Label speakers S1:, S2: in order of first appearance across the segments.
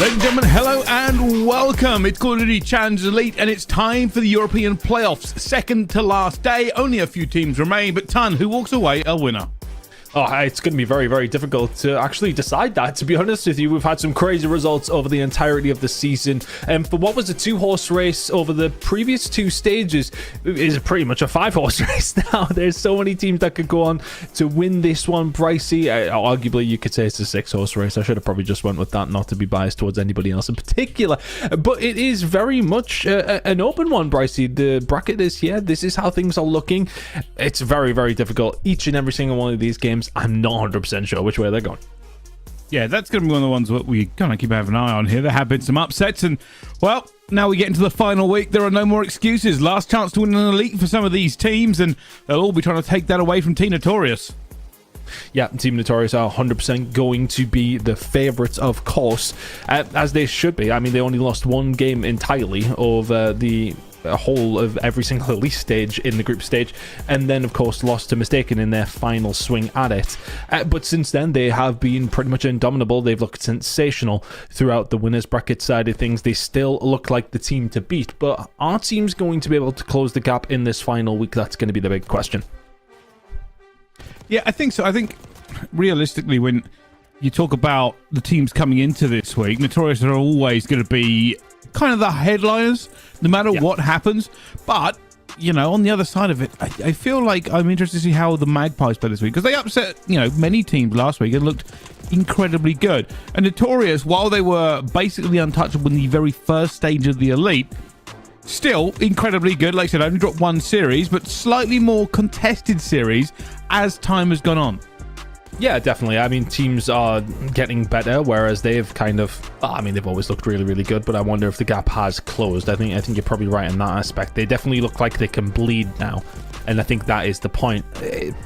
S1: Ladies and gentlemen, hello and welcome. It's Call of Duty Challenge Elite and it's time for the European playoffs. Second to last day, only a few teams remain, but Ton, who walks away a winner?
S2: Oh, it's going to be very, very difficult to actually decide that, to be honest with you. We've had some crazy results over the entirety of the season. And for what was a 2-horse race over the previous 2 stages, is pretty much a 5-horse race now. There's so many teams that could go on to win this one. Pricey, arguably you could say it's a 6-horse race. I should have probably just went with that, not to be biased towards anybody else in particular. But it is very much an open one, Pricey. The bracket is here. This is how things are looking. It's very, very difficult. Each and every single one of these games, I'm not 100% sure which way they're going.
S1: Yeah, that's going to be one of the ones that we kind of keep having an eye on here. There have been some upsets, and, well, now we get into the final week. There are no more excuses. Last chance to win an elite for some of these teams, and they'll all be trying to take that away from Team Notorious.
S2: Yeah, Team Notorious are 100% going to be the favourites, of course, as they should be. I mean, they only lost one game entirely over the whole of every single elite stage in the group stage, and then of course lost to Mystaken in their final swing at it. But since then they have been pretty much indomitable. They've looked sensational throughout the winners bracket side of things. They still look like the team to beat, but our team's going to be able to close the gap in this final week? That's going to be the big question.
S1: Yeah, I think so. I think realistically, when you talk about the teams coming into this week, Notorious are always going to be kind of the headliners, no matter what happens. But, you know, on the other side of it, I feel like I'm interested to see how the Magpies play this week, because they upset, you know, many teams last week and looked incredibly good. And Notorious, while they were basically untouchable in the very first stage of the Elite, still incredibly good. Like I said, only dropped one series, but slightly more contested series as time has gone on.
S2: Yeah, definitely. I mean, teams are getting better, whereas they've kind of, I mean, they've always looked really, really good, but I wonder if the gap has closed. I think you're probably right in that aspect. They definitely look like they can bleed now, and I think that is the point.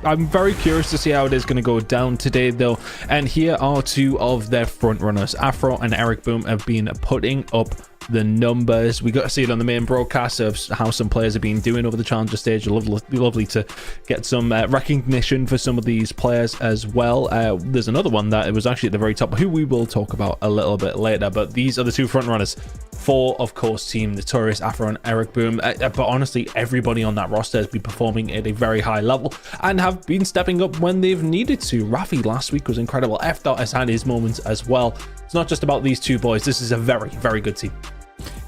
S2: I'm very curious to see how it is going to go down today, though, and here are 2 of their front runners. Afro and Eric Boom have been putting up the numbers. We got to see it on the main broadcast of how some players have been doing over the challenger stage. Lovely to get some recognition for some of these players as well. There's another one that it was actually at the very top, who we will talk about a little bit later, but these are the 2 front runners for, of course, Team Notorious, Afro and Eric Boom. But honestly, everybody on that roster has been performing at a very high level and have been stepping up when they've needed to. Rafi last week was incredible. F-Dot has had his moments as well. It's not just about these 2 boys. This is a very, very good team.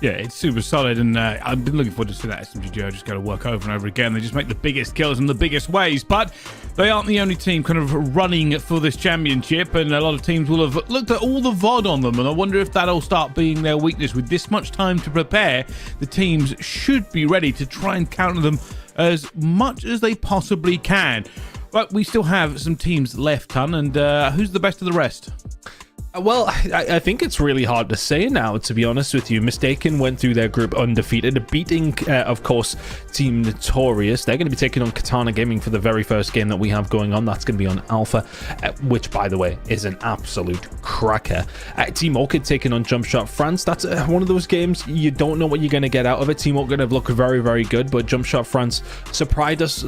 S1: Yeah, it's super solid, and I've been looking forward to see that SMG duo just go to work over and over again. They just make the biggest kills in the biggest ways, but they aren't the only team kind of running for this championship, and a lot of teams will have looked at all the VOD on them, and I wonder if that'll start being their weakness. With this much time to prepare, the teams should be ready to try and counter them as much as they possibly can. But we still have some teams left, Ton, and who's the best of the rest?
S2: Well, I think it's really hard to say now, to be honest with you. Mystaken went through their group undefeated, beating, of course, Team Notorious. They're going to be taking on Katana Gaming for the very first game that we have going on. That's going to be on Alpha, which, by the way, is an absolute cracker. Team Orchid taking on Jumpshot France. That's one of those games you don't know what you're going to get out of it. Team Orchid have looked very, very good, but Jumpshot France surprised us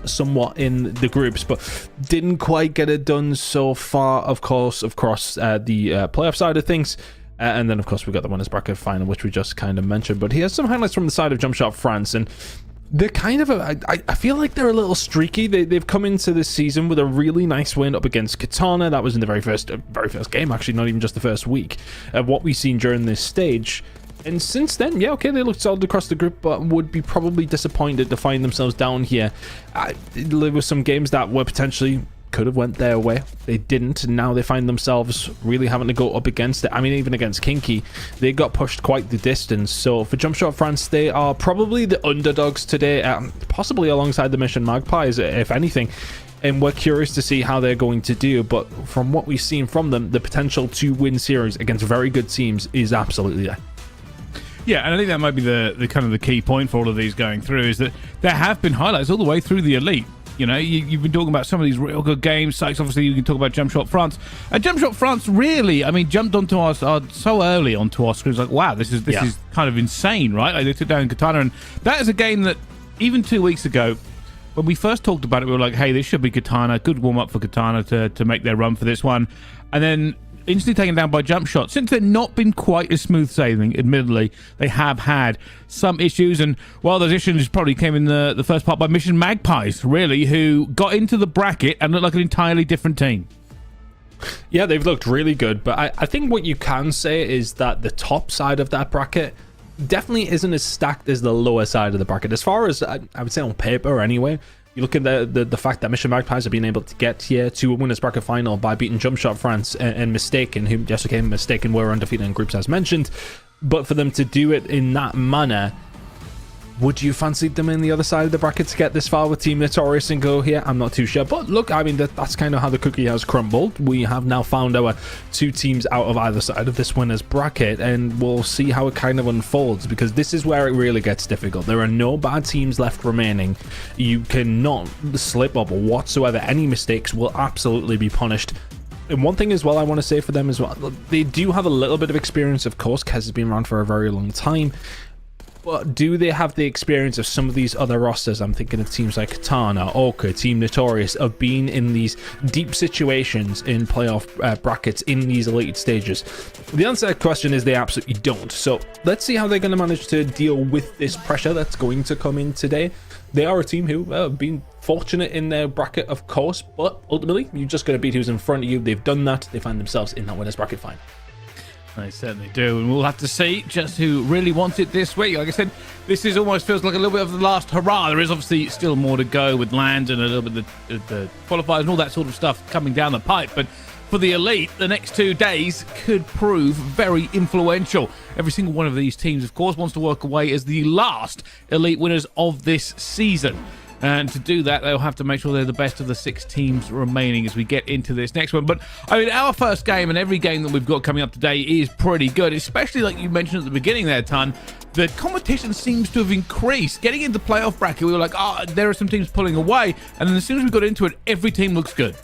S2: somewhat in the groups, but didn't quite get it done so far, of course, across the playoff side of things. And then, of course, we got the winners bracket final, which we just kind of mentioned. But here's some highlights from the side of Jumpshot France, and they're kind of I feel like they're a little streaky. They've come into this season with a really nice win up against Katana. That was in the very first game, actually, not even just the first week of what we've seen during this stage. And since then, yeah, okay, they looked solid across the group, but would be probably disappointed to find themselves down here. There were some games that were potentially could have went their way. They didn't, and now they find themselves really having to go up against it. I mean, even against Kinky, they got pushed quite the distance. So for Jumpshot France, they are probably the underdogs today, possibly alongside the Mission Magpies, if anything. And we're curious to see how they're going to do. But from what we've seen from them, the potential to win series against very good teams is absolutely there.
S1: Yeah, and I think that might be the kind of the key point for all of these going through, is that there have been highlights all the way through the Elite. You know, you've been talking about some of these real good games. Sykes, obviously, you can talk about Jumpshot France. And Jumpshot France really, I mean, jumped onto us so early onto our screens. Like, wow, this is kind of insane, right? Like, they took down Katana, and that is a game that even 2 weeks ago, when we first talked about it, we were like, hey, this should be Katana. Good warm-up for Katana to make their run for this one. And then instantly taken down by Jumpshot. Since they've not been quite as smooth sailing, admittedly, they have had some issues. And while those issues probably came in the first part by Mission Magpies, really, who got into the bracket and looked like an entirely different team.
S2: Yeah, they've looked really good, but I think what you can say is that the top side of that bracket definitely isn't as stacked as the lower side of the bracket. As far as, I would say on paper anyway, you look at the fact that Mission Magpies have been able to get here to a winners bracket final by beating Jumpshot France and Mystaken, who just became Mystaken, were undefeated in groups as mentioned. But for them to do it in that manner, would you fancy them in the other side of the bracket to get this far with Team Notorious and go here? I'm not too sure. But look, I mean, that's kind of how the cookie has crumbled. We have now found our two teams out of either side of this winner's bracket, and we'll see how it kind of unfolds, because this is where it really gets difficult. There are no bad teams left remaining. You cannot slip up whatsoever. Any mistakes will absolutely be punished. And one thing as well I want to say for them as well, they do have a little bit of experience, of course. Kez has been around for a very long time. But do they have the experience of some of these other rosters? I'm thinking of teams like Katana, Orchid, Team Notorious, of being in these deep situations in playoff brackets in these elite stages. The answer to that question is they absolutely don't. So let's see how they're going to manage to deal with this pressure that's going to come in today. They are a team who have been fortunate in their bracket, of course, but ultimately you just got to beat who's in front of you. They've done that. They find themselves in that winners bracket final.
S1: They certainly do, and we'll have to see just who really wants it this week. Like I said, this is almost feels like a little bit of the last hurrah. There is obviously still more to go with lands and a little bit of the qualifiers and all that sort of stuff coming down the pipe. But for the elite, the next 2 days could prove very influential. Every single one of these teams, of course, wants to work away as the last elite winners of this season. And to do that, they'll have to make sure they're the best of the 6 teams remaining as we get into this next one. But, I mean, our first game and every game that we've got coming up today is pretty good, especially like you mentioned at the beginning there, Ton. The competition seems to have increased. Getting into the playoff bracket, we were like, there are some teams pulling away. And then as soon as we got into it, every team looks good.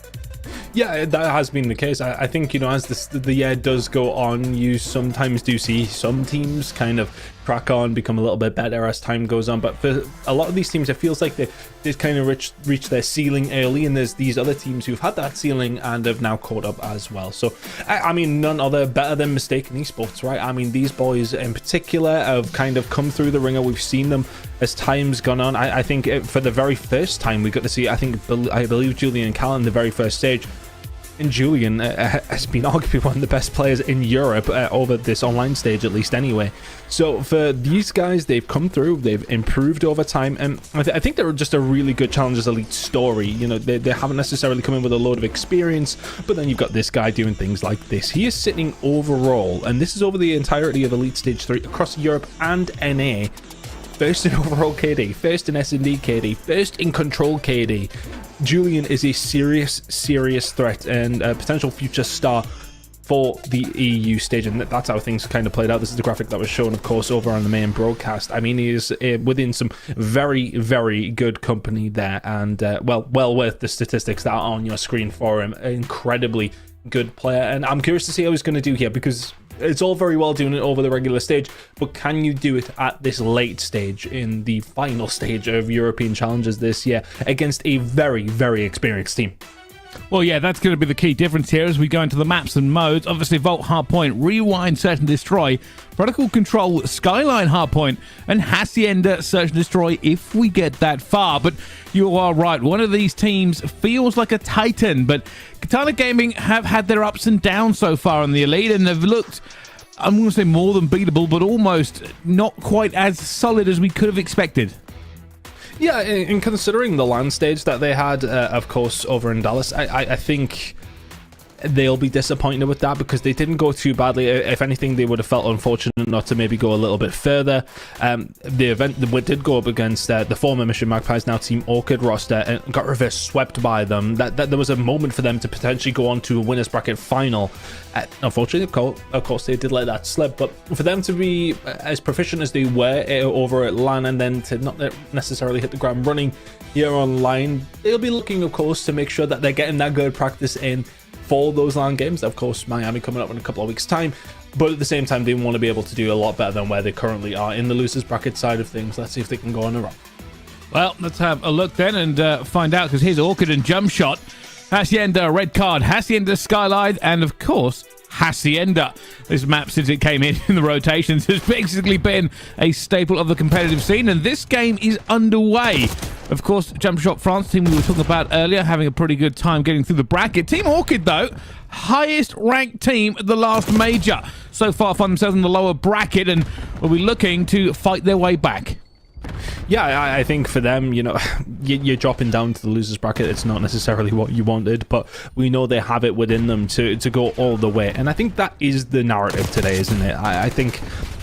S2: Yeah, that has been the case. I think, you know, as the year does go on, you sometimes do see some teams kind of crack on, become a little bit better as time goes on. But for a lot of these teams, it feels like they've kind of reached their ceiling early, and there's these other teams who've had that ceiling and have now caught up as well. So, I mean, none other better than Mystaken Esports, right? I mean, these boys in particular have kind of come through the ringer. We've seen them as time's gone on. I think for the very first time we got to see, I believe Julian and Cal in the very first stage. And Julian has been arguably one of the best players in Europe over this online stage, at least anyway. So for these guys, they've come through, they've improved over time, and I think they're just a really good Challengers Elite story. You know, they haven't necessarily come in with a load of experience, but then you've got this guy doing things like this. He is sitting overall, and this is over the entirety of Elite Stage 3 across Europe and NA. First in overall KD, first in S&D KD, first in control KD. Julian is a serious threat and a potential future star for the EU stage, and that's how things kind of played out. This is the graphic that was shown, of course, over on the main broadcast. I mean, he is within some very good company there, and well worth the statistics that are on your screen for him. Incredibly good player, and I'm curious to see how he's going to do here, because it's all very well doing it over the regular stage, but can you do it at this late stage in the final stage of European Challenges this year against a very experienced team?
S1: Well, yeah, that's going to be the key difference here as we go into the maps and modes. Obviously, Vault Hardpoint, Rewind, Search and Destroy, Protocol Control, Skyline Hardpoint, and Hacienda Search and Destroy if we get that far. But you are right, one of these teams feels like a titan, but Katana Gaming have had their ups and downs so far in the Elite, and they've looked, I'm going to say more than beatable, but almost not quite as solid as we could have expected.
S2: Yeah, in considering the land stage that they had, of course, over in Dallas, I think they'll be disappointed with that, because they didn't go too badly. If anything, they would have felt unfortunate not to maybe go a little bit further. The event did go up against the former Mission Magpies, now Team Orchid roster, and got reverse swept by them. That there was a moment for them to potentially go on to a winners bracket final. Unfortunately, of course, they did let that slip. But for them to be as proficient as they were over at LAN, and then to not necessarily hit the ground running here online, they'll be looking, of course, to make sure that they're getting that good practice in for those LAN games. Of course, Miami coming up in a couple of weeks' time, but at the same time, they want to be able to do a lot better than where they currently are in the losers bracket side of things. Let's see if they can go on a run.
S1: Well, let's have a look then and find out, because here's Orchid and Jumpshot, Hacienda red card, Hacienda Skyline, and of course Hacienda. This map, since it came in the rotations, has basically been a staple of the competitive scene, and this game is underway. Of course, Jumpshot France team we were talking about earlier, having a pretty good time getting through the bracket. Team Orchid, though, highest ranked team at the last major. So far, find themselves in the lower bracket and will be looking to fight their way back.
S2: Yeah, I think for them, you know, you're dropping down to the losers bracket. It's not necessarily what you wanted, but we know they have it within them to go all the way. And I think that is the narrative today, isn't it? I think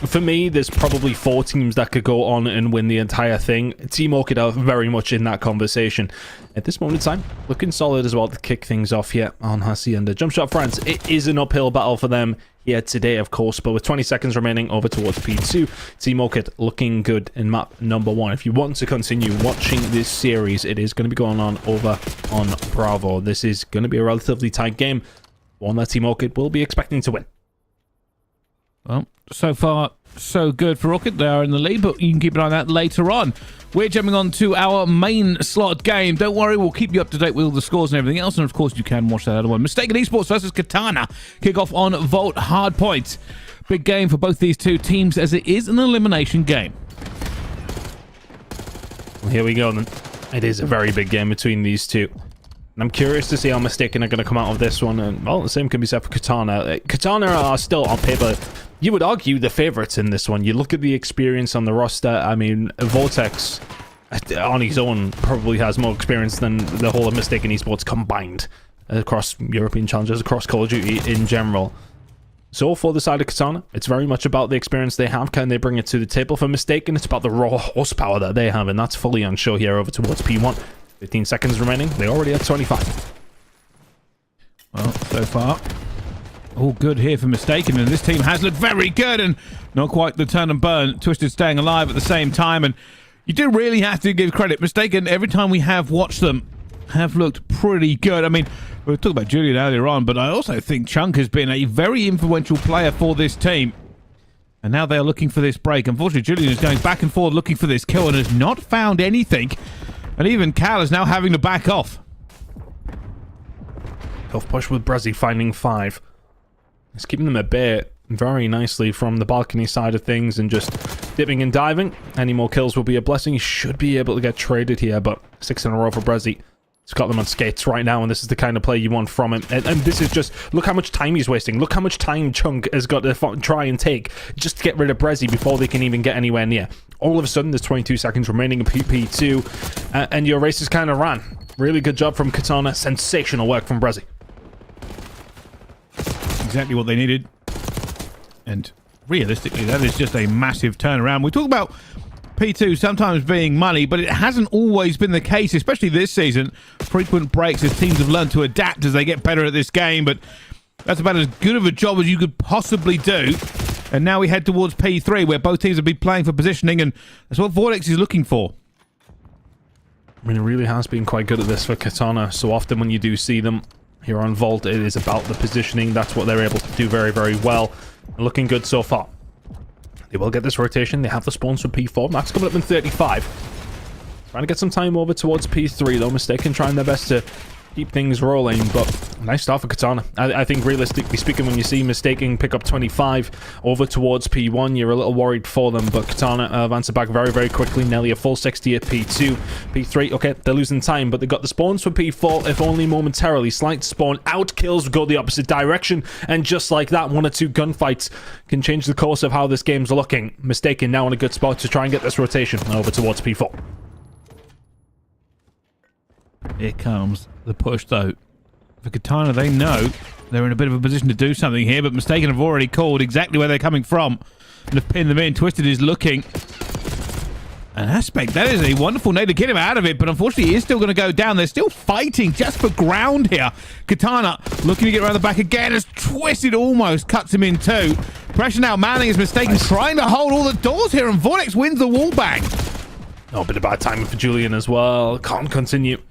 S2: for me, there's probably 4 teams that could go on and win the entire thing. Team Orchid are very much in that conversation. At this moment in time, looking solid as well to kick things off here on Hacienda. Jumpshot France, it is an uphill battle for them here today, of course, but with 20 seconds remaining over towards P2, Team Orchid looking good in map number 1. If you want to continue watching this series, it is going to be going on over on Bravo. This is going to be a relatively tight game, one that Team Orchid will be expecting to win.
S1: Well, so far, so good for Orchid. They are in the lead, but you can keep an eye on that later on. We're jumping on to our main slot game. Don't worry, we'll keep you up to date with all the scores and everything else. And, of course, you can watch that other one. Mystaken Esports versus Katana. Kick-off on Volt Hardpoint. Big game for both these two teams as it is an elimination game.
S2: Well, here we go, then. It is a very big game between these two. And I'm curious to see how Mystaken are going to come out of this one. And, well, the same can be said for Katana. Katana are still, on paper, you would argue the favorites in this one. You look at the experience on the roster. I mean, Vortex, on his own, probably has more experience than the whole of Mystaken Esports combined across European challenges, across Call of Duty in general. So for the side of Katana, it's very much about the experience they have. Can they bring it to the table? For Mystaken, it's about the raw horsepower that they have, and that's fully on show here over towards P1. 15 seconds remaining. They already have 25.
S1: Well, so far, all good here for Mystaken, and this team has looked very good, and not quite the turn and burn. Twisted staying alive at the same time, and you do really have to give credit. Mystaken, every time we have watched them, have looked pretty good. I mean, we were talking about Julian earlier on, but I also think Chunk has been a very influential player for this team. And now they are looking for this break. Unfortunately, Julian is going back and forth looking for this kill and has not found anything. And even Cal is now having to back off.
S2: Tough push with Brezzy finding 5. It's keeping them at bay very nicely from the balcony side of things and just dipping and diving. Any more kills will be a blessing. He should be able to get traded here, but 6 in a row for Brezzy. He's got them on skates right now, and this is the kind of play you want from him. And this is just, look how much time he's wasting. Look how much time Chunk has got to try and take just to get rid of Brezzy before they can even get anywhere near. All of a sudden, there's 22 seconds remaining in PP2, and your race is kind of ran. Really good job from Katana. Sensational work from Brezzy.
S1: Exactly what they needed. And realistically, that is just a massive turnaround. We talk about P2 sometimes being money, but it hasn't always been the case, especially this season. Frequent breaks as teams have learned to adapt as they get better at this game, but that's about as good of a job as you could possibly do. And now we head towards P3, where both teams will be playing for positioning, and that's what Vortex is looking for.
S2: I mean, it really has been quite good at this for Katana. So often when you do see them here on Vault, it is about the positioning. That's what they're able to do very, very well. Looking good so far. They will get this rotation. They have the spawns for P4. Max coming up in 35. Trying to get some time over towards P3, though. Mystaken trying their best to keep things rolling, but nice start for Katana. I think realistically speaking, when you see Mystaken pick up 25 over towards P1, you're a little worried for them, but Katana have answered back very, very quickly. Nearly a full 60 at P2. P3, okay, they're losing time, but they got the spawns for P4, if only momentarily. Slight spawn out, kills go the opposite direction, and just like that, 1 or 2 gunfights can change the course of how this game's looking. Mystaken now in a good spot to try and get this rotation over towards P4.
S1: Here comes the push, though. For Katana, they know they're in a bit of a position to do something here, but Mystaken have already called exactly where they're coming from and have pinned them in. Twisted is looking. An aspect, that is a wonderful nade to get him out of it, but unfortunately he is still going to go down. They're still fighting just for ground here. Katana looking to get around the back again as Twisted almost cuts him in 2. Pressure now mounting as Mystaken, trying to hold all the doors here, and Vortex wins the wall bang.
S2: Oh, a bit of bad timing for Julian as well. Can't continue.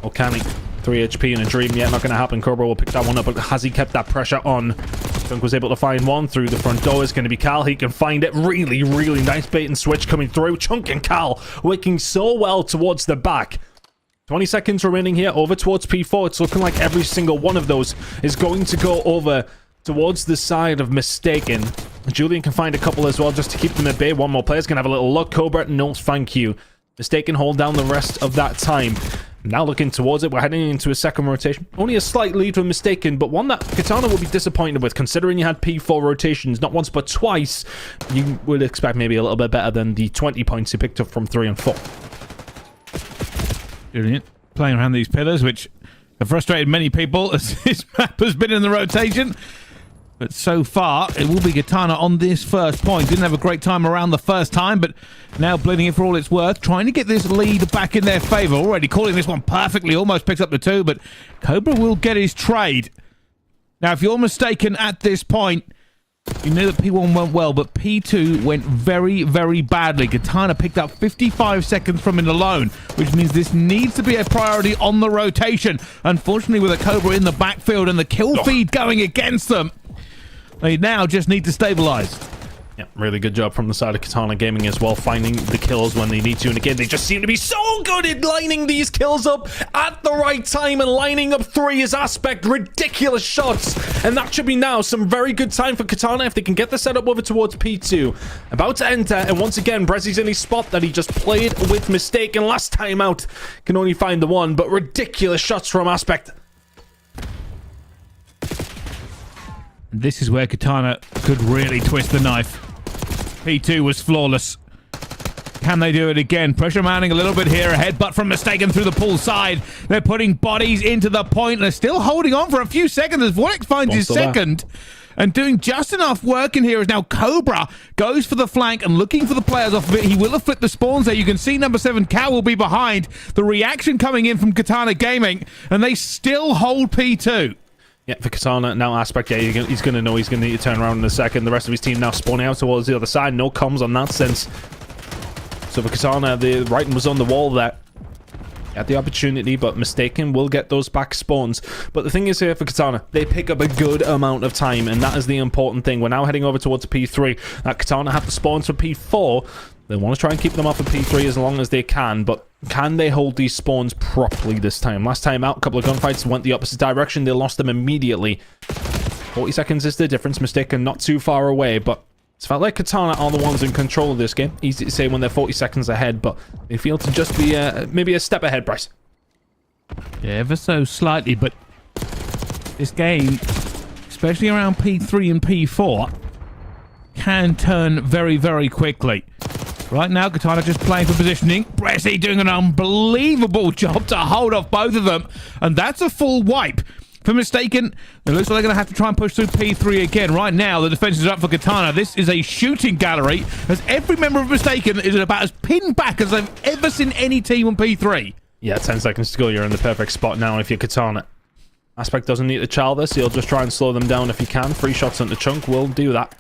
S2: Or can he? 3 HP in a dream. Yeah, not going to happen. Cobra will pick that one up, but has he kept that pressure on? Chunk was able to find one through the front door. It's going to be Cal. He can find it. Really, really nice bait and switch coming through. Chunk and Cal working so well towards the back. 20 seconds remaining here over towards P4. It's looking like every single one of those is going to go over towards the side of Mystaken. Julian can find a couple as well just to keep them at bay. One more player's going to have a little look. Cobra, no thank you. Mystaken hold down the rest of that time. Now looking towards it, we're heading into a second rotation. Only a slight lead for Mystaken, but one that Katana will be disappointed with, considering you had P4 rotations, not once but twice. You would expect maybe a little bit better than the 20 points you picked up from 3 and 4.
S1: Julian playing around these pillars, which have frustrated many people as this map has been in the rotation. But so far, it will be Katana on this first point. Didn't have a great time around the first time, but now bleeding it for all it's worth. Trying to get this lead back in their favor. Already calling this one perfectly. Almost picks up the 2, but Cobra will get his trade. Now, if you're mistaken at this point, you knew that P1 went well, but P2 went very, very badly. Katana picked up 55 seconds from it alone, which means this needs to be a priority on the rotation. Unfortunately, with a Cobra in the backfield and the kill feed going against them, they now just need to stabilize.
S2: Yeah, really good job from the side of Katana Gaming as well, finding the kills when they need to. And again, they just seem to be so good at lining these kills up at the right time and lining up 3 as Aspect. Ridiculous shots. And that should be now some very good time for Katana if they can get the setup over towards P2. About to enter, and once again, Brezzy's in his spot that he just played with Mystaken last time out. Can only find the 1, but ridiculous shots from Aspect.
S1: This is where Katana could really twist the knife. P2 was flawless. Can they do it again? Pressure mounting a little bit here. A headbutt from Mystaken through the pool side. They're putting bodies into the point. They're still holding on for a few seconds as Vortex finds his second. And doing just enough work in here is now Cobra goes for the flank and looking for the players off of it. He will have flipped the spawns there. You can see number 7, Cow, will be behind. The reaction coming in from Katana Gaming. And they still hold P2.
S2: Yeah, for Katana, now Aspect, yeah, he's going to know he's going to need to turn around in a second. The rest of his team now spawning out towards the other side. No comms on that sense. So for Katana, the writing was on the wall there. Had the opportunity, but Mystaken will get those back spawns. But the thing is here for Katana, they pick up a good amount of time, and that is the important thing. We're now heading over towards P3. Katana have the spawns for P4. They want to try and keep them off of P3 as long as they can, but can they hold these spawns properly this time? Last time out, a couple of gunfights went the opposite direction. They lost them immediately. 40 seconds is the difference. Mystaken not too far away, but it's felt like Katana are the ones in control of this game. Easy to say when they're 40 seconds ahead, but they feel to just be maybe a step ahead, Bryce.
S1: Yeah, ever so slightly, but this game, especially around P3 and P4, can turn very, very quickly. Right now, Katana just playing for positioning. Brezzy doing an unbelievable job to hold off both of them. And that's a full wipe. For Mystaken, it looks like they're going to have to try and push through P3 again. Right now, the defense is up for Katana. This is a shooting gallery, as every member of Mystaken is about as pinned back as I've ever seen any team on P3.
S2: Yeah, 10 seconds to go. You're in the perfect spot now if you're Katana. Aspect doesn't need to child this. He'll just try and slow them down if he can. 3 shots into Chunk will do that.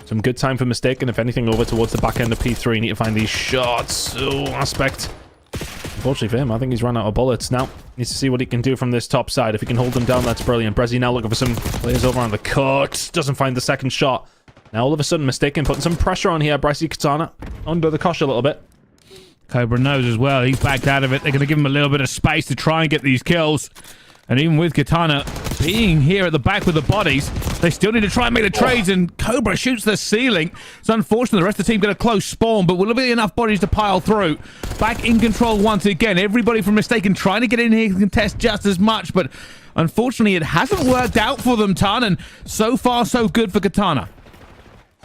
S2: Some good time for Mystaken. If anything, over towards the back end of P3. Need to find these shots. Oh, Aspect. Unfortunately for him, I think he's run out of bullets. Now, needs to see what he can do from this top side. If he can hold them down, that's brilliant. Brezzy now looking for some players over on the cut. Doesn't find the second shot. Now, all of a sudden, Mystaken putting some pressure on here. Brezzy Katana under the cosh a little bit.
S1: Cobra knows as well. He's backed out of it. They're going to give him a little bit of space to try and get these kills. And even with Katana being here at the back with the bodies, they still need to try and make the trades, and Cobra shoots the ceiling. It's unfortunate the rest of the team get a close spawn, but will there be enough bodies to pile through? Back in control once again. Everybody from Mystaken trying to get in here to contest just as much, but unfortunately it hasn't worked out for them, Tan, and so far so good for Katana.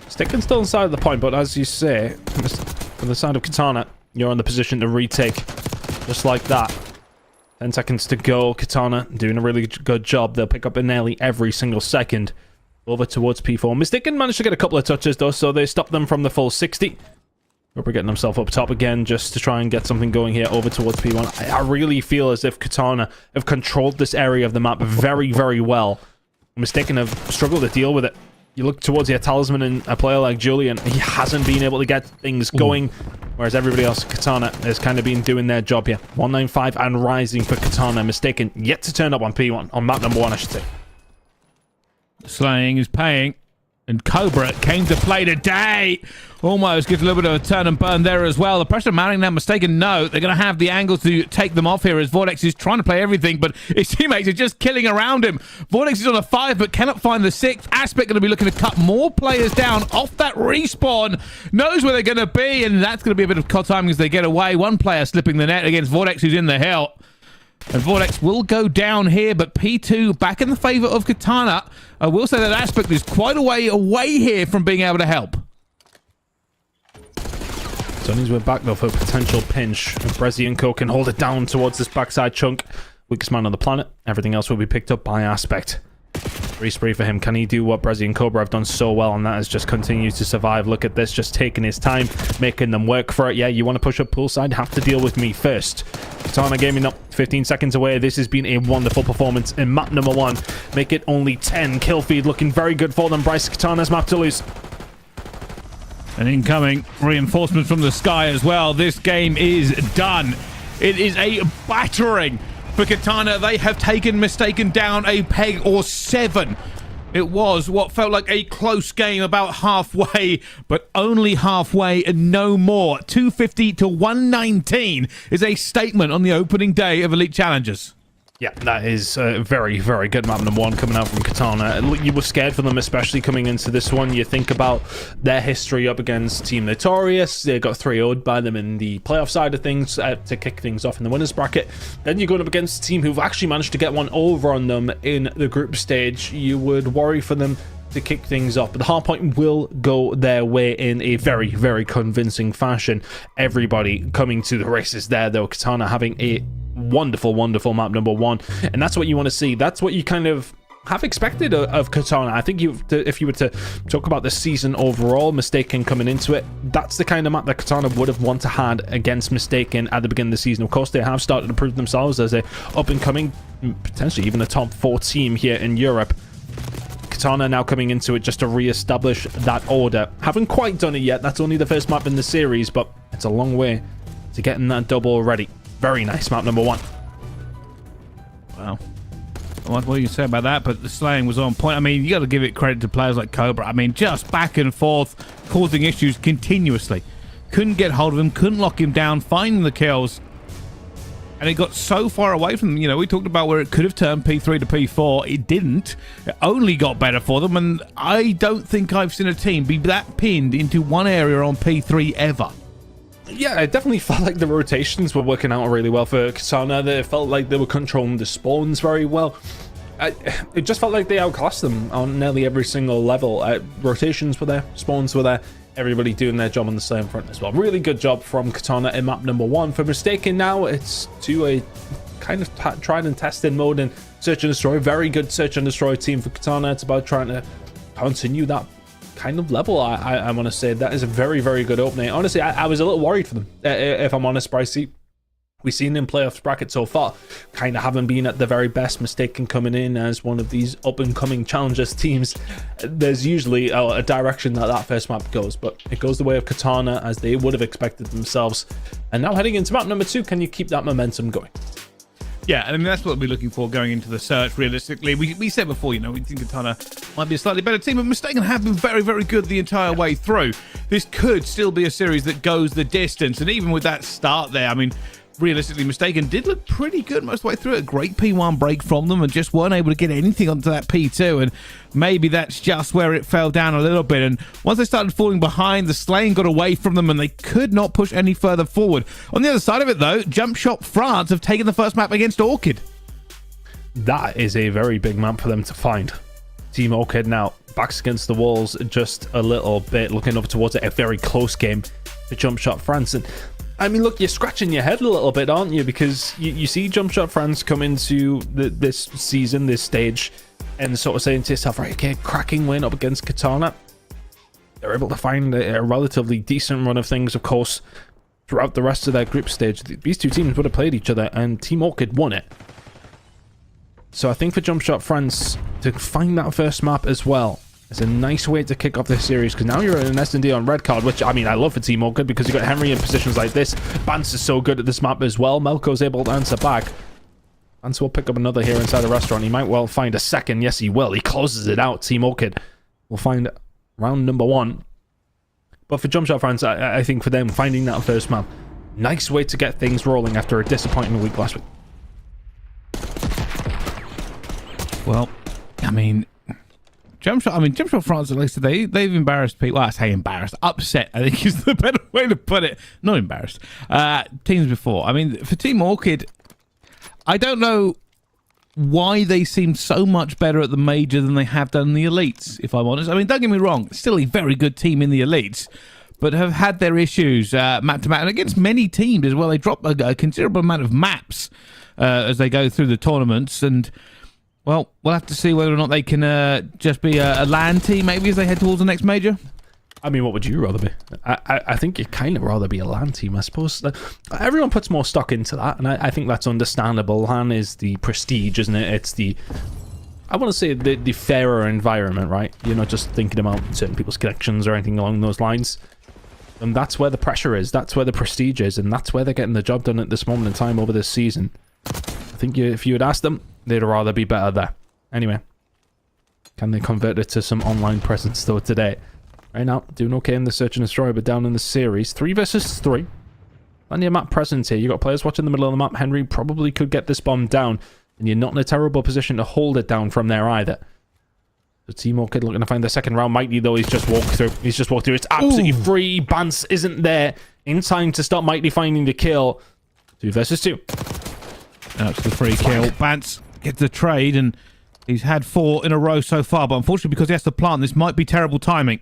S2: Mystaken still inside the point, but as you say, from the side of Katana, you're in the position to retake just like that. 10 seconds to go. Katana doing a really good job. They'll pick up in nearly every single second. Over towards P4. Mystaken managed to get a couple of touches, though, so they stopped them from the full 60. Cobra getting himself up top again just to try and get something going here over towards P1. I really feel as if Katana have controlled this area of the map very, very well. Mystaken have struggled to deal with it. You look towards your talisman and a player like Julian, he hasn't been able to get things going, whereas everybody else, Katana, has kind of been doing their job here. 195 and rising for Katana. Mystaken yet to turn up on P1, on map number 1, I should say.
S1: Slaying is paying. And Cobra came to play today. Almost gets a little bit of a turn and burn there as well. The pressure mounting now. Mystaken, no. They're going to have the angles to take them off here as Vortex is trying to play everything, but his teammates are just killing around him. Vortex is on a 5, but cannot find the 6th. Aspect going to be looking to cut more players down off that respawn. Knows where they're going to be, and that's going to be a bit of COD timing as they get away. One player slipping the net against Vortex, who's in the hill. And Vortex will go down here, but P2 back in the favor of Katana. I will say that Aspect is quite a way away here from being able to help.
S2: Sonny's we're back though for a potential pinch. If Brezzy and Co can hold it down towards this backside chunk. Weakest man on the planet. Everything else will be picked up by Aspect. Free spree for him. Can he do what Brezzy and Cobra have done so well, and that is just continue to survive? Look at this, just taking his time, making them work for it. Yeah, you want to push up poolside, have to deal with me first. Katana Gaming up 15 seconds away. This has been a wonderful performance in map number 1. Make it only 10. Kill feed looking very good for them. Bryce, Katana's map to lose.
S1: And incoming reinforcements from the sky as well. This game is done. It is a battering for Katana. They have taken Mystaken down a peg or 7. It was what felt like a close game, about halfway, but only halfway and no more. 250 to 119 is a statement on the opening day of Elite Challengers.
S2: Yeah, that is a very, very good map number 1 coming out from Katana. You were scared for them, especially coming into this one. You think about their history up against Team Notorious. They got 3-0'd by them in the playoff side of things to kick things off in the winners bracket. Then you're going up against a team who've actually managed to get one over on them in the group stage. You would worry for them to kick things off, but the hardpoint will go their way in a very, very convincing fashion. Everybody coming to the races there, though. Katana having a wonderful map number 1, and that's what you want to see. That's what you kind of have expected of Katana. I think if you were to talk about the season overall, Mystaken coming into it, that's the kind of map that Katana would have wanted to had against Mystaken at the beginning of the season. Of course, they have started to prove themselves as a up and coming, potentially even a top 4 team here in Europe. Katana now coming into it just to re-establish that order. Haven't quite done it yet. That's only the first map in the series, but it's a long way to getting that double already. Very nice map number 1.
S1: Wow. What do you say about that? But the slaying was on point. I mean, you got to give it credit to players like Cobra. I mean, just back and forth, causing issues continuously. Couldn't get hold of him, couldn't lock him down, finding the kills. And it got so far away from them. You know, we talked about where it could have turned P3 to P4. It didn't. It only got better for them. And I don't think I've seen a team be that pinned into one area on P3 ever.
S2: Yeah, it definitely felt like the rotations were working out really well for Katana. It felt like they were controlling the spawns very well. It just felt like they outclassed them on nearly every single level. Rotations were there, spawns were there, everybody doing their job on the same front as well. Really good job from Katana in map number 1. For Mystaken now, it's to a kind of tried and tested mode in Search and Destroy. Very good Search and Destroy team for Katana. It's about trying to continue that kind of level. I want to say that is a very, very good opening. Honestly, I was a little worried for them, if I'm honest, Brycey. We've seen in playoff bracket so far, kind of haven't been at the very best. Mystaken coming in as one of these up-and-coming challengers teams. There's usually a direction that first map goes, but it goes the way of Katana as they would have expected themselves. And now heading into map number 2, can you keep that momentum going?
S1: Yeah, I mean, that's what we're looking for going into the search, realistically. We said before, you know, we think Katana might be a slightly better team, but Mystaken have been very, very good the entire way through. This could still be a series that goes the distance, and even with that start there, I mean, realistically, Mystaken did look pretty good most of the way through. A great P1 break from them and just weren't able to get anything onto that P2, and maybe that's just where it fell down a little bit. And once they started falling behind, the slaying got away from them and they could not push any further forward. On the other side of it, though, Jumpshot France have taken the first map against Orchid.
S2: That is a very big map for them to find. Team Orchid now backs against the walls just a little bit, looking over towards it. A very close game for Jumpshot France. And I mean, look, you're scratching your head a little bit, aren't you? Because you see Jumpshot France come into this season, this stage, and sort of saying to yourself, right, okay, cracking win up against Katana. They're able to find a relatively decent run of things, of course, throughout the rest of their group stage. These two teams would have played each other, and Team Orchid won it. So I think for Jumpshot France to find that first map as well, it's a nice way to kick off this series, because now you're in an S&D on red card, which, I mean, I love for Team Orchid because you've got Henry in positions like this. Bance is so good at this map as well. Melko's able to answer back. Bance will pick up another here inside the restaurant. He might well find a second. Yes, he will. He closes it out. Team Orchid will find round number 1. But for Jumpshot fans, I think for them, finding that first map, nice way to get things rolling after a disappointing week last week.
S1: Well, I mean, Jumpshot France, at least they've embarrassed people. Well, I say embarrassed. Upset, I think is the better way to put it. Not embarrassed. Teams before. I mean, for Team Orchid, I don't know why they seem so much better at the major than they have done in the elites, if I'm honest. I mean, don't get me wrong, still a very good team in the elites, but have had their issues map to map, and against many teams as well. They drop a considerable amount of maps as they go through the tournaments, and well, we'll have to see whether or not they can just be a LAN team maybe as they head towards the next major.
S2: I mean, what would you rather be? I think you'd kind of rather be a LAN team, I suppose. Everyone puts more stock into that, and I think that's understandable. LAN is the prestige, isn't it? It's the, I want to say, the fairer environment, right? You're not just thinking about certain people's connections or anything along those lines. And that's where the pressure is. That's where the prestige is, and that's where they're getting the job done at this moment in time over this season. I think if you had asked them, they'd rather be better there. Anyway, can they convert it to some online presence though today? Right now, doing okay in the Search and Destroy, but down in the series. 3 versus 3. Plenty of map presence here. You've got players watching the middle of the map. Henry probably could get this bomb down, and you're not in a terrible position to hold it down from there either. So Team Orchid looking to find the second round. Mighty, though, he's just walked through. He's just walked through. It's absolutely free. Bance isn't there in time to stop Mighty finding the kill. 2 versus 2.
S1: That's the free kill. Bance gets the trade, and he's had 4 in a row so far, but unfortunately, because he has to plant, this might be terrible timing.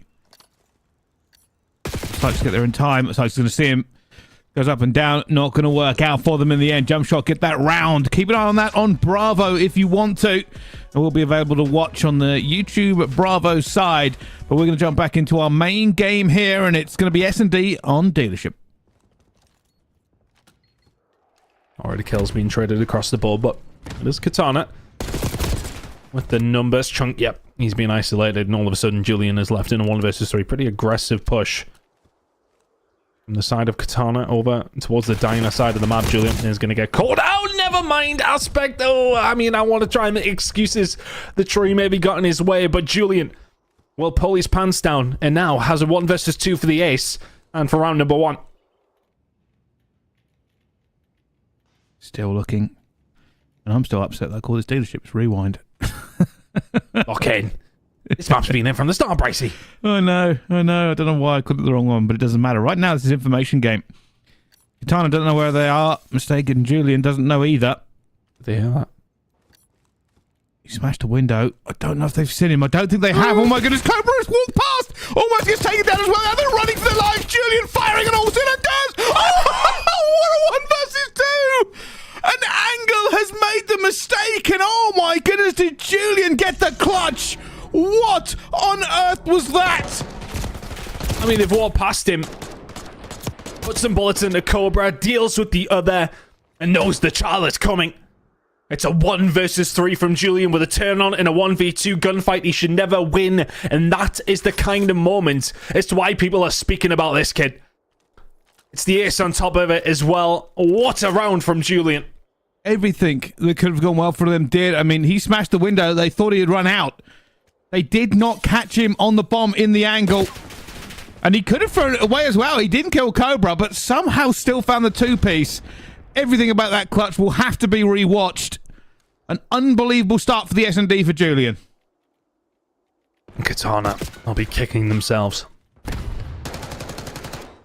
S1: Sykes get there in time. Sykes is going to see him. Goes up and down. Not going to work out for them in the end. Jumpshot, get that round. Keep an eye on that on Bravo if you want to. It will be available to watch on the YouTube Bravo side. But we're going to jump back into our main game here, and it's going to be S&D on Dealership.
S2: Already kills being traded across the board, but it is Katana. With the numbers. Chunk, yep. He's been isolated, and all of a sudden Julian is left in a 1 versus 3. Pretty aggressive push. From the side of Katana over towards the diner side of the map. Julian is going to get called out. Never mind. Aspect. Oh, I mean, I want to try and make excuses. The tree maybe got in his way, but Julian will pull his pants down and now has a 1 versus 2 for the ace and for round number 1.
S1: Still looking. And I'm still upset that I call this Dealership's Rewind.
S2: Okay. This map's been in from the start, Bracey.
S1: I know. I don't know why I called it the wrong one, but it doesn't matter. Right now, this is information game. Katana doesn't know where they are. Mystaken Julian doesn't know either.
S2: They hear that?
S1: He smashed a window. I don't know if they've seen him. I don't think they have. Oh my goodness, Cobra has walked past. Almost gets taken down as well. Now they're running for their lives. Julian firing on all cylinders. Oh, what a 1 versus 2. An angle has made the mistake, and oh my goodness, did Julian get the clutch? What on earth was that?
S2: I mean, they've walked past him. Put some bullets into Cobra, deals with the other, and knows the child is coming. It's a 1 versus 3 from Julian with a turn on in a 1v2 gunfight he should never win. And that is the kind of moment as to why people are speaking about this kid. It's the ace on top of it as well. What a round from Julian.
S1: Everything that could have gone well for them did. I mean, he smashed the window. They thought he had run out. They did not catch him on the bomb in the angle. And he could have thrown it away as well. He didn't kill Cobra, but somehow still found the 2-piece. Everything about that clutch will have to be rewatched. An unbelievable start for the S&D for Julian.
S2: Katana, they'll be kicking themselves.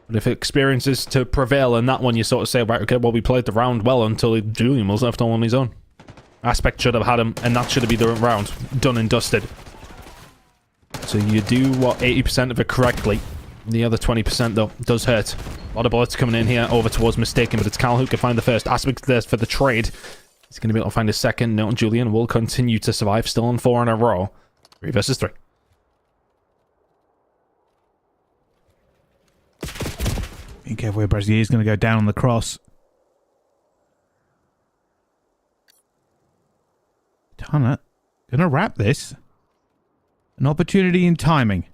S2: But if experience is to prevail in that one, you sort of say, right, okay, well, we played the round well until Julian was left all on his own. Aspect should have had him, and that should have been the round. Done and dusted. So you do, what, 80% of it correctly. The other 20%, though, does hurt. A lot of bullets coming in here over towards Mystaken, but it's Cal who can find the first. Aspect there for the trade. He's going to be able to find a second. No, Julian will continue to survive. Still on 4 in a row. 3 versus 3.
S1: Be careful where Brazier is going to go down on the cross. Katana going to wrap this. An opportunity in timing.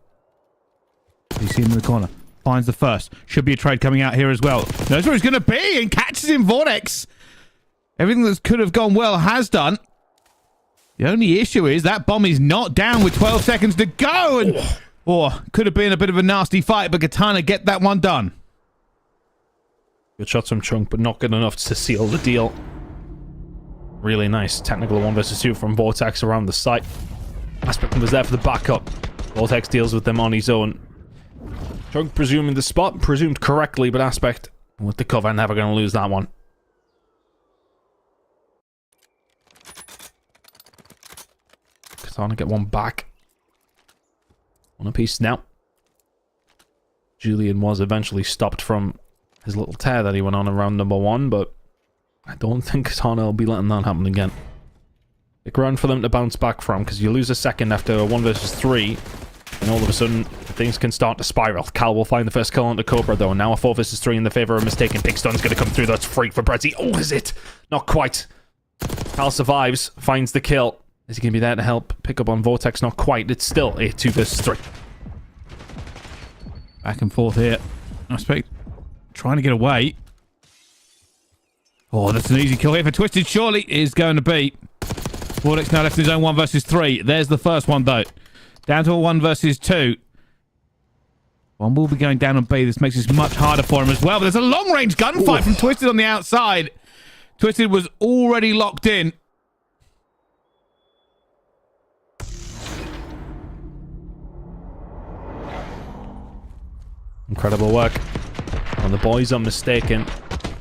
S1: You see him in the corner. Finds the first. Should be a trade coming out here as well. Knows where he's going to be and catches him Vortex. Everything that could have gone well has done. The only issue is that bomb is not down with 12 seconds to go. And Or could have been a bit of a nasty fight, but Katana get that one done.
S2: Good shots from Chunk, but not good enough to seal the deal. Really nice technical 1 versus 2 from Vortex around the site. Aspect was there for the backup. Vortex deals with them on his own. Chunk presuming the spot, presumed correctly, but Aspect with the cover, never going to lose that one. Katana get one back. One apiece now. Julian was eventually stopped from his little tear that he went on around number 1, but I don't think Katana will be letting that happen again. Big round for them to bounce back from, because you lose a second after a 1 versus 3, and all of a sudden things can start to spiral. Cal will find the first kill onto Cobra though, and now a 4 versus 3 in the favor of Mystaken. Big Stun's going to come through. That's free for Brezzy. Oh, is it? Not quite. Cal survives, finds the kill. Is he going to be there to help pick up on Vortex? Not quite. It's still a 2 versus 3.
S1: Back and forth here. Aspect trying to get away. Oh, that's an easy kill here for Twisted. Surely is going to be. Vortex now left in his own 1 versus 3. There's the first one, though. Down to a 1 versus 2. One will be going down on B. This makes this much harder for him as well. But there's a long-range gunfight from Twisted on the outside. Twisted was already locked in.
S2: Incredible work on the boys on Mystaken.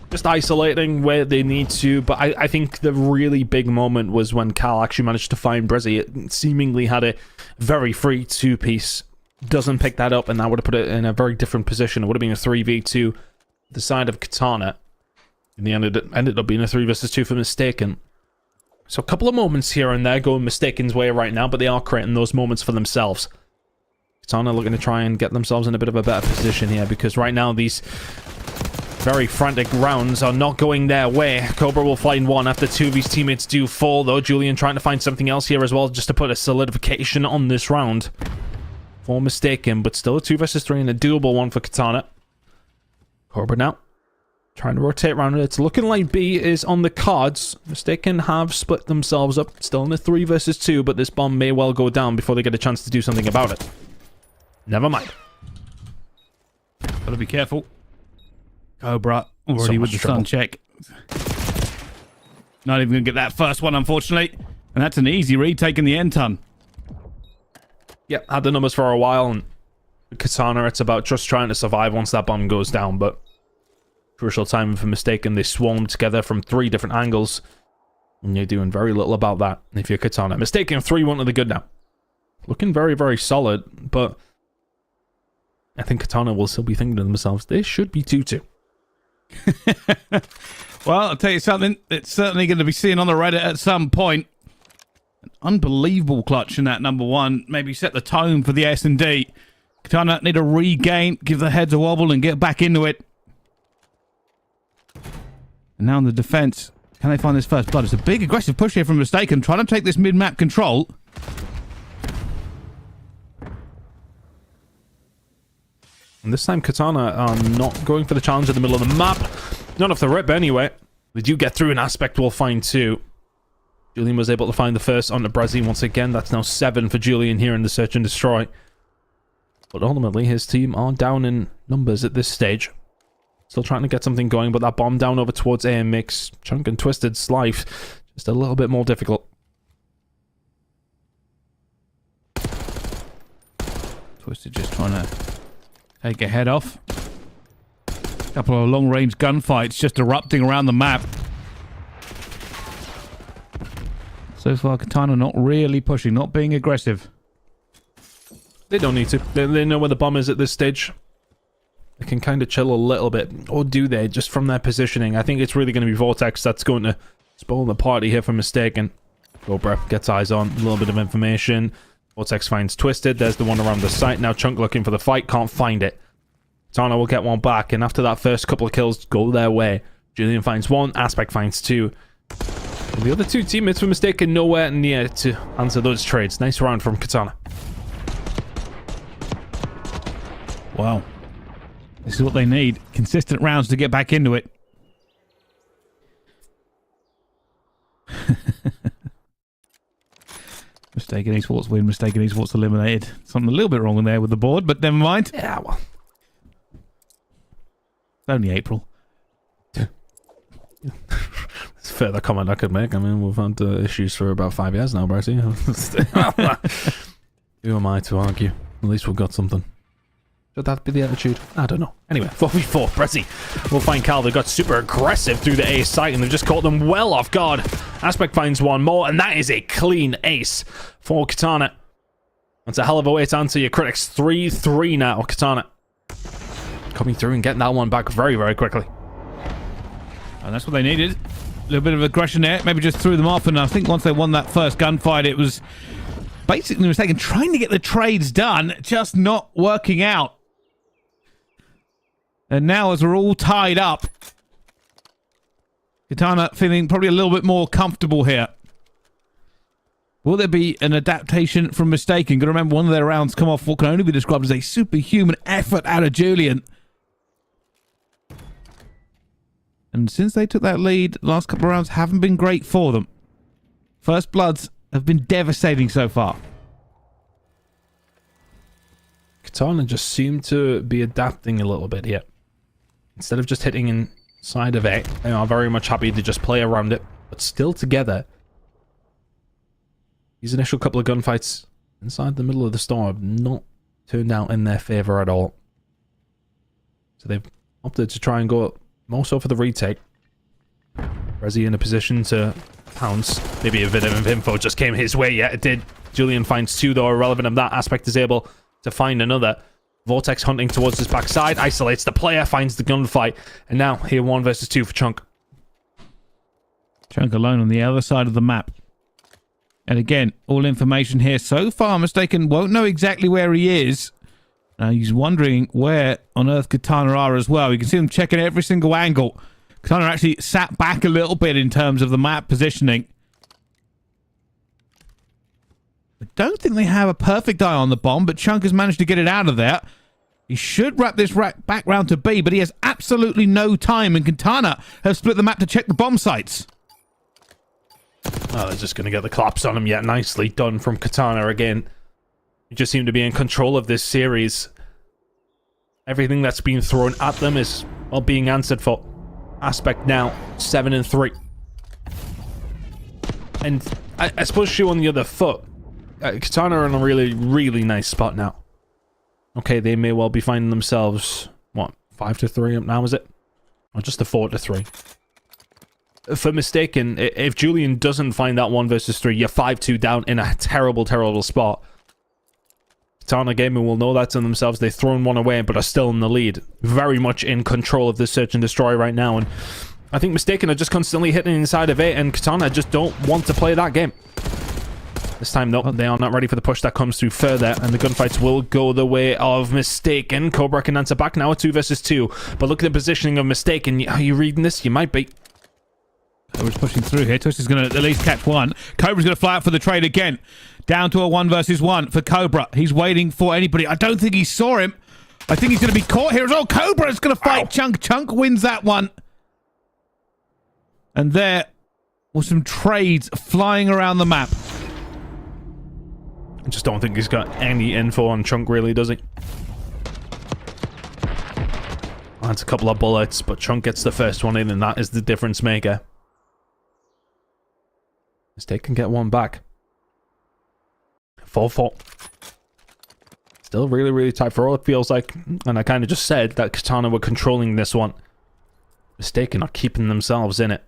S2: Just isolating where they need to, but I think the really big moment was when Cal actually managed to find Brezzy. It seemingly had a very free 2-piece. Doesn't pick that up, and that would have put it in a very different position. It would have been a 3v2 the side of Katana. In the end, it ended up being a 3 versus 2 for Mystaken. So a couple of moments here and there going Mystaken's way right now, but they are creating those moments for themselves. Katana looking to try and get themselves in a bit of a better position here, because right now these very frantic rounds are not going their way. Cobra will find one after 2 of his teammates do fall, though. Julian trying to find something else here as well, just to put a solidification on this round. For Mystaken, but still a 2 versus 3 and a doable one for Katana. Cobra now trying to rotate around. It's looking like B is on the cards. Mystaken have split themselves up. Still in a 3 versus 2, but this bomb may well go down before they get a chance to do something about it. Never mind.
S1: Gotta be careful. Cobra already with the stun check. Not even gonna get that first one, unfortunately. And that's an easy read, taking the end ton.
S2: Yep, had the numbers for a while, and Katana, it's about just trying to survive once that bomb goes down, but crucial timing for Mystaken. They swarm together from 3 different angles, and you're doing very little about that if you're Katana. Mystaken 3-1 to the good now. Looking very, very solid, but I think Katana will still be thinking to themselves, this should be 2-2.
S1: Well, I'll tell you something. It's certainly going to be seen on the Reddit at some point. An unbelievable clutch in that number 1. Maybe set the tone for the S&D. Katana need to regain, give the heads a wobble, and get back into it. And now in the defense, can they find this first blood? It's a big aggressive push here from Mystaken, trying to take this mid-map control.
S2: And this time Katana are not going for the challenge in the middle of the map. Not off the rip anyway. They do get through, an Aspect will find 2. Julian was able to find the first onto Brezzy once again. That's now 7 for Julian here in the Search and Destroy. But ultimately his team are down in numbers at this stage. Still trying to get something going, but that bomb down over towards A makes Chunk and Twisted's life just a little bit more difficult.
S1: Twisted just trying to take a head off. Couple of long-range gunfights just erupting around the map. So far, Katana not really pushing, not being aggressive.
S2: They don't need to. They know where the bomb is at this stage. They can kind of chill a little bit. Or do they? Just from their positioning. I think it's really going to be Vortex that's going to spoil the party here for Mystaken. Cobra gets eyes on a little bit of information. Vortex finds Twisted. There's the one around the site. Now Chunk looking for the fight. Can't find it. Katana will get one back. And after that first couple of kills go their way. Julian finds 1. Aspect finds 2. And the other 2 teammates were Mystaken nowhere near to answer those trades. Nice round from Katana.
S1: Wow. This is what they need. Consistent rounds to get back into it. Mystaken Esports win, Mystaken Esports eliminated. Something a little bit wrong in there with the board, but never mind.
S2: Yeah, well.
S1: It's only April.
S2: It's a further comment I could make. I mean, we've had issues for about 5 years now, Bryce. Who am I to argue? At least we've got something. Should that be the attitude? I don't know. Anyway, 4v4, Brezzy will find Cal. They got super aggressive through the ace site, and they've just caught them well off guard. Aspect finds one more, and that is a clean ace for Katana. That's a hell of a way to answer your critics. 3-3 now, Katana. Coming through and getting that one back very, very quickly.
S1: And that's what they needed. A little bit of aggression there. Maybe just threw them off, and I think once they won that first gunfight, it was basically Mystaken trying to get the trades done, just not working out. And now, as we're all tied up, Katana feeling probably a little bit more comfortable here. Will there be an adaptation from Mystaken? Got to remember, one of their rounds come off what can only be described as a superhuman effort out of Julian. And since they took that lead, the last couple of rounds haven't been great for them. First Bloods have been devastating so far.
S2: Katana just seemed to be adapting a little bit here. Instead of just hitting inside of it, they are very much happy to just play around it, but still together. These initial couple of gunfights inside the middle of the storm have not turned out in their favor at all. So they've opted to try and go more so for the retake. Resi in a position to pounce. Maybe a bit of info just came his way. Yeah, it did. Julian finds two, though. Irrelevant of that aspect is able to find another. Vortex hunting towards his backside. Isolates the player. Finds the gunfight. And now here 1 versus 2 for Chunk.
S1: Chunk alone on the other side of the map. And again, all information here. So far, Mystaken won't know exactly where he is. He's wondering where on earth Katana are as well. You can see them checking every single angle. Katana actually sat back a little bit in terms of the map positioning. I don't think they have a perfect eye on the bomb, but Chunk has managed to get it out of there. He should wrap this back round to B, but he has absolutely no time, and Katana have split the map to check the bomb sites.
S2: Oh, they're just going to get the collapse on him. Yeah, nicely done from Katana again. You just seem to be in control of this series. Everything that's been thrown at them is, well, being answered for. Aspect now, 7-3. And I suppose shoe on the other foot. Katana are in a really, really nice spot now. Okay, they may well be finding themselves, what, 5-3 up now, is it? Or just a 4-3. For Mystaken, if Julian doesn't find that 1 versus 3, you're 5-2 down in a terrible, terrible spot. Katana Gaming will know that to themselves. They've thrown one away, but are still in the lead. Very much in control of this search and destroy right now. And I think Mystaken are just constantly hitting inside of it, and Katana just don't want to play that game. This time, though, they are not ready for the push that comes through further, and the gunfights will go the way of Mystaken. Cobra can answer back now at 2 versus 2. But look at the positioning of Mystaken. Are you reading this? You might be.
S1: Cobra's pushing through here. Tush is going to at least catch one. Cobra's going to fly out for the trade again. Down to a 1 versus 1 for Cobra. He's waiting for anybody. I don't think he saw him. I think he's going to be caught here as well. Cobra's going to fight Chunk. Chunk wins that one. And there were some trades flying around the map.
S2: I just don't think he's got any info on Chunk, really, does he? That's a couple of bullets, but Chunk gets the first one in, and that is the difference maker. Mistake can get one back. 4-4. Still really, really tight for all it feels like. And I kind of just said that Katana were controlling this one. Mystaken are keeping themselves in it.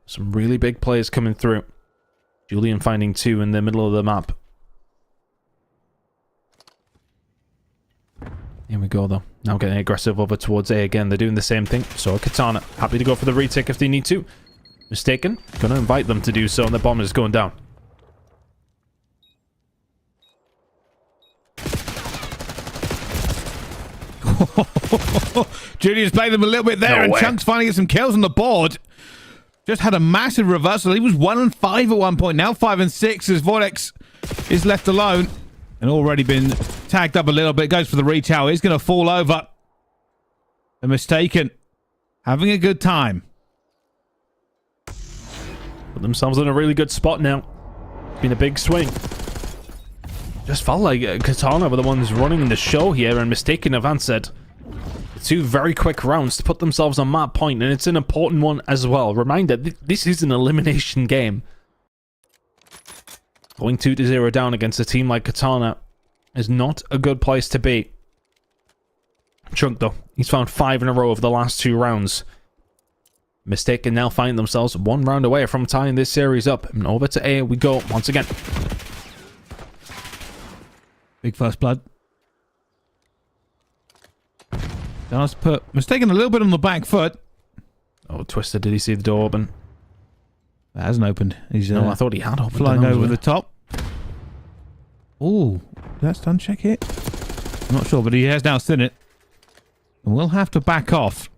S2: Some really big players coming through. Julian finding 2 in the middle of the map. Here we go, though. Now getting aggressive over towards A again. They're doing the same thing. So Katana, happy to go for the retake if they need to. Mystaken, gonna invite them to do so, and the bomb is going down.
S1: Julian's played them a little bit there, and Chunk's finally get some kills on the board. Just had a massive reversal. He was 1-5 at one point. Now 5-6 as Vortex is left alone. And already been tagged up a little bit. Goes for the reach out. He's going to fall over. The Mystaken having a good time.
S2: Put themselves in a really good spot now. Been a big swing. just felt like Katana were the ones running the show here, and Mystaken have answered. 2 very quick rounds to put themselves on map point, and it's an important one as well. Reminder, this is an elimination game. Going 2-0 down against a team like Katana is not a good place to be. Chunk, though, he's found 5 in a row of the last 2 rounds. Mystaken now find themselves 1 round away from tying this series up. And over to A we go once again.
S1: Big first blood. Does put Mystaken a little bit on the back foot.
S2: Oh, Twister, did he see the door open?
S1: That hasn't opened. He's
S2: No, I thought he had opened.
S1: flying over the top. Oh, that stun check hit? I'm not sure, but he has now seen it. And we'll have to back off.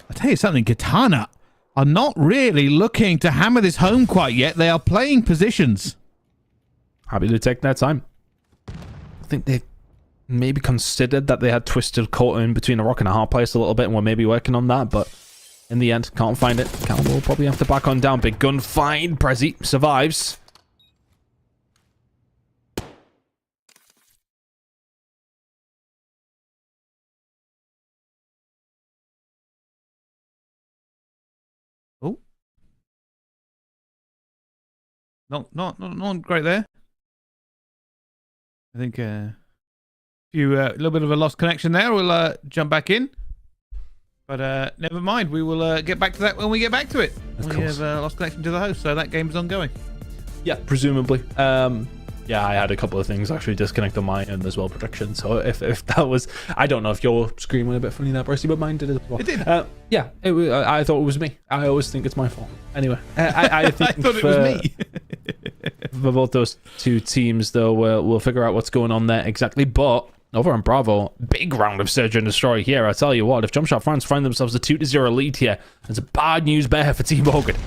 S1: I tell you something, Katana are not really looking to hammer this home quite yet. They are playing positions.
S2: Happy to take their time. I think they maybe considered that they had Twisted caught in between a rock and a hard place a little bit and were maybe working on that, but in the end, can't find it. Cal will probably have to back on down. Big gun find. Prezi survives.
S1: Oh. Not great there. I think a little bit of a lost connection there. We'll jump back in. But never mind. We will get back to that when we get back to it. We have lost connection to the host, so that game is ongoing.
S2: Yeah, presumably. Yeah, I had a couple of things actually disconnect on my end as well, production. So if that was, I don't know if your screen went a bit funny there, Bracey, but mine did as well.
S1: It did.
S2: Yeah, I thought it was me. I always think it's my fault. Anyway, I think
S1: I thought it was me.
S2: For both those 2 teams, though, we'll figure out what's going on there exactly. But over on Bravo, big round of Search and Destroy here. I tell you what, if Jumpshot France find themselves a 2-0 lead here, it's a bad news bear for Team Orchid.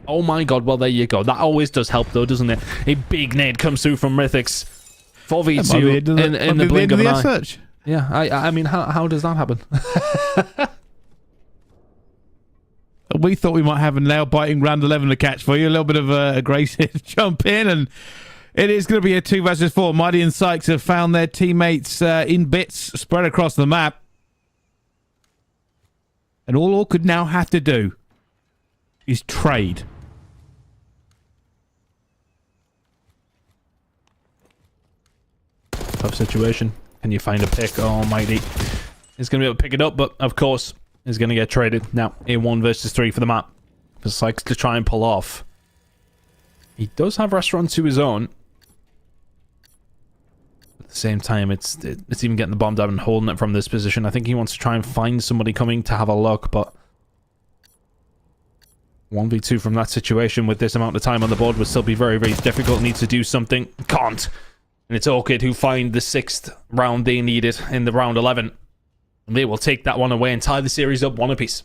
S2: Oh my god, well there you go. That always does help though, doesn't it? A big nade comes through from Mythics. 4v2 in the blink of an eye.
S1: Search.
S2: Yeah, I mean, how does that happen?
S1: We thought we might have a nail-biting round 11 to catch for you. A little bit of a aggressive jump in, and it is going to be a 2 versus 4. Mighty and Sykes have found their teammates in bits spread across the map. And all Orchid now have to do is trade.
S2: Tough situation. Can you find a pick? Oh, Mighty. He's going to be able to pick it up, but of course, he's going to get traded. Now, a 1 versus 3 for the map. For Sykes to try and pull off. He does have Restaurant to his own. At the same time, it's even getting the bomb down and holding it from this position. I think he wants to try and find somebody coming to have a look, but 1v2 from that situation with this amount of time on the board would still be very, very difficult. Needs to do something. Can't. And it's Orchid who find the 6th round they needed in the round 11. And they will take that one away and tie the series up 1 apiece.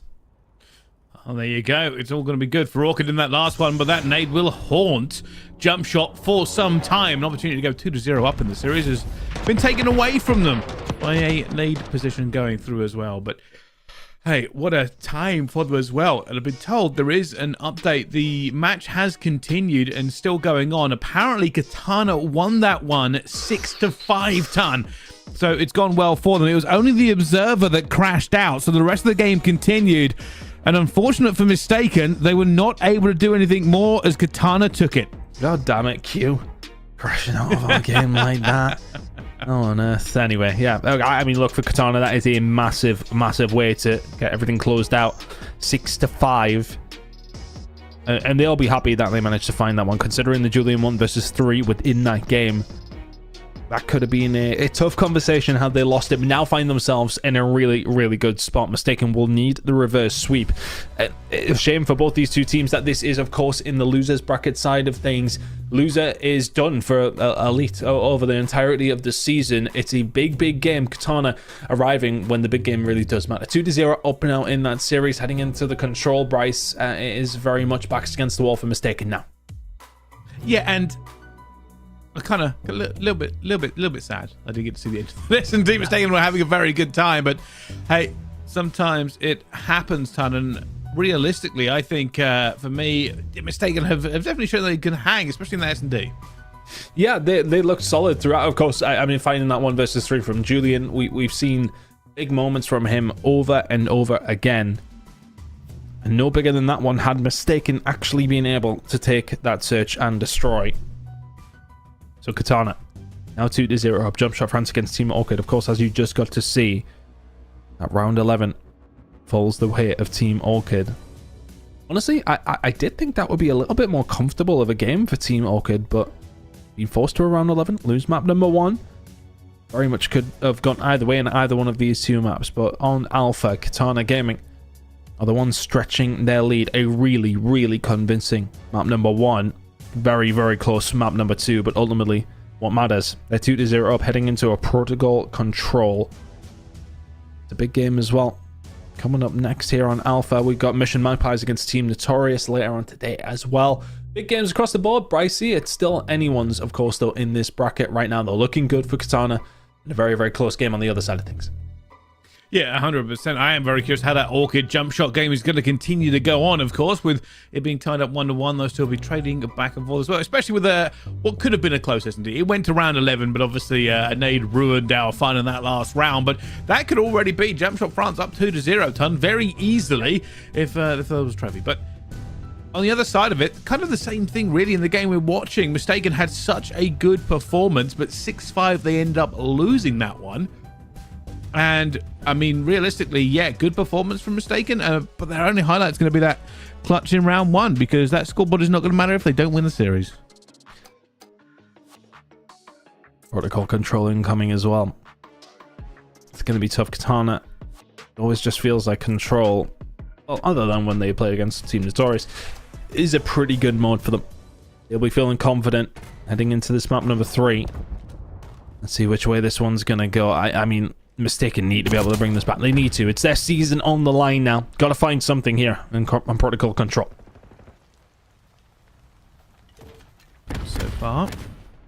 S1: Oh, there you go. It's all going to be good for Orchid in that last one, but that nade will haunt Jumpshot for some time. An opportunity to go 2-0 up in the series has been taken away from them by a nade position going through as well. But hey, what a time for them as well. And I've been told there is an update. The match has continued and still going on. Apparently, Katana won that one 6-5 ton. So it's gone well for them. It was only the Observer that crashed out, so the rest of the game continued. And unfortunate for Mystaken, they were not able to do anything more as Katana took it.
S2: God damn it, Q. Crashing out of our game like that. Oh, on earth. Anyway, yeah. I mean, look, for Katana, that is a massive, massive way to get everything closed out. 6-5. And they'll be happy that they managed to find that one, considering the Julian 1 versus 3 within that game. That could have been a tough conversation had they lost it, but now find themselves in a really, really good spot. Mystaken will need the reverse sweep. A shame for both these 2 teams that this is, of course, in the losers bracket side of things. Loser is done for Elite over the entirety of the season. It's a big, big game. Katana arriving when the big game really does matter. 2-0 up and out in that series. Heading into the control, Bryce is very much backs against the wall for Mystaken now.
S1: Yeah, and I kind of a little bit sad. I didn't get to see the end of this, and Team Mystaken were having a very good time. But hey, sometimes it happens, Ton. And realistically, I think for me, Mystaken have definitely shown they can hang, especially in the S&D.
S2: Yeah, they looked solid throughout. Of course, I mean, finding that 1 versus 3 from Julian, we've seen big moments from him over and over again. And no bigger than that one had Mystaken actually been able to take that search and destroy. So Katana, now 2-0 up. Jumpshot France against Team Orchid. Of course, as you just got to see, that round 11 falls the way of Team Orchid. Honestly, I did think that would be a little bit more comfortable of a game for Team Orchid, but being forced to a round 11, lose map number 1, very much could have gone either way in either one of these 2 maps. But on Alpha, Katana Gaming are the ones stretching their lead. A really, really convincing map number 1. Very, very close map number 2, but ultimately what matters. They're 2-0 up, heading into a protocol control. It's a big game as well. Coming up next here on Alpha, we've got Mission Magpies against Team Notorious later on today as well. Big games across the board. Bricey, it's still anyone's, of course, though, in this bracket right now. They're looking good for Katana. And a very, very close game on the other side of things.
S1: Yeah, 100%. I am very curious how that Orchid Jumpshot game is going to continue to go on, of course, with it being tied up 1-1. Those two will be trading back and forth as well, especially with what could have been a close S&D. It went to round 11, but obviously a nade ruined our fun in that last round. But that could already be Jumpshot France up 2-0 ton very easily if there was a trophy. But on the other side of it, kind of the same thing really in the game we're watching. Mystaken had such a good performance, but 6-5 they end up losing that one. And I mean, realistically, yeah, good performance from Mystaken, but their only highlight's going to be that clutch in round 1, because that scoreboard is not going to matter if they don't win the series.
S2: Protocol control incoming as well. It's going to be tough. Katana always just feels like control, well, other than when they play against Team Notorious, is a pretty good mode for them. They'll be feeling confident heading into this map number 3. Let's see which way this one's going to go. I mean, Mystaken need to be able to bring this back. They need to. It's their season on the line now. Got to find something here on protocol control.
S1: So far,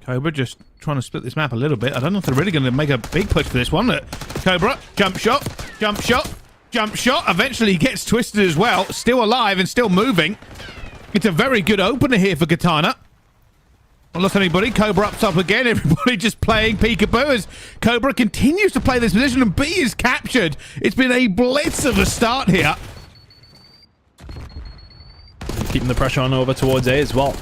S1: Cobra just trying to split this map a little bit. I don't know if they're really going to make a big push for this one. Cobra, jump shot, jump shot, jump shot. Eventually gets twisted as well. Still alive and still moving. It's a very good opener here for Katana. Not lost anybody. Cobra ups up again. Everybody just playing peekaboo as Cobra continues to play this position, and B is captured. It's been a blitz of a start here.
S2: Keeping the pressure on over towards A as well.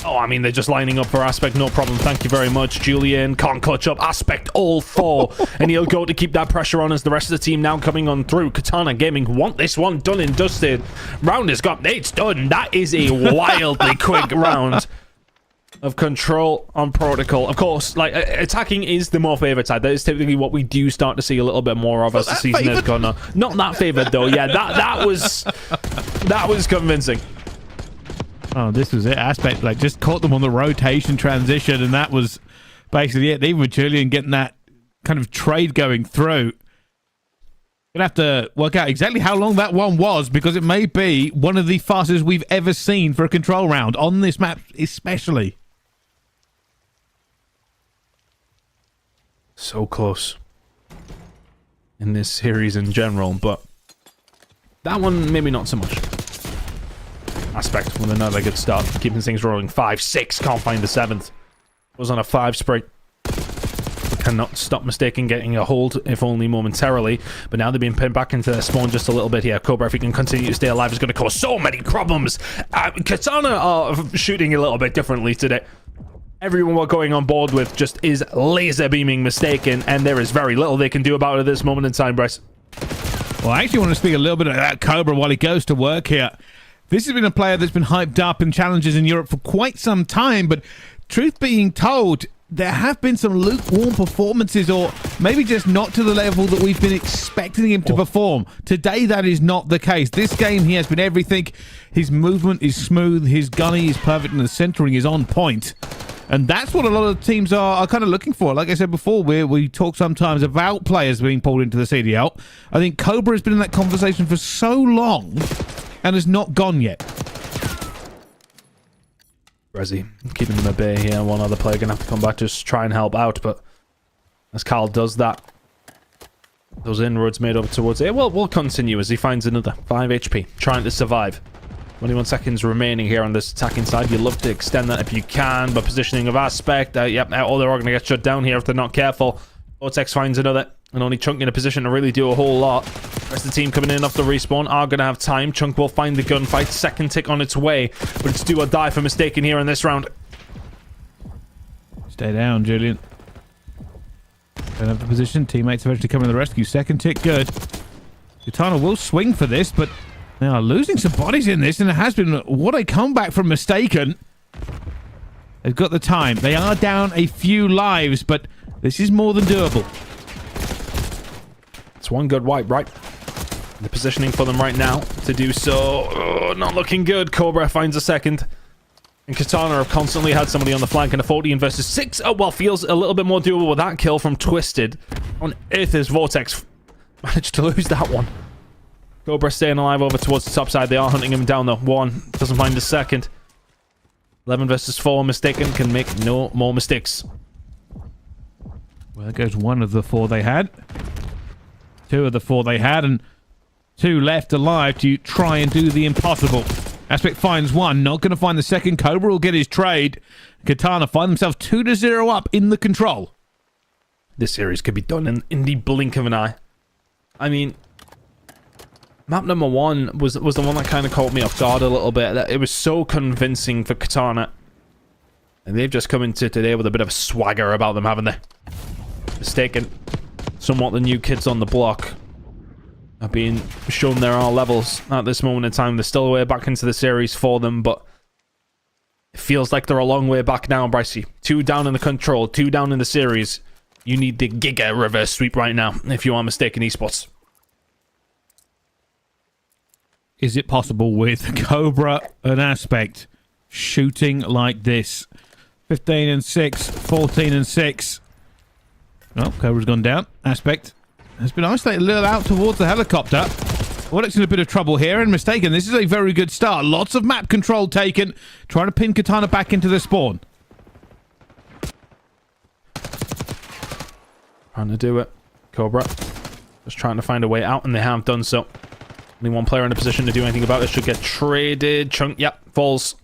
S2: Oh, I mean, they're just lining up for Aspect. No problem. Thank you very much. Julian can't clutch up Aspect all 4. And he'll go to keep that pressure on as the rest of the team now coming on through. Katana Gaming want this one done and dusted. Round is gone. It's done. That is a wildly quick round of control on protocol. Of course, like, attacking is the more favored side. That is typically what we do start to see a little bit more of as the season has gone on. Not that favored though. Yeah, that was convincing.
S1: Oh, this was it. Aspect like just caught them on the rotation transition, and that was basically it. Even with Julian getting that kind of trade going through, gonna have to work out exactly how long that one was, because it may be one of the fastest we've ever seen for a control round on this map, especially.
S2: So close in this series in general, but that one maybe not so much. Aspect with another good start, keeping things rolling. 5-6, can't find the 7th. Was on a 5 spray. Cannot stop Mystaken getting a hold, if only momentarily. But now they're being pinned back into their spawn just a little bit here. Cobra, if he can continue to stay alive, is going to cause so many problems. Katana are shooting a little bit differently today. Everyone we're going on board with just is laser beaming Mystaken, and there is very little they can do about it at this moment in time, Bryce.
S1: Well, I actually want to speak a little bit about Cobra while he goes to work here. This has been a player that's been hyped up in challenges in Europe for quite some time, but truth being told, there have been some lukewarm performances, or maybe just not to the level that we've been expecting him to perform. Today, that is not the case. This game, he has been everything. His movement is smooth, his gunny is perfect, and the centering is on point. And that's what a lot of teams are kind of looking for. Like I said before, we talk sometimes about players being pulled into the CDL. I think Cobra has been in that conversation for so long and has not gone yet.
S2: Resi keeping them at bay here. One other player gonna have to come back to just try and help out, but as Carl does that, those inroads made over towards A. Well, we'll continue as he finds another 5 HP, trying to survive. 21 seconds remaining here on this attacking side. You love to extend that if you can, but positioning of Aspect. Yep, they're all going to get shut down here if they're not careful. Vortex finds another, and only Chunk in a position to really do a whole lot. The rest of the team coming in off the respawn are going to have time. Chunk will find the gunfight. Second tick on its way, but it's do or die for Mystaken here in this round.
S1: Stay down, Julian. Don't have the position. Teammates eventually coming to the rescue. Second tick, good. Katana will swing for this, but they are losing some bodies in this, and it has been what a comeback from Mystaken. They've got the time. They are down a few lives, but this is more than doable.
S2: It's one good wipe, right? The positioning for them right now to do so. Oh, not looking good. Cobra finds a second. And Katana have constantly had somebody on the flank, and a 14 versus 6. Oh, well, feels a little bit more doable with that kill from Twisted. On earth is Vortex managed to lose that one. Cobra staying alive over towards the top side. They are hunting him down, though. One doesn't find the second. 11 versus 4. Mystaken can make no more mistakes.
S1: Well, there goes one of the 4 they had. 2 of the 4 they had, and 2 left alive to try and do the impossible. Aspect finds one, not going to find the second. Cobra will get his trade. Katana find themselves 2-0 up in the control.
S2: This series could be done in the blink of an eye. I mean, map number 1 was the one that kind of caught me off guard a little bit. It was so convincing for Katana. And they've just come into today with a bit of a swagger about them, haven't they? Mystaken, somewhat the new kids on the block, are being shown there are levels at this moment in time. There's still a way back into the series for them, but it feels like they're a long way back now, Brycey. 2 down in the control, 2 down in the series. You need the Giga reverse sweep right now if you are Mystaken esports.
S1: Is it possible with Cobra and Aspect shooting like this? 15 and 6, 14 and 6. Oh, Cobra's gone down. Aspect has been isolated a little out towards the helicopter. Vortex in a bit of trouble here, and Mystaken, this is a very good start. Lots of map control taken. Trying to pin Katana back into the spawn.
S2: Trying to do it. Cobra just trying to find a way out, and they have done so. Only one player in a position to do anything about it. Should get traded. Chunk, yep, falls.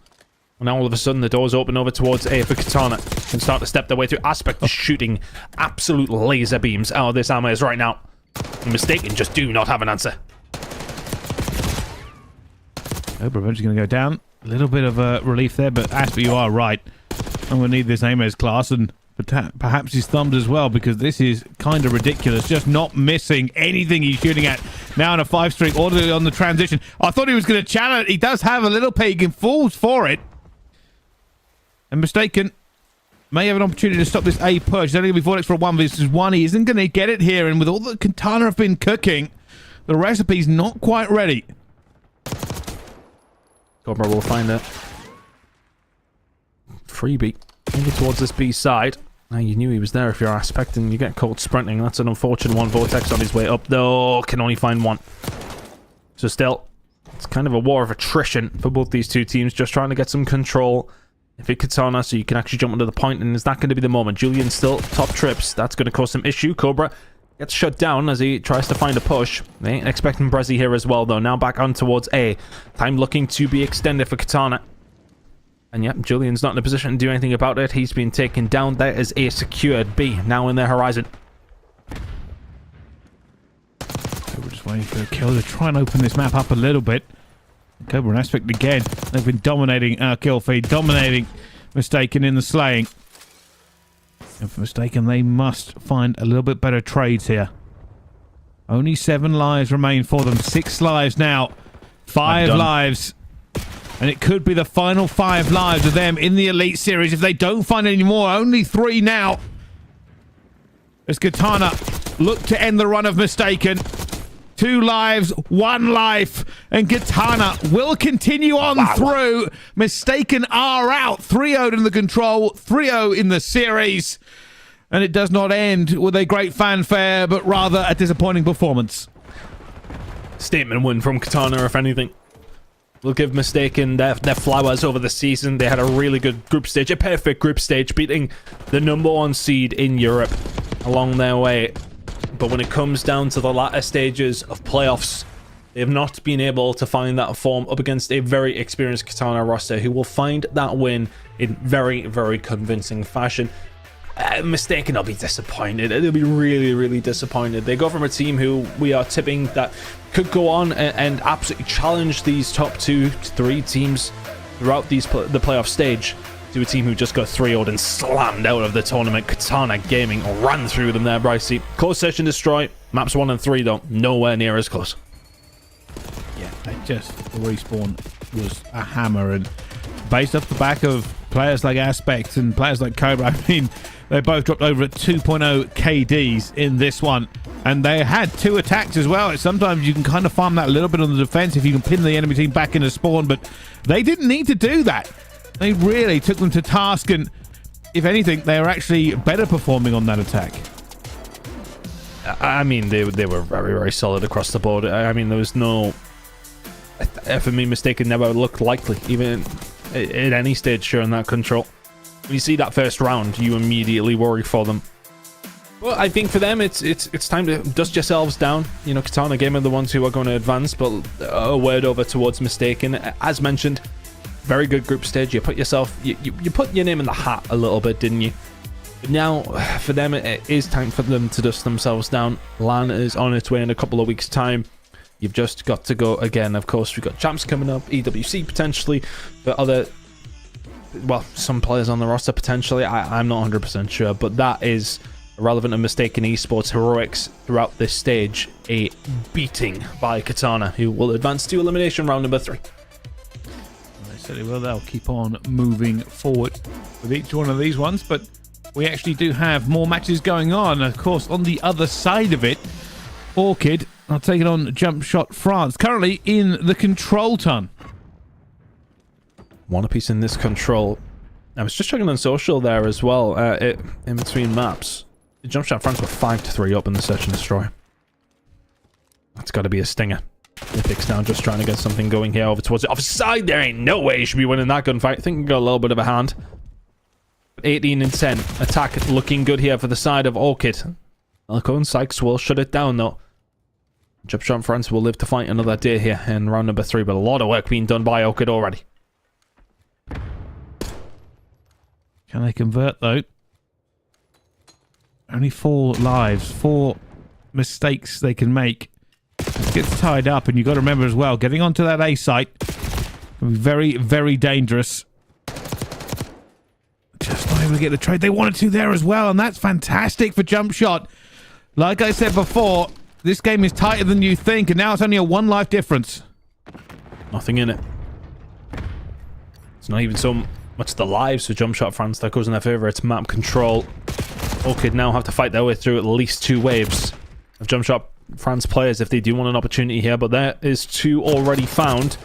S2: And now all of a sudden the doors open over towards A for Katana. Can start to step their way through. Aspect is shooting absolute laser beams out of this armor right now. And Mystaken just do not have an answer.
S1: Cobra eventually going to go down. A little bit of a relief there, but Aspect, you are right. I'm going to need this Amez class and perhaps his thumbs as well, because this is kind of ridiculous. Just not missing anything he's shooting at. Now in a 5-streak, orderly on the transition. I thought he was going to channel it. He does have a little peek and falls for it. And Mystaken may have an opportunity to stop this A push. It's only going to be Vortex for a 1 versus 1. He isn't going to get it here. And with all that Katana have been cooking, the recipe's not quite ready.
S2: Cobra will find a freebie over towards this B side. Now you knew he was there if you're Aspect, and you get caught sprinting. That's an unfortunate one. Vortex on his way up, though. Can only find one. So still, it's kind of a war of attrition for both these two teams. Just trying to get some control. If it Katana, so you can actually jump into the point, and is that going to be the moment? Julian still top trips. That's going to cause some issue. Cobra gets shut down as he tries to find a push. They ain't expecting Brezzy here as well, though. Now back on towards A. Time looking to be extended for Katana. And yep, Julian's not in a position to do anything about it. He's been taken down. There is A secured. B now in their horizon.
S1: We're just waiting for a kill to try and open this map up a little bit. Cobra and Aspect again. They've been dominating our kill feed, dominating Mystaken in the slaying. And for Mystaken, they must find a little bit better trades here. Only 7 lives remain for them. 6 lives now. 5 lives. And it could be the final 5 lives of them in the Elite Series if they don't find any more. Only 3 now. As Katana look to end the run of Mystaken. 2 lives, 1 life, and Katana will continue on through. Mystaken are out. 3-0 in the control, 3-0 in the series. And it does not end with a great fanfare, but rather a disappointing performance.
S2: Statement win from Katana, if anything. We'll give Mystaken their flowers over the season. They had a really good group stage, a perfect group stage, beating the #1 seed in Europe along their way. But when it comes down to the latter stages of playoffs, They have not been able to find that form up against a very experienced Katana roster who will find that win in very, very convincing fashion. Mystaken will be disappointed. They'll be really, really disappointed. They go from a team who we are tipping that could go on and absolutely challenge these top 2 to 3 teams throughout the playoff stage, to a team who just got 3-0'd and slammed out of the tournament. Katana Gaming ran through them there, Brycey. Close session destroy. Maps 1 and 3 though, nowhere near as close.
S1: Yeah, the respawn was a hammer, and based off the back of players like Aspect and players like Cobra, I mean, they both dropped over at 2.0 KDs in this one, and they had 2 attacks as well. Sometimes you can kind of farm that a little bit on the defense if you can pin the enemy team back into spawn, but they didn't need to do that. They really took them to task, and if anything, they were actually better performing on that attack.
S2: I mean, they were very, very solid across the board. I mean, there was no... For me, Mystaken never looked likely, even at any stage during that control. When you see that first round, you immediately worry for them. Well, I think for them, it's time to dust yourselves down. You know, Katana Game are the ones who are going to advance, but a word over towards Mystaken. As mentioned, very good group stage. You put yourself, you put your name in the hat a little bit, didn't you? But now, for them, it is time for them to dust themselves down. LAN is on its way in a couple of weeks' time. You've just got to go again. Of course, we've got champs coming up, EWC potentially, but other, well, some players on the roster potentially. I'm not 100% sure, but that is irrelevant to Mystaken esports heroics throughout this stage. A beating by Katana, who will advance to elimination round number 3.
S1: They certainly will. They'll keep on moving forward with each one of these ones, but we actually do have more matches going on. Of course, on the other side of it, Orchid are taking on Jumpshot France, currently in the control ton. One
S2: apiece in this control. I was just checking on social there as well, in between maps. Jumpshot France were 5-3 up in the search and destroy. That's got to be a stinger. Mythic's now just trying to get something going here over towards the offside. There ain't no way you should be winning that gunfight. I think we got a little bit of a hand. 18 and 10. Attack looking good here for the side of Orchid. Elko and Sykes will shut it down though. Jumpshot France will live to fight another day here in round number 3, but a lot of work being done by Orchid already.
S1: Can they convert though? Only 4 lives, 4 mistakes they can make. It gets tied up, and you've got to remember as well, getting onto that A site can be very, very dangerous. Just not able to get the trade they wanted to there as well, and that's fantastic for Jumpshot. Like I said before, this game is tighter than you think, and now it's only a 1 life difference.
S2: Nothing in it. It's not even so much the lives for Jumpshot France that goes in their favor. It's map control. Orchid now have to fight their way through at least 2 waves of Jumpshot France players if they do want an opportunity here, but there is 2 already found.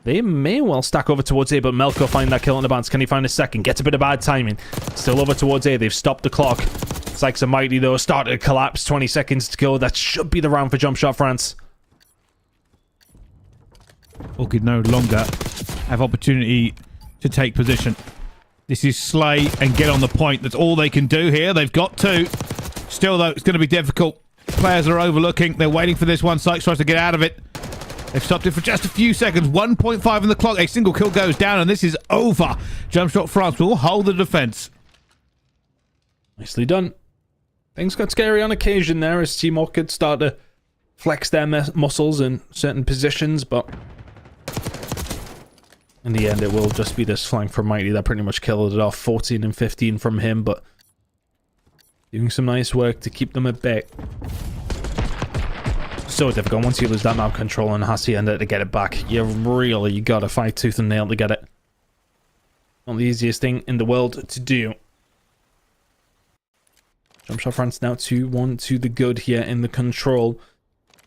S2: They may well stack over towards A, but Melko find that kill in the bounce. Can he find a second? Gets a bit of bad timing. Still over towards A. They've stopped the clock. Sykes and Mighty, though, started to collapse. 20 seconds to go. That should be the round for Jumpshot France.
S1: Orchid no longer have opportunity to take position. This is slay and get on the point. That's all they can do here. They've got to. Still, though, it's going to be difficult. Players are overlooking. They're waiting for this one. Sykes tries to get out of it. They've stopped it for just a few seconds. 1.5 on the clock. A single kill goes down, and this is over. Jumpshot France will hold the defense.
S2: Nicely done. Things got scary on occasion there as Team Orchid start to flex their muscles in certain positions, but in the end, it will just be this flank from Mighty that pretty much killed it off. 14 and 15 from him, but doing some nice work to keep them at bay. So difficult once you lose that map control and Hacienda to get it back. You really gotta fight tooth and nail to get it. Not the easiest thing in the world to do. Jumpshot France now 2-1 to the good here in the control.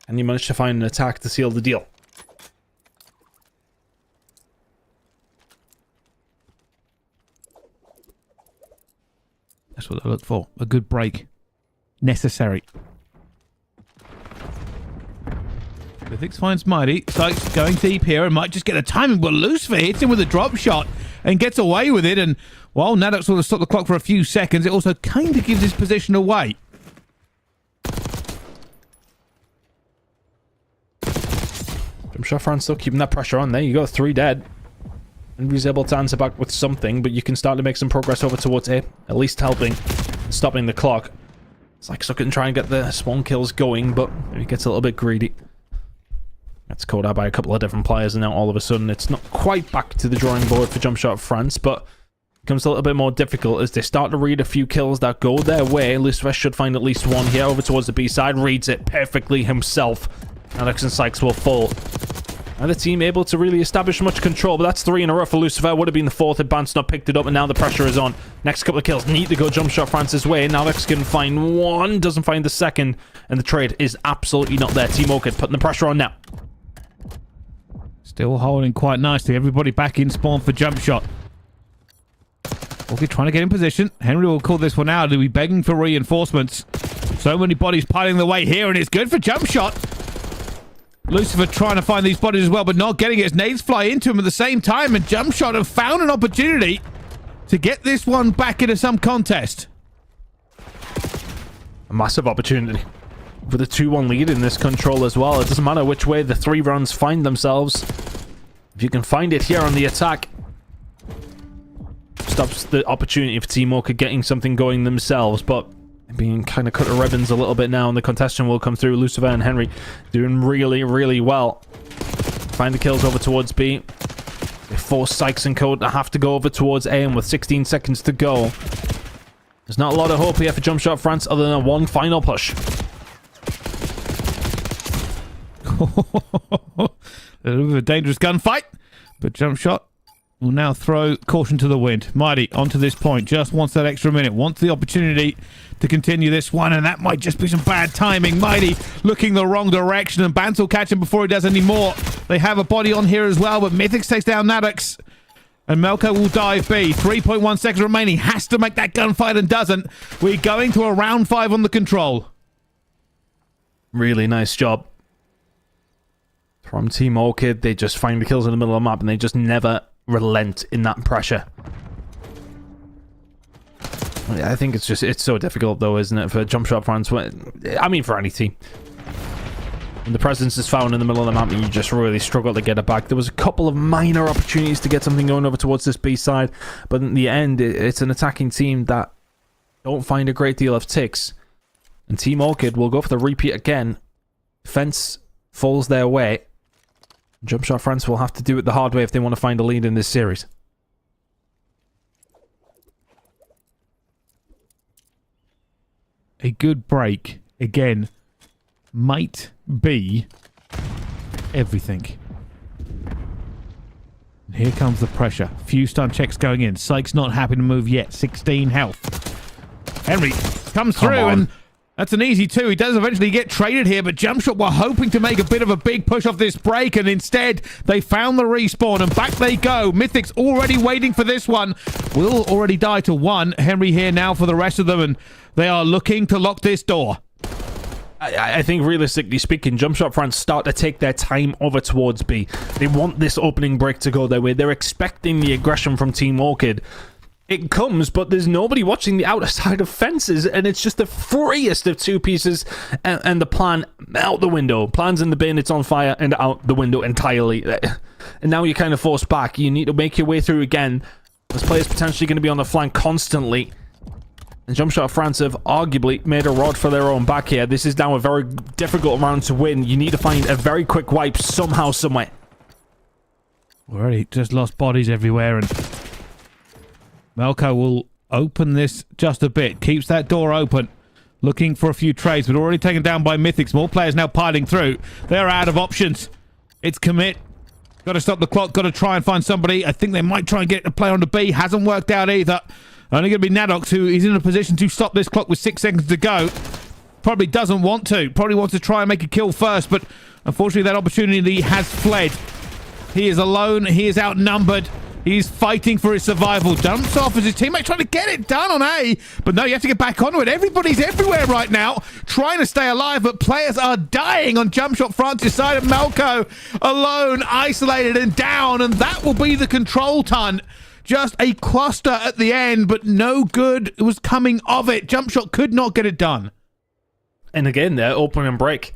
S2: And you managed to find an attack to seal the deal.
S1: That's what they look for. A good break. Necessary. Mythix finds Mighty. Sykes going deep here and might just get a timing, but Lucifer hits him with a drop shot and gets away with it. And while Nadok sort of stopped the clock for a few seconds, it also kind of gives his position away.
S2: Jumpshot France still keeping that pressure on. There you go, 3 dead. And he's able to answer back with something, but you can start to make some progress over towards A. At least helping, stopping the clock. It's like Suck and try and get the spawn kills going, but he gets a little bit greedy. Gets caught out by a couple of different players, and now all of a sudden it's not quite back to the drawing board for Jumpshot France, but it becomes a little bit more difficult as they start to read a few kills that go their way. Lucifer should find at least one here over towards the B side. Reads it perfectly himself. Alex and Sykes will fall. And the team able to really establish much control, but that's 3 in a row for Lucifer. Would have been the 4th had Bounce not picked it up, and now the pressure is on. Next couple of kills need to go Jumpshot France's way, and Alex can find one, doesn't find the second, and the trade is absolutely not there. Team Orchid putting the pressure on now.
S1: Still holding quite nicely. Everybody back in spawn for Jumpshot. Orchid trying to get in position. Henry will call this one out. He'll be begging for reinforcements. So many bodies piling the way here, and it's good for Jumpshot. Lucifer trying to find these bodies as well, but not getting it as nades fly into him at the same time, and Jumpshot have found an opportunity to get this one back into some contest.
S2: A massive opportunity with a 2-1 lead in this control as well. It doesn't matter which way the 3 runs find themselves. If you can find it here on the attack, stops the opportunity for Team Orchid getting something going themselves, but being kind of cut to ribbons a little bit now, and the contestant will come through. Lucifer and Henry doing really, really well. Find the kills over towards B. They force Sykes and Code to have to go over towards A, and with 16 seconds to go, there's not a lot of hope here for Jumpshot France other than one final push.
S1: A little bit of a dangerous gunfight, but Jumpshot will now throw caution to the wind. Mighty onto this point, just wants that extra minute, wants the opportunity to continue this one, and that might just be some bad timing. Mighty looking the wrong direction, and Bance will catch him before he does any more. They have a body on here as well, but Mythics takes down Maddox, and Melko will dive B. 3.1 seconds remaining, has to make that gunfight and doesn't. We're going to a round 5 on the control.
S2: Really nice job from Team Orchid. They just find the kills in the middle of the map, and they just never relent in that pressure. I think it's so difficult though, isn't it, for Jumpshot France? I mean, for any team. When the presence is found in the middle of the map, and you just really struggle to get it back. There was a couple of minor opportunities to get something going over towards this B side, but in the end, it's an attacking team that don't find a great deal of ticks. And Team Orchid will go for the repeat again. Fence falls their way. Jumpshot France will have to do it the hard way if they want to find a lead in this series.
S1: A good break, again, might be everything. And here comes the pressure. Few stun checks going in. Sykes not happy to move yet. 16 health. Henry comes through, and that's an easy 2. He does eventually get traded here, but Jumpshot were hoping to make a bit of a big push off this break, and instead they found the respawn, and back they go. Mythics already waiting for this one. Will already die to 1. Henry here now for the rest of them, and they are looking to lock this door.
S2: I think realistically speaking, Jumpshot France start to take their time over towards B. They want this opening break to go their way. They're expecting the aggression from Team Orchid. It comes, but there's nobody watching the outer side of fences, and it's just the freest of 2 pieces, and the plan out the window. Plan's in the bin, it's on fire, and out the window entirely. And now you're kind of forced back. You need to make your way through again. This player's potentially going to be on the flank constantly. And Jumpshot France have arguably made a rod for their own back here. This is now a very difficult round to win. You need to find a very quick wipe somehow, somewhere.
S1: Already just lost bodies everywhere, and Melko will open this just a bit. Keeps that door open. Looking for a few trades, but already taken down by Mythics. More players now piling through. They're out of options. It's commit. Got to stop the clock. Got to try and find somebody. I think they might try and get a player on the B. Hasn't worked out either. Only going to be Naddox, who is in a position to stop this clock with 6 seconds to go. Probably doesn't want to. Probably wants to try and make a kill first, but unfortunately that opportunity has fled. He is alone. He is outnumbered. He's fighting for his survival. Jumps off as his teammate trying to get it done on A. But no, you have to get back onto it. Everybody's everywhere right now trying to stay alive, but players are dying on Jumpshot France's side of Melko. Alone, isolated, and down. And that will be the control ton. Just a cluster at the end, but no good was coming of it. Jumpshot could not get it done.
S2: And again, there, open and break.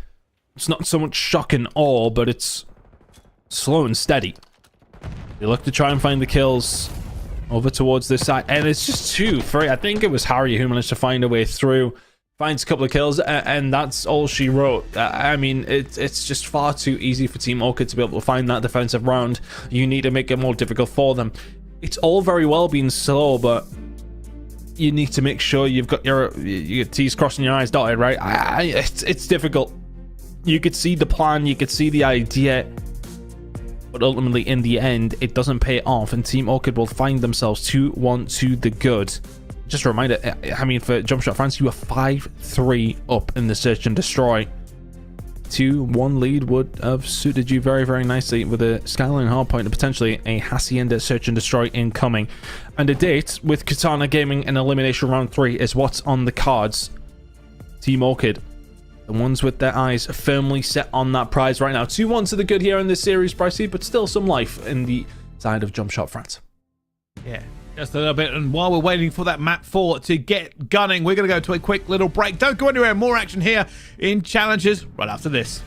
S2: It's not so much shock and awe, but it's slow and steady. They look to try and find the kills over towards this side, and it's just 2-3. I think it was Harry who managed to find a way through, finds a couple of kills, and that's all she wrote. I mean, it's just far too easy for Team Orchid to be able to find that defensive round. You need to make it more difficult for them. It's all very well being slow, but you need to make sure you've got your T's crossed and your I's dotted, right? It's difficult. You could see the plan, you could see the idea, but ultimately in the end it doesn't pay off, and Team Orchid will find themselves 2-1 to the good. Just a reminder, I mean, for Jumpshot fans, you are 5-3 up in the search and destroy. 2-1 lead would have suited you very, very nicely with a Skyline Hardpoint and potentially a Hacienda search and destroy incoming. And a date with Katana Gaming and Elimination Round 3 is what's on the cards. Team Orchid, the ones with their eyes firmly set on that prize right now. 2-1 to the good here in this series, Pricey, but still some life in the side of Jumpshot France.
S1: Yeah, just a little bit. And while we're waiting for that map 4 to get gunning, we're going to go to a quick little break. Don't go anywhere. More action here in Challenges right after this.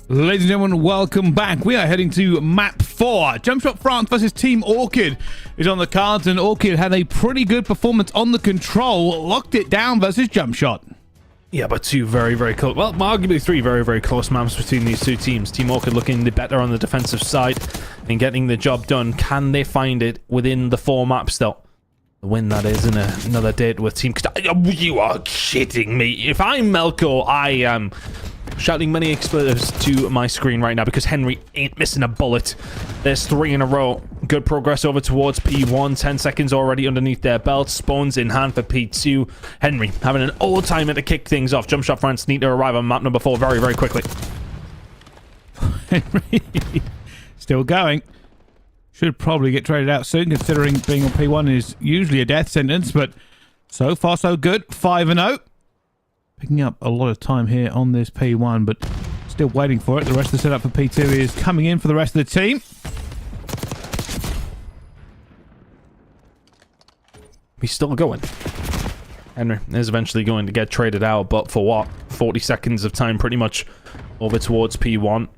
S1: Ladies and gentlemen, welcome back. We are heading to map 4. Jumpshot France versus Team Orchid is on the cards, and Orchid had a pretty good performance on the control, locked it down versus Jumpshot.
S2: Yeah, but two very, very close. Well, arguably three very, very close maps between these two teams. Team Orchid looking the better on the defensive side and getting the job done. Can they find it within the 4 maps, though? The win, that is, in another date with Team Katana. You are kidding me. If I'm Melko, I am shouting many expletives to my screen right now because Henry ain't missing a bullet. There's 3 in a row. Good progress over towards P1. 10 seconds already underneath their belt. Spawns in hand for P2. Henry having an all-timer to kick things off. Jumpshot France need to arrive on map number 4 very, very quickly.
S1: Henry still going. Should probably get traded out soon, considering being on P1 is usually a death sentence, but so far so good. 5-0. Picking up a lot of time here on this P1, but still waiting for it. The rest of the setup for P2 is coming in for the rest of the team.
S2: He's still going. Henry is eventually going to get traded out, but for what? 40 seconds of time pretty much over towards P1.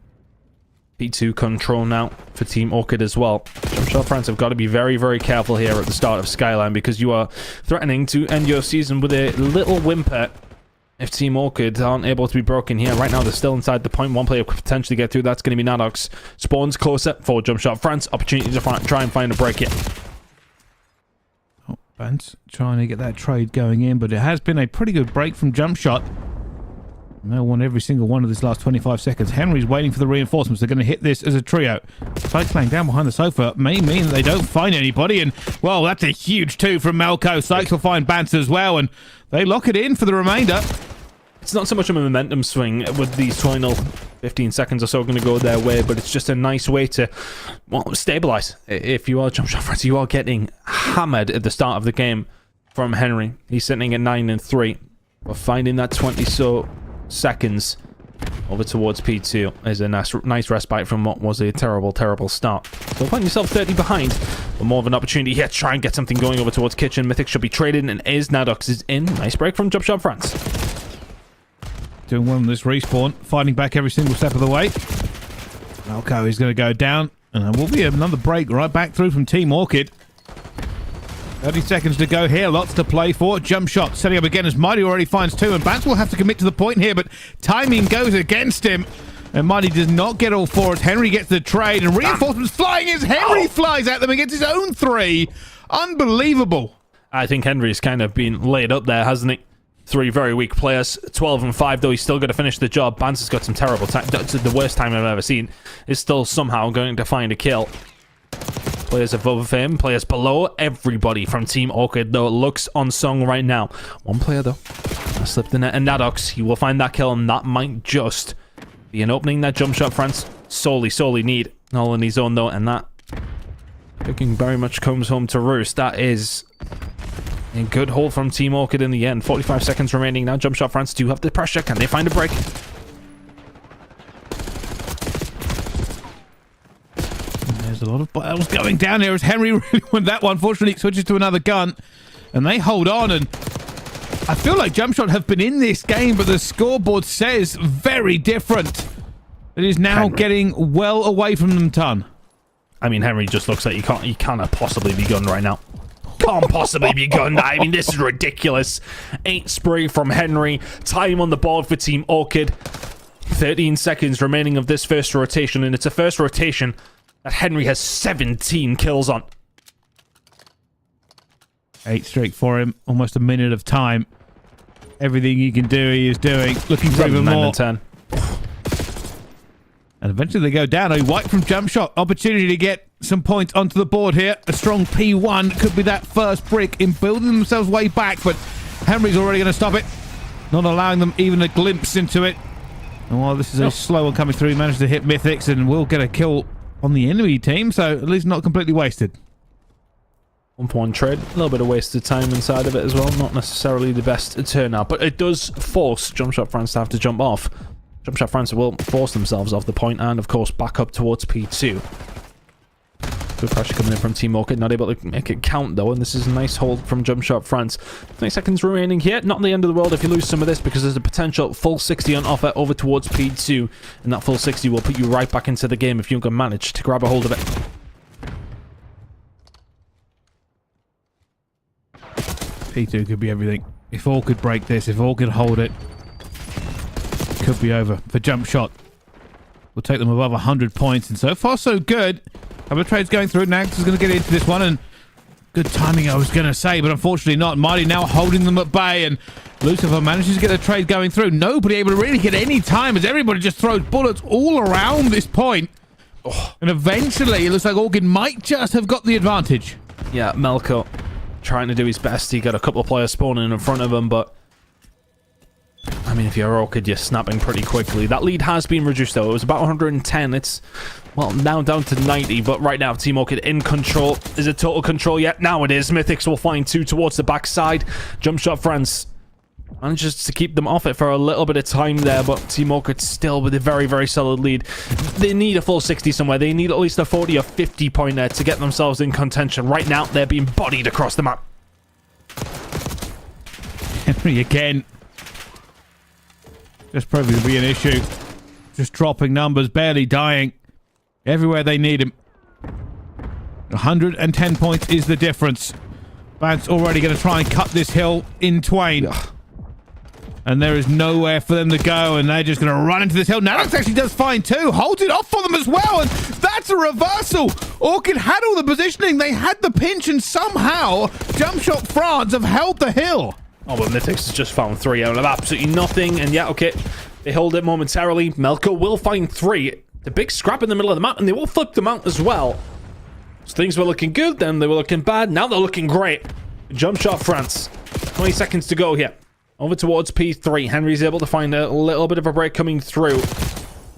S2: P2 control now for Team Orchid as well. Jumpshot France have got to be very, very careful here at the start of Skyline because you are threatening to end your season with a little whimper if Team Orchid aren't able to be broken here. Right now, they're still inside the point. One player could potentially get through. That's going to be Nadox. Spawns closer for Jumpshot France. Opportunity to try and find a break here.
S1: Oh, Vance trying to get that trade going in, but it has been a pretty good break from Jumpshot. They won every single one of this last 25 seconds. Henry's waiting for the reinforcements. They're going to hit this as a trio. Sykes laying down behind the sofa may mean that they don't find anybody. And, well, that's a huge 2 from Melko. Sykes will find Bance as well. And they lock it in for the remainder.
S2: It's not so much of a momentum swing with these final 15 seconds or so going to go their way, but it's just a nice way to, well, stabilize. If you are Jumpshot France, you are getting hammered at the start of the game from Henry. He's sitting at 9-3. We're finding that 20 so seconds over towards P2 is a nice respite from what was a terrible, terrible start. So find yourself 30 behind, but more of an opportunity here to try and get something going over towards Kitchen. Mythic should be traded, and Nadox is in. Nice break from Jumpshot France.
S1: Doing well on this respawn, fighting back every single step of the way. Melko is going to go down, and there will be another break right back through from Team Orchid. 30 seconds to go here. Lots to play for. Jumpshot setting up again as Mighty already finds 2. And Bance will have to commit to the point here, but timing goes against him. And Mighty does not get all 4 as Henry gets the trade. And reinforcements flying as Henry flies at them and gets his own 3. Unbelievable.
S2: I think Henry's kind of been laid up there, hasn't he? 3 very weak players. 12-5, though. He's still going to finish the job. Bance has got some terrible time. That's the worst time I've ever seen. Is still somehow going to find a kill. Players above him, players below. Everybody from Team Orchid, though, looks unsung right now. One player, though, slipped in it, and Nadox, he will find that kill, and that might just be an opening that Jumpshot France solely need. All on his own, though, and that picking very much comes home to roost. That is a good hold from Team Orchid in the end. 45 seconds remaining now. Jumpshot France do have the pressure. Can they find a break?
S1: There's a lot of battles going down here as Henry really won that one. Fortunately, it switches to another gun, and they hold on. And I feel like Jumpshot have been in this game, but the scoreboard says very different. It is now getting well away from them, ton.
S2: I mean, Henry just looks like he cannot possibly be gunned right now. Can't possibly be gunned. I mean, this is ridiculous. 8 spray from Henry. Time on the board for Team Orchid. 13 seconds remaining of this first rotation, and it's a first rotation that Henry has 17 kills on.
S1: 8 streak for him. Almost a minute of time. Everything he can do, he is doing. Looking for even more.
S2: 10.
S1: And eventually they go down. A wipe from Jumpshot. Opportunity to get some points onto the board here. A strong P1 could be that first brick in building themselves way back, but Henry's already going to stop it. Not allowing them even a glimpse into it. And while this is a slow one coming through, he managed to hit Mythics and will get a kill on the enemy team, so at least not completely wasted.
S2: 1-for-1 trade. A little bit of wasted time inside of it as well. Not necessarily the best turnout, but it does force Jumpshot France to have to jump off. Jumpshot France will force themselves off the point and, of course, back up towards P2. Good pressure coming in from Team Orchid. Not able to make it count, though, and this is a nice hold from Jumpshot France. 20 seconds remaining here. Not the end of the world if you lose some of this, because there's a potential full 60 on offer over towards P2, and that full 60 will put you right back into the game if you can manage to grab a hold of it.
S1: P2 could be everything. If all could break this, if all could hold it, could be over for Jumpshot. We'll take them above 100 points, and so far so good. Couple of trades going through. Nags is going to get into this one, and good timing I was going to say, but unfortunately not. Mighty now holding them at bay, and Lucifer manages to get a trade going through. Nobody able to really get any time as everybody just throws bullets all around this point. Oh. And eventually it looks like Orchid might just have got the advantage.
S2: Yeah, Melko trying to do his best. He got a couple of players spawning in front of him, but I mean, if you're Orchid, you're snapping pretty quickly. That lead has been reduced, though. It was about 110. It's, well, now down to 90, but right now, Team Orchid in control. Is it total control yet? Now it is. Mythics will find two towards the backside. Jumpshot France manages to keep them off it for a little bit of time there, but Team Orchid still with a very, very solid lead. They need a full 60 somewhere. They need at least a 40 or 50 pointer to get themselves in contention. Right now, they're being bodied across the map.
S1: Henry again. Just proving to be an issue. Just dropping numbers, barely dying. Everywhere they need him. 110 points is the difference. Vance already going to try and cut this hill in twain. Ugh. And there is nowhere for them to go, and they're just going to run into this hill. Nanox actually does fine too. Holds it off for them as well, and that's a reversal. Orchid had all the positioning. They had the pinch, and somehow Jumpshot France have held the hill.
S2: Oh, but Mythics has just found three out of absolutely nothing. And yeah, okay, they hold it momentarily. Melko will find three. The big scrap in the middle of the map, and they will flip them out as well. So things were looking good, then they were looking bad. Now they're looking great. Jumpshot France. 20 seconds to go here. Over towards P3. Henry's able to find a little bit of a break coming through.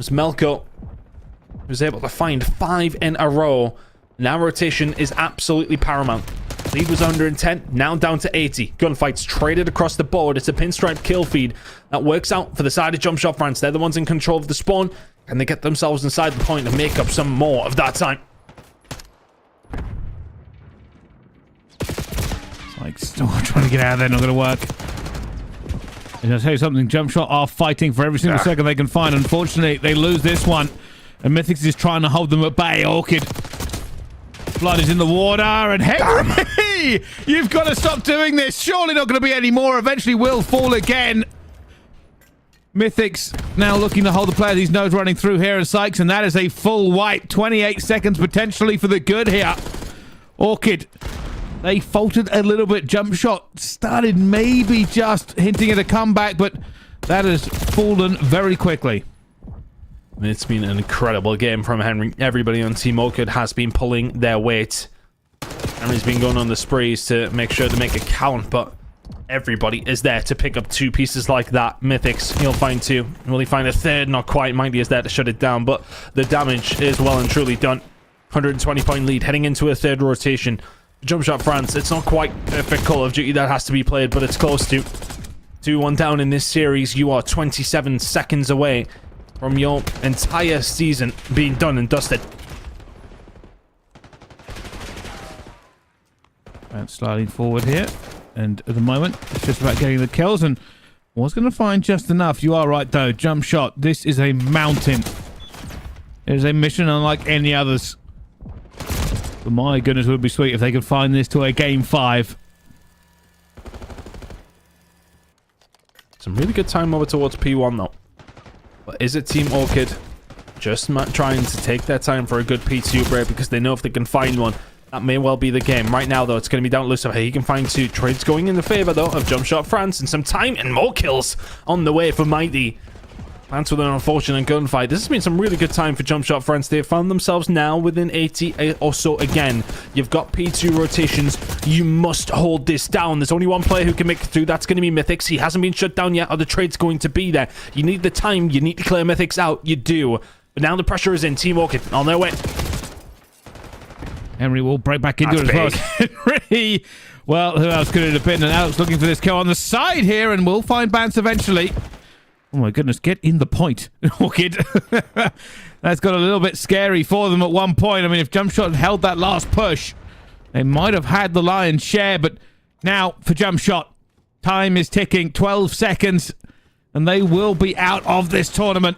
S2: As Melko was able to find 5 in a row. Now rotation is absolutely paramount. Lead was 110, now down to 80. Gunfights traded across the board. It's a pinstripe kill feed. That works out for the side of Jumpshot France. They're the ones in control of the spawn. And they get themselves inside the point and make up some more of that time.
S1: It's like still trying to get out of there, not going to work. And I'll tell you something, Jumpshot are fighting for every single second they can find. Unfortunately, they lose this one. And Mythics is trying to hold them at bay. Orchid. Blood is in the water, and Henry! You've got to stop doing this. Surely not going to be any more. Eventually will fall again. Mythics now looking to hold the player. His nose running through here, and Sykes, and that is a full wipe. 28 seconds potentially for the good here. Orchid, they faltered a little bit. Jumpshot started maybe just hinting at a comeback, but that has fallen very quickly.
S2: It's been an incredible game from Henry. Everybody on Team Orchid has been pulling their weight. Henry's been going on the sprees to make sure to make it count, but everybody is there to pick up two pieces like that. Mythics, he'll find two. Will he find a third? Not quite. Mighty is there to shut it down, but the damage is well and truly done. 120 point lead heading into a third rotation. Jumpshot France, it's not quite perfect Call of Duty that has to be played, but it's close to. 2-1 down in this series. You are 27 seconds away from your entire season being done and dusted.
S1: And sliding forward here. And at the moment, it's just about getting the kills. And was going to find just enough. You are right, though. Jumpshot. This is a mountain. It is a mission unlike any others. But my goodness, it would be sweet if they could find this to a game 5.
S2: Some really good time over towards P1, though. But is it Team Orchid just trying to take their time for a good P2 break because they know if they can find one, that may well be the game. Right now, though, it's going to be down to Lucifer. He can find two. Trades going in the favor, though, of Jumpshot France and some time and more kills on the way for Mighty. France with an unfortunate gunfight. This has been some really good time for Jumpshot France. They have found themselves now within 80 or so again. You've got P2 rotations. You must hold this down. There's only one player who can make it through. That's going to be Mythics. He hasn't been shut down yet. Are the trades going to be there? You need the time. You need to clear Mythics out. You do. But now the pressure is in. Team Orchid on their way.
S1: Henry will break back into it as well as Henry. Well, who else could it have been? And Alex looking for this kill on the side here, and we'll find Bance eventually. Oh my goodness, get in the point, Orchid. That's got a little bit scary for them at one point. I mean, if Jumpshot held that last push, they might have had the lion's share, but now for Jumpshot, time is ticking, 12 seconds, and they will be out of this tournament.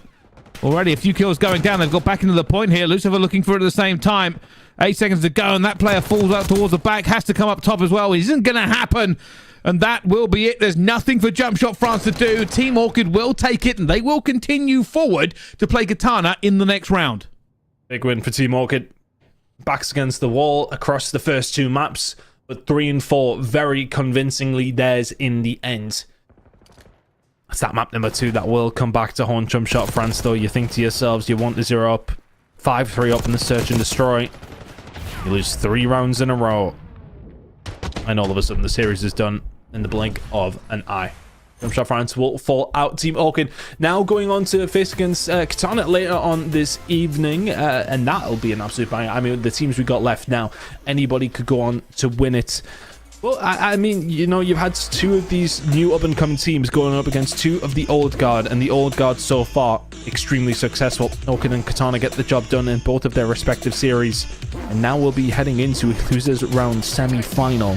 S1: Already a few kills going down. They've got back into the point here. Lucifer looking for it at the same time. 8 seconds to go, and that player falls out towards the back. Has to come up top as well. It isn't going to happen. And that will be it. There's nothing for Jumpshot France to do. Team Orchid will take it, and they will continue forward to play Katana in the next round.
S2: Big win for Team Orchid. Backs against the wall across the first 2 maps, but 3 and 4 very convincingly theirs in the end. That's that map number 2 that will come back to haunt Jumpshot France, though. You think to yourselves, you want the 0 up, 5-3 up in the search and destroy. You lose 3 rounds in a row. And all of a sudden the series is done in the blink of an eye. Jumpshot France will fall out. Team Orchid now going on to face against Katana later on this evening. And that'll be an absolute banger. I mean, the teams we got left now, anybody could go on to win it. Well, I mean, you know, you've had 2 of these new up-and-coming teams going up against 2 of the old guard, and the old guard so far extremely successful. Orchid and Katana get the job done in both of their respective series, and now we'll be heading into a losers round semi-final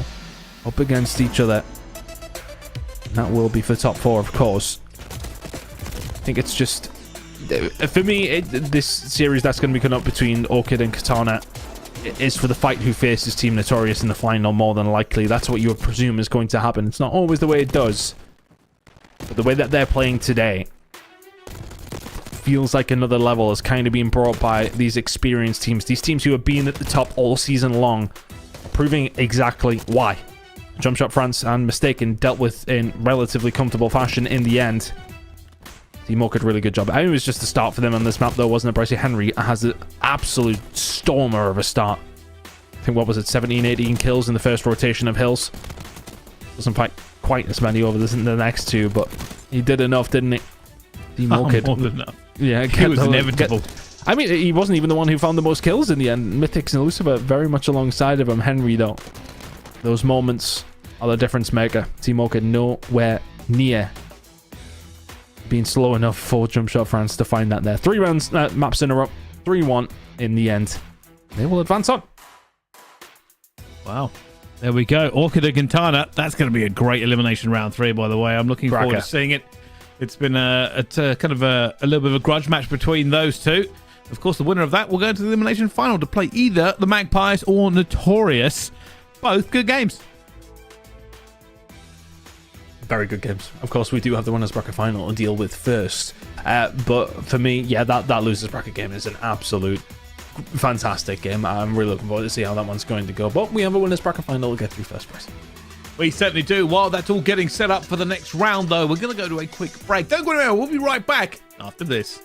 S2: up against each other. And that will be for top 4, of course. I think it's just, for me, this series that's going to be coming up between Orchid and Katana is for the fight who faces Team Notorious in the final, more than likely. That's what you would presume is going to happen. It's not always the way it does, but the way that they're playing today feels like another level is kind of being brought by these experienced teams. These teams who have been at the top all season long, proving exactly why. Jumpshot France and Mystaken dealt with in relatively comfortable fashion in the end. Team Orchid, really good job. I mean, it was just the start for them on this map, though, wasn't it? Bryce Henry has an absolute stormer of a start. I think, what was it, 17, 18 kills in the first rotation of Hills. Doesn't fight quite as many over the next 2, but he did enough, didn't he? Team Orchid.
S1: More than enough.
S2: Yeah,
S1: it was inevitable.
S2: I mean, he wasn't even the one who found the most kills in the end. Mythics and Lucifer very much alongside of him. Henry, though, those moments are the difference maker. Team Orchid nowhere near being slow enough for Jumpshot France to find that there. 3 rounds, maps in a row, 3-1 in the end. They will advance on.
S1: Wow. There we go. Orchid and Katana. That's going to be a great elimination round 3, by the way. I'm looking forward to seeing it. It's been a kind of a little bit of a grudge match between those 2. Of course, the winner of that will go to the elimination final to play either the Magpies or Notorious. Both good games.
S2: Very good games. Of course, we do have the winners bracket final to deal with first. But for me, yeah, that losers bracket game is an absolute fantastic game. I'm really looking forward to see how that one's going to go. But we have a winners bracket final to get through first, Bryce.
S1: We certainly do. While that's all getting set up for the next round, though, we're going to go to a quick break. Don't go anywhere. We'll be right back after this.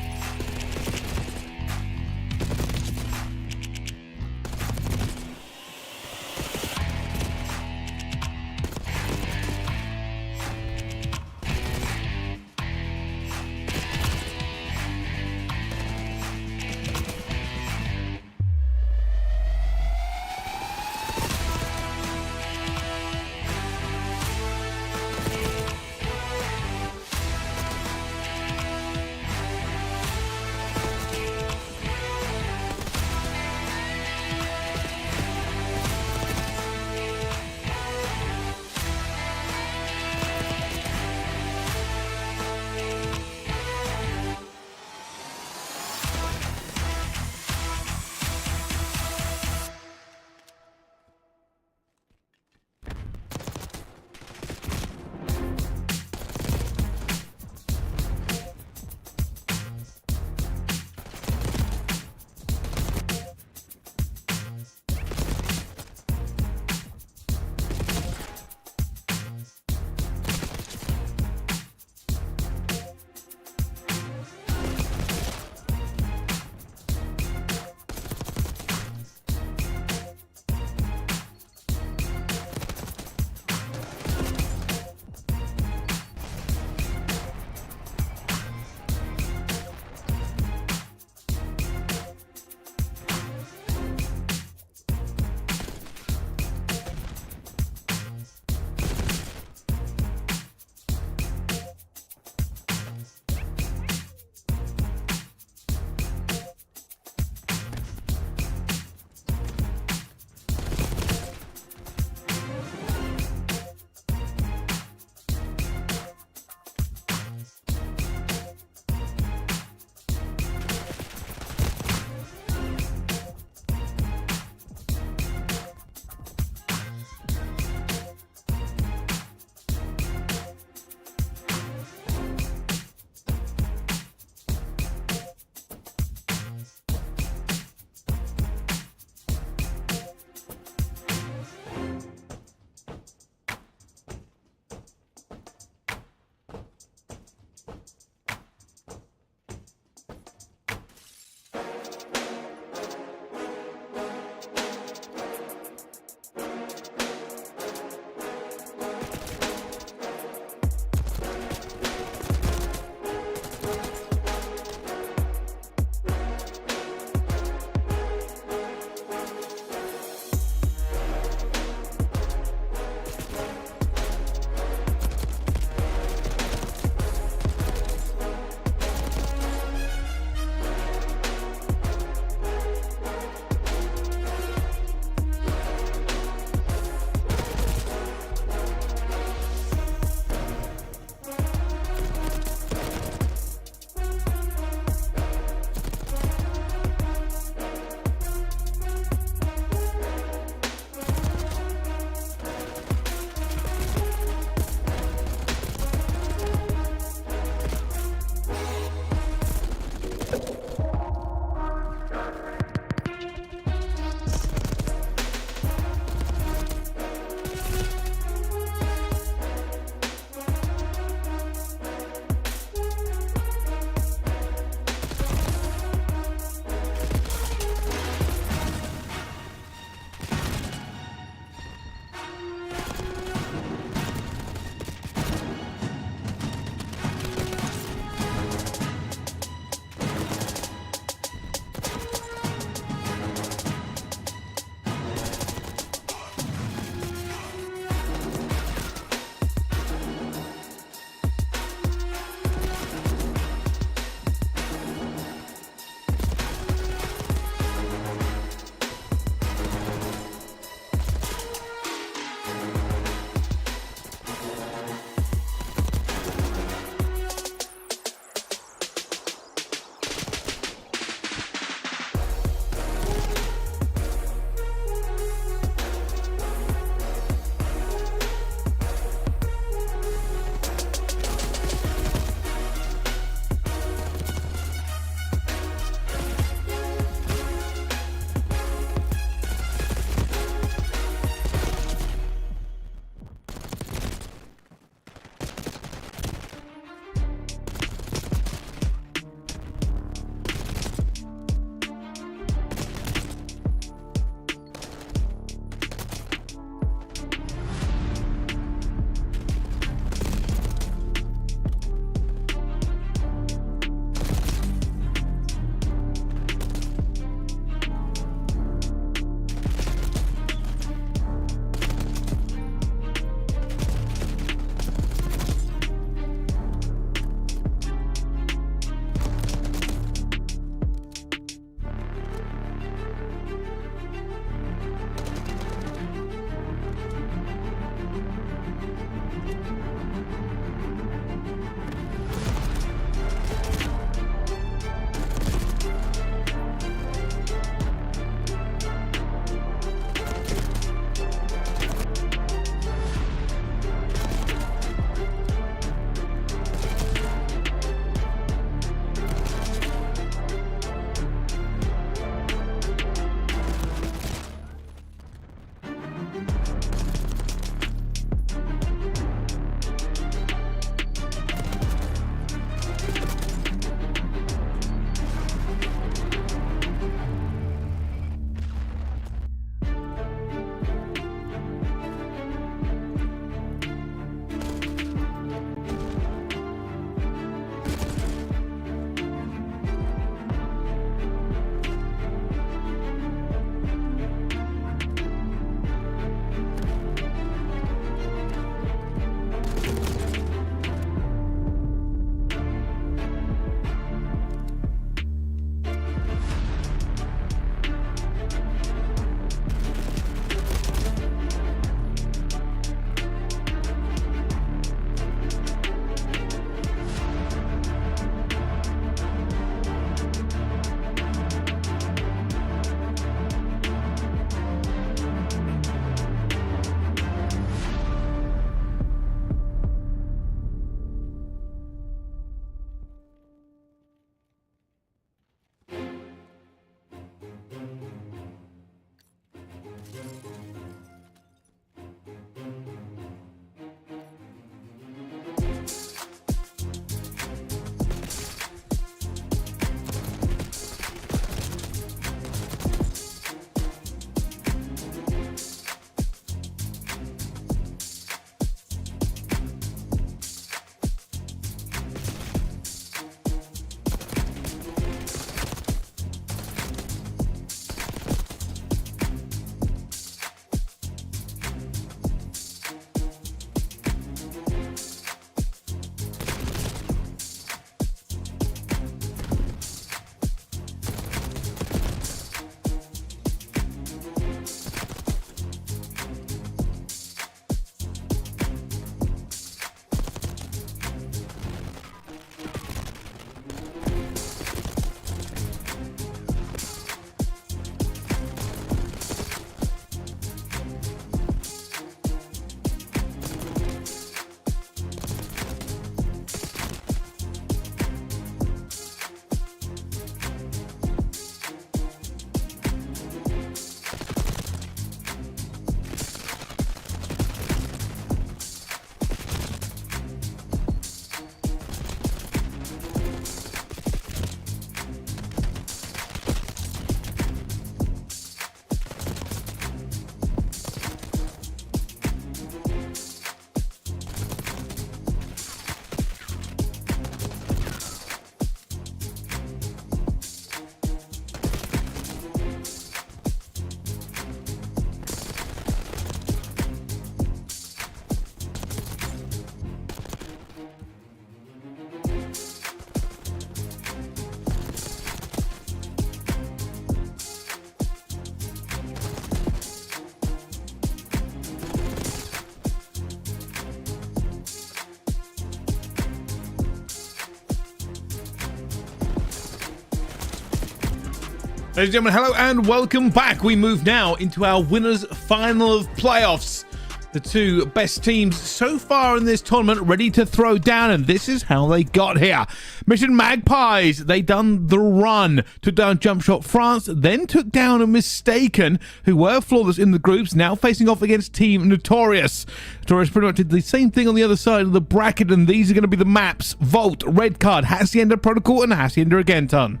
S1: Ladies and gentlemen, hello and welcome back. We move now into our winners final of playoffs. The two best teams so far in this tournament ready to throw down, and this is how they got here. Mission Magpies, they done the run, took down Jumpshot France, then took down a Mystaken, who were flawless in the groups, now facing off against Team Notorious. Notorious pretty much did the same thing on the other side of the bracket, and these are going to be the maps: Vault, Red Card, Hacienda Protocol, and Hacienda again, Ton.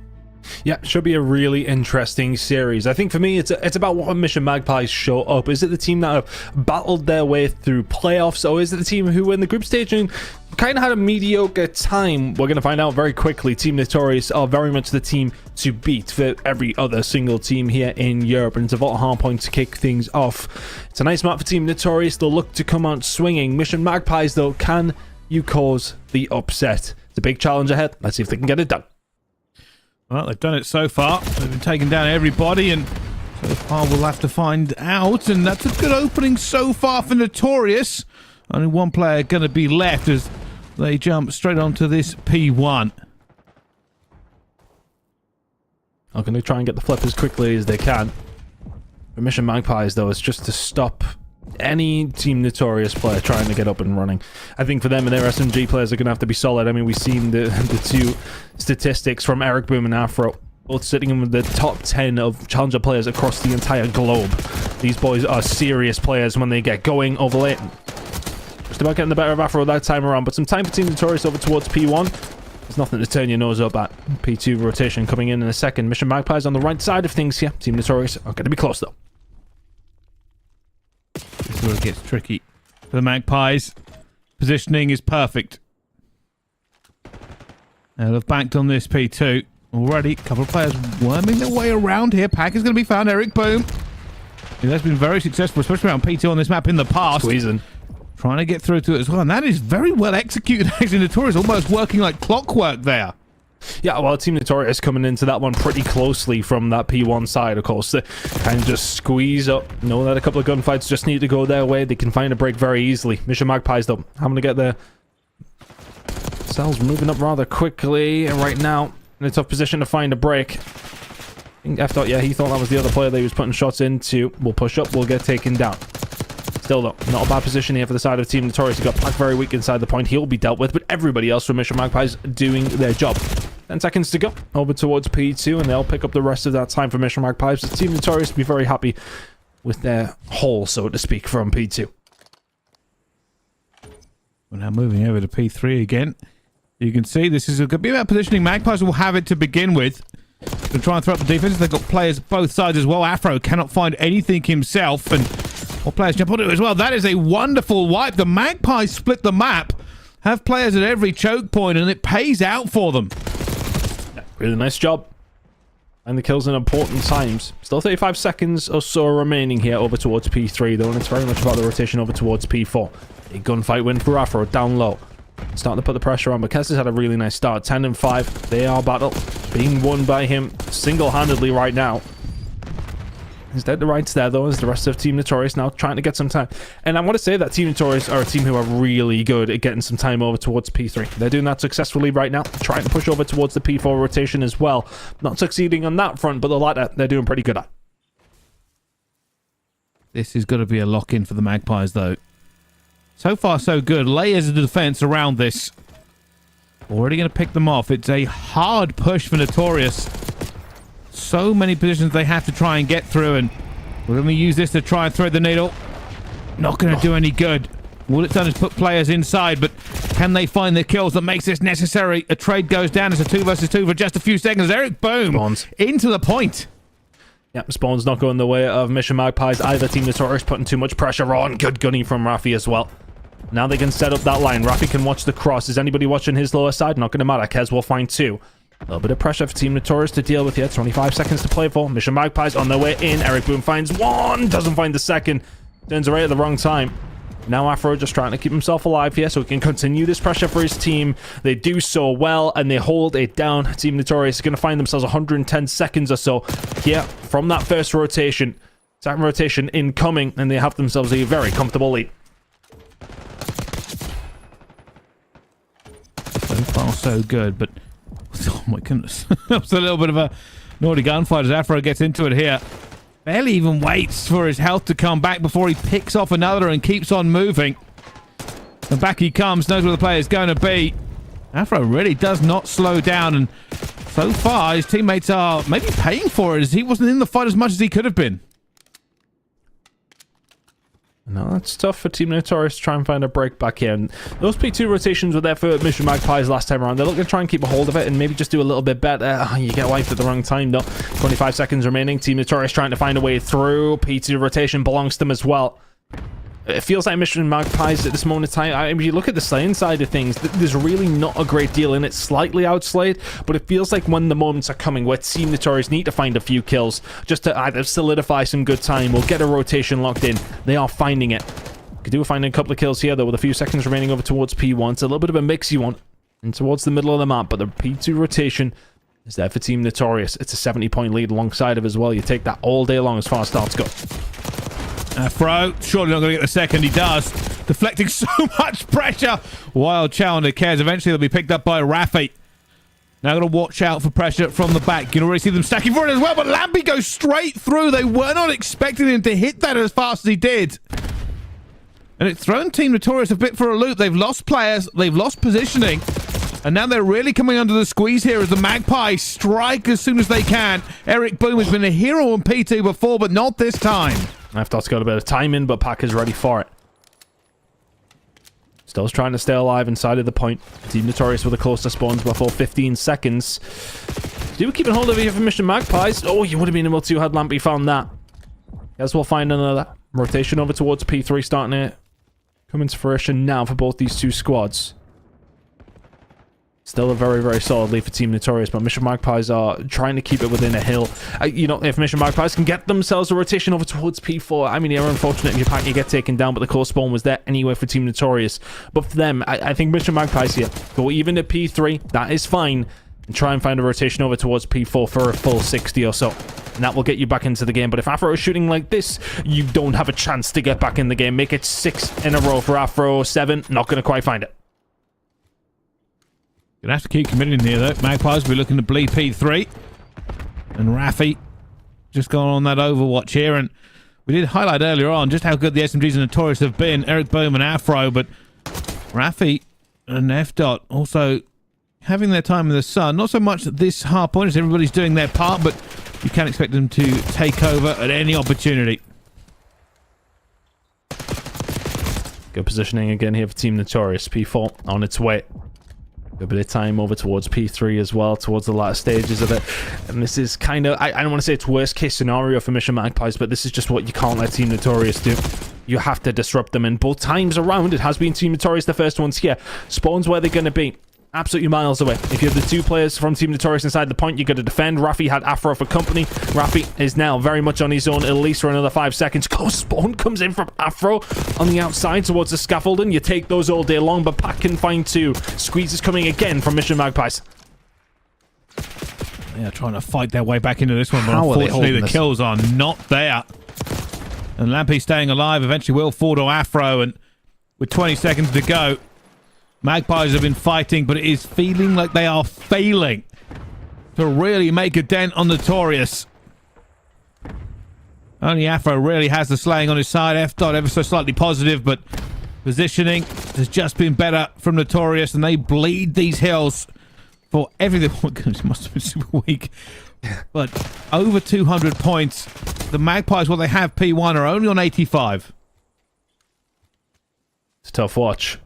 S2: Yeah, should be a really interesting series. I think for me, it's about what Mission Magpies show up. Is it the team that have battled their way through playoffs, or is it the team who in the group staging kind of had a mediocre time? We're going to find out very quickly. Team Notorious are very much the team to beat for every other single team here in Europe, and it's a Vault Hardpoint to kick things off. It's a nice map for Team Notorious. They'll look to come out swinging. Mission Magpies, though, can you cause the upset? It's a big challenge ahead. Let's see if they can get it done.
S1: Well, they've done it so far. They've been taking down everybody, and so far we'll have to find out. And that's a good opening so far for Notorious. Only one player going to be left as they jump straight onto this P1.
S2: I'm going to try and get the flip as quickly as they can. For Mission Magpies, though, it's just to stop any Team Notorious player trying to get up and running. I think for them and their SMG players are going to have to be solid. I mean, we've seen the two statistics from Eric Boom and Afro, both sitting in the top 10 of Challenger players across the entire globe. These boys are serious players when they get going over late. Just about getting the better of Afro that time around, but some time for Team Notorious over towards P1. There's nothing to turn your nose up at. P2 rotation coming in a second. Mission Magpies on the right side of things here. Team Notorious are going to be close, though.
S1: This is where it gets tricky for the Magpies. Positioning is perfect. Now they've banked on this P2 already. A couple of players worming their way around here. Pack is going to be found. Eric Boom. He has been very successful, especially around P2 on this map in the past.
S2: Squeezing.
S1: Trying to get through to it as well. And that is very well executed, actually. Notorious almost working like clockwork there.
S2: Yeah, well, Team Notorious coming into that one pretty closely from that P1 side, of course. They kind of just squeeze up. Know that a couple of gunfights just need to go their way. They can find a break very easily. Mission Magpies, though, having to get there. Cells moving up rather quickly, and right now in a tough position to find a break. I think F Dot, yeah, he thought that was the other player that he was putting shots into. We'll push up, we'll get taken down. Still, though, not a bad position here for the side of Team Notorious. He got Pack very weak inside the point. He'll be dealt with, but everybody else from Mission Magpies doing their job. 10 seconds to go. Over towards P2, and they'll pick up the rest of that time for Mission Magpies. The Team Notorious will be very happy with their haul, so to speak, from P2.
S1: We're now moving over to P3 again. You can see this is going to be about positioning. Magpies will have it to begin with. They'll try and throw up the defense. They've got players both sides as well. Afro cannot find anything himself, and more players jump onto it as well. That is a wonderful wipe. The Magpies split the map, have players at every choke point, and it pays out for them.
S2: Yeah, really nice job. And the kills in important times. Still 35 seconds or so remaining here over towards P3, though, and it's very much about the rotation over towards P4. A gunfight win for Afro down low. Starting to put the pressure on, but Kes has had a really nice start. 10 and 5. They are battle being won by him single-handedly right now. He's dead to rights there, though, as the rest of Team Notorious now trying to get some time. And I want to say that Team Notorious are a team who are really good at getting some time over towards P3. They're doing that successfully right now, trying to push over towards the P4 rotation as well. Not succeeding on that front, but the latter, they're doing pretty good at.
S1: This is going to be a lock-in for the Magpies, though. So far, so good. Layers of defense around this. Already going to pick them off. It's a hard push for Notorious. So many positions they have to try and get through, and we're going to use this to try and thread the needle. Not going to do any good. All it's done is put players inside, but can they find the kills that makes this necessary? A trade goes down. It's a 2 versus 2 for just a few seconds. Eric Boom
S2: Spawns
S1: into the point.
S2: Yep, Spawn's not going the way of Mission Magpies either. Team Notorious putting too much pressure on. Good gunning from Rafi as well. Now they can set up that line. Rafi can watch the cross. Is anybody watching his lower side? Not going to matter. Kez will find 2. A little bit of pressure for Team Notorious to deal with here. 25 seconds to play for. Mission Magpies on their way in. Eric Boom finds 1. Doesn't find the second. Turns away at the wrong time. Now Afro just trying to keep himself alive here so he can continue this pressure for his team. They do so well, and they hold it down. Team Notorious is going to find themselves 110 seconds or so here from that first rotation. Second rotation incoming, and they have themselves a very comfortable lead. So
S1: far, so good, but oh my goodness, that was a little bit of Naughty gunfighters. Afro gets into it here. Barely even waits for his health to come back before he picks off another and keeps on moving. And back he comes, knows where the player is going to be. Afro really does not slow down, and so far his teammates are maybe paying for it as he wasn't in the fight as much as he could have been.
S2: No, that's tough for Team Notorious to try and find a break back here. And those P2 rotations were there for Mission Magpies last time around. They're looking to try and keep a hold of it and maybe just do a little bit better. You get wiped at the wrong time, though. 25 seconds remaining. Team Notorious trying to find a way through. P2 rotation belongs to them as well. It feels like Mission Magpies at this moment in time. I mean, you look at the slaying side of things, there's really not a great deal in it. Slightly outslayed, but it feels like when the moments are coming where Team Notorious need to find a few kills just to either solidify some good time or get a rotation locked in, they are finding it. Could do finding a couple of kills here, though, with a few seconds remaining over towards P1. It's a little bit of a mixy one and towards the middle of the map, but the P2 rotation is there for Team Notorious. It's a 70-point lead alongside of as well. You take that all day long as far as starts go.
S1: Afro, surely not going to get the second. He does. Deflecting so much pressure. Wild Challenger cares. Eventually they'll be picked up by Rafi. Now going to watch out for pressure from the back. You can already see them stacking for it as well, but Lampy goes straight through. They were not expecting him to hit that as fast as he did. And it's thrown Team Notorious a bit for a loop. They've lost players. They've lost positioning. And now they're really coming under the squeeze here as the Magpies strike as soon as they can. Eric Boom has been a hero on P2 before, but not this time.
S2: F-Dot's got a bit of time in, but Pack is ready for it. Still's trying to stay alive inside of the point. Team Notorious with the closer spawns before 15 seconds. Do keep a hold of you for Mission Magpies. Oh, you would have been able to had Lampy found that. Guess we'll find another rotation over towards P3 starting to come into fruition now for both these two squads. Still a very, very solid lead for Team Notorious, but Mission Magpies are trying to keep it within a hill. You know, if Mission Magpies can get themselves a rotation over towards P4, I mean, you're unfortunate if you get taken down, but the close spawn was there anyway for Team Notorious. But for them, I think Mission Magpies here go even at P3, that is fine, and try and find a rotation over towards P4 for a full 60 or so. And that will get you back into the game. But if Afro is shooting like this, you don't have a chance to get back in the game. Make it 6 in a row for Afro. 7, not going to quite find it.
S1: Gonna have to keep committing here, though. Magpies will be looking to bleed P3. And Rafi just gone on that Overwatch here. And we did highlight earlier on just how good the SMGs and Notorious have been. Eric Bohm and Afro, but Rafi and F-Dot also having their time in the sun. Not so much at this hardpoint as everybody's doing their part, but you can expect them to take over at any opportunity.
S2: Good positioning again here for Team Notorious. P4 on its way. A bit of time over towards P3 as well, towards the latter stages of it. And this is kind of, I don't want to say it's worst case scenario for Mission Magpies, but this is just what you can't let Team Notorious do. You have to disrupt them, and both times around, it has been Team Notorious the first ones here. Spawns where they're going to be. Absolutely miles away. If you have the two players from Team Notorious inside the point, you've got to defend. Rafi had Afro for company. Rafi is now very much on his own, at least for another 5 seconds. Close spawn comes in from Afro on the outside towards the scaffolding. You take those all day long, but Pack can find 2. Squeeze is coming again from Mission Magpies.
S1: They are trying to fight their way back into this one, but unfortunately the kills are not there. And Lampy staying alive eventually will fall to Afro, and with 20 seconds to go, Magpies have been fighting, but it is feeling like they are failing to really make a dent on Notorious. Only Afro really has the slaying on his side. F-Dot ever so slightly positive, but positioning has just been better from Notorious, and they bleed these hills for everything. Oh, goodness, must have been super weak. But over 200 points. The Magpies, what they have P1, are only on 85.
S2: It's a tough watch.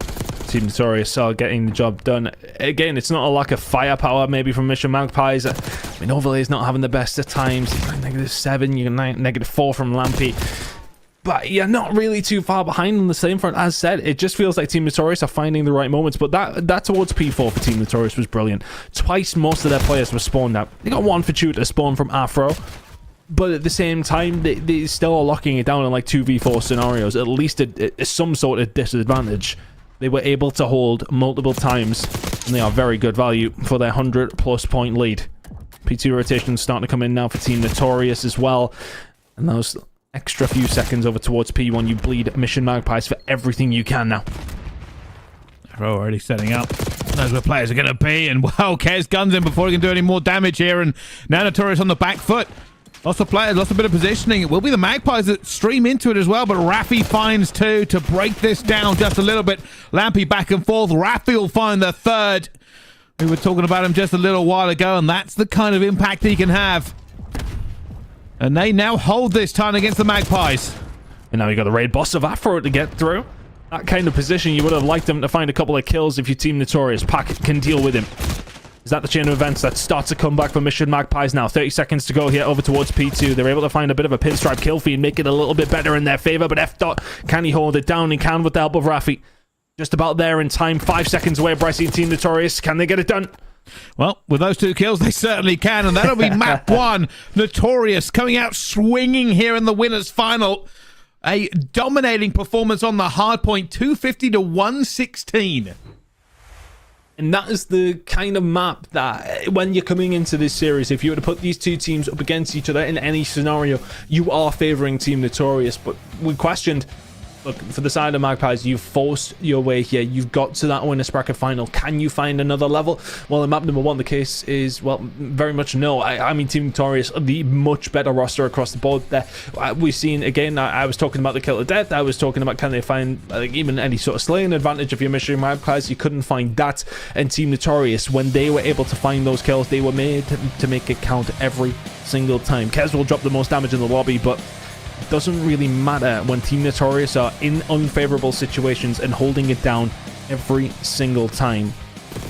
S2: Team Notorious are getting the job done. Again, it's not a lack of firepower maybe from Mission Magpies. I mean, Overlay's not having the best of times. -7, you got -4 from Lampy. But you're not really too far behind on the same front. As said, it just feels like Team Notorious are finding the right moments. But that towards P4 for Team Notorious was brilliant. Twice most of their players were spawned out. They got one fortuitous spawn from Afro. But at the same time, they still are locking it down in like 2v4 scenarios. At least some sort of disadvantage. They were able to hold multiple times, and they are very good value for their 100+ point lead. P2 rotations starting to come in now for Team Notorious as well. And those extra few seconds over towards P1, you bleed Mission Magpies for everything you can now.
S1: They're already setting up. knows where players are going to be. And, well, Kez guns in before he can do any more damage here. And now Notorious on the back foot. Lots of players, lost a bit of positioning. It will be the Magpies that stream into it as well, but Raffi finds two to break this down just a little bit. Lampy back and forth. Raffi will find the third. We were talking about him just a little while ago, and that's the kind of impact he can have. And they now hold this time against the Magpies.
S2: And now you got the raid boss of Afro to get through. That kind of position, you would have liked him to find a couple of kills if your team Notorious Pack can deal with him. Is that the chain of events that starts to come back for Mission Magpies now? 30 seconds to go here over towards P2. They're able to find a bit of a pinstripe kill feed, make it a little bit better in their favor, but F dot, can he hold it down? He can with the help of Raffi. Just about there in time, 5 seconds away. Bryce and Team Notorious, can they get it done?
S1: Well, with those 2 kills, they certainly can, and that'll be map 1. Notorious coming out swinging here in the winners' final. A dominating performance on the hardpoint, 250 to 116.
S2: And that is the kind of map that when you're coming into this series, if you were to put these two teams up against each other in any scenario, you are favoring Team Notorious. But we questioned, look, for the side of Magpies, you've forced your way here. You've got to that winners bracket final. Can you find another level? Well, in map number 1, the case is, well, very much no. I mean, Team Notorious, the much better roster across the board there. We've seen, again, I was talking about the kill to death. I was talking about can they find even any sort of slaying advantage of your mission Magpies. You couldn't find that. And Team Notorious, when they were able to find those kills, they were made to make it count every single time. Kez will drop the most damage in the lobby, but doesn't really matter when Team Notorious are in unfavorable situations and holding it down every single time.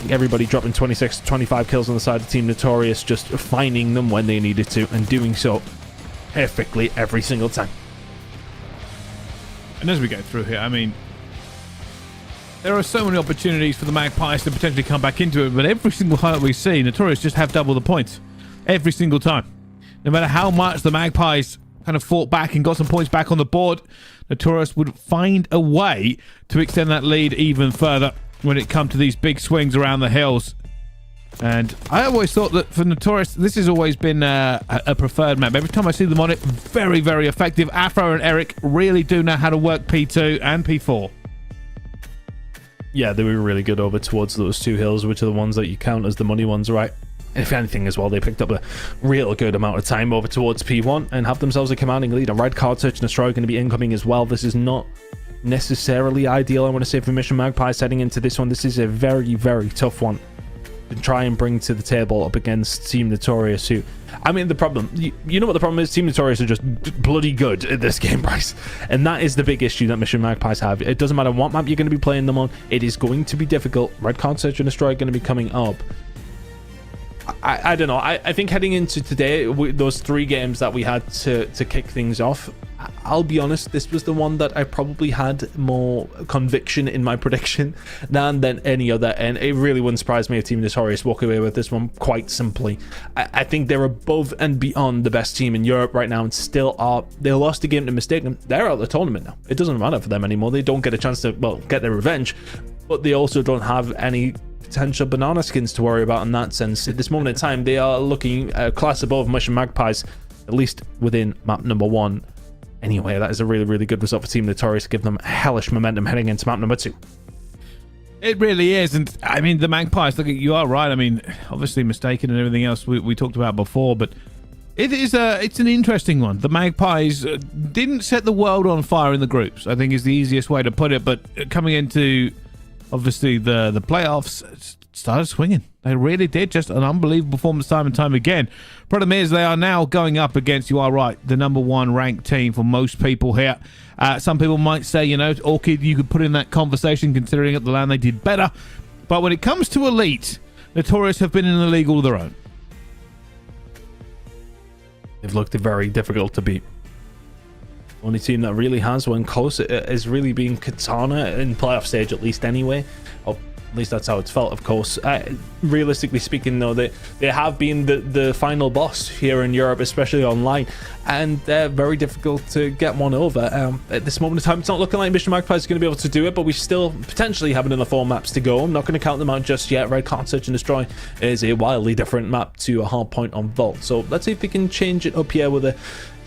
S2: Everybody dropping 26 to 25 kills on the side of Team Notorious, just finding them when they needed to and doing so perfectly every single time.
S1: And as we go through here, I mean, there are so many opportunities for the Magpies to potentially come back into it, but every single highlight we see, Notorious just have double the points every single time. No matter how much the Magpies kind of fought back and got some points back on the board, Notorious would find a way to extend that lead even further when it comes to these big swings around the hills. And I always thought that for Notorious, this has always been a preferred map. Every time I see them on it, very, very effective. Afro and Eric really do know how to work P2 and P4.
S2: Yeah, they were really good over towards those 2 hills, which are the ones that you count as the money ones, right? And if anything as well, they picked up a real good amount of time over towards P1 and have themselves a commanding lead. A red card search and destroy going to be incoming as well. This is not necessarily ideal, I want to say, for Mission Magpies heading into this one. This is a very, very tough one to try and bring to the table up against Team Notorious, who, I mean, the problem, you know what the problem is? Team Notorious are just bloody good at this game, Bryce. And that is the big issue that Mission Magpies have. It doesn't matter what map you're going to be playing them on. It is going to be difficult. Red card search and destroy are going to be coming up. I don't know. I think heading into today, those 3 games that we had to kick things off, I'll be honest, this was the one that I probably had more conviction in my prediction than any other, and it really wouldn't surprise me if Team Notorious walk away with this one quite simply. I think they're above and beyond the best team in Europe right now, and still are. They lost a game to Mystaken. They're out of the tournament now. It doesn't matter for them anymore. They don't get a chance to, well, get their revenge, but they also don't have any potential banana skins to worry about in that sense. At this moment in time, they are looking a class above Mission Magpies, at least within map number 1. Anyway, that is a really, really good result for Team Notorious to give them hellish momentum heading into map number 2.
S1: It really is. And I mean, the Magpies, look, you are right. I mean, obviously Mystaken and everything else we talked about before, but it's an interesting one. The Magpies didn't set the world on fire in the groups, I think is the easiest way to put it, but coming into obviously the playoffs, started swinging. They really did. Just an unbelievable performance time and time again. Problem is, they are now going up against, you are right, the number 1 ranked team for most people here. Some people might say, you know, Orchid, you could put in that conversation considering at the LAN they did better. But when it comes to Elite, Notorious have been in a league all of their own.
S2: They've looked very difficult to beat. Only team that really has one close is really being Katana in playoff stage, at least anyway. Or at least that's how it's felt, of course. Realistically speaking, though, they have been the final boss here in Europe, especially online, and they're very difficult to get one over. At this moment in time, it's not looking like Mission Magpies is going to be able to do it, but we still potentially have another 4 maps to go. I'm not going to count them out just yet. Red Card Search and Destroy is a wildly different map to a hard point on Vault, so let's see if we can change it up here with a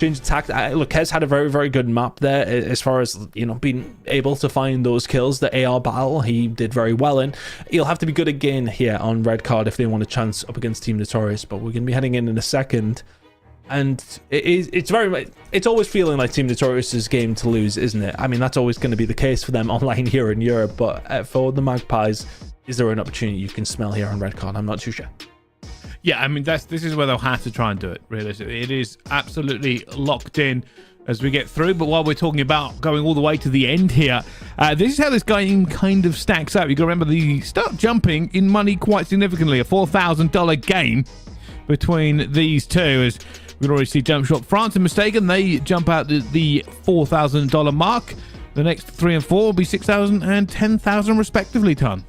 S2: exchange attack. Look, Kez had a very, very good map there as far as, you know, being able to find those kills. The AR battle, he did very well in. He'll have to be good again here on red card if they want a chance up against Team Notorious, but we're going to be heading in a second. And it's always feeling like Team Notorious's game to lose, isn't it? I mean, that's always going to be the case for them online here in Europe, but for the Magpies, is there an opportunity you can smell here on red card? I'm not too sure.
S1: Yeah, I mean, this is where they'll have to try and do it, realistically. It is absolutely locked in as we get through, but while we're talking about going all the way to the end here, this is how this game kind of stacks up. You got to remember, they start jumping in money quite significantly. A $4,000 game between these two, as we can already see Jumpshot, France and Mystaken, they jump out the $4,000 mark. The next 3 and 4 will be $6,000 and $10,000 respectively, Ton.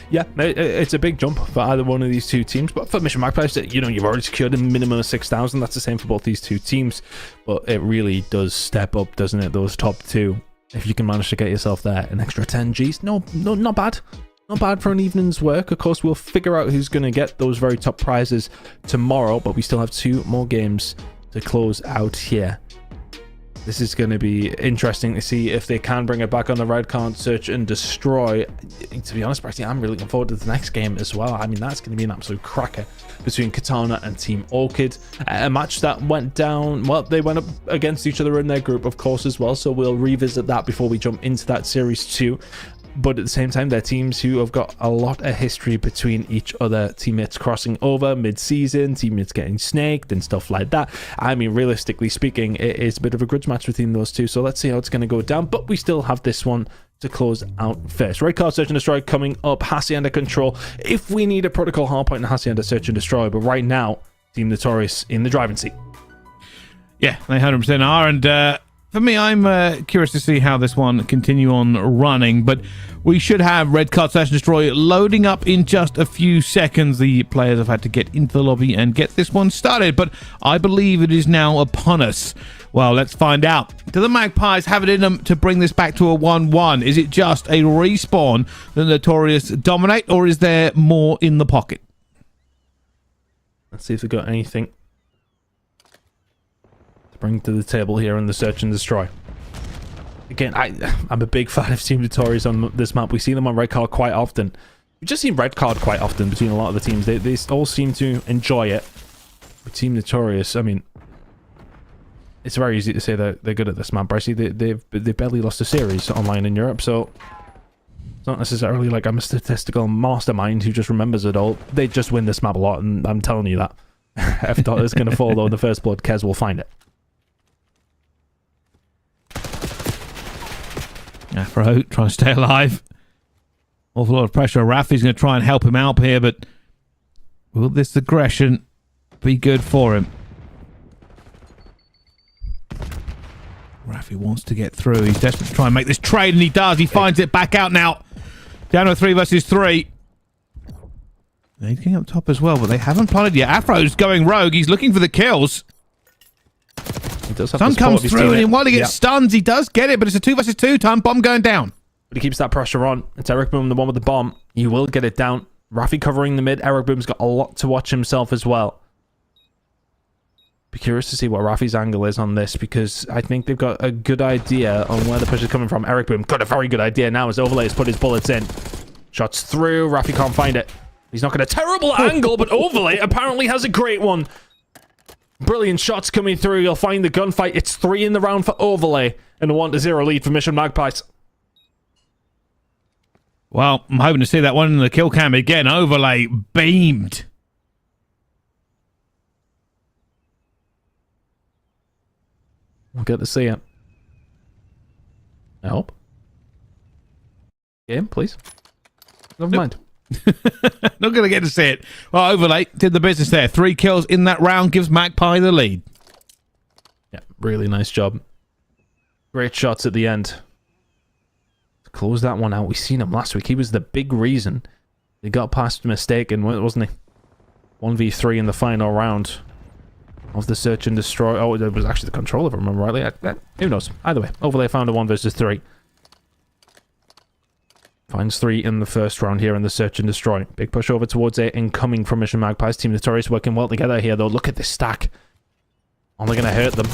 S2: Yeah, it's a big jump for either one of these two teams, but for Mission Magpies, you know, you've already secured a minimum of 6,000. That's the same for both these two teams, but it really does step up, doesn't it? Those top two, if you can manage to get yourself there, an extra 10 Gs, no, not bad. Not bad for an evening's work. Of course, we'll figure out who's going to get those very top prizes tomorrow, but we still have 2 more games to close out here. This is going to be interesting to see if they can bring it back on the red card, search and destroy. To be honest, Bretty, I'm really looking forward to the next game as well. I mean, that's going to be an absolute cracker between Katana and Team Orchid. A match that went down, well, they went up against each other in their group, of course, as well. So we'll revisit that before we jump into that series 2. But at the same time, they're teams who have got a lot of history between each other. Teammates crossing over mid-season, teammates getting snaked and stuff like that. I mean, realistically speaking, it is a bit of a grudge match between those two. So let's see how it's going to go down. But we still have this one to close out first. Red card, search and destroy coming up. Hacienda control if we need a protocol hardpoint and Hacienda search and destroy. But right now, Team Notorious in the driving seat.
S1: Yeah, they 100% are. And for me, I'm curious to see how this one continue on running, but we should have red card search and destroy loading up in just a few seconds. The players have had to get into the lobby and get this one started, but I believe it is now upon us. Well, let's find out. Do the Magpies have it in them to bring this back to a 1-1? Is it just a respawn that Notorious dominate, or is there more in the pocket?
S2: Let's see if they've got anything bring to the table here in the search and destroy. Again, I'm a big fan of Team Notorious on this map. We see them on red card quite often. We just see red card quite often between a lot of the teams. They all seem to enjoy it. With Team Notorious, I mean, it's very easy to say that they're good at this map. Brycey, they've barely lost a series online in Europe, so it's not necessarily like I'm a statistical mastermind who just remembers it all. They just win this map a lot, and I'm telling you that. If thought it's going to fall though in the first blood, Kez will find it.
S1: Afro trying to stay alive. Awful lot of pressure. Rafi's going to try and help him out here, but will this aggression be good for him? Rafi wants to get through. He's desperate to try and make this trade, and he does. He finds it back out now. Down to 3 versus 3. He's getting up top as well, but they haven't plotted yet. Afro's going rogue. He's looking for the kills.
S2: He does have
S1: Sun comes through, and while he gets stuns, he does get it, but it's a 2 versus 2 time. Bomb going down.
S2: But he keeps that pressure on. It's Eric Boom, the one with the bomb. He will get it down. Rafi covering the mid. Eric Boom's got a lot to watch himself as well. Be curious to see what Rafi's angle is on this, because I think they've got a good idea on where the push is coming from. Eric Boom got a very good idea now as Overlay has put his bullets in. Shots through. Rafi can't find it. He's not got a terrible angle, but Overlay apparently has a great one. Brilliant shots coming through. You'll find the gunfight. It's 3 in the round for Overlay and a 1-0 lead for Mission Magpies.
S1: Well, I'm hoping to see that one in the kill cam again. Overlay beamed.
S2: We'll get to see it. I hope. Game, please. Never mind.
S1: Not going to get to see it. Well, Overlay did the business there. 3 kills in that round gives Magpie the lead.
S2: Yeah, really nice job. Great shots at the end. To close that one out. We seen him last week. He was the big reason they got past Mystaken, wasn't he? 1v3 in the final round of the search and destroy. Oh, it was actually the control, if I remember rightly. Who knows? Either way, Overlay found a 1 versus 3. Finds 3 in the first round here in the search and destroy. Big push over towards A incoming from Mission Magpies. Team Notorious working well together here, though. Look at this stack. Only going to hurt them.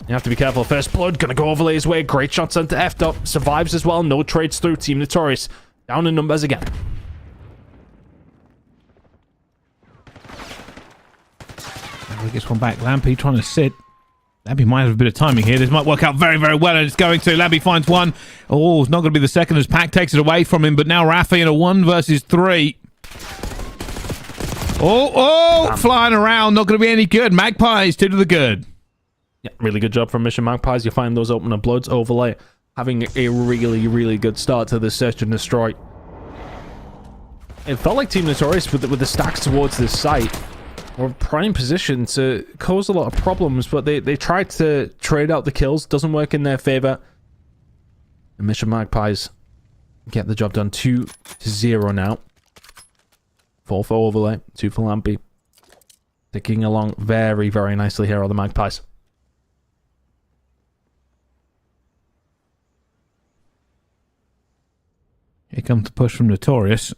S2: You have to be careful. First blood, going to go overlay his way. Great shot sent to F-Dot. Survives as well. No trades through. Team Notorious down in numbers again.
S1: He gets one back. Lampy trying to sit. Lampy might have a bit of timing here. This might work out very, very well, and it's going to. Lampy finds one. Oh, it's not going to be the second as Pack takes it away from him, but now Rafi in a 1 versus 3. Oh, flying around. Not going to be any good. Magpies, 2 to the good.
S2: Yeah, really good job from Mission Magpies. You find those opener bloods. Overlay having a really, really good start to the search and destroy. It felt like Team Notorious with the stacks towards this site were prime position to cause a lot of problems, but they tried to trade out the kills. Doesn't work in their favor. The Mission Magpies get the job done. 2-0 now. 4 for Overlay, 2 for Lampy. Ticking along very, very nicely here are the Magpies.
S1: Here comes the push from Notorious.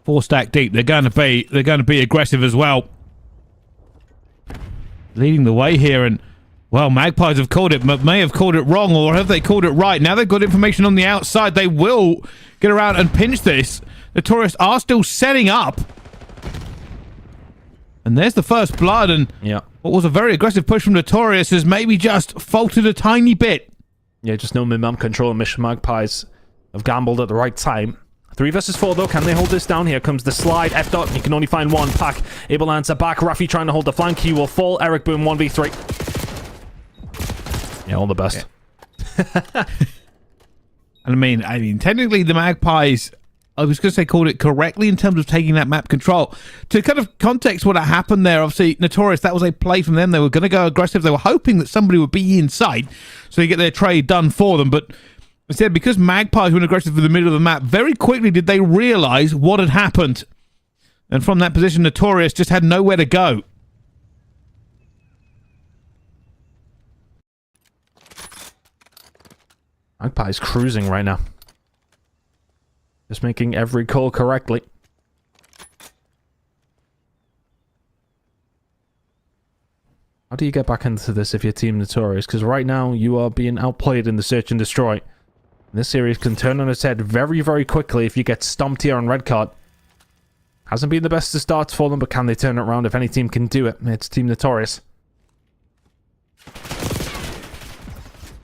S1: 4 stack deep. They're going to be aggressive as well. Leading the way here, and well, Magpies have called it, but may have called it wrong, or have they called it right? Now they've got information on the outside. They will get around and pinch this. Notorious are still setting up. And there's the first blood, and
S2: yeah,
S1: what was a very aggressive push from Notorious has maybe just faltered a tiny bit.
S2: Yeah, just no min-mam control. Mission Magpies have gambled at the right time. 3 versus 4 though. Can they hold this down? Here comes the slide. F-Dot. You can only find one. Pack able to answer back. Rafi trying to hold the flank. He will fall. Eric Boom 1v3. Yeah, all the best.
S1: Yeah. I mean, technically the Magpies, I was going to say, called it correctly in terms of taking that map control. To kind of context what happened there, obviously, Notorious, that was a play from them. They were going to go aggressive. They were hoping that somebody would be inside so they get their trade done for them. But instead, because Magpies went aggressive in the middle of the map, very quickly did they realize what had happened. And from that position, Notorious just had nowhere to go.
S2: Magpies cruising right now. Just making every call correctly. How do you get back into this if you're Team Notorious? Because right now, you are being outplayed in the search and destroy. This series can turn on its head very, very quickly if you get stomped here on red card. Hasn't been the best of starts for them, but can they turn it around? If any team can do it, it's Team Notorious.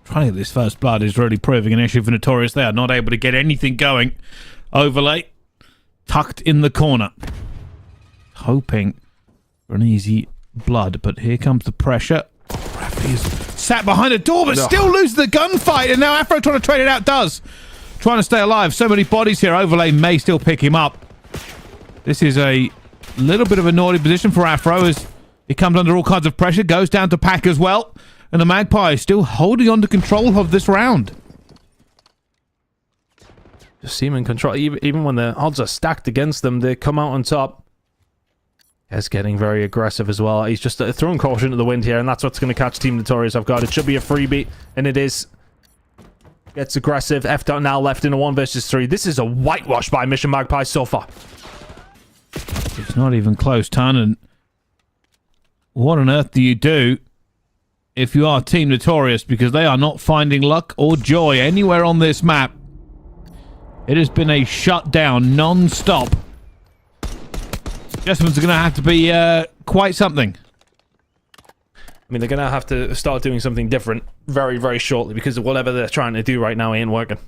S1: Trying to get this first blood is really proving an issue for Notorious. They are not able to get anything going. Overlay tucked in the corner. Hoping for an easy blood, but here comes the pressure. Rafi is sat behind a door, but still loses the gunfight, and now Afro trying to trade it out does. Trying to stay alive. So many bodies here. Overlay may still pick him up. This is a little bit of a naughty position for Afro as he comes under all kinds of pressure. Goes down to Pack as well. And the Magpie still holding on to control of this round.
S2: Just seem in control. Even when the odds are stacked against them, they come out on top. He's getting very aggressive as well. He's just throwing caution to the wind here, and that's what's going to catch Team Notorious off guard. It should be a freebie, and it is. Gets aggressive. F-Dot now left in a 1 versus 3. This is a whitewash by Mission Magpie so far.
S1: It's not even close, Tan. And what on earth do you do if you are Team Notorious? Because they are not finding luck or joy anywhere on this map. It has been a shutdown non-stop. Adjustments are going to have to be quite something.
S2: I mean, they're going to have to start doing something different very, very shortly because whatever they're trying to do right now ain't working.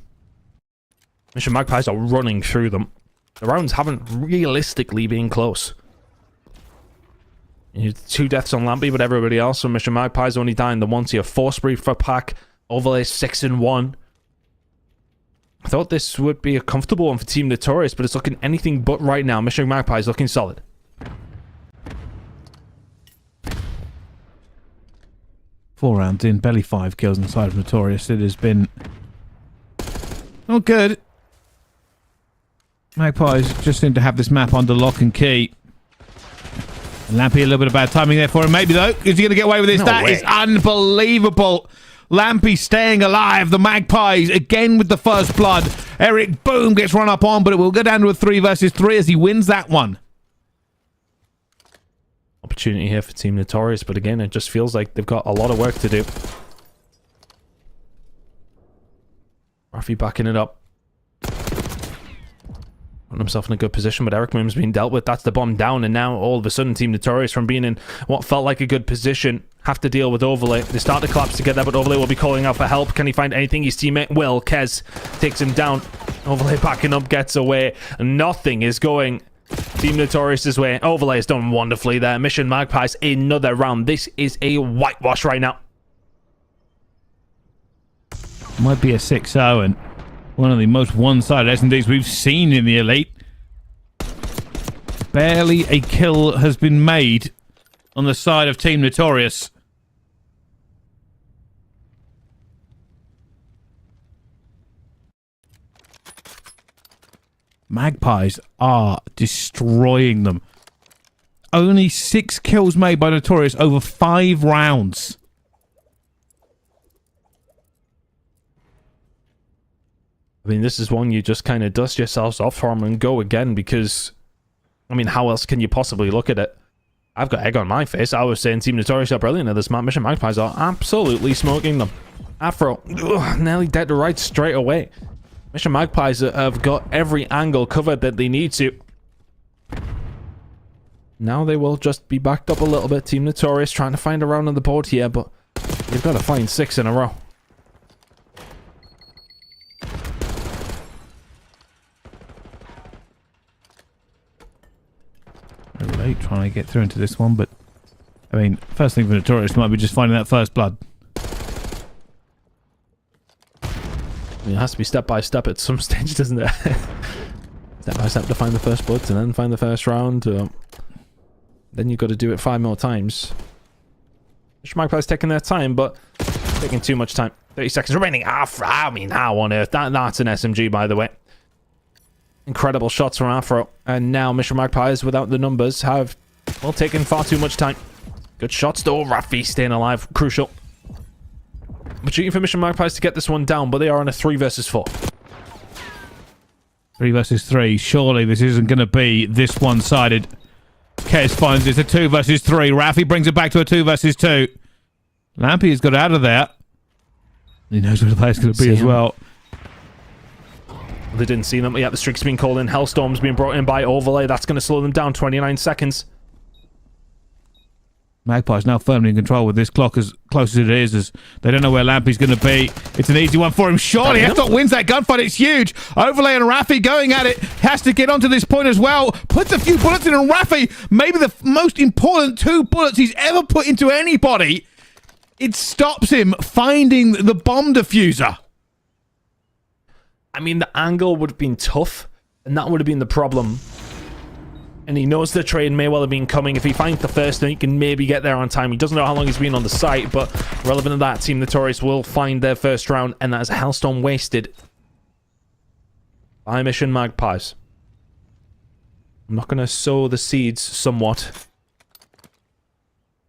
S2: Mission Magpies are running through them. The rounds haven't realistically been close. You need 2 deaths on Lampy, but everybody else from Mission Magpies only dying the once. You have 4 spree for Pack. Overlay 6 and 1. I thought this would be a comfortable one for Team Notorious, but it's looking anything but right now. Mission Magpies looking solid.
S1: Four rounds in, barely 5 kills on the side of Notorious. It has been not good. Magpies just seem to have this map under lock and key. And Lampy, a little bit of bad timing there for him. Maybe, though. Is he going to get away with this? That is unbelievable. Lampy staying alive. The Magpies, again with the first blood. Eric, boom, gets run up on, but it will go down to a 3 versus 3 as he wins that one.
S2: opportunity here for Team Notorious, but again, it just feels like they've got a lot of work to do. Rafi backing it up. Putting himself in a good position, but Eric Moom's been dealt with. That's the bomb down, and now all of a sudden Team Notorious, from being in what felt like a good position, have to deal with Overlay. They start to collapse together, but Overlay will be calling out for help. Can he find anything? His teammate will. Kez takes him down. Overlay backing up, gets away. Nothing is going Team Notorious's way. Overlay has done wonderfully there. Mission Magpies, another round. This is a whitewash right now.
S1: Might be a 6-0 and one of the most one-sided S&Ds we've seen in the Elite. Barely a kill has been made on the side of Team Notorious. Magpies are destroying them. Only 6 kills made by Notorious over 5 rounds.
S2: I mean, this is one you just kind of dust yourselves off from and go again, because, I mean, how else can you possibly look at it? I've got egg on my face. I was saying Team Notorious are brilliant at this map. Mission Magpies are absolutely smoking them. Afro, nearly dead to right straight away. Mission Magpies have got every angle covered that they need to. Now they will just be backed up a little bit. Team Notorious trying to find a round on the board here, but you've got to find 6 in a row.
S1: Late trying to get through into this one, but I mean, first thing for Notorious might be just finding that first blood.
S2: I mean, it has to be step by step at some stage, doesn't it? Step by step to find the first blood, and then find the first round. Then you've got to do it 5 more times. Magpie's taking their time, but taking too much time. 30 seconds remaining. I mean, how on earth? That's an SMG, by the way. Incredible shots from Afro. And now Mission Magpies, without the numbers, have, well, taken far too much time. Good shots though. Rafi staying alive. Crucial. We're shooting for Mission Magpies to get this one down, but they are on a 3 versus 4.
S1: 3 versus 3. Surely this isn't going to be this one-sided. Kez finds it's a 2 versus 3. Rafi brings it back to a 2 versus 2. Lampy has got out of there. He knows where the play's going to be as well.
S2: They didn't see them. Yeah, the streak's been called in. Hellstorm's been brought in by Overlay. That's going to slow them down. 29 seconds.
S1: Magpie's now firmly in control with this clock as close as it is, as they don't know where Lampy's going to be. It's an easy one for him. Surely F-Dot wins that gunfight. It's huge. Overlay and Rafi going at it. Has to get onto this point as well. Puts a few bullets in, and Rafi, maybe the most important 2 bullets he's ever put into anybody. It stops him finding the bomb diffuser.
S2: I mean, the angle would have been tough, and that would have been the problem. And he knows the train may well have been coming. If he finds the first, then he can maybe get there on time. He doesn't know how long he's been on the site, but relevant to that, Team Notorious will find their first round, and that is a Hellstorm wasted by Mission Magpies. I'm not going to sow the seeds somewhat.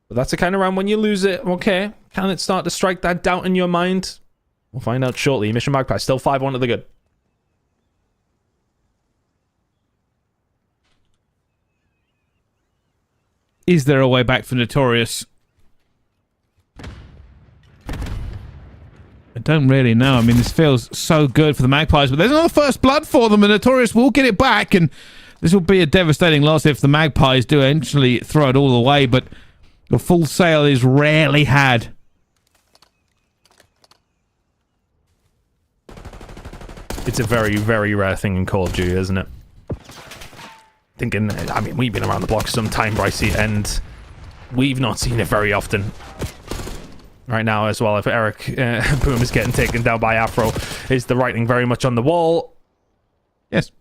S2: But that's the kind of round when you lose it. Okay, can it start to strike that doubt in your mind? We'll find out shortly. Mission Magpies still 5-1 to the good.
S1: Is there a way back for Notorious? I don't really know. I mean, this feels so good for the Magpies, but there's another first blood for them, and Notorious will get it back, and this will be a devastating loss if the Magpies do eventually throw it all away, but the full sale is rarely had.
S2: It's a very, very rare thing in Call of Duty, isn't it? Thinking, I mean, we've been around the block some time, Brycey, and we've not seen it very often. Right now, as well, if Eric Boom is getting taken down by Afro, is the writing very much on the wall?
S1: Yes.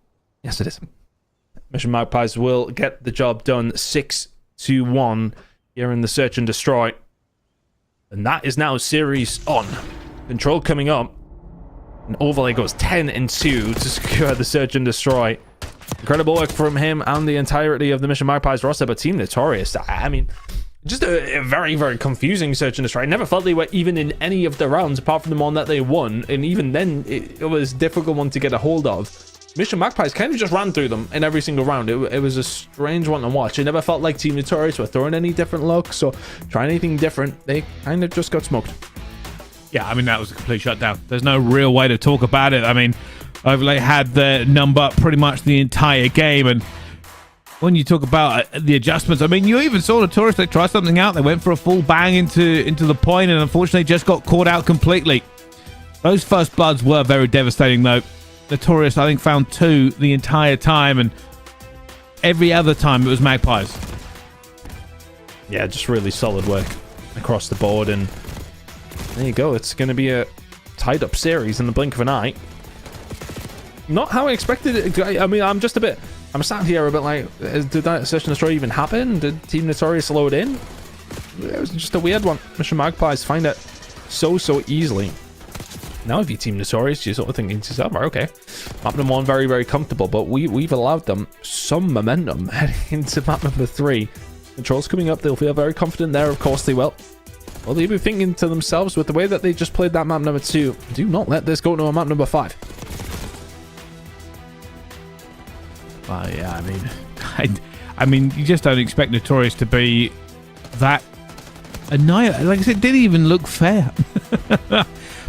S2: Yes, it is. Mission Magpies will get the job done 6-1 here in the Search and Destroy. And that is now series on. Control coming up. And Overlay goes 10-2 to secure the Search and Destroy. Incredible work from him and the entirety of the Mission Magpies roster, but Team Notorious, I mean, just a very, very confusing Search and Destroy. I never felt they were even in any of the rounds apart from the one that they won, and even then, it was a difficult one to get a hold of. Mission Magpies kind of just ran through them in every single round. It was a strange one to watch. It never felt like Team Notorious were throwing any different looks or trying anything different. They kind of just got smoked.
S1: Yeah, I mean, that was a complete shutdown. There's no real way to talk about it. I mean, Overlay had their number pretty much the entire game, and when you talk about the adjustments, I mean, you even saw Notorious, they tried something out. They went for a full bang into the point, and unfortunately just got caught out completely. Those first bloods were very devastating, though. Notorious, I think, found 2 the entire time, and every other time it was Magpies.
S2: Yeah, just really solid work across the board, and there you go. It's going to be a tied-up series in the blink of an eye. Not how I expected it. I mean, I'm sat here a bit like, did that Search and Destroy even happen? Did Team Notorious load in? It was just a weird one. Mission Magpies find it so easily. Now if you Team Notorious, you're sort of thinking to yourself, okay, map number 1 very, very comfortable, but we've allowed them some momentum heading into map number 3. Control's coming up, they'll feel very confident there, of course they will. Well, they'll be thinking to themselves, with the way that they just played that map number 2, do not let this go to a map number 5.
S1: Well, yeah, I mean, you just don't expect Notorious to be that annihilated. Like I said, it didn't even look fair.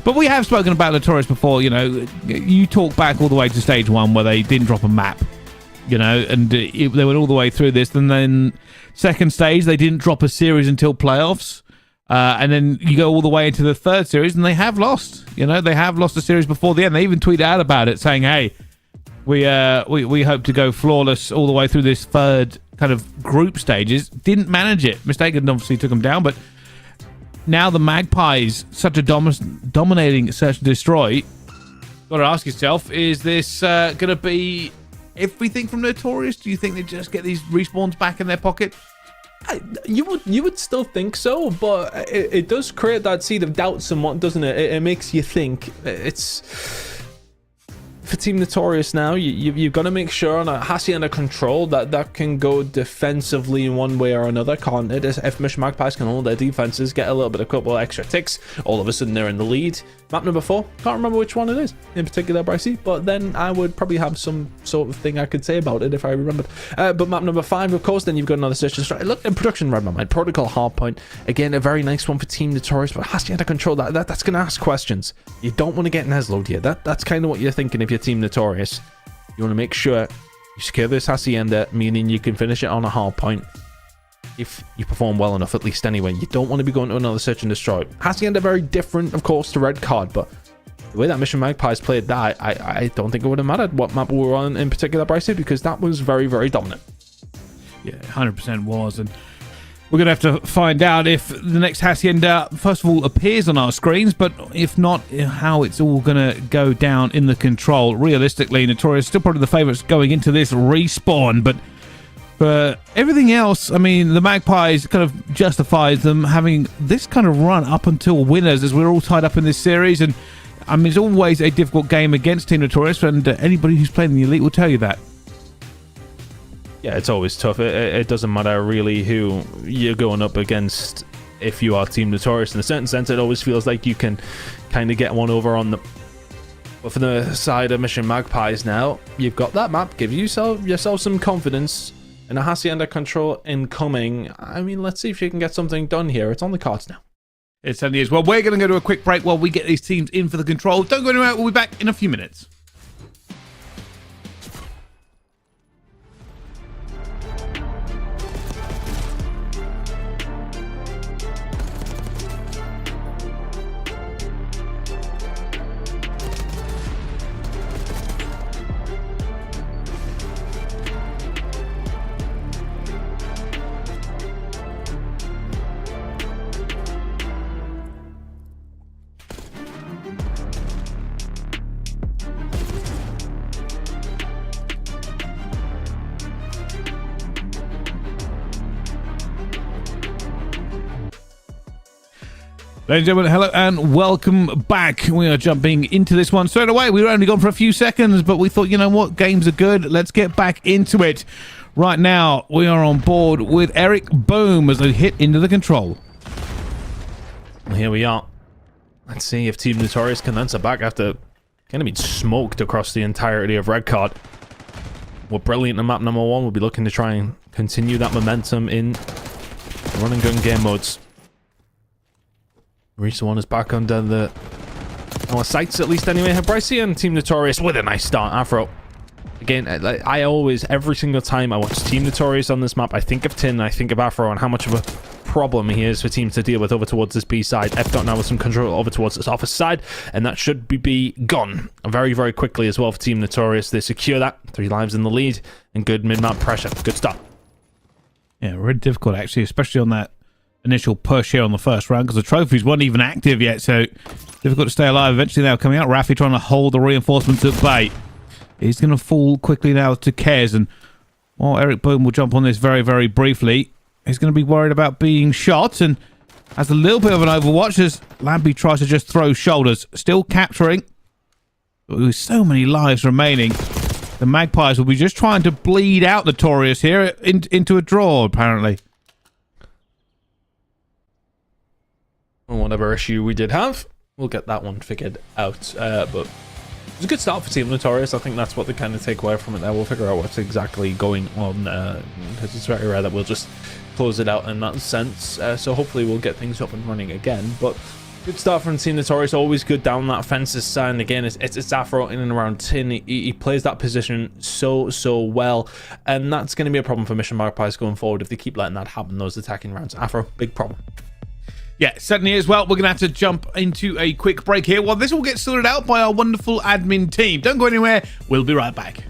S1: But we have spoken about Notorious before. You know, you talk back all the way to stage 1 where they didn't drop a map, you know, and they went all the way through this. And then second stage, they didn't drop a series until playoffs. And then you go all the way into the third series, and they have lost. You know, they have lost a series before the end. They even tweeted out about it, saying, "Hey, we hope to go flawless all the way through this third kind of group stages." Didn't manage it. Mystaken obviously took them down, but now the Magpies, such a dominating Search and Destroy. Got to ask yourself, is this going to be everything from Notorious? Do you think they just get these respawns back in their pocket?
S2: You would still think so, but it does create that seed of doubt somewhat, doesn't it? It makes you think. It's for Team Notorious now. You've got to make sure on a Hacienda control that can go defensively in one way or another, can't it? If Mission Magpies can hold their defenses, get a little bit of couple extra ticks, all of a sudden they're in the lead. Map number 4, can't remember which one it is in particular, Brycey, but then I would probably have some sort of thing I could say about it if I remembered. But map number 5, of course, then you've got another Search and Destroy. Look, in production, read my mind. Protocol Hardpoint, again, a very nice one for Team Notorious, but Hacienda control, that's going to ask questions. You don't want to get Neslo'd here. That's kind of what you're thinking if you're Team Notorious. You want to make sure you secure this Hacienda, meaning you can finish it on a hard point. If you perform well enough, at least anyway. You don't want to be going to another Search and Destroy. Hacienda very different, of course, to Red Card, but the way that Mission Magpies played that, I don't think it would have mattered what map we were on in particular, Bryce, because that was very, very dominant.
S1: Yeah, 100% was, and we're going to have to find out if the next Hacienda, first of all, appears on our screens, but if not, how it's all going to go down in the control. Realistically, Notorious still probably the favourites going into this respawn, but for everything else, I mean, the Magpies kind of justifies them having this kind of run up until winners, as we're all tied up in this series. And I mean, it's always a difficult game against Team Notorious, and anybody who's played in the Elite will tell you that.
S2: Yeah, it's always tough. It doesn't matter really who you're going up against. If you are Team Notorious, in a certain sense, it always feels like you can kind of get one over on them. But for the side of Mission Magpies now, you've got that map. Give yourself some confidence. And a Hacienda control incoming. I mean, let's see if you can get something done here. It's on the cards now.
S1: It certainly is. Well, we're going to go to a quick break while we get these teams in for the control. Don't go anywhere. We'll be back in a few minutes. Ladies and gentlemen, hello and welcome back. We are jumping into this one straight away. We were only gone for a few seconds, but we thought, you know what, games are good. Let's get back into it. Right now, we are on board with Eric Boom as they hit into the control.
S2: Here we are. Let's see if Team Notorious can answer back after Gonna be smoked across the entirety of red card. We're brilliant in map number 1. We'll be looking to try and continue that momentum in run and gun game modes. Reach the one is back under our sights, at least anyway. Brycey and Team Notorious with a nice start. Afro. Again, I always, every single time I watch Team Notorious on this map, I think of Tin, I think of Afro, and how much of a problem he is for teams to deal with over towards this B side. F dot now with some control over towards this office side, and that should be gone very, very quickly as well for Team Notorious. They secure that. 3 lives in the lead, and good mid-map pressure. Good start.
S1: Yeah, really difficult, actually, especially on that initial push here on the first round, because the trophies weren't even active yet, so difficult to stay alive. Eventually now coming out, Rafi trying to hold the reinforcements at bay. He's going to fall quickly now to Kez, and Eric Boom will jump on this very, very briefly. He's going to be worried about being shot, and has a little bit of an overwatch as Lampy tries to just throw shoulders. Still capturing. With so many lives remaining, the Magpies will be just trying to bleed out Notorious here into a draw, apparently.
S2: Whatever issue we did have, we'll get that one figured out. But it's a good start for Team Notorious. I think that's what they kind of take away from it there. We'll figure out what's exactly going on, because it's very rare that we'll just close it out in that sense. So hopefully we'll get things up and running again. But good start from Team Notorious. Always good down that fences side. And again, it's Afro in and around Tin. He plays that position so well. And that's going to be a problem for Mission Magpies going forward if they keep letting that happen, those attacking rounds. Afro, big problem.
S1: Yeah, certainly is. Well, we're going to have to jump into a quick break here while this will get sorted out by our wonderful admin team. Don't go anywhere. We'll be right back.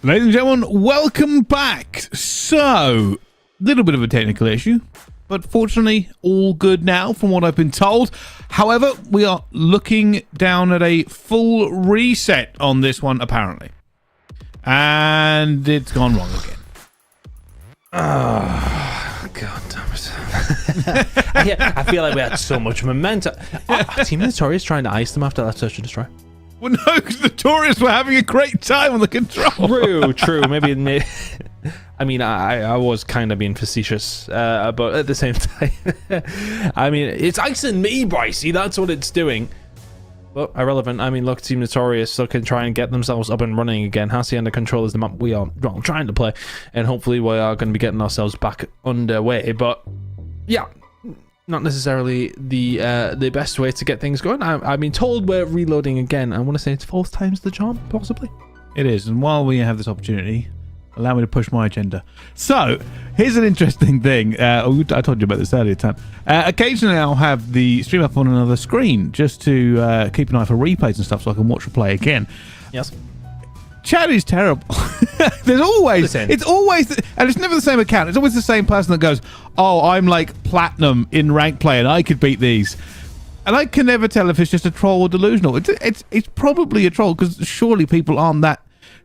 S1: Ladies and gentlemen, welcome back. So, little bit of a technical issue, but fortunately all good now from what I've been told. However, we are looking down at a full reset on this one apparently. And it's gone wrong again.
S2: Oh, God damn it. I feel like we had so much momentum. Team Notorious trying to ice them after that search and destroy.
S1: Well, no, because the Notorious were having a great time on the control.
S2: True. Maybe I mean, I was kind of being facetious, but at the same time, I mean, it's icing me, Brycey. That's what it's doing. But irrelevant. I mean, look, Team Notorious looking try and get themselves up and running again. Hacienda Control is the map we are trying to play, and hopefully we are going to be getting ourselves back underway. But yeah, not necessarily the best way to get things going. I've been told we're reloading again. I want to say it's 4 times the charm, possibly.
S1: It is, and while we have this opportunity, allow me to push my agenda. So, here's an interesting thing. I told you about this earlier, Tan. Occasionally, I'll have the stream up on another screen just to keep an eye for replays and stuff so I can watch replay again.
S2: Yes.
S1: Chat is terrible. There's always, it's always, and it's never the same account. It's always the same person that goes, oh, I'm like platinum in rank play and I could beat these. And I can never tell if it's just a troll or delusional. It's probably a troll because surely people aren't that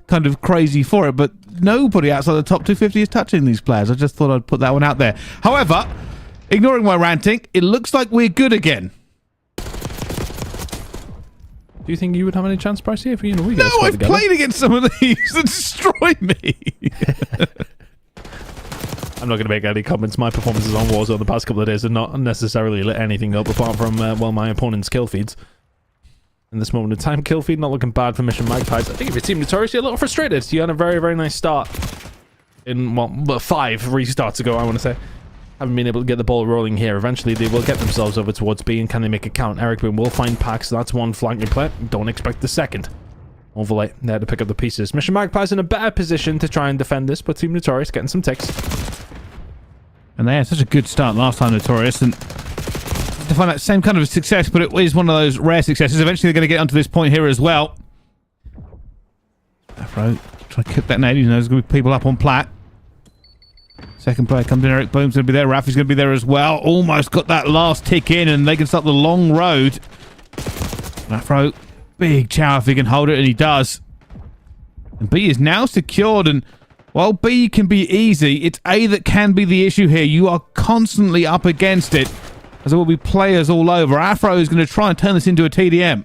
S1: kind of crazy for it, but nobody outside the top 250 is touching these players. I just thought I'd put that one out there. However, ignoring my ranting, it looks like we're good again.
S2: Do you think you would have any chance, Bryce? If we
S1: No, I've played against some of these that destroy me.
S2: I'm not going to make any comments. My performances on Warzone the past couple of days have not necessarily lit anything up apart from, well, my opponent's kill feeds. In this moment in time, kill feed not looking bad for Mission Magpies. I think if your Team Notorious, you're a little frustrated. You had a very, very nice start in, well, 5 restarts ago, I want to say. Haven't been able to get the ball rolling here. Eventually, they will get themselves over towards B, and can they make it count? Eric Boom will find packs. That's one flanking play. Don't expect the second. Overlay there to pick up the pieces. Mission Magpies in a better position to try and defend this, but Team Notorious getting some ticks.
S1: And they had such a good start last time, Notorious, and to find that same kind of success, but it is one of those rare successes. Eventually, they're going to get onto this point here as well. Afro, try to cook that nade. You know, there's going to be people up on plat. Second player comes in. Eric Boom's going to be there. Rafi's going to be there as well. Almost got that last tick in, and they can start the long road. Afro, big chow if he can hold it, and he does. And B is now secured, and while B can be easy, it's A that can be the issue here. You are constantly up against it, as there will be players all over. Afro is going to try and turn this into a TDM.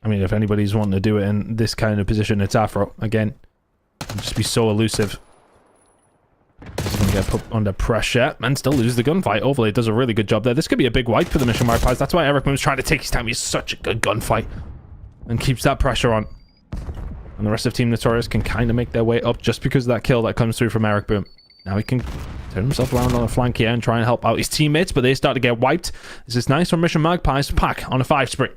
S2: I mean, if anybody's wanting to do it in this kind of position, it's Afro. Again, just be so elusive. He's going to get put under pressure and still lose the gunfight. Overlay does a really good job there. This could be a big wipe for the Mission Magpies. That's why Eric was trying to take his time. He's such a good gunfight and keeps that pressure on. And the rest of Team Notorious can kind of make their way up just because of that kill that comes through from Eric Boom. Now he can turn himself around on a flank here and try and help out his teammates, but they start to get wiped. This is nice from Mission Magpies to pack on a 5 spree.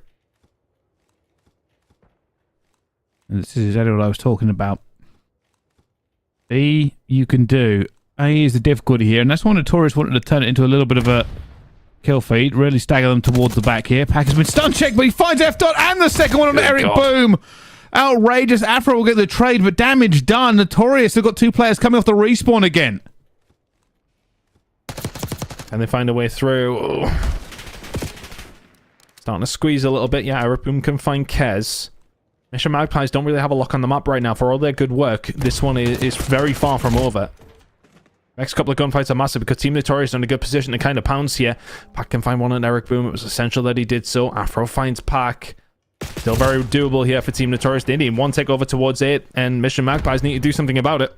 S1: And this is exactly what I was talking about. B, you can do. A is the difficulty here, and that's why Notorious wanted to turn it into a little bit of a kill feed. Really stagger them towards the back here. Pack has been stun checked, but he finds F dot and the second one on Eric Boom. Outrageous. Afro will get the trade, but damage done. Notorious have got 2 players coming off the respawn again.
S2: And they find a way through. Ooh. Starting to squeeze a little bit. Yeah, Eric Boom can find Kez. Mission Magpies don't really have a lock on the map right now. For all their good work, this one is very far from over. Next couple of gunfights are massive because Team Notorious are in a good position to kind of pounce here. Pac can find one on Eric Boom. It was essential that he did so. Afro finds Pac. Still very doable here for Team Notorious. They need one take over towards 8, and Mission Magpies need to do something about it.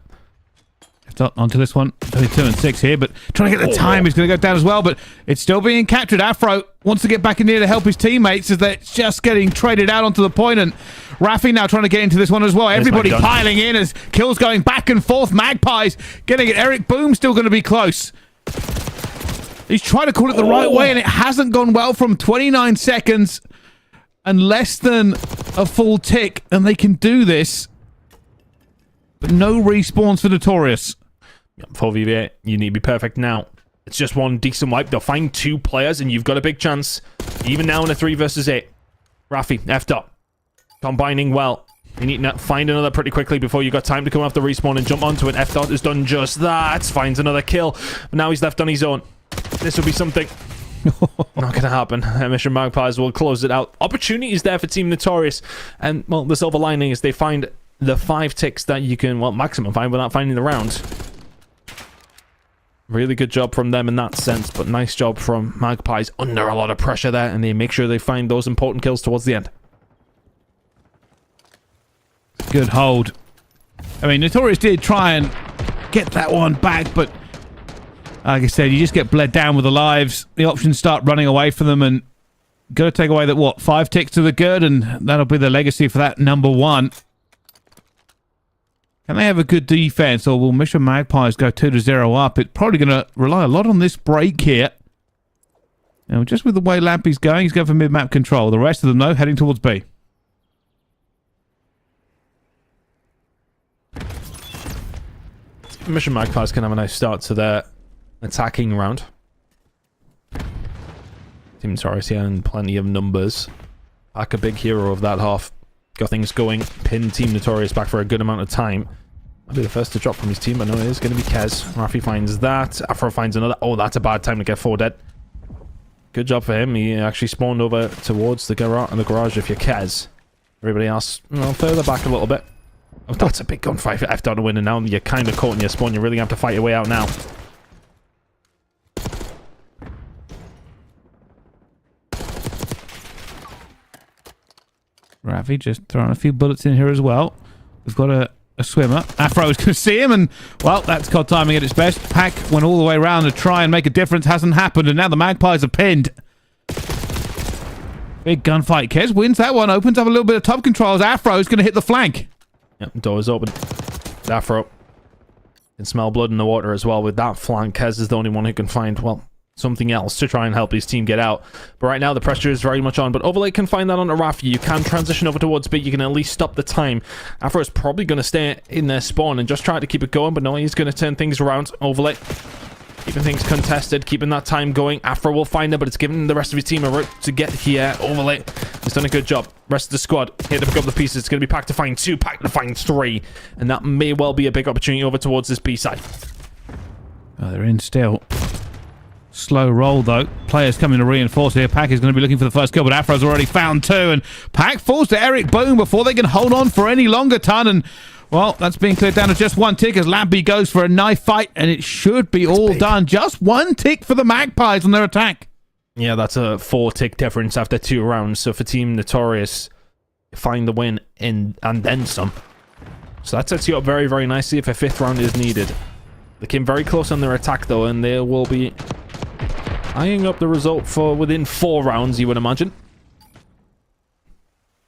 S1: Onto this one. 32 and 6 here, but trying to get the time is going to go down as well, but it's still being captured. Afro wants to get back in here to help his teammates as they're just getting traded out onto the point, and Rafi now trying to get into this one as well. Everybody piling in as kills going back and forth. Magpies getting it. Eric Boom still going to be close. He's trying to call it the right way, and it hasn't gone well from 29 seconds and less than a full tick, and they can do this. But no respawns for Notorious.
S2: 4v8, you need to be perfect now. It's just one decent wipe. They'll find 2 players, and you've got a big chance. Even now in a 3 versus 8. Rafi, effed up. Combining well. You need to find another pretty quickly before you got time to come off the respawn and jump onto it. F-Dot has done just that. Finds another kill. But now he's left on his own. This will be something. Not gonna happen. Mission Magpies will close it out. Opportunities there for Team Notorious. And, well, the silver lining is they find the 5 ticks that you can, well, maximum find without finding the round. Really good job from them in that sense, but nice job from Magpies under a lot of pressure there, and they make sure they find those important kills towards the end.
S1: Good hold. I mean, Notorious did try and get that one back, but like I said, you just get bled down with the lives. The options start running away from them, and got to take away that, what, 5 ticks to the good, and that'll be the legacy for that number 1. Can they have a good defense, or will Mission Magpies go 2-0 up? It's probably going to rely a lot on this break here. Now, just with the way Lampy's going, he's going for mid-map control. The rest of them, though, heading towards B.
S2: Mission Magpies can have a nice start to their attacking round. Team Notorious here and plenty of numbers. Like a big hero of that half. Got things going. Pin Team Notorious back for a good amount of time. I'll be the first to drop from his team, but no, it is going to be Kez. Rafi finds that. Afro finds another. Oh, that's a bad time to get 4 dead. Good job for him. He actually spawned over towards the garage if you're Kez. Everybody else, well, further back a little bit. Oh, that's a big gunfight for F-Dot to win, and now you're kind of caught in your spawn. You really have to fight your way out now.
S1: Rafi just throwing a few bullets in here as well. We've got a swimmer. Afro's going to see him, and, well, that's COD timing at its best. Pac went all the way around to try and make a difference. Hasn't happened, and now the Magpies are pinned. Big gunfight. Kez wins that one. Opens up a little bit of top control as Afro's going to hit the flank.
S2: Yep, door is open. Afro can smell blood in the water as well with that flank. Kez is the only one who can find, well, something else to try and help his team get out. But right now the pressure is very much on, but Overlay can find that onto Rafi. You can transition over towards B. You can at least stop the time. Afro is probably going to stay in their spawn and just try to keep it going, but no, he's going to turn things around. Overlay keeping things contested, keeping that time going. Afro will find it, but it's giving the rest of his team a route to get here. Overlay has done a good job. Rest of the squad here to pick up the pieces. It's going to be Pac to find 2, Pac to find 3, and that may well be a big opportunity over towards this B side.
S1: Oh, they're in still. Slow roll, though. Players coming to reinforce here. Pac is going to be looking for the first kill, but Afro's already found 2, and Pac falls to Eric Boom before they can hold on for any longer. And, well, that's being cleared down to just 1 tick as Lampy goes for a knife fight, and it should be all done. Just 1 tick for the Magpies on their attack. Yeah,
S2: that's a 4 tick difference after 2 rounds. So for Team Notorious, find the win and then some. So that sets you up very, very nicely if a 5th round is needed. They came very close on their attack, though, and they will be eyeing up the result for within 4 rounds, you would imagine.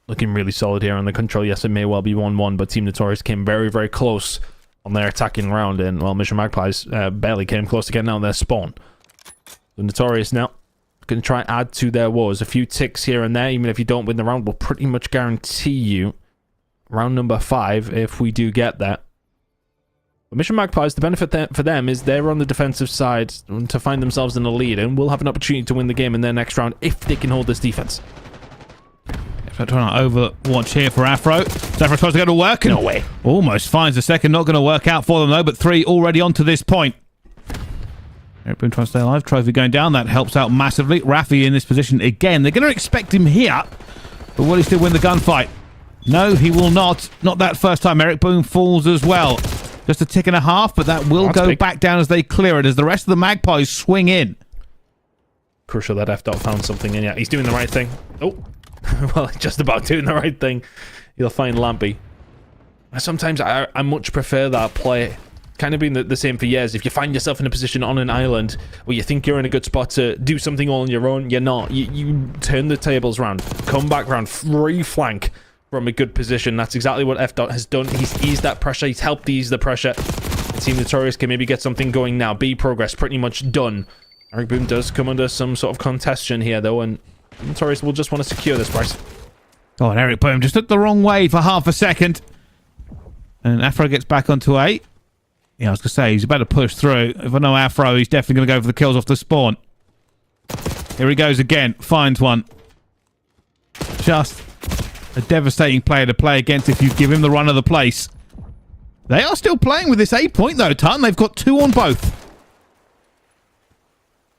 S2: Looking really solid here on the control. Yes, it may well be 1-1, but Team Notorious came very, very close on their attacking round, and, well, Mission Magpies barely came close to getting out of their spawn. The Notorious now going to try and add to their woes. A few ticks here and there, even if you don't win the round, will pretty much guarantee you round number 5 if we do get that. But Mission Magpies, the benefit for them is they're on the defensive side to find themselves in the lead, and will have an opportunity to win the game in their next round if they can hold this defense.
S1: So trying to overwatch here for Afro. Afro tries to go to work.
S2: No way.
S1: Almost finds the second. Not going to work out for them, though, but 3 already on to this point. Eric Boone trying to stay alive. Trophy going down. That helps out massively. Rafi in this position again. They're going to expect him here, but will he still win the gunfight? No, he will not. Not that first time. Eric Boone falls as well. Going Just a tick and a half, but that will go back down as they clear it, as the rest of the Magpies swing in.
S2: Crucial that F. found something in. Yeah, he's doing the right thing. Oh, well, just about doing the right thing. You'll find Lampy. Sometimes I much prefer that play. Kind of been the same for years. If you find yourself in a position on an island where you think you're in a good spot to do something all on your own, you're not. You turn the tables around, come back around, free flank from a good position. That's exactly what F. has done. He's eased that pressure. He's helped ease the pressure. Team Notorious can maybe get something going now. B progress pretty much done. Eric Boom does come under some sort of contention here, though, and Notorious will just want to secure this, Bryce.
S1: Oh, and Eric Boom just looked the wrong way for half a second. And Afro gets back onto 8. Yeah, I was going to say, he's about to push through. If I know Afro, he's definitely going to go for the kills off the spawn. Here he goes again. Finds one. Just a devastating player to play against if you give him the run of the place. They are still playing with this 8 point, though, Ton. They've got 2 on both.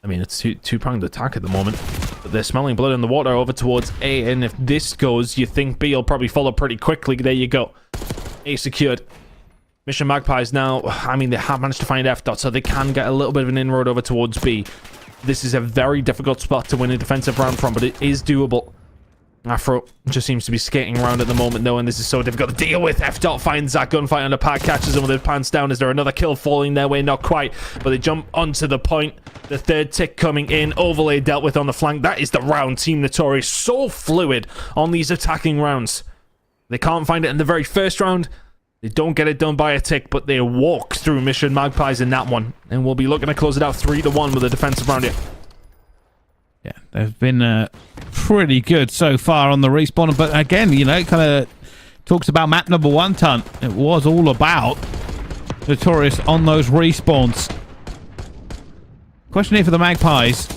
S2: I mean, it's two-pronged attack at the moment. But they're smelling blood in the water over towards A. And if this goes, you think B will probably follow pretty quickly. There you go. A secured. Mission Magpies now, I mean, they have managed to find F. So they can get a little bit of an inroad over towards B. This is a very difficult spot to win a defensive round from, but it is doable. Afro just seems to be skating around at the moment, though, and this is so difficult to deal with. F. finds that gunfight on the pad, catches him with his pants down. Is there another kill falling their way? Not quite, but they jump onto the point. The third tick coming in. Overlay dealt with on the flank. That is the round. Team Notorious so fluid on these attacking rounds. They can't find it in the very first round. They don't get it done by a tick, but they walk through Mission Magpies in that one. And we'll be looking to close it out 3-1 with a defensive round here.
S1: Yeah, they've been pretty good so far on the respawn. But again, you know, it kind of talks about map number 1, Ton. It was all about Notorious on those respawns. Question here for the Magpies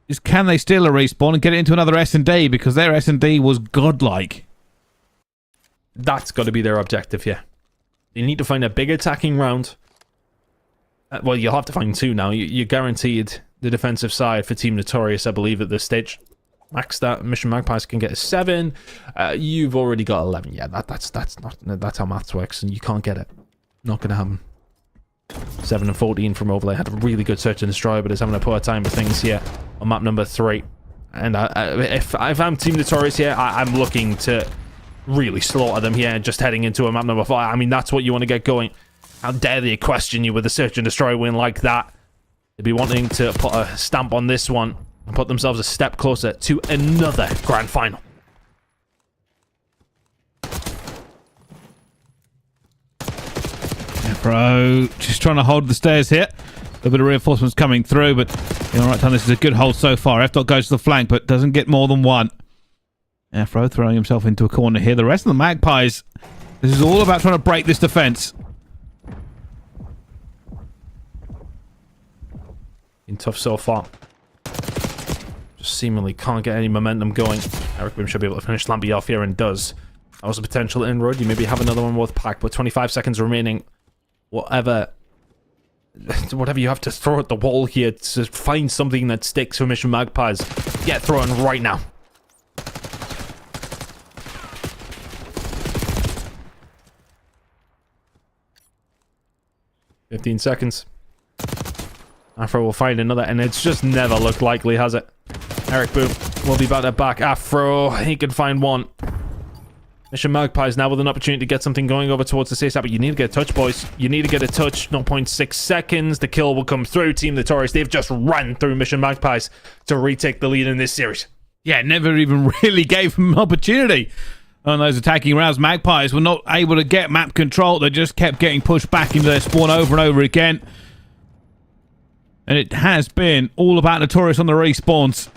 S1: is, can they steal a respawn and get it into another S&D? Because their S&D was godlike.
S2: That's got to be their objective, yeah. You need to find a big attacking round. Well, you'll have to find 2 now. You're guaranteed the defensive side for Team Notorious, I believe, at this stage. Max that. Mission Magpies can get a 7. You've already got 11. Yeah, that's how maths works, and you can't get it. Not going to happen. 7 and 14 from Overlay. Had a really good search and destroy, but is having a poor time with things here on map number 3. And if I'm Team Notorious here, I'm looking to really slaughter them here, just heading into a map number 5. I mean, that's what you want to get going. How dare they question you with a search and destroy win like that? They'd be wanting to put a stamp on this one and put themselves a step closer to another grand final.
S1: Yeah, bro, just trying to hold the stairs here. A little bit of reinforcements coming through, but all right, Ton, this is a good hold so far. F. goes to the flank, but doesn't get more than 1. Afro throwing himself into a corner here. The rest of the Magpies, this is all about trying to break this defense.
S2: Been tough so far. Just seemingly can't get any momentum going. Eric Boom should be able to finish Lampy off here, and does. That was a potential inroad. You maybe have another one worth pack, but 25 seconds remaining. Whatever you have to throw at the wall here to find something that sticks for Mission Magpies, get thrown right now. $15 seconds. Afro will find another, and it's just never looked likely, has it? Eric Boom will be back to back. Afro, he can find 1. Mission Magpies now with an opportunity to get something going over towards the safe side, but you need to get a touch, boys. You need to get a touch. 0.6 seconds. The kill will come through. Team Notorious, they've just run through Mission Magpies to retake the lead in this series.
S1: Yeah, never even really gave them an opportunity. On those attacking rounds, Magpies were not able to get map control. They just kept getting pushed back into their spawn over and over again. And it has been all about Notorious on the respawns.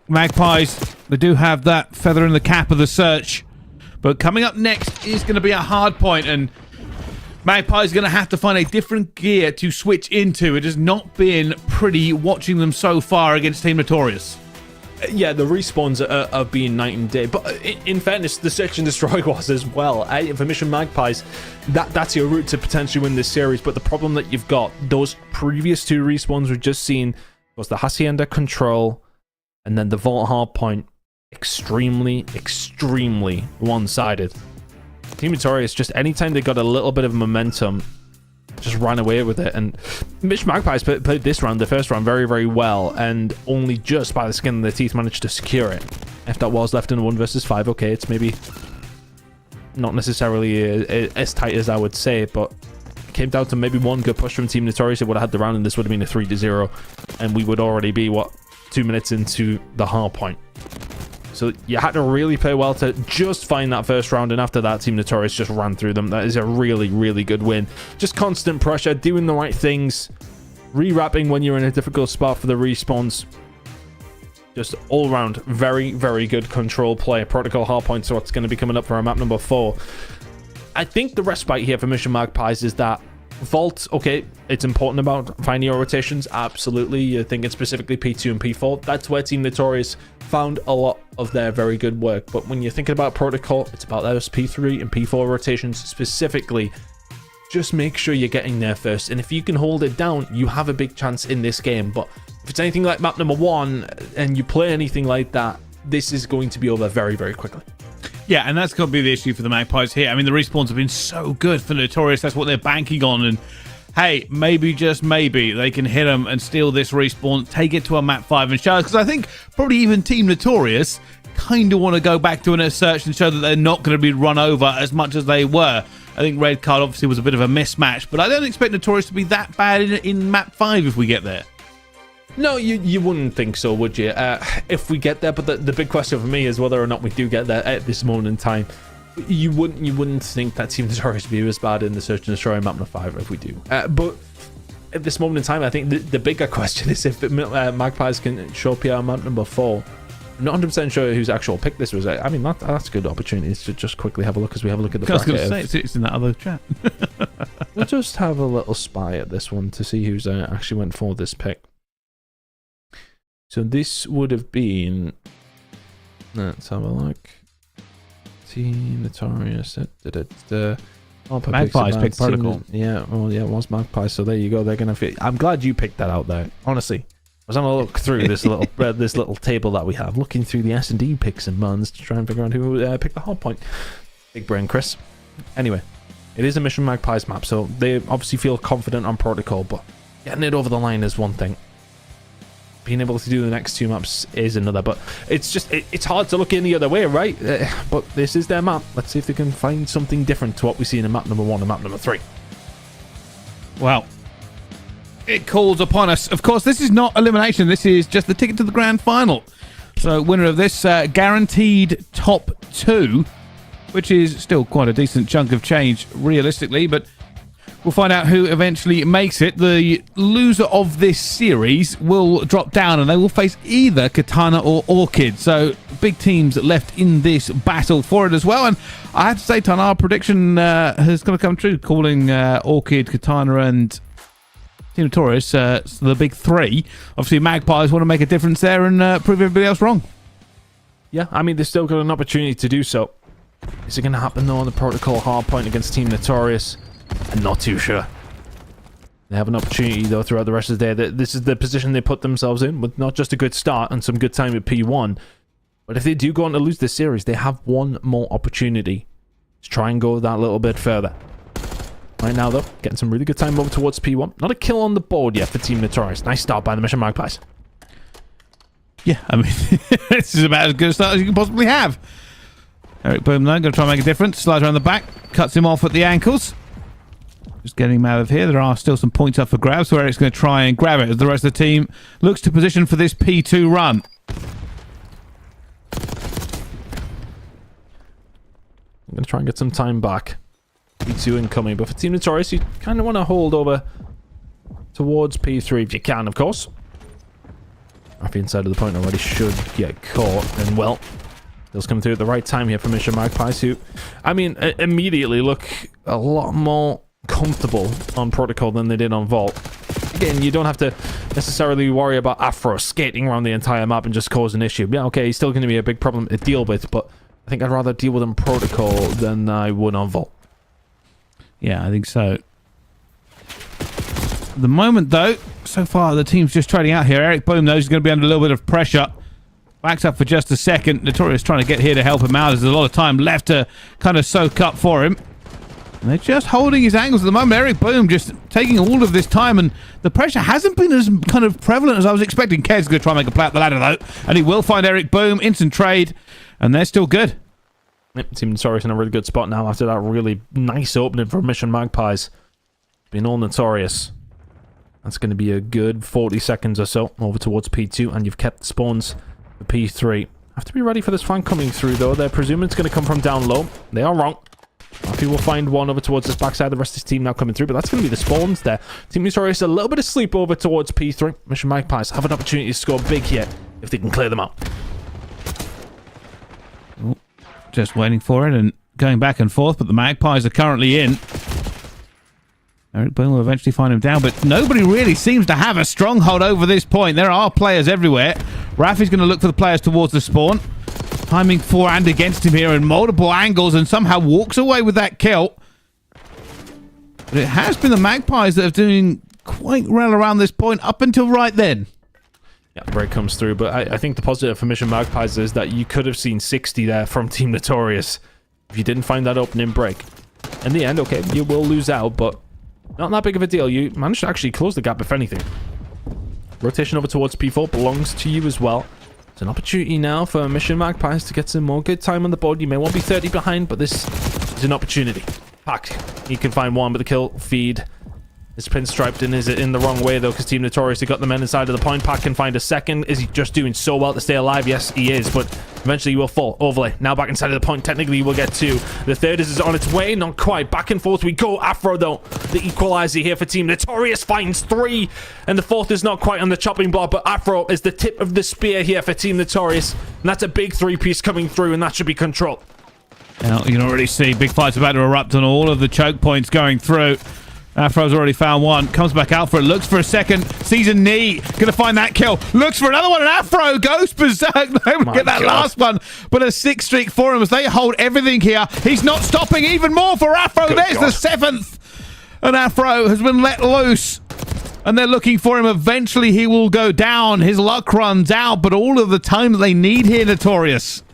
S1: Magpies, they do have that feather in the cap of the search. But coming up next is going to be a hard point, and Magpies are going to have to find a different gear to switch into. It has not been pretty watching them so far against Team Notorious.
S2: Yeah, the respawns are being night and day, but in fairness, the search and destroy was as well. For Mission Magpies, that's your route to potentially win this series, but the problem that you've got, those previous 2 respawns we've just seen, was the Hacienda Control, and then the Vault Hardpoint. Extremely one-sided. Team Notorious, just anytime they got a little bit of momentum, just ran away with it. And Magpies played this round, the first round, very, very well, and only just by the skin of their teeth managed to secure it. If that was left in a 1 versus 5, okay, it's maybe not necessarily as tight as I would say, but it came down to maybe one good push from Team Notorious. It would have had the round, and this would have been a 3-0, and we would already be, what, 2 minutes into the hard point. So you had to really play well to just find that first round, and after that, Team Notorious just ran through them. That is a really, really good win. Just constant pressure, doing the right things, re-wrapping when you're in a difficult spot for the respawns. Just all around, very, very good control play. Protocol Hardpoint, so what's going to be coming up for our map number 4. I think the respite here for Mission Magpies is that Vault, okay, it's important about finding your rotations, absolutely. You're thinking specifically P2 and P4. That's where Team Notorious found a lot of their very good work. But when you're thinking about Protocol, it's about those P3 and P4 rotations specifically. Just make sure you're getting there first. And if you can hold it down, you have a big chance in this game. But if it's anything like map number 1 and you play anything like that, this is going to be over very, very quickly.
S1: Yeah, and that's got to be the issue for the Magpies here. I mean, the respawns have been so good for Notorious. That's what they're banking on. And hey, maybe, just maybe, they can hit them and steal this respawn, take it to a map 5 and show us. Because I think probably even Team Notorious kind of want to go back to an search and show that they're not going to be run over as much as they were. I think red card obviously was a bit of a mismatch, but I don't expect Notorious to be that bad in map 5 if we get there.
S2: No, you wouldn't think so, would you? If we get there, but the big question for me is whether or not we do get there at this moment in time. You wouldn't think that Team Notorious would be as bad in the Search and Destroy map number 5 if we do. But at this moment in time, I think the bigger question is if Magpies can show up here on map number 4. I'm not 100% sure whose actual pick this was. I mean, that's a good opportunity to just quickly have a look as we have a look at the bracket.
S1: I was going to say, it's in that other chat.
S2: We'll just have a little spy at this one to see who's actually went for this pick. So this would have been... Let's have a look. Team Notorious.
S1: Magpies picked Protocol.
S2: Yeah, well, yeah, it was Magpies. So there you go. They're gonna fit. I'm glad you picked that out there. Honestly, I was having a look through this little this little table that we have, looking through the S&D picks and muns to try and figure out who picked the hard point. Big brain, Chris. Anyway, it is a Mission Magpies map, so they obviously feel confident on Protocol, but getting it over the line is one thing. Being able to do the next 2 maps is another, but it's just it's hard to look any other way, right? But this is their map. Let's see if they can find something different to what we see in map number 1 and map number 3.
S1: Well, it calls upon us. Of course, this is not elimination. This is just the ticket to the grand final. So winner of this guaranteed top 2, which is still quite a decent chunk of change realistically, but we'll find out who eventually makes it. The loser of this series will drop down and they will face either Katana or Orchid. So big teams left in this battle for it as well. And I have to say, Tana, our prediction has got to come true, calling Orchid, Katana and Team Notorious the big 3. Obviously, Magpies want to make a difference there and prove everybody else wrong.
S2: Yeah, I mean, they've still got an opportunity to do so. Is it going to happen, though, on the Protocol Hardpoint against Team Notorious? I'm not too sure. They have an opportunity, though, throughout the rest of the day. This is the position they put themselves in, with not just a good start and some good time at P1, but if they do go on to lose this series, they have one more opportunity to try and go that little bit further. Right now, though, getting some really good time over towards P1. Not a kill on the board yet for Team Notorious. Nice start by the Mission Magpies.
S1: Yeah, I mean, this is about as good a start as you can possibly have. Eric Boom, though, going to try and make a difference. Slides around the back, cuts him off at the ankles. Just getting him out of here. There are still some points up for grabs, so Eric's going to try and grab it as the rest of the team looks to position for this P2 run.
S2: I'm going to try and get some time back. P2 incoming, but for Team Notorious, you kind of want to hold over towards P3 if you can, of course. Off the inside of the point already should get caught, and well, those coming through at the right time here for Mission Magpies, who, I mean, immediately look a lot more comfortable on Protocol than they did on Vault. Again, you don't have to necessarily worry about Afro skating around the entire map and just cause an issue. Yeah, okay, he's still going to be a big problem to deal with, but I think I'd rather deal with him Protocol than I would on Vault.
S1: Yeah, I think so. At the moment, though, so far the team's just trading out here. Eric Boom, though, is going to be under a little bit of pressure. Backs up for just a second. Notorious trying to get here to help him out. There's a lot of time left to kind of soak up for him. And they're just holding his angles at the moment. Eric Boom just taking all of this time, and the pressure hasn't been as kind of prevalent as I was expecting. Ked's going to try and make a play up the ladder, though, and he will find Eric Boom. Instant trade, and they're still good.
S2: Team Notorious in a really good spot now after that really nice opening for Mission Magpies. Being all Notorious. That's going to be a good 40 seconds or so over towards P2, and you've kept the spawns for P3. Have to be ready for this flank coming through, though. They're presuming it's going to come from down low. They are wrong. Marky will find one over towards this backside. The rest of his team now coming through, but that's going to be the spawns there. Team Notorious a little bit of sleep over towards P3. Mission Magpies have an opportunity to score big here if they can clear them out.
S1: Oh, just waiting for it and going back and forth, but the Magpies are currently in. Eric Boone will eventually find him down, but nobody really seems to have a stronghold over this point. There are players everywhere. Rafi's going to look for the players towards the spawn. Timing for and against him here in multiple angles, and somehow walks away with that kill. But it has been the Magpies that are doing quite well around this point up until right then.
S2: Yeah, break comes through, but I think the positive for Mission Magpies is that you could have seen 60 there from Team Notorious if you didn't find that opening break. In the end, okay, you will lose out, but not that big of a deal. You managed to actually close the gap, if anything. Rotation over towards P4 belongs to you as well. It's an opportunity now for Mission Magpies to get some more good time on the board. You may want to be 30 behind, but this is an opportunity. Pack, he can find one, but the kill feed is pinstriped and is it in the wrong way, though, because Team Notorious, they got the men inside of the point. Pack can find a second. Is he just doing so well to stay alive? Yes, he is, but eventually he will fall. Overlay, now back inside of the point. Technically, he will get two. The third is on its way. Not quite. Back and forth we go. Afro, though, the equalizer here for Team Notorious, finds three. And the fourth is not quite on the chopping block, but Afro is the tip of the spear here for Team Notorious. And that's a big three-piece coming through, and that should be control.
S1: Now, you can already see big fights about to erupt on all of the choke points going through. Afro's already found one, comes back out for it, looks for a second, sees a knee, gonna find that kill, looks for another one, and Afro goes berserk, able to get that last one, but a 6 streak for him as they hold everything here. He's not stopping, even more for Afro. There's the 7th, and Afro has been let loose, and they're looking for him. Eventually he will go down, his luck runs out, but all of the time that they need here, Notorious.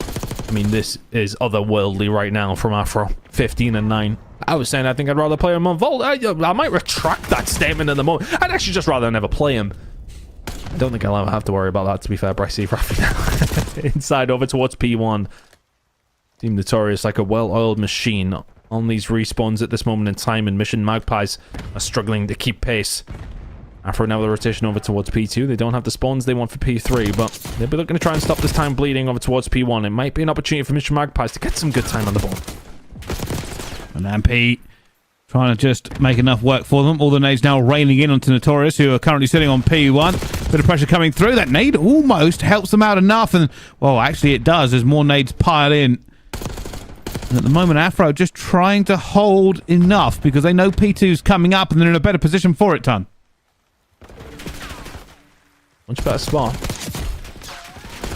S2: I mean, this is otherworldly right now from Afro. 15 and 9. I was saying I think I'd rather play him on Vault. I might retract that statement in the moment. I'd actually just rather never play him. I don't think I'll ever have to worry about that, to be fair. But I see Rafi now. Inside over towards P1. Team Notorious like a well-oiled machine on these respawns at this moment in time, and Mission Magpies are struggling to keep pace. After now the rotation over towards P2. They don't have the spawns they want for P3, but they'll be looking to try and stop this time bleeding over towards P1. It might be an opportunity for Mission Magpies to get some good time on the board.
S1: And MP trying to just make enough work for them. All the nades now raining in onto Notorious, who are currently sitting on P1. Bit of pressure coming through. That nade almost helps them out enough. And, well, actually it does as more nades pile in. And at the moment, Afro just trying to hold enough because they know P2's coming up and they're in a better position for it, Ton.
S2: Much better spot.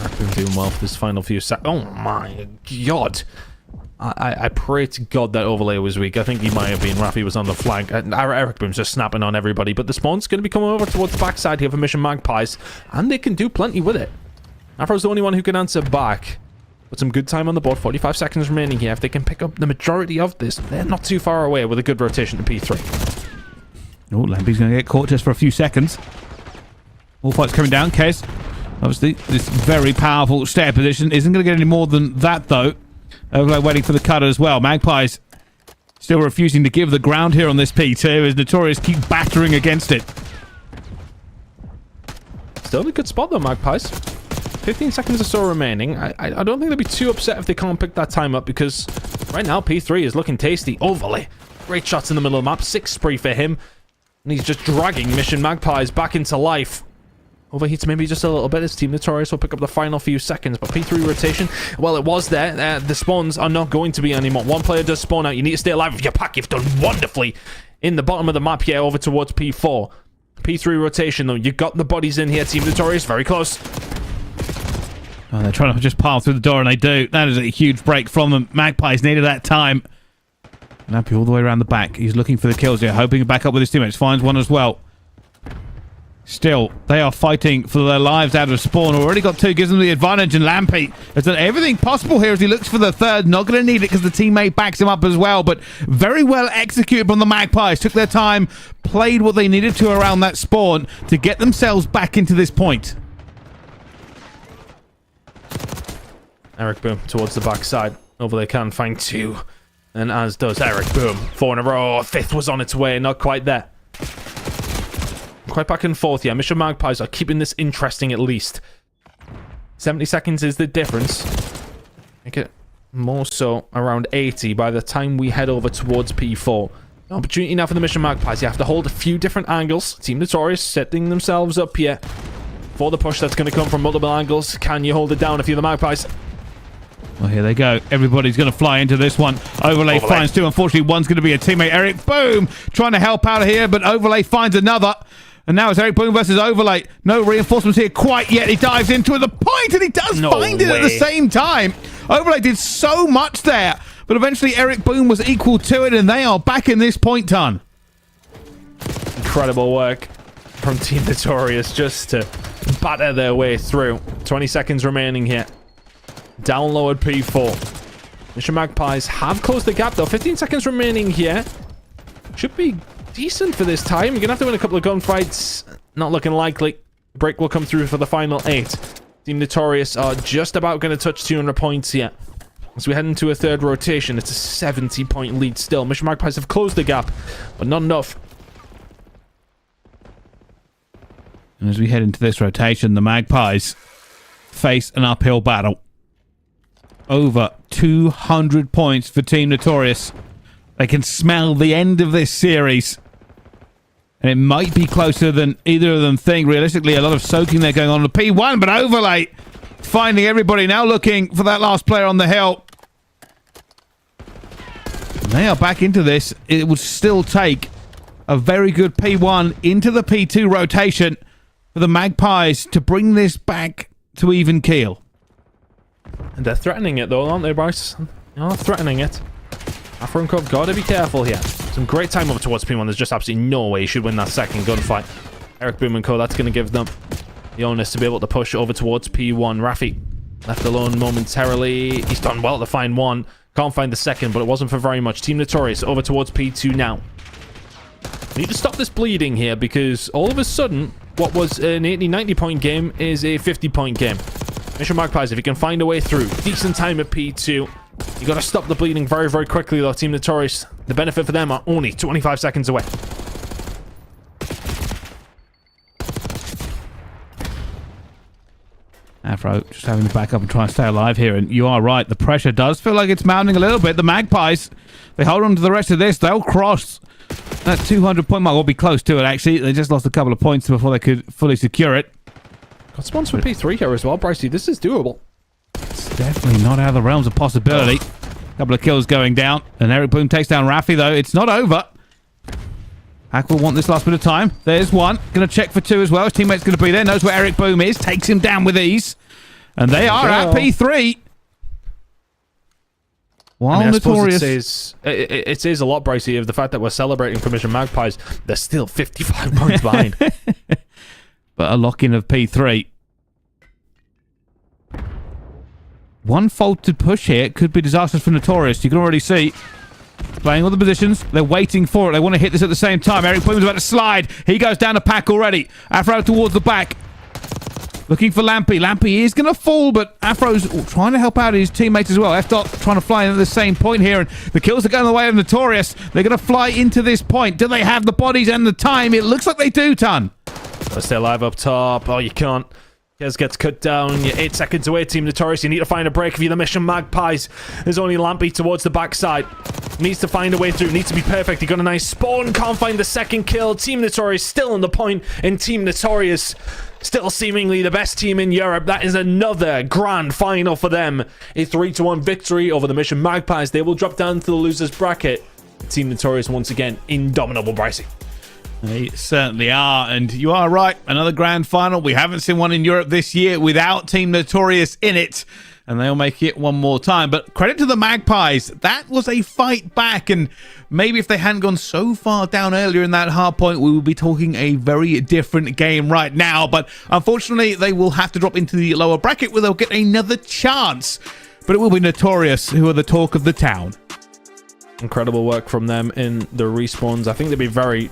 S2: I've been doing well for this final few seconds. Oh my god. I pray to God that overlay was weak. I think he might have been. Rafi was on the flank. Eric Boom's just snapping on everybody. But the spawn's going to be coming over towards the backside here for Mission Magpies. And they can do plenty with it. Afro's the only one who can answer back. But some good time on the board. 45 seconds remaining here. If they can pick up the majority of this, they're not too far away with a good rotation to P3.
S1: Oh, Lampy's going to get caught just for a few seconds. All fights coming down. Kez, obviously, this very powerful stair position isn't going to get any more than that, though. Overlay waiting for the cutter as well. Magpies still refusing to give the ground here on this P2 as Notorious keep battering against it.
S2: Still in a good spot, though, Magpies. 15 seconds or so remaining. I don't think they'll be too upset if they can't pick that time up, because right now P3 is looking tasty. Overlay. Great shots in the middle of the map. 6 spree for him. And he's just dragging Mission Magpies back into life. Overheats maybe just a little bit as Team Notorious will pick up the final few seconds, but P3 rotation, well, it was there. The spawns are not going to be anymore. One player does spawn out. You need to stay alive with your pack. You've done wonderfully in the bottom of the map here over towards P4. P3 rotation, though. You got the bodies in here. Team Notorious, very close.
S1: Oh, they're trying to just pile through the door, and they do. That is a huge break from them. Magpies needed that time. Nappy all the way around the back. He's looking for the kills here, hoping to back up with his teammates. Finds one as well. Still, they are fighting for their lives out of spawn. Already got 2, gives them the advantage, and Lampy has done everything possible here as he looks for the third. Not going to need it because the teammate backs him up as well, but very well executed from the Magpies. Took their time, played what they needed to around that spawn to get themselves back into this point.
S2: Eric Boom towards the backside. Over they can find 2. And as does Eric Boom. 4 in a row. 5th was on its way. Not quite there. Quite back and forth, yeah. Mission Magpies are keeping this interesting at least. 70 seconds is the difference. Make it more so around 80 by the time we head over towards P4. An opportunity now for the Mission Magpies. You have to hold a few different angles. Team Notorious setting themselves up here for the push that's going to come from multiple angles. Can you hold it down if you're the Magpies?
S1: Well, here they go. Everybody's going to fly into this one. Overlay finds 2. Unfortunately, one's going to be a teammate. Eric Boom trying to help out here, but Overlay finds another. And now it's Eric Boom versus Overlay. No reinforcements here quite yet. He dives into the point, and he does find it at the same time. Overlay did so much there, but eventually Eric Boom was equal to it, and they are back in this point ton.
S2: Incredible work from Team Notorious just to batter their way through. 20 seconds remaining here. Down low at P4. Mission Magpies have closed the gap, though. 15 seconds remaining here. Should be decent for this time. You're going to have to win a couple of gunfights. Not looking likely. Break will come through for the final 8. Team Notorious are just about going to touch 200 points here. As we head into a third rotation, it's a 70-point lead still. Mission Magpies have closed the gap, but not enough.
S1: And as we head into this rotation, the Magpies face an uphill battle. Over 200 points for Team Notorious. They can smell the end of this series. And it might be closer than either of them think. Realistically, a lot of soaking there going on the P1, but Overlay finding everybody now looking for that last player on the hill. And they are back into this. It would still take a very good P1 into the P2 rotation for the Magpies to bring this back to even keel.
S2: And they're threatening it, though, aren't they, Bryce? They are threatening it. Afro and Cove, gotta be careful here. Some great time over towards P1. There's just absolutely no way you should win that second gunfight. Eric Boom and Co, that's going to give them the onus to be able to push over towards P1. Rafi left alone momentarily. He's done well to find 1. Can't find the second, but it wasn't for very much. Team Notorious over towards P2 now. Need to stop this bleeding here, because all of a sudden, what was an 80-90 point game is a 50 point game. Mission Magpies, if you can find a way through. Decent time at P2. You got to stop the bleeding very, very quickly, though. Team Notorious, the benefit for them are only 25 seconds away.
S1: Afro just having to back up and try and stay alive here. And you are right. The pressure does feel like it's mounting a little bit. The Magpies, they hold on to the rest of this. They'll cross that 200-point mark. Or be close to it, actually. They just lost a couple of points before they could fully secure it.
S2: Got spawns for P3 here as well, Brycey. This is doable.
S1: It's definitely not out of the realms of possibility. Couple of kills going down. And Eric Boom takes down Rafi, though. It's not over. Hack will want this last bit of time. There's 1. Going to check for 2 as well. His teammate's going to be there. Knows where Eric Boom is. Takes him down with ease. And they are at P3. While Notorious...
S2: It says a lot, Brycey, of the fact that we're celebrating for Mission Magpies. They're still 55 points behind.
S1: But a lock-in of P3. One faulted push here could be disastrous for Notorious. You can already see. Playing all the positions. They're waiting for it. They want to hit this at the same time. Eric Boom's about to slide. He goes down the pack already. Afro towards the back. Looking for Lampy. Lampy is going to fall, but Afro's trying to help out his teammates as well. F-Dot trying to fly into the same point here, and the kills are going the way of Notorious. They're going to fly into this point. Do they have the bodies and the time? It looks like they do, Ton.
S2: Stay alive up top. Oh, you can't. Kez gets cut down. You're 8 seconds away, Team Notorious. You need to find a break if you're the Mission Magpies. There's only Lampy towards the backside. Needs to find a way through. Needs to be perfect. He got a nice spawn. Can't find the second kill. Team Notorious still on the point. And Team Notorious still seemingly the best team in Europe. That is another grand final for them. A 3-1 victory over the Mission Magpies. They will drop down to the losers bracket. Team Notorious once again indomitable, Brycey.
S1: They certainly are, and you are right. Another grand final. We haven't seen one in Europe this year without Team Notorious in it. and they'll make it one more time. But credit to the Magpies. That was a fight back, and maybe if they hadn't gone so far down earlier in that hard point, we would be talking a very different game right now. But unfortunately, they will have to drop into the lower bracket where they'll get another chance. But it will be Notorious who are the talk of the town.
S2: Incredible work from them in the respawns. I think they'd be very...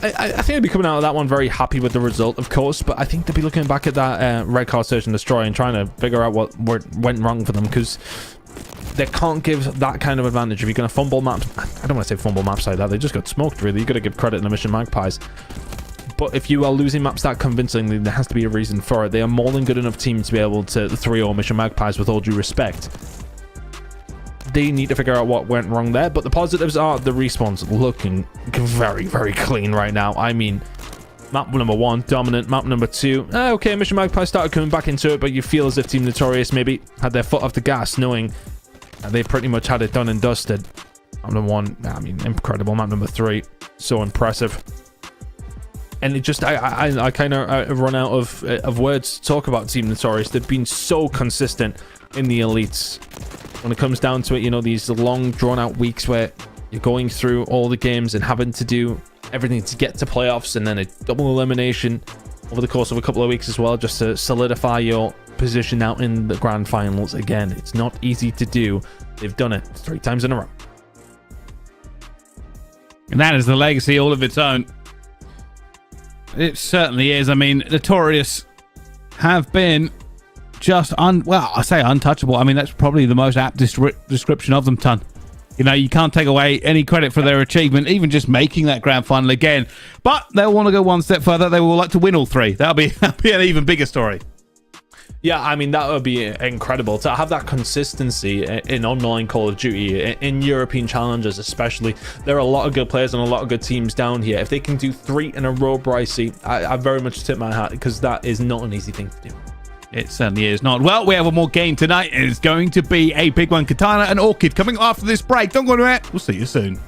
S2: I think they'd be coming out of that one very happy with the result, of course, but I think they'd be looking back at that red card search and destroy and trying to figure out what went wrong for them, because they can't give that kind of advantage. If you're going to fumble maps... I don't want to say fumble maps like that. They just got smoked, really. You've got to give credit to the Mission Magpies. But if you are losing maps that convincingly, there has to be a reason for it. They are more than good enough team to be able to 3-0 Mission Magpies, with all due respect. They need to figure out what went wrong there, but the positives are the respawns looking very, very clean right now. I mean, map number 1, dominant. Map number 2, okay, Mission Magpies started coming back into it, but you feel as if Team Notorious maybe had their foot off the gas, knowing they pretty much had it done and dusted. Map number 1, I mean, incredible. Map number 3, so impressive. And it just, I kind of run out of words to talk about Team Notorious. They've been so consistent in the elites. When it comes down to it, you know, these long drawn-out weeks where you're going through all the games and having to do everything to get to playoffs, and then a double elimination over the course of a couple of weeks as well, just to solidify your position out in the grand finals. Again, it's not easy to do. They've done it 3 times in a row.
S1: And that is the legacy all of its own. It certainly is. I mean, Notorious have been just well, I say untouchable. I mean, that's probably the most apt description of them, Ton. You know, you can't take away any credit for their achievement, even just making that grand final again. But they'll want to go one step further. They will like to win all 3. That'll be an even bigger story.
S2: Yeah, I mean, that would be incredible to have that consistency in online Call of Duty, in European challenges especially. There are a lot of good players and a lot of good teams down here. If they can do 3 in a row, Brycey, I very much tip my hat, because that is not an easy thing to do.
S1: It certainly is not. Well, we have one more game tonight. It's going to be a big one. Katana and Orchid coming after this break. Don't go anywhere. We'll see you soon.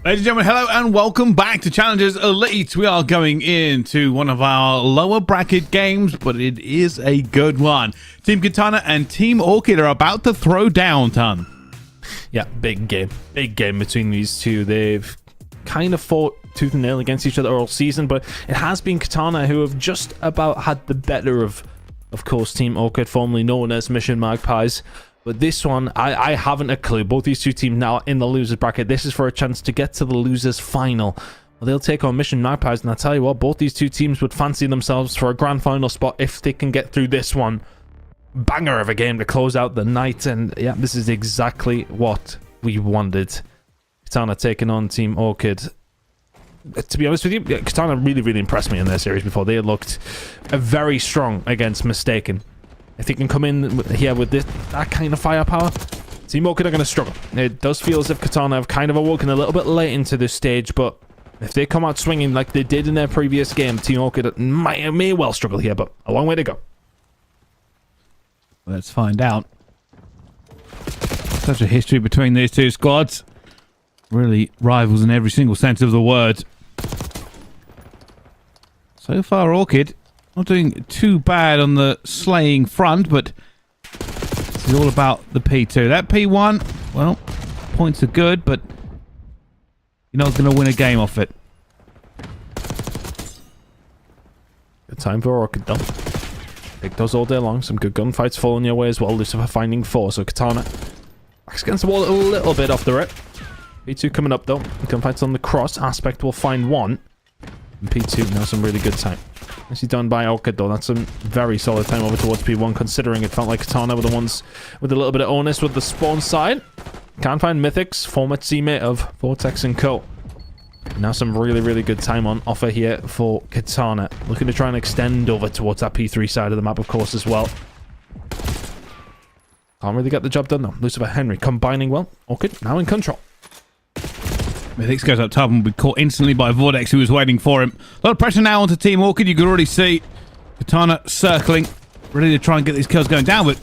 S1: Ladies and gentlemen, hello and welcome back to Challengers Elite. We are going into one of our lower bracket games, but it is a good one. Team Katana and Team Orchid are about to throw down, Ton.
S2: Yeah, big game. Big game between these two. They've kind of fought tooth and nail against each other all season, but it has been Katana who have just about had the better of course, Team Orchid, formerly known as Mission Magpies. But this one, I haven't a clue. Both these two teams now in the losers bracket. This is for a chance to get to the losers final. Well, they'll take on Mission Magpies, and I tell you what, both these two teams would fancy themselves for a grand final spot if they can get through this one. Banger of a game to close out the night, and yeah, this is exactly what we wanted. Katana taking on Team Orchid. To be honest with you, Katana really impressed me in their series before. They had looked very strong against Mystaken. If they can come in here with that kind of firepower, Team Orchid are going to struggle. It does feel as if Katana have kind of awoken a little bit late into this stage, but if they come out swinging like they did in their previous game, Team Orchid may well struggle here, but a long way to go.
S1: Let's find out. Such a history between these two squads. Really rivals in every single sense of the word. So far, Orchid not doing too bad on the slaying front, but this is all about the P2. That P1, well, points are good, but you're not going to win a game off it.
S2: Good time for Orchid, though. Pick those all day long. Some good gunfights falling your way as well. Lucifer finding 4, so Katana backs against the wall a little bit off the rip. P2 coming up, though. Gunfights on the cross. Aspect will find 1. And P2 now some really good time. Nicely done by Orchid, though. That's some very solid time over towards P1, considering it felt like Katana were the ones with a little bit of onus with the spawn side. Can't find Mythics, former teammate of Vortex and Co. Now some really good time on offer here for Katana. Looking to try and extend over towards that P3 side of the map, of course, as well. Can't really get the job done, though. Lucifer Henry combining well. Orchid now in control.
S1: Mythics goes up top and will be caught instantly by Vortex, who was waiting for him. A lot of pressure now onto Team Orchid. You can already see Katana circling, ready to try and get these kills going down, but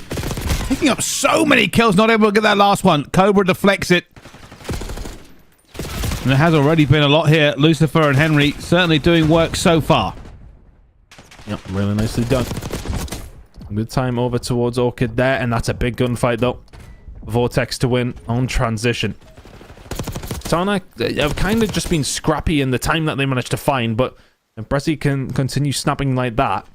S1: picking up so many kills, not able to get that last one. Cobra deflects it. And there has already been a lot here. Lucifer and Henry certainly doing work so far.
S2: Yep, really nicely done. Good time over towards Orchid there, and that's a big gunfight, though. Vortex to win on transition. Katana have kind of just been scrappy in the time that they managed to find, but if Brezzy can continue snapping like that,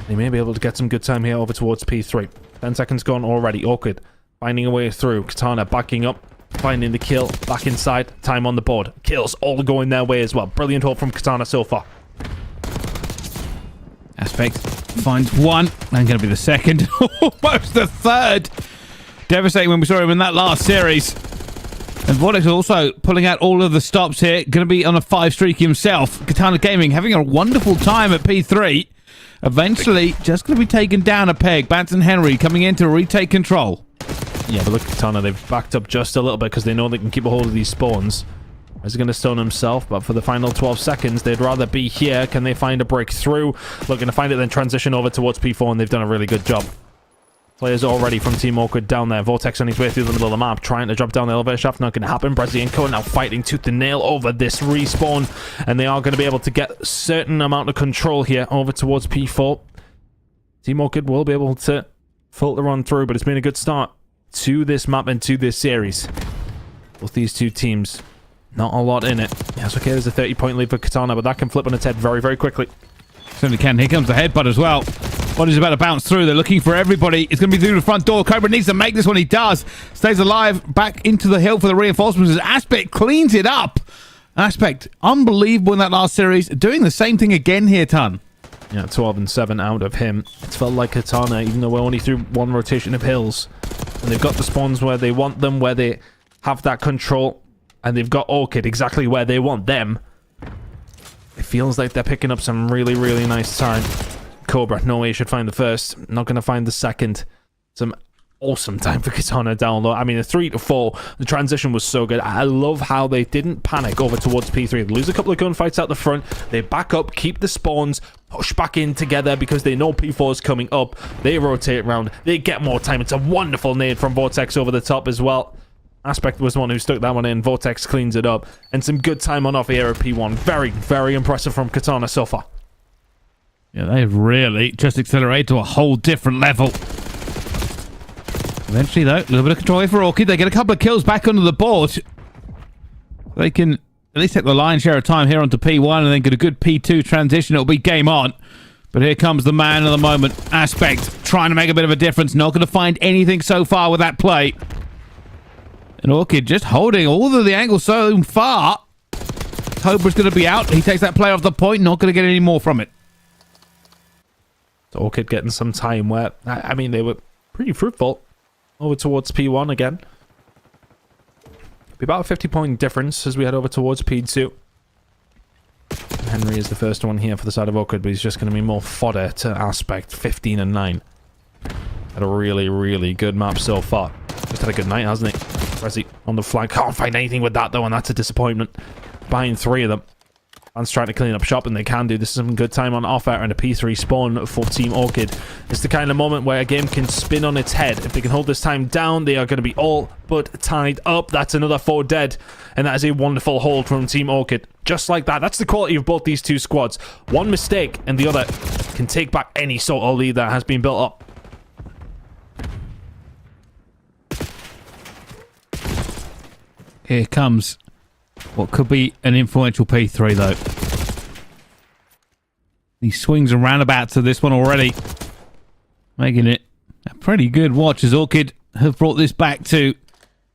S2: they may be able to get some good time here over towards P3. 10 seconds gone already. Orchid finding a way through. Katana backing up, finding the kill, back inside, time on the board. Kills all going their way as well. Brilliant haul from Katana so far.
S1: Aspect finds 1, and going to be the second, almost the third. Devastating when we saw him in that last series. And Vortex also pulling out all of the stops here. Going to be on a 5 streak himself. Katana Gaming having a wonderful time at P3. Eventually, just going to be taken down a peg. Bance and Henry coming in to retake control.
S2: Yeah, but look at Katana. They've backed up just a little bit because they know they can keep a hold of these spawns. Is going to stone himself, but for the final 12 seconds, they'd rather be here. Can they find a breakthrough? Looking to find it, then transition over towards P4, and they've done a really good job. Players already from Team Orchid down there. Vortex on his way through the middle of the map, trying to drop down the elevator shaft. Not going to happen. Brezzy and Co now fighting tooth and nail over this respawn, and they are going to be able to get a certain amount of control here over towards P4. Team Orchid will be able to filter on through, but it's been a good start to this map and to this series. Both these two teams, not a lot in it. Yes, okay, there's a 30-point lead for Katana, but that can flip on its head very quickly.
S1: Certainly can. Here comes the headbutt as well. Body's about to bounce through. They're looking for everybody. It's going to be through the front door. Cobra needs to make this one. He does. Stays alive. Back into the hill for the reinforcements as Aspect cleans it up. Aspect, unbelievable in that last series. Doing the same thing again here, Ton.
S2: Yeah, 12 and 7 out of him. It's felt like Katana, even though we're only through 1 rotation of hills. And they've got the spawns where they want them, where they have that control. And they've got Orchid exactly where they want them. It feels like they're picking up some really nice time. Cobra, no way you should find the first. Not going to find the second. Some awesome time for Katana down low. I mean, the 3 to 4, the transition was so good. I love how they didn't panic over towards P3. They lose a couple of gunfights out the front. They back up, keep the spawns, push back in together because they know P4 is coming up. They rotate around. They get more time. It's a wonderful nade from Vortex over the top as well. Aspect was the one who stuck that one in. Vortex cleans it up. And some good time on off here at P1. Very, very impressive from Katana so far.
S1: Yeah, they've really just accelerated to a whole different level. Eventually, though, a little bit of control here for Orchid. They get a couple of kills back onto the board. They can at least take the lion's share of time here onto P1 and then get a good P2 transition. It'll be game on. But here comes the man of the moment, Aspect, trying to make a bit of a difference. Not going to find anything so far with that play. And Orchid just holding all of the angles so far. Cobra's going to be out. He takes that play off the point. Not going to get any more from it.
S2: So Orchid getting some time where, I mean, they were pretty fruitful. Over towards P1 again. Be about a 50-point difference as we head over towards P2. Henry is the first one here for the side of Orchid, but he's just going to be more fodder to Aspect. 15 and 9. Had a really, really good map so far. Just had a good night, hasn't he? Resi on the flank. Can't find anything with that, though, and that's a disappointment. Behind 3 of them. Man's trying to clean up shop, and they can do. This is some good time on offer, and a P3 spawn for Team Orchid. It's the kind of moment where a game can spin on its head. If they can hold this time down, they are going to be all but tied up. That's another 4 dead, and that is a wonderful hold from Team Orchid. Just like that. That's the quality of both these two squads. One mistake, and the other can take back any sort of lead that has been built up.
S1: Here comes what could be an influential P3, though. He swings and roundabouts to this one already, making it a pretty good watch as Orchid have brought this back to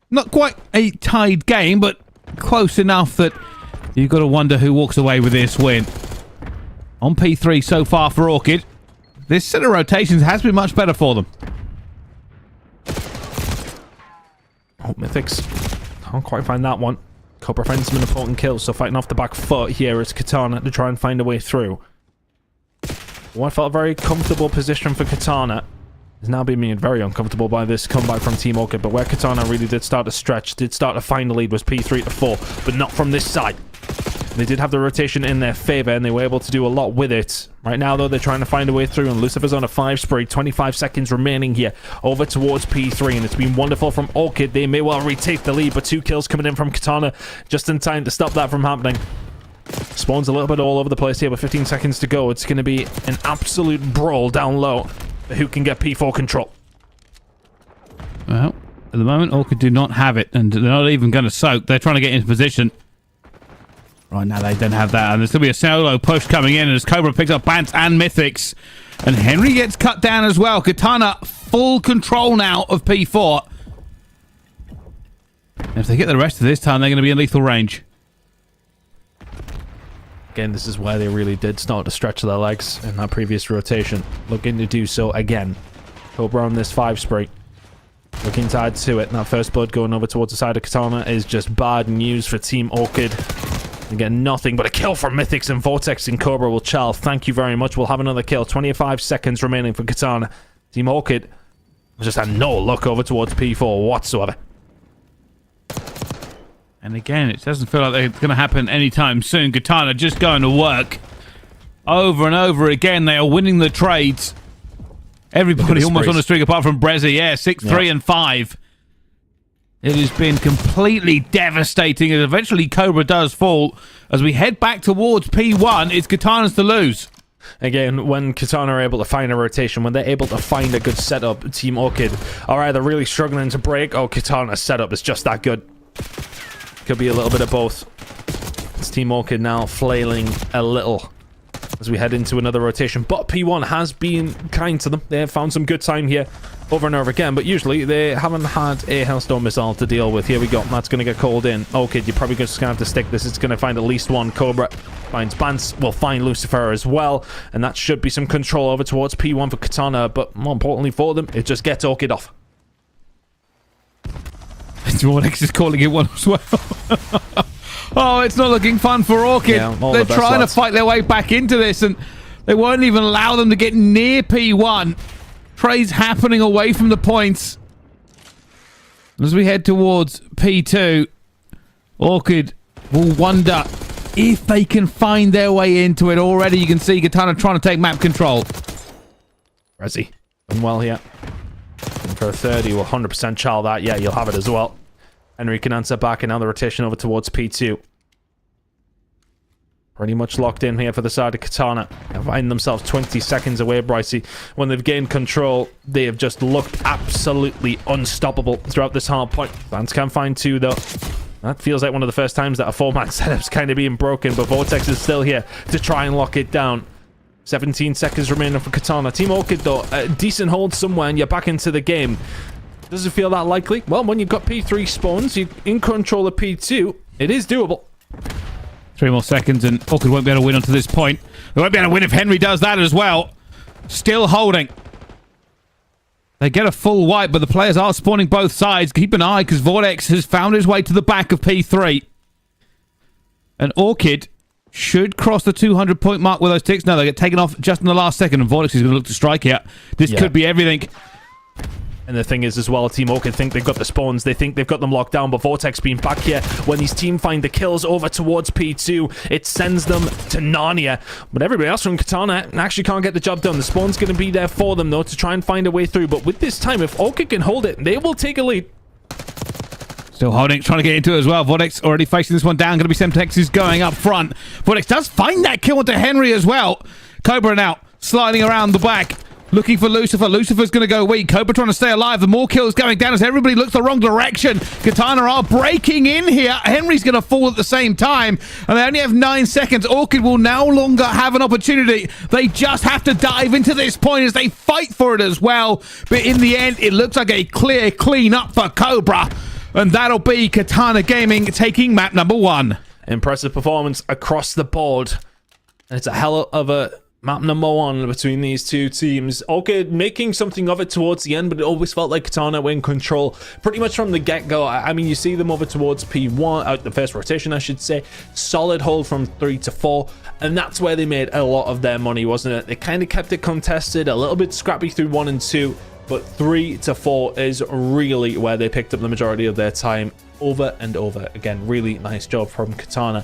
S1: not quite a tied game, but close enough that you've got to wonder who walks away with this win. On P3 so far for Orchid, this set of rotations has been much better for them.
S2: Oh, Mythics. Can't quite find that one. Cobra finds some important kills, so fighting off the back foot here is Katana to try and find a way through. What felt a very comfortable position for Katana is now being made very uncomfortable by this comeback from Team Orchid, but where Katana really did start to stretch, did start to find the lead was P3 to 4, but not from this side. They did have the rotation in their favor, and they were able to do a lot with it. Right now, though, they're trying to find a way through, and Lucifer's on a 5 spree. 25 seconds remaining here, over towards P3, and it's been wonderful from Orchid. They may well retake the lead, but 2 kills coming in from Katana just in time to stop that from happening. Spawns a little bit all over the place here with 15 seconds to go. It's going to be an absolute brawl down low. Who can get P4 control?
S1: Well, at the moment, Orchid do not have it, and they're not even going to soak. They're trying to get into position. Right now, they don't have that, and there's going to be a solo push coming in as Cobra picks up Bants and Mythics. And Henry gets cut down as well. Katana, full control now of P4. And if they get the rest of this time, they're going to be in lethal range.
S2: Again, this is where they really did start to stretch their legs in that previous rotation. Looking to do so again. Cobra on this 5 spree. Looking to add to it. That first blood going over towards the side of Katana is just bad news for Team Orchid. They get nothing but a kill from Mythics, and Vortex and Cobra will chow. Thank you very much. We'll have another kill. 25 seconds remaining for Katana. Team Orchid just had no luck over towards P4 whatsoever.
S1: And again, it doesn't feel like it's going to happen anytime soon. Katana just going to work. Over and over again, they are winning the trades. Everybody almost on the streak apart from Brezzy. Yeah, 6, 3, and 5. It has been completely devastating, and eventually Cobra does fall. As we head back towards P1, it's Katana's to lose.
S2: Again, when Katana are able to find a rotation, when they're able to find a good setup, Team Orchid are either really struggling to break, or Katana's setup is just that good. Could be a little bit of both. It's Team Orchid now flailing a little as we head into another rotation, but P1 has been kind to them. They have found some good time here over and over again, but usually they haven't had a Hellstone missile to deal with. Here we go. That's going to get called in. Okay, you're probably just going to have to stick this. It's going to find at least one. Cobra finds Bance. Will find Lucifer as well, and that should be some control over towards P1 for Katana, but more importantly for them, it just gets Orchid off.
S1: Jornex is calling it one as well. Oh, it's not looking fun for Orchid. Yeah, they're trying to fight their way back into this, and they won't even allow them to get near P1. Trades happening away from the points. As we head towards P2, Orchid will wonder if they can find their way into it. Already you can see Katana trying to take map control.
S2: Resi, done well here. And for a 30, will 100% child that. Yeah, you'll have it as well. Henry can answer back, and now the rotation over towards P2. Pretty much locked in here for the side of Katana. They find themselves 20 seconds away, Brycey. When they've gained control, they have just looked absolutely unstoppable throughout this hard point. Fans can find 2, though. That feels like one of the first times that a 4-man setup's kind of being broken, but Vortex is still here to try and lock it down. 17 seconds remaining for Katana. Team Orchid, though, a decent hold somewhere, and you're back into the game. Does it feel that likely? Well, when you've got P3 spawns, you're in control of P2. It is doable.
S1: 3 more seconds, and Orchid won't be able to win onto this point. They won't be able to win if Henry does that as well. Still holding. They get a full wipe, but the players are spawning both sides. Keep an eye, because Vortex has found his way to the back of P3. And Orchid should cross the 200-point mark with those ticks. No, they get taken off just in the last second, and Vortex is going to look to strike here. This could be everything.
S2: And the thing is as well, Team Orchid think they've got the spawns. They think they've got them locked down, but Vortex being back here, when these team find the kills over towards P2, it sends them to Narnia. But everybody else from Katana actually can't get the job done. The spawn's going to be there for them, though, to try and find a way through. But with this time, if Orchid can hold it, they will take a lead.
S1: Still holding, trying to get into it as well. Vortex already facing this one down. Going to be Semtex who's going up front. Vortex does find that kill into Henry as well. Cobra now sliding around the back, looking for Lucifer. Lucifer's going to go weak. Cobra trying to stay alive. The more kills going down as everybody looks the wrong direction. Katana are breaking in here. Henry's going to fall at the same time. And they only have 9 seconds. Orchid will no longer have an opportunity. They just have to dive into this point as they fight for it as well. But in the end, it looks like a clear clean up for Cobra. And that'll be Katana Gaming taking map number 1.
S2: Impressive performance across the board. It's a hell of a map number 1 between these two teams. Orchid making something of it towards the end, but it always felt like Katana were in control pretty much from the get-go. I mean, you see them over towards P1, the first rotation, I should say. Solid hold from 3 to 4, and that's where they made a lot of their money, wasn't it? They kind of kept it contested, a little bit scrappy through 1 and 2, but 3 to 4 is really where they picked up the majority of their time over and over. Again, really nice job from Katana.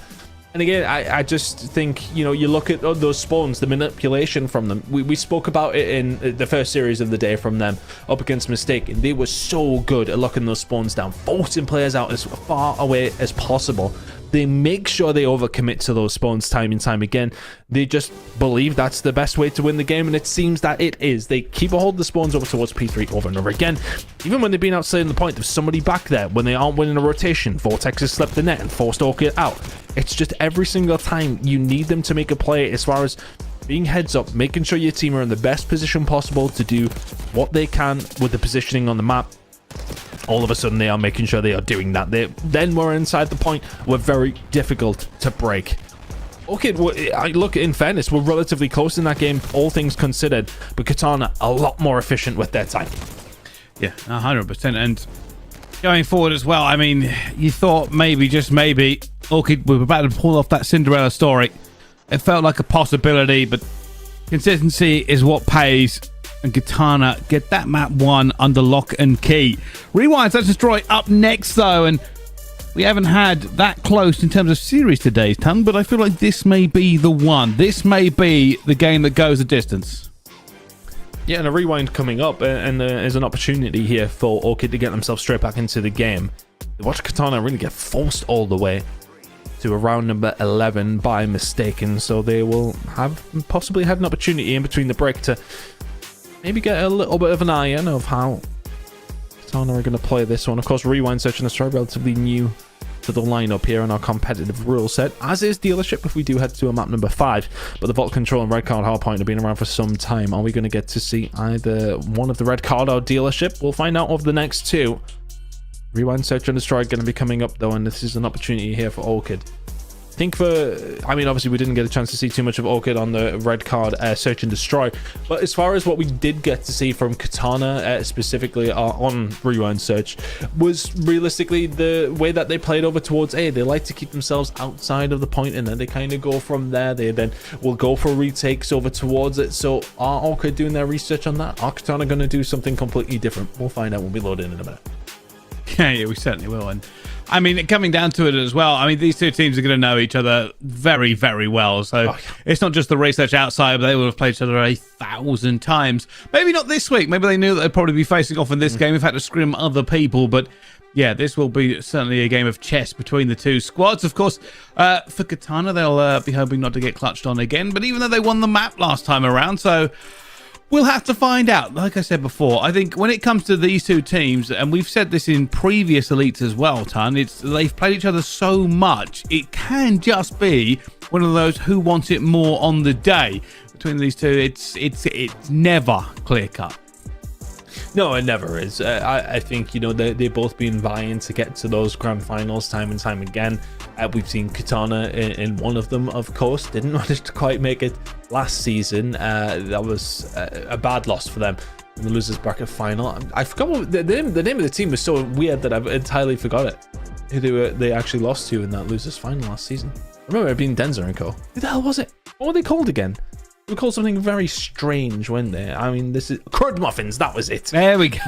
S2: And again, I just think, you look at those spawns, the manipulation from them. We spoke about it in the first series of the day from them up against Mystaken. They were so good at locking those spawns down, forcing players out as far away as possible. They make sure they overcommit to those spawns time and time again. They just believe that's the best way to win the game, and it seems that it is. They keep a hold of the spawns over towards P3 over and over again. Even when they've been outside the point, there's somebody back there. When they aren't winning a rotation, Vortex has slept the net and forced Orchid out. It's just every single time you need them to make a play as far as being heads up, making sure your team are in the best position possible to do what they can with the positioning on the map. All of a sudden they are making sure they are doing that. Then we're inside the point. We're very difficult to break. Okay, look, in fairness, we're relatively close in that game, all things considered, but Katana a lot more efficient with their time.
S1: Yeah, 100%. And going forward as well, I mean, you thought maybe, just maybe, Orchid were about to pull off that Cinderella story. It felt like a possibility, but consistency is what pays. And Katana get that map 1 under lock and key. Rewind, Search and Destroy up next, though, and we haven't had that close in terms of series today's ton, but I feel like this may be the one. This may be the game that goes the distance.
S2: Yeah, and a rewind coming up, and there's an opportunity here for Orchid to get themselves straight back into the game. Watch Katana really get forced all the way to a round number 11 by Mystaken, so they will have possibly had an opportunity in between the break to maybe get a little bit of an iron of how Katana are going to play this one. Of course, Rewind, Search and Destroy, relatively new to the lineup here in our competitive rule set, as is Dealership if we do head to a map number 5. But the Vault Control and Red Card Hardpoint have been around for some time. Are we going to get to see either one of the Red Card or Dealership? We'll find out over the next 2. Rewind, Search and Destroy going to be coming up, though, and this is an opportunity here for Orchid. Obviously we didn't get a chance to see too much of Orchid on the red card Search and Destroy, but as far as what we did get to see from Katana specifically on Rewind Search was realistically the way that they played over towards A. They like to keep themselves outside of the point, and then they kind of go from there. They then will go for retakes over towards it. So are Orchid doing their research on that? Are Katana going to do something completely different? We'll find out when we load in a minute.
S1: Yeah, we certainly will. And I mean, coming down to it as well, I mean, these two teams are going to know each other very, very well. So It's not just the research outside, but they will have played each other 1,000 times. Maybe not this week. Maybe they knew that they'd probably be facing off in this game. We've had to scrim other people, but Yeah, this will be certainly a game of chess between the two squads. Of course, for Katana, they'll be hoping not to get clutched on again. But even though they won the map last time around, so we'll have to find out. Like I said before, I think when it comes to these two teams, and we've said this in previous elites as well, Ton, they've played each other so much, it can just be one of those who wants it more on the day. Between these two, it's never clear cut.
S2: No, it never is. I think, you know, they've both been vying to get to those grand finals time and time again. We've seen Katana in one of them, of course. Didn't manage to quite make it last season. That was a bad loss for them in the losers bracket final. I forgot what the name of the team was so weird that I've entirely forgot it. Who they actually lost to in that losers final last season. I remember it being Denzer and Co. Who the hell was it? What were they called again? We were called something very strange, weren't they? I mean, this is Crud Muffins. That was it.
S1: There we go.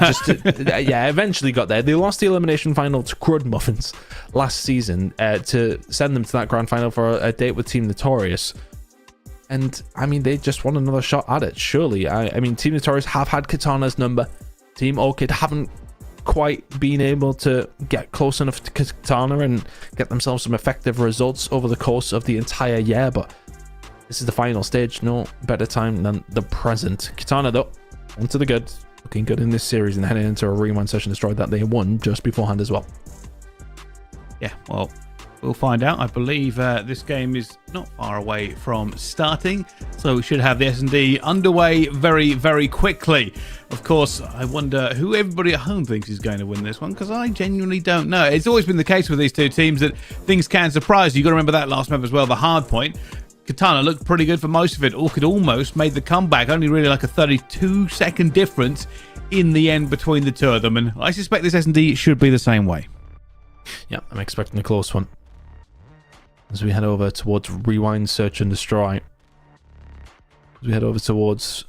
S2: Yeah, eventually got there. They lost the elimination final to Crud Muffins last season to send them to that grand final for a date with Team Notorious. And I mean, they just want another shot at it. Surely, I mean, Team Notorious have had Katana's number. Team Orchid haven't quite been able to get close enough to Katana and get themselves some effective results over the course of the entire year, but this is the final stage. No better time than the present. Katana, though, onto the good. Looking good in this series and heading into a rewind session destroyed that they won just beforehand as well.
S1: Yeah, well, we'll find out. I believe this game is not far away from starting, so we should have the S&D underway very, very quickly. Of course, I wonder who everybody at home thinks is going to win this one, because I genuinely don't know. It's always been the case with these two teams that things can surprise you. You've got to remember that last map as well, the Hardpoint. Katana looked pretty good for most of it. Orchid almost made the comeback, only really like a 32-second difference in the end between the two of them, and I suspect this S&D should be the same way.
S2: Yeah, I'm expecting a close one. As we head over towards Rewind, Search and Destroy. As we head over towards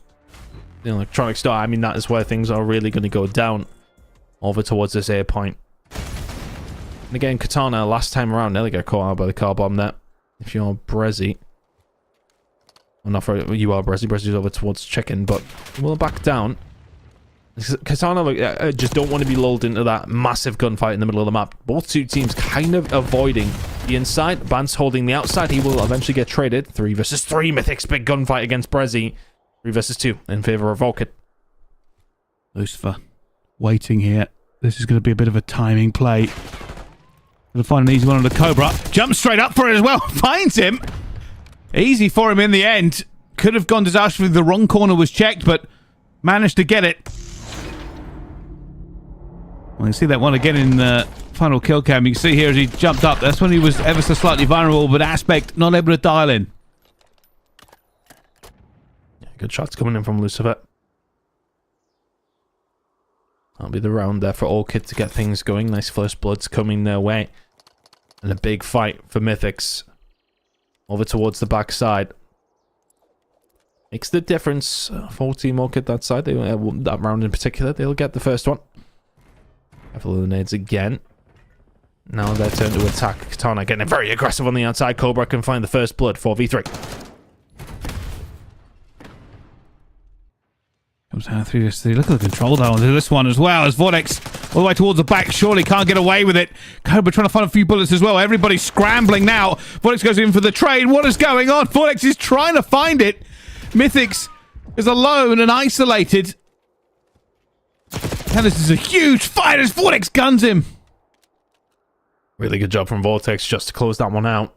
S2: the electronic store, I mean, that is where things are really going to go down. Over towards this A point. And again, Katana, last time around, nearly got caught out by the car bomb there. If you're Brezzy. I'm not for you are Brezzy. Brezzy's over towards Chicken, but we'll back down. Katana, look, just don't want to be lulled into that massive gunfight in the middle of the map. Both two teams kind of avoiding the inside. Bance holding the outside. He will eventually get traded. 3 versus 3. Mythic's big gunfight against Brezzy. 3 versus 2 in favor of Orchid.
S1: Lucifer waiting here. This is going to be a bit of a timing play. Going to find an easy one on the Cobra. Jumps straight up for it as well. Finds him. Easy for him in the end. Could have gone disastrously. The wrong corner was checked, but managed to get it. Well, you see that one again in the final kill cam. You can see here as he jumped up. That's when he was ever so slightly vulnerable, but Aspect not able to dial in.
S2: Yeah, good shots coming in from Lucifer. That'll be the round there for Orchid to get things going. Nice first bloods coming their way. And a big fight for Mythics. Over towards the backside. Makes the difference for Team Orchid that side. They, that round in particular, they'll get the first one. Careful of the nades again. Now their turn to attack. Katana getting very aggressive on the outside. Cobra can find the first blood. 4v3.
S1: Comes down through this. Look at the control though on this one as well. As Vortex all the way towards the back. Surely can't get away with it. Cobra trying to find a few bullets as well. Everybody's scrambling now. Vortex goes in for the trade. What is going on? Vortex is trying to find it. Mythix is alone and isolated. And this is a huge fight as Vortex guns him.
S2: Really good job from Vortex just to close that one out.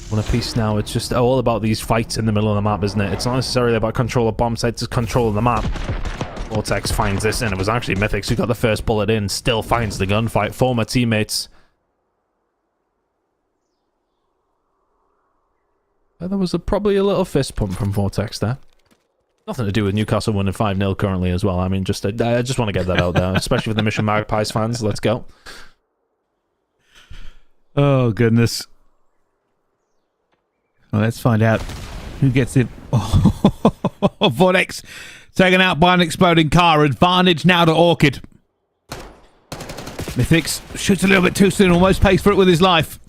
S2: One apiece now. It's just all about these fights in the middle of the map, isn't it? It's not necessarily about control of bomb sites, it's control of the map. Vortex finds this, and it was actually Mythix who got the first bullet in. Still finds the gunfight. Former teammates. There was probably a little fist pump from Vortex there. Nothing to do with Newcastle winning 5-0 currently as well. I mean, I just want to get that out there, especially for the Mission Magpies fans. Let's go.
S1: Oh, goodness. Well, let's find out who gets it. Oh, Vortex taken out by an exploding car. Advantage now to Orchid. Mythix shoots a little bit too soon, almost pays for it with his life.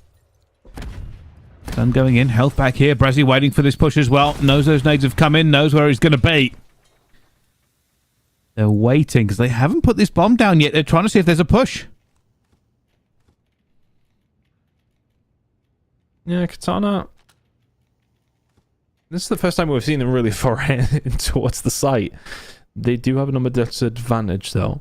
S1: Sun going in, health back here. Brezzy waiting for this push as well. Knows those nades have come in, knows where he's going to be. They're waiting because they haven't put this bomb down yet. They're trying to see if there's a push.
S2: Yeah, Katana. This is the first time we've seen them really foray towards the site. They do have a number disadvantage, though.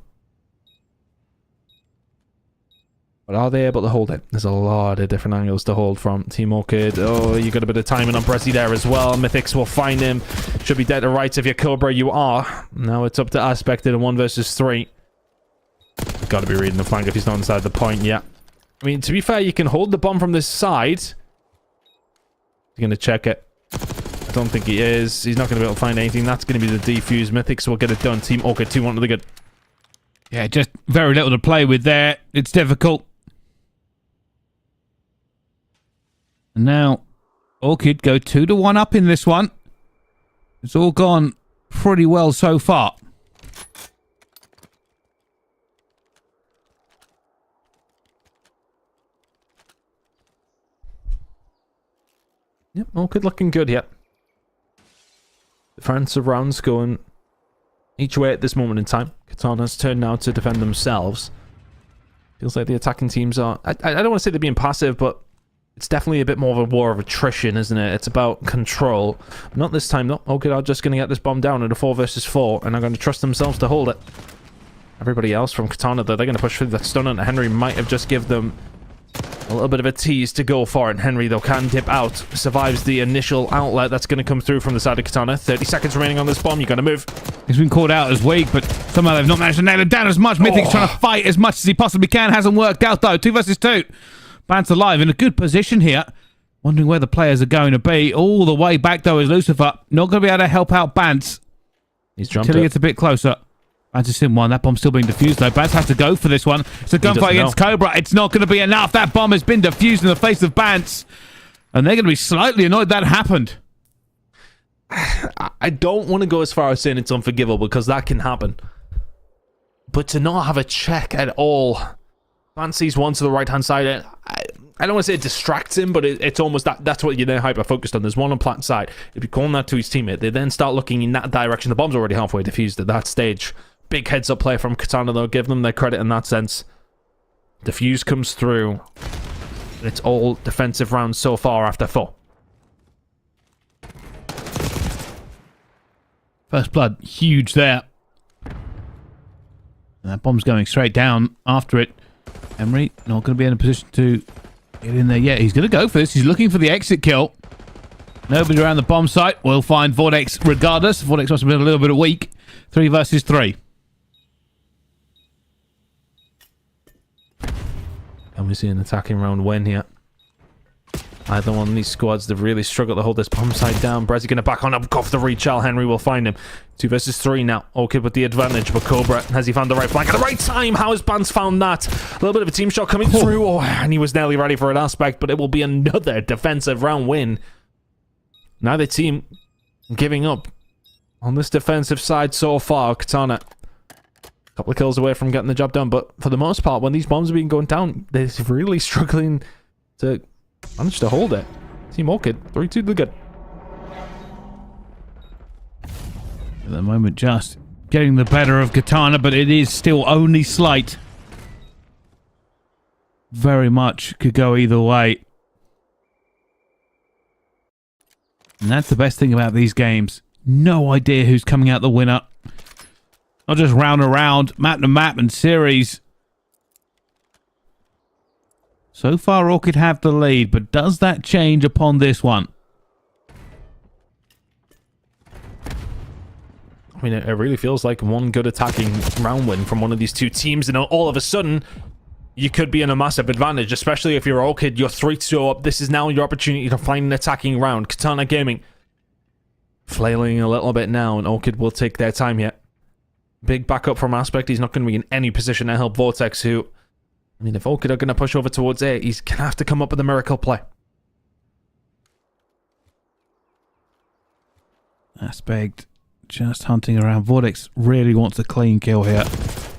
S2: But are they able to hold it? There's a lot of different angles to hold from. Team Orchid. Oh, you got a bit of timing on Brezzy there as well. Mythics will find him. Should be dead to rights if you're Cobra. You are. Now it's up to Aspect in a 1 versus 3. Got to be reading the flank if he's not inside the point. Yeah. I mean, to be fair, you can hold the bomb from this side. He's going to check it. I don't think he is. He's not going to be able to find anything. That's going to be the defuse. Mythics will get it done. Team Orchid 2-1 to the good.
S1: Yeah, just very little to play with there. It's difficult. And now, Orchid go 2-1 up in this one. It's all gone pretty well so far.
S2: Yep, Orchid looking good here. Defensive rounds going each way at this moment in time. Katana's turn now to defend themselves. Feels like the attacking teams are... I don't want to say they're being passive, but it's definitely a bit more of a war of attrition, isn't it? It's about control. Not this time, though. Orchid are just going to get this bomb down in a 4 versus 4, and are going to trust themselves to hold it. Everybody else from Katana, though, they're going to push through that stun, and Henry might have just give them a little bit of a tease to go for it. Henry, though, can dip out. Survives the initial outlet that's going to come through from the side of Katana. 30 seconds remaining on this bomb. You got to move.
S1: He's been called out as weak, but somehow they've not managed to nail him down as much. Mythic's trying to fight as much as he possibly can. Hasn't worked out, though. 2 versus 2. Bant's alive in a good position here. Wondering where the players are going to be. All the way back, though, is Lucifer. Not going to be able to help out Bant.
S2: He's jumped
S1: until he gets a bit closer. Bant is in one. That bomb's still being defused, though. Bant has to go for this one. It's a gunfight against Cobra. It's not going to be enough. That bomb has been defused in the face of Bant. And they're going to be slightly annoyed that happened.
S2: I don't want to go as far as saying it's unforgivable, because that can happen. But to not have a check at all... Bant sees one to the right-hand side. I don't want to say it distracts him, but it's almost that's what you're then hyper-focused on. There's one on Plat's side. If you call that to his teammate, they then start looking in that direction. The bomb's already halfway defused at that stage. Big heads-up play from Katana, though. Give them their credit in that sense. Defuse comes through. It's all defensive rounds so far after 4.
S1: First blood, huge there. And that bomb's going straight down after it. Henry not going to be in a position to get in there yet. He's going to go for this. He's looking for the exit kill. Nobody around the bomb site. We'll find Vortex regardless. Vortex must have been a little bit weak. 3 versus 3.
S2: And we see an attacking round win here. Either one of these squads, they've really struggled to hold this bomb site down. Brezzy going to back on up, go for the reach. Henry will find him. 2 versus 3 now. Orchid with the advantage, but Cobra, has he found the right flank at the right time? How has Bant's found that? A little bit of a team shot coming through. Oh, and he was nearly ready for an Aspect, but it will be another defensive round win. Neither team giving up on this defensive side so far. Katana, a couple of kills away from getting the job done, but for the most part, when these bombs have been going down, they're really struggling to manage to hold it. Team Orchid, 3-2 to the good.
S1: At the moment, just getting the better of Katana, but it is still only slight. Very much could go either way. And that's the best thing about these games. No idea who's coming out the winner. Not just round and round, map to map and series. So far, Orchid have the lead, but does that change upon this one?
S2: I mean, it really feels like one good attacking round win from one of these two teams, and all of a sudden, you could be in a massive advantage, especially if you're Orchid, you're 3-2 up. This is now your opportunity to find an attacking round. Katana Gaming flailing a little bit now, and Orchid will take their time here. Big backup from Aspect. He's not going to be in any position to help Vortex, who... I mean, if Orchid are going to push over towards A, he's going to have to come up with a miracle play.
S1: Aspect just hunting around. Vortex really wants a clean kill here.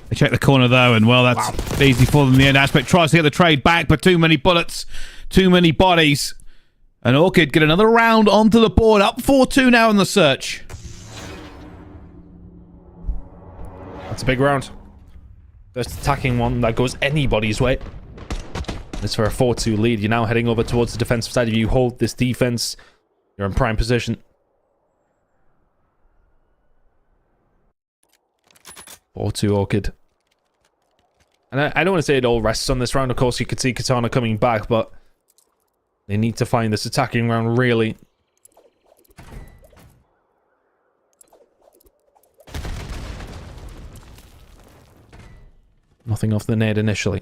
S1: They check the corner, though, and, well, that's easy for them in the end. Aspect tries to get the trade back, but too many bullets, too many bodies. And Orchid get another round onto the board. Up 4-2 now in the search.
S2: That's a big round. First attacking one that goes anybody's way. It's for a 4-2 lead. You're now heading over towards the defensive side. If you hold this defense, you're in prime position. 4-2 Orchid. And I don't want to say it all rests on this round. Of course, you could see Katana coming back, but they need to find this attacking round, really. Nothing off the nade initially.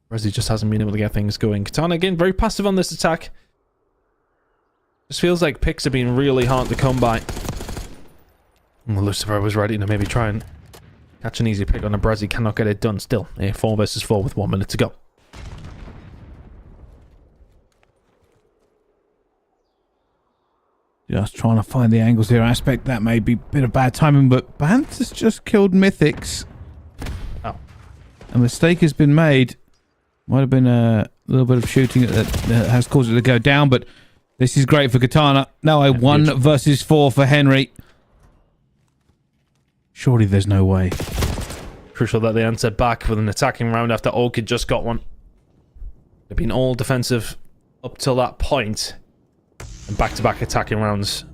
S2: Whereas he just hasn't been able to get things going. Katana, again, very passive on this attack. Just feels like picks have been really hard to come by. Lucifer was ready to maybe try and catch an easy pick on a Brezzy. Cannot get it done still. A 4 versus 4 with 1 minute to go.
S1: Just trying to find the angles here. Aspect that may be a bit of bad timing, but Bant has just killed Mythics.
S2: Oh.
S1: A mistake has been made. Might have been a little bit of shooting that has caused it to go down, but this is great for Katana. Now a 1 versus 4 for Henry. Surely there's no way.
S2: Crucial that they answered back with an attacking round after Orchid just got one. They've been all defensive up till that point. And back-to-back attacking rounds.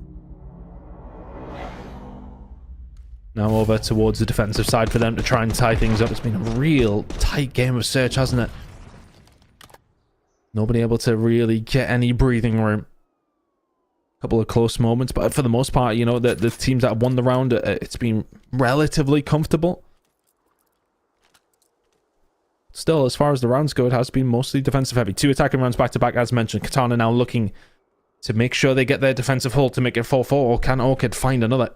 S2: Now over towards the defensive side for them to try and tie things up. It's been a real tight game of Search, hasn't it? Nobody able to really get any breathing room. Couple of close moments, but for the most part, you know, the teams that have won the round, it's been relatively comfortable. Still, as far as the rounds go, it has been mostly defensive heavy. 2 attacking rounds back-to-back, as mentioned. Katana now looking to make sure they get their defensive hold to make it 4-4, or can Orchid find another?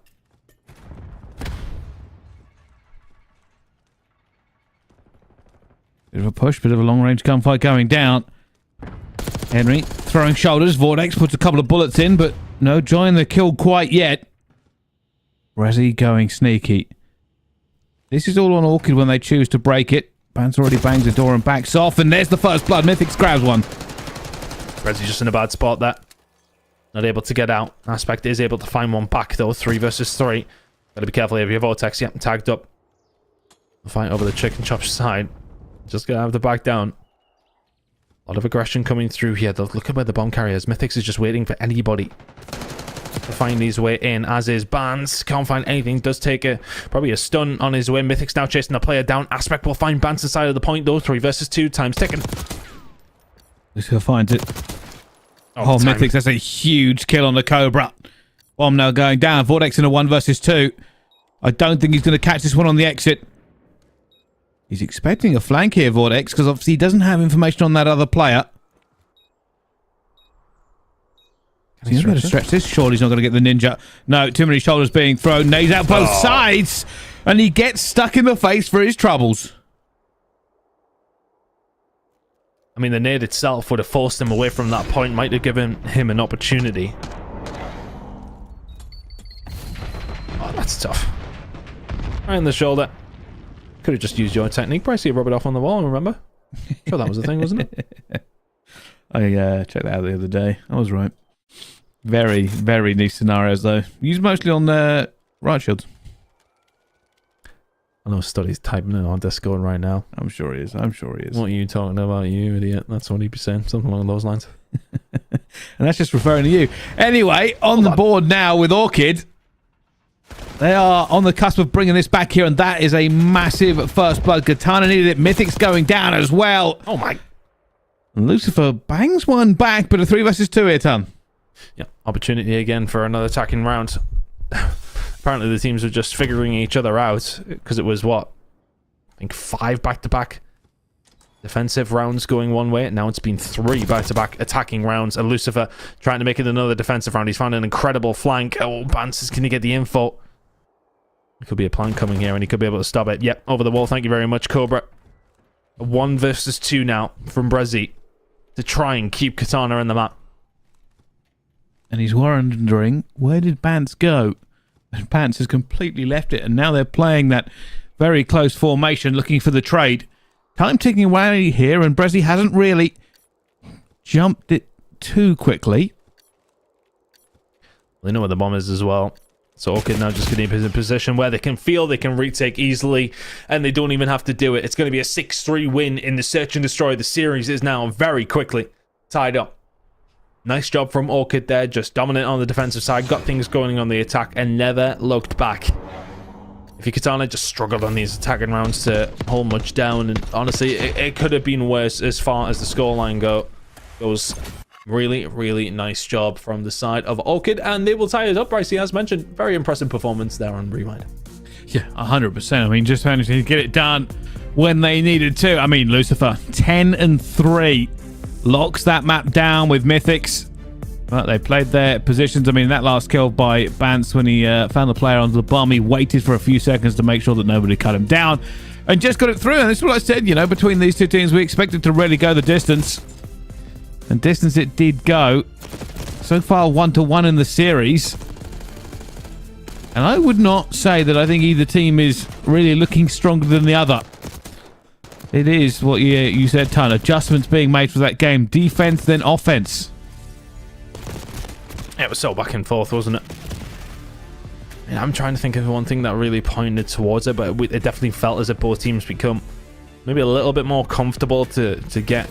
S1: Bit of a push, bit of a long-range gunfight going down. Henry throwing shoulders. Vortex puts a couple of bullets in, but no joy in the kill quite yet. Brezzy going sneaky. This is all on Orchid when they choose to break it. Bant's already bangs the door and backs off, and there's the first blood. Mythics grabs one.
S2: Brezzy just in a bad spot there. Not able to get out. Aspect is able to find one back, though. 3 versus 3. Gotta be careful here. Your Vortex, yep, tagged up. The fight over the chicken chop side. Just gonna have to back down. A lot of aggression coming through here. Look at where the bomb carrier is. Mythics is just waiting for anybody to find his way in, as is Bans. Can't find anything. Does take probably a stun on his way. Mythics now chasing the player down. Aspect will find Bans inside of the point, though. 3 versus 2. Time's ticking.
S1: Lucifer finds it. Oh, Mythics, that's a huge kill on the Cobra. Bomb now going down. Vortex in a 1 versus 2. I don't think he's going to catch this one on the exit. He's expecting a flank here, Vortex, because obviously he doesn't have information on that other player. He's going to stretch this. Surely he's not going to get the ninja. No, too many shoulders being thrown. Nades out both sides. And he gets stuck in the face for his troubles.
S2: I mean, the nade itself would have forced him away from that point. Might have given him an opportunity. Oh, that's tough. Right in the shoulder. Could have just used your technique. Pricey, rub it off on the wall, remember? Sure, that was the thing, wasn't it?
S1: I checked that out the other day. I was right. Very, very niche scenarios, though. Used mostly on right shields.
S2: I know Studdy's typing it on Discord right now.
S1: I'm sure he is. I'm sure he is.
S2: What are you talking about, you idiot? That's what he'd be saying. Something along those lines.
S1: And that's just referring to you. Anyway, on the board now with Orchid. They are on the cusp of bringing this back here, and that is a massive first blood. Katana needed it. Mythic's going down as well.
S2: Oh, my.
S1: Lucifer bangs one back, but a 3 versus 2 here, Ton.
S2: Yeah, opportunity again for another attacking round. Apparently the teams were just figuring each other out, because it was, what? I think 5 back-to-back defensive rounds going one way. Now it's been 3 back-to-back attacking rounds, and Lucifer trying to make it another defensive round. He's found an incredible flank. Oh, Bance is going to get the info. There could be a plan coming here, and he could be able to stop it. Yep, over the wall. Thank you very much, Cobra. A 1 versus 2 now from Brezzy to try and keep Katana in the map.
S1: And he's wondering, where did Bance go? And Bance has completely left it, and now they're playing that very close formation, looking for the trade. Time ticking away here, and Brezzy hasn't really jumped it too quickly.
S2: They know where the bomb is as well. So Orchid now just going to be in a position where they can feel they can retake easily, and they don't even have to do it. It's going to be a 6-3 win in the Search and Destroy. The series is now very quickly tied up. Nice job from Orchid there, just dominant on the defensive side, got things going on the attack, and never looked back. If you Katana just struggled on these attacking rounds to hold much down, and honestly, it could have been worse as far as the scoreline goes. Really, really nice job from the side of Orchid, and they will tie it up. Brycey, as mentioned, very impressive performance there on Rewind.
S1: Yeah, 100%. I mean, just managed to get it done when they needed to. I mean, Lucifer, 10-3, locks that map down with Mythics. But they played their positions. I mean, that last kill by Bance, when he found the player onto the bomb, he waited for a few seconds to make sure that nobody cut him down and just got it through. And this is what I said, you know, between these two teams, we expected to really go the distance. And distance it did go. So far, 1-1 in the series. And I would not say that I think either team is really looking stronger than the other. It is what you said, ton. Adjustments being made for that game. Defense, then offense.
S2: It was so back and forth, wasn't it? And I'm trying to think of one thing that really pointed towards it, but it definitely felt as if both teams become maybe a little bit more comfortable to get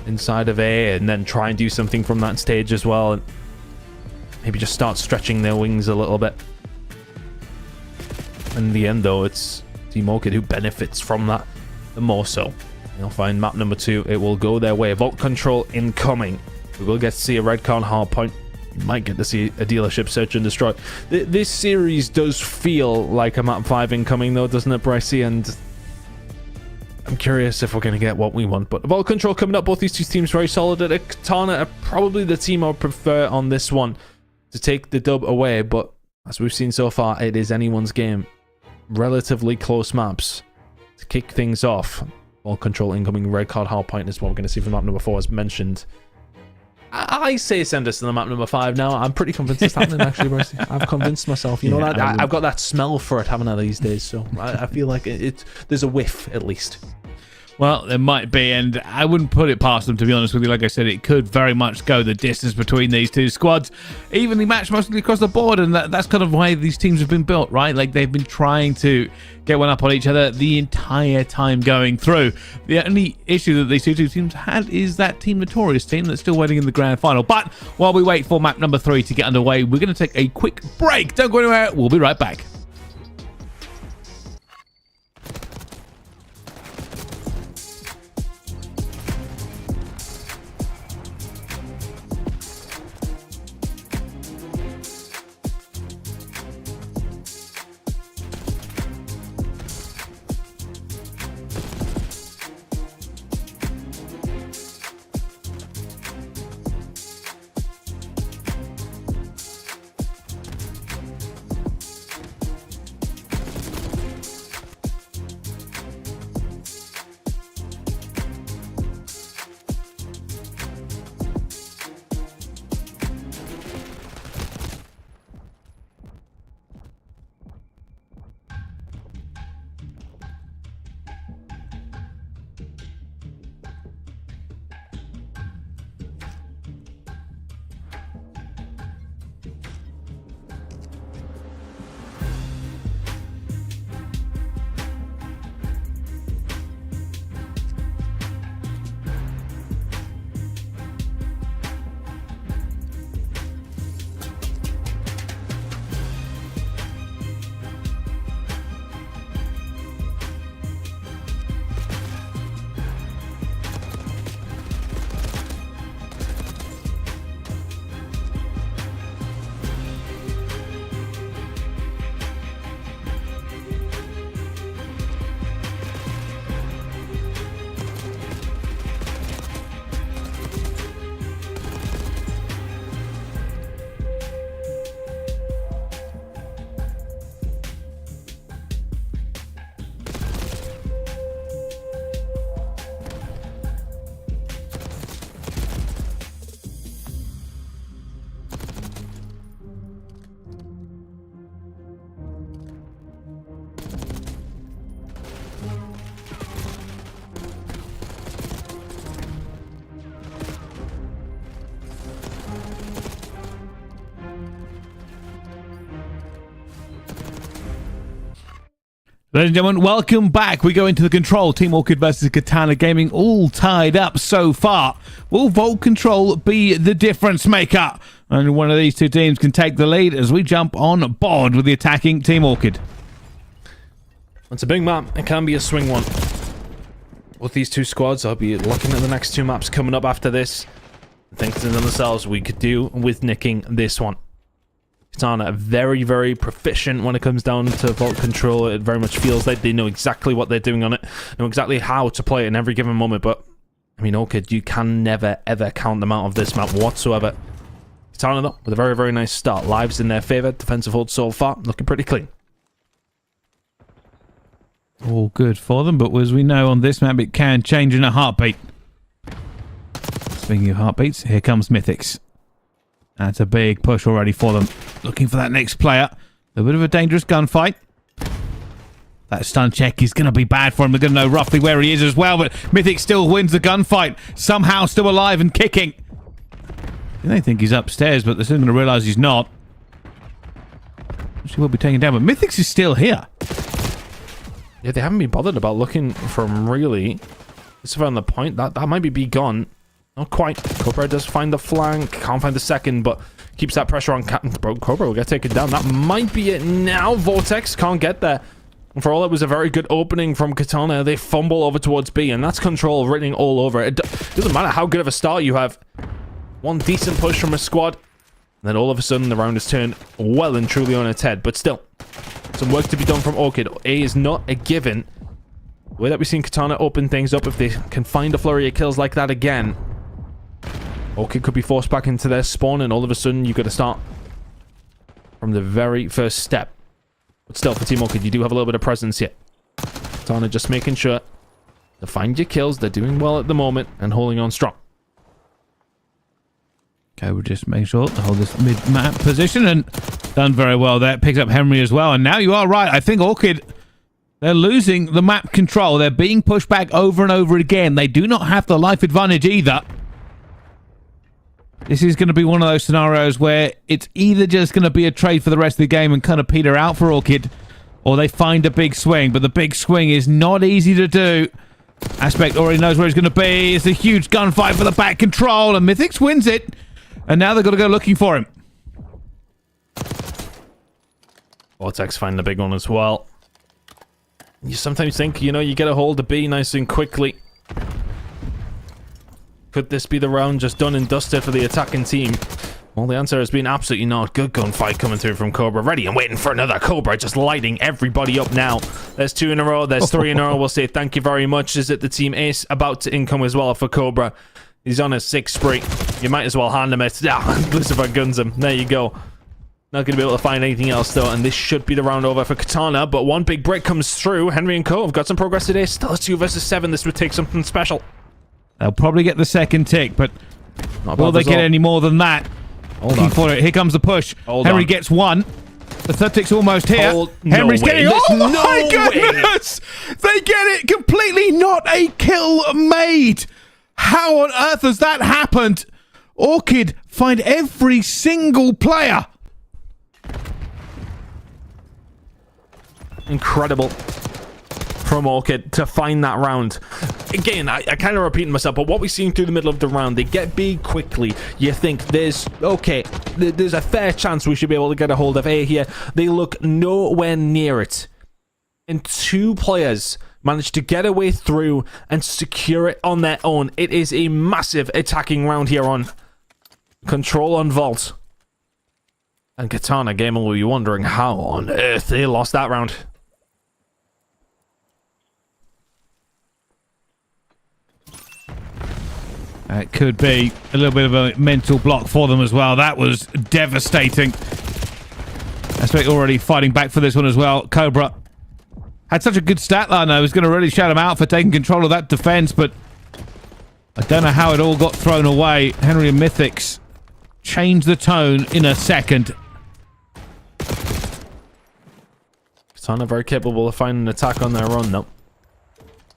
S2: inside of A and then try and do something from that stage as well, and maybe just start stretching their wings a little bit. In the end, though, it's Team Orchid who benefits from that the more so. They'll find map number 2. It will go their way. Vault control incoming. We will get to see a Redcon hardpoint. You might get to see a dealership search and destroy. This series does feel like a map 5 incoming, though, doesn't it, Brycey? And I'm curious if we're going to get what we want. But Vault control coming up. Both these two teams very solid. At Katana are probably the team I would prefer on this one to take the dub away. But as we've seen so far, it is anyone's game. Relatively close maps to kick things off. Vault control incoming. Red card hardpoint is what we're going to see from map number 4, as mentioned. I say send us to the map number 5 now. I'm pretty convinced it's happening, actually, Bryce. I've convinced myself. You know, I've got that smell for it, haven't I, these days? So I feel like there's a whiff, at least.
S1: Well, there might be, and I wouldn't put it past them, to be honest with you. Like I said, it could very much go the distance between these two squads. Evenly matched mostly across the board, and that's kind of why these teams have been built, right? Like, they've been trying to get one up on each other the entire time going through. The only issue that these two teams had is that Team Notorious team that's still waiting in the grand final. But while we wait for map number 3 to get underway, we're going to take a quick break. Don't go anywhere. We'll be right back. Ladies and gentlemen, welcome back. We go into the control. Team Orchid versus Katana Gaming, all tied up so far. Will Vault Control be the difference maker? Only one of these two teams can take the lead as we jump on board with the attacking Team Orchid.
S2: It's a big map. It can be a swing one. With these two squads, I'll be looking at the next two maps coming up after this. Thinking to themselves, we could do with nicking this one. Katana very, very proficient when it comes down to Vault Control. It very much feels like they know exactly what they're doing on it, know exactly how to play it in every given moment. But I mean, Orchid, you can never ever count them out of this map whatsoever. Katana though, with a very, very nice start. Lives in their favor. Defensive hold so far looking pretty clean.
S1: All good for them, but as we know on this map, it can change in a heartbeat. Speaking of heartbeats, here comes Mythics. That's a big push already for them. Looking for that next player. A bit of a dangerous gunfight. That stun check is going to be bad for him. They're going to know roughly where he is as well, but Mythic still wins the gunfight. Somehow still alive and kicking. They think he's upstairs, but they're soon going to realise he's not. She will be taken down, but Mythics is still here.
S2: Yeah, they haven't been bothered about looking for him, really. It's around the point. That might be gone. Not quite. Cobra does find the flank. Can't find the second, but keeps that pressure on. Bro, Cobra will get taken down. That might be it now. Vortex can't get there. And for all it was a very good opening from Katana, they fumble over towards B, and that's control written all over it. It doesn't matter how good of a start you have. One decent push from a squad, and then all of a sudden the round is turned well and truly on its head. But still, some work to be done from Orchid. A is not a given. The way that we've seen Katana open things up, if they can find a flurry of kills like that again, Orchid could be forced back into their spawn, and all of a sudden you've got to start from the very first step. But still, for Team Orchid, you do have a little bit of presence here. Katana just making sure to find your kills. They're doing well at the moment and holding on strong.
S1: Okay, we'll just make sure to hold this mid-map position, and done very well there. Picks up Henry as well, and now you are right. I think Orchid, they're losing the map control. They're being pushed back over and over again. They do not have the life advantage either. This is going to be one of those scenarios where it's either just going to be a trade for the rest of the game and kind of peter out for Orchid, or they find a big swing. But the big swing is not easy to do. Aspect already knows where he's going to be. It's a huge gunfight for the back control, and Mythics wins it. And now they've got to go looking for him.
S2: Vortex find the big one as well. You sometimes think, you know, you get a hold of B nice and quickly. Could this be the round just done and dusted for the attacking team? Well, the answer has been absolutely not. Good gunfight coming through from Cobra. Ready and waiting for another. Cobra just lighting everybody up now. There's 2 in a row. There's 3 in a row. We'll say thank you very much. Is it the team ace about to income as well for Cobra? He's on a 6 spree. You might as well hand him it. Yeah, Lucifer guns him. There you go. Not going to be able to find anything else, though, and this should be the round over for Katana, but one big break comes through. Henry and Co have got some progress today. Still a 2 versus 7. This would take something special.
S1: They'll probably get the second tick, but will they get any more than that?
S2: Hold on.
S1: For it. Here comes the push. Henry gets 1. The third tick's almost here. Henry's getting... Oh my goodness! They get it completely. Not a kill made. How on earth has that happened? Orchid find every single player.
S2: Incredible from Orchid to find that round. Again, I kind of repeating myself, but what we've seen through the middle of the round, they get B quickly. You think there's a fair chance we should be able to get a hold of A here. They look nowhere near it. And 2 players managed to get away through and secure it on their own. It is a massive attacking round here on Control on Vault. And Katana Gamer will be wondering how on earth they lost that round.
S1: It could be a little bit of a mental block for them as well. That was devastating. Aspect already fighting back for this one as well. Cobra had such a good stat line, though. I was going to really shout him out for taking control of that defense, but I don't know how it all got thrown away. Henry and Mythics changed the tone in a second.
S2: Katana very capable of finding an attack on their own, though.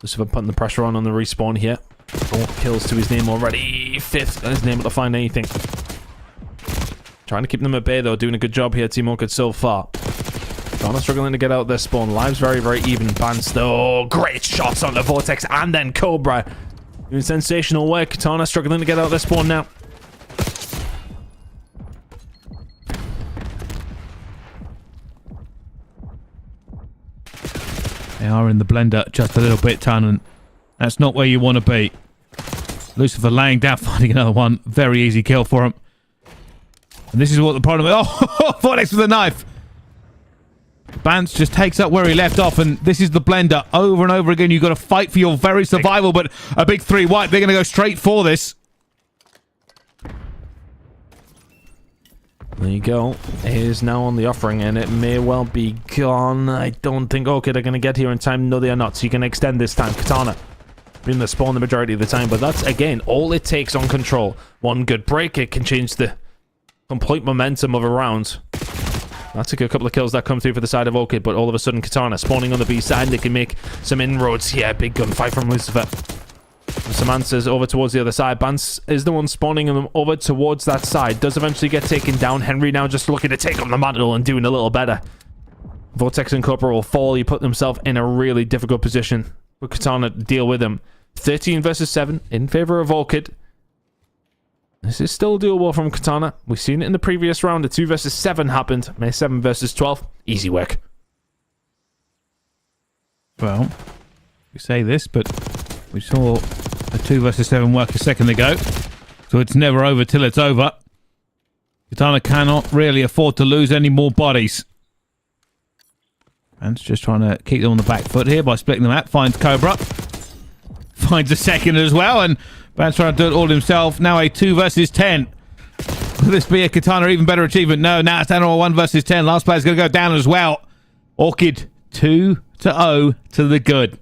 S2: Just putting the pressure on the respawn here. 4 kills to his name already. 5th isn't able to find anything. Trying to keep them at bay, though. Doing a good job here, Team Orchid, so far. Katana struggling to get out their spawn. Lives very, very even. Bans, though. Great shots on the Vortex and then Cobra. Doing sensational work. Katana struggling to get out their spawn now.
S1: They are in the blender just a little bit, Tannen. That's not where you want to be. Lucifer laying down, finding another one. Very easy kill for him. And this is what the problem is. Oh, Vortex with a knife. Bance just takes up where he left off, and this is the blender. Over and over again, you've got to fight for your very survival, but a big 3 white. They're going to go straight for this.
S2: There you go. It is now on the offering, and it may well be gone. I don't think Orchid are going to get here in time. No, they are not. So you can extend this time. Katana in the spawn the majority of the time, but that's, again, all it takes on control. One good break, it can change the complete momentum of a round. That took a couple of kills that come through for the side of Orchid, but all of a sudden Katana spawning on the B side. They can make some inroads. Yeah, big gunfight from Lucifer. Samantha's over towards the other side. Bance is the one spawning them over towards that side. Does eventually get taken down. Henry now just looking to take on the mantle and doing a little better. Vortex and Cobra will fall. He put himself in a really difficult position. But Katana deal with him. 13 versus 7 in favor of Orchid. This is still doable from Katana. We've seen it in the previous round. A 2 versus 7 happened. May 7 versus 12. Easy work.
S1: Well, we say this, but we saw a 2 versus 7 work a second ago. So it's never over till it's over. Katana cannot really afford to lose any more bodies. And just trying to keep them on the back foot here by splitting them out. Finds Cobra. Finds a second as well, and Van's trying to do it all himself. Now a 2 versus 10. Will this be a Katana even better achievement? No, now it's down to a 1 versus 10. Last player's going to go down as well. Orchid 2-0 to the good.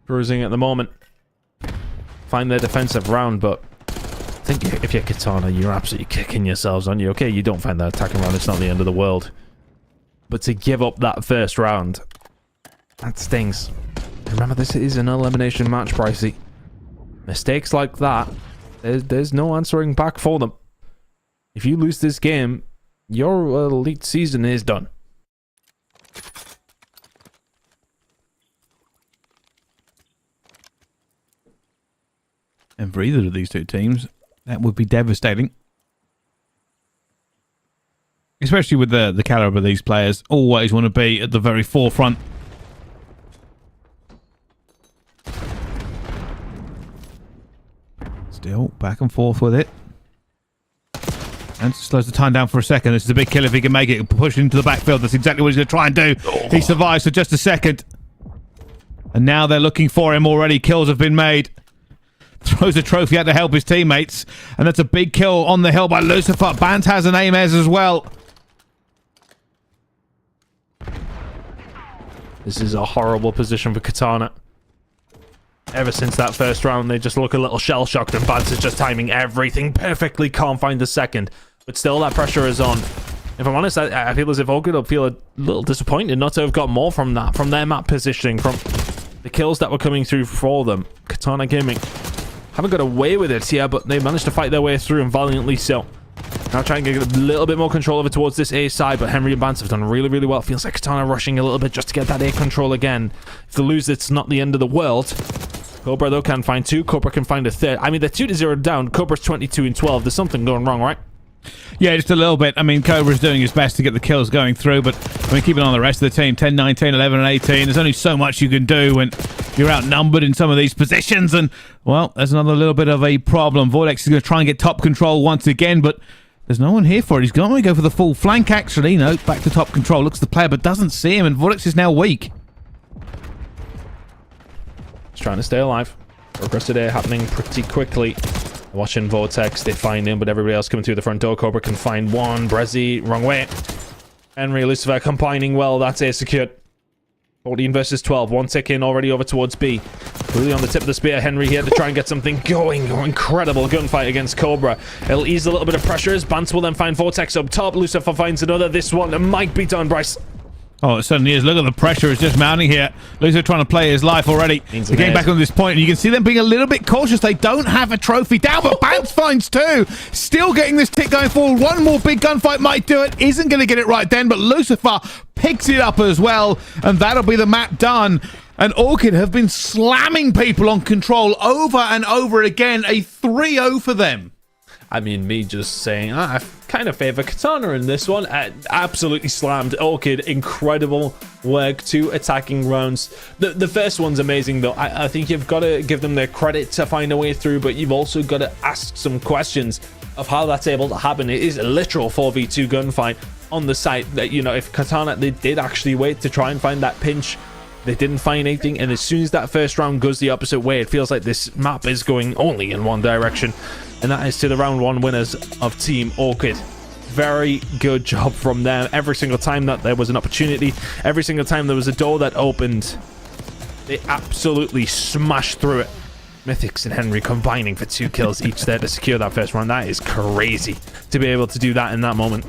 S2: Bruising at the moment. Find their defensive round, but I think if you're Katana, you're absolutely kicking yourselves, aren't you? Okay, you don't find that attacking round. It's not the end of the world. But to give up that first round, that stings. Remember, this is an elimination match, Pricey. Mistakes like that, there's no answering back for them. If you lose this game, your elite season is done.
S1: And for either of these two teams, that would be devastating. Especially with the caliber of these players. Always want to be at the very forefront. Still back and forth with it. And slows the time down for a second. This is a big kill if he can make it. Push into the backfield. That's exactly what he's going to try and do. Oh. He survives for just a second. And now they're looking for him already. Kills have been made. Throws a trophy out to help his teammates. And that's a big kill on the hill by Lucifer. Bant has an Amez as well.
S2: This is a horrible position for Katana. Ever since that first round, they just look a little shell-shocked, and Bance is just timing everything perfectly. Can't find the second. But still, that pressure is on. If I'm honest, I feel as if Orchid will feel a little disappointed not to have got more from that, from their map positioning, from the kills that were coming through for them. Katana Gaming haven't got away with it here, but they managed to fight their way through, and valiantly so. Now trying to get a little bit more control over towards this A side, but Henry and Bance have done really, really well. Feels like Katana rushing a little bit just to get that A control again. If they lose, it's not the end of the world. Cobra, though, can find 2. Cobra can find a 3rd. I mean, they're 2-0 down. Cobra's 22-12. There's something going wrong, right?
S1: Yeah, just a little bit. I mean, Cobra's doing his best to get the kills going through, but I mean, keep an eye on the rest of the team. 10, 19, 11, and 18. There's only so much you can do when you're outnumbered in some of these positions, and, well, there's another little bit of a problem. Vortex is going to try and get top control once again, but there's no one here for it. He's going to go for the full flank, actually. No, back to top control. Looks at the player, but doesn't see him, and Vortex is now weak.
S2: He's trying to stay alive. Progress today happening pretty quickly. Watching Vortex, they find him, but everybody else coming through the front door. Cobra can find one. Brezzy, wrong way. Henry, Lucifer combining well. That's A secured. 14 versus 12. One tick in already over towards B. Really on the tip of the spear. Henry here to try and get something going. Oh, incredible gunfight against Cobra. It'll ease a little bit of pressure as Bance will then find Vortex up top. Lucifer finds another. This one might be done, Bryce.
S1: Oh, it certainly is. Look at the pressure is just mounting here. Luso trying to play his life already. They're getting back on this point, and you can see them being a little bit cautious. They don't have a trophy down, but Bounce finds two. Still getting this tick going forward. One more big gunfight might do it. Isn't going to get it right then, but Lucifer picks it up as well, and that'll be the map done. And Orchid have been slamming people on control over and over again. A 3-0 for them.
S2: I mean, me just saying, I kind of favor Katana in this one. Absolutely slammed Orchid. Incredible work. 2 attacking rounds. The first one's amazing, though. I think you've got to give them their credit to find a way through, but you've also got to ask some questions of how that's able to happen. It is a literal 4v2 gunfight on the site that, you know, if Katana, they did actually wait to try and find that pinch. They didn't find anything, and as soon as that first round goes the opposite way, it feels like this map is going only in one direction, and that is to the round 1 winners of Team Orchid. Very good job from them. Every single time that there was an opportunity, every single time there was a door that opened, they absolutely smashed through it. Mythics and Henry combining for 2 kills each there to secure that first round. That is crazy to be able to do that in that moment.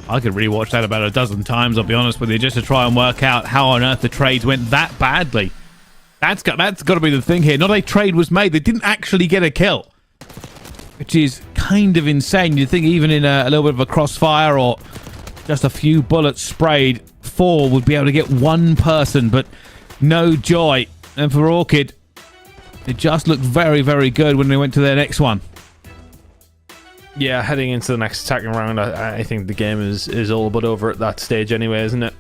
S1: I could rewatch that about a dozen times, I'll be honest with you, just to try and work out how on earth the trades went that badly. That's got to be the thing here. Not a trade was made. They didn't actually get a kill, which is kind of insane. You'd think even in a little bit of a crossfire or just a few bullets sprayed, 4 would be able to get 1 person, but no joy. And for Orchid, it just looked very, very good when they went to their next one.
S2: Yeah, heading into the next attacking round, I think the game is all but over at that stage anyway, isn't it?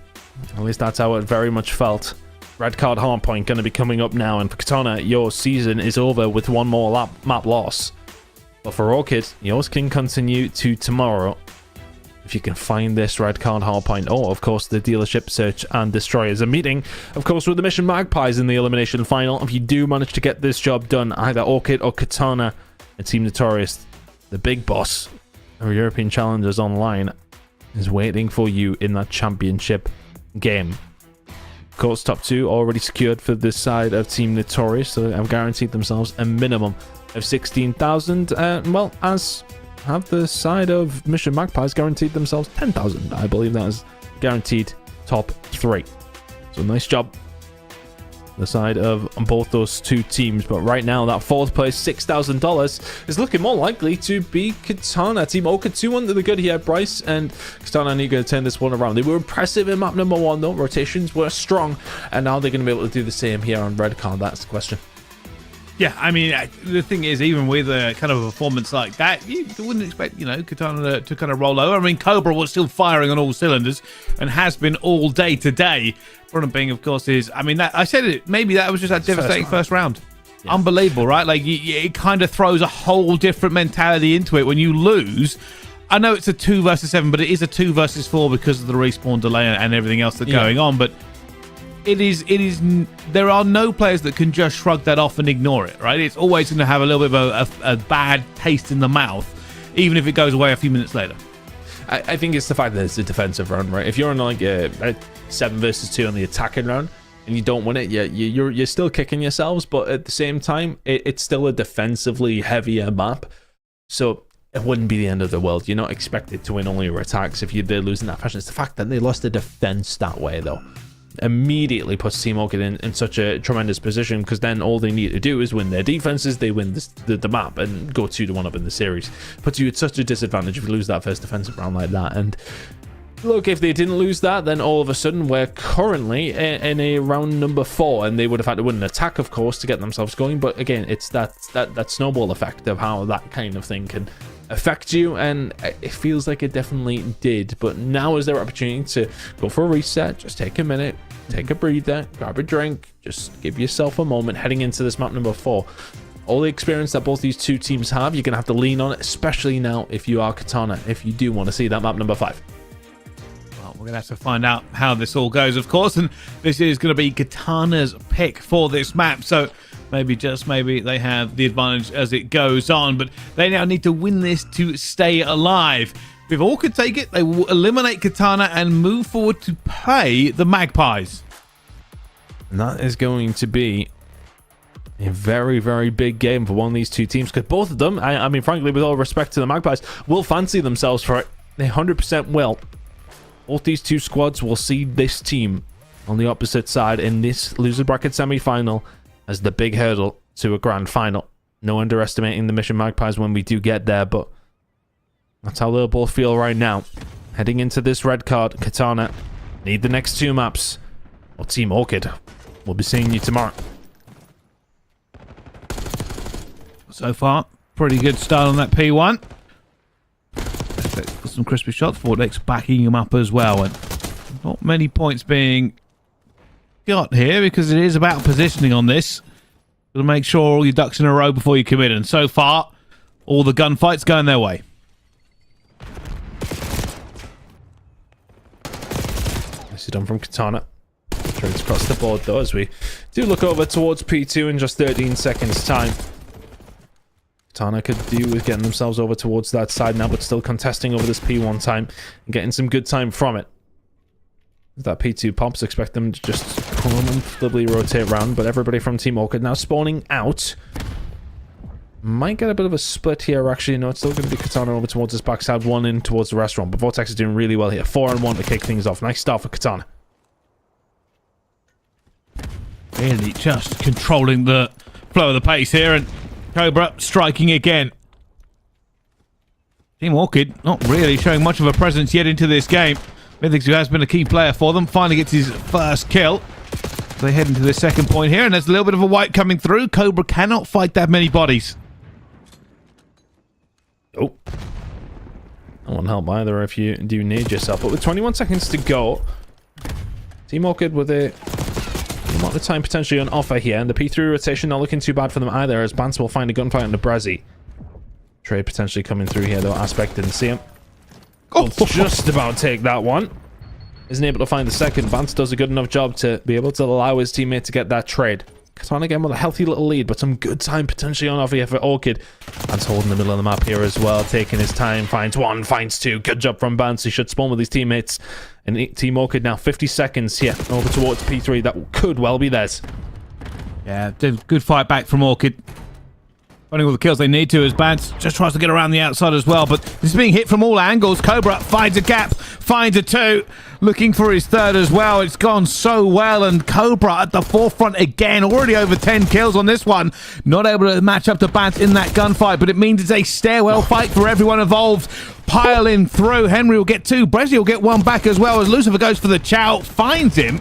S2: At least that's how it very much felt. Red card hardpoint going to be coming up now, and for Katana, your season is over with 1 more map loss. But for Orchid, yours can continue to tomorrow if you can find this red card hardpoint, or of course the dealership search and destroyers. A meeting, of course, with the mission Magpies in the elimination final. If you do manage to get this job done, either Orchid or Katana and Team Notorious, the big boss of European Challengers Online, is waiting for you in that championship game. Of course, top 2 already secured for this side of Team Notorious, so have guaranteed themselves a minimum of 16,000. Well, as have the side of Mission Magpies guaranteed themselves 10,000. I believe that is guaranteed top 3. So nice job, the side of both those 2 teams. But right now, that 4th place $6,000 is looking more likely to be Katana. Team Orchid 2 under the good here. Bryce and Katana need to turn this one around. They were impressive in map number 1, though. Rotations were strong, and now they're going to be able to do the same here on red card. That's the question.
S1: Yeah, I mean, the thing is, even with a kind of a performance like that, you wouldn't expect, you know, Katana to kind of roll over. I mean, Cobra was still firing on all cylinders and has been all day today. Problem being, of course, is, I mean, that I said it, maybe that was just that devastating first round. Yeah. Unbelievable, right? Like, it kind of throws a whole different mentality into it when you lose. I know it's a 2 versus 7, but it is a 2 versus 4 because of the respawn delay and everything else that's going on. But it is there are no players that can just shrug that off and ignore it, right? It's always going to have a little bit of a bad taste in the mouth, even if it goes away a few minutes later.
S2: I think it's the fact that it's a defensive round, right? If you're on like a 7 versus 2 on the attacking round and you don't win it, you're still kicking yourselves, but at the same time, it's still a defensively heavier map, so it wouldn't be the end of the world. You're not expected to win all your attacks if they're losing that fashion. It's the fact that they lost the defense that way, though. Immediately puts Team Orchid in such a tremendous position, because then all they need to do is win their defenses, they win the map and go 2-1 up in the series. Puts you at such a disadvantage if you lose that first defensive round like that. And look, if they didn't lose that, then all of a sudden we're currently in a round number 4, and they would have had to win an attack, of course, to get themselves going. But again, it's that snowball effect of how that kind of thing can affect you, and it feels like it definitely did. But now is their opportunity to go for a reset. Just take a minute, take a breather, grab a drink, just give yourself a moment heading into this map number 4. All the experience that both these 2 teams have, you're gonna have to lean on it, especially now if you are Katana, if you do want to see that map number 5.
S1: Well, we're gonna have to find out how this all goes, of course, and this is gonna be Katana's pick for this map, so maybe, just maybe, they have the advantage as it goes on, but they now need to win this to stay alive. If all could take it, they will eliminate Katana and move forward to play the Magpies.
S2: And that is going to be a very, very big game for one of these 2 teams, because both of them, I mean, frankly, with all respect to the Magpies, will fancy themselves for it. They 100% will. Both these two squads will see this team on the opposite side in this loser bracket semi-final as the big hurdle to a grand final. No underestimating the Mission Magpies when we do get there, but that's how they'll both feel right now. Heading into this red card, Katana need the next two maps. Or Team Orchid. We'll be seeing you tomorrow.
S1: So far, pretty good start on that P1. Got some crispy shots. Vortex backing him up as well. And not many points being got here because it is about positioning on this. Got to make sure all your ducks in a row before you commit. And so far, all the gunfights going their way.
S2: This is done from Katana. Trades across the board though as we do look over towards P2 in just 13 seconds time. Katana could do with getting themselves over towards that side now, but still contesting over this P1 time and getting some good time from it. As that P2 pops, expect them to just comfortably rotate around, but everybody from Team Orchid now spawning out. Might get a bit of a split here, actually. No, it's still going to be Katana over towards this backside, one in towards the restaurant, but Vortex is doing really well here. 4-on-1 to kick things off. Nice start for Katana.
S1: Really just controlling the flow of the pace here, and Cobra striking again. Team Orchid not really showing much of a presence yet into this game. Mythics, who has been a key player for them, finally gets his first kill. They head into the second point here, and there's a little bit of a wipe coming through. Cobra cannot fight that many bodies.
S2: Oh. That won't help either if you do need yourself. But with 21 seconds to go, Team Orchid with a lot of time potentially on offer here, and the P3 rotation not looking too bad for them either, as Bance will find a gunfight on the Brezzy. Trade potentially coming through here, though. Aspect didn't see him. Oh, just about take that one. Isn't able to find the second. Bance does a good enough job to be able to allow his teammate to get that trade. Katana again with a healthy little lead, but some good time potentially on offer here for Orchid. Bance holding the middle of the map here as well, taking his time. Finds one, finds two. Good job from Bance. He should spawn with his teammates. And Team Orchid now 50 seconds here over towards P3. That could well be theirs.
S1: Yeah, good fight back from Orchid. Finding all the kills they need to as Bance just tries to get around the outside as well, but this is being hit from all angles. Cobra finds a gap, finds a two, looking for his third as well. It's gone so well, and Cobra at the forefront again, already over 10 kills on this one. Not able to match up to Bance in that gunfight, but it means it's a stairwell fight for everyone involved. Piling through. Henry will get two, Brezzy will get one back as well as Lucifer goes for the chow, finds him,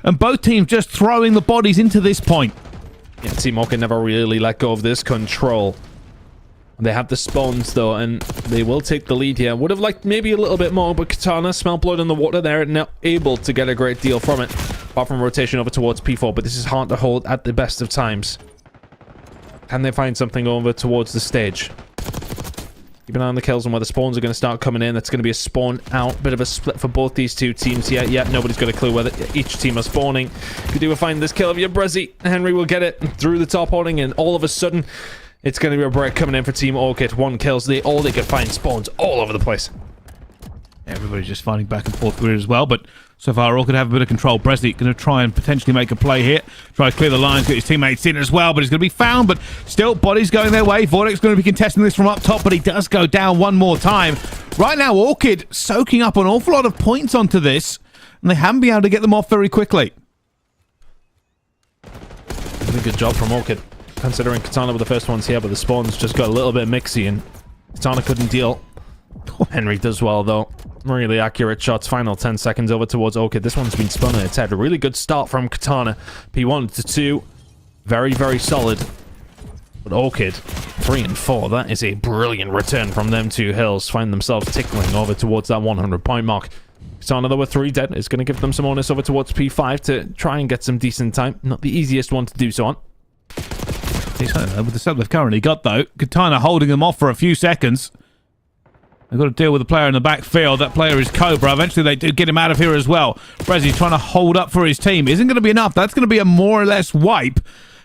S1: and both teams just throwing the bodies into this point.
S2: Yeah, Team Orchid never really let go of this control. They have the spawns though, and they will take the lead here. Would have liked maybe a little bit more, but Katana smell blood in the water there and now able to get a great deal from it. Apart from rotation over towards P4, but this is hard to hold at the best of times. Can they find something over towards the stage? Keep an eye on the kills and where the spawns are going to start coming in. That's going to be a spawn out. Bit of a split for both these two teams here. Yeah, nobody's got a clue whether each team are spawning. Could do a find this kill of your Brezzy. Henry will get it through the top holding, and all of a sudden, it's going to be a break coming in for Team Orchid. One kills. All they could find spawns all over the place.
S1: Everybody's just fighting back and forth with it as well, but so far Orchid have a bit of control. Brezzy going to try and potentially make a play here. Try to clear the lines, get his teammates in as well, but he's going to be found, but still bodies going their way. Vortex going to be contesting this from up top, but he does go down one more time. Right now, Orchid soaking up an awful lot of points onto this, and they haven't been able to get them off very quickly.
S2: Really good job from Orchid, considering Katana were the first ones here, but the spawns just got a little bit mixy, and Katana couldn't deal. Henry does well, though. Really accurate shots. Final 10 seconds over towards Orchid. This one's been spun on its head. A really good start from Katana. P1 to 2. Very, very solid. But Orchid, 3 and 4. That is a brilliant return from them two hills. Find themselves tickling over towards that 100-point mark. Katana, though, with 3 dead, is going to give them some onus over towards P5 to try and get some decent time. Not the easiest one to do so on.
S1: With the setup they've currently got, though, Katana holding them off for a few seconds. They've got to deal with the player in the backfield. That player is Cobra. Eventually, they do get him out of here as well. Brezzy's trying to hold up for his team. Isn't going to be enough. That's going to be a more or less wipe.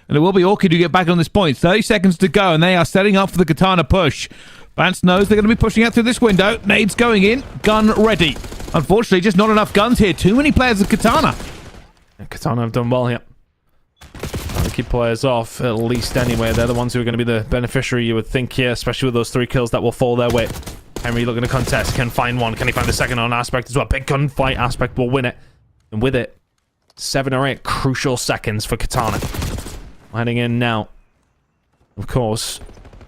S1: And it will be Orchid who get back on this point. 30 seconds to go, and they are setting up for the Katana push. Vance knows they're going to be pushing out through this window. Nades going in. Gun ready. Unfortunately, just not enough guns here. Too many players of Katana.
S2: And Katana have done well here. Trying to keep players off, at least anyway. They're the ones who are going to be the beneficiary, you would think, here, especially with those 3 kills that will fall their way. Henry looking to contest. Can find one. Can he find the second on Aspect as well? Big gunfight. Aspect will win it. And with it, 7 or 8 crucial seconds for Katana. Heading in now, of course,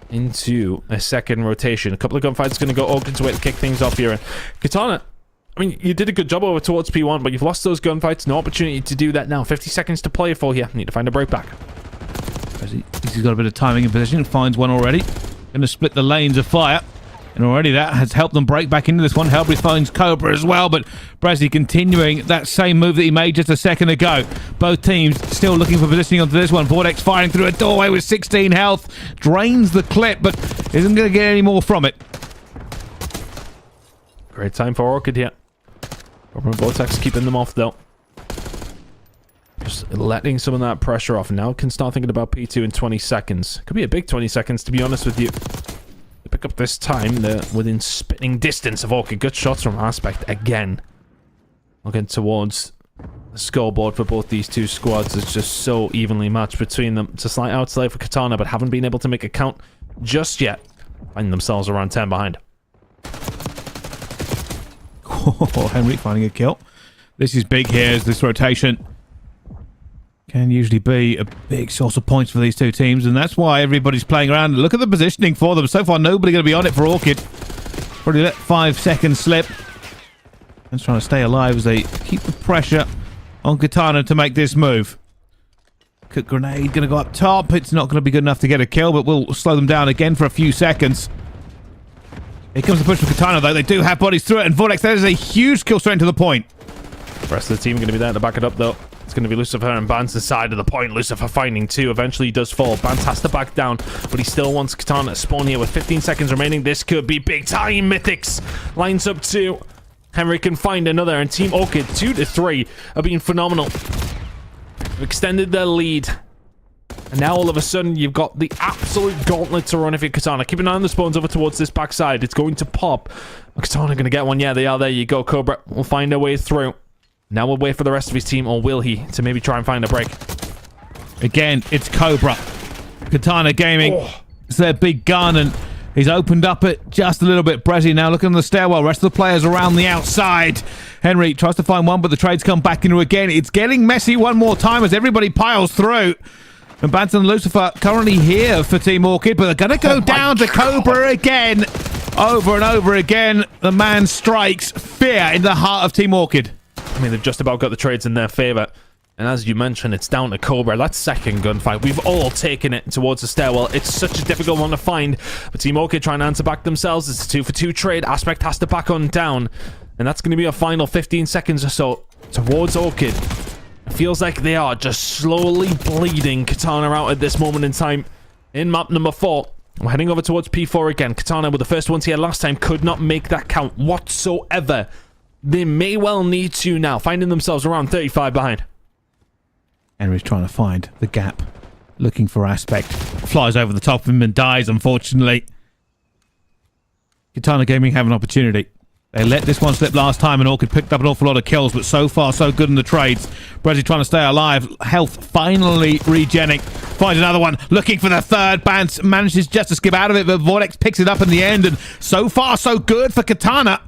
S2: into a second rotation. A couple of gunfights going to go Orchid's way to kick things off here. And Katana, I mean, you did a good job over towards P1, but you've lost those gunfights. No opportunity to do that now. 50 seconds to play for here. Need to find a break back.
S1: He's got a bit of timing in position. Finds one already. Going to split the lanes of fire. And already that has helped them break back into this one. Helbry finds Cobra as well, but Brazzy continuing that same move that he made just a second ago. Both teams still looking for positioning onto this one. Vortex firing through a doorway with 16 health. Drains the clip, but isn't going to get any more from it.
S2: Great time for Orchid here. Vortex keeping them off, though. Just letting some of that pressure off. Now can start thinking about P2 in 20 seconds. Could be a big 20 seconds, to be honest with you. Pick up this time. They're within spitting distance of Orchid. Good shots from Aspect again. Looking towards the scoreboard for both these two squads. It's just so evenly matched between them. It's a slight outside for Katana, but haven't been able to make a count just yet. Finding themselves around 10 behind.
S1: Oh, Henry finding a kill. This is big here as this rotation can usually be a big source of points for these two teams, and that's why everybody's playing around. Look at the positioning for them. So far, nobody going to be on it for Orchid. Probably let 5 seconds slip. And trying to stay alive as they keep the pressure on Katana to make this move. Cook grenade going to go up top. It's not going to be good enough to get a kill, but we'll slow them down again for a few seconds. Here comes the push for Katana, though. They do have bodies through it, and Vortex, that is a huge kill straight into the point.
S2: The rest of the team going to be there to back it up, though. It's going to be Lucifer and Bance the side of the point. Lucifer finding 2. Eventually he does fall. Bance has to back down, but he still wants Katana to spawn here with 15 seconds remaining. This could be big time. Mythics lines up 2. Henry can find another, and Team Orchid 2 to 3 are being phenomenal. Extended their lead. And now all of a sudden you've got the absolute gauntlet to run if you're Katana. Keep an eye on the spawns over towards this backside. It's going to pop. Katana going to get one. Yeah, they are. There you go, Cobra. We'll find our way through. Now we'll wait for the rest of his team, or will he, to maybe try and find a break.
S1: Again, it's Cobra. Katana Gaming. Oh. It's their big gun, and he's opened up it just a little bit. Brazzy now looking on the stairwell. Rest of the players around the outside. Henry tries to find one, but the trades come back into again. It's getting messy one more time as everybody piles through. And Banton and Lucifer currently here for Team Orchid, but they're going to go down to Cobra again. Over and over again, the man strikes fear in the heart of Team Orchid.
S2: I mean, they've just about got the trades in their favor. And as you mentioned, it's down to Cobra. That second gunfight, we've all taken it towards the stairwell. It's such a difficult one to find. But Team Orchid trying to answer back themselves. It's a 2-for-2 trade. Aspect has to back on down. And that's going to be a final 15 seconds or so towards Orchid. It feels like they are just slowly bleeding Katana out at this moment in time. In map number 4, we're heading over towards P4 again. Katana, with the first ones here last time, could not make that count whatsoever. They may well need to now, finding themselves around 35 behind.
S1: Henry's trying to find the gap, looking for Aspect. Flies over the top of him and dies, unfortunately. Katana Gaming have an opportunity. They let this one slip last time, and Orchid picked up an awful lot of kills, but so far, so good in the trades. Brazzy trying to stay alive. Health finally regenning. Finds another one, looking for the third. Bance manages just to skip out of it, but Vortex picks it up in the end, and so far, so good for Katana.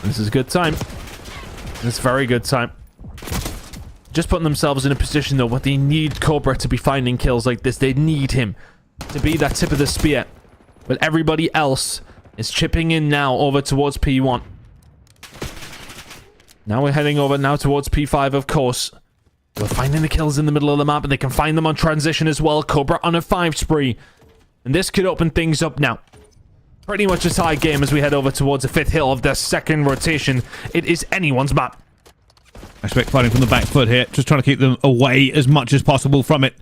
S2: This is a good time. It's very good time. Just putting themselves in a position, though, where they need Cobra to be finding kills like this. They need him to be that tip of the spear. But everybody else is chipping in now over towards P1. Now we're heading over now towards P5, of course. We're finding the kills in the middle of the map, and they can find them on transition as well. Cobra on a 5 spree. And this could open things up now. Pretty much a tie game as we head over towards the 5th hill of their second rotation. It is anyone's map.
S1: Aspect fighting from the back foot here. Just trying to keep them away as much as possible from it.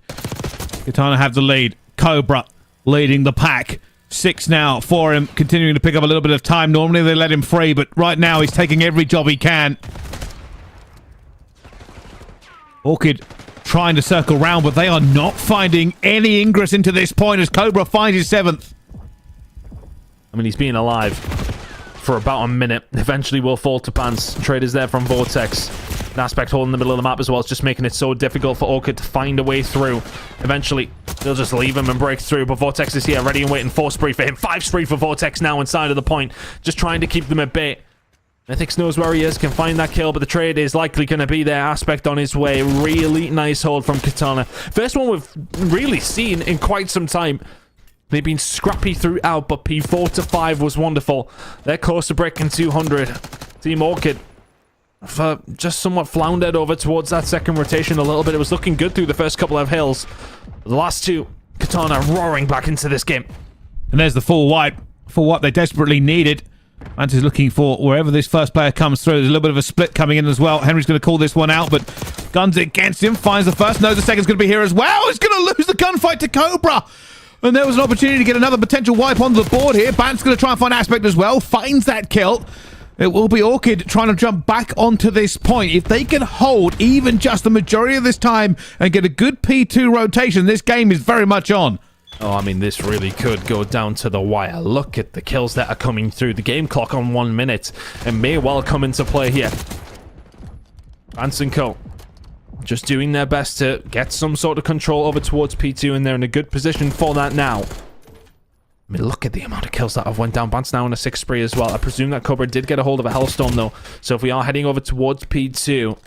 S1: Katana have the lead. Cobra leading the pack. 6 now for him, continuing to pick up a little bit of time. Normally they let him free, but right now he's taking every job he can. Orchid trying to circle round, but they are not finding any ingress into this point as Cobra finds his 7th.
S2: I mean, he's been alive for about a minute. Eventually will fall to Bance. Trade is there from Vortex. An Aspect hole in the middle of the map as well. It's just making it so difficult for Orchid to find a way through. Eventually, they'll just leave him and break through. But Vortex is here, ready and waiting. 4 spree for him. 5 spree for Vortex now inside of the point. Just trying to keep them at bay. Mythics knows where he is, can find that kill, but the trade is likely going to be there. Aspect on his way. Really nice hold from Katana. First one we've really seen in quite some time. They've been scrappy throughout, but P4 to 5 was wonderful. They're close to breaking 200. Team Orchid just somewhat floundered over towards that second rotation a little bit. It was looking good through the first couple of hills. The last two, Katana roaring back into this game.
S1: And there's the full wipe for what they desperately needed. Mantis looking for wherever this first player comes through. There's a little bit of a split coming in as well. Henry's going to call this one out, but guns against him. Finds the first, knows the second's going to be here as well. He's going to lose the gunfight to Cobra. And there was an opportunity to get another potential wipe onto the board here. Bant's going to try and find Aspect as well. Finds that kill. It will be Orchid trying to jump back onto this point. If they can hold even just the majority of this time and get a good P2 rotation, this game is very much on.
S2: Oh, I mean, this really could go down to the wire. Look at the kills that are coming through. The game clock on 1 minute and may well come into play here. Vance & Co. just doing their best to get some sort of control over towards P2, and they're in a good position for that now. I mean, look at the amount of kills that have went down. Bant's now on a 6 spree as well. I presume that Cobra did get a hold of a Hellstorm, though. So if we are heading over towards P2,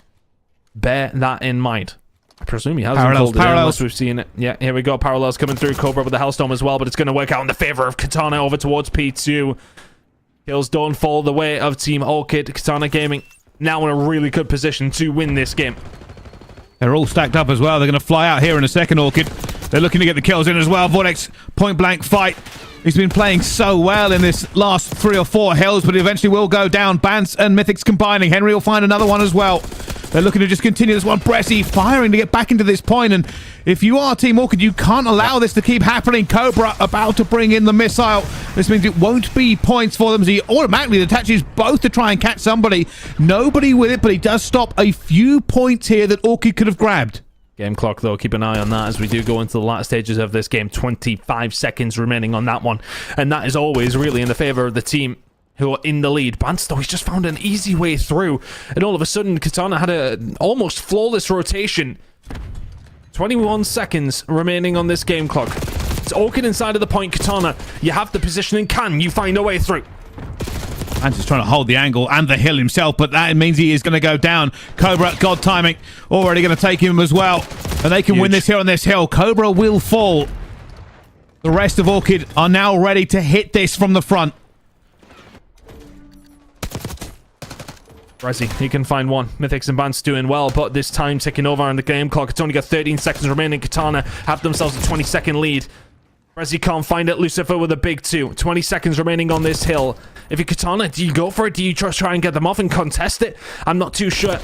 S2: bear that in mind. I presume he has
S1: Parallels.
S2: unless we've seen it. Yeah, here we go. Parallels coming through. Cobra with the Hellstorm as well, but it's going to work out in the favor of Katana over towards P2. Kills don't fall the way of Team Orchid. Katana Gaming now in a really good position to win this game.
S1: They're all stacked up as well. They're going to fly out here in a second, Orchid. They're looking to get the kills in as well. Vortex, point-blank fight. He's been playing so well in this last 3 or 4 hills, but he eventually will go down. Bance and Mythics combining. Henry will find another one as well. They're looking to just continue this one. Bressy firing to get back into this point, and if you are Team Orchid, you can't allow this to keep happening. Cobra about to bring in the missile. This means it won't be points for them, as he automatically attaches both to try and catch somebody. Nobody with it, but he does stop a few points here that Orchid could have grabbed.
S2: Game clock, though, keep an eye on that as we do go into the latter stages of this game. 25 seconds remaining on that one, and that is always really in the favor of the team who are in the lead. Bance, though, he's just found an easy way through, and all of a sudden Katana had an almost flawless rotation. 21 seconds remaining on this game clock. It's Orchid inside of the point. Katana, you have the positioning. Can you find a way through?
S1: Bance is trying to hold the angle and the hill himself, but that means he is going to go down. Cobra, God timing, already going to take him as well, and they can win this here on this hill. Cobra will fall. The rest of Orchid are now ready to hit this from the front.
S2: Bressy, he can find one. Mythics and Bance doing well, but this time ticking over on the game clock. It's only got 13 seconds remaining. Katana have themselves a 20-second lead. Bressy can't find it. Lucifer with a big 2. 20 seconds remaining on this hill. If you're Katana, do you go for it? Do you just try and get them off and contest it? I'm not too sure.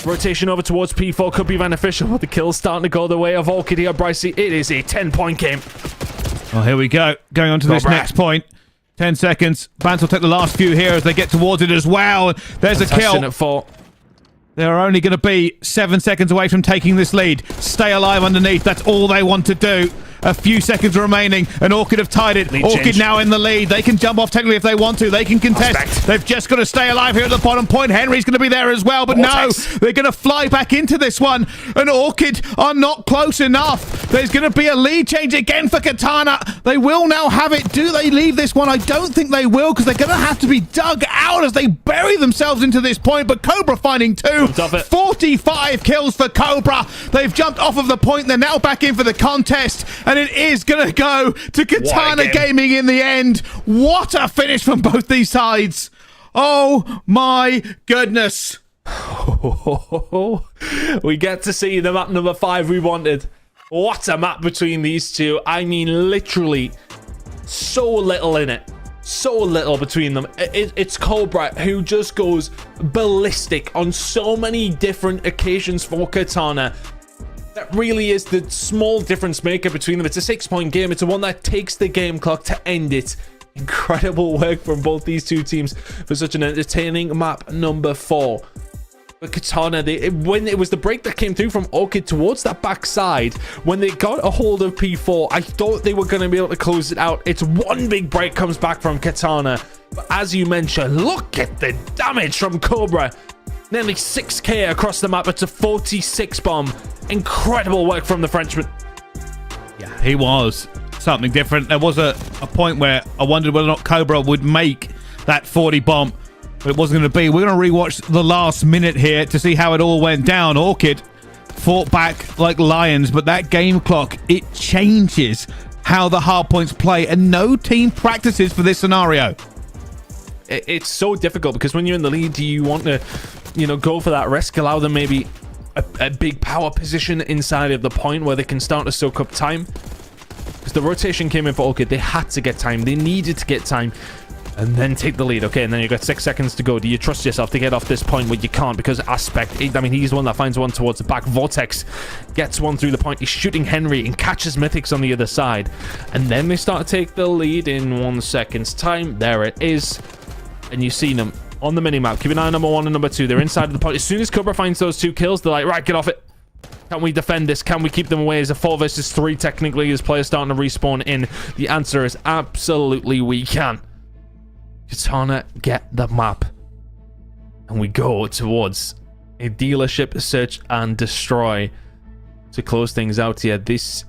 S2: Rotation over towards P4 could be beneficial, but the kill's starting to go the way of Orchid here. Bressy, it is a 10-point game.
S1: Well, here we go. Going on to this next point. 10 seconds. Bance will take the last few here as they get towards it as well. There's a kill.
S2: At 4.
S1: They're only going to be 7 seconds away from taking this lead. Stay alive underneath. That's all they want to do. A few seconds remaining, and Orchid have tied it. Orchid now in the lead. They can jump off technically if they want to. They can contest. They've just got to stay alive here at the bottom point. Henry's going to be there as well, but no, they're going to fly back into this one, and Orchid are not close enough. There's going to be a lead change again for Katana. They will now have it. Do they leave this one? I don't think they will, because they're going to have to be dug out as they bury themselves into this point, but Cobra finding 2. 45 kills for Cobra. They've jumped off of the point. They're now back in for the contest, and it is going to go to Katana Gaming in the end. What a finish from both these sides. Oh my goodness.
S2: We get to see the map number 5 we wanted. What a map between these two. I mean, literally so little in it. So little between them. It's Cobra who just goes ballistic on so many different occasions for Katana. That really is the small difference maker between them. It's a 6-point game. It's the one that takes the game clock to end it. Incredible work from both these two teams for such an entertaining map number 4. But Katana, when it was the break that came through from Orchid towards that backside, when they got a hold of P4, I thought they were going to be able to close it out. It's one big break comes back from Katana. But as you mentioned, look at the damage from Cobra. Nearly 6k across the map. It's a 46 bomb. Incredible work from the Frenchman.
S1: Yeah, he was something different. There was a point where I wondered whether or not Cobra would make that 40 bomb, but it wasn't going to be. We're going to rewatch the last minute here to see how it all went down. Orchid fought back like lions, but that game clock, it changes how the hardpoints play, and no team practices for this scenario.
S2: It's so difficult because when you're in the lead, you want to, go for that risk, allow them maybe a big power position inside of the point where they can start to soak up time. Because the rotation came in for Orchid, they had to get time, they needed to get time, and then take the lead. Okay, and then you've got 6 seconds to go. Do you trust yourself to get off this point where you can't? Because Aspect, he's the one that finds one towards the back. Vortex gets one through the point. He's shooting Henry and catches Mythics on the other side. And then they start to take the lead in 1 second's time. There it is. And you've seen them on the minimap. Keep an eye on number 1 and number 2. They're inside of the point. As soon as Cobra finds those 2 kills, they're like, right, get off it. Can we defend this? Can we keep them away? As a 4 versus 3 technically, as players starting to respawn in? The answer is absolutely we can. Katana, get the map. And we go towards a dealership search and destroy to close things out here. This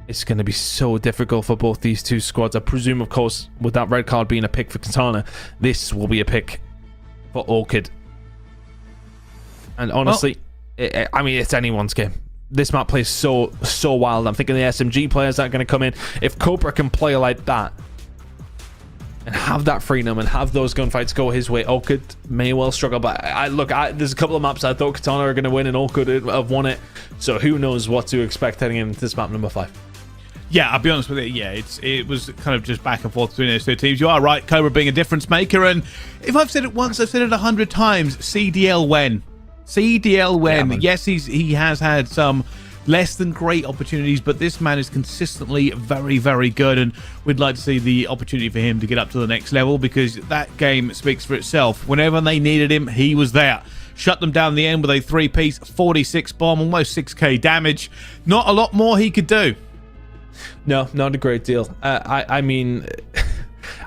S2: is going to be so difficult for both these two squads. I presume, of course, with that red card being a pick for Katana, this will be a pick for Orchid. And honestly, it's anyone's game. This map plays so wild. I'm thinking the SMG players are going to come in. If Cobra can play like that and have that freedom and have those gunfights go his way, Orchid may well struggle. But there's a couple of maps I thought Katana are going to win and Orchid have won it. So who knows what to expect heading into this map number 5.
S1: Yeah, I'll be honest with you. Yeah, it was kind of just back and forth between those two teams. You are right, Cobra being a difference maker. And if I've said it once, I've said it 100 times. CDL when. CDL when. Yeah, yes, he has had some less than great opportunities, but this man is consistently very, very good, and we'd like to see the opportunity for him to get up to the next level, because that game speaks for itself. Whenever they needed him, he was there. Shut them down in the end with a 3-piece 46 bomb, almost 6k damage. Not a lot more he could do.
S2: No, not a great deal. I mean,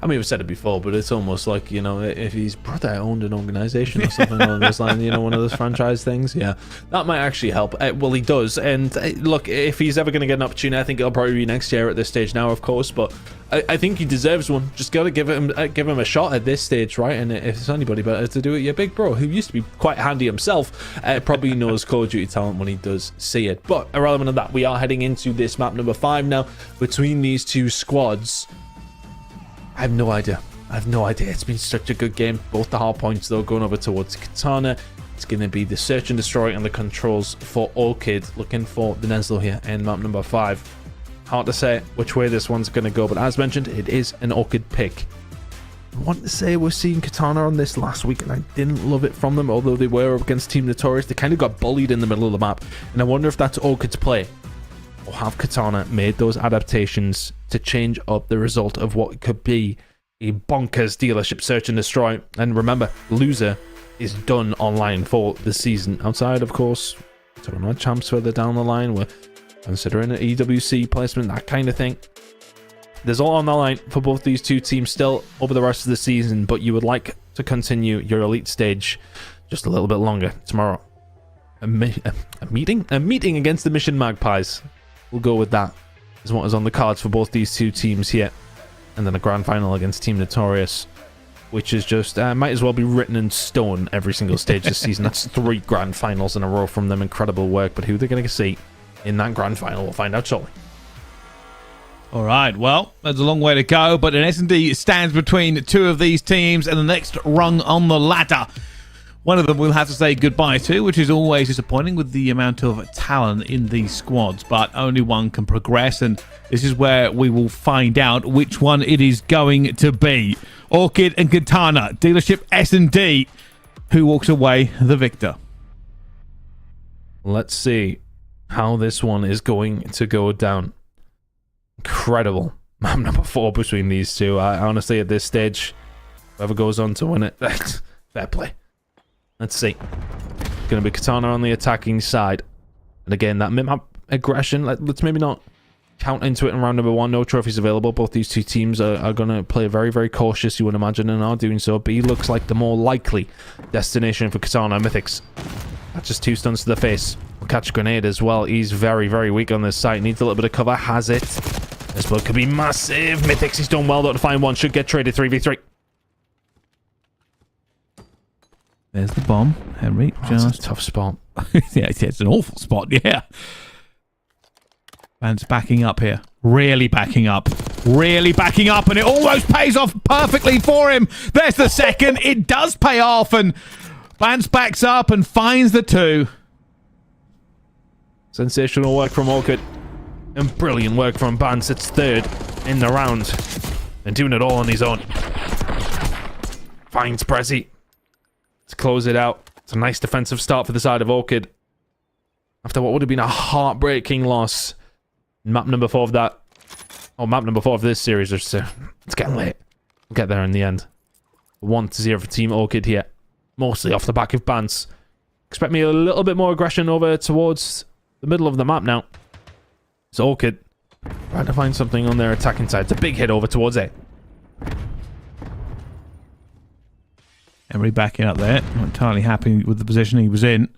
S2: we've said it before, but it's almost like, if his brother owned an organization or something along those lines, one of those franchise things. Yeah, that might actually help. Well, he does. And look, if he's ever going to get an opportunity, I think it'll probably be next year at this stage now, of course. But I think he deserves one. Just got to give him a shot at this stage, right? And if there's anybody better to do it, your big bro, who used to be quite handy himself, probably knows Call of Duty talent when he does see it. But irrelevant of that, we are heading into this map number 5 now. Between these two squads, I have no idea. It's been such a good game. Both the hard points, though, going over towards Katana. It's going to be the search and destroy and the controls for Orchid. Looking for the Neslo here in map number 5. Hard to say which way this one's going to go, but as mentioned, it is an Orchid pick. I want to say we're seeing Katana on this last week, and I didn't love it from them, although they were up against Team Notorious. They kind of got bullied in the middle of the map, and I wonder if that's Orchid's play. Or have Katana made those adaptations to change up the result of what could be a bonkers dealership search and destroy? And remember, loser is done online for the season. Outside, of course, tournament champs further down the line. We're considering an EWC placement, that kind of thing. There's all on the line for both these two teams still over the rest of the season, but you would like to continue your elite stage just a little bit longer tomorrow. A meeting against the Mission Magpies. We'll go with that, is what is on the cards for both these two teams here. And then a grand final against Team Notorious, which is just, might as well be written in stone every single stage this season. That's 3 grand finals in a row from them. Incredible work. But who they're going to see in that grand final, we'll find out shortly.
S1: All right, well, there's a long way to go, but an S&D stands between 2 of these teams and the next rung on the ladder. One of them we'll have to say goodbye to, which is always disappointing with the amount of talent in these squads, but only one can progress, and this is where we will find out which one it is going to be. Orchid and Katana, dealership S&D, who walks away the victor.
S2: Let's see how this one is going to go down. Incredible map number 4 between these two. I honestly, at this stage, whoever goes on to win it, fair play. Let's see. It's going to be Katana on the attacking side. And again, that mid-map aggression, let's maybe not count into it in round number 1. No trophies available. Both these two teams are going to play very, very cautious, you would imagine, and are doing so. B looks like the more likely destination for Katana. Mythics. That's just 2 stuns to the face. Will catch a grenade as well. He's very, very weak on this site. Needs a little bit of cover. Has it. This blood could be massive. Mythics, he's done well though to find one. Should get traded 3v3.
S1: There's the bomb, Henry.
S2: That's a tough spot.
S1: Yeah, it's an awful spot, yeah. Man's backing up here. Really backing up. Really backing up, and it almost pays off perfectly for him. There's the second. It does pay off, and Vance backs up and finds the 2.
S2: Sensational work from Orchid. And brilliant work from Vance. It's 3rd in the round. And doing it all on his own. Finds Prezi to close it out. It's a nice defensive start for the side of Orchid. After what would have been a heartbreaking loss. Map number 4 of that. Oh, map number 4 of this series. It's getting late. We'll get there in the end. 1-0 for Team Orchid here. Mostly off the back of Vance. Expect me a little bit more aggression over towards the middle of the map now. It's Orchid trying to find something on their attacking side. It's a big hit over towards A.
S1: Emery backing up there. Not entirely happy with the position he was in.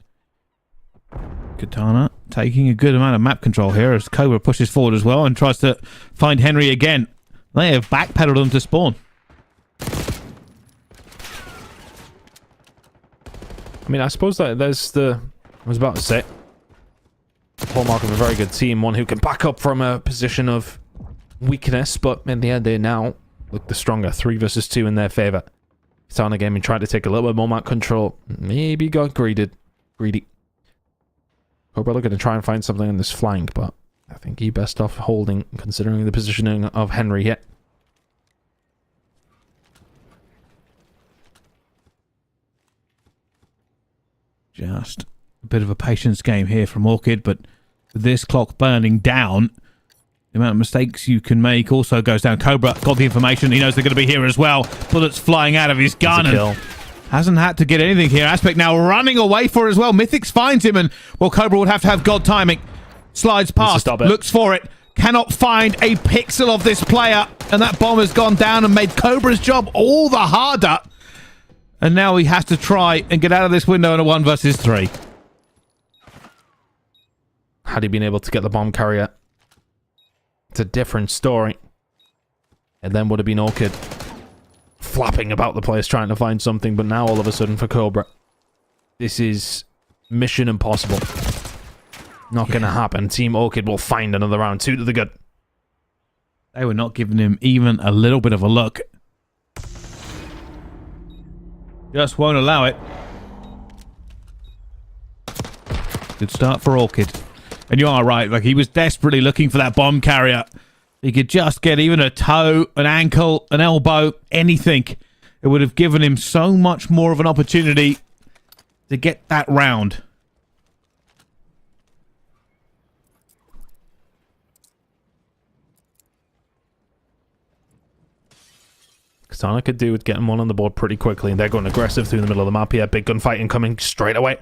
S1: Katana taking a good amount of map control here as Cobra pushes forward as well and tries to find Henry again. They have backpedaled him to spawn.
S2: I mean, I suppose that there's the... I was about to say... hallmark of a very good team. One who can back up from a position of weakness, but in the end they now look the stronger. 3 versus 2 in their favour. Katana Gaming tried to take a little bit more map control. Maybe got greedy. Cobra looking to try and find something on this flank, but I think he best off holding, considering the positioning of Henry here.
S1: Just a bit of a patience game here from Orchid, but with this clock burning down, the amount of mistakes you can make also goes down. Cobra got the information. He knows they're going to be here as well. Bullets flying out of his gun. And hasn't had to get anything here. Aspect now running away for it as well. Mythics finds him, and, well, Cobra would have to have God timing. Slides past, looks for it. Cannot find a pixel of this player, and that bomb has gone down and made Cobra's job all the harder. And now he has to try and get out of this window in a 1 versus 3.
S2: Had he been able to get the bomb carrier, it's a different story. And then would have been Orchid flapping about the place trying to find something, but now all of a sudden for Cobra, this is mission impossible. Not going to happen. Team Orchid will find another round. 2 to the good.
S1: They were not giving him even a little bit of a look. Just won't allow it. Good start for Orchid. And you are right, like, he was desperately looking for that bomb carrier. He could just get even a toe, an ankle, an elbow, anything. It would have given him so much more of an opportunity to get that round.
S2: Katana could do with getting one on the board pretty quickly, and they're going aggressive through the middle of the map here. Big gunfight incoming straight away.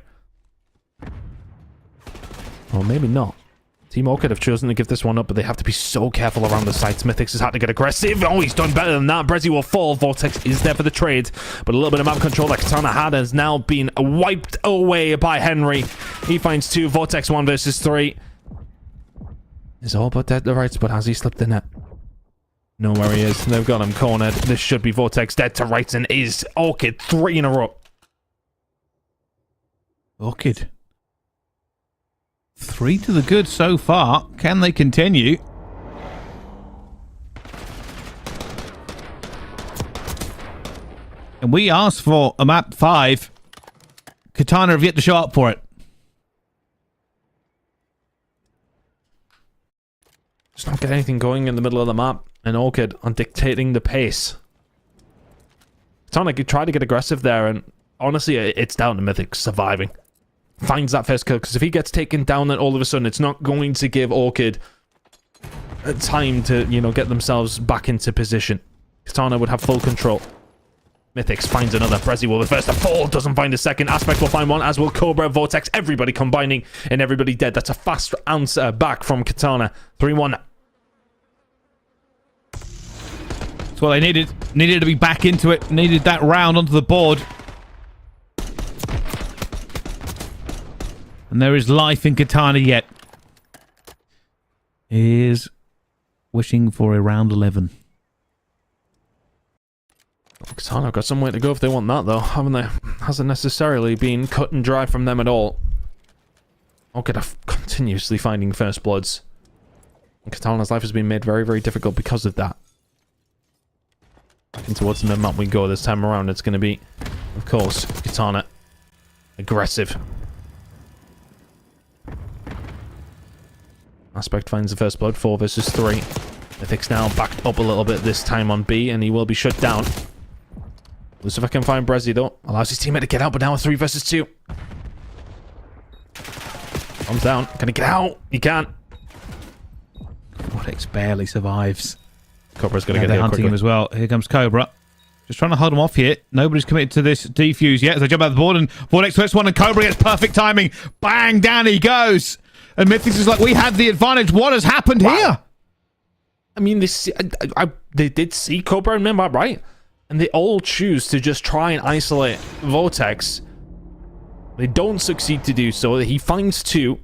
S2: Or maybe not. Team Orchid have chosen to give this one up, but they have to be so careful around the sites. Mythics has had to get aggressive. Oh, he's done better than that. Prezi will fall. Vortex is there for the trade, but a little bit of map control that Katana had has now been wiped away by Henry. He finds 2. Vortex 1 versus 3. Is all but dead to rights, but has he slipped the net? No, where he is. They've got him cornered. This should be Vortex dead to rights, and is Orchid 3 in a row.
S1: Orchid. 3 to the good so far. Can they continue? And we asked for a map 5. Katana have yet to show up for it.
S2: Just not get anything going in the middle of the map, and Orchid on dictating the pace. Katana tried to get aggressive there, and honestly, it's down to Mythic surviving. Finds that first kill, because if he gets taken down, then all of a sudden it's not going to give Orchid time to, you know, get themselves back into position. Katana would have full control. Mythics finds another. Prezi will be first to fall, doesn't find a second. Aspect will find one, as will Cobra, Vortex, everybody combining, and everybody dead. That's a fast answer back from Katana. 3-1
S1: That's what they needed. Needed to be back into it. Needed that round onto the board. And there is life in Katana yet. He is wishing for a round 11.
S2: Katana have got some way to go if they want that, though, haven't they? Hasn't necessarily been cut and dry from them at all. Orchid are continuously finding first bloods. And Katana's life has been made very, very difficult because of that. Back in towards the map we go this time around. It's going to be, of course, Katana. Aggressive. Aspect finds the first blood, 4 versus 3. Mythic's now backed up a little bit this time on B, and he will be shut down. Lucifer can find Brezzy, though. Allows his teammate to get out, but now a 3 versus 2. Comes down. Can he get out? He can't.
S1: Vortex barely survives.
S2: Cobra's going to get
S1: there
S2: here
S1: hunting
S2: quickly.
S1: him as well. Here comes Cobra. Just trying to hold him off here. Nobody's committed to this defuse yet as they jump out the board, and Vortex hits one, and Cobra gets perfect timing. Bang! Down he goes! And Mythix is like, we have the advantage. What has happened here?
S2: I mean, they did see Cobra and Mimba, right? And they all choose to just try and isolate Vortex. They don't succeed to do so. He finds 2.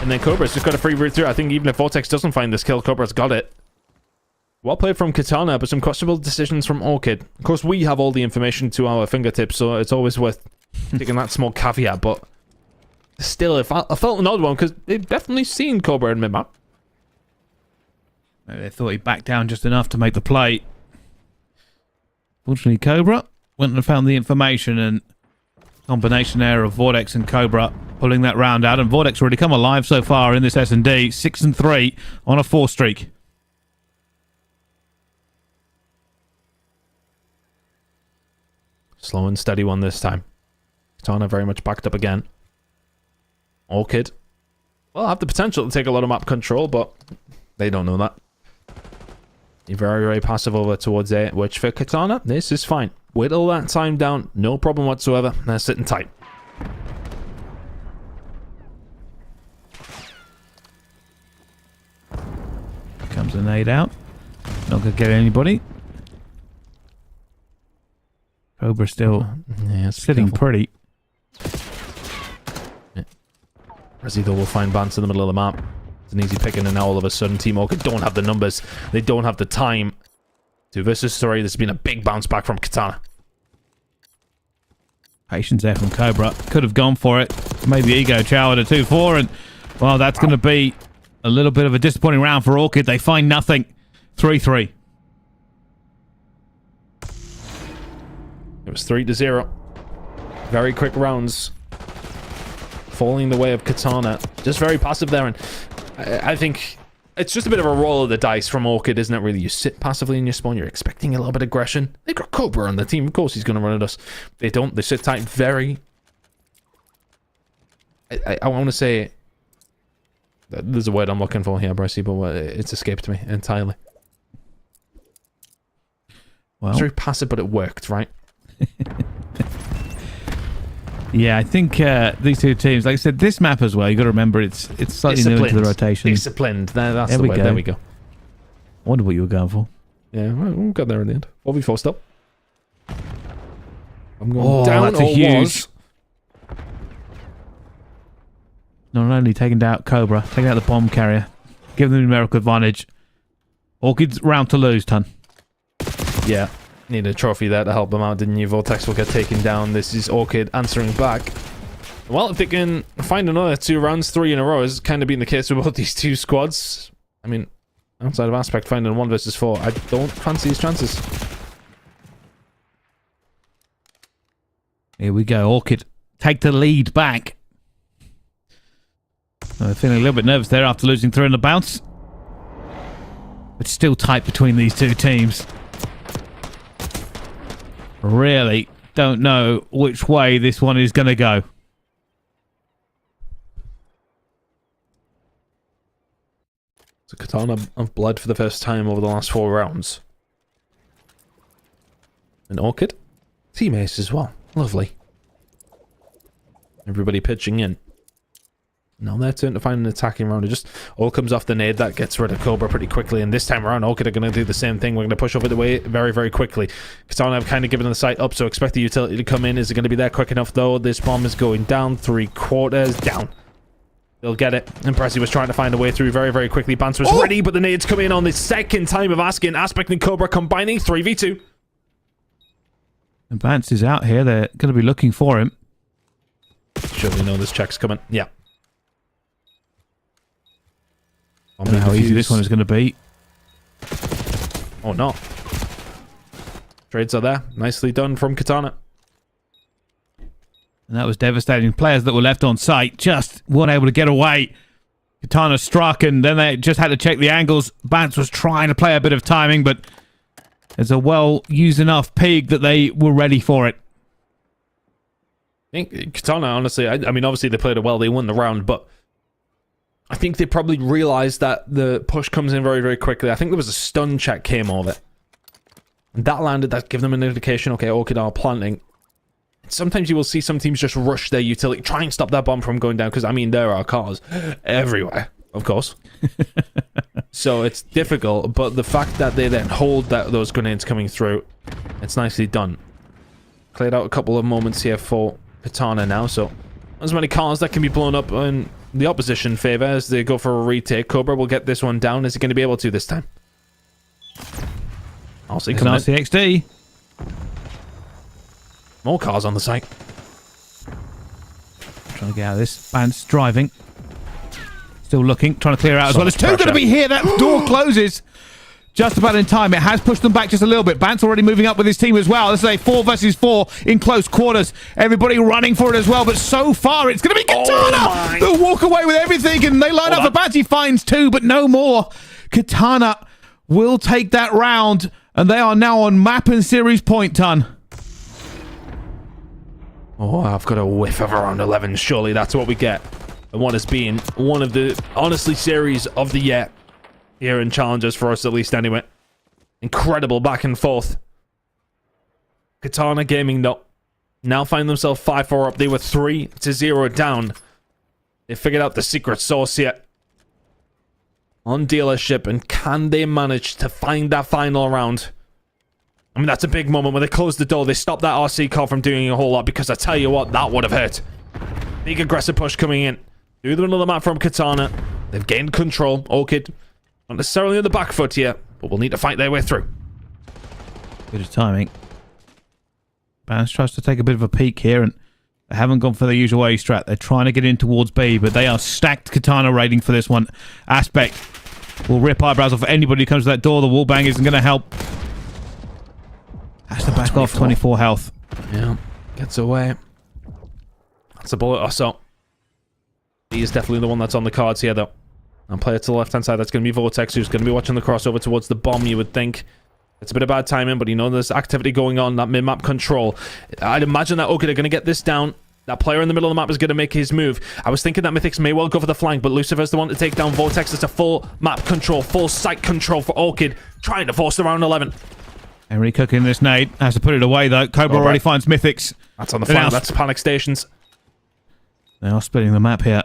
S2: And then Cobra's just got a free route through. I think even if Vortex doesn't find this kill, Cobra's got it. Well played from Katana, but some questionable decisions from Orchid. Of course, we have all the information to our fingertips, so it's always worth taking that small caveat, but still, I felt an odd one, because they've definitely seen Cobra and Mimba.
S1: Maybe they thought he backed down just enough to make the play. Fortunately, Cobra went and found the information, and combination there of Vortex and Cobra pulling that round out, and Vortex already come alive so far in this S&D, 6-3 on a 4 streak.
S2: Slow and steady one this time. Katana very much backed up again. Orchid, well, have the potential to take a lot of map control, but they don't know that. You're very, very passive over towards A, which for Katana, this is fine. Whittle that time down, no problem whatsoever. They're sitting tight.
S1: Comes a nade out. Not going to get anybody. Cobra still sitting pretty.
S2: Brezzy, though, will find Vance in the middle of the map. It's an easy pick, and now all of a sudden Team Orchid don't have the numbers. They don't have the time. 2 versus 3. There's been a big bounce back from Katana.
S1: Patience there from Cobra. Could have gone for it. Maybe Ego Chow at a 2-4, and well, that's going to be a little bit of a disappointing round for Orchid. They find nothing. 3-3.
S2: It was 3-0. Very quick rounds. Falling the way of Katana. Just very passive there, and I think it's just a bit of a roll of the dice from Orchid, isn't it, really? You sit passively in your spawn, you're expecting a little bit of aggression. They've got Cobra on the team, of course he's going to run at us. They don't, they sit tight very... I want to say... There's a word I'm looking for here, Bressy, but it's escaped me entirely.
S1: Well,
S2: it's very passive, but it worked, right?
S1: Yeah, I think these two teams, like I said, this map as well, you got to remember it's slightly new into the rotation.
S2: Disciplined. That's the word. There we go.
S1: I wonder what you were going for.
S2: Yeah, we'll get there in the end. 4v4 still. I'm going down.
S1: That's a huge... Not only taking out Cobra, taking out the bomb carrier, giving them numerical advantage. Orchid's round to lose, ton.
S2: Yeah. Need a trophy there to help them out, didn't you? Vortex will get taken down. This is Orchid answering back. Well, if they can find another 2 rounds, 3 in a row, has kind of been the case with both these 2 squads. I mean, outside of Aspect finding 1 versus 4, I don't fancy his chances.
S1: Here we go. Orchid take the lead back. Feeling a little bit nervous there after losing 3 in the bounce. It's still tight between these 2 teams. Really don't know which way this one is going to go.
S2: So Katana of blood for the first time over the last 4 rounds. And Orchid. Team ace as well. Lovely. Everybody pitching in. Now their turn to find an attacking round. It just all comes off the nade. That gets rid of Cobra pretty quickly. And this time around, Orchid are going to do the same thing. We're going to push over the way very, very quickly. Katana have kind of given the site up, so expect the utility to come in. Is it going to be there quick enough, though? This bomb is going down. 3/4 down. They'll get it. Impressive was trying to find a way through very, very quickly. Bance was ready, but the nades come in on the second time of asking. Aspect and Cobra combining 3v2.
S1: And Bance is out here. They're going to be looking for him.
S2: Sure, we know this check's coming. Yeah.
S1: I don't know how easy this one is going to be.
S2: Oh, no. Trades are there. Nicely done from Katana.
S1: And that was devastating. Players that were left on site just weren't able to get away. Katana struck, and then they just had to check the angles. Bance was trying to play a bit of timing, but there's a well-used enough pig that they were ready for it.
S2: I think Katana, honestly, I mean, obviously they played it well. They won the round, but I think they probably realized that the push comes in very, very quickly. I think there was a stun check came of it. And that landed, that gave them an indication, okay, Orchid are planting. Sometimes you will see some teams just rush their utility, try and stop that bomb from going down, because, I mean, there are cars everywhere, of course. So it's difficult, but the fact that they then hold those grenades coming through, it's nicely done. Cleared out a couple of moments here for Katana now, so as many cars that can be blown up in the opposition favor as they go for a retake. Cobra will get this one down. Is he going to be able to this time? I'll see. Come on,
S1: RCXD.
S2: More cars on the site.
S1: Trying to get out of this. Bance driving. Still looking. Trying to clear out as well. There's two going to be here. That door closes just about in time. It has pushed them back just a little bit. Bance already moving up with his team as well. This is a 4 versus 4 in close quarters. Everybody running for it as well. But so far, it's going to be Katana. They'll walk away with everything, and they line up for Bance. He finds 2, but no more. Katana will take that round, and they are now on map and series point ton.
S2: Oh, I've got a whiff of around 11. Surely that's what we get. And what has been one of the, honestly, series of the year here in Challengers, for us at least anyway. Incredible back and forth. Katana Gaming, though, now find themselves 5-4 up. They were 3-0 down. They figured out the secret sauce here on dealership, and can they manage to find that final round? I mean, that's a big moment when they close the door. They stop that RC car from doing a whole lot, because I tell you what, that would have hurt. Big aggressive push coming in. Do them another map from Katana. They've gained control. Orchid, not necessarily on the back foot here, but will need to fight their way through.
S1: Bit of timing. Bance tries to take a bit of a peek here, and they haven't gone for the usual A strat. They're trying to get in towards B, but they are stacked Katana rating for this one. Aspect will rip eyebrows off anybody who comes to that door. The wallbang isn't going to help. Has to back off. 24 health.
S2: Yeah, gets away. That's a bullet or so. He is definitely the one that's on the cards here, though. And player to the left-hand side, that's going to be Vortex, who's going to be watching the crossover towards the bomb, you would think. It's a bit of bad timing, but you know there's activity going on, that mid-map control. I'd imagine that Orchid are going to get this down. That player in the middle of the map is going to make his move. I was thinking that Mythics may well go for the flank, but Lucifer's the one to take down Vortex. It's a full map control, full site control for Orchid, trying to force the round 11.
S1: Henry cooking this nade. Has to put it away, though. Cobra already finds Mythics.
S2: That's on the flank. That's panic stations.
S1: They are splitting the map here.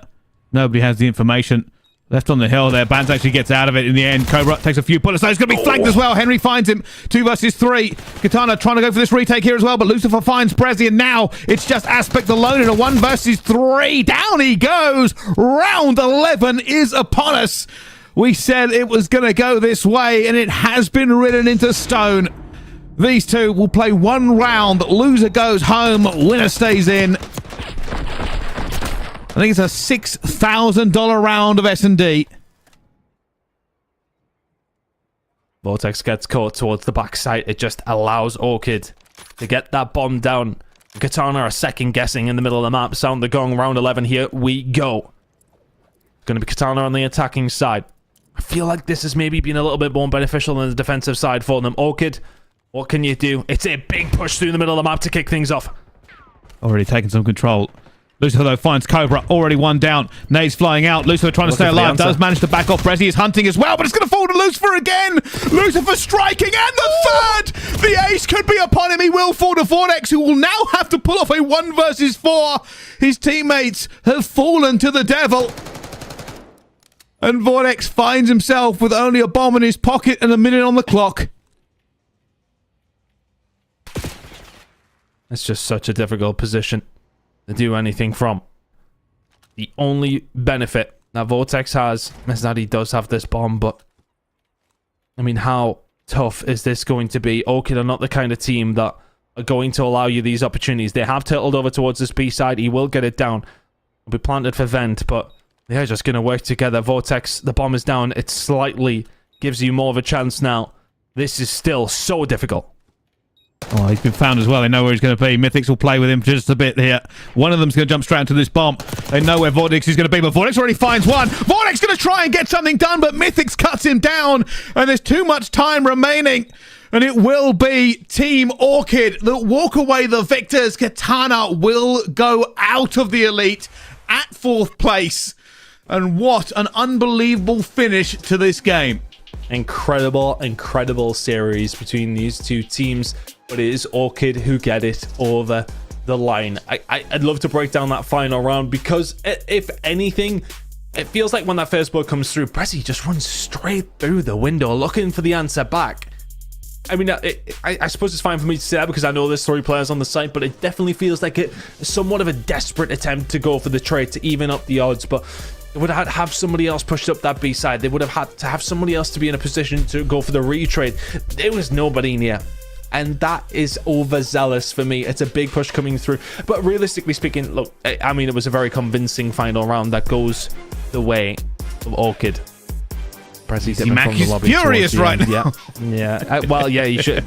S1: Nobody has the information. Left on the hill there. Bance actually gets out of it in the end. Cobra takes a few bullets. So he's going to be flanked as well. Henry finds him. 2 versus 3. Katana trying to go for this retake here as well, but Lucifer finds Prezi, and now it's just Aspect alone in a 1 versus 3. Down he goes. Round 11 is upon us. We said it was going to go this way, and it has been written into stone. These two will play 1 round. Loser goes home. Winner stays in. I think it's a $6,000 round of S&D.
S2: Vortex gets caught towards the back side. It just allows Orchid to get that bomb down. Katana are second guessing in the middle of the map. Sound the gong. Round 11. Here we go. It's going to be Katana on the attacking side. I feel like this has maybe been a little bit more beneficial than the defensive side for them. Orchid, what can you do? It's a big push through the middle of the map to kick things off.
S1: Already taken some control. Lucifer, though, finds Cobra. Already one down. Nades flying out. Lucifer trying to stay alive. Does manage to back off. Brezzy is hunting as well, but it's going to fall to Lucifer again. Lucifer striking, and the third! The ace could be upon him. He will fall to Vortex, who will now have to pull off a 1 versus 4. His teammates have fallen to the devil. And Vortex finds himself with only a bomb in his pocket and a minute on the clock.
S2: It's just such a difficult position to do anything from. The only benefit that Vortex has is that he does have this bomb, but I mean, how tough is this going to be? Orchid are not the kind of team that are going to allow you these opportunities. They have tilted over towards this B side. He will get it down. Will be planted for Vent, but they're just going to work together. Vortex, the bomb is down. It slightly gives you more of a chance now. This is still so difficult.
S1: Oh, he's been found as well. They know where he's going to be. Mythics will play with him just a bit here. One of them's going to jump straight into this bomb. They know where Vortex is going to be, but Vortex already finds one. Vortex going to try and get something done, but Mythics cuts him down, and there's too much time remaining. And it will be Team Orchid that walk away the victors. Katana will go out of the elite at 4th place. And what an unbelievable finish to this game.
S2: Incredible series between these two teams, but it is Orchid who get it over the line. I'd love to break down that final round, because if anything, it feels like when that first blow comes through, Brezzy just runs straight through the window looking for the answer back. I mean, I suppose it's fine for me to say that because I know there's 3 players on the site, but it definitely feels like it's somewhat of a desperate attempt to go for the trade to even up the odds. But they would have had to have somebody else pushed up that B side. They would have had to have somebody else to be in a position to go for the retrade. There was nobody near. And that is overzealous for me. It's a big push coming through. But realistically speaking, look, I mean, it was a very convincing final round that goes the way of Orchid.
S1: Brezzy Mac is furious right now.
S2: Yeah. Well, yeah, you should.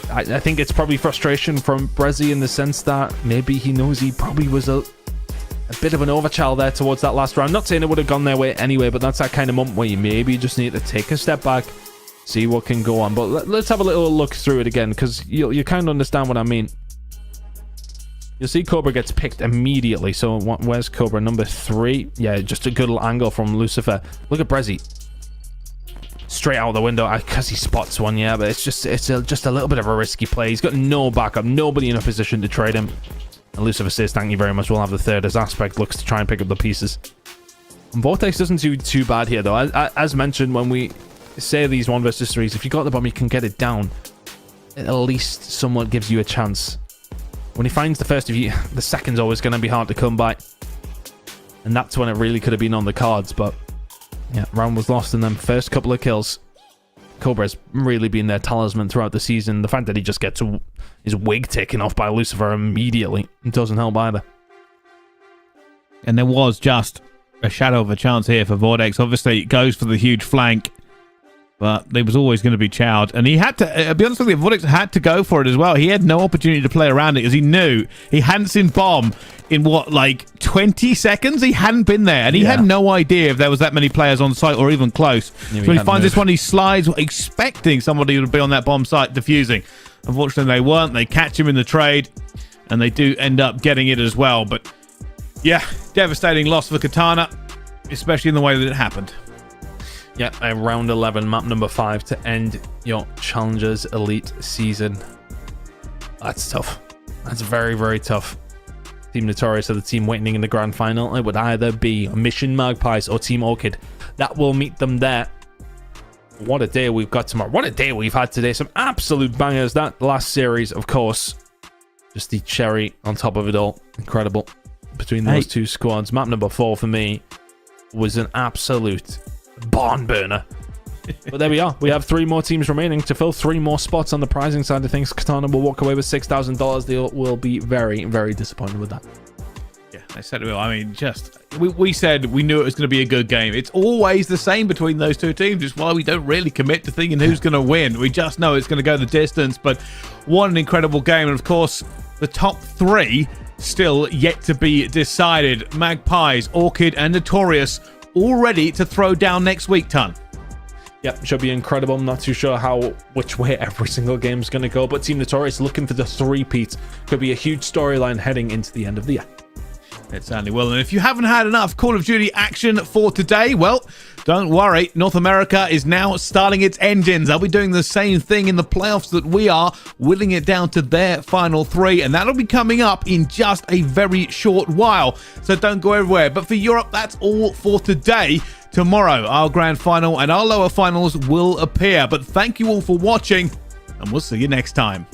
S2: I think it's probably frustration from Brezzy in the sense that maybe he knows he probably was a bit of an overchild there towards that last round. Not saying it would have gone their way anyway, but that's that kind of moment where you maybe just need to take a step back, see what can go on. But let's have a little look through it again, because you kind of understand what I mean. You'll see Cobra gets picked immediately. So where's Cobra? Number 3. Yeah, just a good little angle from Lucifer. Look at Brezzy. Straight out the window, because he spots one, yeah, but it's just a little bit of a risky play. He's got no backup, nobody in a position to trade him. And Lucifer says, thank you very much, we'll have the third, as Aspect looks to try and pick up the pieces. And Vortex doesn't do too bad here, though. As mentioned, when we say these 1 versus 3s, if you got the bomb, you can get it down. It at least somewhat gives you a chance. When he finds the first of you, the second's always going to be hard to come by. And that's when it really could have been on the cards, but yeah, round was lost in them first couple of kills. Cobra's really been their talisman throughout the season. The fact that he just gets his wig taken off by Lucifer immediately doesn't help either.
S1: And there was just a shadow of a chance here for Vortex. Obviously, it goes for the huge flank, but there was always going to be chowed. And he had to, be honest with you, Vortex had to go for it as well. He had no opportunity to play around it because he knew he hadn't seen bomb in what, like 20 seconds? He hadn't been there, and he had no idea if there was that many players on site or even close. So when he finds this one, he slides expecting somebody to be on that bomb site defusing. Unfortunately, they weren't. They catch him in the trade, and they do end up getting it as well. But yeah, devastating loss for Katana, especially in the way that it happened.
S2: Yeah, a round 11, map number 5 to end your Challengers Elite season. That's tough. That's very, very tough. Team Notorious are the team waiting in the grand final. It would either be Mission Magpies or Team Orchid that will meet them there. What a day we've got tomorrow. What a day we've had today. Some absolute bangers. That last series, of course, just the cherry on top of it all. Incredible. Between those two squads. Map number 4 for me was an absolute barn burner. But there we are. We have 3 more teams remaining to fill 3 more spots on the prizing side of things. Katana will walk away with $6,000. They will be very, very disappointed with that.
S1: Yeah, I said it will. I mean, just we said we knew it was going to be a good game. It's always the same between those 2 teams. It's why we don't really commit to thinking who's going to win. We just know it's going to go the distance. But what an incredible game. And of course, the top 3 still yet to be decided. Magpies, Orchid, and Notorious all ready to throw down next week, Ton.
S2: Yep, should be incredible. I'm not too sure which way every single game is going to go, but Team Notorious looking for the three-peat. Could be a huge storyline heading into the end of the year.
S1: It certainly will. And if you haven't had enough Call of Duty action for today, well, don't worry. North America is now starting its engines. They'll be doing the same thing in the playoffs that we are, whittling it down to their final three. And that'll be coming up in just a very short while. So don't go everywhere. But for Europe, that's all for today. Tomorrow, our grand final and our lower finals will appear. But thank you all for watching, and we'll see you next time.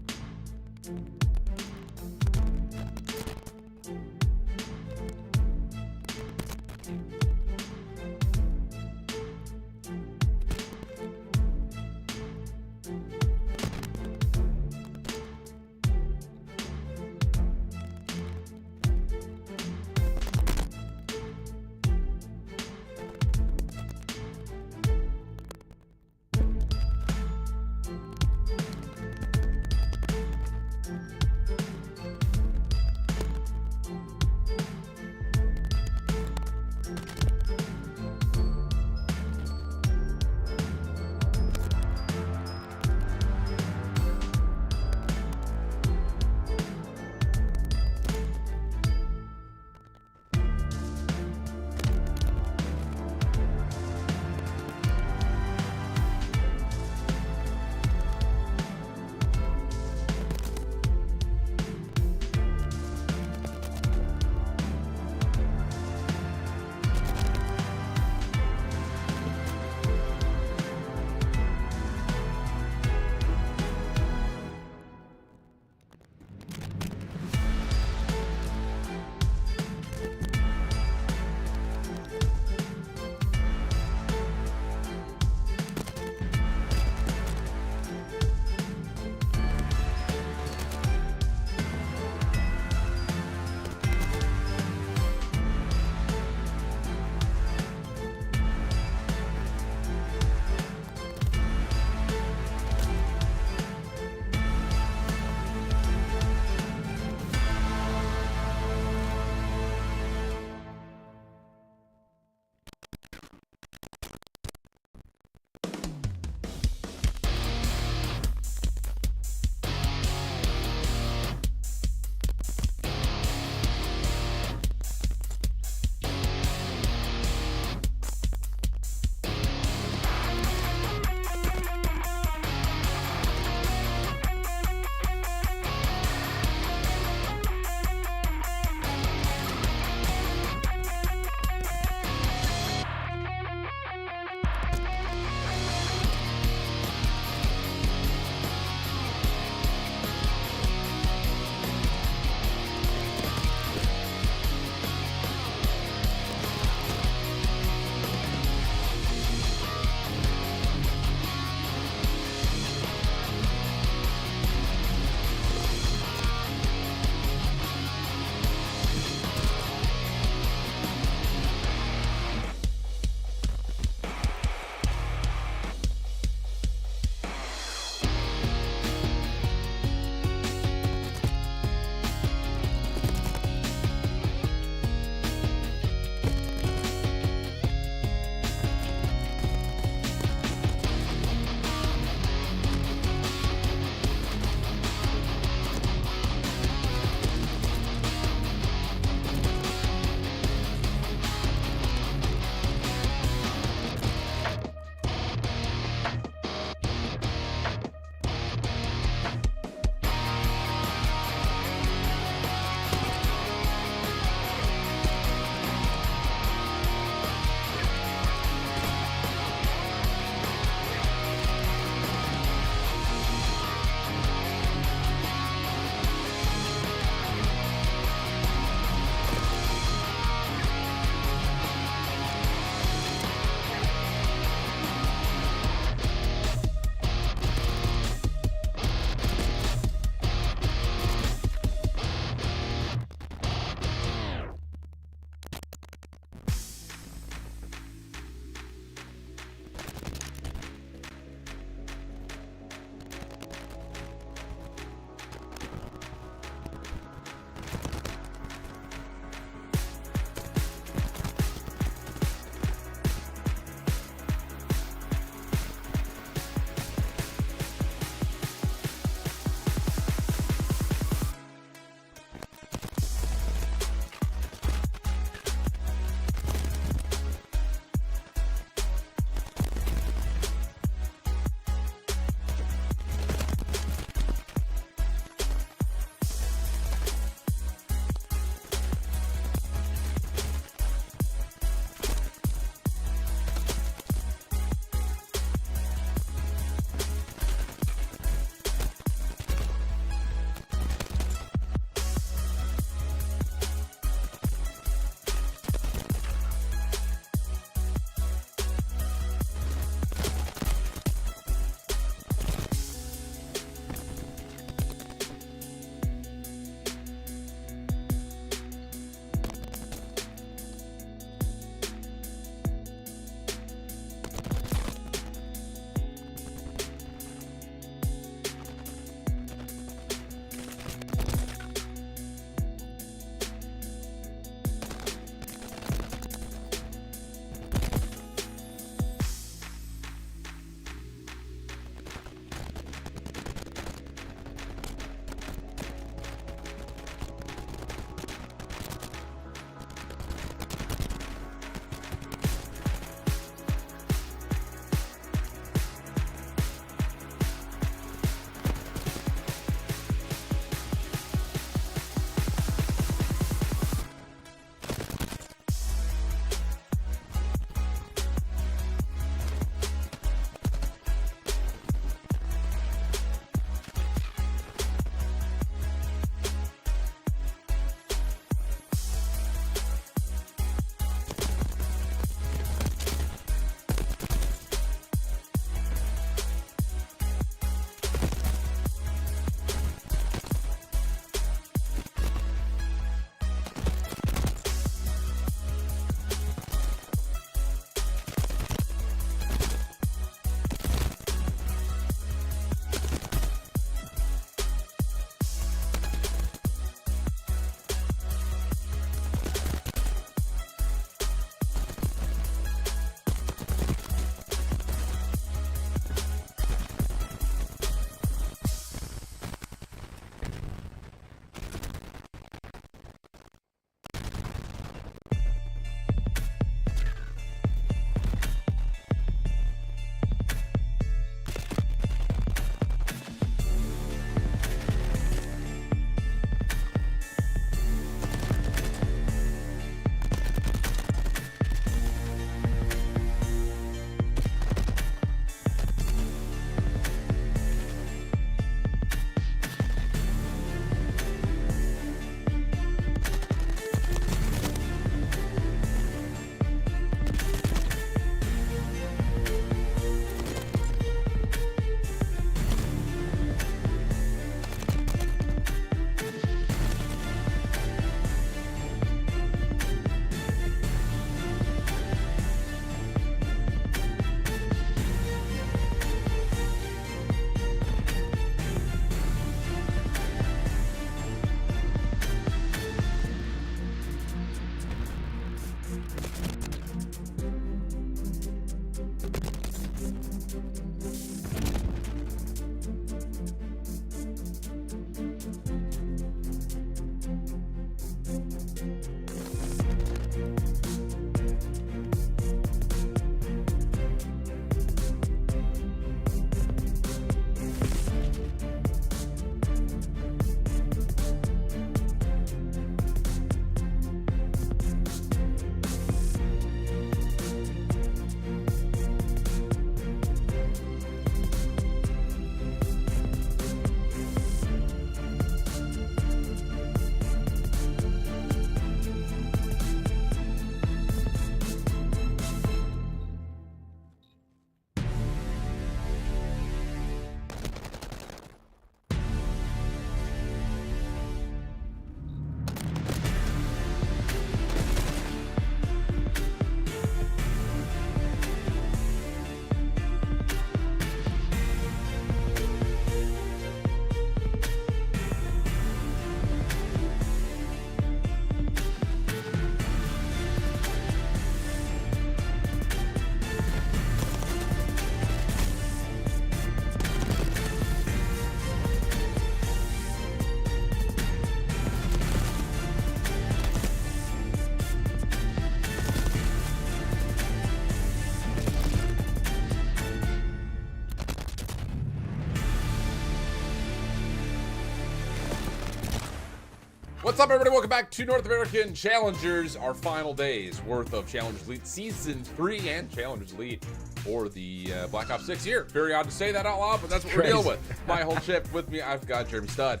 S3: What's up, everybody? Welcome back to North American Challengers, our final days worth of Challengers Elite Season 3 and Challengers Elite for the Black Ops 6 year. Very odd to say that out loud, but that's what we're dealing with. My whole ship with me, I've got Jeremy Stud.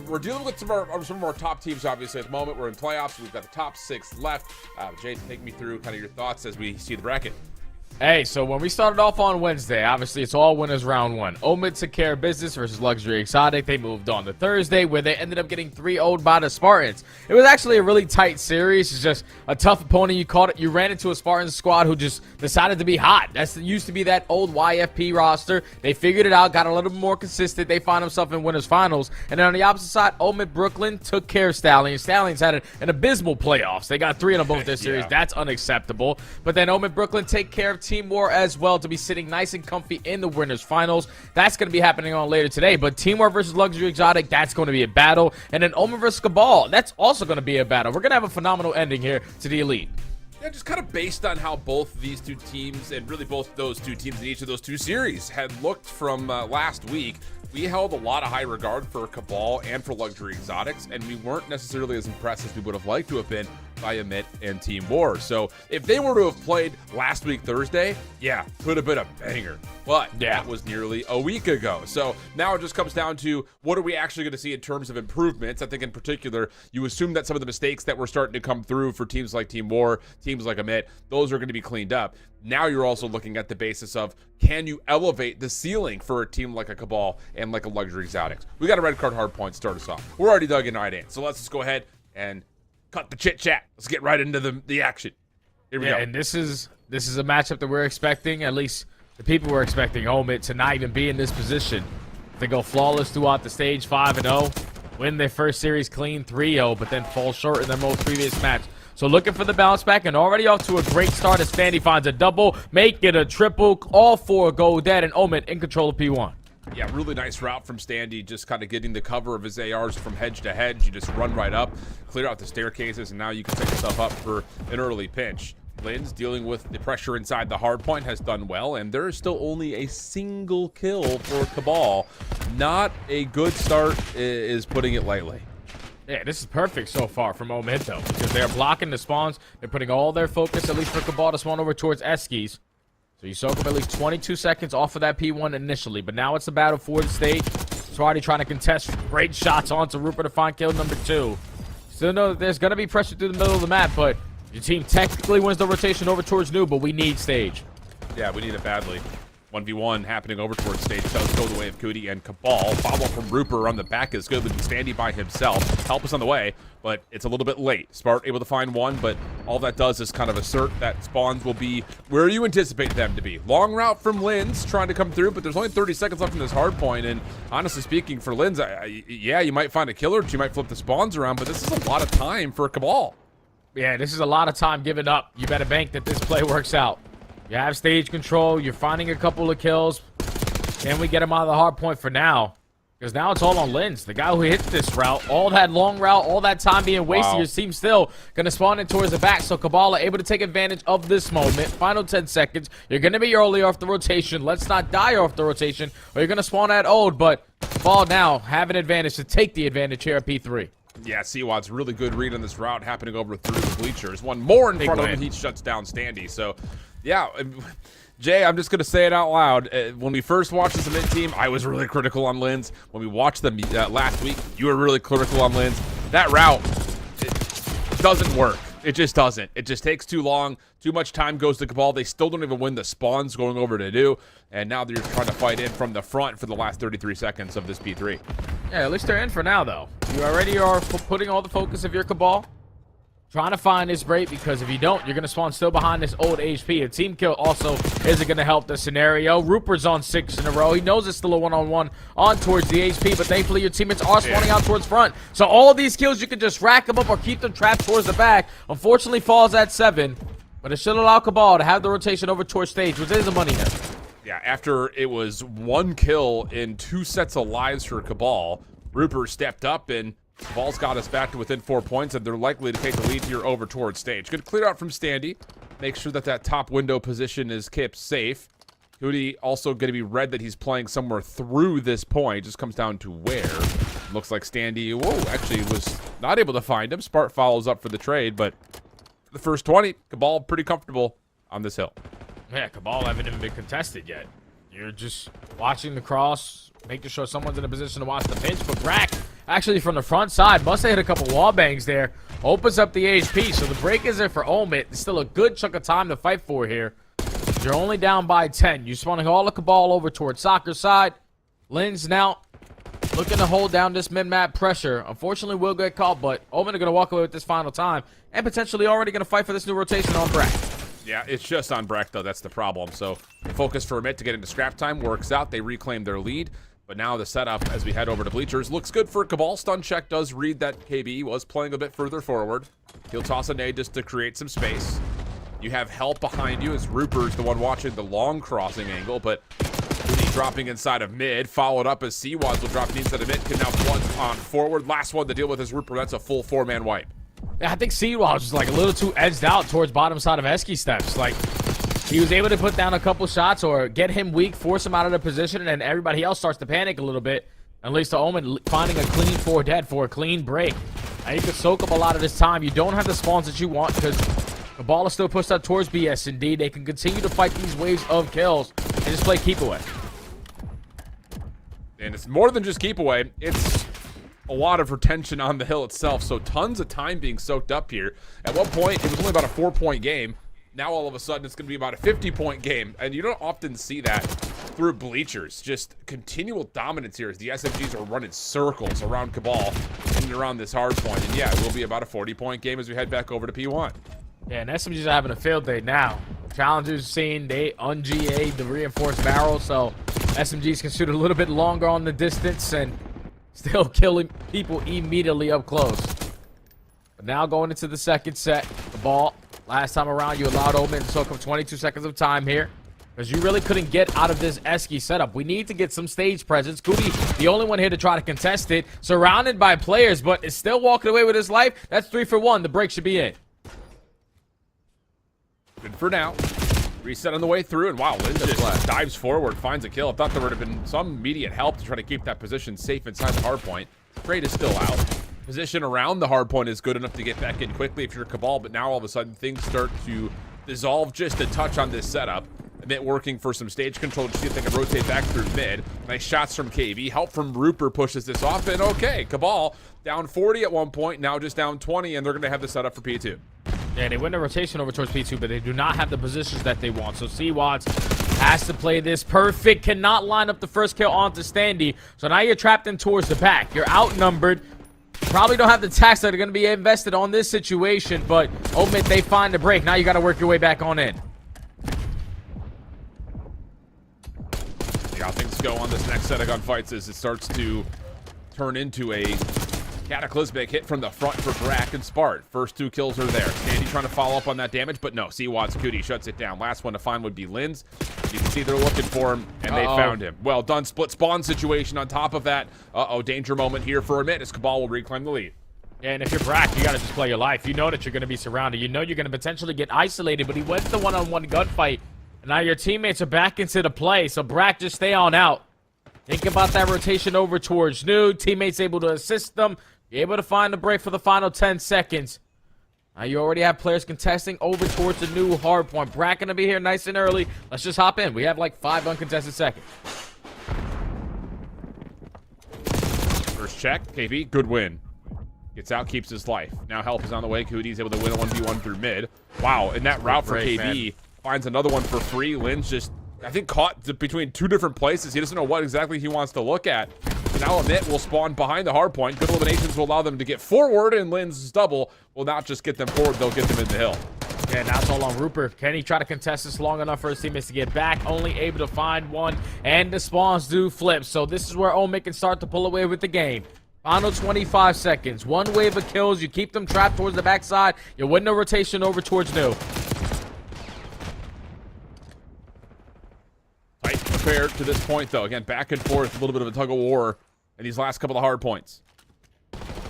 S3: We're dealing with some of our top teams, obviously, at the moment. We're in playoffs. We've got the top 6 left. Jay, take me through kind of your thoughts as we see the bracket.
S4: Hey, so when we started off on Wednesday, obviously it's all winners round 1. Omid took care of business versus Luxury Exotic. They moved on to Thursday, where they ended up getting 3-0'd by the Spartans. It was actually a really tight series. It's just a tough opponent. You ran into a Spartans squad who just decided to be hot. That used to be that old YFP roster. They figured it out, got a little bit more consistent. They find themselves in winners finals. And then on the opposite side, Omid Brooklyn took care of Stallions. Stallions had an abysmal playoffs. They got 3 in both their series. That's unacceptable. But then Omid Brooklyn take care of Team War as well to be sitting nice and comfy in the winners finals. That's going to be happening on later today. But Team War versus Luxury Exotic, that's going to be a battle. And then Omen versus Cabal, that's also going to be a battle. We're going to have a phenomenal ending here to the Elite.
S3: Yeah, just kind of based on how both these two teams, and really both those two teams in each of those two series, had looked from last week. We held a lot of high regard for Cabal and for Luxury Exotics, and we weren't necessarily as impressed as we would have liked to have been by Amit and Team War. So if they were to have played last week Thursday, yeah, could have been a banger. But that was nearly a week ago. So now it just comes down to what are we actually going to see in terms of improvements. I think in particular, you assume that some of the mistakes that were starting to come through for teams like Team War, teams like Amit, those are going to be cleaned up. Now you're also looking at the basis of, can you elevate the ceiling for a team like a Cabal and like a Luxury Exotics? We got a red card hard point to start us off. We're already dug in right in. So let's just go ahead and cut the chit chat. Let's get right into the action. Here we go.
S4: And this is a matchup that we're expecting, at least the people were expecting Omid to not even be in this position. They go flawless throughout the stage, 5-0, win their first series clean, 3-0, but then fall short in their most previous match. So looking for the bounce back, and already off to a great start as Fandy finds a double, make it a triple. All 4 go dead, and Omid in control of P1.
S3: Yeah, really nice route from Standy, just kind of getting the cover of his ARs from hedge to hedge. You just run right up, clear out the staircases, and now you can set yourself up for an early pinch. Lynn's dealing with the pressure inside the hard point, has done well, and there is still only a single kill for Cabal. Not a good start, is putting it lightly.
S4: Yeah, this is perfect so far from Omid, though, because they're blocking the spawns. They're putting all their focus, at least for Cabal, to spawn over towards Eskies. So you soak up at least 22 seconds off of that P1 initially, but now it's a battle for the stage. Swarty trying to contest great shots onto Rupert to find kill number 2. Still know that there's going to be pressure through the middle of the map, but your team technically wins the rotation over towards Noob, but we need stage.
S3: Yeah, we need it badly. 1v1 happening over towards stage does go the way of Cootie and Cabal. Follow from Rupert on the back is good, leaving Standy by himself. Help is on the way, but it's a little bit late. Spart able to find one, but all that does is kind of assert that spawns will be where you anticipate them to be. Long route from Lynn's trying to come through, but there's only 30 seconds left in this hard point, and honestly speaking, for Lynn's, yeah, you might find a killer, you might flip the spawns around, but this is a lot of time for Cabal.
S4: Yeah, this is a lot of time given up. You better bank that this play works out. You have stage control. You're finding a couple of kills. Can we get him out of the hard point for now? Because now it's all on Lynn's, the guy who hit this route. All that long route, all that time being wasted. Your team still going to spawn in towards the back. So Kabbalah able to take advantage of this moment. Final 10 seconds. You're going to be early off the rotation. Let's not die off the rotation, or you're going to spawn at old. But Kabbalah now have an advantage to take the advantage here at P3.
S3: Yeah, Seawad's really good read on this route happening over through the bleachers. One more in front of him. He shuts down Standy. So, yeah, Jay, I'm just going to say it out loud. When we first watched this Mint team, I was really critical on Lynn's. When we watched them last week, you were really critical on Lynn's. That route, it doesn't work. It just doesn't. It just takes too long. Too much time goes to Cabal. They still don't even win the spawns going over to do. And now they're trying to fight in from the front for the last 33 seconds of this P3.
S4: Yeah, at least they're in for now, though. You already are putting all the focus of your Cabal. Trying to find this break, because if you don't, you're going to spawn still behind this old HP. A team kill also isn't going to help the scenario. Rupert's on 6 in a row. He knows it's still a one-on-one on towards the HP, but thankfully your teammates are spawning out towards front. So all of these kills, you can just rack them up or keep them trapped towards the back. Unfortunately, falls at 7, but it should allow Cabal to have the rotation over towards stage, which is a money hit.
S3: Yeah, after it was 1 kill in 2 sets of lives for Cabal, Rupert stepped up and Cabal's got us back to within 4 points, and they're likely to take the lead here over towards stage. Good clear out from Standy. Make sure that top window position is kept safe. Hootie also going to be read that he's playing somewhere through this point. Just comes down to where. Looks like Standy, whoa, actually was not able to find him. Spart follows up for the trade, but the first 20, Cabal pretty comfortable on this hill.
S4: Yeah, Cabal haven't even been contested yet. You're just watching the cross, making sure someone's in a position to watch the pinch. But Brack, actually from the front side, must have hit a couple wall bangs there. Opens up the HP, so the break is there for Omid. It's still a good chunk of time to fight for here. You're only down by 10. You're spawning all the Cabal over towards soccer side. Linz now looking to hold down this mid-map pressure. Unfortunately, will get caught, but Omid are going to walk away with this final time and potentially already going to fight for this new rotation on Brack.
S3: Yeah, it's just on Brack, though. That's the problem. So the focus for Amit to get into scrap time works out. They reclaim their lead. But now the setup, as we head over to bleachers, looks good for Cabal. Stun check does read that KB was playing a bit further forward. He'll toss a nade just to create some space. You have help behind you as Rupert's the one watching the long crossing angle, but Mooney dropping inside of mid, followed up as Seawads will drop inside of mid, can now plunge on forward. Last one to deal with is Rupert. That's a full 4-man wipe.
S4: Yeah, I think Seawads was like a little too edged out towards bottom side of Esky steps. Like, he was able to put down a couple shots or get him weak, force him out of the position, and then everybody else starts to panic a little bit. At least to Omen finding a clean 4 dead for a clean break. Now you can soak up a lot of this time. You don't have the spawns that you want because the ball is still pushed up towards BS. Indeed, they can continue to fight these waves of kills and just play keep away.
S3: And it's more than just keep away. It's a lot of retention on the hill itself. So tons of time being soaked up here. At one point, it was only about a 4-point game. Now all of a sudden, it's going to be about a 50-point game. And you don't often see that through bleachers. Just continual dominance here as the SMGs are running circles around Cabal and around this hard point. And yeah, it will be about a 40-point game as we head back over to P1.
S4: Yeah, and SMGs are having a field day now. Challengers seeing they un-GA'd the reinforced barrel, so SMGs can shoot a little bit longer on the distance and still killing people immediately up close. But now going into the second set, the ball, last time around you allowed Omen to soak up 22 seconds of time here because you really couldn't get out of this Esky setup. We need to get some stage presence. Goody, the only one here to try to contest it, surrounded by players, but is still walking away with his life. That's 3 for 1. The break should be in.
S3: Good for now. Reset on the way through, and wow, Lynn just dives forward, finds a kill. I thought there would have been some immediate help to try to keep that position safe inside the hard point. Trade is still out. Position around the hard point is good enough to get back in quickly if you're Cabal, but now all of a sudden things start to dissolve just a touch on this setup. Amit working for some stage control to see if they can rotate back through mid. Nice shots from KB. Help from Rupert pushes this off, and okay, Cabal down 40 at one point, now just down 20, and they're going to have the setup for P2.
S4: Yeah, they win the rotation over towards P2, but they do not have the positions that they want. So Seawads has to play this perfect. Cannot line up the first kill onto Standy. So now you're trapped in towards the back. You're outnumbered. Probably don't have the tax that are going to be invested on this situation, but Omid, they find the break. Now you got to work your way back on in.
S3: See how things go on this next set of gunfights as it starts to turn into a cataclysmic hit from the front for Brack and Spart. First 2 kills are there. Standy trying to follow up on that damage, but no. Seawads Cootie shuts it down. Last one to find would be Linz. You can see they're looking for him, and they found him. Well done. Split spawn situation on top of that. Danger moment here for Amit as Cabal will reclaim the lead.
S4: Yeah, and if you're Brack, you got to just play your life. You know that you're going to be surrounded. You know you're going to potentially get isolated, but he went to the one-on-one gunfight, and now your teammates are back into the play, so Brack, just stay on out. Think about that rotation over towards New. Teammates able to assist them. You're able to find the break for the final 10 seconds. Now you already have players contesting over towards the new hard point. Brack gonna be here nice and early. Let's just hop in. We have like 5 uncontested seconds.
S3: First check. KB, good win. Gets out, keeps his life. Now help is on the way. Cootie's able to win a 1v1 through mid. Wow, and that route for KB man. Finds another one for free. Lynn's just, I think, caught between 2 different places. He doesn't know what exactly he wants to look at. Now Amit will spawn behind the hard point. Good eliminations will allow them to get forward, and Lynn's double will not just get them forward, they'll get them in the hill.
S4: Yeah, now it's all on Rupert. Can he try to contest this long enough for his teammates to get back? Only able to find one, and the spawns do flip. So this is where Omid can start to pull away with the game. Final 25 seconds. 1 wave of kills. You keep them trapped towards the backside. You win the rotation over towards New.
S3: Tight affair to this point, though. Again, back and forth, a little bit of a tug of war in these last couple of hard points.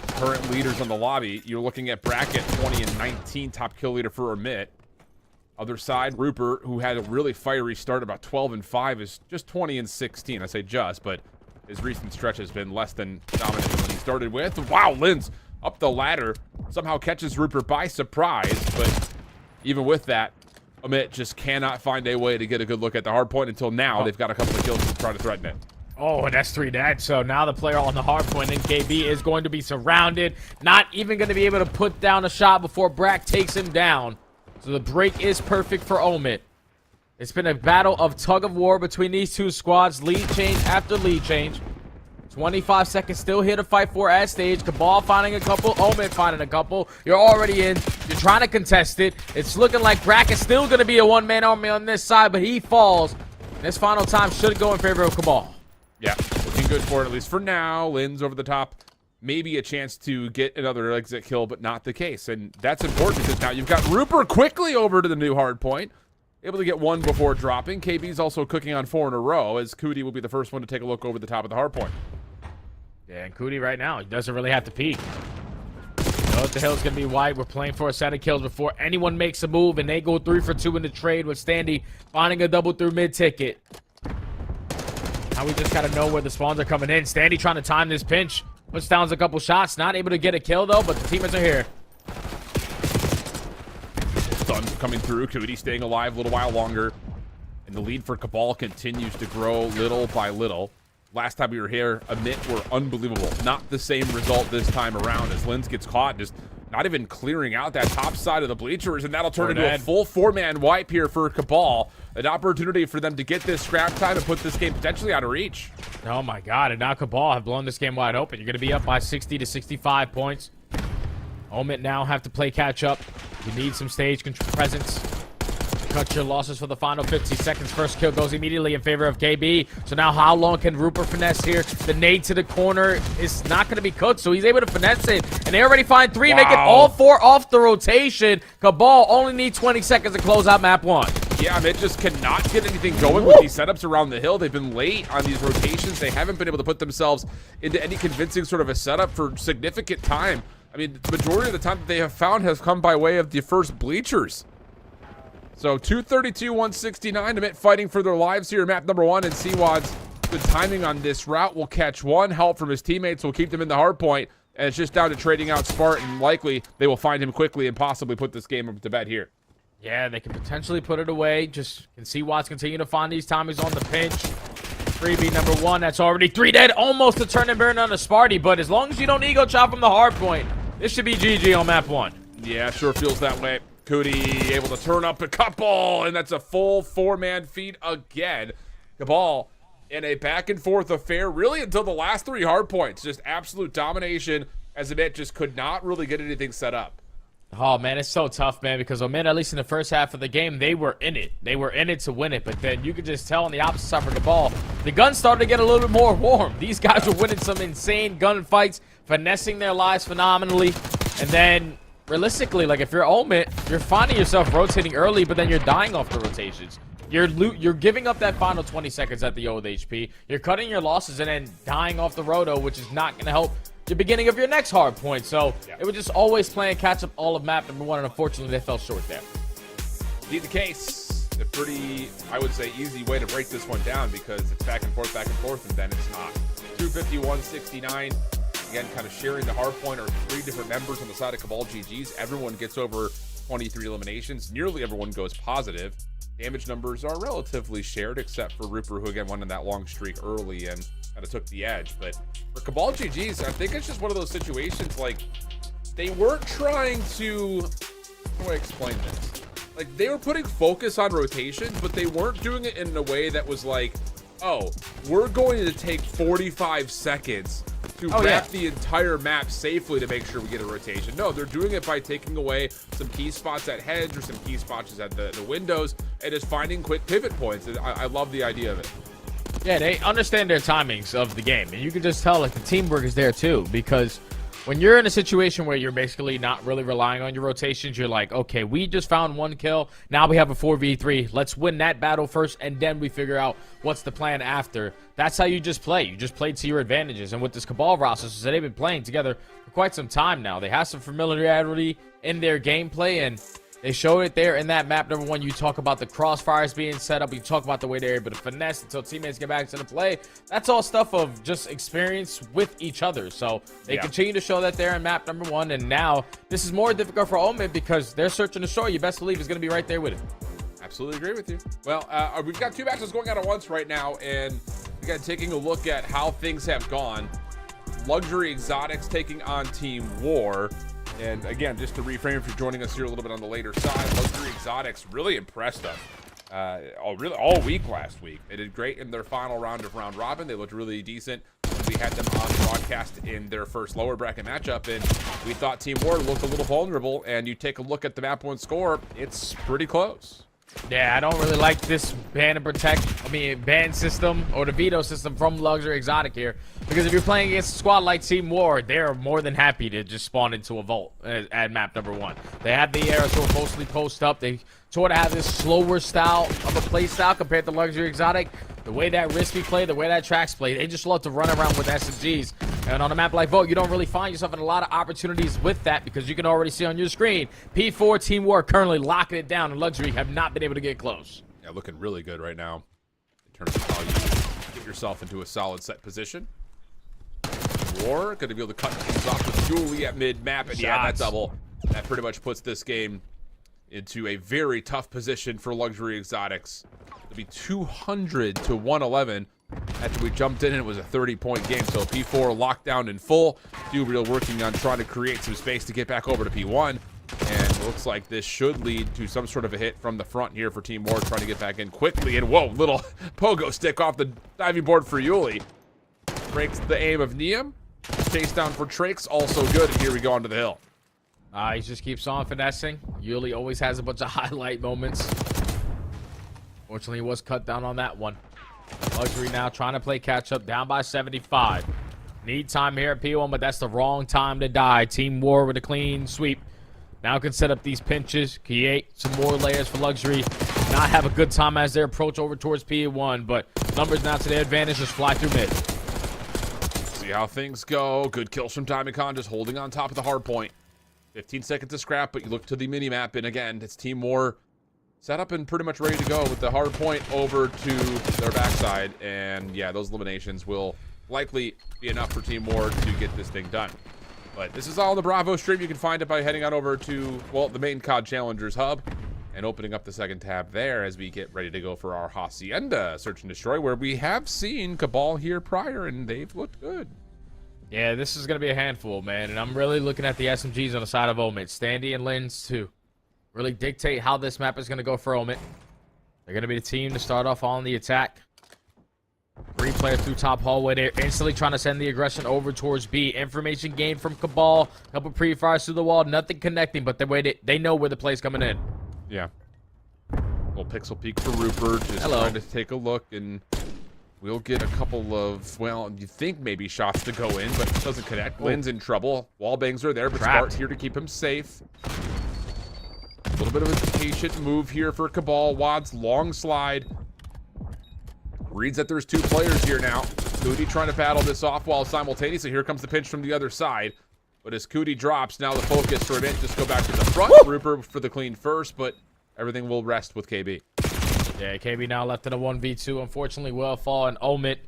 S3: Current leaders on the lobby, you're looking at Bracket 20 and 19, top kill leader for Amit. Other side, Rupert, who had a really fiery start, about 12 and 5, is just 20 and 16. I say just, but his recent stretch has been less than dominant than he started with. Wow, Linz up the ladder, somehow catches Rupert by surprise, but even with that, Omit just cannot find a way to get a good look at the hard point until now. They've got a couple of kills to try to threaten it.
S4: Oh, and that's 3 dead. So now the player on the hard point in KB is going to be surrounded. Not even going to be able to put down a shot before Brack takes him down. So the break is perfect for Omit. It's been a battle of tug of war between these two squads. Lead change after lead change. 25 seconds still here to fight for at stage. Cabal finding a couple. Omit finding a couple. You're already in. You're trying to contest it. It's looking like Brack is still going to be a one-man army on this side, but he falls. This final time should go in favor of Cabal.
S3: Yeah, looking good for it, at least for now. Lynn's over the top. Maybe a chance to get another exit kill, but not the case. And that's important because now you've got Rupert quickly over to the new hard point. Able to get one before dropping. KB's also cooking on 4 in a row, as Cootie will be the first one to take a look over the top of the hard point.
S4: Yeah, and Cootie right now, he doesn't really have to peek. You know what the hell's going to be white. We're playing for a set of kills before anyone makes a move, and they go 3 for 2 in the trade with Standy finding a double through mid-ticket. Now we just got to know where the spawns are coming in. Standy trying to time this pinch. Puts down a couple shots. Not able to get a kill, though, but the teammates are here.
S3: Stuns coming through. Cootie staying alive a little while longer. And the lead for Cabal continues to grow little by little. Last time we were here, Amit were unbelievable. Not the same result this time around as Linz gets caught. Just not even clearing out that top side of the bleachers. And that'll turn into a full 4-man wipe here for Cabal. An opportunity for them to get this scrap time and put this game potentially out of reach.
S4: Oh, my God. And now Cabal have blown this game wide open. You're going to be up by 60 to 65 points. Omit now have to play catch up. You need some stage presence. Cut your losses for the final 50 seconds. First kill goes immediately in favor of KB. So now how long can Rupert finesse here? The nade to the corner is not going to be cooked, so he's able to finesse it. And they already find 3, making all 4 off the rotation. Cabal only need 20 seconds to close out map 1.
S3: Yeah, Amit just cannot get anything going with these setups around the hill. They've been late on these rotations. They haven't been able to put themselves into any convincing sort of a setup for significant time. I mean, the majority of the time that they have found has come by way of the first bleachers. So 232, 169, Amit fighting for their lives here in map number 1, and Seawad's good timing on this route will catch one. Help from his teammates will keep them in the hard point, and it's just down to trading out Spartan. Likely they will find him quickly and possibly put this game to bed here.
S4: Yeah, they can potentially put it away. Just can see Watts continue to find these Tommies on the pinch. Freebie number 1, that's already 3 dead. Almost a turn and burn on a Sparty, but as long as you don't ego chop from the hard point, this should be GG on map 1.
S3: Yeah, sure feels that way. Cootie able to turn up a couple, and that's a full 4-man feed again. Cabal in a back-and-forth affair, really until the last 3 hard points. Just absolute domination, as Amit just could not really get anything set up.
S4: Oh, man, it's so tough, man, because Omit, at least in the first half of the game, they were in it. They were in it to win it, but then you could just tell on the opposite side of the ball, the guns started to get a little bit more warm. These guys were winning some insane gunfights, finessing their lives phenomenally, and then realistically, like if you're Omit, you're finding yourself rotating early, but then you're dying off the rotations. You're giving up that final 20 seconds at the old HP. You're cutting your losses and then dying off the roto, which is not going to help the beginning of your next hard point. So it was just always playing catch up all of map number 1, and unfortunately they fell short there.
S3: Indeed the case. A pretty, I would say, easy way to break this one down because it's back and forth, and then it's not. 251, 69. Again, kind of sharing the hard point are 3 different members on the side of Cabal GG's. Everyone gets over 23 eliminations. Nearly everyone goes positive. Damage numbers are relatively shared, except for Rupert, who again went on that long streak early and kind of took the edge. But for Cabal GG's, I think it's just one of those situations, like, they weren't trying to, how do I explain this? Like, they were putting focus on rotations, but they weren't doing it in a way that was like, oh, we're going to take 45 seconds to wrap the entire map safely to make sure we get a rotation. No, they're doing it by taking away some key spots at heads or some key spots at the windows and just finding quick pivot points. I love the idea of it.
S4: Yeah, they understand their timings of the game, and you can just tell like the teamwork is there too, because when you're in a situation where you're basically not really relying on your rotations, you're like, okay, we just found 1 kill. Now we have a 4v3. Let's win that battle first, and then we figure out what's the plan after. That's how you just play. You just play to your advantages. And with this Cabal roster, so they've been playing together for quite some time now. They have some familiarity in their gameplay, and They showed it there in that map. Number one, you talk about the crossfires being set up. You talk about the way they're able to finesse until teammates get back to the play. That's all stuff of just experience with each other. So they continue to show that there in map number one. And now this is more difficult for Omid because they're searching to show you best believe is going to be right there with it.
S3: Absolutely agree with you. Well, we've got 2 matches going on at once right now. And again, taking a look at how things have gone. Luxury Exotics taking on Team War. And again, just to reframe, if you're joining us here a little bit on the later side, Luxury Exotics really impressed us all week last week. They did great in their final round of round robin. They looked really decent. We had them on broadcast in their first lower bracket matchup, and we thought Team War looked a little vulnerable. And you take a look at the map one score, it's pretty close.
S4: Yeah, I don't really like this ban system or the veto system from Luxury Exotic here. Because if you're playing against a squad like Team War, they're more than happy to just spawn into a vault at map number one. They have the arrows to mostly post up. They sort of have this slower style of a play style compared to Luxury Exotic. The way that Rispy play, the way that Trax play, they just love to run around with SMGs. And on a map like Vault, you don't really find yourself in a lot of opportunities with that because you can already see on your screen, P4 Team War currently locking it down, and Luxury have not been able to get close.
S3: Yeah, looking really good right now in terms of how you get yourself into a solid set position. War going to be able to cut things off with Julie at mid-map, and yeah, that double. That pretty much puts this game into a very tough position for Luxury Exotics. It'll be 200 to 111 after we jumped in and it was a 30-point game. So P4 locked down in full. Dubriel working on trying to create some space to get back over to P1. And it looks like this should lead to some sort of a hit from the front here for Team War, trying to get back in quickly. And whoa, little pogo stick off the diving board for Yuli. Breaks the aim of Neum. Chase down for Trax, also good. And here we go onto the hill.
S4: He just keeps on finessing. Yuli always has a bunch of highlight moments. Fortunately, he was cut down on that one. Luxury now trying to play catch up, down by 75. Need time here at P1, but that's the wrong time to die. Team War with a clean sweep. Now can set up these pinches, create some more layers for Luxury. Not have a good time as they approach over towards P1, but numbers now to their advantage. Just fly through mid.
S3: See how things go. Good kills from Diamond Con, just holding on top of the hard point. 15 seconds to scrap, but you look to the mini-map, and again, it's Team War set up and pretty much ready to go with the hard point over to their backside. And yeah, those eliminations will likely be enough for Team War to get this thing done. But this is all in the Bravo stream. You can find it by heading on over to, well, the main COD Challengers hub and opening up the second tab there as we get ready to go for our Hacienda Search and Destroy, where we have seen Cabal here prior, and they've looked good.
S4: Yeah, this is going to be a handful, man. And I'm really looking at the SMGs on the side of Omid. Standy and Lens, too. Really dictate how this map is going to go for Omid. They're going to be the team to start off on the attack. 3 players through top hallway. They're instantly trying to send the aggression over towards B. Information gained from Cabal. A couple pre-fires through the wall. Nothing connecting, but they know where the play's coming in.
S3: Yeah. Little pixel peek for Rupert. Just trying to take a look, and we'll get a couple of, well, you think maybe shots to go in, but it doesn't connect. Lynn's in trouble. Wall bangs are there, but Spart's here to keep him safe. A little bit of a patient move here for Cabal. Wad's long slide. Reads that there's 2 players here now. Cootie trying to battle this off while simultaneously here comes the pinch from the other side. But as Cootie drops, now the focus for Event just go back to the front. Rupert for the clean first, but everything will rest with KB.
S4: Yeah, KB now left in a 1v2. Unfortunately, Willfall and Omid,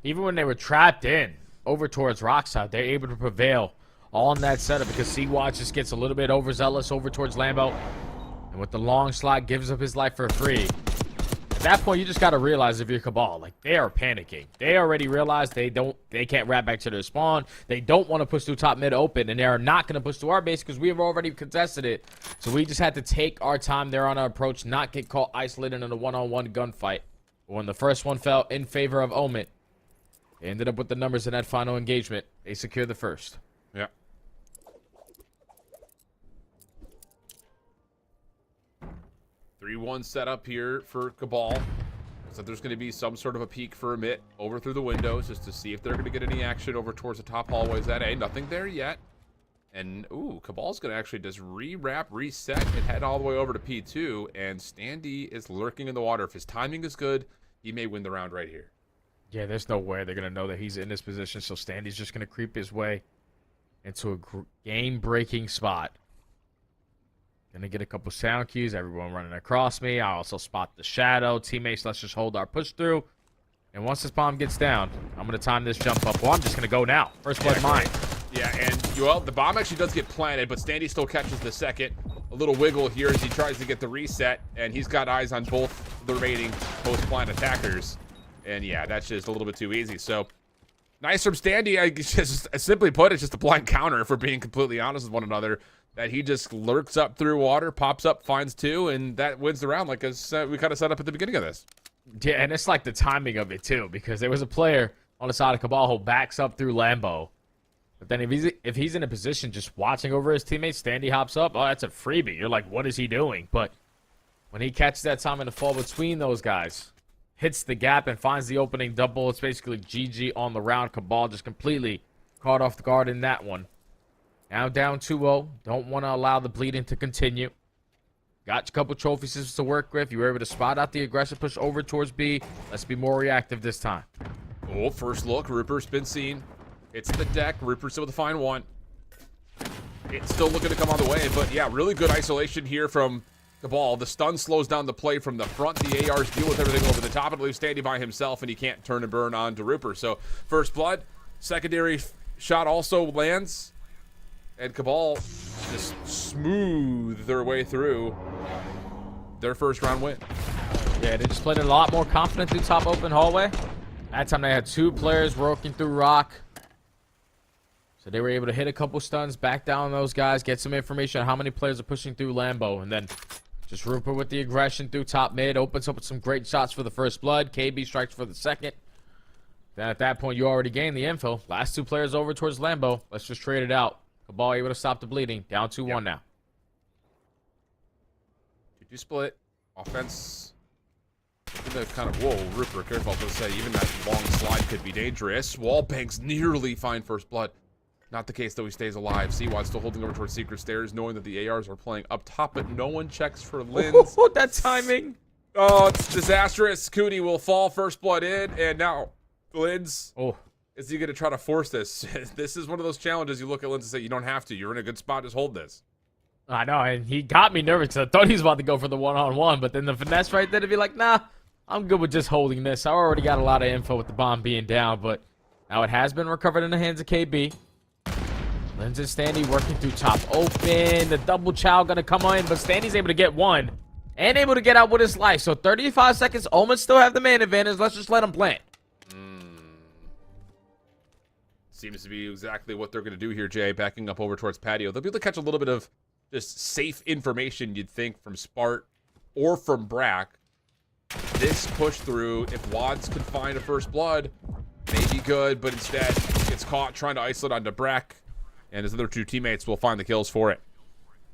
S4: even when they were trapped in over towards Rockside, they're able to prevail on that setup because C-Watch just gets a little bit overzealous over towards Lambo. And with the long slot, gives up his life for free. At that point, you just got to realize if you're Cabal, like, they are panicking. They already realize they can't wrap back to their spawn. They don't want to push through top mid open, and they are not going to push to our base because we have already contested it. So we just had to take our time there on our approach, not get caught isolated in a one-on-one gunfight. But when the first one fell in favor of Omid, they ended up with the numbers in that final engagement. They secured the first.
S3: Yeah. 3-1 setup here for Cabal. So there's going to be some sort of a peek for Amit over through the windows just to see if they're going to get any action over towards the top hallways at A. Nothing there yet. And, ooh, Cabal's going to actually just re-wrap, reset, and head all the way over to P2. And Standy is lurking in the water. If his timing is good, he may win the round right here.
S4: Yeah, there's no way they're going to know that he's in this position. So Standy's just going to creep his way into a game-breaking spot. Gonna get a couple sound cues. Everyone running across me. I also spot the shadow. Teammates, let's just hold our push through. And once this bomb gets down, I'm gonna time this jump up. Well, I'm just gonna go now. First blood mine.
S3: Yeah, and well, the bomb actually does get planted, but Standy still catches the second. A little wiggle here as he tries to get the reset, and he's got eyes on both the remaining post-plant attackers. And yeah, that's just a little bit too easy. So nice from Standy. I just simply put, it's just a blind counter, if we're being completely honest with one another. That he just lurks up through water, pops up, finds two, and that wins the round, like as we kind of set up at the beginning of this.
S4: Yeah, and it's like the timing of it too, because there was a player on the side of Cabal who backs up through Lambo. But then if he's in a position just watching over his teammates, Standy hops up. Oh, that's a freebie. You're like, what is he doing? But when he catches that time in the fall between those guys, hits the gap and finds the opening double, it's basically GG on the round. Cabal just completely caught off guard in that one. Now down 2-0. Don't want to allow the bleeding to continue. Got a couple trophies to work with. You were able to spot out the aggressive push over towards B. Let's be more reactive this time.
S3: Oh, first look. Rupert's been seen. It's the deck. Rupert's still with a fine one. It's still looking to come on the way, but yeah, really good isolation here from Cabal. The stun slows down the play from the front. The ARs deal with everything over the top. It leaves Standy by himself, and he can't turn and burn on to Rupert. So first blood. Secondary shot also lands. And Cabal just smooth their way through their first round win.
S4: Yeah, they just played a lot more confident through top open hallway. That time they had two players working through rock. So they were able to hit a couple stuns, back down those guys, get some information on how many players are pushing through Lambo. And then just Rupert with the aggression through top mid. Opens up with some great shots for the first blood. KB strikes for the second. Then at that point, you already gained the info. Last two players over towards Lambo. Let's just trade it out. Cabal able to stop the bleeding. Down 2-1 now.
S3: 2-2 split. Offense. The kind of, whoa, Rupert, careful. I was going to say, even that long slide could be dangerous. Wallbangs nearly find first blood. Not the case, though. He stays alive. Seawad still holding over towards Secret Stairs, knowing that the ARs are playing up top, but no one checks for Linz.
S4: Oh, that timing.
S3: Oh, it's disastrous. Cootie will fall first blood in, and now Linz.
S4: Oh.
S3: Is he going to try to force this? This is one of those challenges you look at Linz and say, you don't have to. You're in a good spot. Just hold this.
S4: I know, and he got me nervous because I thought he was about to go for the one-on-one, but then the finesse right there to be like, nah, I'm good with just holding this. I already got a lot of info with the bomb being down, but now it has been recovered in the hands of KB. Linz and Standy working through top open. The double chow going to come in, but Standy's able to get one and able to get out with his life. So 35 seconds. Omen still have the man advantage. Let's just let him plant.
S3: Seems to be exactly what they're going to do here, Jay. Backing up over towards patio. They'll be able to catch a little bit of just safe information, you'd think, from Spart or from Brack. This push through, if Wads could find a first blood, may be good, but instead gets caught trying to isolate onto Brack, and his other two teammates will find the kills for it.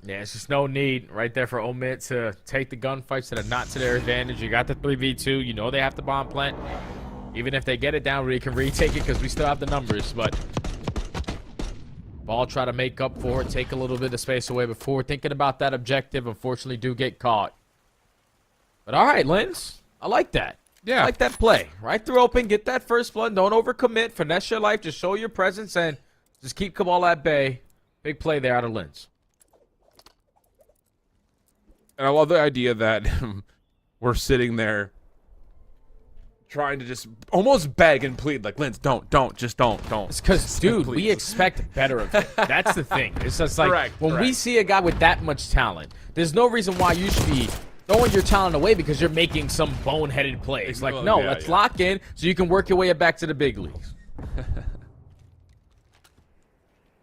S4: Yeah, it's just no need right there for Omit to take the gunfights that are not to their advantage. You got the 3v2. You know they have to bomb plant. Even if they get it down, we can retake it because we still have the numbers. But Ball try to make up for it, take a little bit of space away before thinking about that objective. Unfortunately, do get caught. But all right, Linz, I like that.
S3: Yeah.
S4: I like that play. Right through open, get that first blood. Don't overcommit. Finesse your life. Just show your presence and just keep Cabal at bay. Big play there out of Linz.
S3: And I love the idea that we're sitting there trying to just almost beg and plead, like, Linz, don't.
S4: It's because, dude, we expect better of him. That's the thing. It's just like,
S3: Correct.
S4: We see a guy with that much talent, there's no reason why you should be throwing your talent away because you're making some boneheaded plays. Like, no, let's lock in so you can work your way back to the big leagues.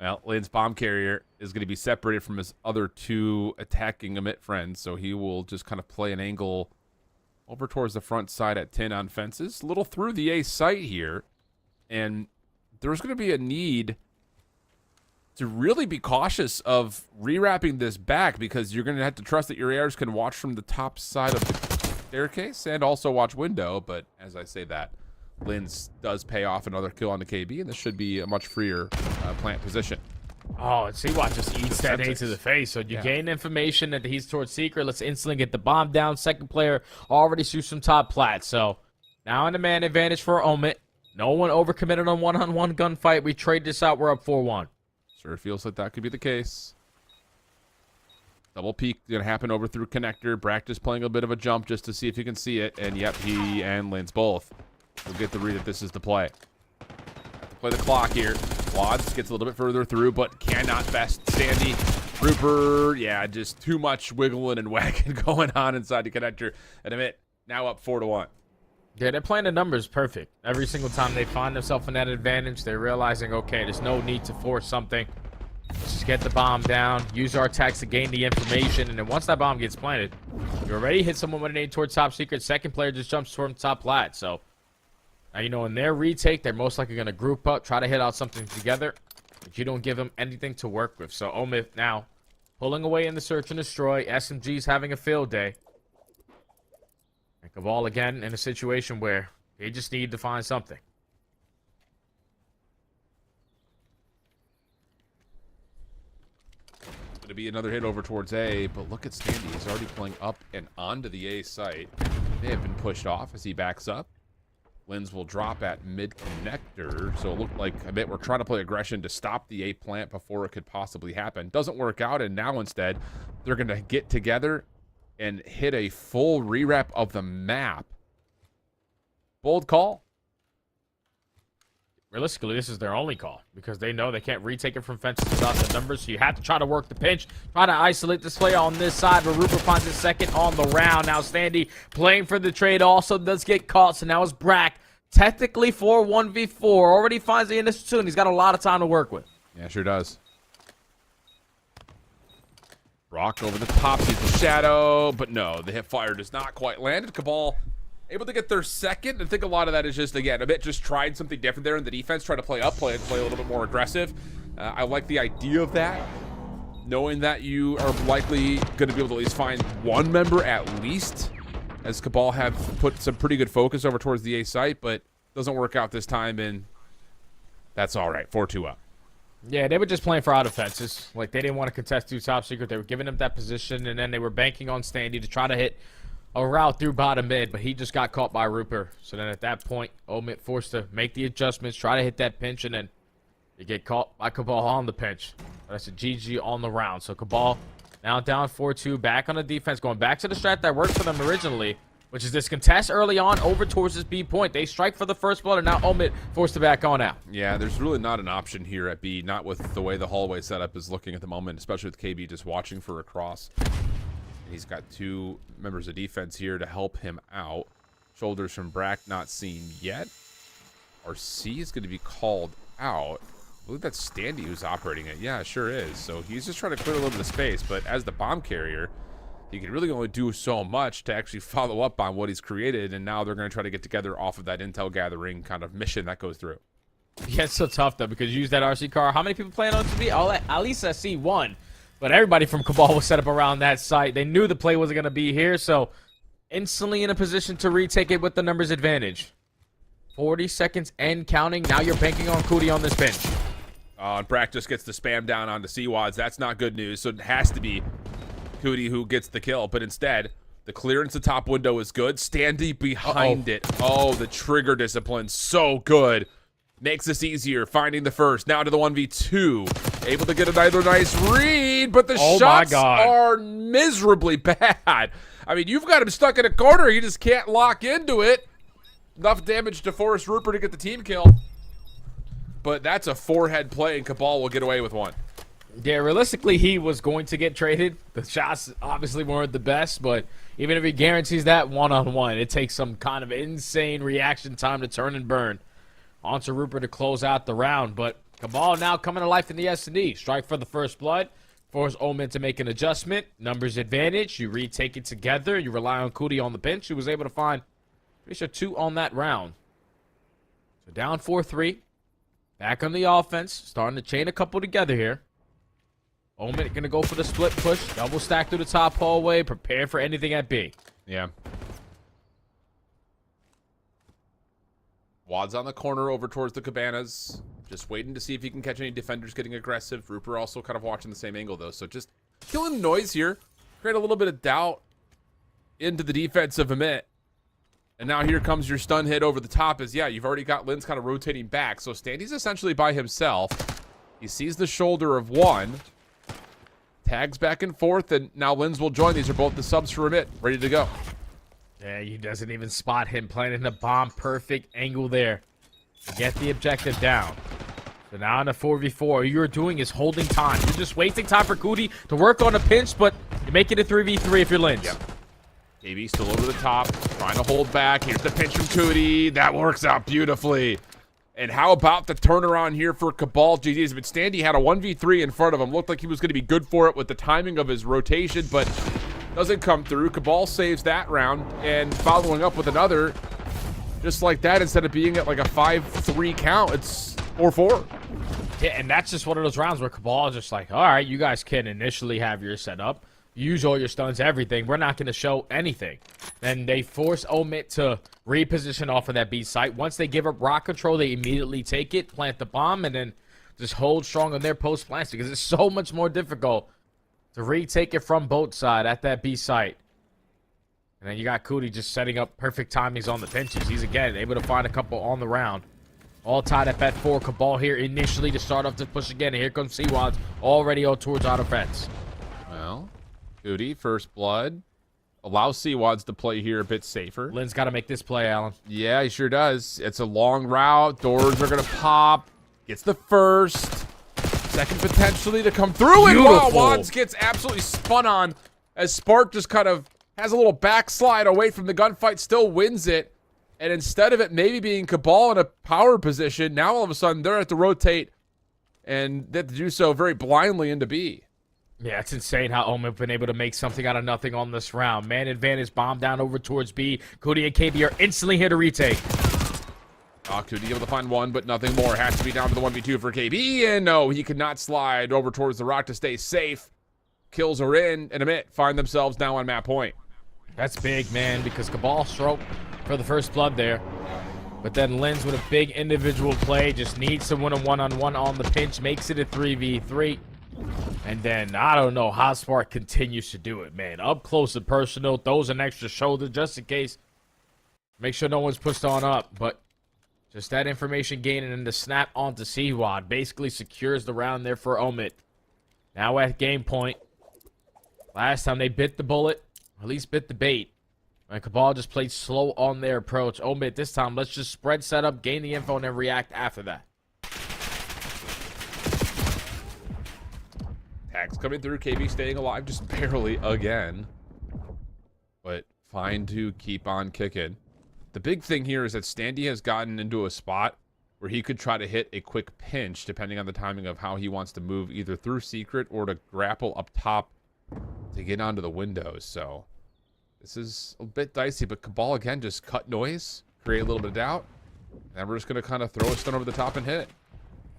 S3: Well, Linz bomb carrier is going to be separated from his other two attacking emit friends, so he will just kind of play an angle over towards the front side at 10 on fences. A little through the A site here. And there's going to be a need to really be cautious of rewrapping this back because you're going to have to trust that your ARs can watch from the top side of the staircase and also watch window. But as I say that, Linz does pay off another kill on the KB, and this should be a much freer plant position.
S4: Oh, and Seawatch just eats that A to the face. So you gain information that he's towards Secret. Let's instantly get the bomb down. Second player already shoots some top plat. So now in the man advantage for Omit. No one overcommitted on one-on-one gunfight. We trade this out. We're up 4-1.
S3: Sure feels like that could be the case. Double peek going to happen over through connector. Brack just playing a bit of a jump just to see if he can see it. And yep, he and Linz both will get the read that this is the play. Play the clock here. Wads gets a little bit further through, but cannot best Sandy. Rupert, yeah, just too much wiggling and whacking going on inside the connector. And Amit now up 4-1.
S4: Yeah, they're playing the numbers perfect. Every single time they find themselves in that advantage, they're realizing, okay, there's no need to force something. Let's just get the bomb down, use our attacks to gain the information, and then once that bomb gets planted, you already hit someone with an aim towards top secret. Second player just jumps from top plat. So now, you know, in their retake, they're most likely going to group up, try to hit out something together, but you don't give them anything to work with. So Omith now pulling away in the search and destroy. SMG's having a field day. And Cabal again in a situation where they just need to find something.
S3: To be another hit over towards A, but look at Standy. He's already pulling up and onto the A site. They have been pushed off as he backs up. Linz will drop at mid connector, so it looked like a bit we're trying to play aggression to stop the A plant before it could possibly happen. Doesn't work out, and now instead they're going to get together and hit a full rewrap of the map. Bold call.
S4: Realistically, this is their only call because they know they can't retake it from fences without the numbers, so you have to try to work the pinch, try to isolate this player on this side, but Rupert finds his second on the round. Now Standy playing for the trade also does get caught, so now it's Brack technically for 1v4. Already finds the initial two, and he's got a lot of time to work with.
S3: Yeah, sure does. Rock over the top, sees the shadow, but no, the hip fire does not quite land. Cabal able to get their second. I think a lot of that is just, again, a bit just tried something different there in the defense, try to play up, play a little bit more aggressive. I like the idea of that, knowing that you are likely going to be able to at least find one member at least, as Cabal have put some pretty good focus over towards the A site, but doesn't work out this time, and that's all right. 4-2 up.
S4: Yeah, they were just playing for out offenses. Like, they didn't want to contest through top secret. They were giving him that position, and then they were banking on Standy to try to hit a route through bottom mid, but he just got caught by Rupert. So then at that point, Omit forced to make the adjustments, try to hit that pinch, and then you get caught by Cabal on the pinch. But that's a GG on the round. So Cabal now down 4-2, back on the defense, going back to the strat that worked for them originally, which is this contest early on over towards this B point. They strike for the first blood, and now Omit forced to back on out.
S3: Yeah, there's really not an option here at B, not with the way the hallway setup is looking at the moment, especially with KB just watching for a cross. He's got two members of defense here to help him out. Shoulders from Brack not seen yet. RC is going to be called out. I believe that's Standy who's operating it. Yeah, it sure is. So he's just trying to clear a little bit of space, but as the bomb carrier, he can really only do so much to actually follow up on what he's created, and now they're going to try to get together off of that intel gathering kind of mission that goes through.
S4: Yeah, it's so tough, though, because you use that RC car. How many people playing on TV? At least I see one. But everybody from Cabal was set up around that site. They knew the play wasn't going to be here, so instantly in a position to retake it with the numbers advantage. 40 seconds and counting. Now you're banking on Cootie on this bench.
S3: And Brack just gets the spam down onto C-Wads. That's not good news, so it has to be Cootie who gets the kill. But instead, the clearance of top window is good. Standy behind it. Oh, the trigger discipline, so good. Makes this easier, finding the first. Now to the 1v2. Able to get another nice read, but the shots are miserably bad. I mean, you've got him stuck in a corner. He just can't lock into it. Enough damage to force Rupert to get the team kill. But that's a forehead play, and Cabal will get away with one.
S4: Yeah, realistically, he was going to get traded. The shots obviously weren't the best, but even if he guarantees that one-on-one, it takes some kind of insane reaction time to turn and burn. On to Rupert to close out the round, but Cabal now coming to life in the S&D. Strike for the first blood. Force Omen to make an adjustment. Numbers advantage. You retake it together. You rely on Cootie on the bench, who was able to find pretty sure 2 on that round. So down 4-3. Back on the offense. Starting to chain a couple together here. Omen going to go for the split push. Double stack through the top hallway. Prepare for anything at B.
S3: Yeah. Wads on the corner over towards the cabanas. Just waiting to see if he can catch any defenders getting aggressive. Rupert also kind of watching the same angle, though. So just killing the noise here. Create a little bit of doubt into the defense of Amit. And now here comes your stun hit over the top is, yeah, you've already got Linz kind of rotating back. So Standy's essentially by himself. He sees the shoulder of one. Tags back and forth, and now Lins will join. These are both the subs for Remit, ready to go.
S4: Yeah, he doesn't even spot him planting the bomb. Perfect angle there to get the objective down. So now in a 4v4, all you're doing is holding time. You're just wasting time for Cootie to work on a pinch, but you make it a 3v3 if you're Lins.
S3: Yep. KB still over the top, trying to hold back. Here's the pinch from Cootie. That works out beautifully. And how about the turnaround here for Cabal GG's? But Standy had a 1v3 in front of him. Looked like he was going to be good for it with the timing of his rotation, but doesn't come through. Cabal saves that round, and following up with another just like that, instead of being at like a 5-3 count, it's 4-4.
S4: Yeah, and that's just one of those rounds where Cabal is just like, all right, you guys can initially have your setup, use all your stuns, everything. We're not going to show anything. Then they force Omit to reposition off of that B site. Once they give up rock control, they immediately take it, plant the bomb, and then just hold strong on their post plants because it's so much more difficult to retake it from both side at that B site. And then you got Cootie just setting up perfect timings on the pinches. He's, again, able to find a couple on the round. All tied up at 4. Cabal here initially to start off the push again. And here comes Seawads already out towards auto fence.
S3: Well, Cootie, first blood. Allows Seawads to play here a bit safer.
S4: Lynn's got to make this play, Alan.
S3: Yeah, he sure does. It's a long route. Doors are going to pop. Gets the first. Second potentially to come through. And wow, Wads gets absolutely spun on as Spark just kind of has a little backslide away from the gunfight. Still wins it. And instead of it maybe being Cabal in a power position, now all of a sudden they're at to rotate, and they have to do so very blindly into B.
S4: Yeah, it's insane how Omen been able to make something out of nothing on this round. Man advantage, bomb down over towards B. Cootie and KB are instantly here to retake.
S3: Cootie able to find one, but nothing more. Has to be down to the 1v2 for KB, and no, he could not slide over towards the rock to stay safe. Kills are in, and Amit find themselves now on map point.
S4: That's big, man, because Cabal stroke for the first blood there. But then Lins with a big individual play, just needs to win a one-on-one on the pinch, makes it a 3v3. And then, I don't know how Spark continues to do it, man. Up close and personal, throws an extra shoulder just in case. Make sure no one's pushed on up, but just that information gain and then the snap onto Seawad basically secures the round there for Omit. Now at game point. Last time they bit the bullet, or at least bit the bait. And Cabal just played slow on their approach. Omit this time, let's just spread setup, gain the info, and then react after that.
S3: Tags coming through, KB staying alive just barely again. But fine to keep on kicking. The big thing here is that Standy has gotten into a spot where he could try to hit a quick pinch depending on the timing of how he wants to move either through secret or to grapple up top to get onto the windows. So this is a bit dicey, but Cabal again just cut noise, create a little bit of doubt, and we're just going to kind of throw a stun over the top and hit it.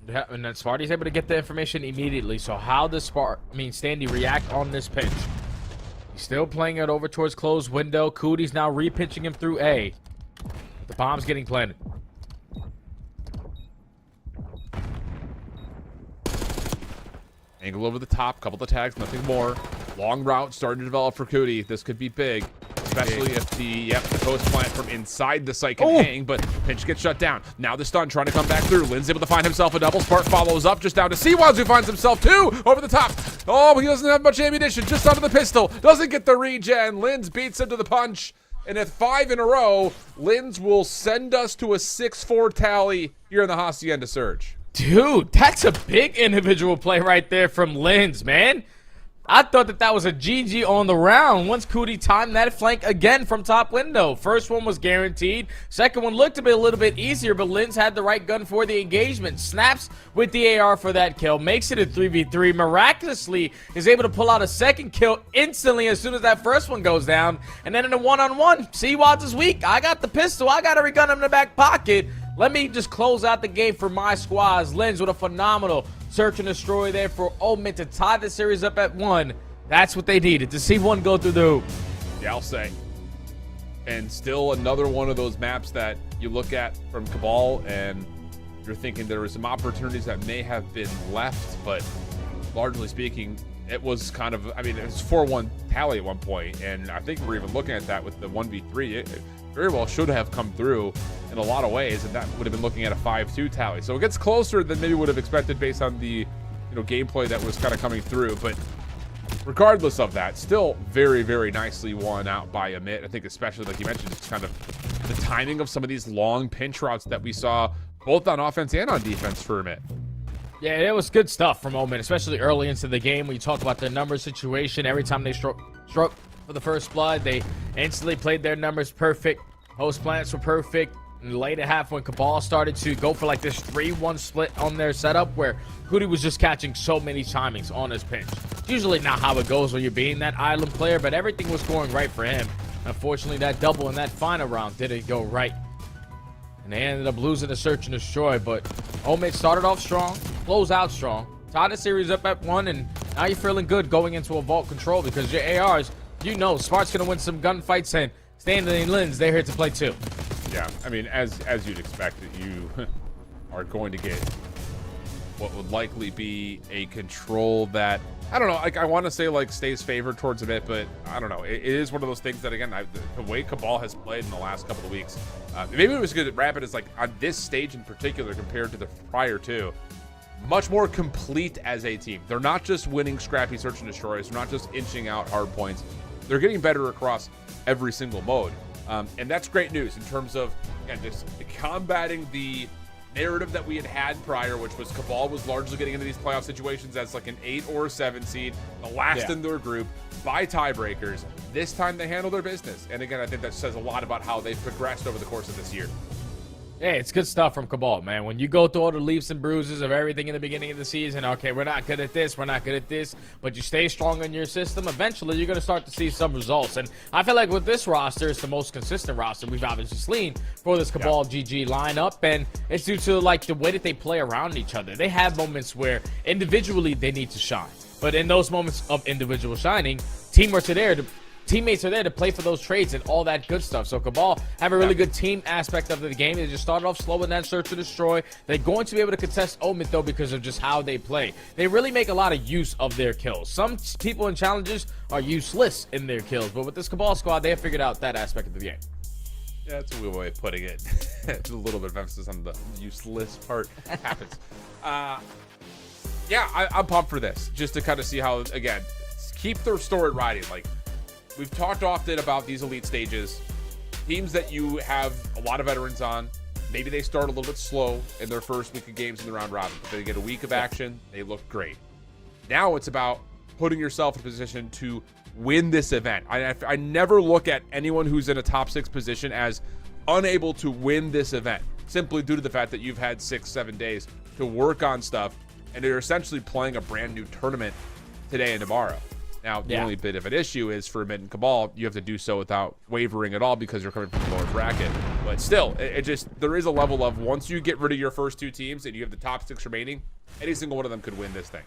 S4: Yeah, and then Sparty's able to get the information immediately. So how does Standy react on this pinch? He's still playing it over towards closed window. Cootie's now repinching him through A. The bomb's getting planted.
S3: Angle over the top, couple of tags, nothing more. Long route starting to develop for Cootie. This could be big, especially if the post plant from inside the site can hang, but pinch gets shut down. Now the stun trying to come back through. Lynn's able to find himself a double. Spark follows up just down to Seawads, who finds himself two over the top. Oh, but he doesn't have much ammunition, just onto the pistol. Doesn't get the regen. Lynn's beats him to the punch. And at 5 in a row, Lynn's will send us to a 6-4 tally here in the Hacienda Surge.
S4: Dude, that's a big individual play right there from Lynn's, man. I thought that was a GG on the round once Cootie timed that flank again from top window. First one was guaranteed. Second one looked to be a little bit easier, but Lynn's had the right gun for the engagement. Snaps with the AR for that kill. Makes it a 3v3. Miraculously is able to pull out a second kill instantly as soon as that first one goes down. And then in a one-on-one, Seawads is weak. I got the pistol. I got every gun in the back pocket. Let me just close out the game for my squads. Lynn's with a phenomenal search and destroy there for Omit to tie the series up at 1. That's what they needed, to see one go through the hoop.
S3: Yeah, I'll say. And still another one of those maps that you look at from Cabal and you're thinking there were some opportunities that may have been left, but largely speaking, it was kind of, I mean, it was 4-1 tally at one point, and I think we're even looking at that with the 1v3. It very well should have come through in a lot of ways, and that would have been looking at a 5-2 tally. So it gets closer than maybe would have expected based on the gameplay that was kind of coming through. But regardless of that, still very, very nicely won out by Amit. I think especially, like you mentioned, it's kind of the timing of some of these long pinch routes that we saw both on offense and on defense for Amit.
S4: Yeah, it was good stuff from Omen, especially early into the game. When you talk about their number situation, every time they struck for the first blood, they instantly played their numbers perfect. Host plants were perfect. In the later half, when Cabal started to go for like this 3-1 split on their setup, where Hootie was just catching so many timings on his pinch. It's usually not how it goes when you're being that island player, but everything was going right for him. Unfortunately, that double in that final round didn't go right. And they ended up losing the search and destroy, but Omid started off strong, closed out strong, tied the series up at 1, and now you're feeling good going into a vault control because your ARs, you know, Smart's going to win some gunfights, and Stanley and Linz, they're here to play too.
S3: Yeah, I mean, as you'd expect, that you are going to get what would likely be a control that, I don't know, like I want to say like stays favored towards a bit, but I don't know. It is one of those things that, again, the way Cabal has played in the last couple of weeks, maybe it was good at Rapid is like on this stage in particular compared to the prior two, much more complete as a team. They're not just winning scrappy search and destroys. They're not just inching out hard points. They're getting better across every single mode. And that's great news in terms of, again, just combating the narrative that we had prior, which was Cabal was largely getting into these playoff situations as like an 8 or 7 seed, the last in their group by tiebreakers. This time they handle their business. And again, I think that says a lot about how they've progressed over the course of this year.
S4: Hey, it's good stuff from Cabal, man. When you go through all the leaps and bruises of everything in the beginning of the season, okay, we're not good at this, we're not good at this, but you stay strong in your system, eventually you're going to start to see some results. And I feel like with this roster, it's the most consistent roster we've obviously seen for this Cabal GG lineup, and it's due to like the way that they play around each other. They have moments where individually they need to shine, but in those moments of individual shining, teammates are there to play for those trades and all that good stuff. So Cabal have a really good team aspect of the game. They just started off slow in that search to destroy. They're going to be able to contest Omid though because of just how they play. They really make a lot of use of their kills. Some people in challenges are useless in their kills, but with this Cabal squad, they have figured out that aspect of the game.
S3: Yeah, that's a weird way of putting it. A little bit of emphasis on the useless part happens. Yeah, I'm pumped for this, just to kind of see how, again, keep their story riding. Like, we've talked often about these elite stages, teams that you have a lot of veterans on. Maybe they start a little bit slow in their first week of games in the round robin, but they get a week of action. They look great. Now it's about putting yourself in a position to win this event. I never look at anyone who's in a top 6 position as unable to win this event, simply due to the fact that you've had 6-7 days to work on stuff, and you're essentially playing a brand new tournament today and tomorrow. Now, the only bit of an issue is for Mid and Cabal, you have to do so without wavering at all because you're coming from the lower bracket. But still, it just, there is a level of once you get rid of your first 2 teams and you have the top 6 remaining, any single one of them could win this thing.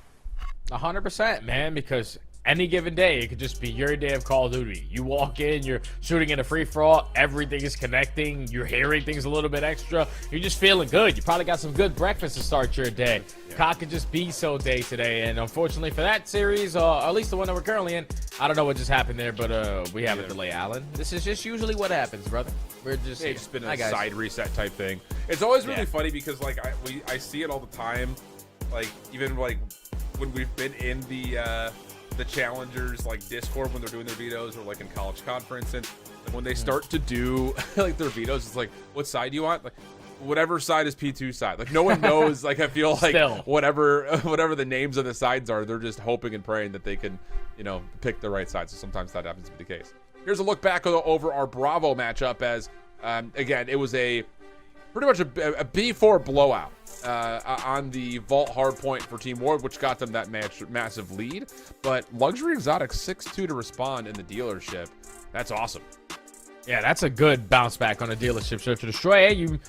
S4: 100%, man, because any given day, it could just be your day of Call of Duty. You walk in, you're shooting in a free-for-all, everything is connecting, you're hearing things a little bit extra, you're just feeling good. You probably got some good breakfast to start your day. Cock could just be so day today, and unfortunately for that series, at least the one that we're currently in, I don't know what just happened there, but we have a delay, Alan. This is just usually what happens, brother. We're just,
S3: it's been a side reset type thing. It's always really funny because like I see it all the time, like even like when we've been in the challengers like Discord when they're doing their vetoes, or like in college conference, and when they start to do like their vetoes, it's like, what side do you want? Like whatever side is P2 side. Like no one knows. Like I feel like whatever the names of the sides are, they're just hoping and praying that they can, you know, pick the right side. So sometimes that happens to be the case. Here's a look back over our Bravo matchup as again, it was pretty much a B4 blowout on the Vault Hardpoint for Team Ward, which got them that massive lead. But Luxury Exotics 6-2 to respond in the dealership. That's awesome.
S4: Yeah, that's a good bounce back on a dealership search to destroy. You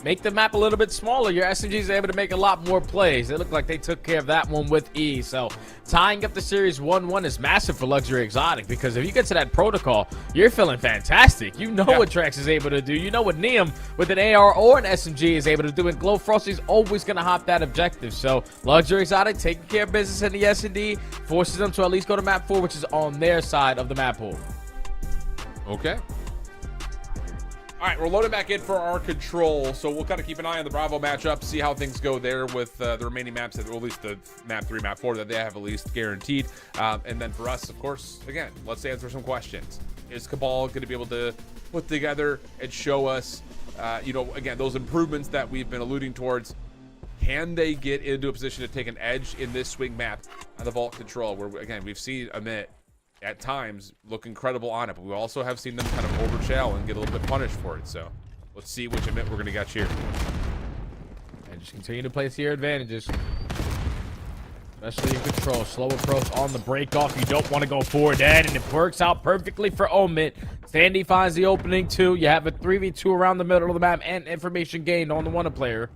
S4: make the map a little bit smaller. Your SMGs are able to make a lot more plays. It looked like they took care of that one with ease. So tying up the series 1-1 is massive for Luxury Exotic, because if you get to that protocol, you're feeling fantastic. You know what Trex is able to do. You know what Neum with an AR or an SMG is able to do, and Glow Frosty's always going to hop that objective. So Luxury Exotic taking care of business in the S&D, forces them to at least go to map 4, which is on their side of the map pool.
S3: Okay. All right, we're loading back in for our control, so we'll kind of keep an eye on the Bravo matchup, see how things go there with the remaining maps, or at least the map 3, map 4 that they have at least guaranteed. And then for us, of course, again, let's answer some questions. Is Cabal going to be able to put together and show us, again, those improvements that we've been alluding towards? Can they get into a position to take an edge in this swing map on the vault control, where, again, we've seen Amit at times look incredible on it, but we also have seen them kind of overshell and get a little bit punished for it. So let's see which Amit we're going to get here.
S4: And just continue to place your advantages, especially in control. Slow approach on the break off. You don't want to go forward then, and it works out perfectly for Omit. Sandy finds the opening too. You have a 3v2 around the middle of the map and information gained on the one player.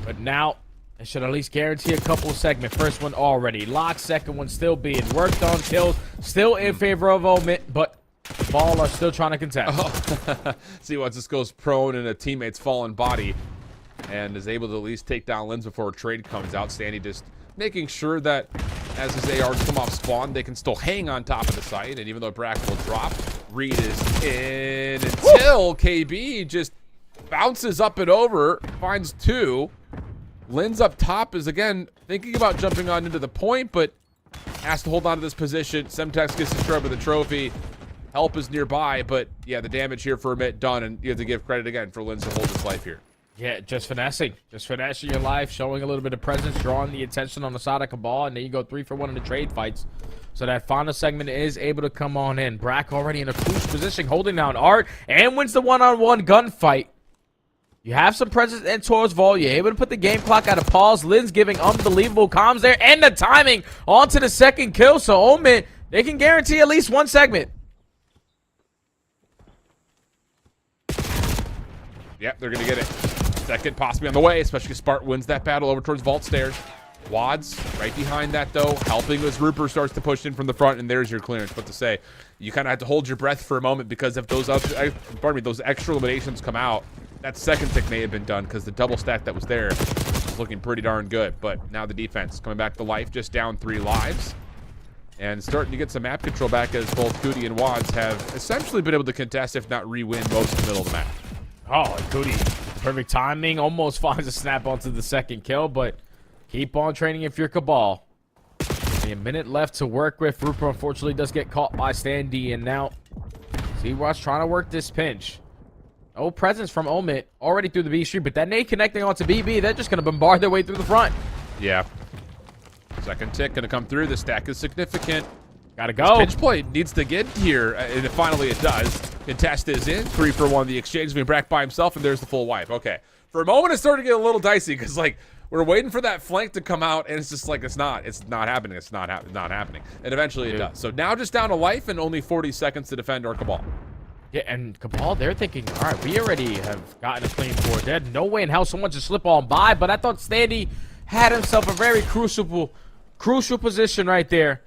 S4: But now it should at least guarantee a couple of segments. First one already locked, second one still being worked on. Kills still in favor of Omit, but Ball are still trying to contest.
S3: Oh. See, once this goes prone in a teammate's fallen body and is able to at least take down Lens before a trade comes out. Sandy just making sure that as his ARs come off spawn, they can still hang on top of the site. And even though Brack will drop, Reed is in until KB just bounces up and over, finds 2. Lin's up top is, again, thinking about jumping on into the point, but has to hold on to this position. Semtex gets destroyed with the trophy. Help is nearby, but, yeah, the damage here for Amit done, and you have to give credit, again, for Lin's to hold his life here.
S4: Yeah, just finessing. Just finessing your life, showing a little bit of presence, drawing the attention on the side of Cabal, and then you go 3 for 1 in the trade fights. So that final segment is able to come on in. Brack already in a crucial position, holding down Art, and wins the one-on-one gunfight. You have some presence in towards Vol. You're able to put the game clock at a pause. Lynn's giving unbelievable comms there. And the timing onto the second kill. So Omit, they can guarantee at least 1 segment.
S3: Yep, they're going to get it. Second possibly on the way, especially if Spart wins that battle over towards Vault Stairs. Wads right behind that, though, helping as Rupert starts to push in from the front, and there's your clearance. What to say, you kind of have to hold your breath for a moment, because if those those extra eliminations come out, that second tick may have been done, because the double stack that was there was looking pretty darn good. But now the defense coming back to life, just down 3 lives, and starting to get some map control back, as both Cootie and Wads have essentially been able to contest, if not re-win, most of the middle of the map.
S4: Oh, Cootie, perfect timing, almost finds a snap onto the second kill, but keep on training if you're Cabal. A minute left to work with. Rupert unfortunately does get caught by Standy, and now Z-Watch trying to work this pinch. No presence from Omit already through the B street, but that nade connecting onto BB, they're just going to bombard their way through the front.
S3: Yeah. Second tick going to come through. The stack is significant.
S4: Gotta go.
S3: This pinch play needs to get here, and finally it does. Contest is in. 3 for 1. The exchange between Brack by himself, and there's the full wipe. Okay. For a moment, it started to get a little dicey, because, like, we're waiting for that flank to come out, and it's just like, it's not happening. It's not happening. And eventually it does. So now just down to life and only 40 seconds to defend our Cabal.
S4: Yeah, and Cabal, they're thinking, all right, we already have gotten a clean 4 dead. No way in hell someone should slip on by, but I thought Standy had himself a very crucial position right there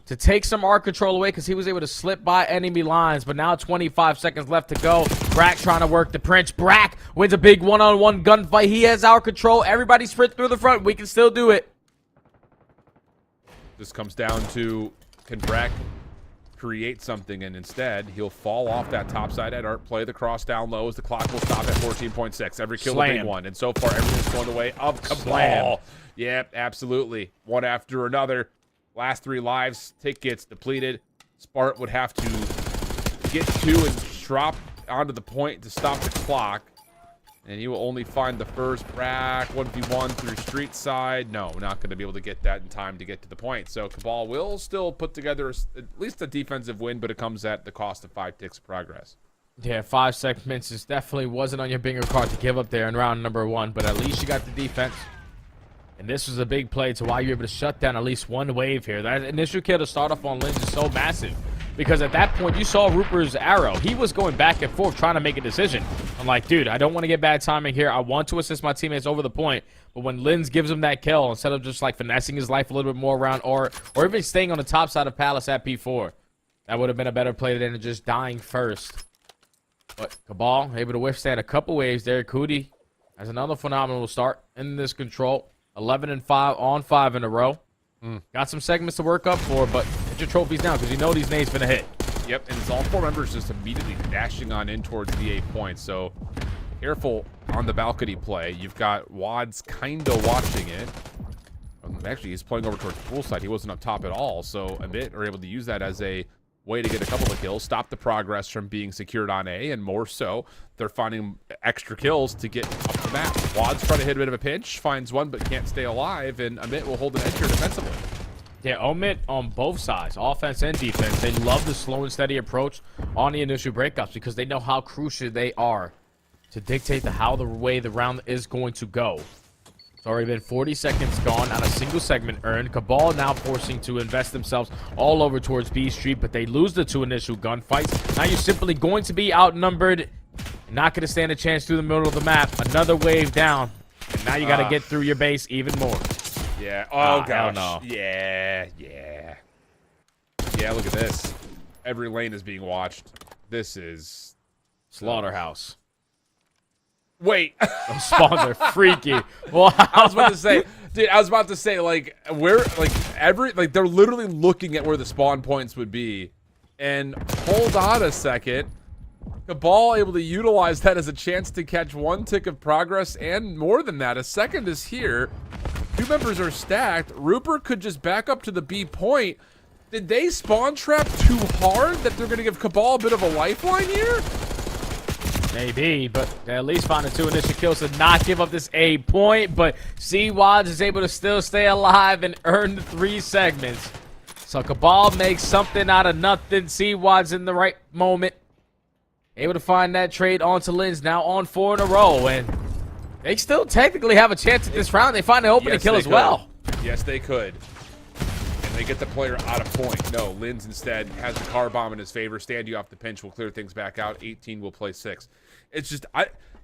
S4: to take some art control away, because he was able to slip by enemy lines. But now 25 seconds left to go. Brack trying to work the Prince. Brack wins a big one-on-one gunfight. He has our control. Everybody sprint through the front. We can still do it.
S3: This comes down to, can Brack create something, and instead he'll fall off that top side at Art, play the cross down low as the clock will stop at 14.6. Every kill a big one, and so far everything's going the way of Cabal. Yep, absolutely. One after another. Last 3 lives, tick gets depleted. Spart would have to get 2 and drop onto the point to stop the clock. And he will only find the first. Brack 1v1 through street side. No, not going to be able to get that in time to get to the point. So Cabal will still put together at least a defensive win, but it comes at the cost of 5 ticks of progress.
S4: Yeah, 5 segments is definitely wasn't on your bingo card to give up there in round number 1, but at least you got the defense. And this was a big play to why you're able to shut down at least 1 wave here. That initial kill to start off on Lynch is so massive, because at that point you saw Rupert's arrow. He was going back and forth trying to make a decision. I'm like, dude, I don't want to get bad timing here. I want to assist my teammates over the point. But when Linz gives him that kill, instead of just like finessing his life a little bit more around, or even staying on the top side of Palace at P4, that would have been a better play than just dying first. But Cabal able to withstand a couple waves there. Cootie has another phenomenal start in this control. 11-5 on 5 in a row. Got some segments to work up for, but get your trophies now, because you know these nades finna hit.
S3: Yep, and it's all 4 members just immediately dashing on in towards the 8 points. So careful on the balcony play. You've got Wads kind of watching it. Actually, he's playing over towards poolside. He wasn't up top at all. So Amit are able to use that as a way to get a couple of kills, stop the progress from being secured on A, and more so, they're finding extra kills to get up the map. Wads trying to hit a bit of a pinch, finds one but can't stay alive, and Amit will hold an edge here defensively.
S4: Yeah, Omit on both sides, offense and defense. They love the slow and steady approach on the initial breakups because they know how crucial they are to dictate how the way the round is going to go. It's already been 40 seconds gone on a single segment earned. Cabal now forcing to invest themselves all over towards B Street, but they lose the 2 initial gunfights. Now you're simply going to be outnumbered. Not going to stand a chance through the middle of the map. Another wave down. And now you got to get through your base even more.
S3: Yeah. Oh, gosh.
S4: No.
S3: Yeah. Yeah, look at this. Every lane is being watched. This is...
S4: Slaughterhouse.
S3: Wait.
S4: Those spawns are freaky. Wow.
S3: I was about to say, dude, like, where, like, they're literally looking at where the spawn points would be. And hold on a second. Cabal able to utilize that as a chance to catch 1 tick of progress, and more than that, a second is here. 2 members are stacked. Rupert could just back up to the B point. Did they spawn trap too hard that they're going to give Cabal a bit of a lifeline here?
S4: Maybe, but they at least found the 2 initial kills to not give up this A point. But C-Wads is able to still stay alive and earn the 3 segments. So Cabal makes something out of nothing. C-Wads in the right moment. Able to find that trade onto Lins, now on 4 in a row. And they still technically have a chance at this round. They find an opening kill as well.
S3: Yes, they could. And they get the player out of point. No, Lins instead has the car bomb in his favor. Stand you off the pinch will clear things back out. 18 will play 6. It's just,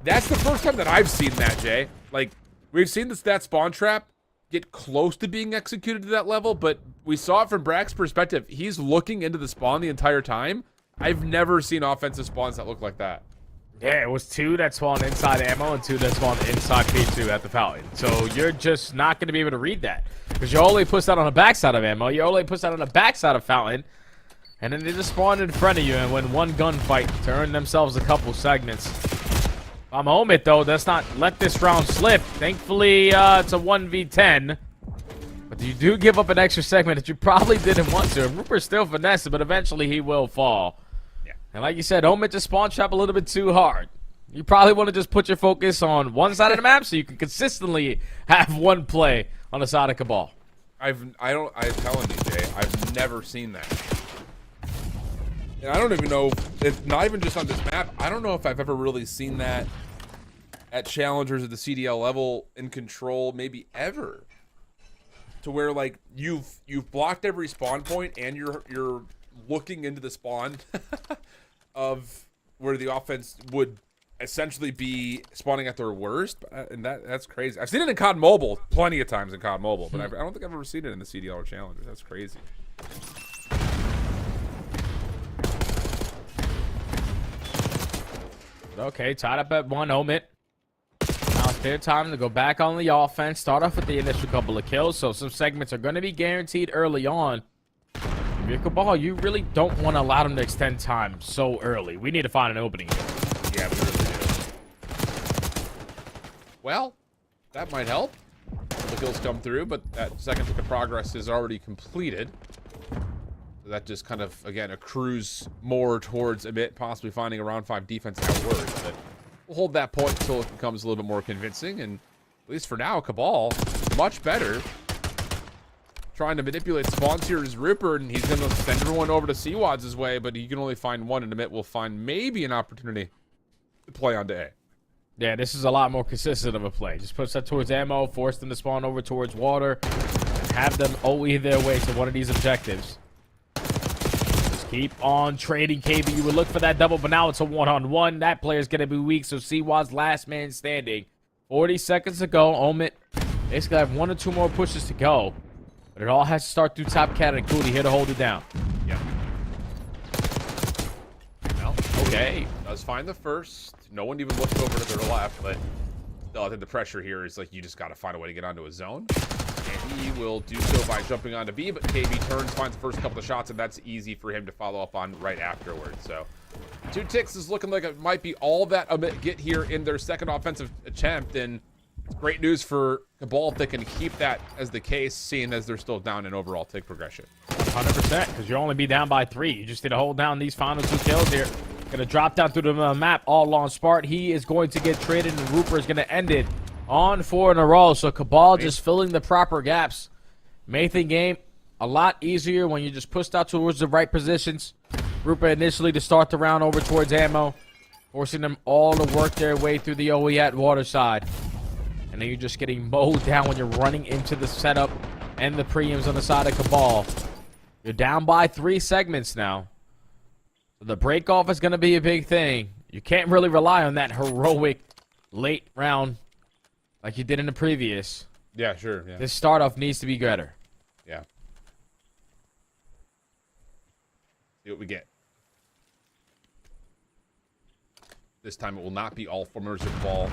S3: that's the first time that I've seen that, Jay. Like, we've seen that spawn trap get close to being executed to that level, but we saw it from Brack's perspective. He's looking into the spawn the entire time. I've never seen offensive spawns that look like that.
S4: Yeah, it was 2 that spawned inside ammo and 2 that spawned inside P2 at the fountain. So you're just not going to be able to read that. Because you're only pushed out on the backside of ammo. You're only pushed out on the backside of fountain. And then they just spawned in front of you and win 1 gunfight to earn themselves a couple segments. I'm Omit, though. Let's not let this round slip. Thankfully, it's a 1v10. But you do give up an extra segment that you probably didn't want to. Rupert's still finessing, but eventually he will fall. And like you said, Omit just spawn trap a little bit too hard. You probably want to just put your focus on one side of the map so you can consistently have 1 play on the side of Cabal.
S3: I'm telling you, Jay, I've never seen that. And I don't even know if, not even just on this map, I don't know if I've ever really seen that at challengers at the CDL level in control, maybe ever. To where like you've blocked every spawn point and you're looking into the spawn of where the offense would essentially be spawning at their worst, and that's crazy. I've seen it in COD Mobile plenty of times in COD Mobile, but I don't think I've ever seen it in the CDL or Challengers. That's crazy.
S4: Okay, tied up at 1, Omit. Now it's their time to go back on the offense, start off with the initial couple of kills, so some segments are going to be guaranteed early on. If you're Cabal, you really don't want to allow them to extend time so early. We need to find an opening here.
S3: Yeah, we really do. Well, that might help. The kills come through, but that second tick of progress is already completed. So that just kind of, again, accrues more towards a bit, possibly finding a round 5 defense outwards. But we'll hold that point until it becomes a little bit more convincing. And at least for now, Cabal, much better. Trying to manipulate spawns here is Rupert, and he's going to send everyone over to C-Wads' way, but he can only find 1, and Amit will find maybe an opportunity to play onto A.
S4: Yeah, this is a lot more consistent of a play. Just push that towards ammo, force them to spawn over towards water, and have them OE their way to one of these objectives. Just keep on trading, KB. You would look for that double, but now it's a 1-on-1. That player's going to be weak, so C-Wads last man standing. 40 seconds to go. Omit basically have 1 or 2 more pushes to go. But it all has to start through top cat and Cootie here to hold it down.
S3: Yeah. Well,
S4: okay.
S3: Does find the first. No one even looks over to their left, but still, I think the pressure here is like you just got to find a way to get onto a zone. And he will do so by jumping onto B, but KB turns, finds the first couple of shots, and that's easy for him to follow up on right afterwards. So 2 ticks is looking like it might be all that get here in their second offensive attempt, and it's great news for Cabal if they can keep that as the case, seeing as they're still down in overall tick progression.
S4: 100%, because you'll only be down by 3. You just need to hold down these final 2 kills here. Gonna drop down through the map all on Spart. He is going to get traded, and Rooper is gonna end it on 4 in a row. So Cabal just filling the proper gaps. Mathan game a lot easier when you just pushed out towards the right positions. Rooper initially to start the round over towards ammo, forcing them all to work their way through the OE at water side. And then you're just getting mowed down when you're running into the setup and the premiums on the side of Cabal. You're down by 3 segments now. So the break off is going to be a big thing. You can't really rely on that heroic late round like you did in the previous.
S3: Yeah, sure. Yeah.
S4: This start off needs to be better.
S3: Yeah. See what we get. This time it will not be all 4 members of Cabal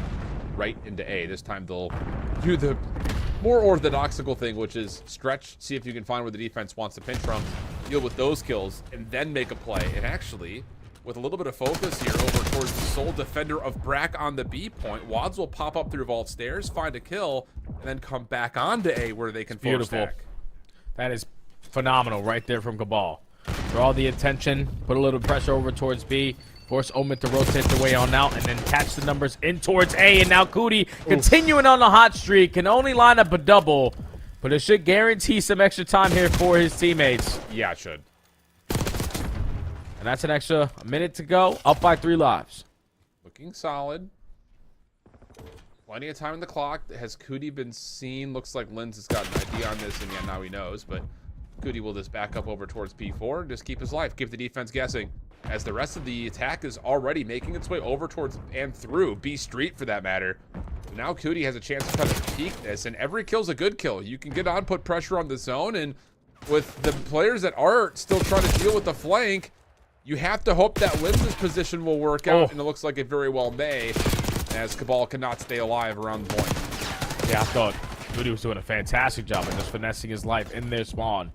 S3: right into A. This time they'll do the more orthodoxical thing, which is stretch, see if you can find where the defense wants to pinch from, deal with those kills, and then make a play. And actually, with a little bit of focus here over towards the sole defender of Brack on the B point, Wads will pop up through vault stairs, find a kill, and then come back onto A where they can force stack.
S4: That is phenomenal right there from Cabal. Draw the attention, put a little pressure over towards B, force Omid to rotate the way on out, and then catch the numbers in towards A. And now Cootie, continuing on the hot streak, can only line up a double, but it should guarantee some extra time here for his teammates.
S3: Yeah, it should.
S4: And that's an extra minute to go, up by 3 lives.
S3: Looking solid. Plenty of time on the clock. Has Cootie been seen? Looks like Linz has got an idea on this, and yeah, now he knows, but Cootie will just back up over towards P4 and just keep his life, keep the defense guessing, as the rest of the attack is already making its way over towards and through B Street for that matter. So now Cootie has a chance to kind of peek this, and every kill's a good kill. You can get on, put pressure on the zone, and with the players that are still trying to deal with the flank, you have to hope that Linz's position will work out, and it looks like it very well may, as Cabal cannot stay alive around the point.
S4: Yeah, I thought Cootie was doing a fantastic job of just finessing his life in their spawn.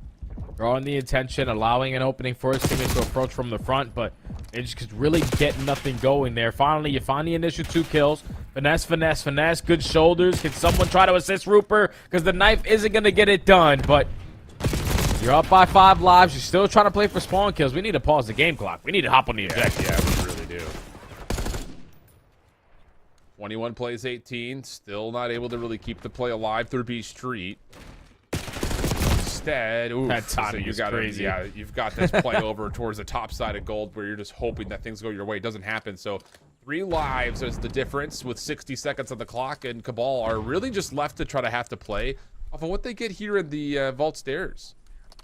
S4: Drawing the attention, allowing an opening for his teammates to approach from the front, but they just could really get nothing going there. Finally, you find the initial 2 kills. Finesse, finesse, finesse. Good shoulders. Can someone try to assist Rooper? Because the knife isn't going to get it done, but you're up by 5 lives. You're still trying to play for spawn kills. We need to pause the game clock. We need to hop on the objective.
S3: Yeah, we really do. 21 plays 18. Still not able to really keep the play alive through B Street. Instead, oof,
S4: that timing is crazy.
S3: Yeah, you've got this play over towards the top side of gold where you're just hoping that things go your way. It doesn't happen. So 3 lives is the difference with 60 seconds on the clock, and Cabal are really just left to try to have to play off of what they get here in the vault stairs.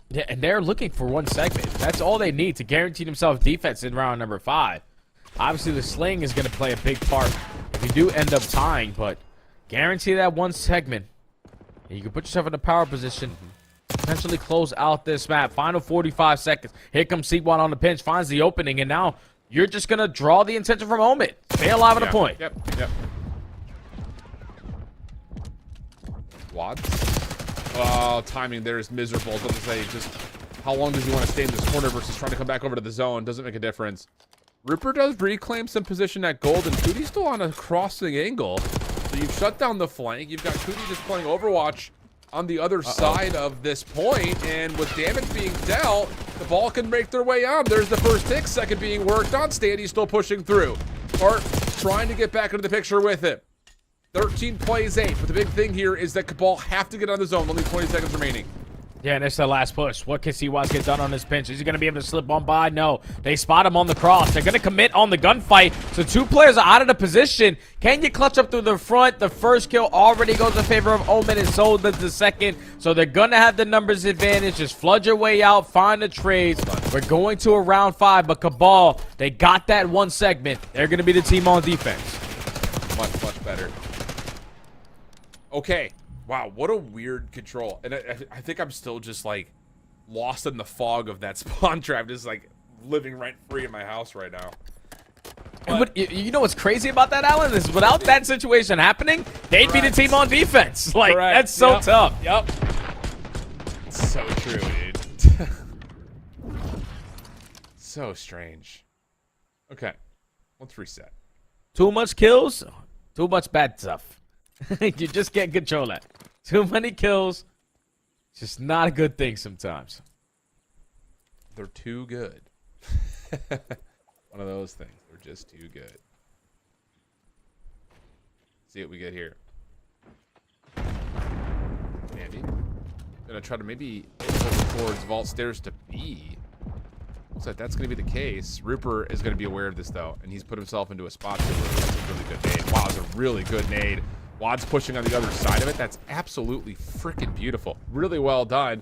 S4: Yeah, and they're looking for 1 segment. That's all they need to guarantee themselves defense in round number 5. Obviously, the sling is going to play a big part if you do end up tying, but guarantee that 1 segment. And you can put yourself in a power position. Potentially close out this map. Final 45 seconds. Here comes C1 on the pinch. Finds the opening. And now you're just going to draw the attention from Omid. Stay alive at a point.
S3: Yep. Wads. Oh, timing there is miserable. Doesn't say just how long does he want to stay in this corner versus trying to come back over to the zone. Doesn't make a difference. Rupert does reclaim some position at gold, and Cootie's still on a crossing angle. So you've shut down the flank. You've got Cootie just playing Overwatch on the other side of this point, and with damage being dealt, the ball can make their way on. There's the first tick, second being worked on. Standy's still pushing through. Art trying to get back into the picture with it. 13 plays 8, but the big thing here is that Cabal have to get on the zone. Only 20 seconds remaining.
S4: Yeah, and it's the last push. What can C1 get done on this pinch? Is he going to be able to slip on by? No. They spot him on the cross. They're going to commit on the gunfight. So 2 players are out of the position. Can you clutch up through the front? The first kill already goes in favor of Omen, and so does the second. So they're going to have the numbers advantage. Just flood your way out. Find the trades. We're going to a round 5, but Cabal, they got that 1 segment. They're going to be the team on defense.
S3: Much, much better. Okay. Wow, what a weird control. And I think I'm still just, like, lost in the fog of that spawn trap. Just, like, living rent-free in my house right now.
S4: But you know what's crazy about that, Alan? Is without that situation happening, they'd be the team on defense. Like,
S3: Correct.
S4: that's so tough.
S3: Yep. true, dude. So strange. Okay, let's reset.
S4: Too much kills, too much bad stuff. You just can't control that. Too many kills, just not a good thing sometimes.
S3: They're too good. One of those things. They're just too good. See what we get here. Andy. Gonna try to maybe hit over towards vault stairs to B. Looks like that's gonna be the case. Rupert is gonna be aware of this though, and he's put himself into a spot where it's a really good nade. Wow, it's a really good nade. Wad's pushing on the other side of it. That's absolutely freaking beautiful. Really well done.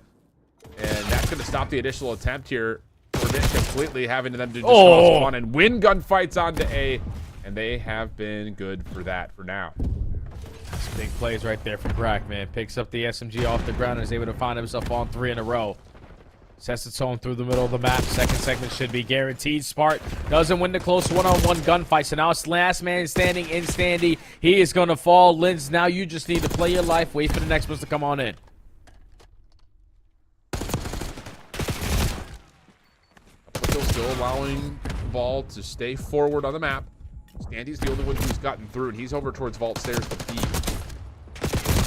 S3: And that's gonna stop the additional attempt here. For this completely having them to just cause fun and win gunfights onto A. And they have been good for that for now.
S4: Some big plays right there from Brack, man. Picks up the SMG off the ground and is able to find himself on 3 in a row. Sets its home through the middle of the map. Second segment should be guaranteed. Smart doesn't win the close one-on-one gunfight. So now it's last man standing in Standy. He is going to fall. Linz, now you just need to play your life. Wait for the next one to come on in.
S3: Still allowing the ball to stay forward on the map. Standy's the only one who's gotten through, and he's over towards vault stairs to B.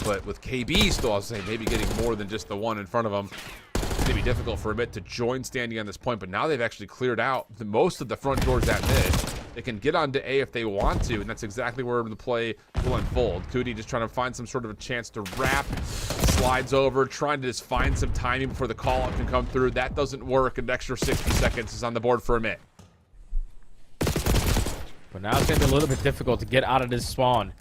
S3: But with KB still, I'll say, maybe getting more than just the one in front of him, it's going to be difficult for a bit to join Standy on this point. But now they've actually cleared out most of the front doors at mid. They can get onto A if they want to, and that's exactly where the play will unfold. Cootie just trying to find some sort of a chance to wrap, slides over, trying to just find some timing before the call-out can come through. That doesn't work. An extra 60 seconds is on the board for a minute.
S4: But now it's going to be a little bit difficult to get out of this spawn.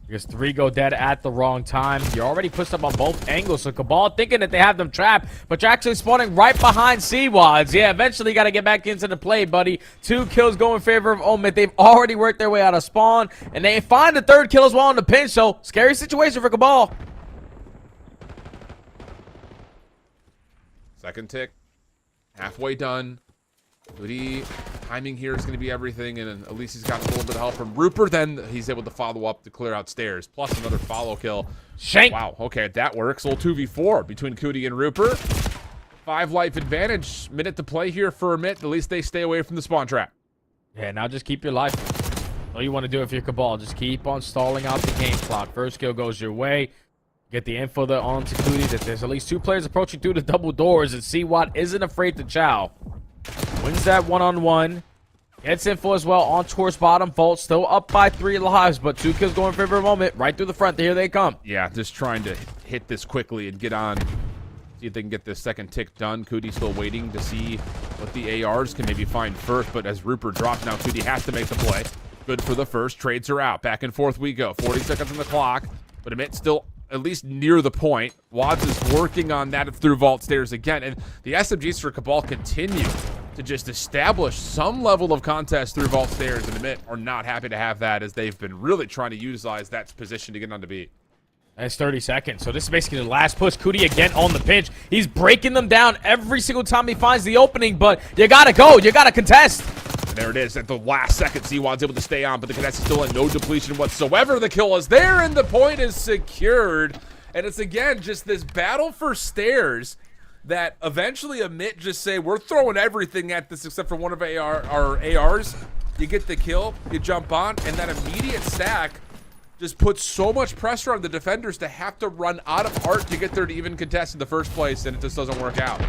S4: Because 3 go dead at the wrong time. You're already pushed up on both angles. So Cabal thinking that they have them trapped. But you're actually spawning right behind C-Wads. Yeah, eventually got to get back into the play, buddy. 2 kills go in favor of Omid. They've already worked their way out of spawn. And they find the 3rd kill as well on the pinch. So scary situation for Cabal.
S3: Second tick. Halfway done. Goody. Timing here is going to be everything, and at least he's got a little bit of help from Rupert. Then he's able to follow up to clear out stairs, plus another follow kill.
S4: Shank.
S3: Wow, okay, that works. A little 2v4 between Cootie and Rupert. 5 life advantage. Minute to play here for a minute. At least they stay away from the spawn trap.
S4: Yeah, now just keep your life. All you want to do if you're Cabal, just keep on stalling out the game clock. First kill goes your way. Get the info there on to Cootie that there's at least 2 players approaching through the double doors, and C-Watt isn't afraid to chow. Wins that one-on-one. Gets info as well on towards bottom vault. Still up by 3 lives, but 2 kills going for a moment. Right through the front. Here they come.
S3: Yeah, just trying to hit this quickly and get on. See if they can get this second tick done. Cootie still waiting to see what the ARs can maybe find first. But as Rupert drops now, Cootie has to make the play. Good for the first. Trades are out. Back and forth we go. 40 seconds on the clock. But Amit still at least near the point. Wads is working on that through vault stairs again. And the SMGs for Cabal continue to just establish some level of contest through vault stairs, and Amit are not happy to have that, as they've been really trying to utilize that position to get onto B.
S4: That's 30 seconds. So this is basically the last push. Cootie again on the pinch. He's breaking them down every single time he finds the opening, but you gotta go. You gotta contest.
S3: And there it is. At the last second, C-Wad's able to stay on, but the contest is still at no depletion whatsoever. The kill is there, and the point is secured. And it's, again, just this battle for stairs that eventually Amit just say, we're throwing everything at this except for one of our ARs. You get the kill, you jump on, and that immediate stack just puts so much pressure on the defenders to have to run out of art to get there to even contest in the first place, and it just doesn't work out.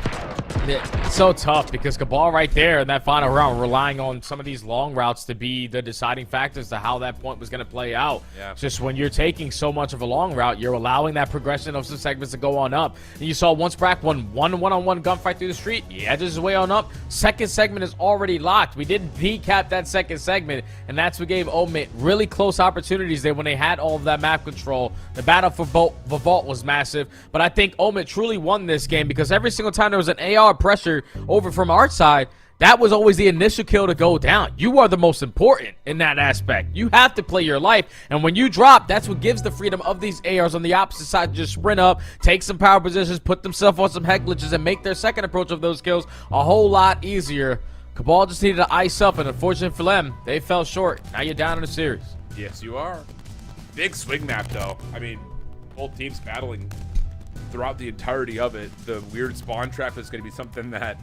S4: It's so tough because Cabal right there in that final round relying on some of these long routes to be the deciding factors to how that point was going to play out.
S3: Yeah.
S4: Just when you're taking so much of a long route, you're allowing that progression of some segments to go on up. And you saw once Brack won one-on-one gunfight through the street, he edges his way on up. Second segment is already locked. We did decap that second segment, and that's what gave Omid really close opportunities there when they had all of that map control. The battle for vault was massive, but I think Omid truly won this game because every single time there was an AR pressure over from our side, that was always the initial kill to go down. You are the most important in that aspect. You have to play your life, and when you drop, that's what gives the freedom of these ARs on the opposite side to just sprint up, take some power positions, put themselves on some heck glitches, and make their second approach of those kills a whole lot easier. Cabal just needed to ice up, and unfortunately for them, they fell short. Now you're down in the series.
S3: Yes, you are. Big swing map, though. I mean, both teams battling throughout the entirety of it. The weird spawn trap is going to be something that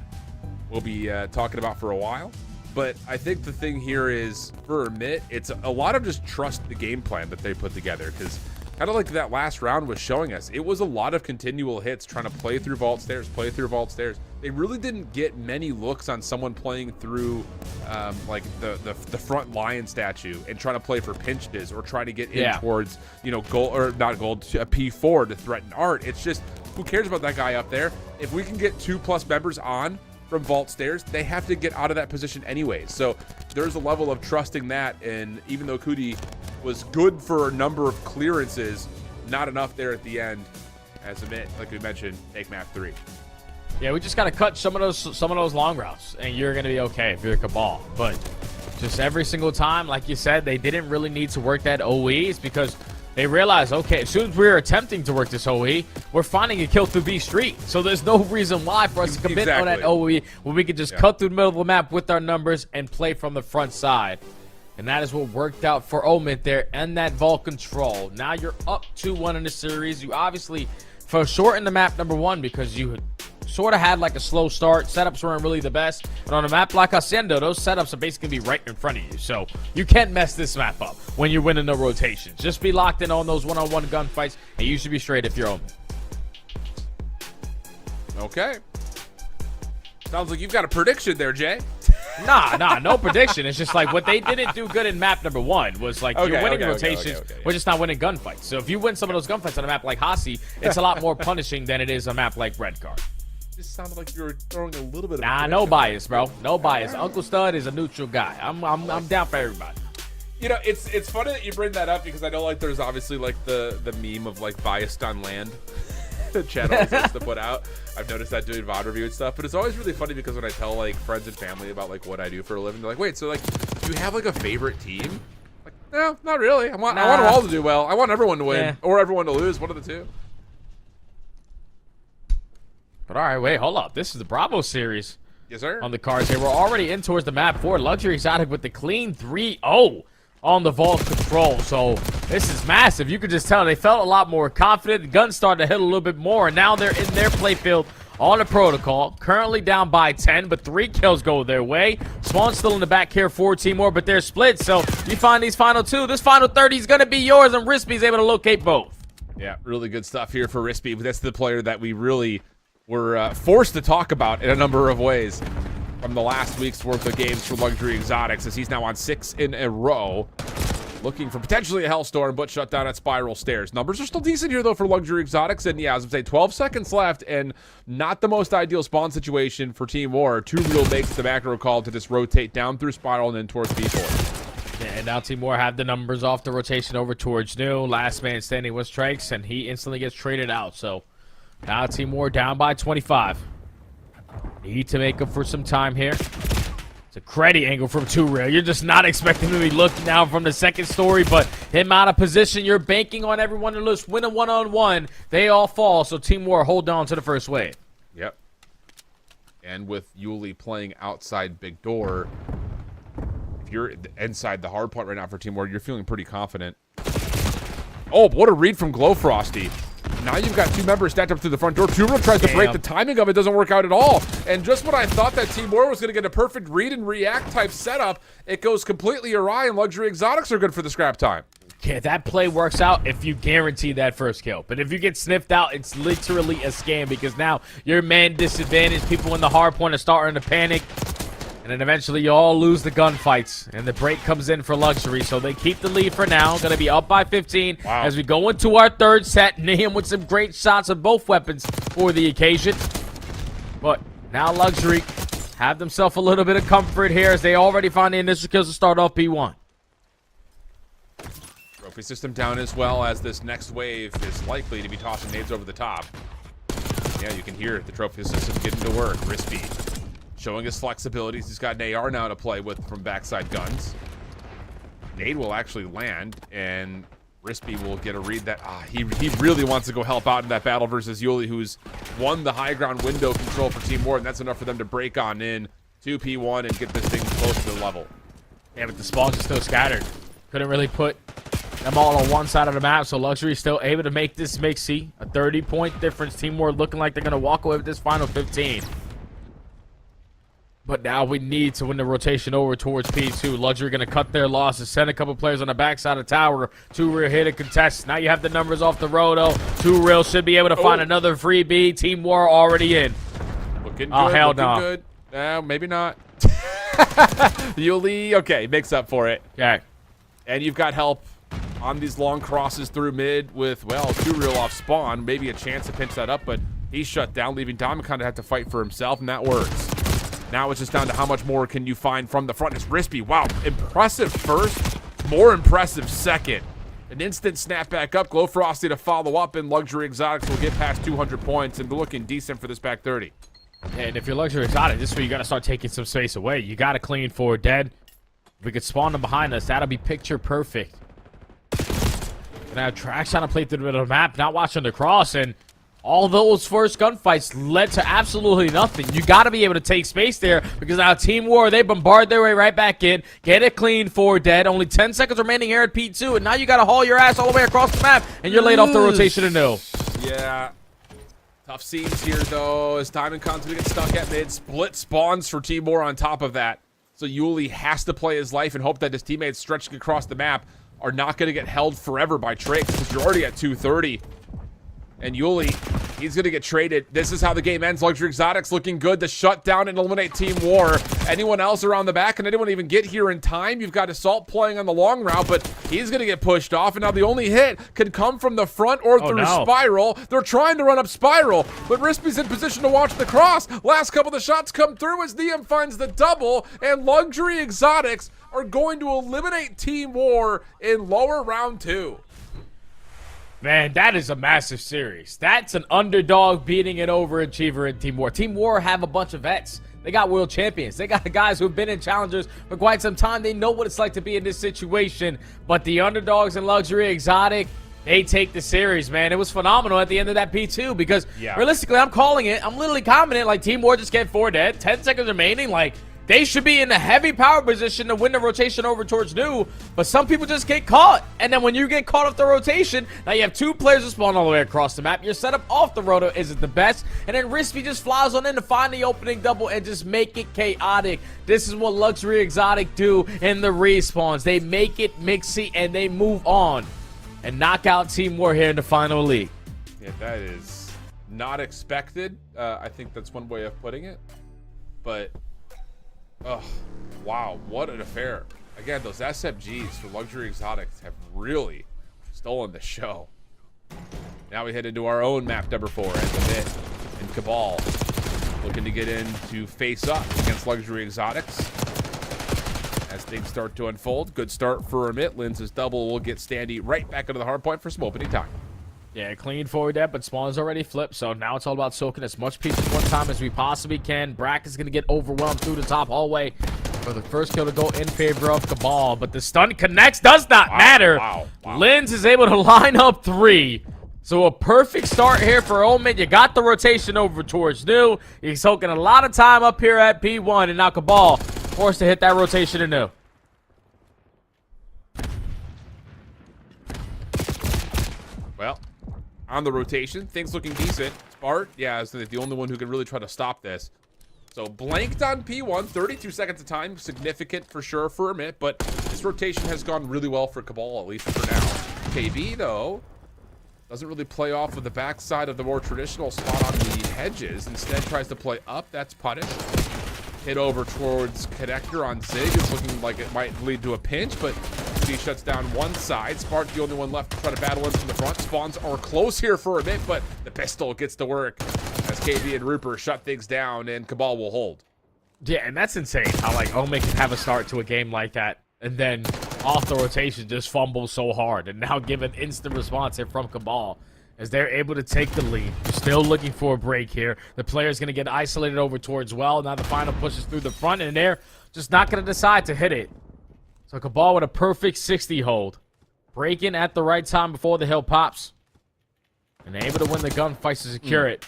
S3: we'll be talking about for a while. But I think the thing here is, for Emit, it's a lot of just trust the game plan that they put together, because kind of like that last round was showing us, it was a lot of continual hits trying to play through vault stairs, They really didn't get many looks on someone playing through like the front lion statue and trying to play for pinches or trying to get in towards, you know, gold, or not gold, a P4 to threaten art. It's just, who cares about that guy up there? If we can get 2+ members on from vault stairs, they have to get out of that position anyways. So there's a level of trusting that, and even though Kuti was good for a number of clearances, not enough there at the end. As Emit, like we mentioned, take map 3.
S4: Yeah, we just got to cut some of those long routes, and you're going to be okay if you're Cabal. But just every single time, like you said, they didn't really need to work that OEs, because they realized, okay, as soon as we were attempting to work this OE, we're finding a kill through B Street. So there's no reason why for us to commit on that OE when we could just cut through the middle of the map with our numbers and play from the front side. And that is what worked out for Omid there, and that vault control. Now you're up 2-1 in the series. You obviously shortened the map number 1 because you sort of had like a slow start. Setups weren't really the best. But on a map like Hacienda, those setups are basically going to be right in front of you. So you can't mess this map up when you're winning the rotations. Just be locked in on those one-on-one gunfights, and you should be straight if you're Omid.
S3: Okay. Sounds like you've got a prediction there, Jay.
S4: Nah, no prediction. It's just like what they didn't do good in map number 1 was like you're winning rotations. We're just not winning gunfights. So if you win some of those gunfights on a map like Hasi, it's a lot more punishing than it is a map like Red Card.
S3: Just sounded like you were throwing a little bit of
S4: Nah, no bias, bro. No bias. Uncle Stud is a neutral guy. I'm down for everybody.
S3: You know, it's funny that you bring that up, because I know like there's obviously like the meme of like biased on land. The channel has to put out. I've noticed that doing VOD review and stuff, but it's always really funny because when I tell like friends and family about like what I do for a living, they're like, wait, so like, do you have like a favorite team? Like, no, not really. I want them all to do well. I want everyone to win or everyone to lose, one of the two.
S4: But all right, wait, hold up. This is the Bravo series.
S3: Yes, sir.
S4: On the cards here. We're already in towards the map 4. Luxury Exotic with the clean 3-0 on the vault control. So this is massive. You could just tell they felt a lot more confident. The guns started to hit a little bit more, and now they're in their playfield on the protocol. Currently down by 10, but 3 kills go their way. Swan's still in the back here for Team War, but they're split. So you find these final 2. This final 30 is going to be yours, and Rispy's able to locate both.
S3: Yeah, really good stuff here for Rispy. That's the player that we really were forced to talk about in a number of ways from the last week's worth of games for Luxury Exotics, as he's now on 6 in a row, looking for potentially a Hellstorm, but shut down at Spiral Stairs. Numbers are still decent here, though, for Luxury Exotics, and yeah, as I say, 12 seconds left, and not the most ideal spawn situation for Team War. 2 real makes the macro call to just rotate down through Spiral and then towards B4.
S4: Yeah, and now Team War have the numbers off the rotation over towards New. Last man standing was Trikes, and he instantly gets traded out, so now Team War down by 25. Need to make up for some time here. It's a credit angle from 2Real. You're just not expecting to be looking down from the second story, but him out of position. You're banking on everyone to lose. Win a one-on-one. They all fall, so Team War hold on to the first wave.
S3: Yep. And with Yuli playing outside big door, if you're inside the hard point right now for Team War, you're feeling pretty confident. Oh, what a read from Glowfrosty. Now you've got 2 members stacked up through the front door. 2Real tries to break. The timing of it doesn't work out at all. And just when I thought that Team War was going to get a perfect read and react type setup, it goes completely awry, and Luxury Exotics are good for the scrap time.
S4: Yeah, that play works out if you guarantee that first kill. But if you get sniffed out, it's literally a scam, because now you're man disadvantaged. People in the hard point are starting to panic. And then eventually you all lose the gunfights, and the break comes in for Luxury. So they keep the lead for now. Going to be up by 15 as we go into our third set. Nahum with some great shots of both weapons for the occasion. But now Luxury have themselves a little bit of comfort here, as they already find the initial kills to start off P1.
S3: Trophy system down, as well as this next wave is likely to be tossing nades over the top. Yeah, you can hear the trophy system getting to work. Rispy showing his flexibilities. He's got an AR now to play with from backside guns. Nade will actually land, and Rispy will get a read that he really wants to go help out in that battle versus Yuli, who's won the high ground window control for Team War, and that's enough for them to break on in to P1 and get this thing close to the level.
S4: Yeah, but the spawns are still scattered. Couldn't really put Them all on one side of the map, so Luxury still able to make this mixy. A 30-point difference. Team War looking like they're going to walk away with this final 15. But now we need to win the rotation over towards P2. Luxury going to cut their losses, send a couple players on the backside of tower. 2 real here to contest. Now you have the numbers off the roto. 2 real should be able to find another free B. Team War already in.
S3: Looking good.
S4: Oh, hell
S3: looking
S4: no.
S3: good. No, maybe not. Yuli, okay, makes up for it.
S4: Okay.
S3: And you've got help on these long crosses through mid with, well, 2 real off spawn. Maybe a chance to pinch that up, but he's shut down, leaving Diamond kind of have to fight for himself, and that works. Now it's just down to how much more can you find from the front. It's Rispy. Wow, impressive first, more impressive second. An instant snap back up. Glow Frosty to follow up, and Luxury Exotics will get past 200 points and be looking decent for this back 30.
S4: And if you're Luxury Exotic, this is where you got to start taking some space away. You got to clean forward dead. If we could spawn them behind us, that'll be picture perfect. Now Trax trying to play through the middle of the map, not watching the cross, and all those first gunfights led to absolutely nothing. You got to be able to take space there because now Team War, they bombard their way right back in, get it clean for dead. Only 10 seconds remaining here at P2, and now you got to haul your ass all the way across the map, and you're laid off the rotation anew.
S3: Yeah. Tough scenes here, though, as Diamond Con's going to get stuck at mid. Split spawns for Team War on top of that. So Yuli has to play his life and hope that his teammates stretching across the map are not going to get held forever by Trix because you're already at 230. And Yuli, he's going to get traded. This is how the game ends. Luxury Exotics looking good to shut down and eliminate Team War. Anyone else around the back? And anyone even get here in time? You've got Assault playing on the long route, but he's going to get pushed off. And now the only hit can come from the front or through Spiral. They're trying to run up Spiral, but Rispy's in position to watch the cross. Last couple of the shots come through as Diem finds the double, and Luxury Exotics are going to eliminate Team War in lower round 2.
S4: Man, that is a massive series. That's an underdog beating an overachiever in Team War. Team War have a bunch of vets. They got world champions. They got guys who've been in challengers for quite some time. They know what it's like to be in this situation. But the underdogs in Luxury Exotic, they take the series, man. It was phenomenal at the end of that P2 because realistically, I'm calling it. I'm literally commenting like Team War just get 4 dead, 10 seconds remaining. Like, they should be in a heavy power position to win the rotation over towards New, but some people just get caught. And then when you get caught off the rotation, now you have 2 players who spawn all the way across the map. Your setup off the roto isn't the best. And then Rispy just flies on in to find the opening double and just make it chaotic. This is what Luxury Exotic do in the respawns. They make it mixy and they move on and knock out Team War here in the final league.
S3: Yeah, that is not expected. I think that's one way of putting it. But oh, wow, what an affair. Again, those SMGs for Luxury Exotics have really stolen the show. Now we head into our own map number 4 at the mid. And Cabal looking to get in to face up against Luxury Exotics. As things start to unfold, good start for Amit. Linz's double will get Standy right back into the hard point for some opening time.
S4: Yeah, clean forward that, but spawn's already flipped, so now it's all about soaking as much pieces one time as we possibly can. Brack is going to get overwhelmed through the top hallway for the first kill to go in favor of Cabal, but the stun connects, does not matter.
S3: Wow.
S4: Linz is able to line up 3. So a perfect start here for Omen. You got the rotation over towards New. He's soaking a lot of time up here at P1, and now Cabal forced to hit that rotation anew.
S3: Well, on the rotation, things looking decent. Spart, yeah, is the only one who can really try to stop this. So blanked on P1, 32 seconds of time, significant for sure for Amit, but this rotation has gone really well for Cabal, at least for now. KB, though, doesn't really play off of the backside of the more traditional spot on the hedges. Instead, tries to play up. That's punished. Hit over towards Connector on Zig. It's looking like it might lead to a pinch, but he shuts down one side. Spark, the only one left to try to battle in from the front. Spawns are close here for a bit, but the pistol gets to work as KB and Rupert shut things down, and Cabal will hold.
S4: Yeah, and that's insane how, like, Omen can have a start to a game like that, and then off the rotation just fumble so hard, and now give an instant response here from Cabal as they're able to take the lead. Still looking for a break here. The player's going to get isolated over towards Well. Now the final pushes through the front, and they're just not going to decide to hit it. So Cabal with a perfect 60 hold. Breaking at the right time before the hill pops. And able to win the gunfight to secure it.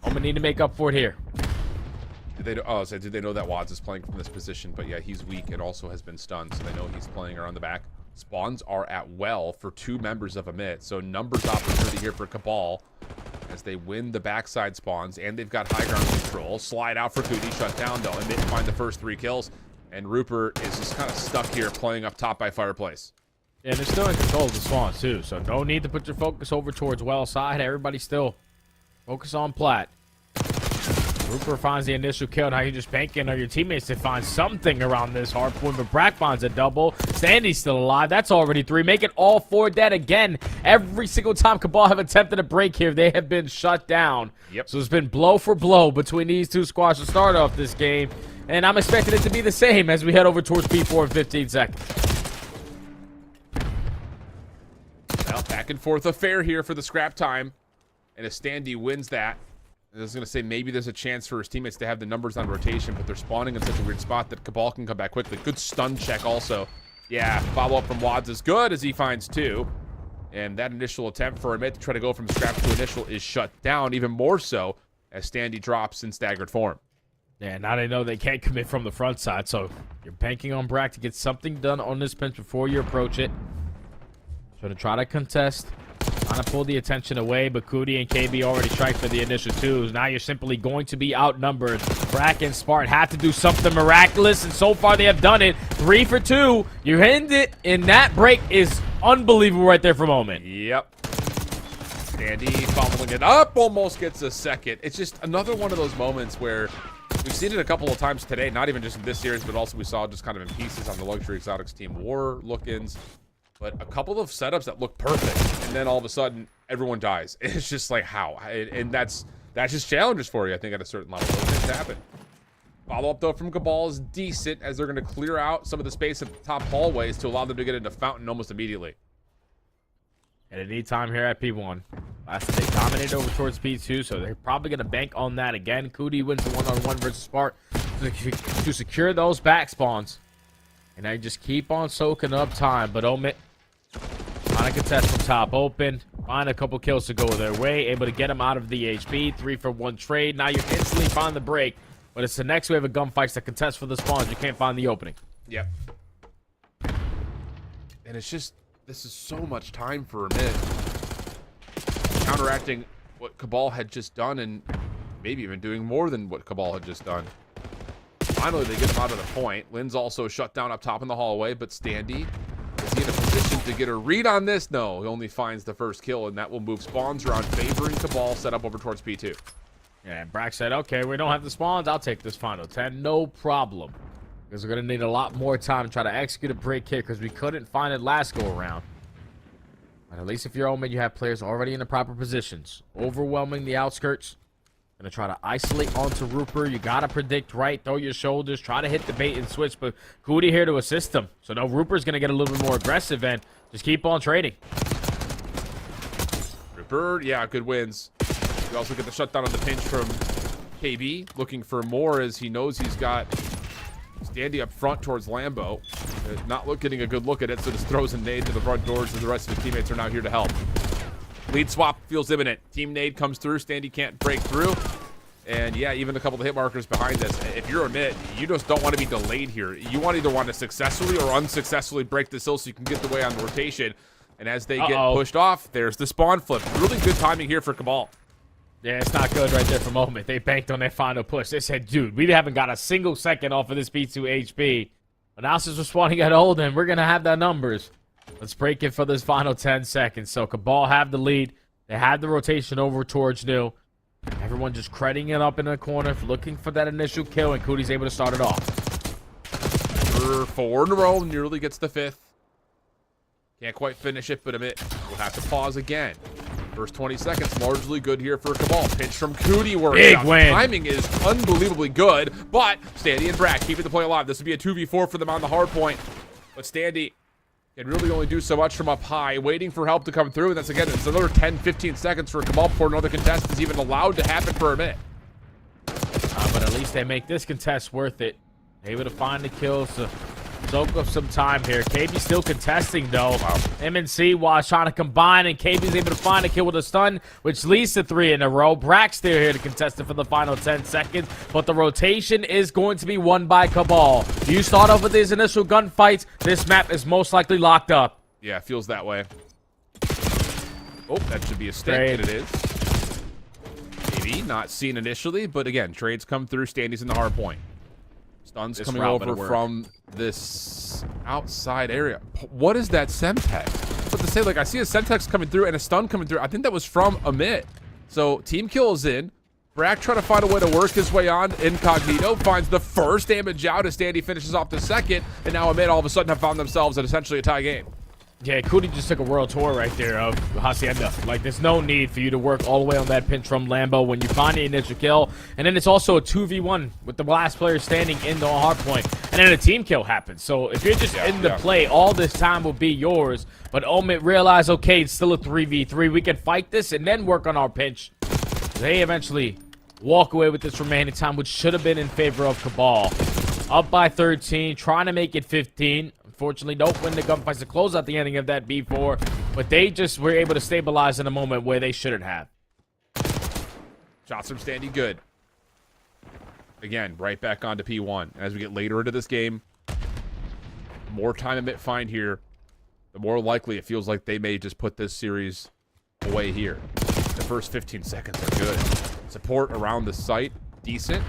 S4: Omen need to make up for it here.
S3: Did they know that Wads is playing from this position? But yeah, he's weak and also has been stunned, so they know he's playing around the back. spawns are at well for 2 members of Amit. So numbers opportunity here for Cabal as they win the backside spawns, and they've got high ground control. Slide out for Cootie, shut down though. Amit find the first 3 kills, and Rupert is just kind of stuck here playing up top by Fireplace.
S4: Yeah, they're still in control of the spawns too, so no need to put your focus over towards well side. Everybody still focus on plat. Rupert finds the initial kill. Now you're just banking on your teammates to find something around this hard point, but Brack finds a double. Sandy's still alive. That's already 3. Make it all 4 dead again. Every single time Cabal have attempted a break here, they have been shut down.
S3: Yep.
S4: So it's been blow for blow between these 2 squads to start off this game, and I'm expecting it to be the same as we head over towards P4 in 15 seconds.
S3: Well, back and forth affair here for the scrap time, and if Standy wins that, I was going to say maybe there's a chance for his teammates to have the numbers on rotation, but they're spawning in such a weird spot that Cabal can come back quickly. Good stun check also. Yeah, follow-up from Wads is good as he finds 2. And that initial attempt for Amit to try to go from scrap to initial is shut down, even more so as Standy drops in staggered form.
S4: Yeah, now they know they can't commit from the front side, so you're banking on Brack to get something done on this pinch before you approach it. So to try to contest, trying to pull the attention away, but Cootie and KB already strike for the initial 2s. Now you're simply going to be outnumbered. Brack and Spartan have to do something miraculous, and so far they have done it. 3 for 2. You end it, and that break is unbelievable right there for a moment.
S3: Yep. Standy following it up, almost gets a second. It's just another one of those moments where we've seen it a couple of times today, not even just in this series, but also we saw just kind of in pieces on the Luxury Exotics team war look-ins. But a couple of setups that look perfect, and then all of a sudden, everyone dies. It's just like, how? And that's just challenges for you, I think, at a certain level. Those things happen. Follow-up, though, from Cabal is decent, as they're going to clear out some of the space at the top hallways to allow them to get into Fountain almost immediately.
S4: And they need time here at P1. Last time they dominated over towards P2, so they're probably going to bank on that again. Cootie wins the one-on-one versus Spark to secure those back spawns. And I just keep on soaking up time, but Omit trying to contest from top open. Find a couple kills to go their way. Able to get them out of the HP. 3 for 1 trade. Now you instantly find the break. But it's the next wave of gunfights that contest for the spawns. You can't find the opening.
S3: Yep. And it's just, this is so much time for a minute. Counteracting what Cabal had just done, and maybe even doing more than what Cabal had just done. Finally, they get him out of the point. Lynn's also shut down up top in the hallway, but Standy, is he in a position to get a read on this? No, he only finds the first kill, and that will move spawns around, favoring Cabal, set up over towards P2.
S4: Yeah, and Brack said, okay, we don't have the spawns. I'll take this final 10. No problem. Because we're going to need a lot more time to try to execute a break here because we couldn't find it last go around. But at least if you're Omen, you have players already in the proper positions. Overwhelming the outskirts. Gonna try to isolate onto Rupert. You gotta predict right. Throw your shoulders. Try to hit the bait and switch. But Cootie here to assist him. So now Rupert's gonna get a little bit more aggressive and just keep on trading.
S3: Rupert, yeah, good wins. We also get the shutdown on the pinch from KB. Looking for more as he knows he's got Standy up front towards Lambo. Not getting a good look at it, so just throws a nade to the front doors, and the rest of his teammates are now here to help. Lead swap feels imminent. Team nade comes through. Standy can't break through. And yeah, even a couple of hit markers behind this. If you're a mid, you just don't want to be delayed here. You either want to successfully or unsuccessfully break this hill so you can get the way on the rotation. And as they get pushed off, there's the spawn flip. Really good timing here for Cabal.
S4: Yeah, it's not good right there for a moment. They banked on their final push. They said, dude, we haven't got a single second off of this B2 HP. Announcers were spawning at Holden. We're going to have the numbers. Let's break it for this final 10 seconds. So Cabal have the lead. They had the rotation over towards New. Everyone just creding it up in the corner, looking for that initial kill, and Cootie's able to start it off.
S3: For 4 in a row, nearly gets the 5th. Can't quite finish it, but Amit will have to pause again. First 20 seconds, largely good here for Cabal. Pinch from Cootie works
S4: Big
S3: out.
S4: win.
S3: Timing is unbelievably good, but Standy and Brack keeping the play alive. This would be a 2v4 for them on the hard point. But Standy can really only do so much from up high, waiting for help to come through. And that's, again, it's another 10-15 seconds for Cabal before another contest is even allowed to happen for a minute.
S4: But at least they make this contest worth it. Able to find the kills to soak up some time here. KB still contesting, though. Him and CWAS trying to combine, and KB's able to find a kill with a stun, which leads to 3 in a row. Brack's still here to contest it for the final 10 seconds, but the rotation is going to be won by Cabal. You start off with these initial gunfights, this map is most likely locked up.
S3: Yeah, it feels that way. Oh, that should be a stick, and it is. Maybe not seen initially, but again, trades come through. Standy's in the hard point. Stun's coming over from this outside area. What is that Semtex? But to say, like, I see a Semtex coming through and a stun coming through. I think that was from Amit. So team kill is in. Brack trying to find a way to work his way on. Incognito finds the first damage out as Standy finishes off the second. And now Amit all of a sudden have found themselves in essentially a tie game.
S4: Yeah, Cootie just took a world tour right there of Hacienda. Like, there's no need for you to work all the way on that pinch from Lambo when you find the initial kill. And then it's also a 2v1 with the last player standing in the hard point. And then a team kill happens. So if you're just in the play, all this time will be yours. But Omid realized, okay, it's still a 3v3. We can fight this and then work on our pinch. They eventually walk away with this remaining time, which should have been in favor of Cabal. Up by 13, trying to make it 15. Unfortunately, don't win the gunfights to close out the ending of that B4, but they just were able to stabilize in a moment where they shouldn't have.
S3: Shots from Standy, good. Again, right back onto P1. As we get later into this game, the more time Amit find here, the more likely it feels like they may just put this series away here. The first 15 seconds are good. Support around the site, decent.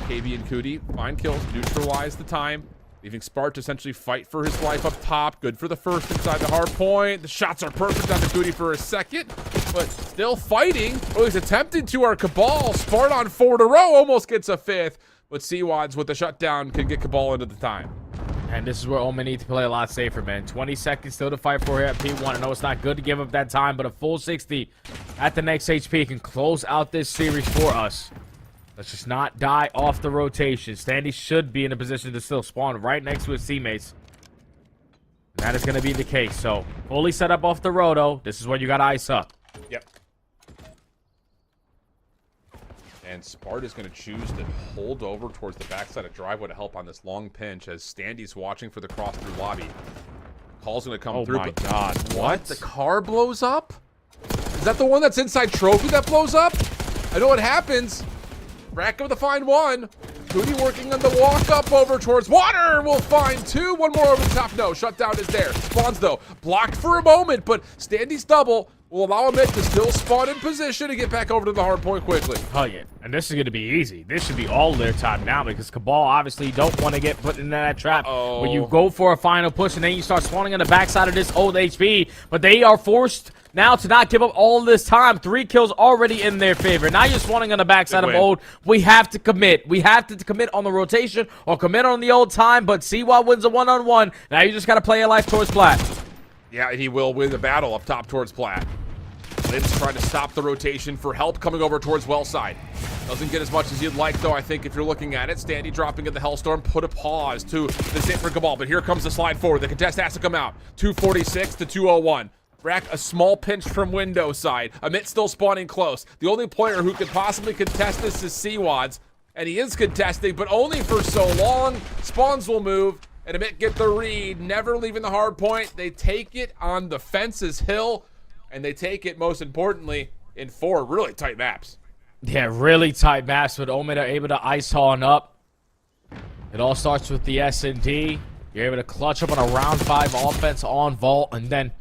S3: KB and Cootie find kills, neutralize the time. Leaving Spart to essentially fight for his life up top. Good for the first inside the hard point. The shots are perfect on the Cootie for a second, but still fighting. Oh, he's attempted to our Cabal. Spart on 4 in a row, almost gets a 5th, but C-Wads with the shutdown can get Cabal into the time.
S4: And this is where Omen needs to play a lot safer, man. 20 seconds still to fight for here at P1. I know it's not good to give up that time, but a full 60 at the next HP can close out this series for us. Let's just not die off the rotation. Standy should be in a position to still spawn right next to his teammates. And that is going to be the case. So, fully set up off the roto. This is where you got to ice up.
S3: Yep. And Spart is going to choose to hold over towards the backside of driveway to help on this long pinch as Standy's watching for the cross-through lobby. Call's going to come through.
S4: Oh, my God.
S3: What? The car blows up? Is that the one that's inside Trophy that blows up? I know what happens. Brack with the find 1. Cootie working on the walk up over towards water. We'll find 2. One more over the top. No, shutdown is there. Spawns though. Blocked for a moment, but Standy's double will allow him to still spawn in position to get back over to the hard point quickly.
S4: Oh, yeah. And this is going to be easy. This should be all their time now because Cabal obviously don't want to get put into that trap where you go for a final push and then you start spawning on the backside of this old HP. But they are forced now to not give up all this time. 3 kills already in their favor. Now you're spawning on the backside of old. We have to commit. We have to commit on the rotation or commit on the old time. But CY wins a one-on-one. Now you just got to play your life towards Plat.
S3: Yeah, and he will win the battle up top towards Plat. Lynn's trying to stop the rotation for help coming over towards Wellside. Doesn't get as much as you'd like, though, I think, if you're looking at it. Standy dropping in the Hellstorm. Put a pause to this hit for Cabal, but here comes the slide forward. The contest has to come out. 246 to 201. Brack, a small pinch from window side. Amit still spawning close. The only player who could possibly contest this is C-Wads, and he is contesting, but only for so long. Spawns will move, and Amit get the read. Never leaving the hard point. They take it on the fence's hill, and they take it, most importantly, in 4 really tight maps.
S4: Yeah, really tight maps, but Omid are able to ice on up. It all starts with the S&D. You're able to clutch up on a round 5 offense on Vault, and then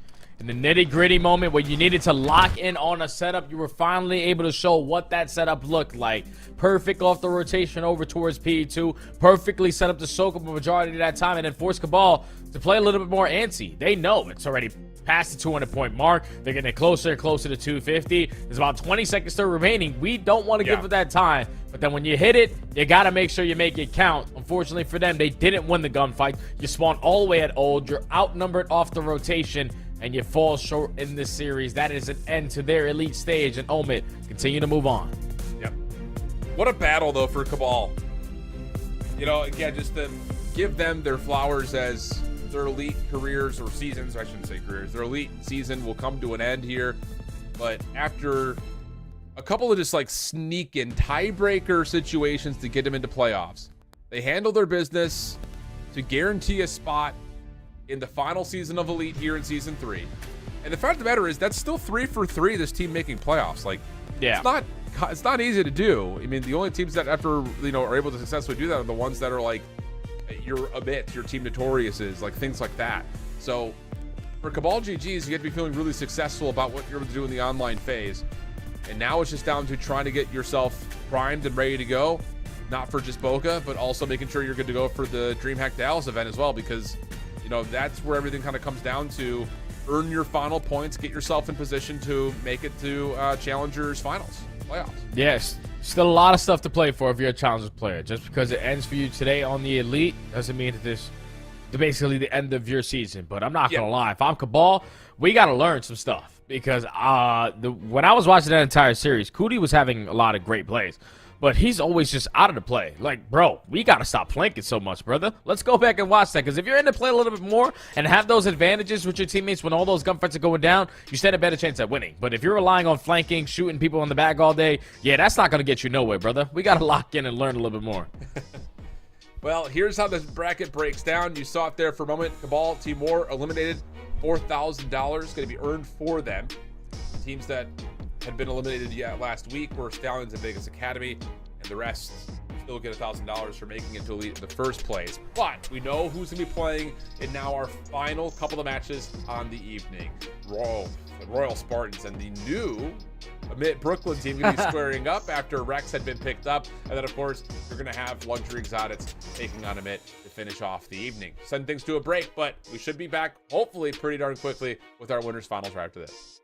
S4: in the nitty-gritty moment where you needed to lock in on a setup, you were finally able to show what that setup looked like. Perfect off the rotation over towards PE2. Perfectly set up to soak up a majority of that time and then force Cabal to play a little bit more antsy. They know it's already past the 200-point mark. They're getting closer and closer to 250. There's about 20 seconds still remaining. We don't want to give it that time. But then when you hit it, you got to make sure you make it count. Unfortunately for them, they didn't win the gunfight. You spawn all the way at old. You're outnumbered off the rotation, and you fall short in this series. That is an end to their elite stage, and Omid continue to move on.
S3: Yep. What a battle, though, for Cabal. You know, again, just to give them their flowers as their elite careers or seasons, I shouldn't say careers, their elite season will come to an end here. But after a couple of just like sneak in tiebreaker situations to get them into playoffs, they handle their business. to guarantee a spot in the final season of Elite here in Season 3. And the fact of the matter is, that's still 3 for 3, this team making playoffs. Like,
S4: Yeah.
S3: it's not easy to do. I mean, the only teams that are able to successfully do that are the ones that are like your Amit, your Team Notorious is, like things like that. So for Cabal GGs, you have to be feeling really successful about what you're able to do in the online phase. And now it's just down to trying to get yourself primed and ready to go, not for just Boca, but also making sure you're good to go for the DreamHack Dallas event as well, because, you know, that's where everything kind of comes down to. Earn your final points, get yourself in position to make it to Challengers Finals, playoffs.
S4: Yes, still a lot of stuff to play for if you're a Challengers player. Just because it ends for you today on the Elite doesn't mean that this is basically the end of your season. But I'm not going to lie. If I'm Cabal, we got to learn some stuff. Because when I was watching that entire series, Cootie was having a lot of great plays. But he's always just out of the play. Like, bro, we got to stop flanking so much, brother. Let's go back and watch that. Because if you're in the play a little bit more and have those advantages with your teammates when all those gunfights are going down, you stand a better chance at winning. But if you're relying on flanking, shooting people in the back all day, yeah, that's not going to get you nowhere, brother. We got to lock in and learn a little bit more.
S3: Well, here's how this bracket breaks down. You saw it there for a moment. Cabal, Team War eliminated. $4,000 going to be earned for them. Teams that had been eliminated last week were Stallions and Vegas Academy, and the rest still get $1,000 for making it to Elite in the first place. But we know who's going to be playing in now our final couple of matches on the evening. The Royal Spartans and the new Amit Brooklyn team going to be squaring up after Rex had been picked up. And then, of course, you're going to have Luxury Exotics taking on Amit to finish off the evening. Send things to a break, but we should be back, hopefully, pretty darn quickly with our winners finals right after this.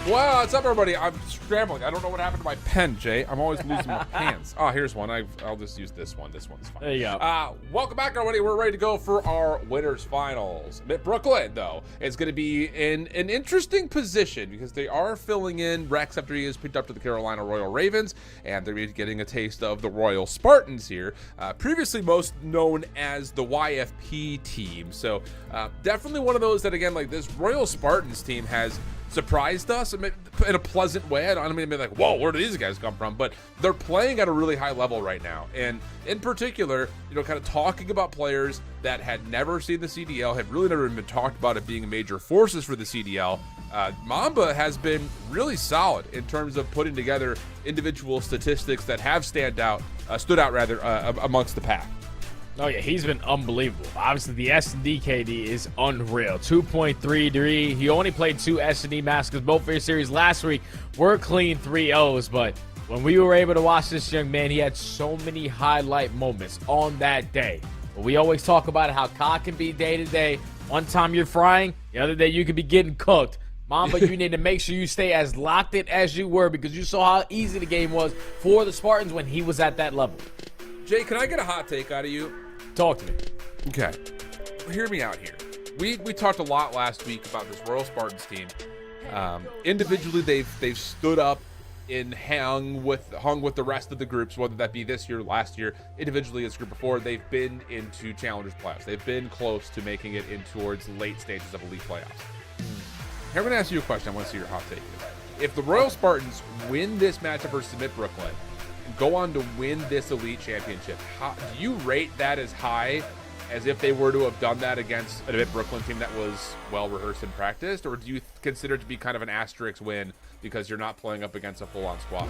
S3: Well, what's up, everybody? I'm scrambling. I don't know what happened to my pen, Jay. I'm always losing my pens. Oh, here's one. I'll just use this one. This one's fine.
S4: There you go.
S3: Welcome back, everybody. We're ready to go for our winners finals. Brooklyn, though, is going to be in an interesting position because they are filling in Rex after he is picked up to the Carolina Royal Ravens, and they're getting a taste of the Royal Spartans here, previously most known as the YFP team. So definitely one of those that, again, like this Royal Spartans team has surprised us in a pleasant way. I don't mean to be like, whoa, where do these guys come from? But they're playing at a really high level right now. And in particular, kind of talking about players that had never seen the CDL, had really never even talked about it being major forces for the CDL. Mamba has been really solid in terms of putting together individual statistics that have stood out amongst the pack.
S4: Oh, yeah, he's been unbelievable. Obviously, the S&D KD is unreal. 2.33. He only played 2 S&D maps because both of his series last week were clean 3-0s. But when we were able to watch this young man, he had so many highlight moments on that day. But we always talk about how COD can be day to day. One time you're frying, the other day you could be getting cooked. Mamba, you need to make sure you stay as locked in as you were because you saw how easy the game was for the Spartans when he was at that level.
S3: Jay, can I get a hot take out of you?
S4: Talk to me.
S3: Okay. Hear me out here. We talked a lot last week about this Royal Spartans team. Individually, they've stood up and hung with the rest of the groups, whether that be this year, last year. Individually, as group before, they've been into Challengers playoffs. They've been close to making it in towards late stages of elite playoffs. Here, I'm going to ask you a question. I want to see your hot take. If the Royal Spartans win this matchup versus Submit Brooklyn, go on to win this elite championship, do you rate that as high as if they were to have done that against an Admit Brooklyn team that was well rehearsed and practiced, or do you consider it to be kind of an asterisk win because you're not playing up against a full-on squad?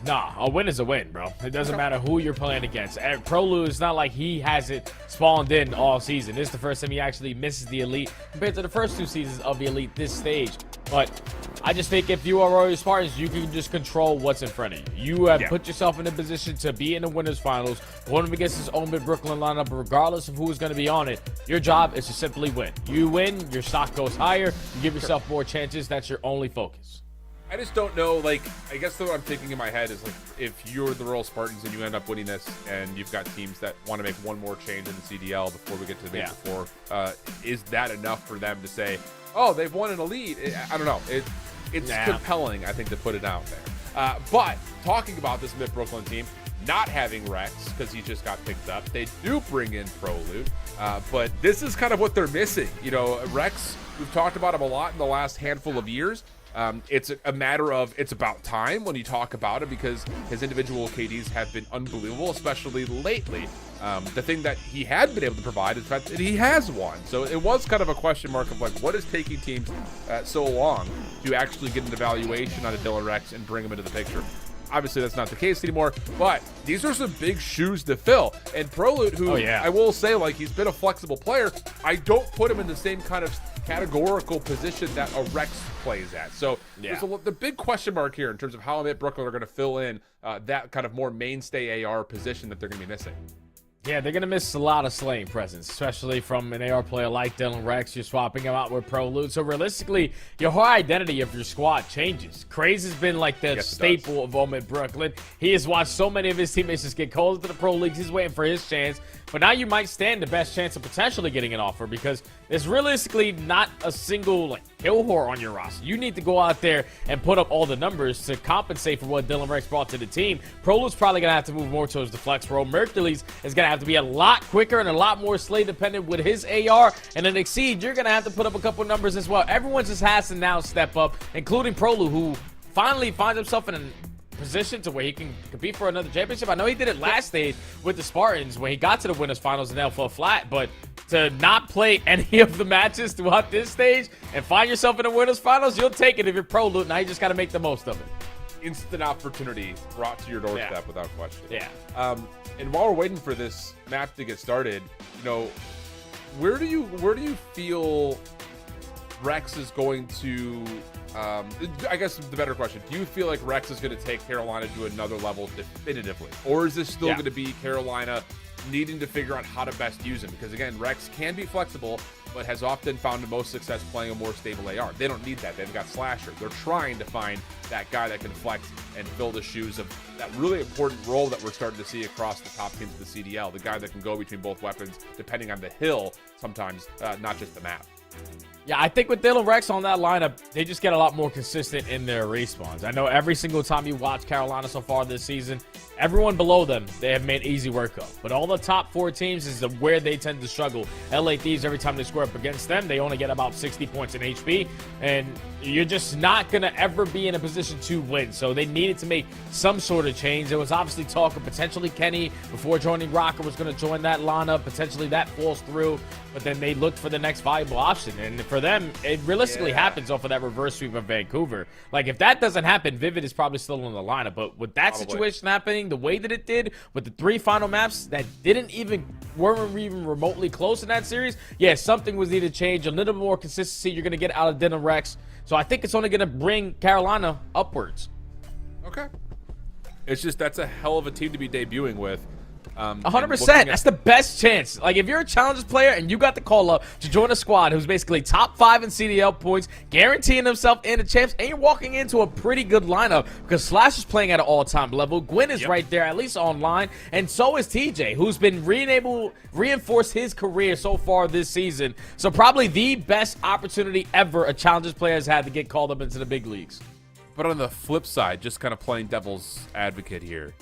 S4: Nah, a win is a win, bro. It doesn't matter who you're playing against. Prolu is not like he hasn't spawned in all season. This is the first time he actually misses the elite compared to the first 2 seasons of the elite this stage. But I just think if you are Royal Spartans, you can just control what's in front of you. You have put yourself in a position to be in the winners finals, going up against this Omid Brooklyn lineup, regardless of who's going to be on it. Your job is to simply win. You win, your stock goes higher, you give yourself more chances. That's your only focus.
S3: I just don't know, like, I guess what I'm thinking in my head is, like, if you're the Royal Spartans and you end up winning this and you've got teams that want to make one more change in the CDL before we get to the Major 4, is that enough for them to say, oh, they've won an elite? I don't know. It's compelling, I think, to put it out there. But talking about this Mid Brooklyn team, not having Rex because he just got picked up, they do bring in Prolute, but this is kind of what they're missing. Rex, we've talked about him a lot in the last handful of years. It's a matter of it's about time when you talk about it because his individual KDs have been unbelievable, especially lately. The thing that he had been able to provide is the fact that he has won. So it was kind of a question mark of like, what is taking teams so long to actually get an evaluation on a Dylan Rex and bring him into the picture? Obviously, that's not the case anymore, but these are some big shoes to fill. And Prolute, who I will say, like, he's been a flexible player, I don't put him in the same kind of categorical position that a Rex plays at. So there's the big question mark here in terms of how Admit Brooklyn are going to fill in that kind of more mainstay AR position that they're going to be missing.
S4: Yeah, they're going to miss a lot of slaying presence, especially from an AR player like Dylan Rex. You're swapping him out with Prolute. So realistically, your whole identity of your squad changes. Craze has been like the staple of Omid Brooklyn. He has watched so many of his teammates just get called into the pro leagues. He's waiting for his chance. But now you might stand the best chance of potentially getting an offer because there's realistically not a single kill whore on your roster. You need to go out there and put up all the numbers to compensate for what Dylan Rex brought to the team. Prolute's probably going to have to move more towards the flex role. Mercury's is going to have to be a lot quicker and a lot more slay dependent with his AR. And then Exceed, you're going to have to put up a couple numbers as well. Everyone just has to now step up, including Prolute, who finally finds himself in a position to where he can compete for another championship. I know he did it last stage with the Spartans when he got to the winners finals and fell flat, but to not play any of the matches throughout this stage and find yourself in the winners finals, you'll take it if you're Prolute. Now you just got to make the most of it.
S3: Instant opportunity brought to your doorstep without question.
S4: Yeah.
S3: And while we're waiting for this match to get started, where do you feel Rex is going to I guess the better question, do you feel like Rex is going to take Carolina to another level definitively? Or is this still going to be Carolina needing to figure out how to best use him. Because again, Rex can be flexible, but has often found the most success playing a more stable AR. They don't need that. They've got Slasher. They're trying to find that guy that can flex and fill the shoes of that really important role that we're starting to see across the top teams of the CDL. The guy that can go between both weapons, depending on the hill, sometimes, not just the map.
S4: Yeah, I think with Dylan Rex on that lineup, they just get a lot more consistent in their respawns. I know every single time you watch Carolina so far this season, everyone below them, they have made easy work of. But all the top 4 teams is where they tend to struggle. LA Thieves, every time they score up against them, they only get about 60 points in HP. And you're just not going to ever be in a position to win. So they needed to make some sort of change. There was obviously talk of potentially Kenny before joining Rocker was going to join that lineup. Potentially that falls through. But then they looked for the next viable option. And for them, it realistically happens off of that reverse sweep of Vancouver. Like, if that doesn't happen, Vivid is probably still in the lineup. But with that situation happening, the way that it did, with the 3 final maps that weren't even remotely close in that series, yeah, something was needed to change. A little bit more consistency you're going to get out of Dylan Rex. So I think it's only going to bring Carolina upwards.
S3: Okay. It's just, that's a hell of a team to be debuting with.
S4: 100%. That's the best chance. Like, if you're a Challengers player and you got the call up to join a squad who's basically top 5 in CDL points, guaranteeing himself in the champs, and you're walking into a pretty good lineup because Slash is playing at an all-time level. Gwyn is right there, at least online, and so is TJ, who's been reinforce his career so far this season. So probably the best opportunity ever a Challengers player has had to get called up into the big leagues.
S3: But on the flip side, just kind of playing devil's advocate here,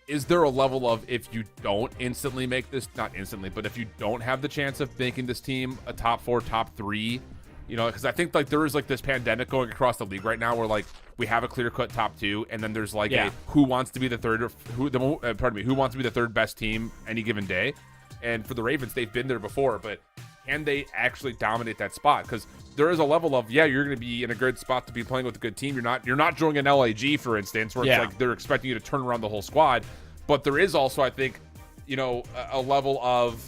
S3: is there a level of, if you don't instantly make this, not instantly, but if you don't have the chance of making this team a top 4, top 3, you know, because I think like there is like this pandemic going across the league right now where like we have a clear-cut top 2, and then there's like a who wants to be the third, who wants to be the third best team any given day. And for the Ravens, they've been there before, but can they actually dominate that spot? Because there is a level of, yeah, you're going to be in a good spot to be playing with a good team. You're not joining an LAG, for instance, where it's like they're expecting you to turn around the whole squad. But there is also, I think, you know, a level of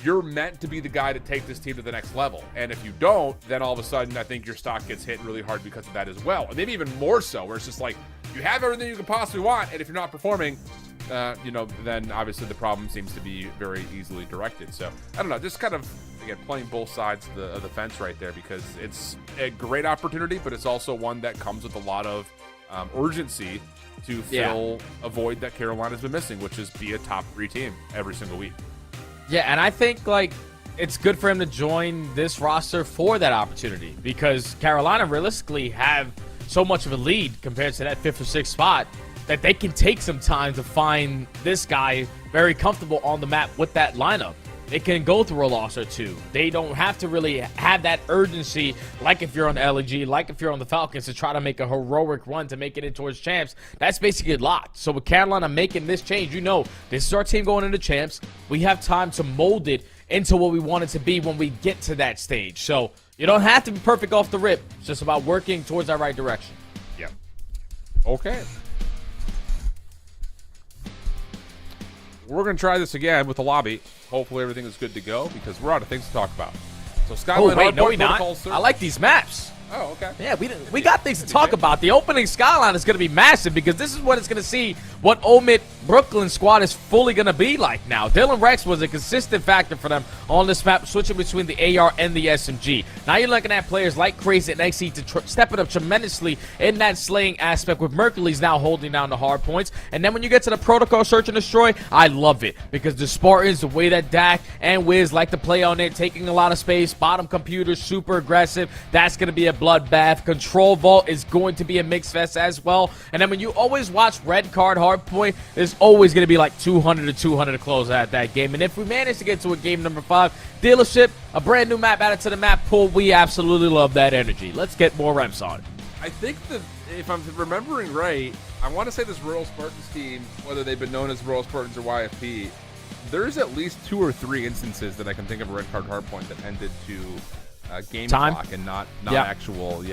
S3: you're meant to be the guy to take this team to the next level. And if you don't, then all of a sudden, I think your stock gets hit really hard because of that as well. And maybe even more so, where it's just like you have everything you could possibly want, and if you're not performing, you know, then obviously the problem seems to be very easily directed. So I don't know, just kind of, again, playing both sides of the fence right there, because it's a great opportunity, but it's also one that comes with a lot of urgency to fill a void that Carolina's been missing, which is be a top 3 team every single week. Yeah,
S4: and I think like it's good for him to join this roster for that opportunity, because Carolina realistically have so much of a lead compared to that 5th or 6th spot that they can take some time to find this guy very comfortable on the map with that lineup. They can go through a loss or 2. They don't have to really have that urgency like if you're on the LEG, like if you're on the Falcons, to try to make a heroic run to make it in towards champs. That's basically locked. So with Carolina making this change, you know, this is our team going into champs. We have time to mold it into what we want it to be when we get to that stage. So you don't have to be perfect off the rip. It's just about working towards that right direction.
S3: Yep. Okay. We're going to try this again with the lobby. Hopefully everything is good to go, because we're out of things to talk about. So Skyline Hardpoint,
S4: no, we're not. I like these maps.
S3: Oh, okay.
S4: Yeah, we got things to talk about. The opening Skyline is going to be massive, because this is what it's going to see what Omid Brooklyn squad is fully going to be like now. Dylan Rex was a consistent factor for them on this map, switching between the AR and the SMG. Now you're looking at players like Crazy and XE to step it up tremendously in that slaying aspect, with Mercury's now holding down the hard points. And then when you get to the protocol search and destroy, I love it, because the Spartans, the way that Dak and Wiz like to play on it, taking a lot of space, bottom computers, super aggressive, that's going to be a bloodbath. Control Vault is going to be a mix fest as well. And then when you always watch Red Card Hardpoint, there's always going to be like 200 to 200 to close out that game. And if we manage to get to a game number 5, Dealership, a brand new map added to the map pool, we absolutely love that energy. Let's get more reps on it.
S3: I think that, if I'm remembering right, I want to say this Royal Spartans team, whether they've been known as Royal Spartans or YFP, there's at least 2 or 3 instances that I can think of a Red Card Hardpoint that ended to game
S4: time
S3: clock and not actual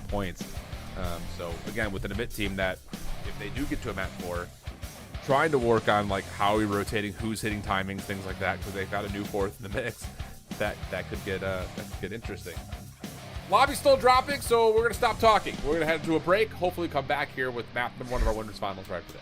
S3: points. So again, with an Amit team that, if they do get to a map 4, trying to work on like how we're rotating, who's hitting timings, things like that, because they've got a new 4th in the mix. That could get interesting. Lobby's still dropping, so we're gonna stop talking. We're gonna head to a break. Hopefully, come back here with map number 1 of our winners finals right today.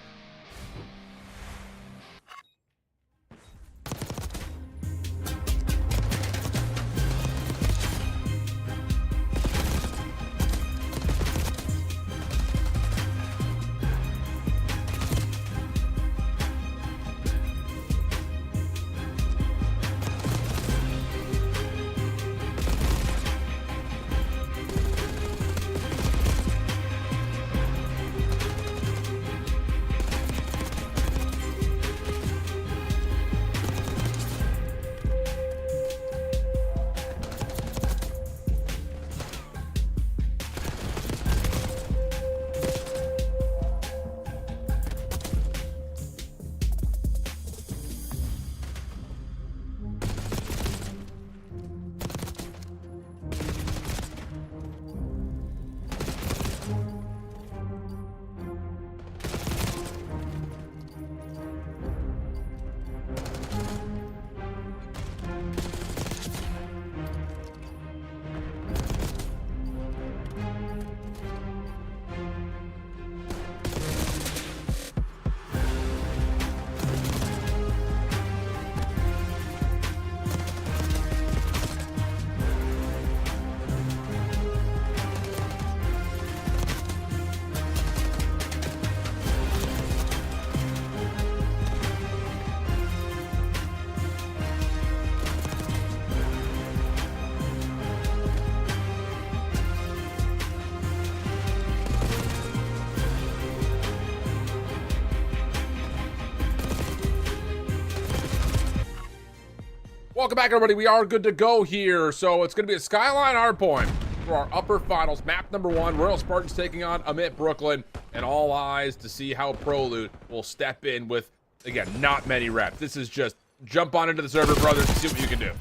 S3: Welcome back, everybody. We are good to go here. So it's going to be a Skyline Hardpoint for our upper finals. Map number 1, Royal Spartans taking on Amit Brooklyn. And all eyes to see how Prolute will step in with, again, not many reps. This is just jump on into the server, brothers, and see what you can do.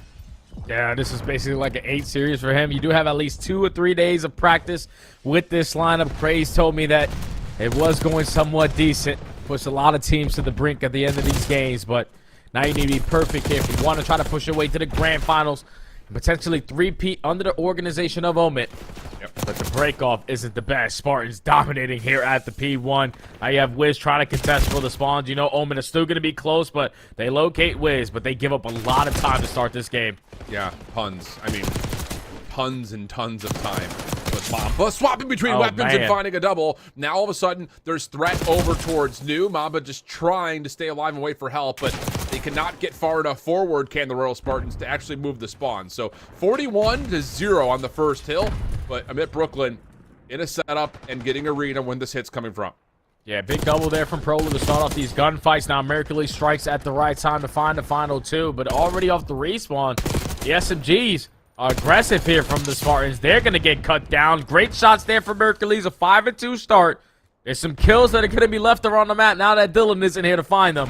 S4: Yeah, this is basically like an 8 series for him. You do have at least 2 or 3 days of practice with this lineup. Craze told me that it was going somewhat decent. Pushed a lot of teams to the brink at the end of these games, but now you need to be perfect here if you want to try to push your way to the grand finals and potentially three-peat under the organization of Omit.
S3: Yep.
S4: But the break-off isn't the best. Spartans dominating here at the P1. Now you have Wiz trying to contest for the spawns. You know Omen is still going to be close, but they locate Wiz, but they give up a lot of time to start this game.
S3: Yeah, tons. I mean, tons and tons of time. Mamba swapping between weapons and finding a double. Now all of a sudden there's threat over towards New. Mamba just trying to stay alive and wait for help, but they cannot get far enough forward, can the Royal Spartans, to actually move the spawn. So 41-0 on the first hill, but Amit Brooklyn in a setup and getting a read on when this hit's coming from.
S4: Yeah, big double there from Prolo to start off these gunfights. Now Mercury strikes at the right time to find the final 2, but already off the respawn, the SMGs are aggressive here from the Spartans. They're going to get cut down. Great shots there for Mercury's, a 5-2 start. There's some kills that are going to be left around the map now that Dylan isn't here to find them.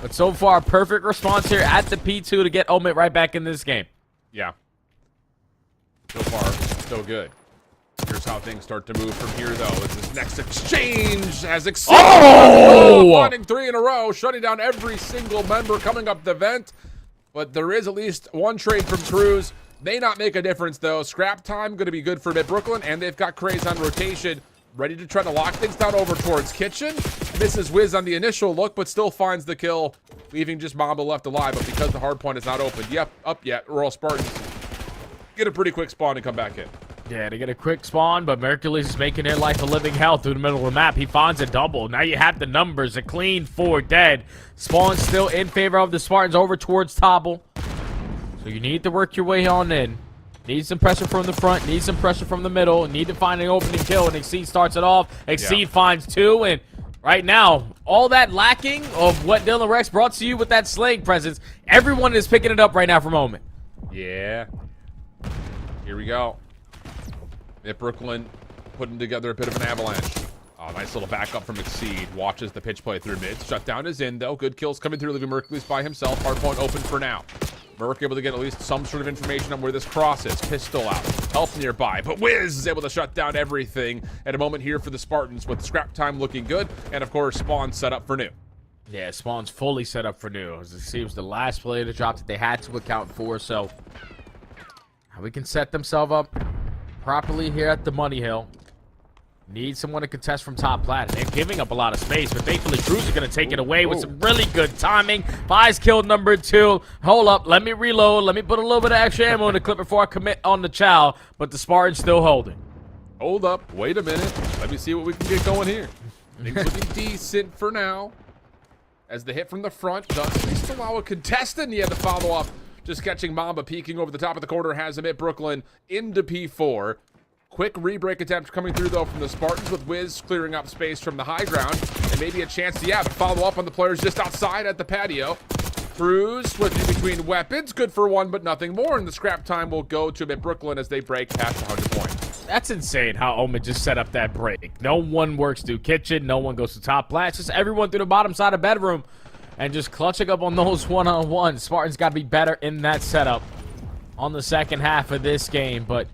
S4: But so far, perfect response here at the P2 to get Omit right back in this game.
S3: Yeah. So far, so good. Here's how things start to move from here, though. As this next exchange has exceeded. Finding 3 in a row, shutting down every single member coming up the vent. But there is at least one trade from Cruz. May not make a difference, though. Scrap time going to be good for Mid Brooklyn, and they've got Craze on rotation, ready to try to lock things down over towards Kitchen. Misses Wiz on the initial look, but still finds the kill, leaving just Mamba left alive. But because the hard point is not open up yet, Royal Spartans get a pretty quick spawn and come back in.
S4: Yeah, they get a quick spawn, but Mercury's is making their life a living hell through the middle of the map. He finds a double. Now you have the numbers, a clean 4 dead. Spawn still in favor of the Spartans over towards Tobble. So you need to work your way on in. Need some pressure from the front, need some pressure from the middle, need to find an opening kill, and Exceed starts it off. Exceed finds 2, and right now, all that lacking of what Dylan Rex brought to you with that slaying presence, everyone is picking it up right now for Moment.
S3: Yeah. Here we go. Mid Brooklyn putting together a bit of an avalanche. Oh, nice little backup from Exceed. Watches the pitch play through mid. Shutdown is in, though. Good kills coming through, leaving Mercury's by himself. Hardpoint open for now. Merc able to get at least some sort of information on where this cross is. Pistol out. Help nearby. But Wiz is able to shut down everything at a moment here for the Spartans with scrap time looking good. And, of course, Spawn set up for New.
S4: Yeah, Spawn's fully set up for New. As it seems the last player to drop that they had to account for. So, we can set themselves up properly here at the Money Hill. Need someone to contest from top plat. They're giving up a lot of space, but thankfully Cruz is going to take it away with some really good timing. Buys kill number 2. Hold up, let me reload. Let me put a little bit of extra ammo in the clip before I commit on the chow, but the Spartan's still holding.
S3: Hold up, wait a minute. Let me see what we can get going here. Things looking decent for now. As the hit from the front does at least allow a contestant. He had to follow up. Just catching Mamba peeking over the top of the corner has him hit Brooklyn into P4. Quick re-break attempt coming through, though, from the Spartans with Wiz clearing up space from the high ground. And maybe a chance to, follow up on the players just outside at the patio. Cruz switching between weapons. Good for 1, but nothing more. And the scrap time will go to Mid Brooklyn as they break past 100 points.
S4: That's insane how Omen just set up that break. No one works through kitchen. No one goes to top plat. It's just everyone through the bottom side of bedroom. And just clutching up on those one-on-ones. Spartans got to be better in that setup on the second half of this game. But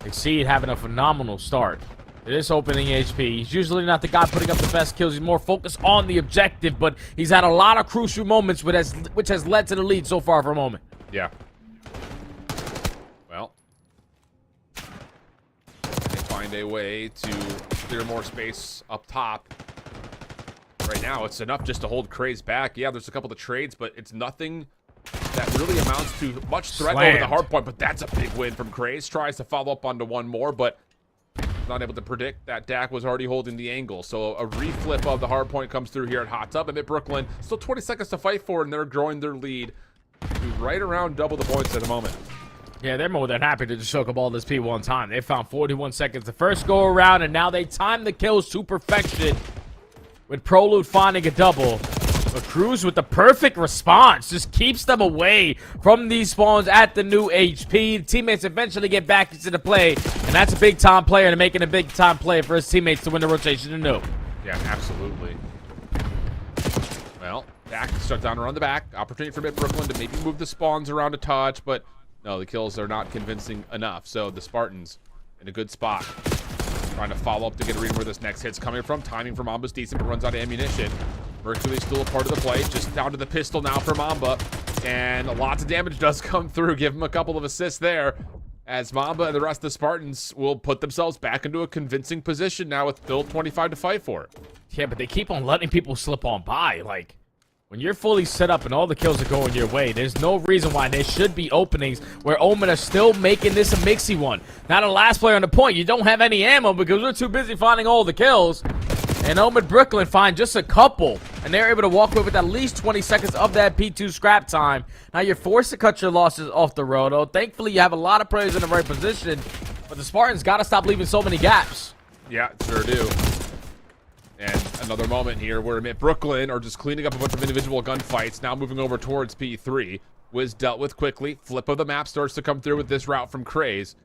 S4: Exceed having a phenomenal start. It is opening HP. He's usually not the guy putting up the best kills. He's more focused on the objective, but he's had a lot of crucial moments which has led to the lead so far for a moment.
S3: Yeah. Well, they find a way to clear more space up top. Right now, it's enough just to hold Craze back. Yeah, there's a couple of trades, but it's nothing that really amounts to much threat over the hard point, but that's a big win from Craze. Tries to follow up onto one more, but not able to predict that Dak was already holding the angle. So a reflip of the hard point comes through here at Hot Tub. And Mid Brooklyn, still 20 seconds to fight for, and they're growing their lead to right around double the points at the moment.
S4: Yeah, they're more than happy to just choke up all this P1 time. They found 41 seconds the first go around, and now they time the kills to perfection with Prolude finding a double. But Cruz with the perfect response just keeps them away from these spawns at the new HP. Teammates eventually get back into the play, and that's a big-time player and making a big-time play for his teammates to win the rotation to new.
S3: Yeah, absolutely. Well, back, shut down around the back. Opportunity for Mid-Brooklyn to maybe move the spawns around a touch, but no, the kills are not convincing enough. So the Spartans in a good spot. Trying to follow up to get a read where this next hit's coming from. Timing for Mamba's decent, but runs out of ammunition. Mercury's still a part of the play. Just down to the pistol now for Mamba. And lots of damage does come through. Give him a couple of assists there. As Mamba and the rest of the Spartans will put themselves back into a convincing position now with still 25 to fight for.
S4: Yeah, but they keep on letting people slip on by. Like, when you're fully set up and all the kills are going your way, there's no reason why there should be openings where Omen are still making this a mixy one. Now the last player on the point, you don't have any ammo because we're too busy finding all the kills. And Omen Brooklyn find just a couple, and they're able to walk away with at least 20 seconds of that P2 scrap time. Now you're forced to cut your losses off the road, though. Thankfully, you have a lot of players in the right position, but the Spartans got to stop leaving so many gaps.
S3: Yeah, sure do. And another moment here where Brooklyn are just cleaning up a bunch of individual gunfights, now moving over towards P3. Wiz dealt with quickly. Flip of the map starts to come through with this route from Craze.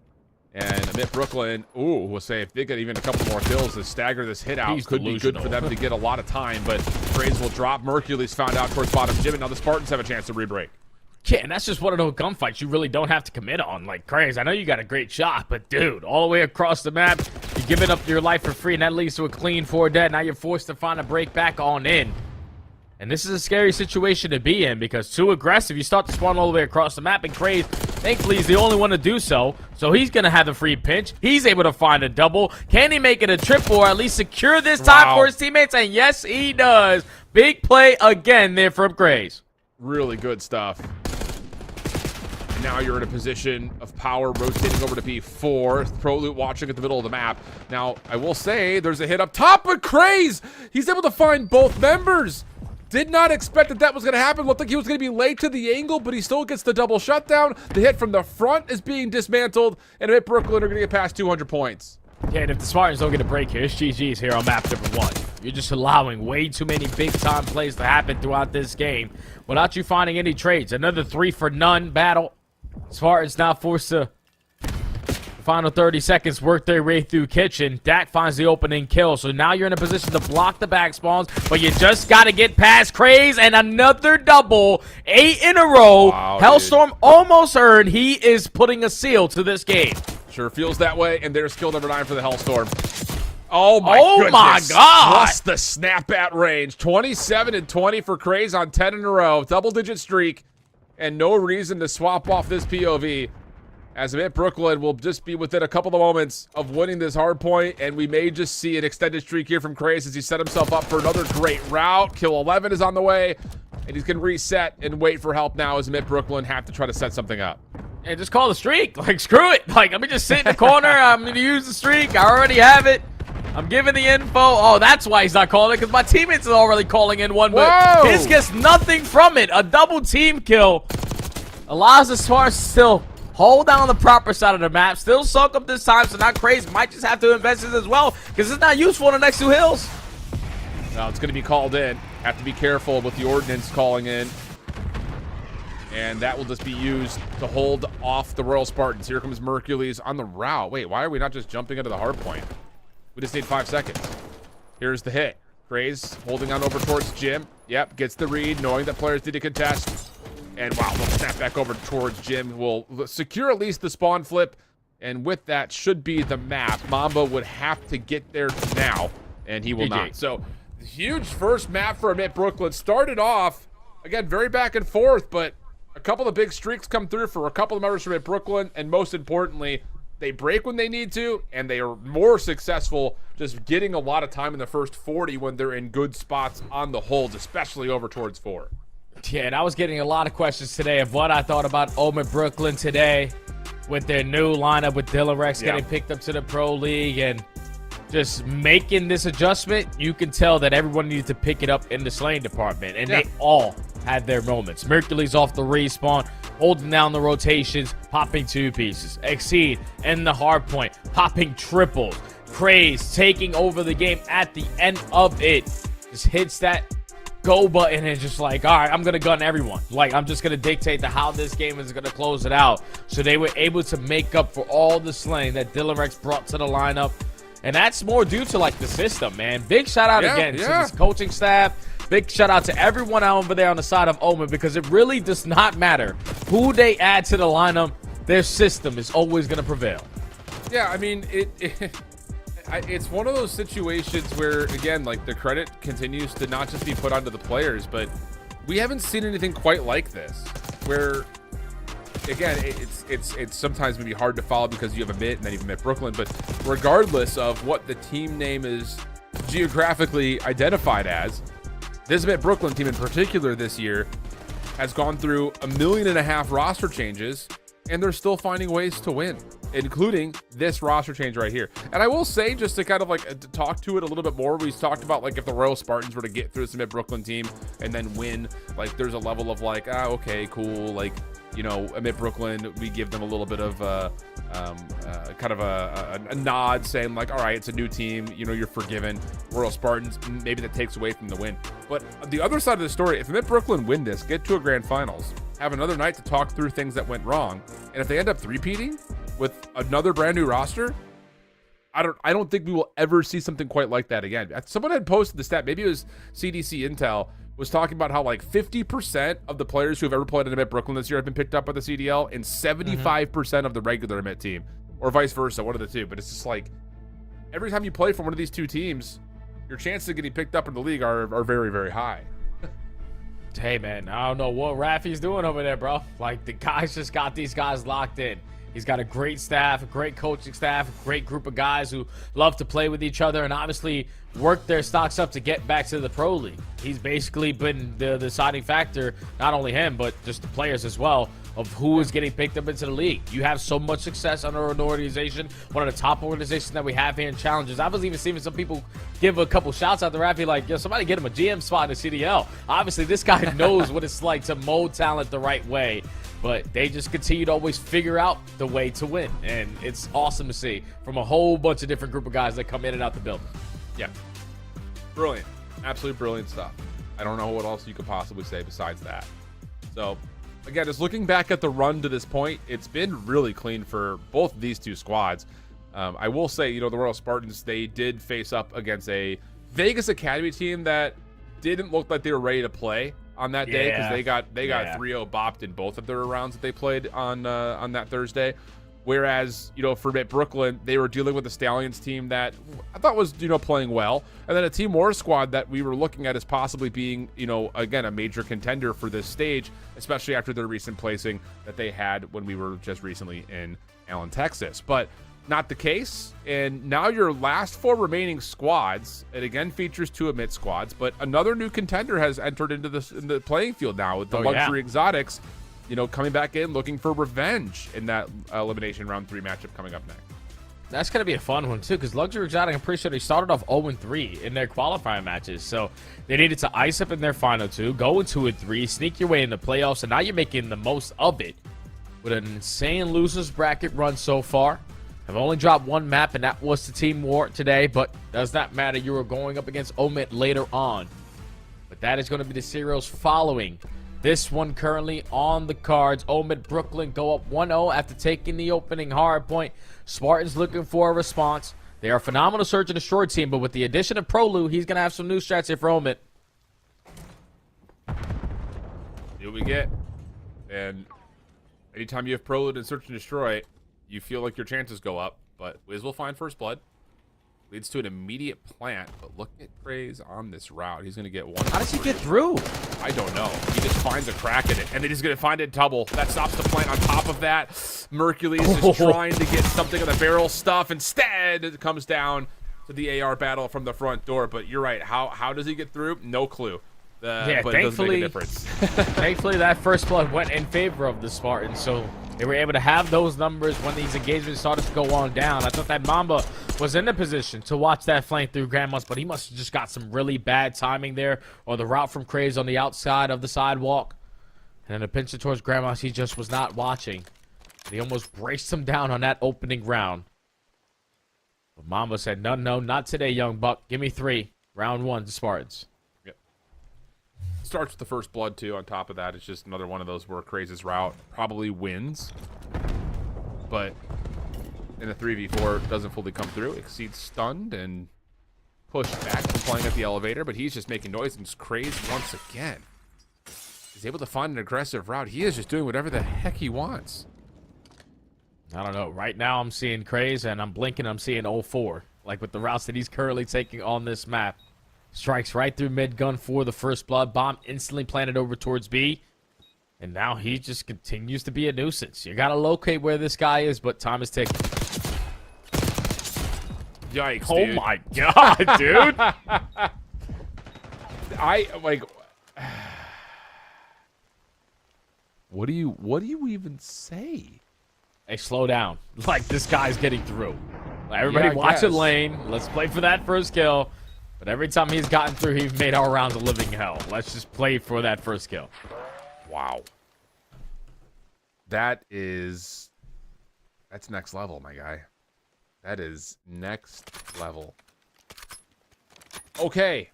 S3: And Brooklyn, we'll say if they get even a couple more kills to stagger this hit out, could be good for them to get a lot of time. But Craze will drop. Mercury's found out towards bottom gym, and now the Spartans have a chance to re-break.
S4: Yeah, and that's just one of those gunfights you really don't have to commit on. Like, Craze, I know you got a great shot, but dude, all the way across the map, you're giving up your life for free, and that leads to a clean 4 dead. Now you're forced to find a break back on in. And this is a scary situation to be in because too aggressive, you start to spawn all the way across the map, and Craze, thankfully, he's the only one to do so. So he's going to have the free pinch. He's able to find a double. Can he make it a triple or at least secure this time for his teammates? And yes, he does. Big play again there from Craze.
S3: Really good stuff. Now you're in a position of power, rotating over to P4. Pro Loot watching at the middle of the map. Now, I will say there's a hit up top, but Craze, he's able to find both members. Did not expect that was going to happen. Looked like he was going to be late to the angle, but he still gets the double shutdown. The hit from the front is being dismantled, and Brooklyn are going to get past 200 points.
S4: Yeah, and if the Spartans don't get a break here, it's GG's here on map number 1. You're just allowing way too many big-time plays to happen throughout this game without you finding any trades. Another 3-for-none battle. Spartans now forced to final 30 seconds work their way through kitchen. Dak finds the opening kill, so now you're in a position to block the back spawns, but you just got to get past Craze, and another double, 8 in a row. Wow, Hellstorm dude. Almost earned. He is putting a seal to this game.
S3: Sure feels that way, and there's skill number 9 for the Hellstorm. Oh my God. Plus the snap at range. 27 and 20 for Craze on 10 in a row. Double-digit streak, and no reason to swap off this POV. As Brooklyn will just be within a couple of moments of winning this hard point, and we may just see an extended streak here from Craze as he set himself up for another great route. Kill 11 is on the way, and he's going to reset and wait for help now as Brooklyn have to try to set something up.
S4: And just call the streak. Like, screw it. Like, let me just sit in the corner. I'm going to use the streak. I already have it. I'm giving the info. Oh, that's why he's not calling it, because my teammates are already calling in one, but his gets nothing from it. A double team kill allows the Spartans still hold down the proper side of the map. Still soak up this time, so now Craze might just have to invest this as well, because it's not useful in the next 2 hills.
S3: Now it's going to be called in. Have to be careful with the ordnance calling in. And that will just be used to hold off the Royal Spartans. Here comes Mercules on the route. Wait, why are we not just jumping into the hard point? We just need 5 seconds. Here's the hit. Craze holding on over towards Jim. Yep, gets the read, knowing that players need to contest. And wow, they'll snap back over towards Jim. Will secure at least the spawn flip. And with that should be the map. Mamba would have to get there now, and he will not. So, huge first map for Brooklyn. Started off, again, very back and forth, but a couple of big streaks come through for a couple of members from Brooklyn. And most importantly, they break when they need to, and they are more successful just getting a lot of time in the first 40 when they're in good spots on the holds, especially over towards 4.
S4: Yeah, and I was getting a lot of questions today of what I thought about Omen Brooklyn today with their new lineup with Dylan Rex getting picked up to the Pro League and just making this adjustment. You can tell that everyone needed to pick it up in the slaying department, and they all had their moments. Mercury's off the respawn, holding down the rotations, popping 2 pieces. Exceed in the hard point, popping triples. Craze taking over the game at the end of it. Just hits that go button and just like, all right, I'm going to gun everyone. Like, I'm just going to dictate how this game is going to close it out. So they were able to make up for all the slaying that Dylan Rex brought to the lineup. And that's more due to, like, the system, man. Big shout out again to this coaching staff. Big shout out to everyone over there on the side of Omen, because it really does not matter who they add to the lineup. Their system is always going to prevail.
S3: Yeah, I mean, it's one of those situations where, again, like, the credit continues to not just be put onto the players, but we haven't seen anything quite like this, where, again, it's sometimes maybe hard to follow because you have a Myt and then you have Myt Brooklyn, but regardless of what the team name is geographically identified as, this Myt Brooklyn team in particular this year has gone through 1.5 million roster changes, and they're still finding ways to win, including this roster change right here. And I will say, just to kind of like to talk to it a little bit more, we talked about, like, if the Royal Spartans were to get through this Myt Brooklyn team and then win, like, there's a level of like, okay, cool, like, you know, Myt Brooklyn, we give them a little bit of kind of a nod, saying like, all right, it's a new team, you know, you're forgiven. Royal Spartans, maybe that takes away from the win. But the other side of the story, if Myt Brooklyn win this, get to a grand finals, have another night to talk through things that went wrong, and if they end up three-peating with another brand new roster, I don't think we will ever see something quite like that again. Someone had posted the stat, maybe it was CDC Intel, was talking about how like 50% of the players who have ever played in Myt Brooklyn this year have been picked up by the CDL, and 75% of the regular Myt team, or vice versa, one of the two. But it's just like, every time you play for one of these two teams, your chances of getting picked up in the league are very, very high.
S4: Hey, man, I don't know what Rafi's doing over there, bro. Like, the guys just got these guys locked in. He's got a great staff, a great coaching staff, a great group of guys who love to play with each other and obviously work their stocks up to get back to the Pro League. He's basically been the deciding factor, not only him, but just the players as well, of who is getting picked up into the league. You have so much success under an organization, one of the top organizations that we have here in Challenges. I was even seeing some people give a couple shouts out to Rafi, like, yo, somebody get him a GM spot in the CDL. Obviously, this guy knows what it's like to mold talent the right way. But they just continue to always figure out the way to win. And it's awesome to see from a whole bunch of different group of guys that come in and out the building.
S3: Yeah. Brilliant. Absolutely brilliant stuff. I don't know what else you could possibly say besides that. So, again, just looking back at the run to this point, it's been really clean for both these two squads. I will say, you know, the Royal Spartans, they did face up against a Vegas Academy team that didn't look like they were ready to play on that day, because they got 3-0 bopped in both of their rounds that they played on that Thursday. Whereas, you know, for Myt Brooklyn, they were dealing with a Stallions team that I thought was, you know, playing well, and then a Team War squad that we were looking at as possibly being, you know, again, a major contender for this stage, especially after their recent placing that they had when we were just recently in Allen, Texas. But not the case, and now your last 4 remaining squads, it again features 2 Myt squads, but another new contender has entered into the playing field now with the Luxury Exotics, you know, coming back in looking for revenge in that elimination round 3 matchup coming up next.
S4: That's going to be a fun one, too, because Luxury Exotic, I'm pretty sure they started off 0-3 in their qualifying matches. So they needed to ice up in their final 2, go 2-3, sneak your way in the playoffs, and now you're making the most of it with an insane losers bracket run so far. I've only dropped 1 map, and that was the Team War today, but does not matter. You are going up against Omit later on. But that is going to be the serials following this one currently on the cards. Omit Brooklyn go up 1-0 after taking the opening hard point. Spartans looking for a response. They are a phenomenal search and destroy team, but with the addition of Prolu, he's going to have some new strats here for Omit.
S3: See what we get. And anytime you have Prolu and search and destroy, you feel like your chances go up, but Wiz will find first blood. Leads to an immediate plant, but look at Craze on this route. He's going to get one.
S4: How does he get through?
S3: I don't know. He just finds a crack in it, and then he's going to find it double. That stops the plant on top of that. Mercules is trying to get something of the barrel stuff. Instead, it comes down to the AR battle from the front door, but you're right. How does he get through? No clue.
S4: Yeah,
S3: but
S4: thankfully,
S3: it doesn't make a difference.
S4: Thankfully, that first blood went in favor of the Spartans, so they were able to have those numbers when these engagements started to go on down. I thought that Mamba was in the position to watch that flank through Grandma's, but he must have just got some really bad timing there, or the route from Craze on the outside of the sidewalk. And then the pinch towards Grandma's, he just was not watching. He almost braced him down on that opening round. But Mamba said, no, not today, young buck. Give me 3. Round 1 to Spartans.
S3: starts with the first blood, too. On top of that, it's just another one of those where Craze's route probably wins. But in the 3v4, doesn't fully come through. Exceeds stunned and pushed back from playing at the elevator, but he's just making noise, and Craze once again. He's able to find an aggressive route. He is just doing whatever the heck he wants.
S4: I don't know. Right now, I'm seeing Craze, and I'm blinking. I'm seeing 0-4. Like with the routes that he's currently taking on this map. Strikes right through mid-gun for the first blood. Bomb instantly planted over towards B. And now he just continues to be a nuisance. You got to locate where this guy is, but time is ticking.
S3: Yikes,
S4: Oh
S3: dude.
S4: my god, dude.
S3: I, like... What do you even say?
S4: Hey, slow down. Like, this guy's getting through. Like, everybody
S3: Yeah, I
S4: watch it
S3: guess.
S4: lane. Let's play for that first kill. But every time he's gotten through, he's made our rounds a living hell. Let's just play for that first kill.
S3: Wow. That's next level, my guy. That is next level. Okay.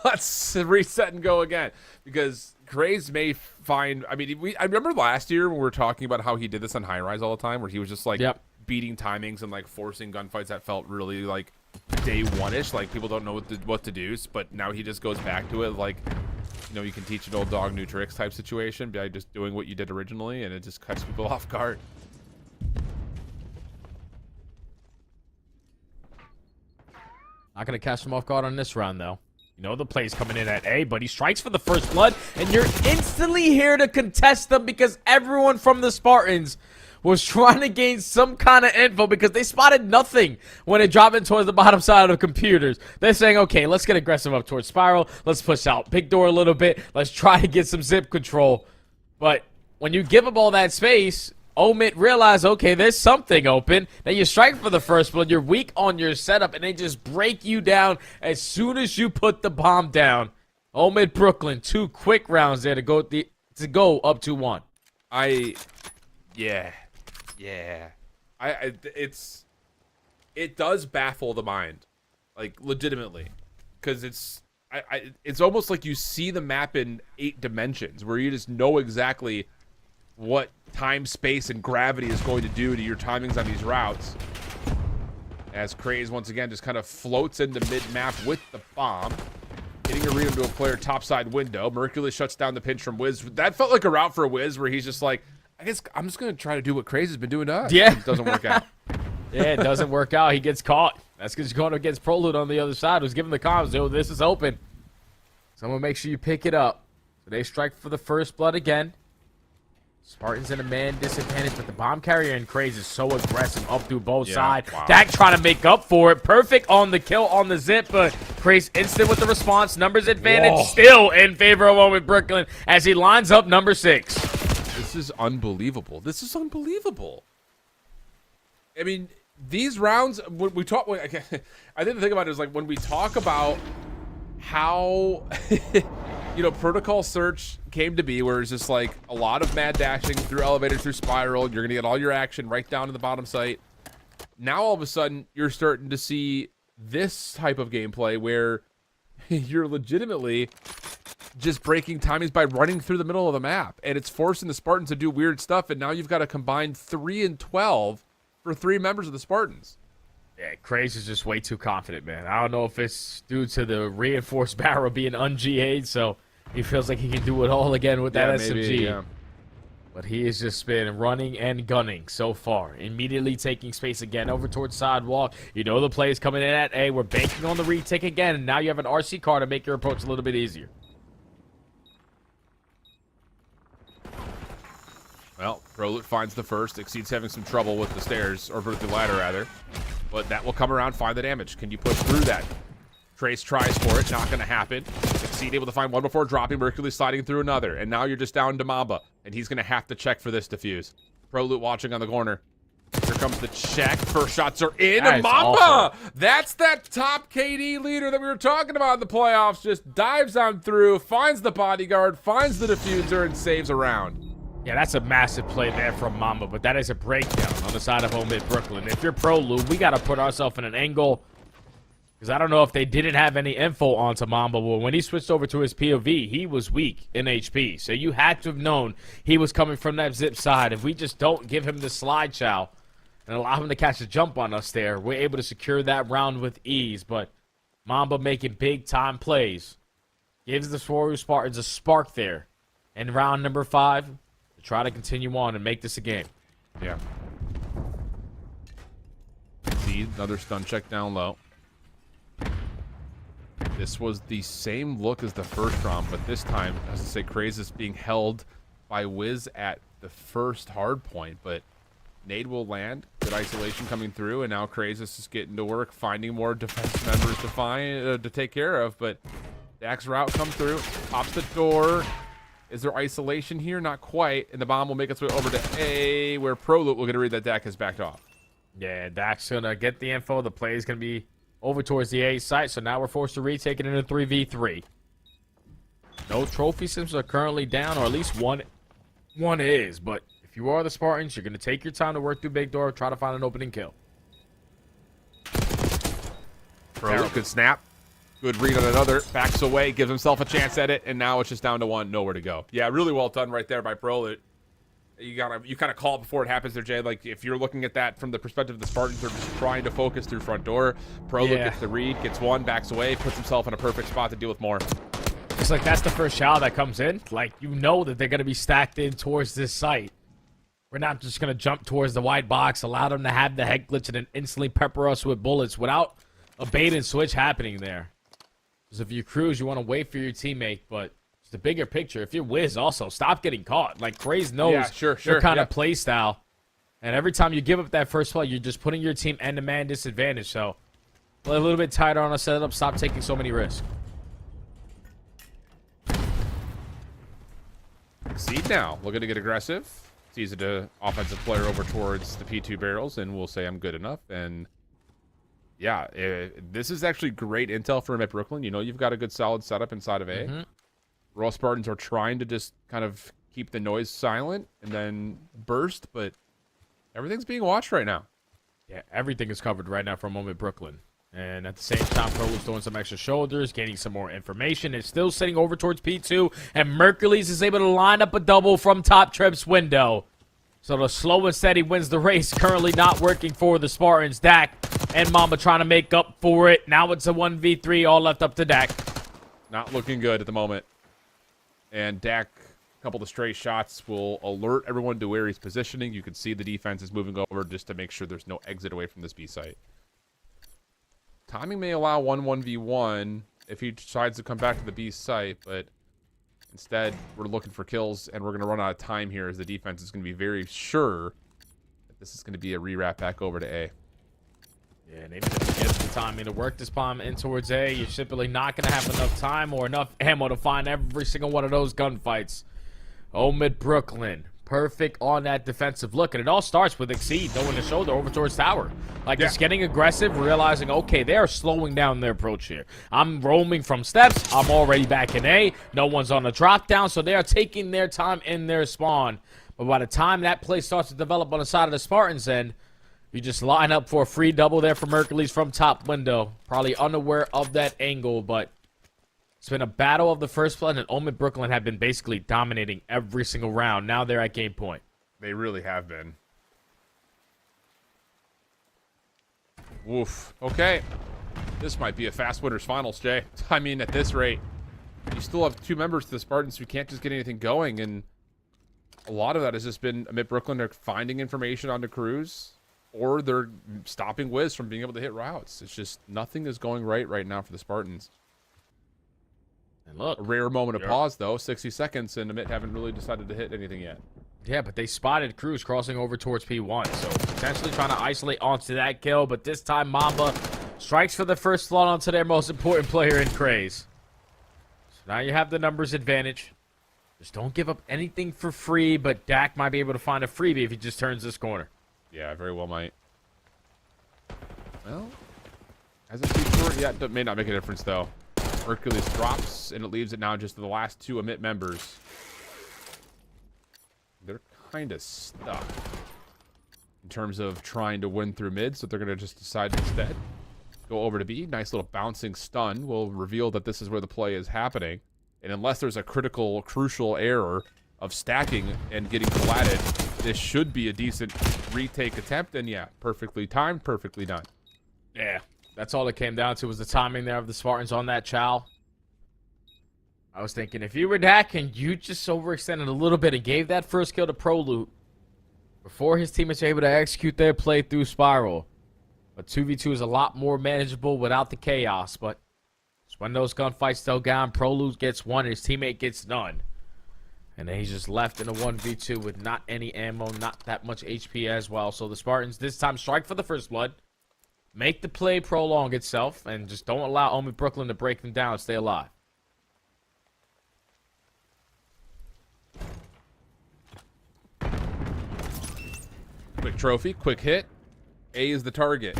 S3: Let's reset and go again. Because Craze may find... I mean, I remember last year when we were talking about how he did this on High Rise all the time, where he was just, like, beating timings and, like, forcing gunfights that felt really, like, day one-ish. Like, people don't know what to do. But now he just goes back to it, like... You know, you can teach an old dog new tricks type situation by just doing what you did originally, and it just cuts people off guard.
S4: Not going to catch him off guard on this round, though. You know the play's coming in at A, but he strikes for the first blood, and you're instantly here to contest them because everyone from the Spartans was trying to gain some kind of info because they spotted nothing when it dropped in towards the bottom side of computers. They're saying, okay, let's get aggressive up towards Spiral. Let's push out Big Door a little bit. Let's try to get some zip control. But when you give up all that space, Omid realize, okay, there's something open. Then you strike for the first blood. You're weak on your setup, and they just break you down as soon as you put the bomb down. Omid Brooklyn, 2 quick rounds there to go up to 1.
S3: Yeah. It does baffle the mind, like legitimately, because it's almost like you see the map in 8 dimensions where you just know exactly what time, space, and gravity is going to do to your timings on these routes. As Craze once again just kind of floats into mid-map with the bomb, getting a read into a player topside window. Mercury shuts down the pinch from Wiz. That felt like a route for Wiz where he's just like, I guess I'm just going to try to do what Craze has been doing to us.
S4: Yeah.
S3: It doesn't work out.
S4: Yeah, it doesn't work out. He gets caught. That's because he's going against Prolude on the other side, who's giving the comms. Yo, this is open. Someone make sure you pick it up. So they strike for the first blood again. Spartans in a man disadvantage, but the bomb carrier and Craze is so aggressive up through both sides.
S3: Wow.
S4: Dak trying to make up for it. Perfect on the kill on the zip, but Craze instant with the response. Numbers advantage still in favor of Omid Brooklyn as he lines up number 6.
S3: This is unbelievable. This is unbelievable. I mean, these rounds, when we talk, I think the thing about it is like when we talk about how, you know, protocol search came to be, where it's just like a lot of mad dashing through elevator, through spiral. You're going to get all your action right down to the bottom site. Now, all of a sudden, you're starting to see this type of gameplay where you're legitimately just breaking timings by running through the middle of the map, and it's forcing the Spartans to do weird stuff, and now you've got to combine 3 and 12 for 3 members of the Spartans.
S4: Yeah, Craze is just way too confident, man. I don't know if it's due to the reinforced barrel being un-GA'd, so he feels like he can do it all again with that SMG.
S3: Maybe, yeah.
S4: But he has just been running and gunning so far. Immediately taking space again over towards sidewalk. You know the play is coming in at A. We're banking on the retake again, and now you have an RC car to make your approach a little bit easier.
S3: Well, Prolute finds the first. Exceed's having some trouble with the stairs, or with the ladder, rather. But that will come around, find the damage. Can you push through that? Trace tries for it. Not going to happen. Exceed able to find one before dropping. Mercury sliding through another. And now you're just down to Mamba. And he's going to have to check for this defuse. Prolute watching on the corner. Here comes the check. First shots are in.
S4: That is
S3: Mamba!
S4: awful.
S3: That's that top KD leader that we were talking about in the playoffs. Just dives on through, finds the bodyguard, finds the diffuser, and saves a round.
S4: Yeah, that's a massive play there from Mamba, but that is a breakdown on the side of Omid Brooklyn. If you're Prolude, we got to put ourselves in an angle Because I don't know if they didn't have any info onto Mamba, but when he switched over to his POV, he was weak in HP. So you had to have known he was coming from that zip side. If we just don't give him the slide chow and allow him to catch a jump on us there, we're able to secure that round with ease. But Mamba making big-time plays. Gives the Warrior Spartans a spark there in round number 5 to try to continue on and make this a game.
S3: Yeah. See, another stun check down low. This was the same look as the first round, but this time, as I say, Craze is being held by Wiz at the first hard point, but nade will land. Good isolation coming through, and now Craze is just getting to work, finding more defense members to take care of, but Dak's route come through, pops the door. Is there isolation here? Not quite, and the bomb will make its way over to A, where ProLoot will get to read that Dak has backed off.
S4: Yeah, Dak's going to get the info. The play is going to be over towards the A site, so now we're forced to retake it in a 3v3. No trophy sims are currently down, or at least one is, but if you are the Spartans, you're going to take your time to work through big door, try to find an opening kill.
S3: ProLoot, good snap. Good read on another. Backs away, gives himself a chance at it, and now it's just down to 1, nowhere to go. Yeah, really well done right there by ProLoot. You kind of call it before it happens there, Jay. Like, if you're looking at that from the perspective of the Spartans, they're just trying to focus through front door. ProLoot gets the read, gets 1, backs away, puts himself in a perfect spot to deal with more.
S4: It's like that's the first shower that comes in. Like, you know that they're going to be stacked in towards this site. We're not just going to jump towards the white box, allow them to have the head glitch, and then instantly pepper us with bullets without a bait and switch happening there. Because if you cruise, you want to wait for your teammate, but the bigger picture, if you're Wiz, also stop getting caught. Like, Craze knows your kind of play style, and every time you give up that first play, you're just putting your team end-to-man disadvantage. So play a little bit tighter on a setup, stop taking so many risks.
S3: Seed now looking to get aggressive, sees an offensive player over towards the P2 barrels, and will say I'm good enough. And yeah, this is actually great intel for him at Brooklyn. You know, you've got a good solid setup inside of A. Raw Spartans are trying to just kind of keep the noise silent and then burst, but everything's being watched right now.
S4: Yeah, everything is covered right now for a moment, Brooklyn. And at the same time, Pro was throwing some extra shoulders, gaining some more information. It's still sitting over towards P2, and Mercules is able to line up a double from Top Trip's window. So the slow and steady wins the race. Currently not working for the Spartans. Dak and Mamba trying to make up for it. Now it's a 1v3, all left up to Dak.
S3: Not looking good at the moment. And Dak, a couple of stray shots will alert everyone to where he's positioning. You can see the defense is moving over just to make sure there's no exit away from this B site. Timing may allow 1v1 if he decides to come back to the B site, but instead we're looking for kills, and we're going to run out of time here as the defense is going to be very sure that this is going to be a rewrap back over to A.
S4: Yeah, and even if you get the timing to work this bomb in towards A, you're simply not going to have enough time or enough ammo to find every single one of those gunfights. Omid Brooklyn, perfect on that defensive look. And it all starts with Exceed throwing the shoulder over towards Tower. Like, just getting aggressive, realizing, okay, they are slowing down their approach here. I'm roaming from steps. I'm already back in A. No one's on the drop down, so they are taking their time in their spawn. But by the time that play starts to develop on the side of the Spartans end, you just line up for a free double there for Mercules from top window. Probably unaware of that angle, but it's been a battle of the first blood, and Omid Brooklyn have been basically dominating every single round. Now they're at game point.
S3: They really have been. Woof. Okay. This might be a fast winners finals, Jay. I mean, at this rate, you still have 2 members to the Spartans who can't just get anything going, and a lot of that has just been Omid Brooklyn. They're finding information on the crews, or they're stopping Wiz from being able to hit routes. It's just nothing is going right now for the Spartans.
S4: And look,
S3: a rare moment of pause, though. 60 seconds, and Amit haven't really decided to hit anything yet.
S4: Yeah, but they spotted Cruz crossing over towards P1, so potentially trying to isolate onto that kill, but this time Mamba strikes for the first slot onto their most important player in Craze. So now you have the numbers advantage. Just don't give up anything for free, but Dak might be able to find a freebie if he just turns this corner.
S3: Yeah, very well might. Well, as a feature, yeah, it may not make a difference, though. Hercules drops, and it leaves it now just to the last 2 Amit members. They're kind of stuck in terms of trying to win through mid, so they're going to just decide instead go over to B. Nice little bouncing stun will reveal that this is where the play is happening. And unless there's a crucial error of stacking and getting flatted, this should be a decent retake attempt. And yeah, perfectly timed, perfectly done.
S4: Yeah, that's all it came down to was the timing there of the Spartans on that chow. I was thinking, if you were Dak and you just overextended a little bit and gave that first kill to Prolute before his teammates were able to execute their play through Spiral. But 2v2 is a lot more manageable without the chaos. But when those gunfights still down, Prolute gets one, his teammate gets none. And then he's just left in a 1v2 with not any ammo, not that much HP as well. So the Spartans this time strike for the first blood. Make the play prolong itself, and just don't allow Omid Brooklyn to break them down and stay alive.
S3: Quick trophy, quick hit. A is the target.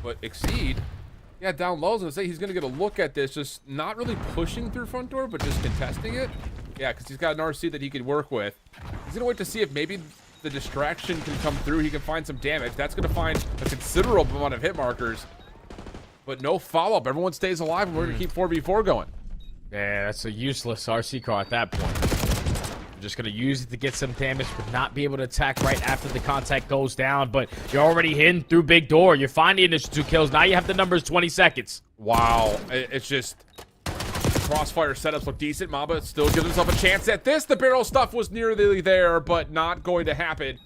S3: But Exceed, yeah, down low, I was going to say he's going to get a look at this, just not really pushing through front door, but just contesting it. Yeah, because he's got an RC that he could work with. He's going to wait to see if maybe the distraction can come through. He can find some damage. That's going to find a considerable amount of hit markers. But no follow-up. Everyone stays alive, and we're going to keep 4v4 going.
S4: Yeah, that's a useless RC car at that point. You're just going to use it to get some damage, but not be able to attack right after the contact goes down. But you're already hidden through big door. You're finding the initial 2 kills. Now you have the numbers 20 seconds.
S3: Wow. It's just... Crossfire setups look decent. Mamba still gives himself a chance at this. The barrel stuff was nearly there, but not going to happen.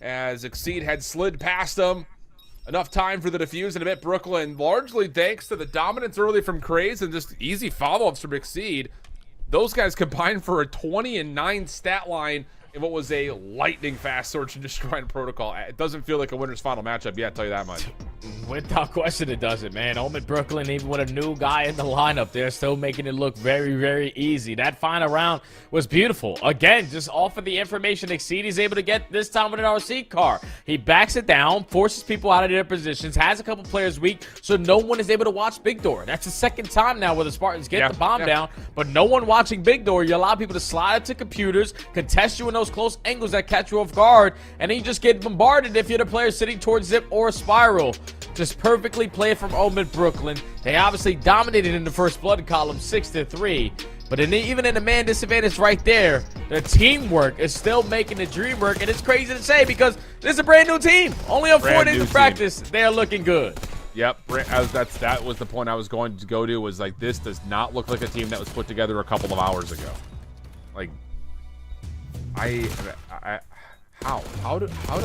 S3: As Exceed had slid past him. Enough time for the defuse and a bit Brooklyn, largely thanks to the dominance early from Craze and just easy follow-ups from Exceed. Those guys combined for a 20-9 stat line in what was a lightning-fast search and destroy protocol. It doesn't feel like a winner's final matchup yet, I'll tell you that much.
S4: Without question, it doesn't, man. Omid Brooklyn, even with a new guy in the lineup, they're still making it look very, very easy. That final round was beautiful. Again, just off of the information Exceed is able to get this time with an RC car. He backs it down, forces people out of their positions, has a couple players weak, so no one is able to watch Big Door. That's the second time now where the Spartans get the bomb down, but no one watching Big Door. You allow people to slide up to computers, contest you in those close angles that catch you off guard, and then you just get bombarded if you're the player sitting towards Zip or Spiral. Just perfectly played from Omid Brooklyn. They obviously dominated in the first blood column 6-3. But even in the man disadvantage right there, the teamwork is still making the dream work. And it's crazy to say because this is a brand new team. Only on 4 days of practice, they are looking good.
S3: Yep, that was the point I was going to go to, was like, this does not look like a team that was put together a couple of hours ago. Like, how do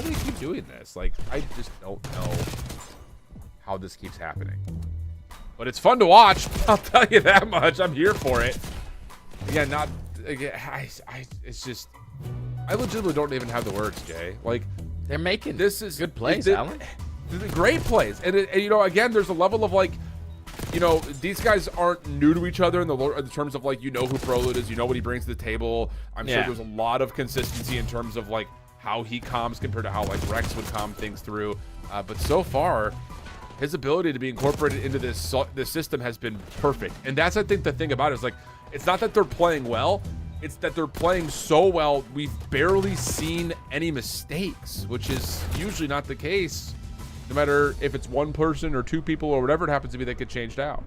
S3: they keep doing this? Like, I just don't know how this keeps happening. But it's fun to watch. I'll tell you that much. I'm here for it. Again, it's just, I legitimately don't even have the words, Jay. Like,
S4: they're making
S3: this is
S4: good plays, Alan.
S3: Great plays. And you know, again, there's a level of like, you know, these guys aren't new to each other in terms of like, you know who Prolute is, you know what he brings to the table. I'm sure there's a lot of consistency in terms of like how he comms compared to how like Rex would calm things through. But so far, his ability to be incorporated into this system has been perfect. And that's, I think, the thing about it is like, it's not that they're playing well, it's that they're playing so well, we've barely seen any mistakes, which is usually not the case. No matter if it's one person or 2 people or whatever it happens to be that get changed out.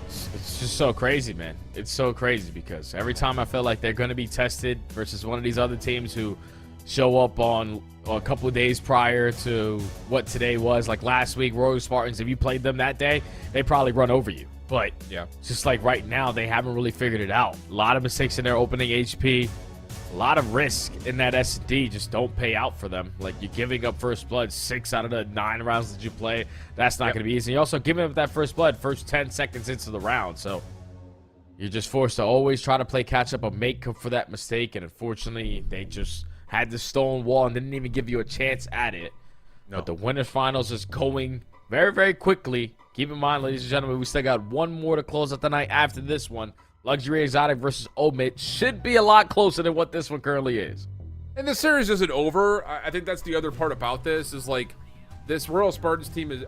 S4: It's just so crazy, man. It's so crazy because every time I feel like they're going to be tested versus one of these other teams who show up on a couple of days prior to what today was, like last week, Royal Spartans, if you played them that day, they probably run over you. But yeah, just like right now, they haven't really figured it out. A lot of mistakes in their opening HP. A lot of risk in that S&D just don't pay out for them. Like, you're giving up first blood 6 out of the 9 rounds that you play. That's not going to be easy. You're also giving up that first blood first 10 seconds into the round. So you're just forced to always try to play catch up or make up for that mistake. And unfortunately, they just had the stone wall and didn't even give you a chance at it. But the winners finals is going very, very quickly. Keep in mind, ladies and gentlemen, we still got one more to close out the night after this one. Luxury Exotic versus Omid should be a lot closer than what this one currently is.
S3: And the series isn't over. I think that's the other part about this is like, this Royal Spartans team is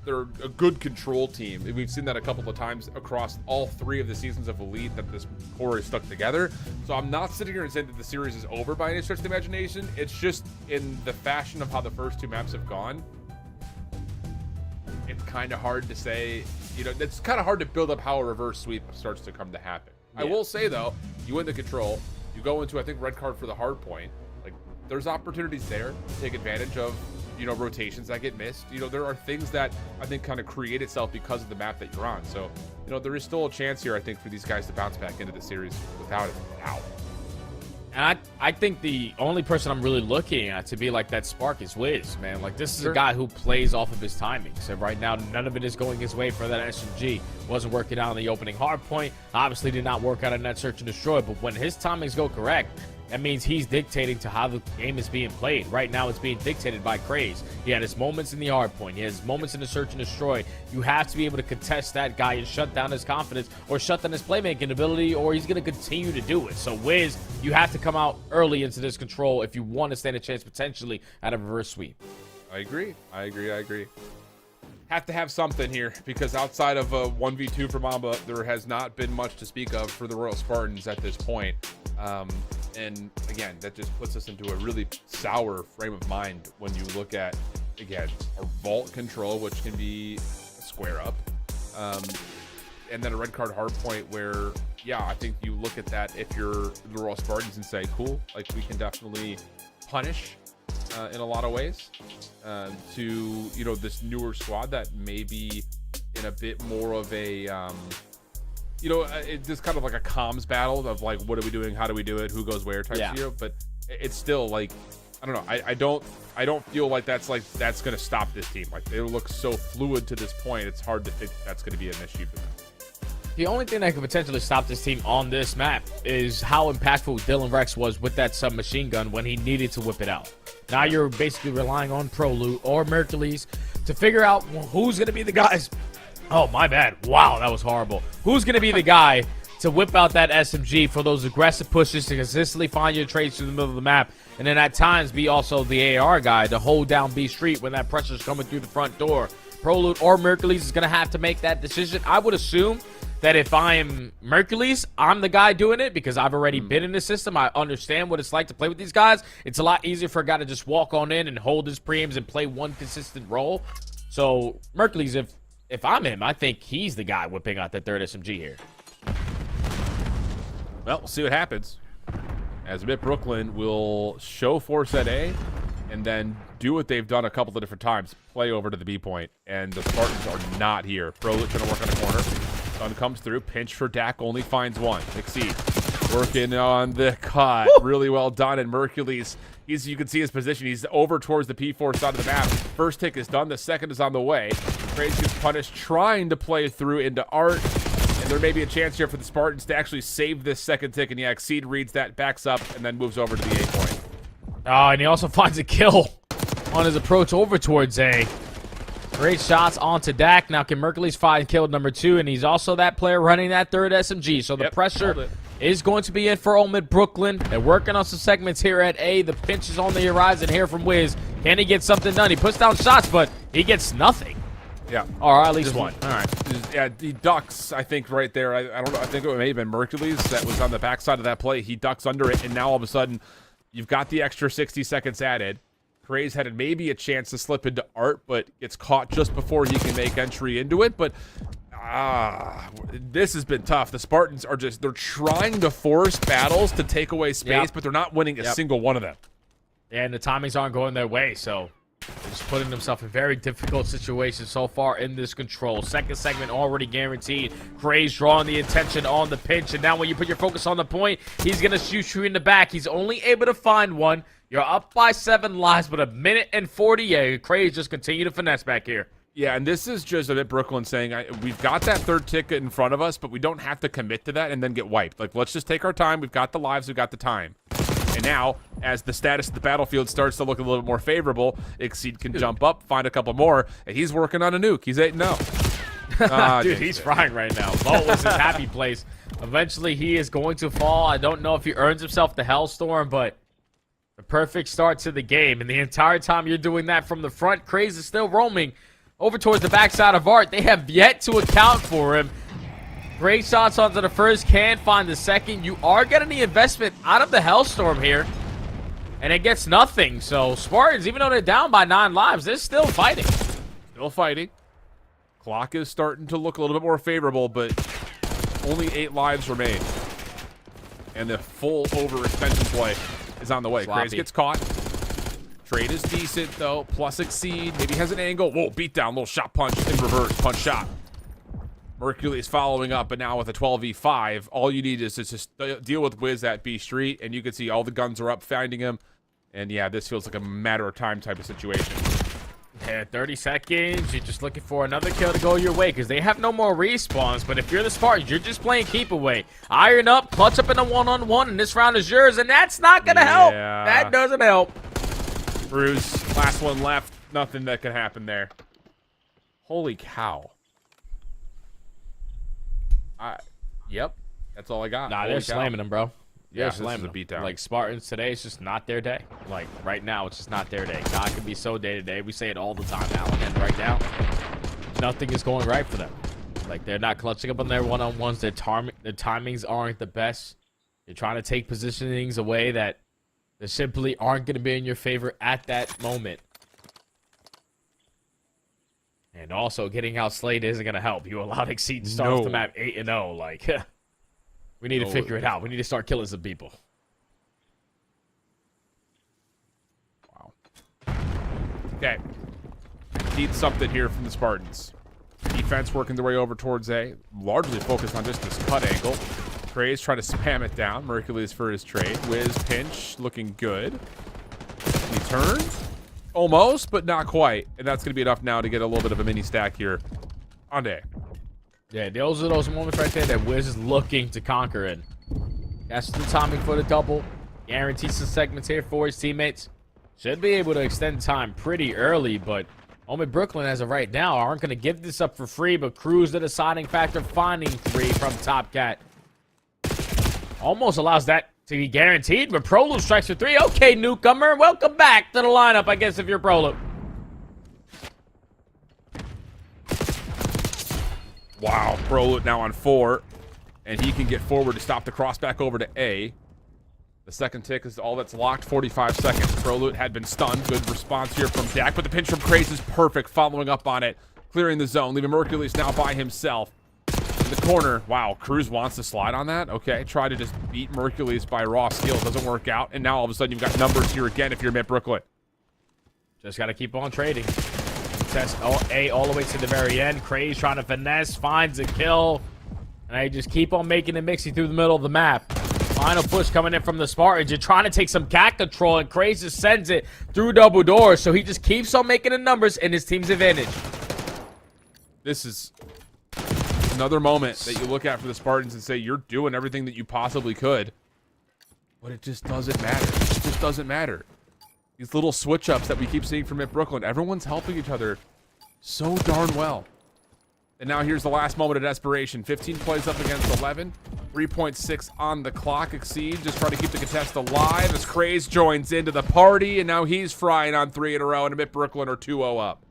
S3: they're a good control team. We've seen that a couple of times across all 3 of the seasons of Elite that this core is stuck together. So I'm not sitting here and saying that the series is over by any stretch of the imagination. It's just in the fashion of how the first 2 maps have gone. it's kind of hard to say, you know, it's kind of hard to build up how a reverse sweep starts to come to happen. I will say though, you win the control, you go into, I think, red card for the hard point. Like, there's opportunities there to take advantage of, you know, rotations that get missed. You know, there are things that I think kind of create itself because of the map that you're on. So, you know, there is still a chance here, I think, for these guys to bounce back into the series without it. Wow.
S4: And I think the only person I'm really looking at to be like that spark is Wiz, man. Like, this is a guy who plays off of his timing. So right now, none of it is going his way for that SMG. Wasn't working out on the opening hard point. Obviously did not work out in that search and destroy. But when his timings go correct, that means he's dictating to how the game is being played. Right now, it's being dictated by Craze. He had his moments in the hard point. He has moments in the search and destroy. You have to be able to contest that guy and shut down his confidence or shut down his playmaking ability, or he's going to continue to do it. So, Wiz, you have to come out early into this control if you want to stand a chance potentially at a reverse sweep.
S3: I agree. Have to have something here, because outside of a 1v2 for Mamba, there has not been much to speak of for the Royal Spartans at this point. And again, that just puts us into a really sour frame of mind when you look at, again, a vault control, which can be a square up, and then a red card hard point where, yeah, I think you look at that if you're the Royal Spartans and say, cool, like, we can definitely punish in a lot of ways to, you know, this newer squad that may be in a bit more of a you know, it's just kind of like a comms battle of like, what are we doing, how do we do it, who goes where type of, but it's still like, I don't know, I don't feel like that's gonna stop this team. Like, they look so fluid to this point, it's hard to think that's gonna be an issue for them.
S4: The only thing that could potentially stop this team on this map is how impactful Dylan Rex was with that submachine gun when he needed to whip it out. Now you're basically relying on Proloot or Mercules to figure out who's going to be the guys. Oh, my bad. Wow, that was horrible. Who's going to be the guy to whip out that SMG for those aggressive pushes to consistently find your trades through the middle of the map, and then at times be also the AR guy to hold down B Street when that pressure's coming through the front door. Proloot or Mercules is going to have to make that decision. I would assume that if I'm Mercules, I'm the guy doing it because I've already been in the system. I understand what it's like to play with these guys. It's a lot easier for a guy to just walk on in and hold his preems and play one consistent role. So Mercules, if I'm him, I think he's the guy whipping out that third SMG here.
S3: Well, we'll see what happens. As Mid Brooklyn will show force at A and then do what they've done a couple of different times, play over to the B point, and the Spartans are not here. Proloot going to work on the corner. Sun comes through, pinch for Dak, only finds one. Exceed working on the cut. Woo! Really well done. And Mercules, you can see his position. He's over towards the P4 side of the map. First tick is done. The second is on the way. Crazy punished, trying to play through into Art. And there may be a chance here for the Spartans to actually save this second tick. And yeah, Exceed reads that, backs up, and then moves over to the A point.
S4: Oh, and he also finds a kill on his approach over towards A. Great shots onto Dak. Now can Mercules find kill number 2, and he's also that player running that third SMG. So the pressure is going to be in for Mid Brooklyn. They're working on some segments here at A. The pinch is on the horizon here from Wiz. Can he get something done? He puts down shots, but he gets nothing.
S3: Yeah.
S4: Or at least one. All right.
S3: Yeah, he ducks, I think, right there. I don't know. I think it may have been Mercules that was on the backside of that play. He ducks under it, and now all of a sudden, you've got the extra 60 seconds added. Craze had maybe a chance to slip into Art, but gets caught just before he can make entry into it. But this has been tough. The Spartans are they're trying to force battles to take away space, but they're not winning a single one of them.
S4: And the timings aren't going their way, so they're just putting themselves in very difficult situations so far in this control. Second segment already guaranteed. Craze drawing the attention on the pinch, and now when you put your focus on the point, he's going to shoot you in the back. He's only able to find one. You're up by 7 lives, but 1 minute and 40. Yeah, Craze just continue to finesse back here.
S3: Yeah, and this is just a bit Brooklyn saying, we've got that third ticket in front of us, but we don't have to commit to that and then get wiped. Like, let's just take our time. We've got the lives. We've got the time. And now, as the status of the battlefield starts to look a little bit more favorable, Exceed can jump up, find a couple more, and he's working on a nuke. He's 8-0.
S4: Dude, he's frying right now. Vault was his happy place. Eventually, he is going to fall. I don't know if he earns himself the Hellstorm, but the perfect start to the game. And the entire time you're doing that from the front, Craze is still roaming over towards the backside of Art. They have yet to account for him. Great shots onto the first, can't find the second. You are getting the investment out of the Hellstorm here, and it gets nothing. So Spartans, even though they're down by 9 lives, they're still fighting.
S3: Still fighting. Clock is starting to look a little bit more favorable, but only 8 lives remain. And the full overextension play is on the way.
S4: Sloppy.
S3: Craze gets caught. Trade is decent, though. Plus Exceed. Maybe has an angle. Whoa, beat down. Little shot punch in reverse. Punch shot. Mercury is following up, but now with a 12v5, all you need is to just deal with Wiz at B Street, and you can see all the guns are up finding him. And yeah, this feels like a matter of time type of situation.
S4: Yeah, 30 seconds. You're just looking for another kill to go your way because they have no more respawns. But if you're the Spartans, you're just playing keep away. Iron up, clutch up in a one-on-one, and this round is yours, and that's not going to help. That doesn't help.
S3: Bruce, last one left. Nothing that can happen there. Holy cow.
S4: Yep.
S3: That's all I got.
S4: Nah,
S3: Holy
S4: they're
S3: cow.
S4: slamming them, bro.
S3: Yeah,
S4: They're
S3: this
S4: slamming
S3: is a
S4: them.
S3: beatdown.
S4: Like, Spartans today, it's just not their day. Like, right now, it's just not their day. God can be so day-to-day. We say it all the time, Alan. And right now, nothing is going right for them. Like, they're not clutching up on their one-on-ones. Their timings aren't the best. You're trying to take positionings away that simply aren't going to be in your favor at that moment. And also, getting out slayed isn't going to help. You allowed Exceed to start off the map 8-0. Like, we need to figure it out. We need to start killing some people.
S3: Wow. Okay. Need something here from the Spartans. Defense working their way over towards A. Largely focused on just this cut angle. Craze trying to spam it down. Mercules for his trade. Wiz pinch looking good. He turns. Almost, but not quite. And that's going to be enough now to get a little bit of a mini stack here on A.
S4: Yeah, those are those moments right there that Wiz is looking to conquer in. That's the timing for the double. Guarantees some segments here for his teammates. Should be able to extend time pretty early, but Brooklyn, as of right now, aren't going to give this up for free, but Cruz the deciding factor, finding 3 from Top Cat. Almost allows that to be guaranteed, but Prolu strikes for 3. Okay, newcomer, welcome back to the lineup, I guess, if you're Prolu.
S3: Wow, Prolu now on 4, and he can get forward to stop the cross back over to A. The second tick is all that's locked, 45 seconds. Prolu had been stunned. Good response here from Dak, but the pinch from Craze is perfect, following up on it, clearing the zone, leaving Mercules now by himself. In the corner, wow, Cruz wants to slide on that. Okay, try to just beat Mercules by raw skill. Doesn't work out, and now all of a sudden you've got numbers here again if you're Mid Brooklyn.
S4: Just got to keep on trading. Test A all the way to the very end. Craze trying to finesse, finds a kill. And they just keep on making it mixy through the middle of the map. Final push coming in from the Spartans. You're trying to take some cat control, and Craze just sends it through double doors. So he just keeps on making the numbers in his team's advantage.
S3: This is another moment that you look at for the Spartans and say, you're doing everything that you possibly could. But it just doesn't matter. It just doesn't matter. These little switch-ups that we keep seeing from Mid Brooklyn, everyone's helping each other so darn well. And now here's the last moment of desperation. 15 plays up against 11. 3.6 on the clock. Exceed, just trying to keep the contest alive as Craze joins into the party, and now he's frying on 3 in a row, and Mid Brooklyn are 2-0 up.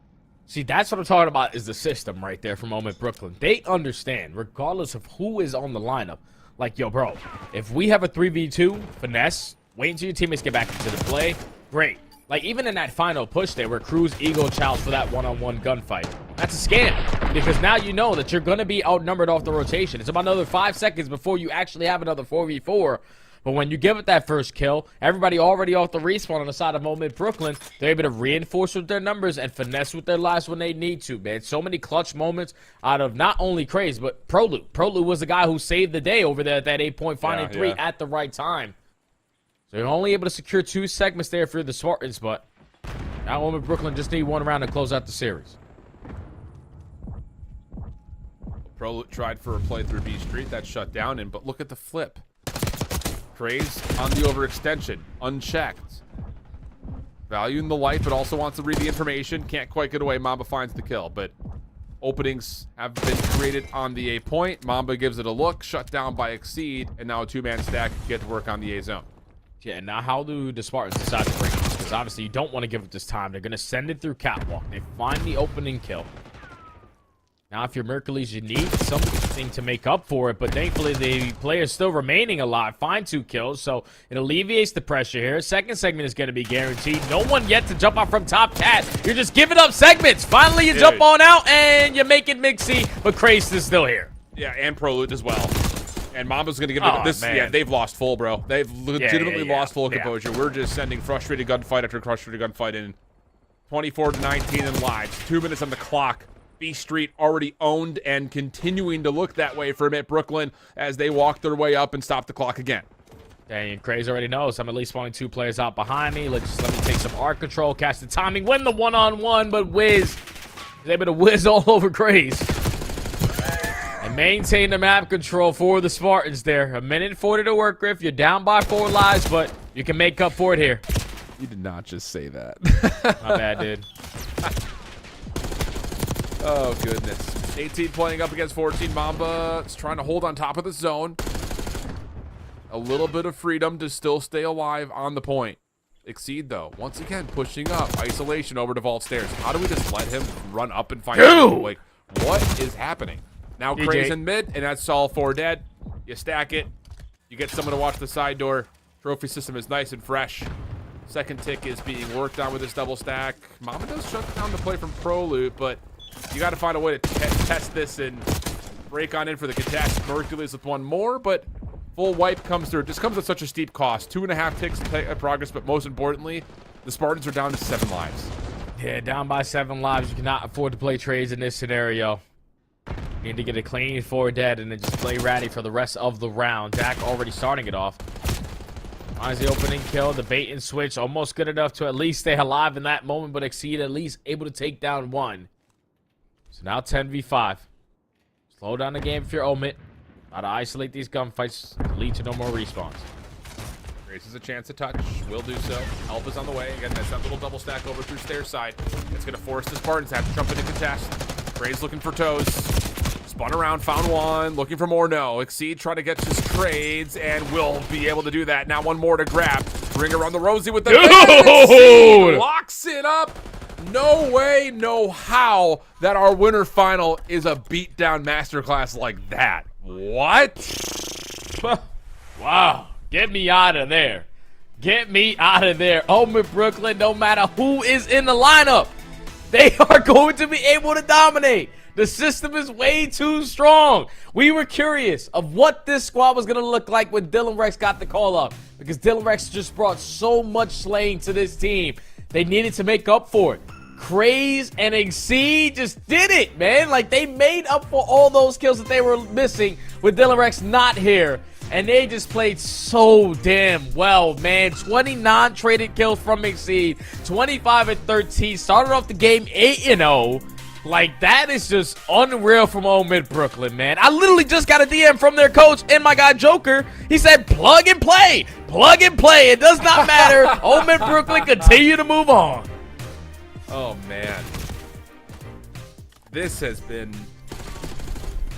S4: See, that's what I'm talking about, is the system right there from Moment Brooklyn. They understand, regardless of who is on the lineup. Like, yo, bro, if we have a 3v2, finesse, wait until your teammates get back into the play, great. Like, even in that final push there where Cruz ego challenged for that one-on-one gunfight, that's a scam. Because now you know that you're going to be outnumbered off the rotation. It's about another 5 seconds before you actually have another 4v4. But when you give it that first kill, everybody already off the respawn on the side of Moment Brooklyn, they're able to reinforce with their numbers and finesse with their lives when they need to, man. So many clutch moments out of not only Craze, but Prolu. Prolu was the guy who saved the day over there at that 8-point finding 3 at the right time. So you're only able to secure 2 segments there for the Spartans, but now Moment Brooklyn just need 1 round to close out the series.
S3: Prolu tried for a play through B Street. That's shut down, but look at the flip. Craze on the overextension, unchecked. Valuing the light, but also wants to read the information. Can't quite get away. Mamba finds the kill, but openings have been created on the A point. Mamba gives it a look, shut down by Exceed, and now a 2-man stack can get to work on the A zone.
S4: Yeah, now how do the Spartans decide to break this? Because obviously you don't want to give it this time. They're going to send it through Catwalk. They find the opening kill. Now, if you're Mercules, you need something to make up for it, but thankfully the player's still remaining alive. Find 2 kills, so it alleviates the pressure here. Second segment is going to be guaranteed. No one yet to jump out from top. Cat, you're just giving up segments. Finally, you jump on out, and you make it Mixie, but Krace is still here.
S3: Yeah, and Prelude as well. And Mamba's going to give it this. Man. Yeah, they've lost full, bro. They've legitimately lost full composure. We're just sending frustrated gunfight after frustrated gunfight in 24-19 in lives. 2 minutes on the clock. B Street already owned and continuing to look that way for Mid Brooklyn as they walk their way up and stop the clock again.
S4: Dang, Craze already knows. I'm at least spawning 2 players out behind me. Let me take some arc control, catch the timing, win the one-on-one, but Wiz is able to whiz all over Craze. And maintain the map control for the Spartans there. 1:40 to work, Griff. You're down by 4 lives, but you can make up for it here.
S3: You did not just say that.
S4: My bad, dude.
S3: Oh, goodness. 18 playing up against 14. Mamba is trying to hold on top of the zone. A little bit of freedom to still stay alive on the point. Exceed, though. Once again, pushing up. Isolation over to Vault Stairs. How do we just let him run up and find him? Like, what is happening? Now Craze in mid, and that's all 4 dead. You stack it. You get someone to watch the side door. Trophy system is nice and fresh. Second tick is being worked on with this double stack. Mamba does shut down the play from Proloot, but you got to find a way to test this and break on in for the contest. Mercules with 1 more, but full wipe comes through. It just comes at such a steep cost. 2.5 ticks of progress, but most importantly, the Spartans are down to 7 lives.
S4: Yeah, down by 7 lives. You cannot afford to play trades in this scenario. You need to get a clean 4 dead and then just play ratty for the rest of the round. Jack already starting it off. Finds the opening kill, the bait and switch. Almost good enough to at least stay alive in that moment, but Exceed at least able to take down 1. So now 10v5. Slow down the game if you're Omit. Got to isolate these gunfights to lead to no more respawns.
S3: Grace has a chance to touch. Will do so. Help is on the way. Again, that's that little double stack over through stairs side. It's going to force the Spartans to have to jump into contest. Grace looking for toes. Spun around, found 1. Looking for more, no. Exceed trying to get his trades and will be able to do that. Now 1 more to grab. Bring around the Rosie with the Exceed locks it up. No way, no how that our winner final is a beatdown masterclass like that. What?
S4: Wow. Get me out of there. Get me out of there. Omit Brooklyn, no matter who is in the lineup, they are going to be able to dominate. The system is way too strong. We were curious of what this squad was going to look like when Dylan Rex got the call up, because Dylan Rex just brought so much slaying to this team. They needed to make up for it. Craze and Exceed just did it, man. Like, they made up for all those kills that they were missing with Dylan Rex not here. And they just played so damn well, man. 29 traded kills from Exceed. 25 and 13. Started off the game 8-0. Like, that is just unreal from Omid Brooklyn, man. I literally just got a DM from their coach and my guy Joker. He said, plug and play. Plug and play. It does not matter. Omid Brooklyn, continue to move on.
S3: Oh, man. This has been,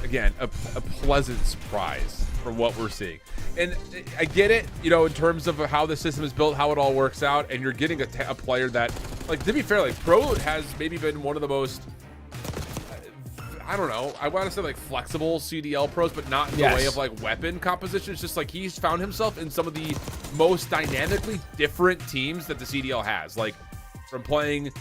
S3: again, a pleasant surprise for what we're seeing. And I get it, you know, in terms of how the system is built, how it all works out, and you're getting a player that, like, to be fair, like, Pro has maybe been one of the most, I don't know, I want to say, like, flexible CDL pros, but not in the way of, like, weapon composition. It's just, like, he's found himself in some of the most dynamically different teams that the CDL has. Like, from playing,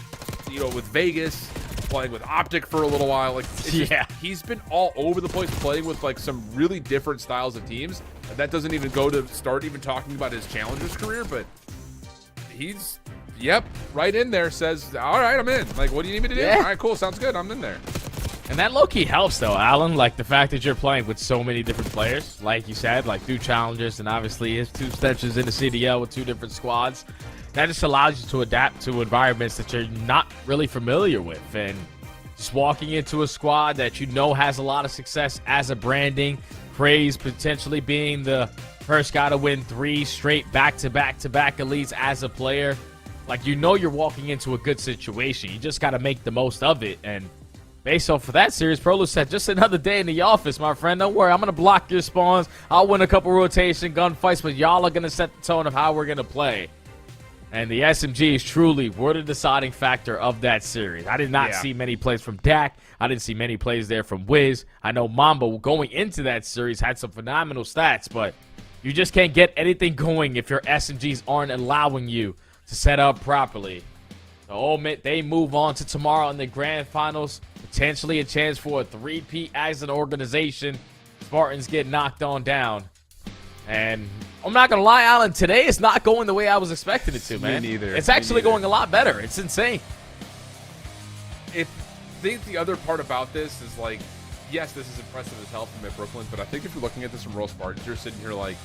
S3: you know, with Vegas, playing with Optic for a little while. Like, it's just, he's been all over the place playing with, like, some really different styles of teams. And that doesn't even go to start even talking about his Challengers career, but he's, right in there, says, all right, I'm in. Like, what do you need me to do? All right, cool, sounds good, I'm in there.
S4: And that low-key helps, though, Alan. Like, the fact that you're playing with so many different players, like you said, like 2 Challengers, and obviously his 2 stretches in the CDL with 2 different squads. That just allows you to adapt to environments that you're not really familiar with. And just walking into a squad that you know has a lot of success as a branding, Praise potentially being the first guy to win 3 straight back-to-back-to-back elites as a player. Like, you know you're walking into a good situation. You just got to make the most of it. And based off of that series, Prolu said, just another day in the office, my friend. Don't worry, I'm going to block your spawns. I'll win a couple rotation gunfights, but y'all are going to set the tone of how we're going to play. And the SMGs truly were the deciding factor of that series. I did not see many plays from Dak. I didn't see many plays there from Wiz. I know Mamba going into that series had some phenomenal stats, but you just can't get anything going if your SMGs aren't allowing you to set up properly. So Ole Miss, they move on to tomorrow in the grand finals. Potentially a chance for a three-peat as an organization. Spartans get knocked on down. And I'm not going to lie, Alan, today it's not going the way I was expecting it to, man.
S3: Me neither.
S4: It's actually going a lot better. It's insane.
S3: I think the other part about this is, like, yes, this is impressive as hell from Mid-Brooklyn, but I think if you're looking at this from Royal Spartans, you're sitting here like,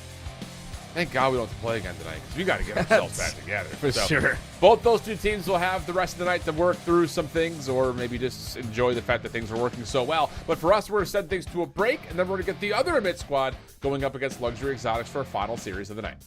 S3: thank God we don't have to play again tonight, because we got to get ourselves back together.
S4: For sure.
S3: Both those two teams will have the rest of the night to work through some things, or maybe just enjoy the fact that things are working so well. But for us, we're going to send things to a break, and then we're going to get the other Emit squad going up against Luxury Exotics for our final series of the night.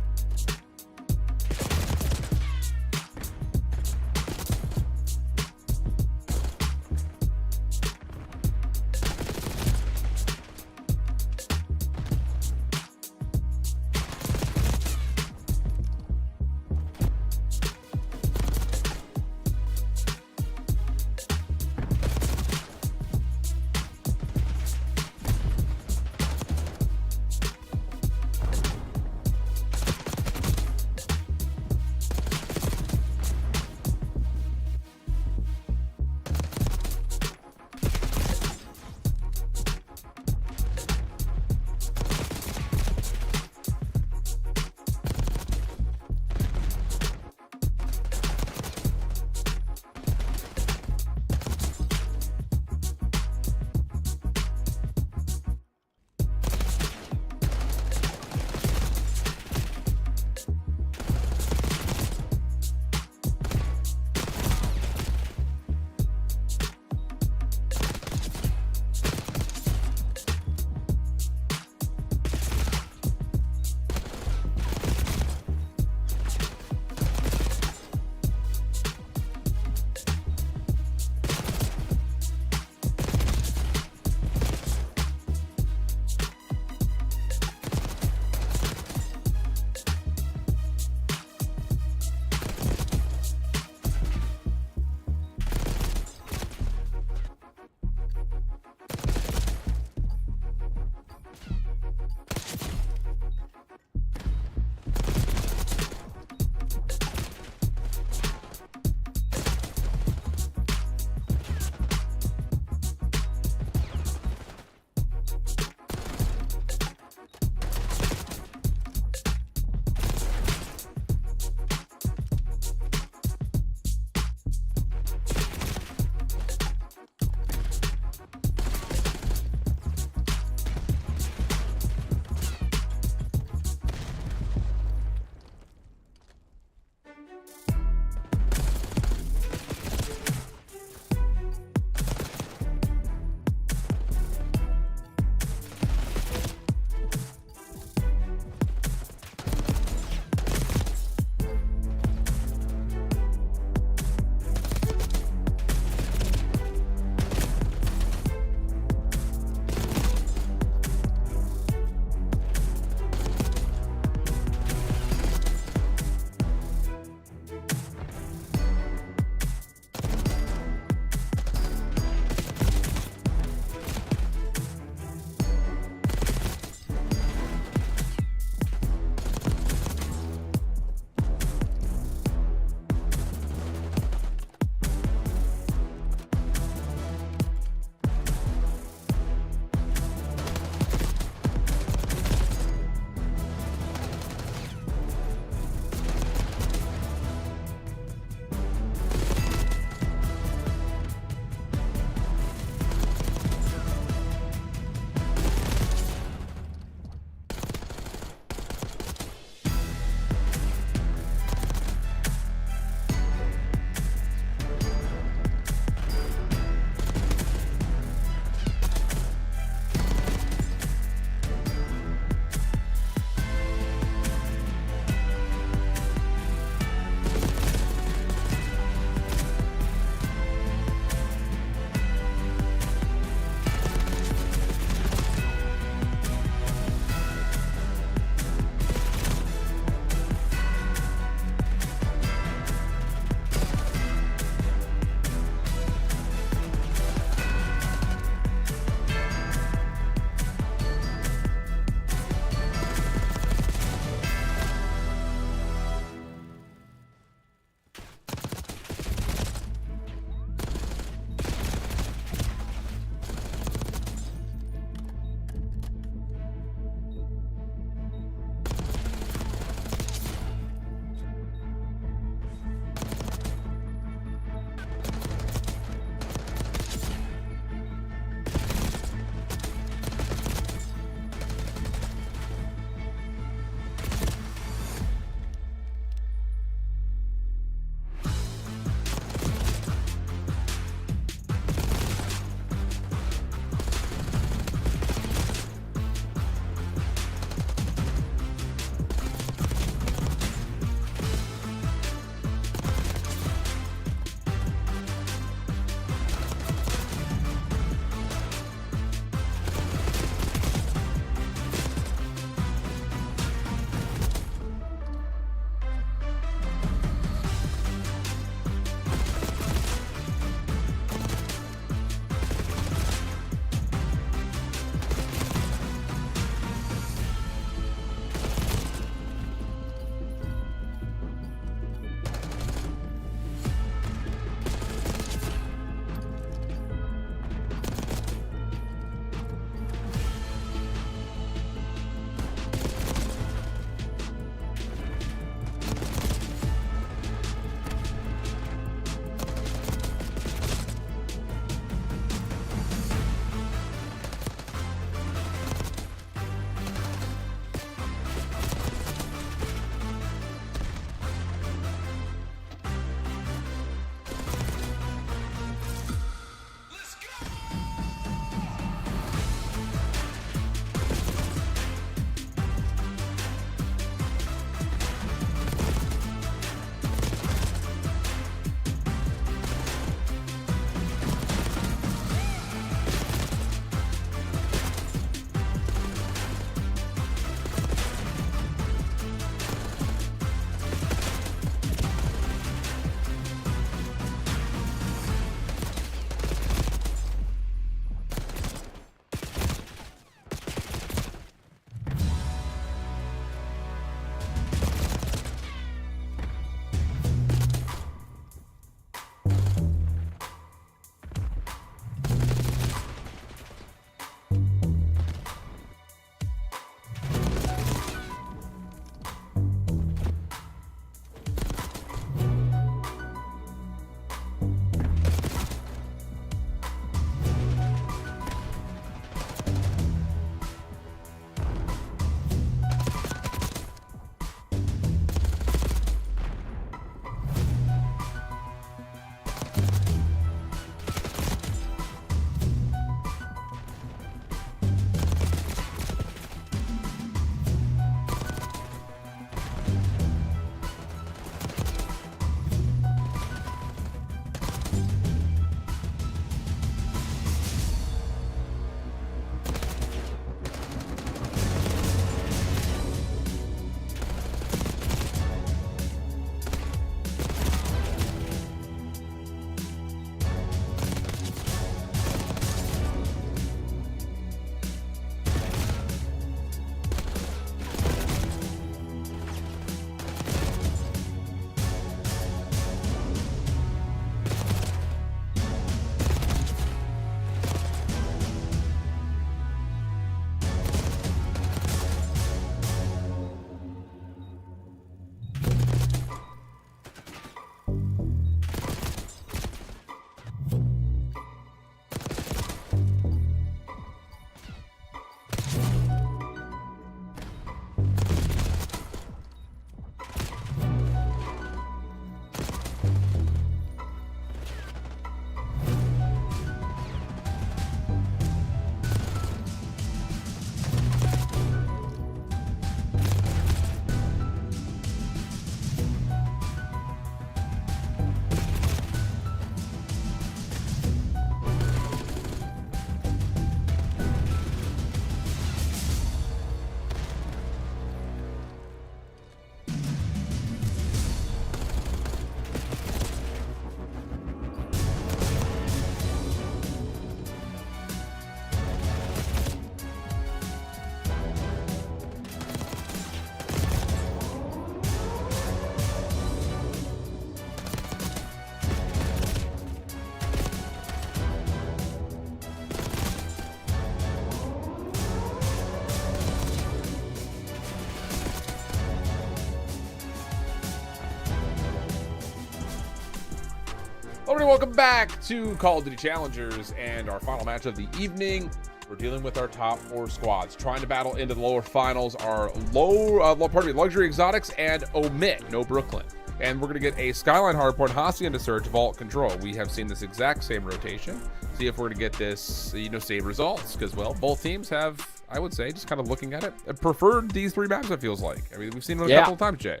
S3: Hello, welcome back to Call of Duty Challengers and our final match of the evening. We're dealing with our top 4 squads. Trying to battle into the lower finals are Luxury Exotics and Omit, no Brooklyn. And we're going to get a Skyline Hardpoint, Hacienda Surge, Vault Control. We have seen this exact same rotation. See if we're going to get this, same results. Because, well, both teams have, I would say, just kind of looking at it, preferred these 3 maps, it feels like. I mean, we've seen them a couple of times, Jay.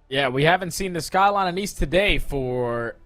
S4: Yeah, we haven't seen the Skyline and East today for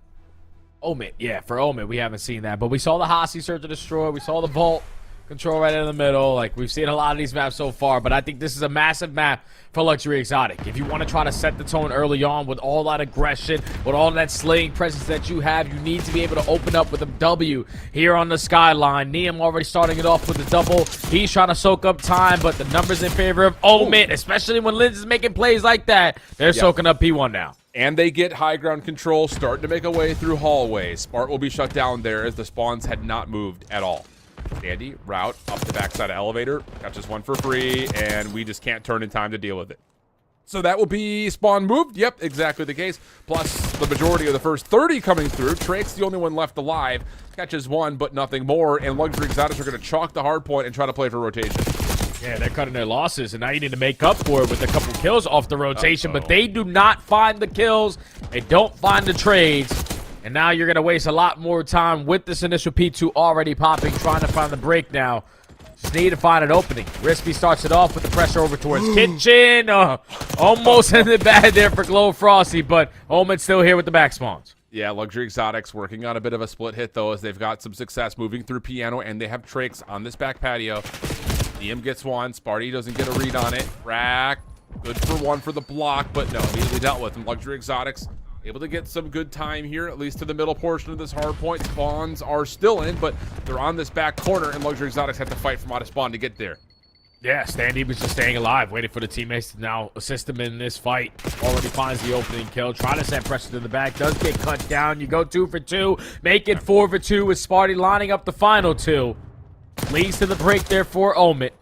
S4: Omit. Yeah, for Omit, we haven't seen that. But we saw the Hasi Search and Destroy. We saw the Vault Control right in the middle. Like, we've seen a lot of these maps so far, but I think this is a massive map for Luxury Exotic. If you want to try to set the tone early on with all that aggression, with all that slaying presence that you have, you need to be able to open up with a W here on the Skyline. Neum already starting it off with a double. He's trying to soak up time, but the numbers in favor of Omit, especially when Linz is making plays like that, they're soaking up P1 now.
S3: And they get high ground control, starting to make a way through hallways. Smart will be shut down there as the spawns had not moved at all. Sandy, route up the backside of elevator, catches one for free, and we just can't turn in time to deal with it. So that will be spawn moved. Yep, exactly the case. Plus the majority of the first 30 coming through. Trake's the only one left alive. Catches one, but nothing more. And Luxury Exotics are going to chalk the hard point and try to play for rotation.
S4: Yeah, they're cutting their losses, and now you need to make up for it with a couple kills off the rotation. But they do not find the kills. They don't find the trades. And now you're going to waste a lot more time with this initial P2 already popping, trying to find the break now. Just need to find an opening. Rispy starts it off with the pressure over towards Kitchen. Almost ended bad there for Glow Frosty, but Omen's still here with the back spawns.
S3: Yeah, Luxury Exotics working on a bit of a split hit, though, as they've got some success moving through Piano, and they have Trakes on this back patio. Diem gets one. Sparty doesn't get a read on it. Rack, good for one for the block, but no, immediately dealt with. And Luxury Exotics able to get some good time here, at least to the middle portion of this hard point. Spawns are still in, but they're on this back corner, and Luxury Exotics have to fight from out of spawn to get there.
S4: Yeah, Standy was just staying alive, waiting for the teammates to now assist him in this fight. Already finds the opening kill, trying to set pressure to the back, does get cut down. You go 2 for 2, make it 4 for 2 with Sparty lining up the final 2. Leads to the break there for Omit.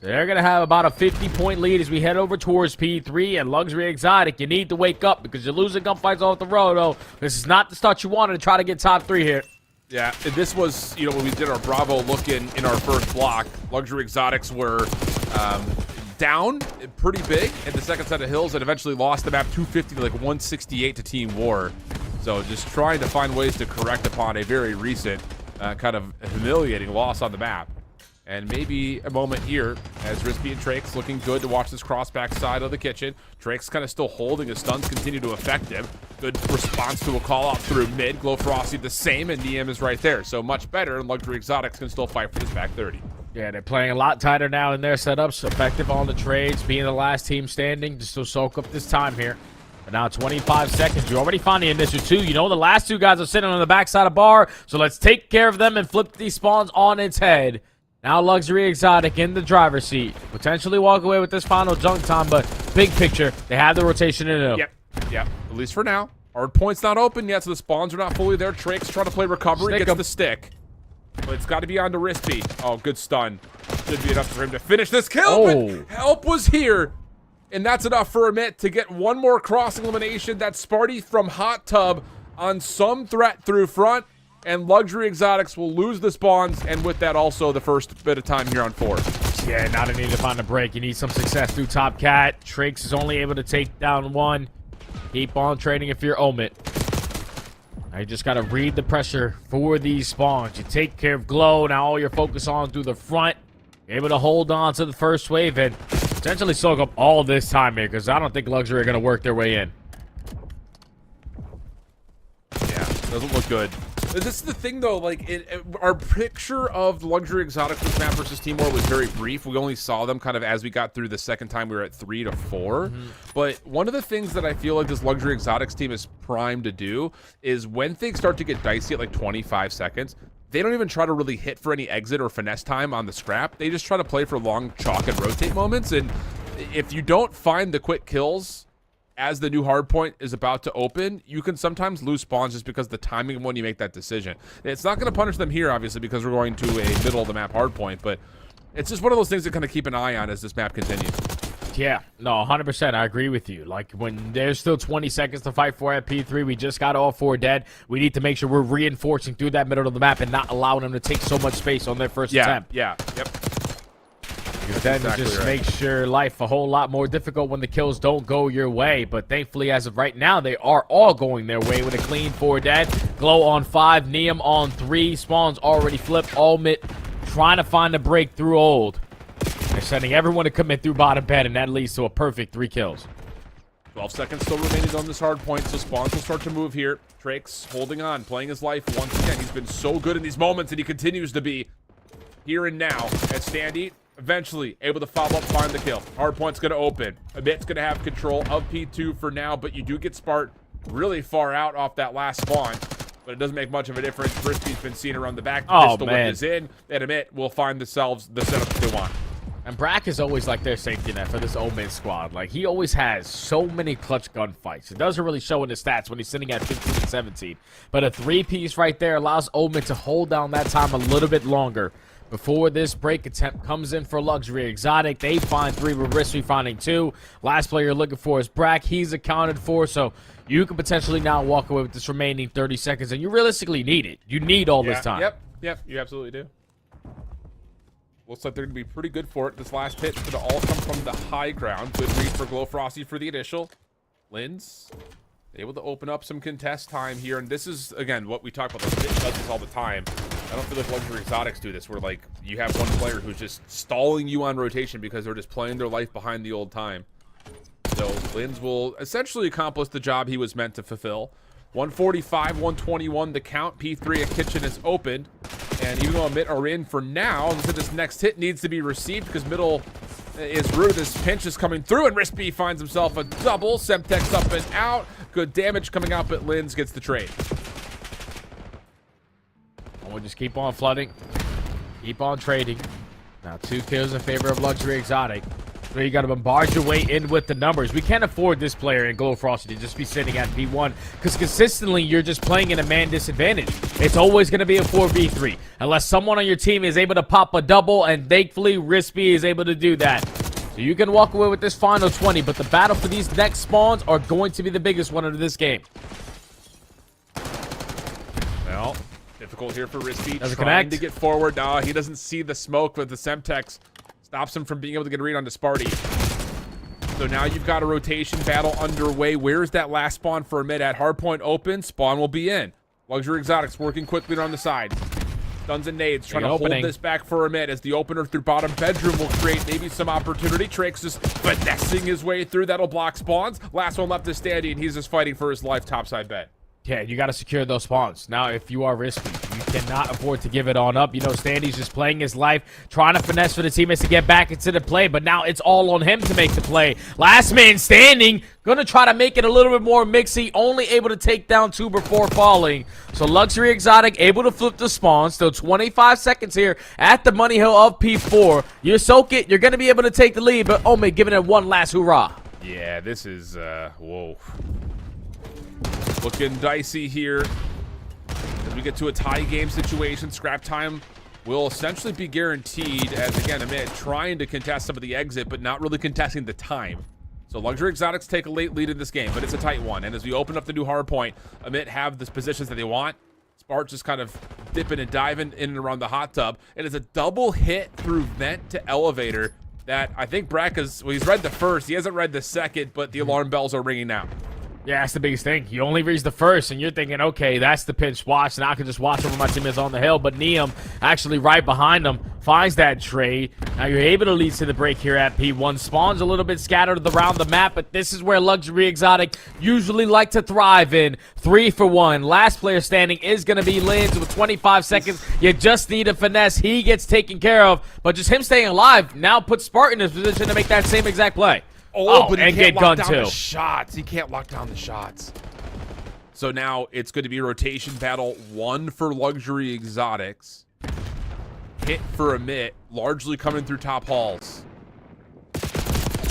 S4: So they're going to have about a 50-point lead as we head over towards P3. And Luxury Exotic, you need to wake up because you're losing gunfights off the road. Oh, this is not the start you wanted to try to get top 3 here.
S3: Yeah, this was, when we did our Bravo look in our first block, Luxury Exotics were down pretty big in the second set of hills and eventually lost the map 250 to like 168 to Team War. So just trying to find ways to correct upon a very recent kind of humiliating loss on the map. And maybe a moment here as Rispy and Trakes looking good to watch this crossback side of the kitchen. Trakes kind of still holding. His stuns continue to affect him. Good response to a call out through mid. Glow Frosty the same, and Niem is right there. So much better, and Luxury Exotics can still fight for this back 30.
S4: Yeah, they're playing a lot tighter now in their setups. Effective on the trades, being the last team standing just to soak up this time here. But now 25 seconds. You already found the initial 2. You know the last 2 guys are sitting on the backside of bar. So let's take care of them and flip these spawns on its head. Now Luxury Exotic in the driver's seat. Potentially walk away with this final junk time, but big picture, they have the rotation in it.
S3: Yep. At least for now. Hard point's not open yet, so the spawns are not fully there. Trakes trying to play recovery, gets the stick. But it's got to be on to Rispy. Oh, good stun. Should be enough for him to finish this kill, but help was here. And that's enough for Amit to get one more crossing elimination. That's Sparty from Hot Tub on some threat through front. And Luxury Exotics will lose the spawns, and with that also the first bit of time here on 4.
S4: Yeah, now they need to find a break. You need some success through Top Cat. Trakes is only able to take down 1. Keep on trading if you're Omit. Now you just got to read the pressure for these spawns. You take care of Glow. Now all your focus on through the front. You're able to hold on to the first wave and potentially soak up all this time here because I don't think Luxury are going to work their way in.
S3: Yeah, doesn't look good. This is the thing, though, like, our picture of the Luxury Exotics this map versus Team War was very brief. We only saw them kind of as we got through the second time we were at 3 to 4. But one of the things that I feel like this Luxury Exotics team is primed to do is when things start to get dicey at like 25 seconds, they don't even try to really hit for any exit or finesse time on the scrap. They just try to play for long chalk and rotate moments. And if you don't find the quick kills as the new hardpoint is about to open, you can sometimes lose spawns just because the timing of when you make that decision. It's not going to punish them here, obviously, because we're going to a middle of the map hardpoint, but it's just one of those things to kind of keep an eye on as this map continues.
S4: Yeah, no, 100%. I agree with you. Like, when there's still 20 seconds to fight for at P3, we just got all 4 dead. We need to make sure we're reinforcing through that middle of the map and not allowing them to take so much space on their first attempt.
S3: Yep.
S4: Then
S3: exactly
S4: just
S3: right.
S4: makes your life a whole lot more difficult when the kills don't go your way. But thankfully, as of right now, they are all going their way with a clean 4 dead. Glow on 5, Neum on 3, Spawn's already flipped. Ulmit trying to find a break through Old. They're sending everyone to commit through bottom bed, and that leads to a perfect 3 kills.
S3: 12 seconds still remaining on this hard point, so Spawns will start to move here. Trake's holding on, playing his life once again. He's been so good in these moments, and he continues to be here and now. As Standy eventually able to follow up, find the kill. Hardpoint's going to open. Amit's going to have control of P2 for now, but you do get Spart really far out off that last spawn. But it doesn't make much of a difference. Brispy's been seen around the back. The pistol whip is in, and Amit will find themselves the setup they want.
S4: And Brack is always like their safety net for this Omen squad. Like, he always has so many clutch gunfights. It doesn't really show in the stats when he's sitting at 15 and 17. But a 3-piece right there allows Omen to hold down that time a little bit longer. Before this break attempt comes in for Luxury Exotic, they find 3 with Brispy finding 2. Last player you're looking for is Brack. He's accounted for, so you could potentially now walk away with this remaining 30 seconds, and you realistically need it. You need all this time.
S3: Yep, you absolutely do. Looks like they're going to be pretty good for it. This last hit is going to all come from the high ground. Good read for Glow Frosty for the initial. Linz able to open up some contest time here. And this is, again, what we talk about. It does this all the time. I don't feel like Luxury Exotics do this, where, like, you have one player who's just stalling you on rotation because they're just playing their life behind the old time. So Linz will essentially accomplish the job he was meant to fulfill. 145, 121 the count. P3 at kitchen is opened. And even though Amit are in for now, this next hit needs to be received because middle is rude. This pinch is coming through, and Brispy finds himself a double. Semtex up and out. Good damage coming out, but Linz gets the trade.
S4: We'll just keep on flooding. Keep on trading. Now 2 kills in favor of Luxury Exotic. So you got to bombard your way in with the numbers. We can't afford this player in Glow Frosty to just be sitting at P1 because consistently you're just playing in a man disadvantage. It's always going to be a 4v3 unless someone on your team is able to pop a double, and thankfully Brispy is able to do that. So you can walk away with this final 20, but the battle for these next spawns are going to be the biggest one of this game.
S3: Well, difficult here for Brispy.
S4: Doesn't
S3: trying
S4: connect.
S3: to get forward. He doesn't see the smoke, but the Semtex stops him from being able to get a read onto Sparty. So now you've got a rotation battle underway. Where's that last spawn for Amit at? Hardpoint open. Spawn will be in. Luxury Exotics working quickly on the side. Stuns and nades trying to hold this back for Amit as the opener through bottom bedroom will create maybe some opportunity. Trake's just finessing his way through. That'll block spawns. Last one left is Standy, and he's just fighting for his life topside bed.
S4: Yeah, you got to secure those spawns. Now, if you are risky, you cannot afford to give it on up. You know, Standy's just playing his life, trying to finesse for the teammates to get back into the play, but now it's all on him to make the play. Last man standing, gonna try to make it a little bit more mixy, only able to take down 2 before falling. So Luxury Exotic able to flip the spawn. Still 25 seconds here at the money hill of P4. You soak it, you're gonna be able to take the lead, but Ome giving it one last hoorah.
S3: Yeah, this is, whoa. Looking dicey here as we get to a tie game situation. Scrap time will essentially be guaranteed as, again, Amit trying to contest some of the exit, but not really contesting the time. So Luxury Exotics take a late lead in this game, but it's a tight one. And as we open up the new hard point, Amit have the positions that they want. Spark just kind of dipping and diving in and around the hot tub. It is a double hit through vent to elevator that I think Brack is, well, he's read the first. He hasn't read the second, but the alarm bells are ringing now.
S4: Yeah, that's the biggest thing. You only reach the first, and you're thinking, okay, that's the pinch watch, and I can just watch over my teammates on the hill. But Neum, actually right behind him, finds that trade. Now you're able to lead to the break here at P1. Spawns a little bit scattered around the map, but this is where Luxury Exotic usually like to thrive in. 3 for 1. Last player standing is going to be Linz with 25 seconds. You just need a finesse. He gets taken care of, but just him staying alive now puts Spartan in his position to make that same exact play.
S3: Oh, but
S4: and
S3: he can't
S4: get
S3: lock
S4: gunned
S3: down
S4: too.
S3: the shots. He can't lock down the shots. So now it's going to be rotation battle 1 for Luxury Exotics. Hit for Amit, largely coming through top halls.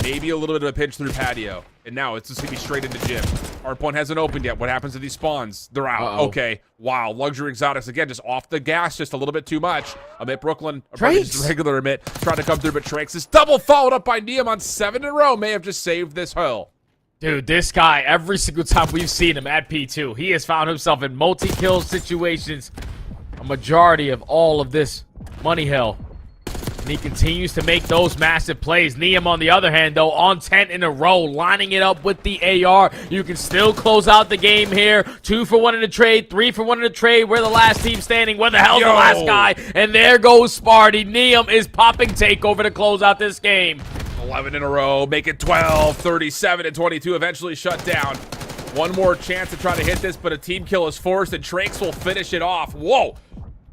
S3: Maybe a little bit of a pinch through patio. And now it's just going to be straight into gym. Hardpoint hasn't opened yet. What happens to these spawns? They're out. Okay. Wow. Luxury Exotics, again, just off the gas just a little bit too much. Amit Brooklyn, or probably just regular Amit, trying to come through, but Tranks is double followed up by Neum on 7 in a row. May have just saved this hill.
S4: Dude, this guy, every single time we've seen him at P2, he has found himself in multi-kill situations a majority of all of this money hill. And he continues to make those massive plays. Neum, on the other hand, though, on 10 in a row, lining it up with the AR. You can still close out the game here. 2 for 1 in the trade, 3 for 1 in the trade. We're the last team standing. Where the hell's the last guy? And there goes Sparty. Neum is popping takeover to close out this game.
S3: 11 in a row, make it 12, 37 and 22, eventually shut down. One more chance to try to hit this, but a team kill is forced, and Tranks will finish it off. Whoa!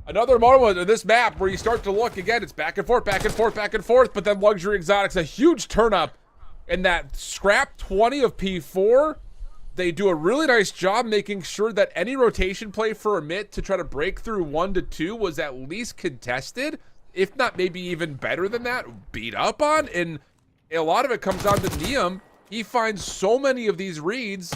S3: Another moment of this map where you start to look again. It's back and forth, back and forth, back and forth. But then Luxury Exotics, a huge turn up in that scrap 20 of P4. They do a really nice job making sure that any rotation play for Amit to try to break through 1 to 2 was at least contested, if not maybe even better than that, beat up on. And a lot of it comes down to Neum. He finds so many of these reads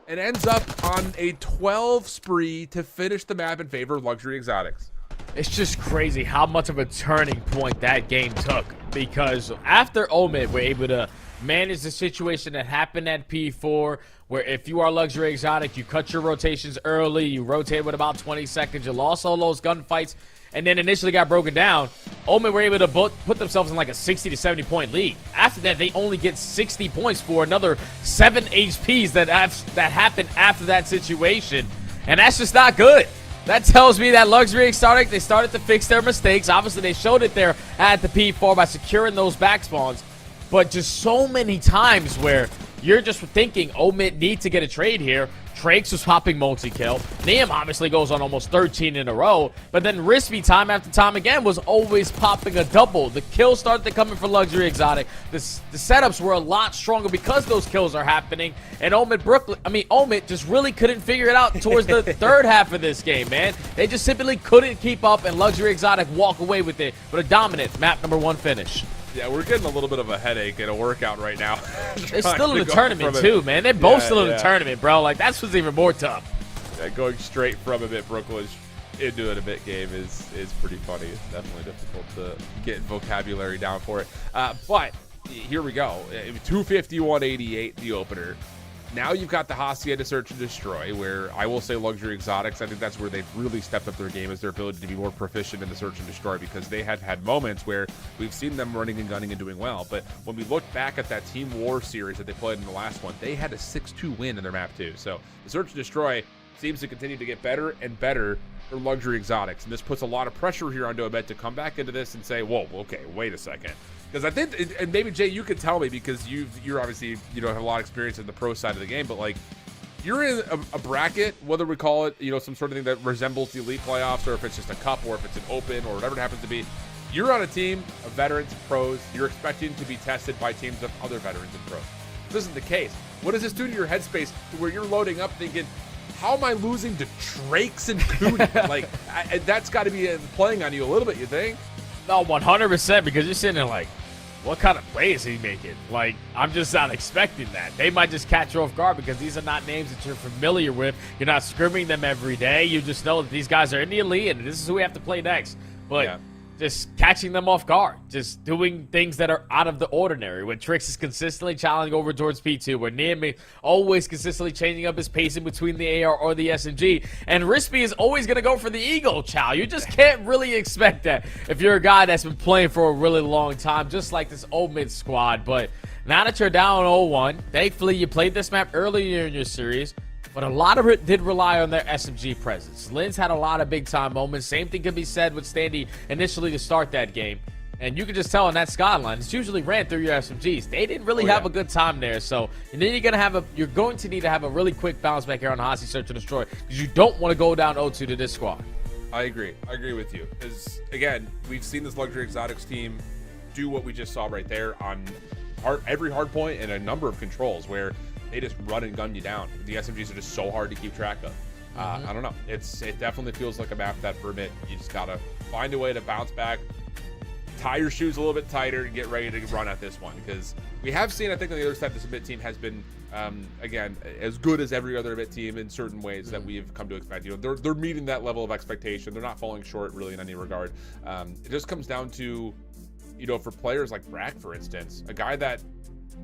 S3: and ends up on a 12 spree to finish the map in favor of Luxury Exotics.
S4: It's just crazy how much of a turning point that game took, because after Omid were able to manage the situation that happened at P4, where if you are Luxury Exotic, you cut your rotations early, you rotate with about 20 seconds, you lost all those gunfights, and then initially got broken down. Omid were able to put themselves in like a 60 to 70 point lead. After that, they only get 60 points for another 7 HPs that happened after that situation, and that's just not good. That tells me that Luxury Exotic, they started to fix their mistakes. Obviously, they showed it there at the P4 by securing those back spawns. But just so many times where you're just thinking, Omid need to get a trade here. Tranks was popping multi-kill. Neum obviously goes on almost 13 in a row. But then Rispy, time after time again, was always popping a double. The kills started to come in for Luxury Exotic. The setups were a lot stronger because those kills are happening. And Omid just really couldn't figure it out towards the third half of this game, man. They just simply couldn't keep up, and Luxury Exotic walk away with it. But a dominant map number 1 finish.
S3: Yeah, we're getting a little bit of a headache and a workout right now.
S4: They're still in the tournament too, man. They're both still in the tournament, bro. Like, that's what's even more tough.
S3: Yeah, going straight from Amit Brooklyn into an Amit game is pretty funny. It's definitely difficult to get vocabulary down for it. But here we go. 251.88 the opener. Now you've got the Hacienda Search and Destroy, where I will say Luxury Exotics, I think that's where they've really stepped up their game, is their ability to be more proficient in the Search and Destroy, because they have had moments where we've seen them running and gunning and doing well. But when we look back at that Team War series that they played in the last one, they had a 6-2 win in their map too. So the Search and Destroy seems to continue to get better and better for Luxury Exotics. And this puts a lot of pressure here on Dobet to come back into this and say, whoa, okay, wait a second. Because I think, and maybe Jay, you could tell me, because you're obviously, have a lot of experience in the pro side of the game, but like, you're in a bracket, whether we call it, some sort of thing that resembles the elite playoffs, or if it's just a cup, or if it's an open, or whatever it happens to be. You're on a team of veterans and pros. You're expecting to be tested by teams of other veterans and pros. This isn't the case. What does this do to your headspace to where you're loading up thinking, how am I losing to Drakes and Cooney? Like, that's got to be playing on you a little bit, you think?
S4: No, 100%, because you're sitting there like, what kind of play is he making? Like, I'm just not expecting that. They might just catch you off guard because these are not names that you're familiar with. You're not scrimming them every day. You just know that these guys are in the elite and this is who we have to play next. But just catching them off guard, just doing things that are out of the ordinary. When Trix is consistently challenging over towards P2, where Neum always consistently changing up his pacing between the AR or the SMG, and Rispy is always going to go for the Eagle, Chow. You just can't really expect that if you're a guy that's been playing for a really long time, just like this Omid squad. But now that you're down 0-1, thankfully you played this map earlier in your series, but a lot of it did rely on their SMG presence. Linz had a lot of big-time moments. Same thing can be said with Standy initially to start that game. And you can just tell in that Skyline, it's usually ran through your SMGs. They didn't really have a good time there. So and then you're going to need to have a really quick bounce back here on Hasi Search and Destroy, because you don't want to go down 0-2 to this squad.
S3: I agree with you. Because, again, we've seen this Luxury Exotics team do what we just saw right there on every hard point and a number of controls where they just run and gun you down. The SMGs are just so hard to keep track of. I don't know. It definitely feels like a map that for a bit, you just got to find a way to bounce back, tie your shoes a little bit tighter and get ready to run at this one, because we have seen, I think, on the other side, this Amit team has been, again, as good as every other Amit team in certain ways that we've come to expect. You know, they're meeting that level of expectation. They're not falling short really in any regard. It just comes down to, you know, for players like Brack, for instance, a guy that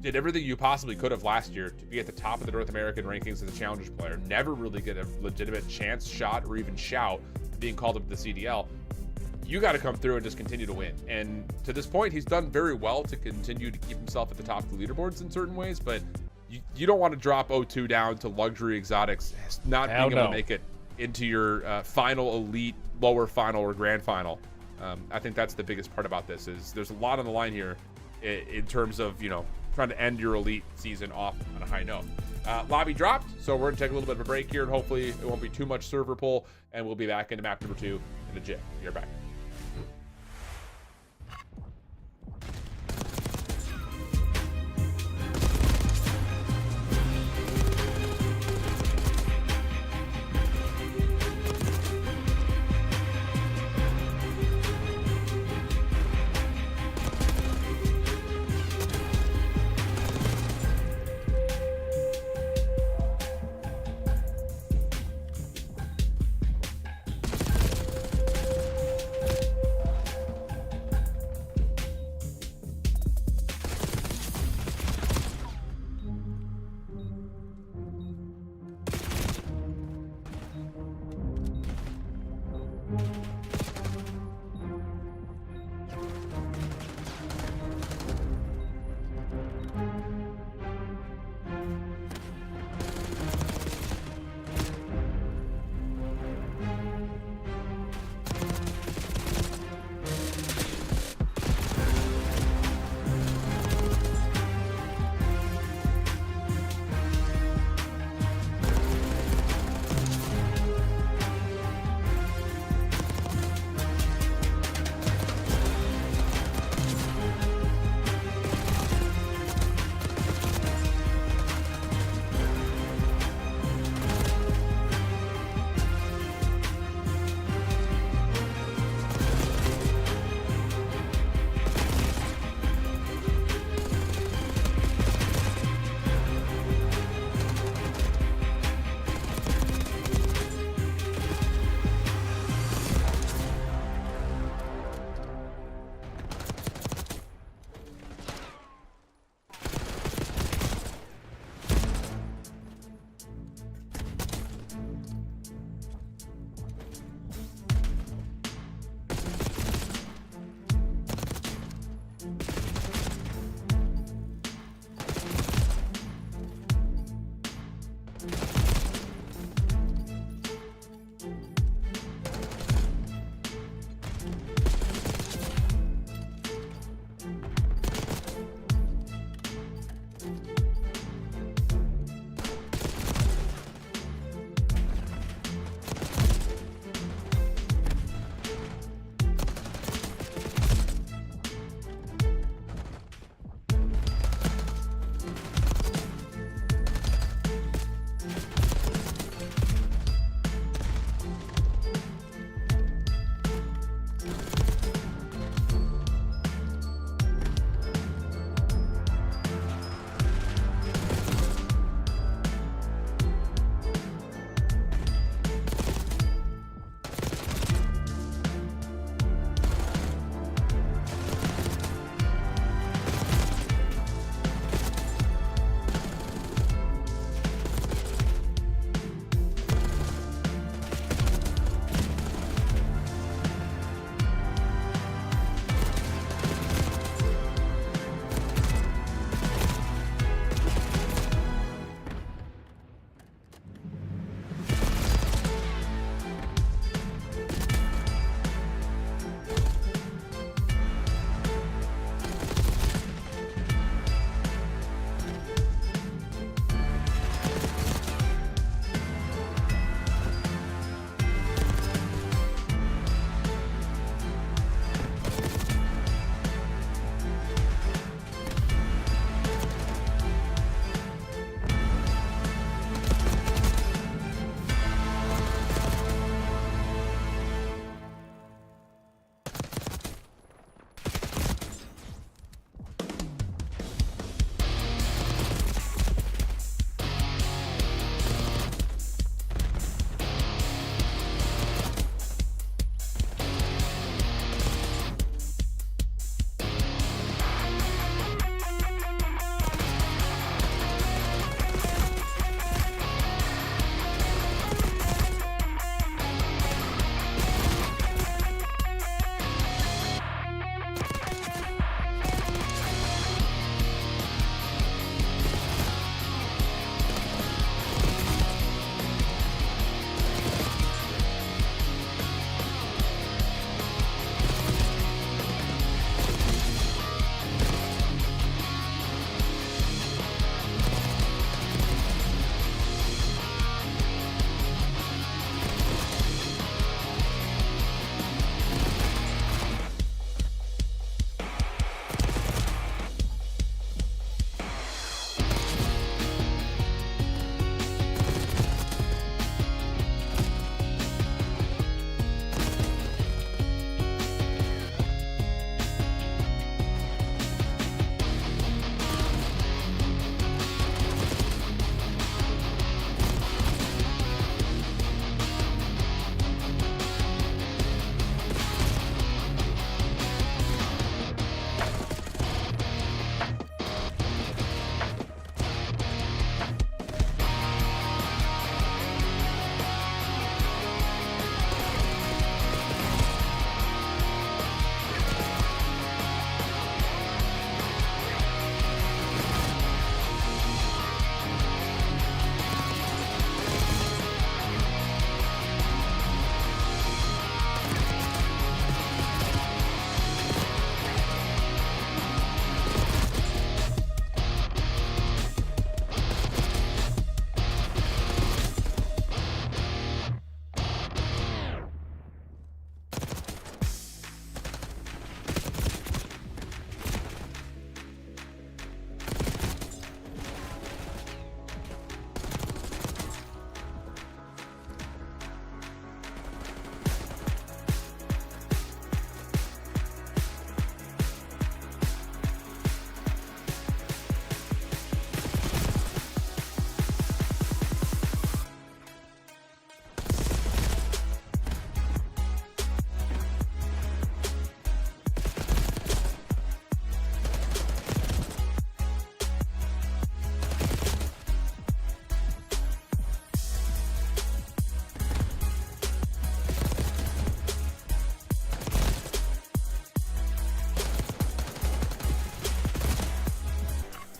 S3: did everything you possibly could have last year to be at the top of the North American rankings as a Challengers player, never really get a legitimate chance, shot, or even shout being called up to the CDL. You got to come through and just continue to win. And to this point, he's done very well to continue to keep himself at the top of the leaderboards in certain ways, but you don't want to drop O2 down to Luxury Exotics, not being able to make it into your final elite, lower final, or grand final. I think that's the biggest part about this, is there's a lot on the line here in terms of, you know, trying to end your elite season off on a high note. Lobby dropped, so we're gonna take a little bit of a break here, and hopefully it won't be too much server pull, and we'll be back into map number 2 in a jiff. You're back.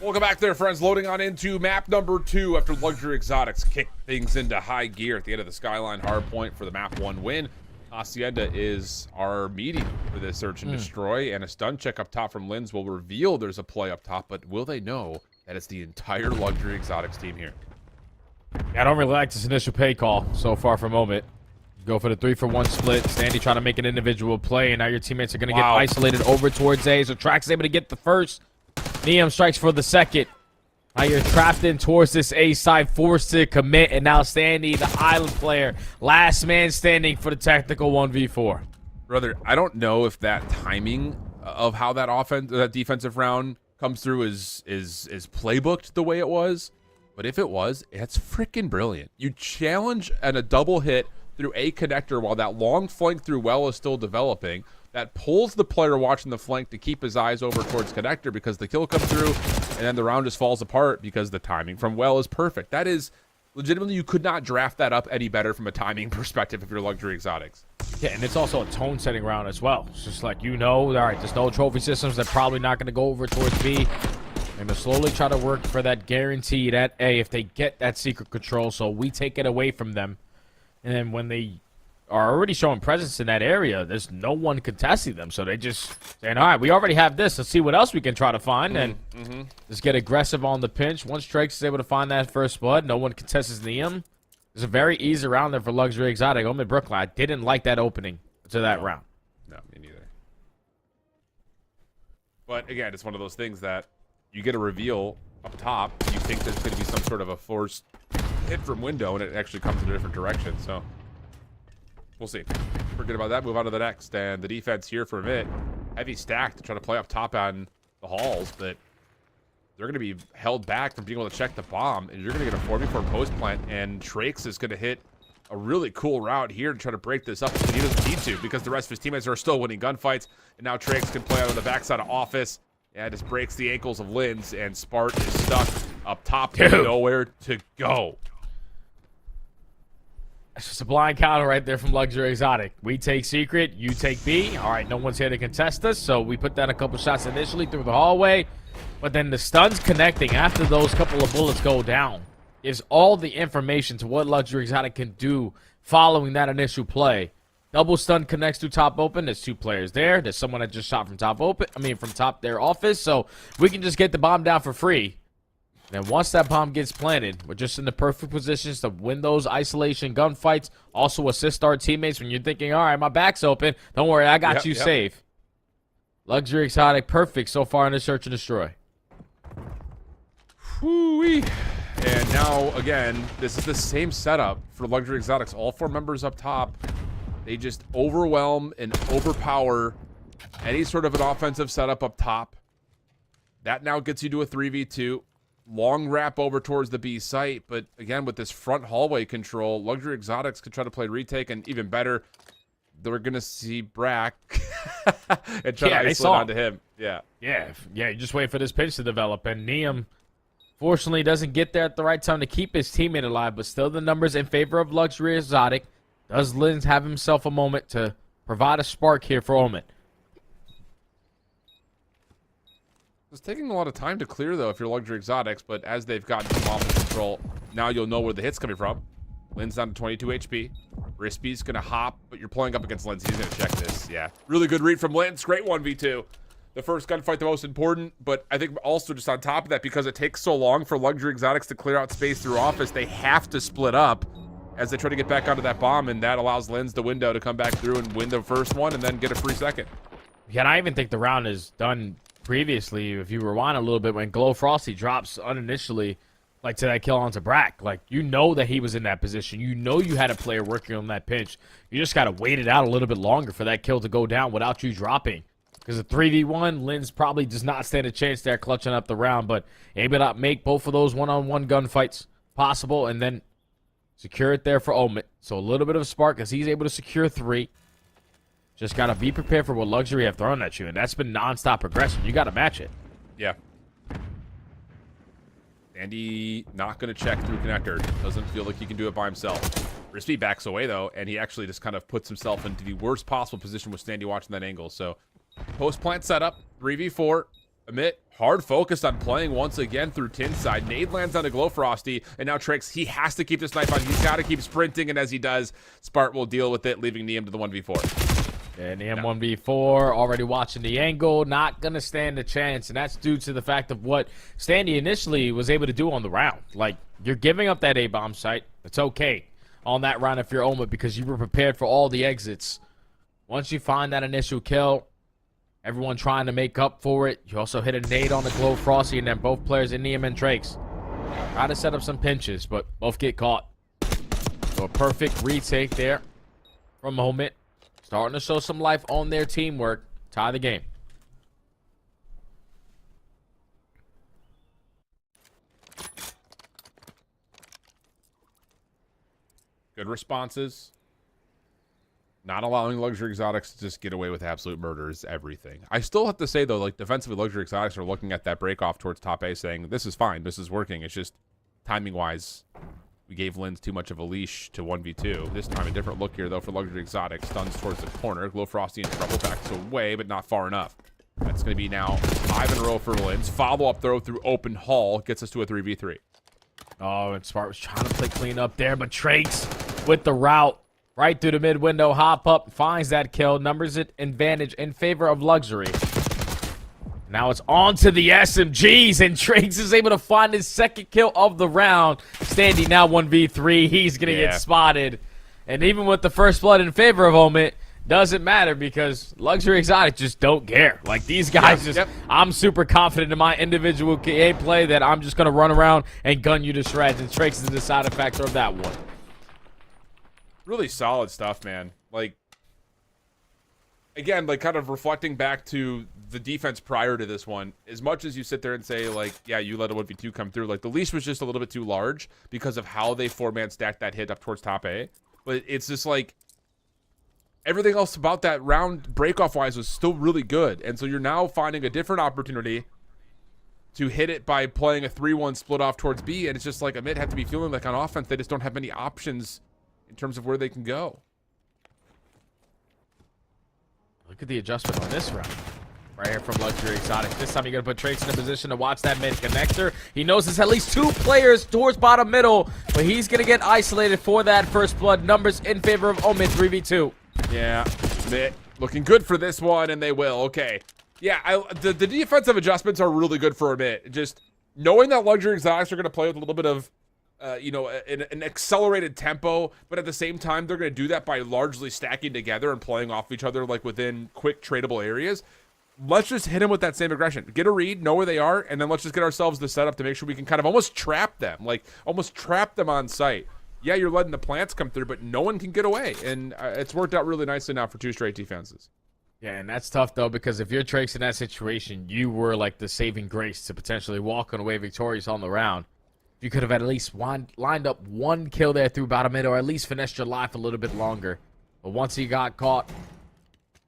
S3: Welcome back there, friends. Loading on into map number 2 after Luxury Exotics kick things into high gear at the end of the Skyline Hardpoint for the map 1 win. Hacienda is our medium for this search and destroy, and a stun check up top from Linz will reveal there's a play up top, but will they know that it's the entire Luxury Exotics team here?
S4: Yeah, I don't really like this initial pay call so far for Moment. Go for the 3-for-1 split. Standy trying to make an individual play, and now your teammates are going to get isolated over towards A. So Trax is able to get the first. Neum strikes for the second. Now you're trapped in towards this A side, forced to commit, and now Standy, the island player, last man standing for the tactical 1v4.
S3: Brother, I don't know if that timing of how that defensive round comes through is playbooked the way it was, but if it was, it's freaking brilliant. You challenge and a double hit through a connector while that long flank through well is still developing. That pulls the player watching the flank to keep his eyes over towards connector because the kill comes through, and then the round just falls apart because the timing from well is perfect. That is legitimately, you could not draft that up any better from a timing perspective if you're Luxury Exotics.
S4: Yeah, and it's also a tone-setting round as well. It's just like, all right, there's no trophy systems. They're probably not going to go over towards B. And to slowly try to work for that guaranteed at A if they get that secret control, so we take it away from them. And then when they are already showing presence in that area, there's no one contesting them. So they just saying, all right, we already have this. Let's see what else we can try to find. And just get aggressive on the pinch. Once Drake's is able to find that first blood, no one contests Neum. It's a very easy round there for Luxury Exotic. Omen Brooklyn, I didn't like that opening to that round.
S3: No, me neither. But again, it's one of those things that you get a reveal up top. You think there's going to be some sort of a forced hit from window, and it actually comes in a different direction. So we'll see. Forget about that. Move on to the next. And the defense here for a bit. Heavy stack to try to play up top on the halls, but they're going to be held back from being able to check the bomb. And you're going to get a 4v4 post plant, and Trakes is going to hit a really cool route here to try to break this up. But he doesn't need to because the rest of his teammates are still winning gunfights. And now Trakes can play out on the backside of Office. And just breaks the ankles of Linz, and Spart is stuck up top with nowhere to go.
S4: That's just a blind counter right there from Luxury Exotic. We take secret, you take B. All right, no one's here to contest us, so we put down a couple shots initially through the hallway. But then the stuns connecting after those couple of bullets go down is all the information to what Luxury Exotic can do following that initial play. Double stun connects to top open. There's 2 players there. There's someone that just shot from top open. From top their office. So we can just get the bomb down for free. And once that bomb gets planted, we're just in the perfect positions to win those isolation gunfights. Also assist our teammates when you're thinking, all right, my back's open. Don't worry, I got you safe. Luxury Exotic, perfect so far in the search and destroy.
S3: Whoo-wee. And now, again, this is the same setup for Luxury Exotics. All 4 members up top. They just overwhelm and overpower any sort of an offensive setup up top. That now gets you to a 3v2. Long wrap over towards the B site. But again, with this front hallway control, Luxury Exotics could try to play retake, and even better, they're going to see Brack and try to isolate onto him. Yeah,
S4: you just wait for this pinch to develop. And Neum, fortunately, doesn't get there at the right time to keep his teammate alive, but still the numbers in favor of Luxury Exotic. Does Linz have himself a moment to provide a spark here for Omen?
S3: It's taking a lot of time to clear, though, if you're Luxury Exotics, but as they've gotten some off control, now you'll know where the hit's coming from. Linz down to 22 HP. Rispy's going to hop, but you're playing up against Linz. He's going to check this. Yeah. Really good read from Linz. Great 1v2. The first gunfight, the most important, but I think also just on top of that, because it takes so long for Luxury Exotics to clear out space through Office, they have to split up as they try to get back onto that bomb, and that allows Linz the window to come back through and win the first one and then get a free second.
S4: Yeah, and I even think the round is done previously. If you rewind a little bit, when Glow Frosty drops uninitially, like to that kill onto Brack, like you know that he was in that position. You know you had a player working on that pinch. You just got to wait it out a little bit longer for that kill to go down without you dropping. Because a 3v1, Linz probably does not stand a chance there clutching up the round, but able to make both of those one-on-one gunfights possible, and then secure it there for Omen. So a little bit of a spark as he's able to secure 3. Just got to be prepared for what Luxury have thrown at you, and that's been nonstop aggression. You got to match it.
S3: Yeah. Andy not going to check through connector. Doesn't feel like he can do it by himself. Rispy backs away, though, and he actually just kind of puts himself into the worst possible position with Standy watching that angle. So post-plant setup, 3v4. Amit, hard focused on playing once again through Tin side. Nade lands on a Glow Frosty, and now Trix, he has to keep this knife on. He's got to keep sprinting, and as he does, Spart will deal with it, leaving Neum to the 1v4.
S4: And the M1v4 already watching the angle, not going to stand a chance, and that's due to the fact of what Standy initially was able to do on the round. Like, you're giving up that A-bomb site. It's okay on that round if you're Oma because you were prepared for all the exits. Once you find that initial kill, everyone trying to make up for it. You also hit a nade on the Glow Frosty, and then both players in Neum and Trakes try to set up some pinches, but both get caught. So a perfect retake there from Moment. Starting to show some life on their teamwork. Tie the game.
S3: Good responses. Not allowing Luxury Exotics to just get away with absolute murder is everything. I still have to say, though, like, defensively, Luxury Exotics are looking at that break off towards top A saying, this is fine, this is working. It's just timing-wise, we gave Linz too much of a leash to 1v2. This time, a different look here, though, for Luxury Exotics. Stuns towards the corner. Glow Frosty in trouble, backs away, but not far enough. That's going to be now 5 in a row for Linz. Follow-up throw through open hall gets us to a 3v3.
S4: Oh, and Smart was trying to play clean up there, but Trakes with the route. Right through the mid window, hop up, finds that kill, numbers it advantage in favor of Luxury. Now it's on to the SMGs, and Trakes is able to find his second kill of the round. Standy now 1v3, he's going to get spotted. And even with the first blood in favor of Omit, doesn't matter because Luxury Exotic just don't care. Like, these guys I'm super confident in my individual gameplay that I'm just going to run around and gun you to shreds, and Trakes is the deciding factor of that one.
S3: Really solid stuff, man. Like, again, like, kind of reflecting back to the defense prior to this one, as much as you sit there and say, like, yeah, you let a 1v2 come through, like, the leash was just a little bit too large because of how they 4-man stacked that hit up towards top A. But it's just like, everything else about that round, break-off-wise, was still really good. And so you're now finding a different opportunity to hit it by playing a 3-1 split off towards B, and it's just like, Amit had to be feeling like on offense, they just don't have many options in terms of where they can go.
S4: Look at the adjustment on this round. Right here from Luxury Exotic. This time you're going to put Trakes in a position to watch that mid connector. He knows there's at least 2 players towards bottom middle, but he's going to get isolated for that first blood. Numbers in favor of Omen 3v2.
S3: Yeah, looking good for this one, and they will. Okay. Yeah, the defensive adjustments are really good for a bit. Just knowing that Luxury Exotics are going to play with a little bit of you know, an accelerated tempo, but at the same time, they're going to do that by largely stacking together and playing off each other, like, within quick tradable areas. Let's just hit them with that same aggression. Get a read, know where they are, and then let's just get ourselves the setup to make sure we can kind of almost trap them, like, almost trap them on site. Yeah, you're letting the plants come through, but no one can get away, and it's worked out really nicely now for 2 straight defenses.
S4: Yeah, and that's tough, though, because if you're Trakes in that situation, you were, like, the saving grace to potentially walk away victorious on the round. You could have at least lined up 1 kill there through bottom mid, or at least finessed your life a little bit longer. But once he got caught,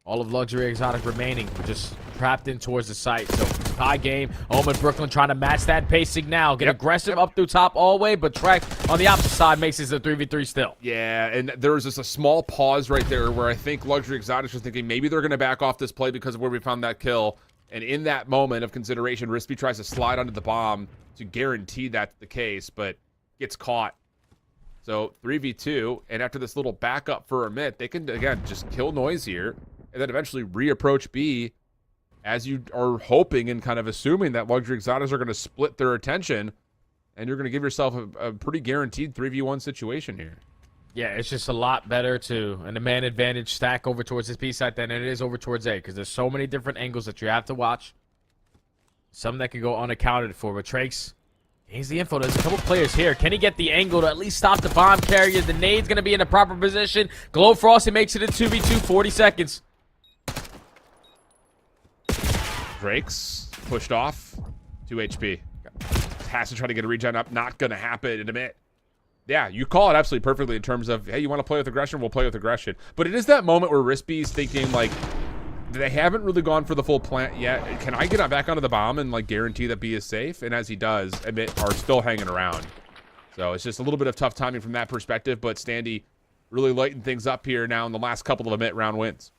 S4: all of Luxury Exotic remaining were just trapped in towards the site. So high game. Omen Brooklyn trying to match that pacing now. Get aggressive up through top all the way, but Track on the opposite side makes it a 3v3 still.
S3: Yeah, and there was just a small pause right there where I think Luxury Exotics was thinking maybe they're going to back off this play because of where we found that kill. And in that moment of consideration, Rispy tries to slide onto the bomb to guarantee that's the case, but gets caught. So 3v2, and after this little backup for Amit, they can, again, just kill Noise here, and then eventually reapproach B as you are hoping and kind of assuming that Luxury Exotics are going to split their attention, and you're going to give yourself a pretty guaranteed 3v1 situation here.
S4: Yeah, it's just a lot better to, and the man advantage stack over towards this B side than it is over towards A, because there's so many different angles that you have to watch. Some that can go unaccounted for, but Trakes, here's the info. There's a couple players here. Can he get the angle to at least stop the bomb carrier? The nade's going to be in the proper position. Glow Frosty makes it a 2v2, 40 seconds.
S3: Drake's pushed off, 2 HP. Has to try to get a regen up, not going to happen in a minute. Yeah, you call it absolutely perfectly in terms of, hey, you want to play with aggression? We'll play with aggression. But it is that moment where Rispy's thinking, like, they haven't really gone for the full plant yet. Can I get back onto the bomb and, like, guarantee that B is safe? And as he does, Amit are still hanging around. So it's just a little bit of tough timing from that perspective, but Standy really lighting things up here now in the last couple of Amit round wins.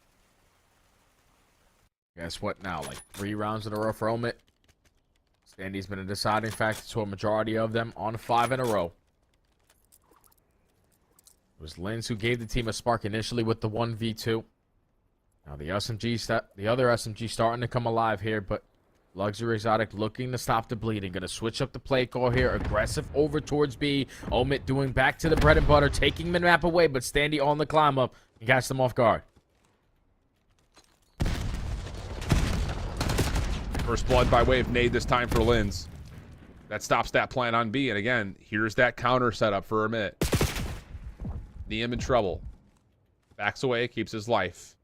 S4: Guess what now? Like 3 rounds in a row for Omit. And he's been a deciding factor to a majority of them on 5 in a row. It was Linz who gave the team a spark initially with the 1v2. Now the other SMG starting to come alive here, but Luxury Exotic looking to stop the bleeding. Going to switch up the play call here. Aggressive over towards B. Omit doing back to the bread and butter, taking mid-map away, but Standy on the climb up and catch them off guard.
S3: First blood by way of nade this time for Linz. That stops that plan on B. And again, here's that counter setup for Amit. Niam in trouble. Backs away, keeps his life.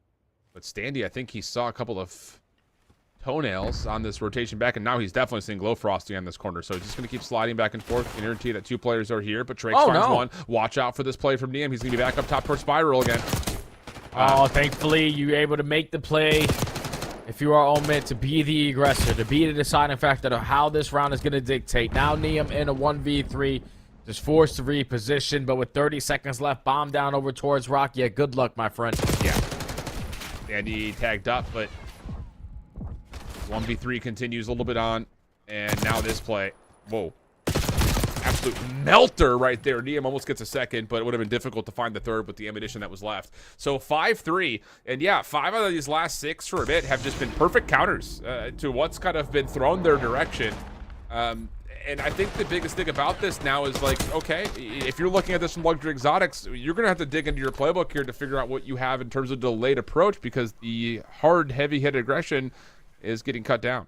S3: But Standy, I think he saw a couple of toenails on this rotation back, and now he's definitely seeing Glow Frosty on this corner. So he's just going to keep sliding back and forth. Can guarantee that 2 players are here, but Drake finds one. Watch out for this play from Niam. He's going to be back up top towards Spiral again.
S4: Thankfully, you're able to make the play. If you are Omit, to be the aggressor, to be the deciding factor of how this round is going to dictate. Now Niam in a 1v3, just forced to reposition, but with 30 seconds left, bomb down over towards Rock. Yeah, good luck, my friend.
S3: Yeah. Andy tagged up, but 1v3 continues a little bit on, and now this play. Whoa. Absolute melter right there. Niam almost gets a second, but it would have been difficult to find the third with the ammunition that was left. So 5-3, and yeah, 5 out of these last 6 for a bit have just been perfect counters to what's kind of been thrown their direction. And I think the biggest thing about this now is, like, okay, if you're looking at this from Luxury Exotics, you're going to have to dig into your playbook here to figure out what you have in terms of delayed approach, because the hard, heavy-hit aggression is getting cut down.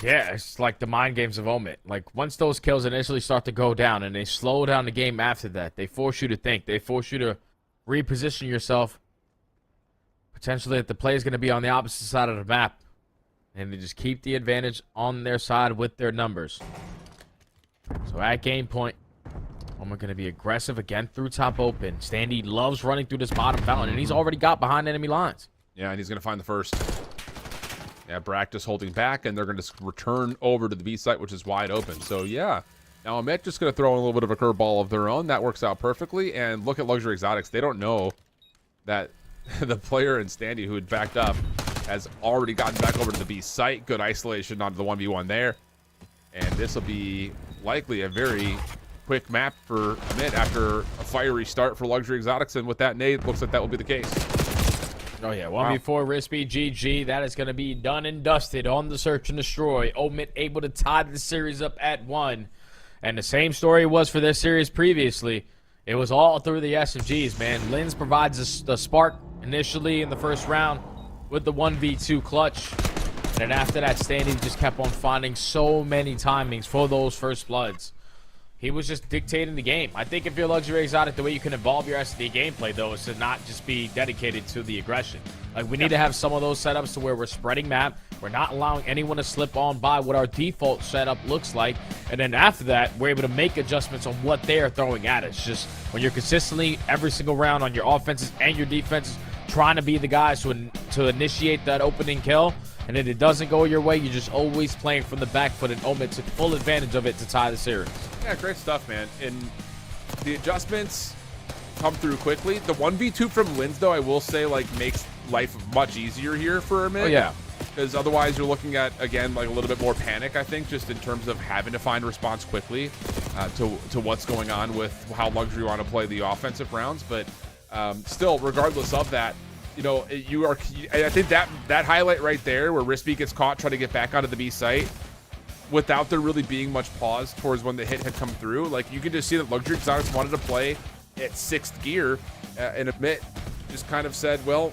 S4: Yeah, it's like the mind games of Omit. Like, once those kills initially start to go down and they slow down the game after that, they force you to think. They force you to reposition yourself. Potentially that the play is going to be on the opposite side of the map. And they just keep the advantage on their side with their numbers. So at game point, Omit going to be aggressive again through top open. Standy loves running through this bottom fountain, and he's already got behind enemy lines.
S3: Yeah, and he's going to find the first. Yeah, Brack just holding back, and they're going to return over to the B site, which is wide open. So, yeah. Now, Amit just going to throw in a little bit of a curveball of their own. That works out perfectly. And look at Luxury Exotics. They don't know that the player in Standy who had backed up has already gotten back over to the B site. Good isolation onto the 1v1 there. And this will be likely a very quick map for Amit after a fiery start for Luxury Exotics. And with that nade, looks like that will be the case.
S4: Oh, yeah. 1v4 Rispy GG. That is going to be done and dusted on the search and destroy. Omit able to tie the series up at 1. And the same story was for this series previously. It was all through the SMGs, man. Linz provides the spark initially in the first round with the 1v2 clutch. And then after that, Standy just kept on finding so many timings for those first bloods. He was just dictating the game. I think if you're Luxury Exotic, the way you can evolve your SD gameplay, though, is to not just be dedicated to the aggression. Like, we need to have some of those setups to where we're spreading map. We're not allowing anyone to slip on by what our default setup looks like. And then after that, we're able to make adjustments on what they are throwing at us. Just when you're consistently, every single round on your offenses and your defenses, trying to be the guys to initiate that opening kill, and if it doesn't go your way, you're just always playing from the back foot, and Omit took full advantage of it to tie the series.
S3: Yeah, great stuff, man. And the adjustments come through quickly. The 1v2 from Linz, though, I will say, like, makes life much easier here for a minute.
S4: Oh, yeah.
S3: Because otherwise you're looking at, again, like a little bit more panic, I think, just in terms of having to find a response quickly to what's going on with how Luxury want to play the offensive rounds. But still, regardless of that, you know, I think that highlight right there where Rispy gets caught trying to get back onto the B site without there really being much pause towards when the hit had come through, like, you can just see that Luxury Exotics wanted to play at 6th gear and Amit just kind of said, well,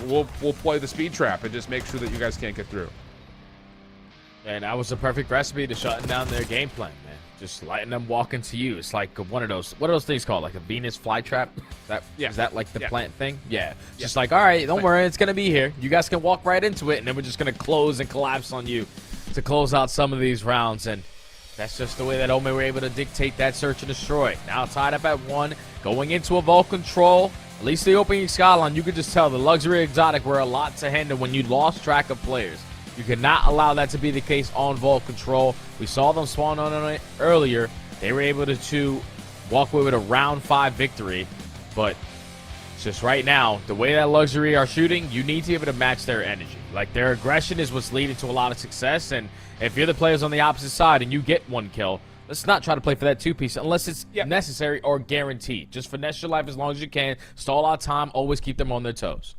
S3: we'll play the speed trap and just make sure that you guys can't get through.
S4: And that was the perfect recipe to shutting down their game plan, man. Just letting them walk into you. It's like one of those, what are those things called? Like a Venus flytrap? Is that like the plant thing? Yeah. Just like, all right, don't worry, it's going to be here. You guys can walk right into it, and then we're just going to close and collapse on you to close out some of these rounds. And that's just the way that Omit were able to dictate that search and destroy. Now tied up at 1, going into a vault control. At least the opening Skyline, you could just tell the Luxury Exotic were a lot to handle when you lost track of players. You cannot allow that to be the case on vault control. We saw them spawn on it earlier. They were able to walk away with a round 5 victory. But it's just right now, the way that Luxury are shooting, you need to be able to match their energy. Like, their aggression is what's leading to a lot of success, and if you're the players on the opposite side and you get one kill, let's not try to play for that two-piece unless it's necessary or guaranteed. Just finesse your life as long as you can, stall out time, always keep them on their toes.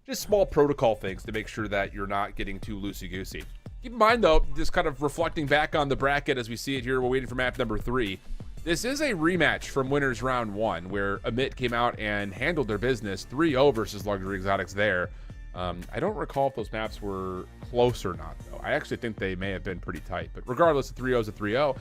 S3: Just small protocol things to make sure that you're not getting too loosey-goosey. Keep in mind, though, just kind of reflecting back on the bracket as we see it here, we're waiting for map number 3. This is a rematch from winners round 1, where Amit came out and handled their business 3-0 versus Luxury Exotics there. I don't recall if those maps were close or not, though. I actually think they may have been pretty tight. But regardless, a 3-0 is a 3-0.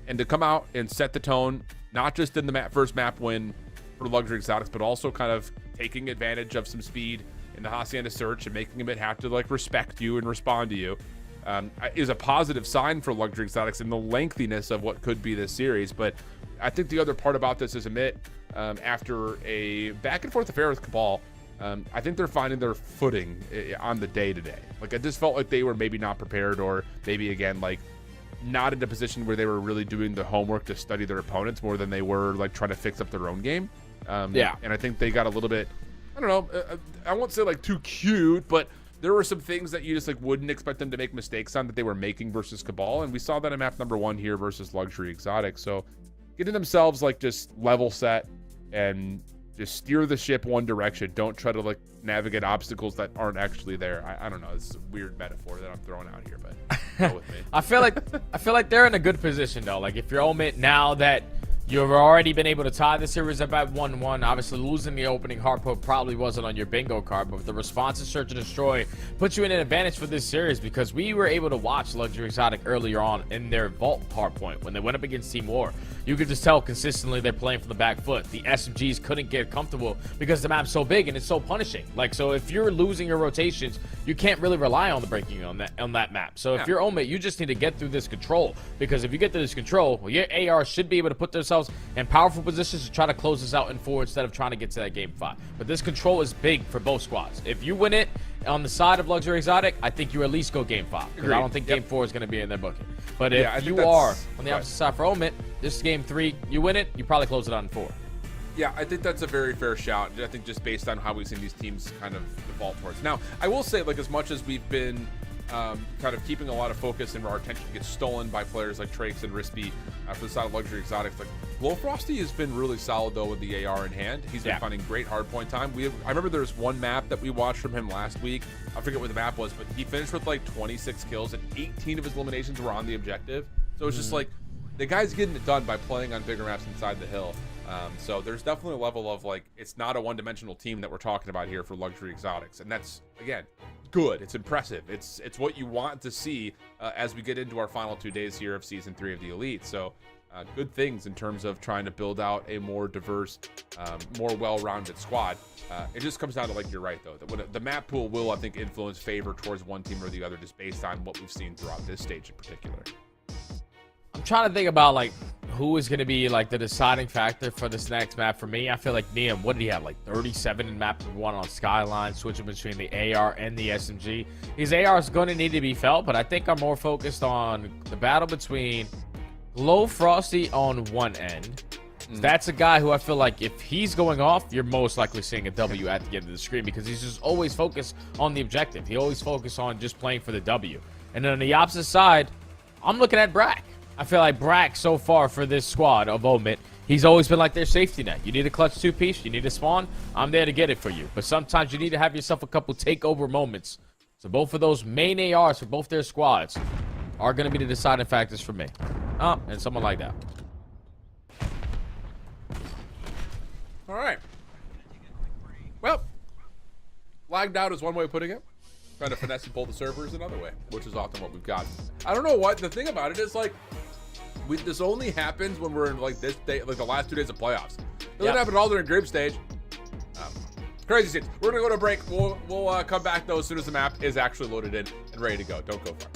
S3: And to come out and set the tone, not just in the first map win for Luxury Exotics, but also kind of taking advantage of some speed in the Hacienda search and making Amit have to like respect you and respond to you, is a positive sign for Luxury Exotics in the lengthiness of what could be this series. But I think the other part about this is Amit, after a back and forth affair with Cabal, I think they're finding their footing on the day today. Like, I just felt like they were maybe not prepared, or maybe again, like, not in a position where they were really doing the homework to study their opponents more than they were like trying to fix up their own game. And I think they got a little bit, I don't know, I won't say like too cute, but there were some things that you just like wouldn't expect them to make mistakes on that they were making versus Cabal, and we saw that in map number 1 here versus Luxury Exotic. So getting themselves like just level set and just steer the ship one direction. Don't try to like navigate obstacles that aren't actually there. I don't know. This is a weird metaphor that I'm throwing out here, but go with me.
S4: I feel like they're in a good position though. Like, if you're Omit, now that you've already been able to tie the series up at 1-1. Obviously, losing the opening hardpoint probably wasn't on your bingo card, but the response to Search and Destroy puts you in an advantage for this series, because we were able to watch Luxury Exotic earlier on in their vault hardpoint when they went up against Team War. You could just tell consistently they're playing from the back foot. The SMGs couldn't get comfortable because the map's so big and it's so punishing. Like, so if you're losing your rotations, you can't really rely on the breaking on that map. So if you're Omit, you just need to get through this control, because if you get through this control, well, your AR should be able to put themselves in powerful positions to try to close this out in 4 instead of trying to get to that game 5. But this control is big for both squads. If you win it on the side of Luxury Exotic, I think you at least go game 5, because I don't think game 4 is going to be in their booking. But if you are on the opposite side for Omit, this is game 3, you win it, you probably close it out in 4.
S3: Yeah, I think that's a very fair shout. I think just based on how we've seen these teams kind of default towards. Now, I will say, like, as much as we've been kind of keeping a lot of focus and our attention gets stolen by players like Trakes and Rispy for the side of Luxury Exotics, like, Glowfrosty has been really solid, though, with the AR in hand. He's been finding great hardpoint time. I remember there was one map that we watched from him last week. I forget what the map was, but he finished with, like, 26 kills, and 18 of his eliminations were on the objective. So it's just, like, the guy's getting it done by playing on bigger maps inside the hill. So there's definitely a level of, like, it's not a one-dimensional team that we're talking about here for Luxury Exotics. And that's, again, good. It's impressive. It's what you want to see as we get into our final 2 days here of Season 3 of the Elite. So good things in terms of trying to build out a more diverse, more well-rounded squad. It just comes down to, like, you're right, though. The map pool will, I think, influence favor towards one team or the other just based on what we've seen throughout this stage in particular.
S4: I'm trying to think about, like, who is going to be, like, the deciding factor for this next map for me. I feel like Niam, what did he have, like 37 in map 1 on Skyline, switching between the AR and the SMG. His AR is going to need to be felt, but I think I'm more focused on the battle between Glowfrosty on one end. That's a guy who I feel like if he's going off, you're most likely seeing a W at the end of the screen, because he's just always focused on the objective. He always focused on just playing for the W. And then on the opposite side, I'm looking at Brack. I feel like Brack, so far for this squad of Omit, he's always been like their safety net. You need a clutch 2-piece, you need a spawn, I'm there to get it for you. But sometimes you need to have yourself a couple takeover moments. So both of those main ARs for both their squads are going to be the deciding factors for me. And someone like that.
S3: All right. Well, lagged out is one way of putting it. Trying to finesse and pull the servers another way, which is often what we've got. I don't know what the thing about it is, like, this only happens when we're in, like, this day, like the last 2 days of playoffs. It doesn't happen all during group stage. Crazy shit. We're gonna go to a break. We'll come back though as soon as the map is actually loaded in and ready to go. Don't go far.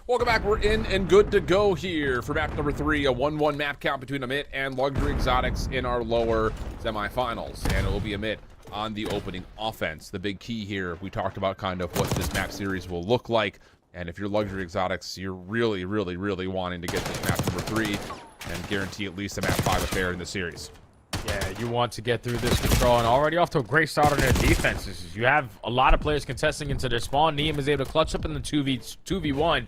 S3: Welcome back. We're in and good to go here for map number 3, a 1-1 map count between Amit and Luxury Exotics in our lower semifinals, and it will be Amit on the opening offense. The big key here, we talked about kind of what this map series will look like, and if you're Luxury Exotics, you're really wanting to get this map number 3 and guarantee at least a map 5 affair in the series.
S4: Yeah, you want to get through this control, and already off to a great start on their defenses. You have a lot of players contesting into their spawn. Neem is able to clutch up in the 2v1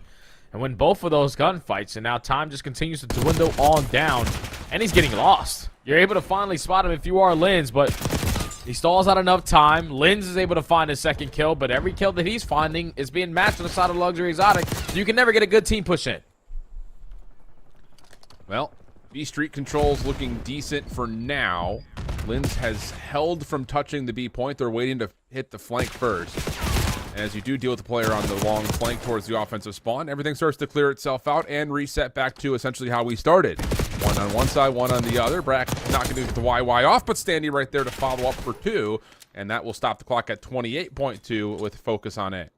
S4: and win both of those gunfights, and now time just continues to dwindle on down, and he's getting lost. You're able to finally spot him if you are Linz, but he stalls out enough time. Linz is able to find his second kill, but every kill that he's finding is being matched on the side of Luxury Exotic, so you can never get a good team push in.
S3: Well, B Street controls looking decent for now. Linz has held from touching the B point. They're waiting to hit the flank first. And as you do deal with the player on the long flank towards the offensive spawn, everything starts to clear itself out and reset back to essentially how we started. One on one side, one on the other. Brack not going to get the YY off, but standing right there to follow up for 2. And that will stop the clock at 28.2 with focus on it.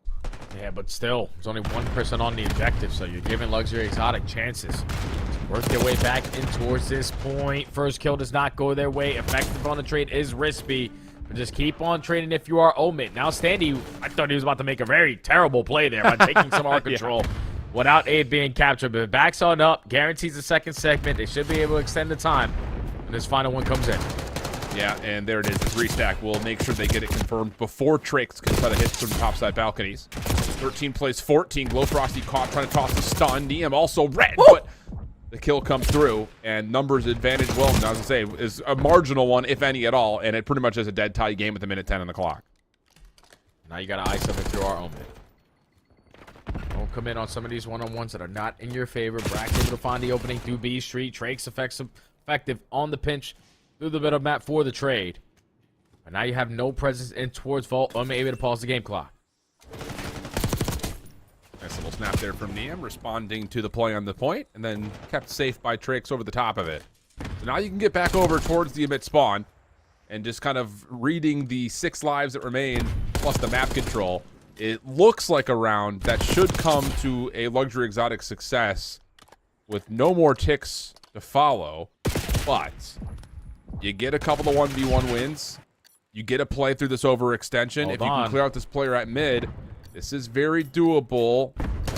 S4: Yeah, but still, there's only one person on the objective, so you're giving Luxury Exotic chances. Work their way back in towards this point. First kill does not go their way. Effective on the trade is Rispy. But just keep on trading if you are Omid. Now Standy, I thought he was about to make a very terrible play there by taking some art control without aid being captured. But backs on up, guarantees the second segment. They should be able to extend the time when this final one comes in.
S3: Yeah, and there it is. This restack will make sure they get it confirmed before Trix can try to hit some topside balconies. 13 plays 14. Glow Frosty caught trying to toss the stun. Niem also red, but the kill comes through, and numbers advantage, well, as I say, is a marginal one, if any at all, and it pretty much is a dead tie game with a minute 10 on the clock.
S4: Now you got to ice up if you are Omid. Don't come in on some of these one-on-ones that are not in your favor. Brack's able to find the opening through B Street. Trake's effective on the pinch through the bit of map for the trade. But now you have no presence in towards Vault. Omid able to pause the game clock.
S3: Nice little snap there from Niem, responding to the play on the point, and then kept safe by Trix over the top of it. So now you can get back over towards the Amit spawn, and just kind of reading the 6 lives that remain, plus the map control. It looks like a round that should come to a Luxury Exotic success with no more ticks to follow, but you get a couple of 1v1 wins. You get a play through this overextension. If you can clear out this player at mid, this is very doable.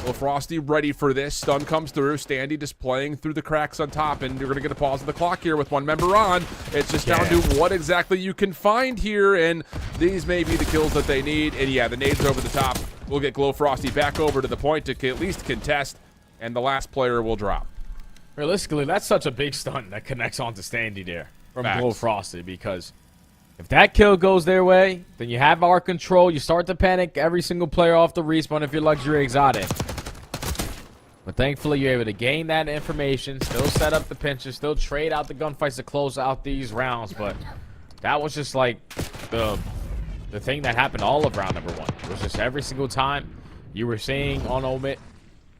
S3: Well, Frosty ready for this. Stun comes through. Standy just playing through the cracks on top, and you're going to get a pause on the clock here with 1 member on. It's just down to what exactly you can find here, and these may be the kills that they need. And yeah, the nades over the top will get Glow Frosty back over to the point to at least contest, and the last player will drop.
S4: Realistically, that's such a big stun that connects onto Standy there from Glow Frosty, because if that kill goes their way, then you have our control. You start to panic every single player off the respawn if you're Luxury Exotic. But thankfully, you're able to gain that information, still set up the pinches, still trade out the gunfights to close out these rounds. But that was just like the thing that happened all of round number 1. It was just every single time you were seeing on Omid,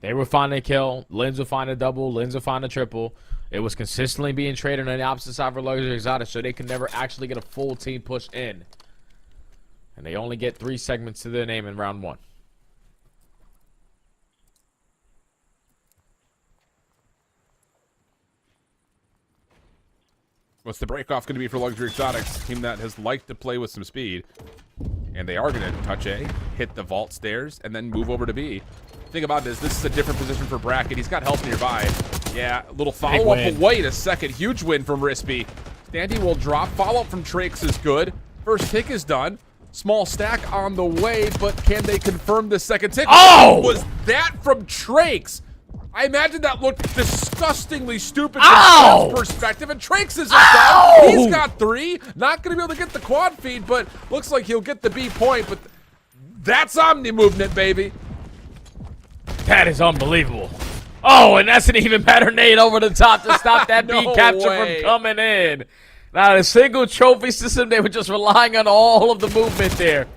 S4: they would find a kill, Linz would find a double, Linz would find a triple. It was consistently being traded on the opposite side for Luxury Exotic, so they can never actually get a full team push in. And they only get 3 segments to their name in round 1.
S3: What's the breakoff going to be for Luxury Exotics? A team that has liked to play with some speed. And they are going to touch A, hit the vault stairs, and then move over to B. Think about this. This is a different position for Bracket. He's got help nearby. Yeah, a little follow-up. Wait a second. Huge win from Rispy. Standy will drop. Follow-up from Trakes is good. First tick is done. Small stack on the way, but can they confirm the second tick?
S4: Oh!
S3: Was that from Trakes? I imagine that looked disgustingly stupid from his perspective, and Trakes is done. He's got 3. Not going to be able to get the quad feed, but looks like he'll get the B point, but that's Omni movement, baby.
S4: That is unbelievable. Oh, and that's an even better nade over the top to stop that B capture from coming in. Not a single trophy system. They were just relying on all of the movement there.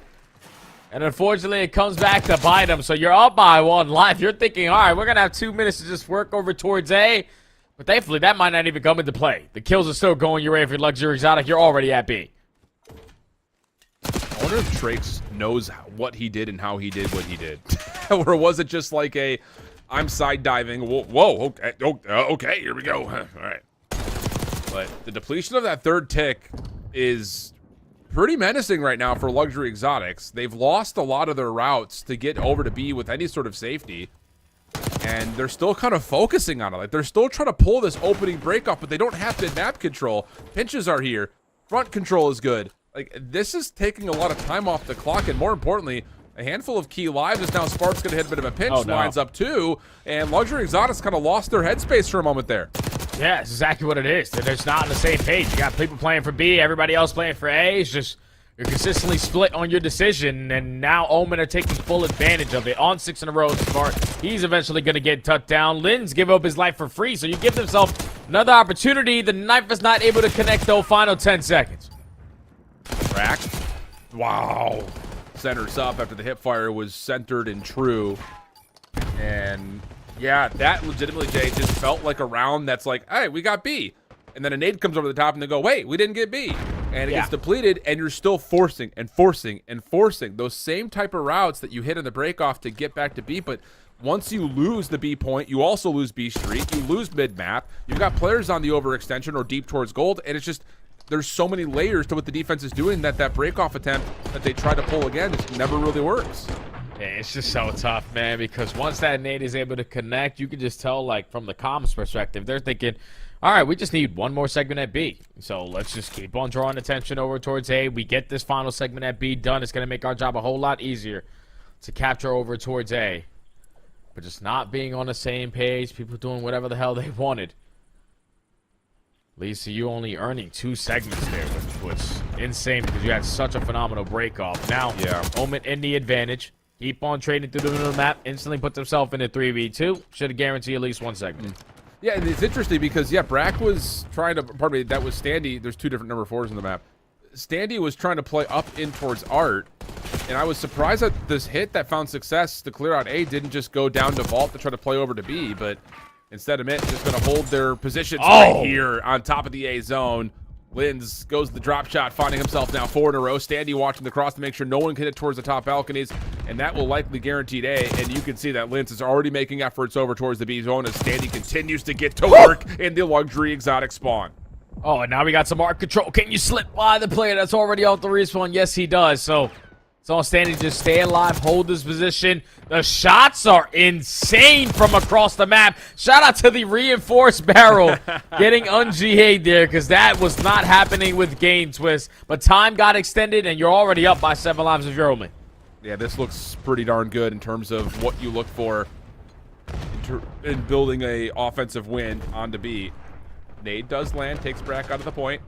S4: And unfortunately, it comes back to bite them. So you're up by 1 life. You're thinking, all right, we're going to have 2 minutes to just work over towards A. But thankfully, that might not even come into play. The kills are still going your way if you're Luxury Exotic. You're already at B.
S3: I wonder if Trakes knows what he did and how he did what he did. Or was it just like a, I'm side diving. Whoa, okay, okay, here we go. All right. But the depletion of that third tick is pretty menacing right now for Luxury Exotics. They've lost a lot of their routes to get over to B with any sort of safety. And they're still kind of focusing on it. Like, they're still trying to pull this opening break off, but they don't have mid-map control. Pinches are here. Front control is good. Like, this is taking a lot of time off the clock, and more importantly, a handful of key lives as now Spark's going to hit a bit of a pinch. Lines up too, and Luxury Exotics kind of lost their headspace for a moment there.
S4: Yeah, it's exactly what it is. They're just not on the same page. You got people playing for B, everybody else playing for A. It's just you're consistently split on your decision, and now Omen are taking full advantage of it. On 6 in a row, Spark, he's eventually going to get tucked down. Lin's give up his life for free, so you give himself another opportunity. The knife is not able to connect, though. Final 10 seconds.
S3: Crack. Wow. Centers up after the hip fire was centered and true. And yeah, that legitimately, Jay, just felt like a round that's like, hey, we got B. And then a nade comes over the top and they go, wait, we didn't get B. And it gets depleted, and you're still forcing and forcing and forcing those same type of routes that you hit in the breakoff to get back to B. But once you lose the B point, you also lose B street, you lose mid-map. You've got players on the overextension or deep towards gold, and it's just, there's so many layers to what the defense is doing that breakoff attempt that they try to pull again just never really works.
S4: Yeah, it's just so tough, man, because once that nade is able to connect, you can just tell, like, from the comms perspective, they're thinking, all right, we just need one more segment at B. So let's just keep on drawing attention over towards A. We get this final segment at B done. It's going to make our job a whole lot easier to capture over towards A. But just not being on the same page, people doing whatever the hell they wanted. Leads to you only earning 2 segments there, which was insane because you had such a phenomenal break off. Now, Omen in the advantage. Keep on trading through the middle of the map. Instantly puts himself in a 3v2. Should have guaranteed at least 1 segment.
S3: Yeah, and it's interesting because, Brack was trying to, pardon me, that was Standy. There's 2 different number 4s in the map. Standy was trying to play up in towards Art, and I was surprised that this hit that found success to clear out A didn't just go down to Vault to try to play over to B, but instead of it, just going to hold their positions right here on top of the A zone. Linz goes the drop shot, finding himself now 4 in a row. Standy watching the cross to make sure no one can hit towards the top balconies, and that will likely guaranteed A. And you can see that Linz is already making efforts over towards the B zone as Standy continues to get to work in the Luxury Exotic spawn.
S4: Oh, and now we got some arc control. Can you slip by the player that's already off the respawn? Yes, he does. So it's all Standy, just stay alive, hold this position. The shots are insane from across the map. Shout out to the reinforced barrel getting un-GA'd there because that was not happening with Game Twist. But time got extended, and you're already up by 7 lives of your Omen.
S3: Yeah, this looks pretty darn good in terms of what you look for in building a offensive win onto B. Nade does land, takes Brack out of the point.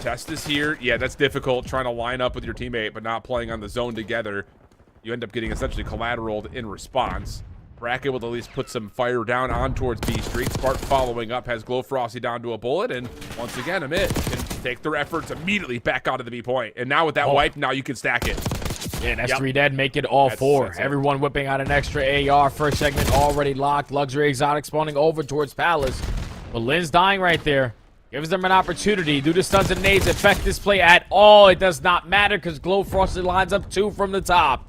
S3: Test is here. Yeah, that's difficult trying to line up with your teammate but not playing on the zone together. You end up getting essentially collateraled in response. Brack able to at least put some fire down on towards B Street. Spark following up has Glow Frosty down to a bullet, and once again, Amit can take their efforts immediately back out of the B point. And now with that wipe, now you can stack it.
S4: Yeah, that's 3 dead, make it all 4. Everyone whipping out an extra AR. First segment already locked. Luxury Exotic spawning over towards Palace. But Lin's dying right there. Gives them an opportunity. Do the stuns and nades affect this play at all? It does not matter because Glow Frosty lines up 2 from the top.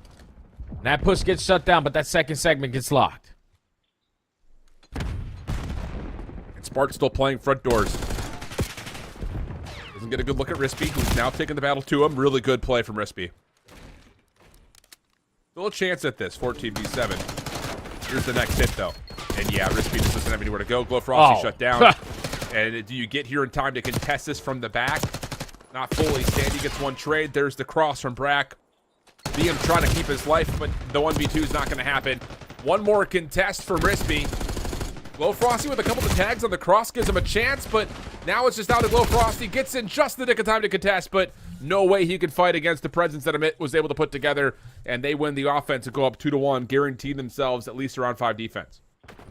S4: And that push gets shut down, but that second segment gets locked.
S3: And Spark still playing front doors. Doesn't get a good look at Rispy, who's now taking the battle to him. Really good play from Rispy. Still a chance at this, 14v7. Here's the next hit, though. And yeah, Rispy just doesn't have anywhere to go. Glow Frosty shut down. And do you get here in time to contest this from the back? Not fully. Standy gets 1 trade. There's the cross from Brack. BM trying to keep his life, but the 1v2 is not going to happen. 1 more contest for Rispy. Glow Frosty with a couple of tags on the cross gives him a chance, but now it's just out of Glow Frosty. Gets in just the nick of time to contest, but no way he could fight against the presence that Amit was able to put together, and they win the offense and go up 2-1, guaranteeing themselves at least around 5 defense.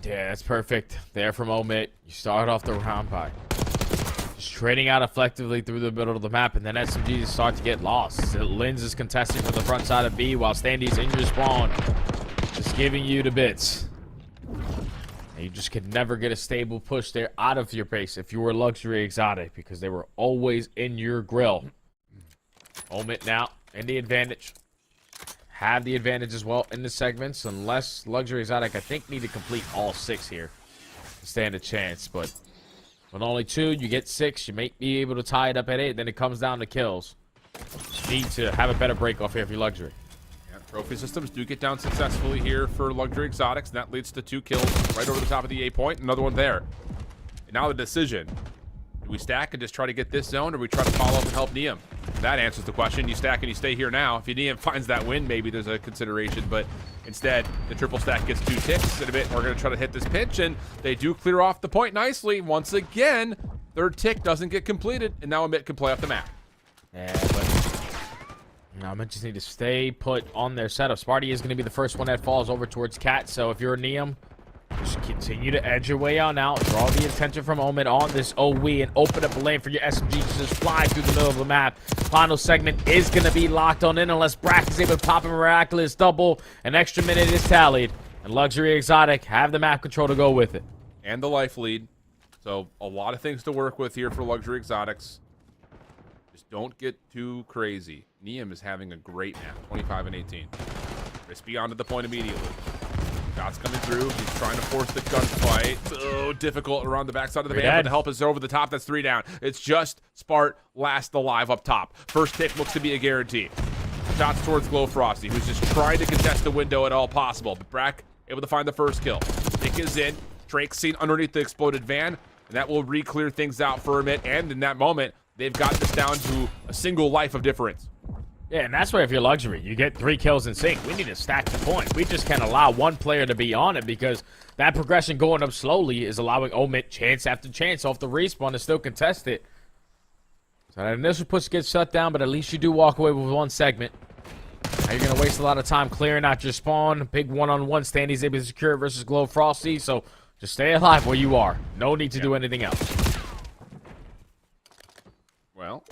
S4: Yeah, that's perfect. There from Omit. You start off the round by just trading out effectively through the middle of the map, and then SMGs start to get lost. Linz is contesting from the front side of B while Standy's in your spawn. Just giving you the bits. And you just could never get a stable push there out of your base if you were Luxury Exotic because they were always in your grill. Omit now in the advantage. have the advantage as well in the segments, unless Luxury Exotic, I think, need to complete all 6 here to stand a chance. But with only 2, you get 6. You may be able to tie it up at 8. Then it comes down to kills. Need to have a better break off here for Luxury.
S3: Yeah, trophy systems do get down successfully here for Luxury Exotics, and that leads to 2 kills right over the top of the A point. Another one there. And now the decision. Do we stack and just try to get this zone, or we try to follow up and help Neum? That answers the question. You stack and you stay here now. If Neum finds that win, maybe there's a consideration, but instead, the triple stack gets 2 ticks in a bit. We're going to try to hit this pinch, and they do clear off the point nicely. Once again, 3rd tick doesn't get completed, and now Amit can play off the map.
S4: Yeah, but now I just need to stay put on their setup. Sparty is going to be the first one that falls over towards Cat, so if you're a Neum, just continue to edge your way on out. Draw the attention from Omid on this OE and open up a lane for your SMG to just fly through the middle of the map. Final segment is going to be locked on in unless Brack is able to pop a miraculous double. An extra minute is tallied. And Luxury Exotic have the map control to go with it.
S3: And the life lead. So a lot of things to work with here for Luxury Exotics. Just don't get too crazy. Neum is having a great map. 25 and 18. Crispy onto the point immediately. Shots coming through. He's trying to force the gunfight. So difficult around the backside of the van, but the help is over the top. That's 3 down. It's just Spart last alive up top. First tick looks to be a guarantee. Shots towards Glow Frosty, who's just trying to contest the window at all possible. But Brack able to find the first kill. Tick is in. Drake's seen underneath the exploded van, and that will re-clear things out for a bit. And in that moment, they've got this down to a single life of difference.
S4: Yeah, and that's where if you're Luxury, you get 3 kills in sync. We need to stack the point. We just can't allow one player to be on it because that progression going up slowly is allowing Omit chance after chance off the respawn to still contest it. So that initial push gets shut down, but at least you do walk away with 1 segment. Now you're going to waste a lot of time clearing out your spawn. Big one-on-one stand he's able to secure it versus Glow Frosty, so just stay alive where you are. No need to do anything else.
S3: Well,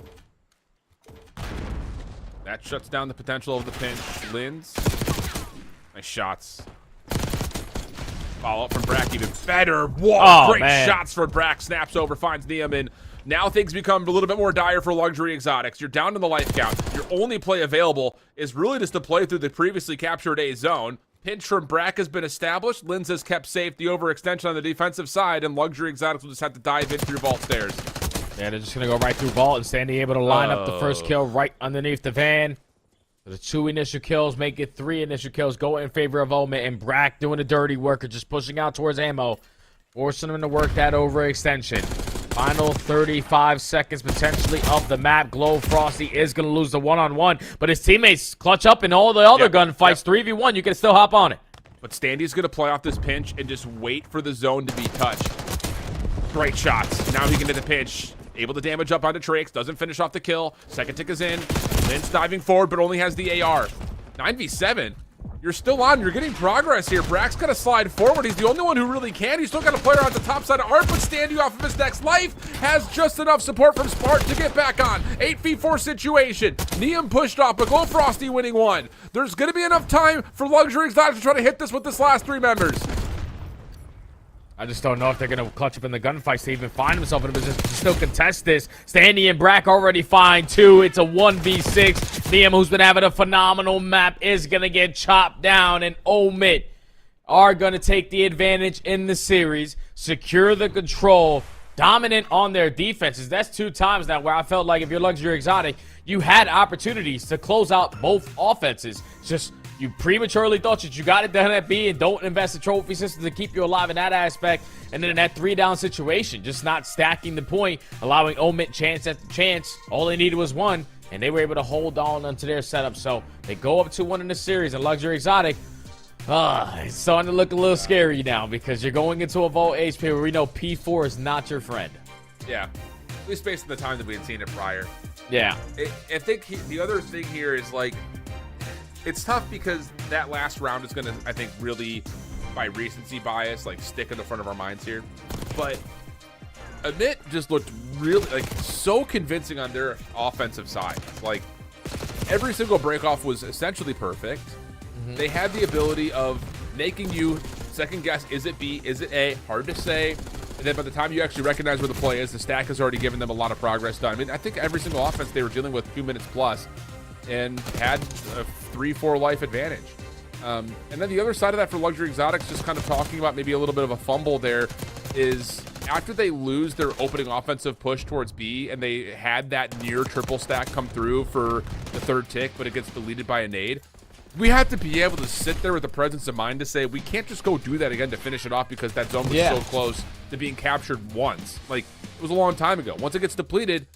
S3: that shuts down the potential of the pinch. Linz. Nice shots. Follow up from Brack, even better. Whoa, great shots for Brack. Snaps over, finds Neum, and now things become a little bit more dire for Luxury Exotics. You're down in the life count. Your only play available is really just to play through the previously captured A zone. Pinch from Brack has been established. Linz has kept safe. The overextension on the defensive side, and Luxury Exotics will just have to dive in through vault stairs. Yeah,
S4: they're just going to go right through vault, and Sandy able to line up the first kill right underneath the van. So the 2 initial kills make it 3 initial kills. Go in favor of Omit, and Brack doing the dirty work of just pushing out towards ammo, forcing them to work that overextension. Final 35 seconds potentially of the map. Glow Frosty is going to lose the one-on-one, but his teammates clutch up in all the other gunfights. 3v1, you can still hop on it.
S3: But Standy's going to play off this pinch and just wait for the zone to be touched. Great shots. Now he can hit the pinch. Able to damage up onto Trakes. Doesn't finish off the kill. Second tick is in. Linz diving forward, but only has the AR. 9v7. You're still on. You're getting progress here. Brack's got to slide forward. He's the only one who really can. He's still got a player on the top side of Art, but Standy off of his next life has just enough support from Spart to get back on. 8v4 situation. Neum pushed off, but Glow Frosty winning 1. There's going to be enough time for Luxury Exotics to try to hit this with this last 3 members.
S4: I just don't know if they're going to clutch up in the gunfights to even find himself in a position to still contest this. Standy and Brack already find 2. It's a 1v6. Neum, who's been having a phenomenal map, is going to get chopped down. And Omit are going to take the advantage in the series, secure the control, dominant on their defenses. That's 2 times now where I felt like if you're Luxury Exotic, you had opportunities to close out both offenses. Just you prematurely thought that you got it done at B and don't invest in trophy systems to keep you alive in that aspect. And then in that 3-down situation, just not stacking the point, allowing Omit chance after chance. All they needed was 1, and they were able to hold on onto their setup. So they go up 2-1 in the series, and Luxury Exotic, it's starting to look a little scary now because you're going into a vault HP where we know P4 is not your friend.
S3: Yeah, at least based on the time that we had seen it prior.
S4: Yeah.
S3: I think the other thing here is, like, it's tough because that last round is going to, I think, really, by recency bias, like, stick in the front of our minds here. But Amit just looked really, like, so convincing on their offensive side. Like, every single breakoff was essentially perfect. They had the ability of making you second guess, is it B, is it A? Hard to say. And then by the time you actually recognize where the play is, the stack has already given them a lot of progress done. I mean, I think every single offense they were dealing with 2 minutes plus and had 3-4 life advantage. And then the other side of that for Luxury Exotics, just kind of talking about maybe a little bit of a fumble there, is after they lose their opening offensive push towards B and they had that near triple stack come through for the third tick, but it gets deleted by a nade. We have to be able to sit there with the presence of mind to say we can't just go do that again to finish it off because that zone was so close to being captured once. Like, it was a long time ago. Once it gets depleted,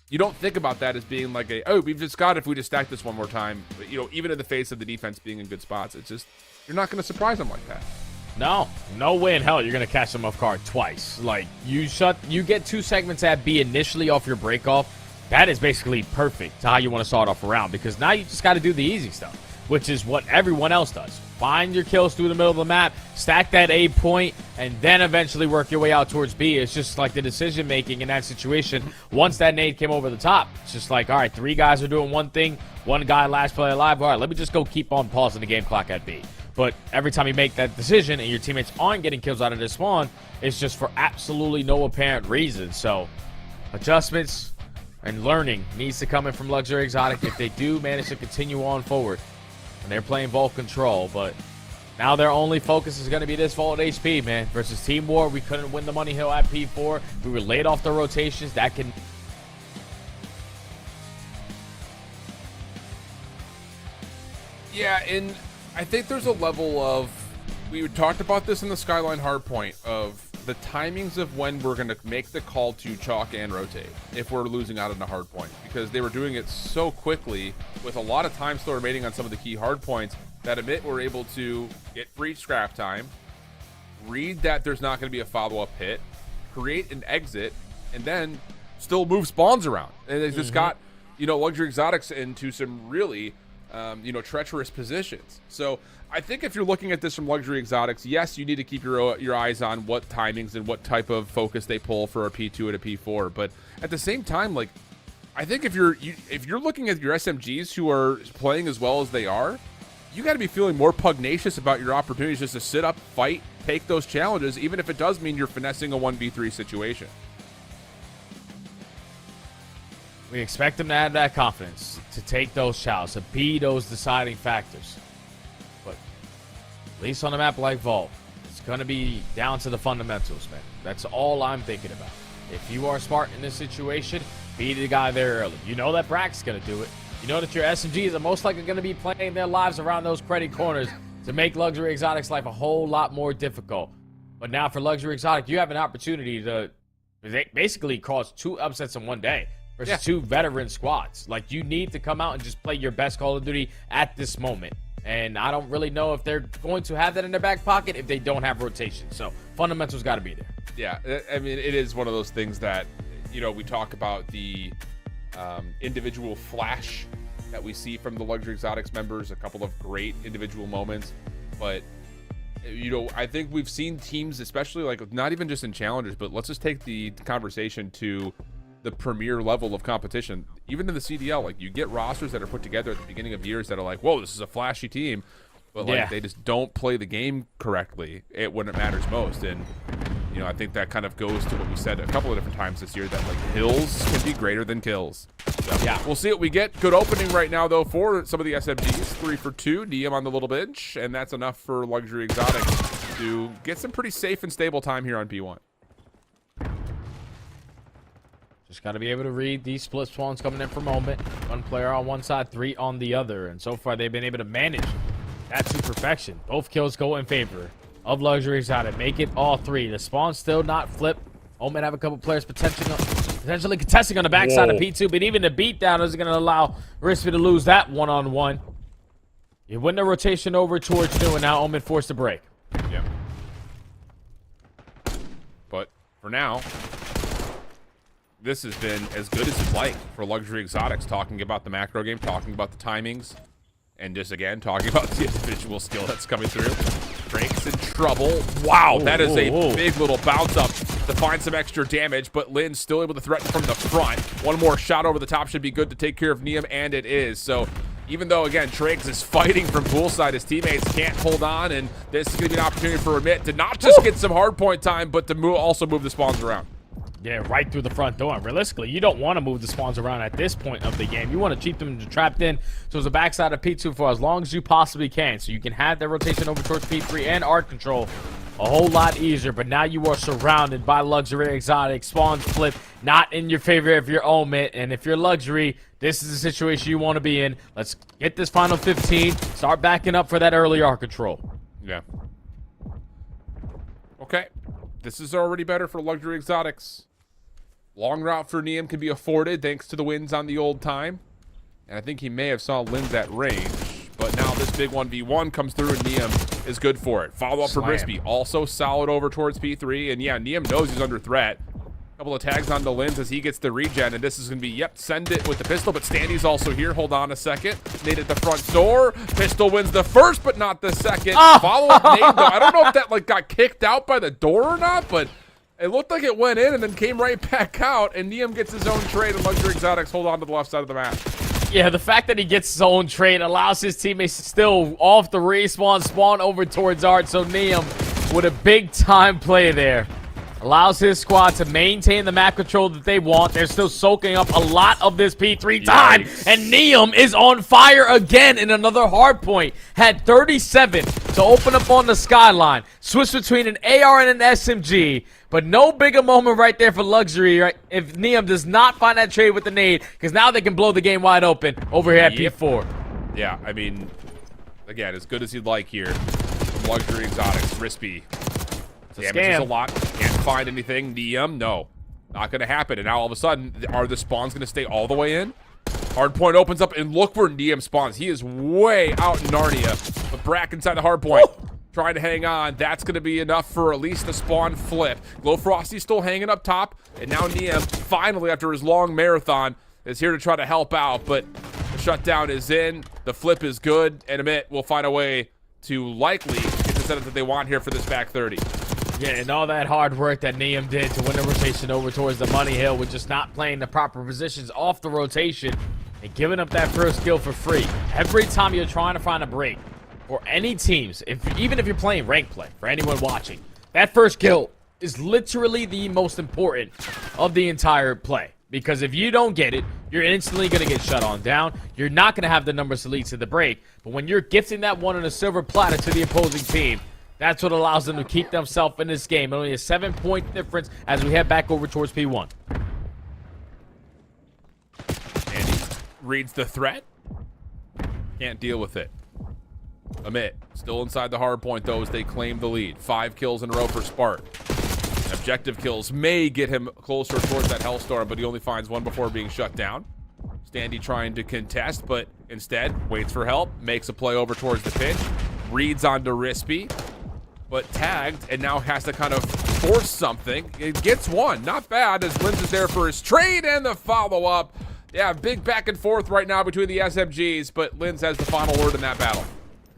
S3: you don't think about that as being like a, oh, we've just got it if we just stack this one more time. But, you know, even in the face of the defense being in good spots, it's just, you're not going to surprise them like that.
S4: No way in hell you're going to catch them off guard twice. Like, you get 2 segments at B initially off your break off. That is basically perfect to how you want to start off a round, because now you just got to do the easy stuff, which is what everyone else does. Find your kills through the middle of the map, stack that A point, and then eventually work your way out towards B. It's just like the decision making in that situation. Once that nade came over the top, it's just like, all right, 3 guys are doing one thing, 1 guy last play alive. All right, let me just go keep on pausing the game clock at B. But every time you make that decision and your teammates aren't getting kills out of this spawn, it's just for absolutely no apparent reason. So adjustments and learning needs to come in from Luxury Exotic if they do manage to continue on forward. And they're playing Vault Control, but now their only focus is going to be this Vault HP, man. Versus Team War, we couldn't win the Money Hill at P4. We were laid off the rotations. That can...
S3: Yeah, and I think there's a level of, we talked about this in the Skyline Hardpoint, of the timings of when we're going to make the call to chalk and rotate if we're losing out on a hard point, because they were doing it so quickly with a lot of time still remaining on some of the key hard points that Emit were able to get free scrap time, read that there's not going to be a follow-up hit, create an exit, and then still move spawns around. And they just got, you know, Luxury Exotics into some really you know, treacherous positions. So I think if you're looking at this from Luxury Exotics, yes, you need to keep your eyes on what timings and what type of focus they pull for a P2 and a P4. But at the same time, like, I think if you're looking at your SMGs who are playing as well as they are, you got to be feeling more pugnacious about your opportunities just to sit up, fight, take those challenges, even if it does mean you're finessing a 1v3 situation.
S4: We expect them to have that confidence, to take those challenges, to be those deciding factors. But at least on a map like Vault, it's going to be down to the fundamentals, man. That's all I'm thinking about. If you are smart in this situation, be the guy there early. You know that Brack's going to do it. You know that your SMGs are most likely going to be playing their lives around those credit corners to make Luxury Exotic's life a whole lot more difficult. But now for Luxury Exotic, you have an opportunity to basically cause 2 upsets in one day versus 2 veteran squads. Like, you need to come out and just play your best Call of Duty at this moment. And I don't really know if they're going to have that in their back pocket if they don't have rotation. So fundamentals got to be there.
S3: Yeah, I mean, it is one of those things that, you know, we talk about the individual flash that we see from the Luxury Exotics members, a couple of great individual moments. But, you know, I think we've seen teams, especially like not even just in challengers, but let's just take the conversation to the premier level of competition. Even in the CDL, like, you get rosters that are put together at the beginning of years that are like, whoa, this is a flashy team, but like they just don't play the game correctly when it matters most. And, you know, I think that kind of goes to what we said a couple of different times this year, that like hills can be greater than kills. So, yeah, we'll see what we get. Good opening right now though for some of the SMGs. 3 for 2, Diem on the little bench, and that's enough for Luxury Exotic to get some pretty safe and stable time here on P1.
S4: Just got to be able to read these split spawns coming in for moment. 1 player on one side, 3 on the other. And so far, they've been able to manage that to perfection. Both kills go in favor of Luxury Exotic. Make it all 3. The spawn still not flipped. Omen have a couple players potentially contesting on the backside of P2. But even the beatdown isn't going to allow Rispy to lose that one-on-one. You win the rotation over towards New, and now Omen forced to break.
S3: Yeah. But for now, this has been as good as it's like for Luxury Exotics, talking about the macro game, talking about the timings, and just again talking about the individual skill that's coming through. Drake's in trouble. Wow, that is a big little bounce up to find some extra damage, but Lynn's still able to threaten from the front. One more shot over the top should be good to take care of Neum, and it is. So even though, again, Trakes is fighting from poolside, his teammates can't hold on, and this is going to be an opportunity for Emit to not just get some hardpoint time, but to also move the spawns around.
S4: Yeah, right through the front door. And realistically, you don't want to move the spawns around at this point of the game. You want to keep them trapped in towards the backside of P2 for as long as you possibly can, so you can have the rotation over towards P3 and art control a whole lot easier. But now you are surrounded by luxury exotic spawns flip, not in your favor of your own mid. And if you're luxury, this is the situation you want to be in. Let's get this final 15. Start backing up for that early art control.
S3: Yeah. Okay. This is already better for luxury exotics. Long route for Neum can be afforded thanks to the wins on the old time. And I think he may have saw Linz at range. But now this big 1v1 comes through and Neum is good for it. Follow up for Brispy. Also solid over towards P3. And yeah, Neum knows he's under threat. Couple of tags on the Linz as he gets the regen, and this is going to be, yep, send it with the pistol, but Standy's also here. Hold on a second. Nade at the front door. Pistol wins the first, but not the second. Follow-up nade, though. I don't know if that, like, got kicked out by the door or not, but it looked like it went in and then came right back out, and Neum gets his own trade, and Luxury Exotics hold on to the left side of the map.
S4: Yeah, the fact that he gets his own trade allows his teammates to still, off the respawn, spawn over towards Art, so Neum with a big-time play there. Allows his squad to maintain the map control that they want. They're still soaking up a lot of this P3 time.
S3: Yikes.
S4: And Neum is on fire again in another hard point. Had 37 to open up on the Skyline. Switch between an AR and an SMG. But no bigger moment right there for luxury, right? If Neum does not find that trade with the nade. Because now they can blow the game wide open over here at P4.
S3: Yeah, I mean, again, as good as you'd like here. From Luxury Exotics, Rispy. Damages a lot. Can't find anything. Neum, no. Not going to happen. And now all of a sudden, are the spawns going to stay all the way in? Hardpoint opens up, and look where Neum spawns. He is way out in Narnia. But Brack inside the hardpoint. Trying to hang on. That's going to be enough for at least the spawn flip. Glow Frosty's still hanging up top. And now Neum, finally, after his long marathon, is here to try to help out. But the shutdown is in. The flip is good. And Amit will find a way to likely get the setup that they want here for this back 30.
S4: Yeah, and all that hard work that Neum did to win the rotation over towards the money hill with just not playing the proper positions off the rotation and giving up that first kill for free. Every time you're trying to find a break, or any teams, even if you're playing rank play, for anyone watching, that first kill is literally the most important of the entire play. Because if you don't get it, you're instantly going to get shut on down. You're not going to have the numbers to lead to the break. But when you're gifting that one on a silver platter to the opposing team, that's what allows them to keep themselves in this game. Only a 7-point difference as we head back over towards P1.
S3: And he reads the threat. Can't deal with it. Amit still inside the hard point, though, as they claim the lead. 5 kills in a row for Spark. And objective kills may get him closer towards that Hellstorm, but he only finds one before being shut down. Standy trying to contest, but instead waits for help. Makes a play over towards the pitch. Reads onto Rispy. But tagged, and now has to kind of force something. It gets one. Not bad, as Linz is there for his trade and the follow-up. Yeah, big back and forth right now between the SMGs, but Linz has the final word in that battle.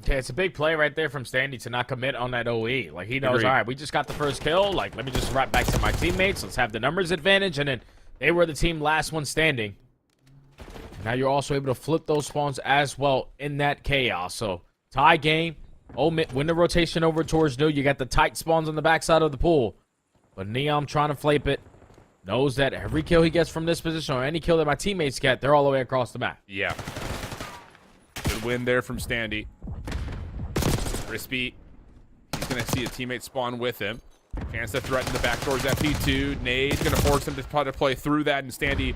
S4: Okay, it's a big play right there from Standy to not commit on that OE. Like, he knows,
S3: Agreed.
S4: all right, we just got the first kill. Like, let me just right back to my teammates. Let's have the numbers advantage. And then they were the team last one standing. Now you're also able to flip those spawns as well in that chaos. So, tie game. Win the rotation over towards New. You got the tight spawns on the backside of the pool. But Neum trying to flip it. Knows that every kill he gets from this position or any kill that my teammates get, they're all the way across the map.
S3: Yeah. Good win there from Standy. Rispy. He's going to see a teammate spawn with him. Chance to threaten the back doors at P2. Nade's going to force him to try to play through that, and Standy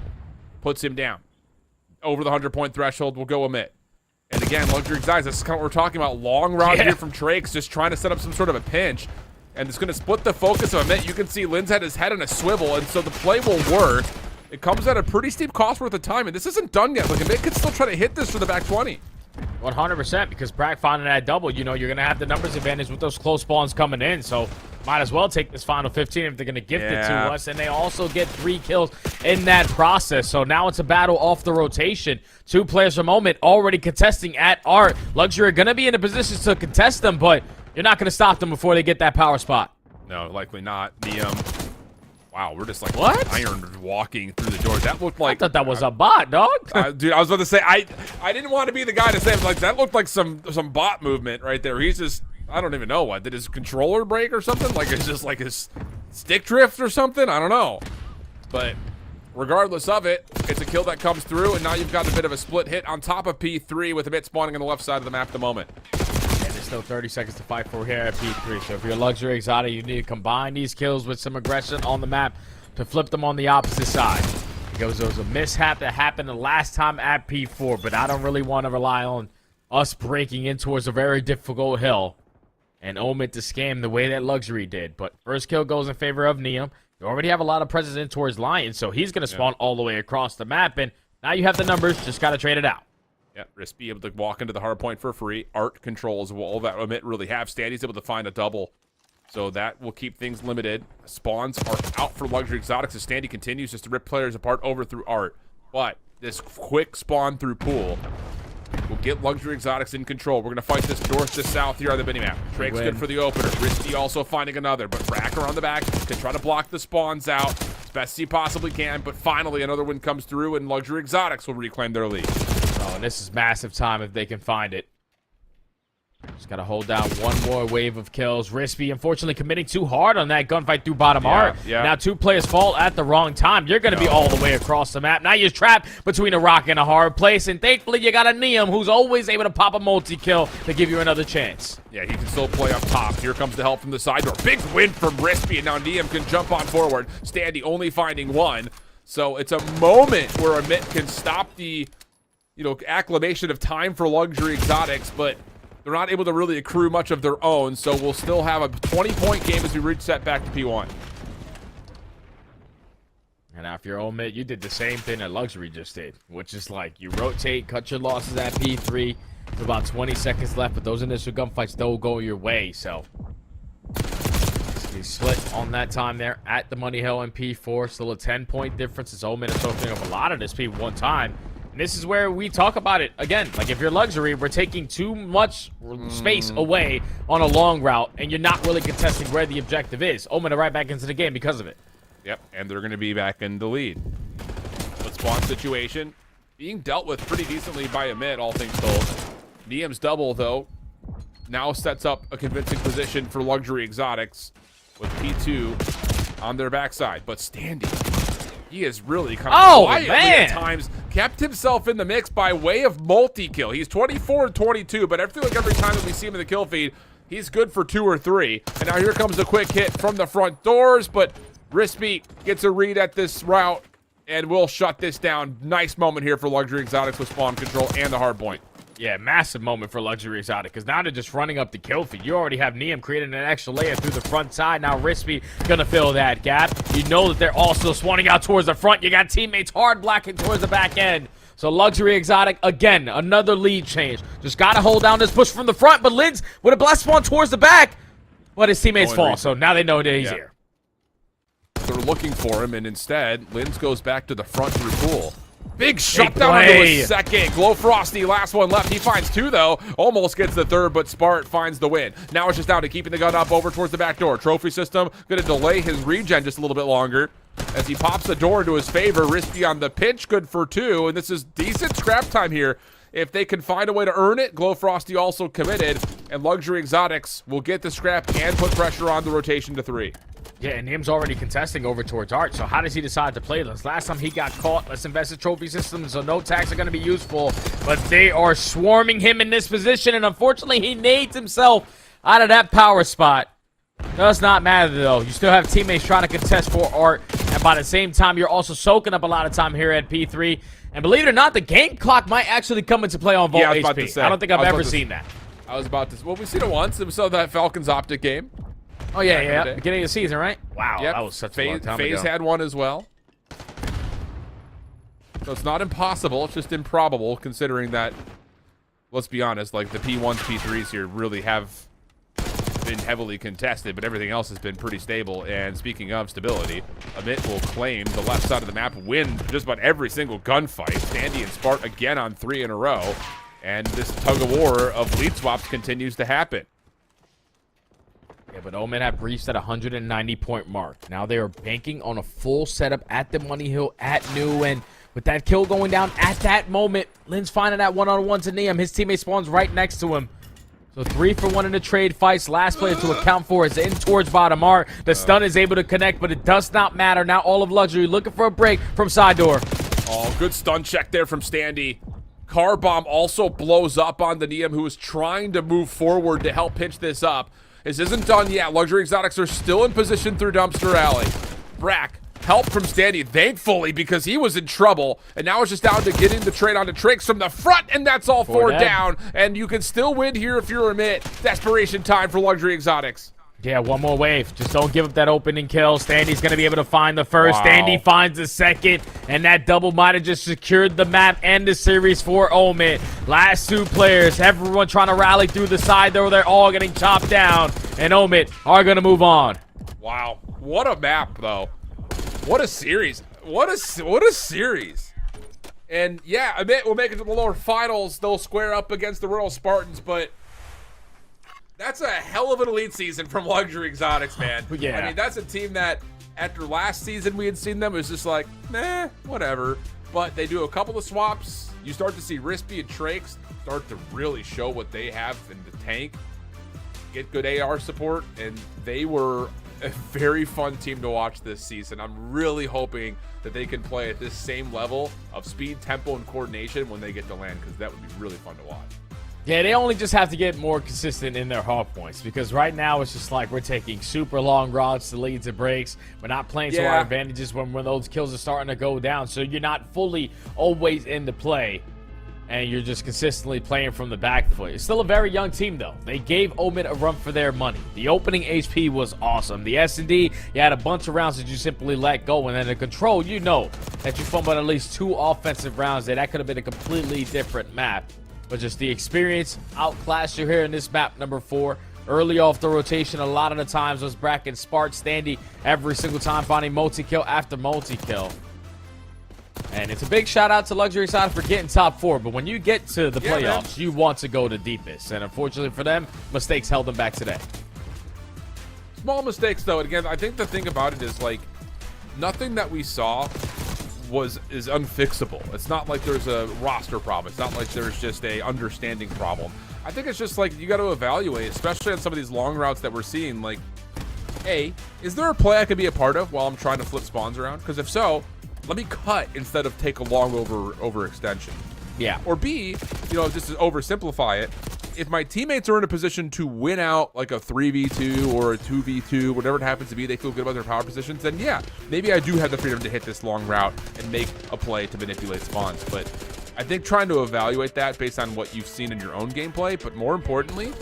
S3: puts him down. Over the 100-point threshold will go Amit. And again, Luxury Exotics, this is kind of what we're talking about. Long route here from Trakes, just trying to set up some sort of a pinch. And it's going to split the focus of Amit. You can see Linz had his head in a swivel, and so the play will work. It comes at a pretty steep cost worth of time, and this isn't done yet. Like, Amit could still try to hit this for the back 20.
S4: 100%, because Brack finding that double, you know, you're going to have the numbers advantage with those close spawns coming in. So might as well take this final 15 if they're going to gift it to us. And they also get 3 kills in that process. So now it's a battle off the rotation. 2 players for moment already contesting at Art. Luxury are going to be in a position to contest them, but you're not going to stop them before they get that power spot.
S3: No, likely not. The wow, we're just like
S4: What?
S3: iron walking through the doors. That looked like
S4: I thought that was a bot, dog.
S3: dude, I was about to say I didn't want to be the guy to say it, but like that looked like some bot movement right there. He's just, I don't even know what. Did his controller break or something? Like it's just like his stick drift or something? I don't know. But regardless of it, it's a kill that comes through, and now you've got a bit of a split hit on top of P3 with a bit spawning on the left side of the map at the moment.
S4: And there's still 30 seconds to fight for here at P3. So if you're a luxury exotic, you need to combine these kills with some aggression on the map to flip them on the opposite side. Because there was a mishap that happened the last time at P4, but I don't really want to rely on us breaking in towards a very difficult hill and Omid to scam the way that luxury did. But first kill goes in favor of Neum. You already have a lot of presence in towards Lion, so he's going to spawn all the way across the map, and now you have the numbers, just got to trade it out.
S3: Yeah, Rispy able to walk into the hard point for free. Art controls all that Omid really have. Standy's able to find a double. So that will keep things limited. Spawns are out for Luxury Exotics as Standy continues just to rip players apart over through Art. But this quick spawn through pool will get Luxury Exotics in control. We're going to fight this north to south here on the minimap. Drake's good for the opener. Risky also finding another, but Racker on the back can try to block the spawns out as best he possibly can. But finally, another one comes through, and Luxury Exotics will reclaim their lead.
S4: Oh, and this is massive time if they can find it. Just got to hold down one more wave of kills. Rispy, unfortunately, committing too hard on that gunfight through bottom art.
S3: Yeah.
S4: Now, two players fall at the wrong time. You're going to be all the way across the map. Now you're trapped between a rock and a hard place, and thankfully, you got a Neum who's always able to pop a multi-kill to give you another chance.
S3: Yeah, he can still play up top. Here comes the help from the side door. Big win from Rispy, and now Neum can jump on forward. Standy only finding one. So it's a moment where Amit can stop the, acclamation of time for Luxury Exotics, but they're not able to really accrue much of their own, so we'll still have a 20-point game as we reset back to P1.
S4: And now if you're Omid, you did the same thing that Luxury just did, which is like you rotate, cut your losses at P3. There's about 20 seconds left, but those initial gunfights don't go your way, so you split on that time there at the Money Hill and P4. Still a 10-point difference as Omid is opening up a lot of this P1 time. And this is where we talk about it again. Like, if you're Luxury, we're taking too much space away on a long route, and you're not really contesting where the objective is. Omid are right back into the game because of it.
S3: Yep, and they're going to be back in the lead. But spawn situation being dealt with pretty decently by Amit, all things told. Neum's double, though, now sets up a convincing position for Luxury Exotics with P2 on their backside. But Standy, he is really kind of quietly at times kept himself in the mix by way of multi-kill. He's 24 and 22, but I feel like every time that we see him in the kill feed, he's good for 2 or 3. And now here comes the quick hit from the front doors, but Rispy gets a read at this route and will shut this down. Nice moment here for Luxury Exotics with spawn control and the hard point.
S4: Yeah, massive moment for Luxury Exotic, because now they're just running up the kill feed. You already have Neum creating an extra layer through the front side. Now Rispy gonna fill that gap. You know that they're also spawning out towards the front. You got teammates hard blocking towards the back end. So Luxury Exotic, again, another lead change. Just gotta hold down this push from the front, but Linz with a blast spawn towards the back. But his teammates fall, so now they know that he's here.
S3: They're looking for him, and instead, Linz goes back to the front through pool. Big shutdown into a second. Glow Frosty, last one left. He finds 2, though. Almost gets the 3rd, but Spart finds the win. Now it's just down to keeping the gun up over towards the back door. Trophy system going to delay his regen just a little bit longer as he pops the door into his favor. Risky on the pinch, good for 2, and this is decent scrap time here. If they can find a way to earn it, Glow Frosty also committed, and Luxury Exotics will get the scrap and put pressure on the rotation to 3.
S4: Yeah, and Neum's already contesting over towards Art, so how does he decide to play this? Last time he got caught, let's invest in trophy systems, so no tags are going to be useful, but they are swarming him in this position, and unfortunately he nades himself out of that power spot. Does not matter, though. You still have teammates trying to contest for Art, and by the same time, you're also soaking up a lot of time here at P3, and believe it or not, the game clock might actually come into play on Vault HP. I don't think I've ever seen that.
S3: I was about to... Well, we've seen it once. We saw that Falcons Optic game.
S4: Oh, yeah. Beginning of the season, right? Wow,
S3: yep.
S4: That was such a long time ago.
S3: FaZe had one as well. So it's not impossible. It's just improbable, considering that, let's be honest, like the P1s, P3s here really have been heavily contested, but everything else has been pretty stable. And speaking of stability, Amit will claim the left side of the map, win just about every single gunfight. Standy and Spart again on 3 in a row. And this tug-of-war of lead swaps continues to happen.
S4: Yeah, but Omid have reached that 190-point mark. Now they are banking on a full setup at the Money Hill at New, and with that kill going down at that moment, Linz finding that one-on-one to Neum. His teammate spawns right next to him. So 3 for 1 in the trade fights. Last player to account for is in towards bottom art. The stun is able to connect, but it does not matter. Now all of Luxury looking for a break from side door.
S3: Oh, good stun check there from Standy. Car bomb also blows up on the Neum, who is trying to move forward to help pinch this up. This isn't done yet. Luxury Exotics are still in position through Dumpster Alley. Brack, help from Standy, thankfully, because he was in trouble. And now it's just down to getting the trade onto Tricks from the front, and that's all 4 down. And you can still win here if you're a mid. Desperation time for Luxury Exotics.
S4: Yeah, one more wave. Just don't give up that opening kill. Standy's going to be able to find the first. Wow. Standy finds the second. And that double might have just secured the map and the series for Omid. Last 2 players. Everyone trying to rally through the side, though. They're all getting chopped down. And Omid are going to move on.
S3: Wow. What a map, though. What a series. What a series. And, yeah, I bet we'll make it to the lower finals. They'll square up against the Royal Spartans, but that's a hell of an elite season from Luxury Exotics, man.
S4: Yeah.
S3: I mean, that's a team that after last season we had seen them, it was just like, nah, whatever. But they do a couple of swaps. You start to see Rispy and Trakes start to really show what they have in the tank. Get good AR support, and they were a very fun team to watch this season. I'm really hoping that they can play at this same level of speed, tempo, and coordination when they get to land, because that would be really fun to watch.
S4: Yeah, they only just have to get more consistent in their hard points, because right now it's just like we're taking super long routes to leads and breaks. We're not playing to our advantages when those kills are starting to go down, so you're not fully always in the play, and you're just consistently playing from the back foot. It's still a very young team, though. They gave Omid a run for their money. The opening HP was awesome. The S&D, you had a bunch of rounds that you simply let go, and then the control, you know that you fumbled at least 2 offensive rounds there. That could have been a completely different map. But just the experience outclassed you here in this map number 4. Early off the rotation, a lot of the times was Bracken Spark Standy every single time finding multi-kill after multi-kill. And it's a big shout out to Luxury Side for getting top 4. But when you get to the playoffs, you want to go the deepest. And unfortunately for them, mistakes held them back today.
S3: Small mistakes, though. And again, I think the thing about it is, like, nothing that we saw is unfixable. It's not like there's a roster problem. It's not like there's just a understanding problem. I think it's just like you got to evaluate, especially on some of these long routes that we're seeing. Like, A, is there a play I could be a part of while I'm trying to flip spawns around? Because if so, let me cut instead of take a long overextension.
S4: Yeah.
S3: Or B, you know, just to oversimplify it, if my teammates are in a position to win out like a 3v2 or a 2v2, whatever it happens to be, they feel good about their power positions, then yeah, maybe I do have the freedom to hit this long route and make a play to manipulate spawns. But I think trying to evaluate that based on what you've seen in your own gameplay, but more importantly,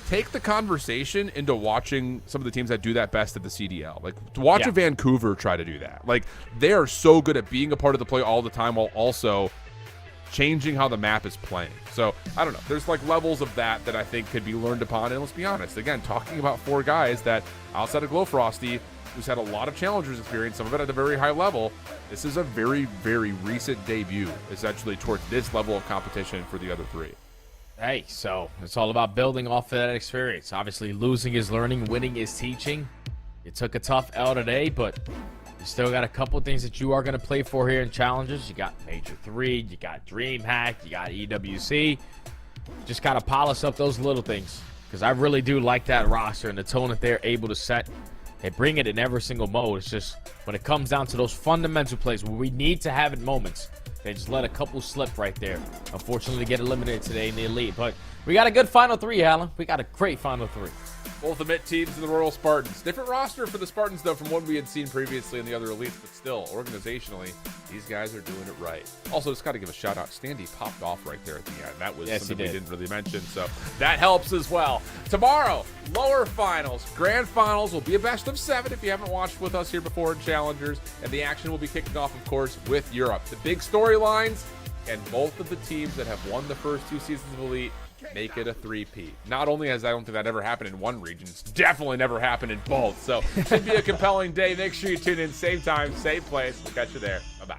S3: take the conversation into watching some of the teams that do that best at the CDL. Like, to watch a Vancouver try to do that. Like, they are so good at being a part of the play all the time while also changing how the map is playing. So I don't know, there's like levels of that I think could be learned upon. And let's be honest, again, talking about 4 guys that outside of Glowfrosty, who's had a lot of challengers experience, some of it at a very high level, this is a very, very recent debut essentially towards this level of competition for the other 3.
S4: Hey, so it's all about building off of that experience. Obviously, losing is learning, winning is teaching. You took a tough L today, but you still got a couple things that you are going to play for here in challenges. You got Major 3, you got DreamHack, you got EWC. Just got to polish up those little things, because I really do like that roster and the tone that they're able to set. They bring it in every single mode. It's just when it comes down to those fundamental plays where we need to have it moments, they just let a couple slip right there. Unfortunately, get eliminated today in the Elite. But we got a good Final 3, Alan. We got a great Final 3.
S3: Both the mid teams and the Royal Spartans. Different roster for the Spartans, though, from what we had seen previously in the other elites, but still, organizationally, these guys are doing it right. Also, just got to give a shout out. Standy popped off right there at the end. That was something we didn't really mention, so that helps as well. Tomorrow, lower finals. Grand finals will be a best of 7 if you haven't watched with us here before in Challengers, and the action will be kicking off, of course, with Europe. The big storylines, and both of the teams that have won the first 2 seasons of Elite make it a 3-peat. Not only has I don't think that ever happened in one region, it's definitely never happened in both. So it should be a compelling day. Make sure you tune in, same time, same place. We'll catch you there. Bye-bye.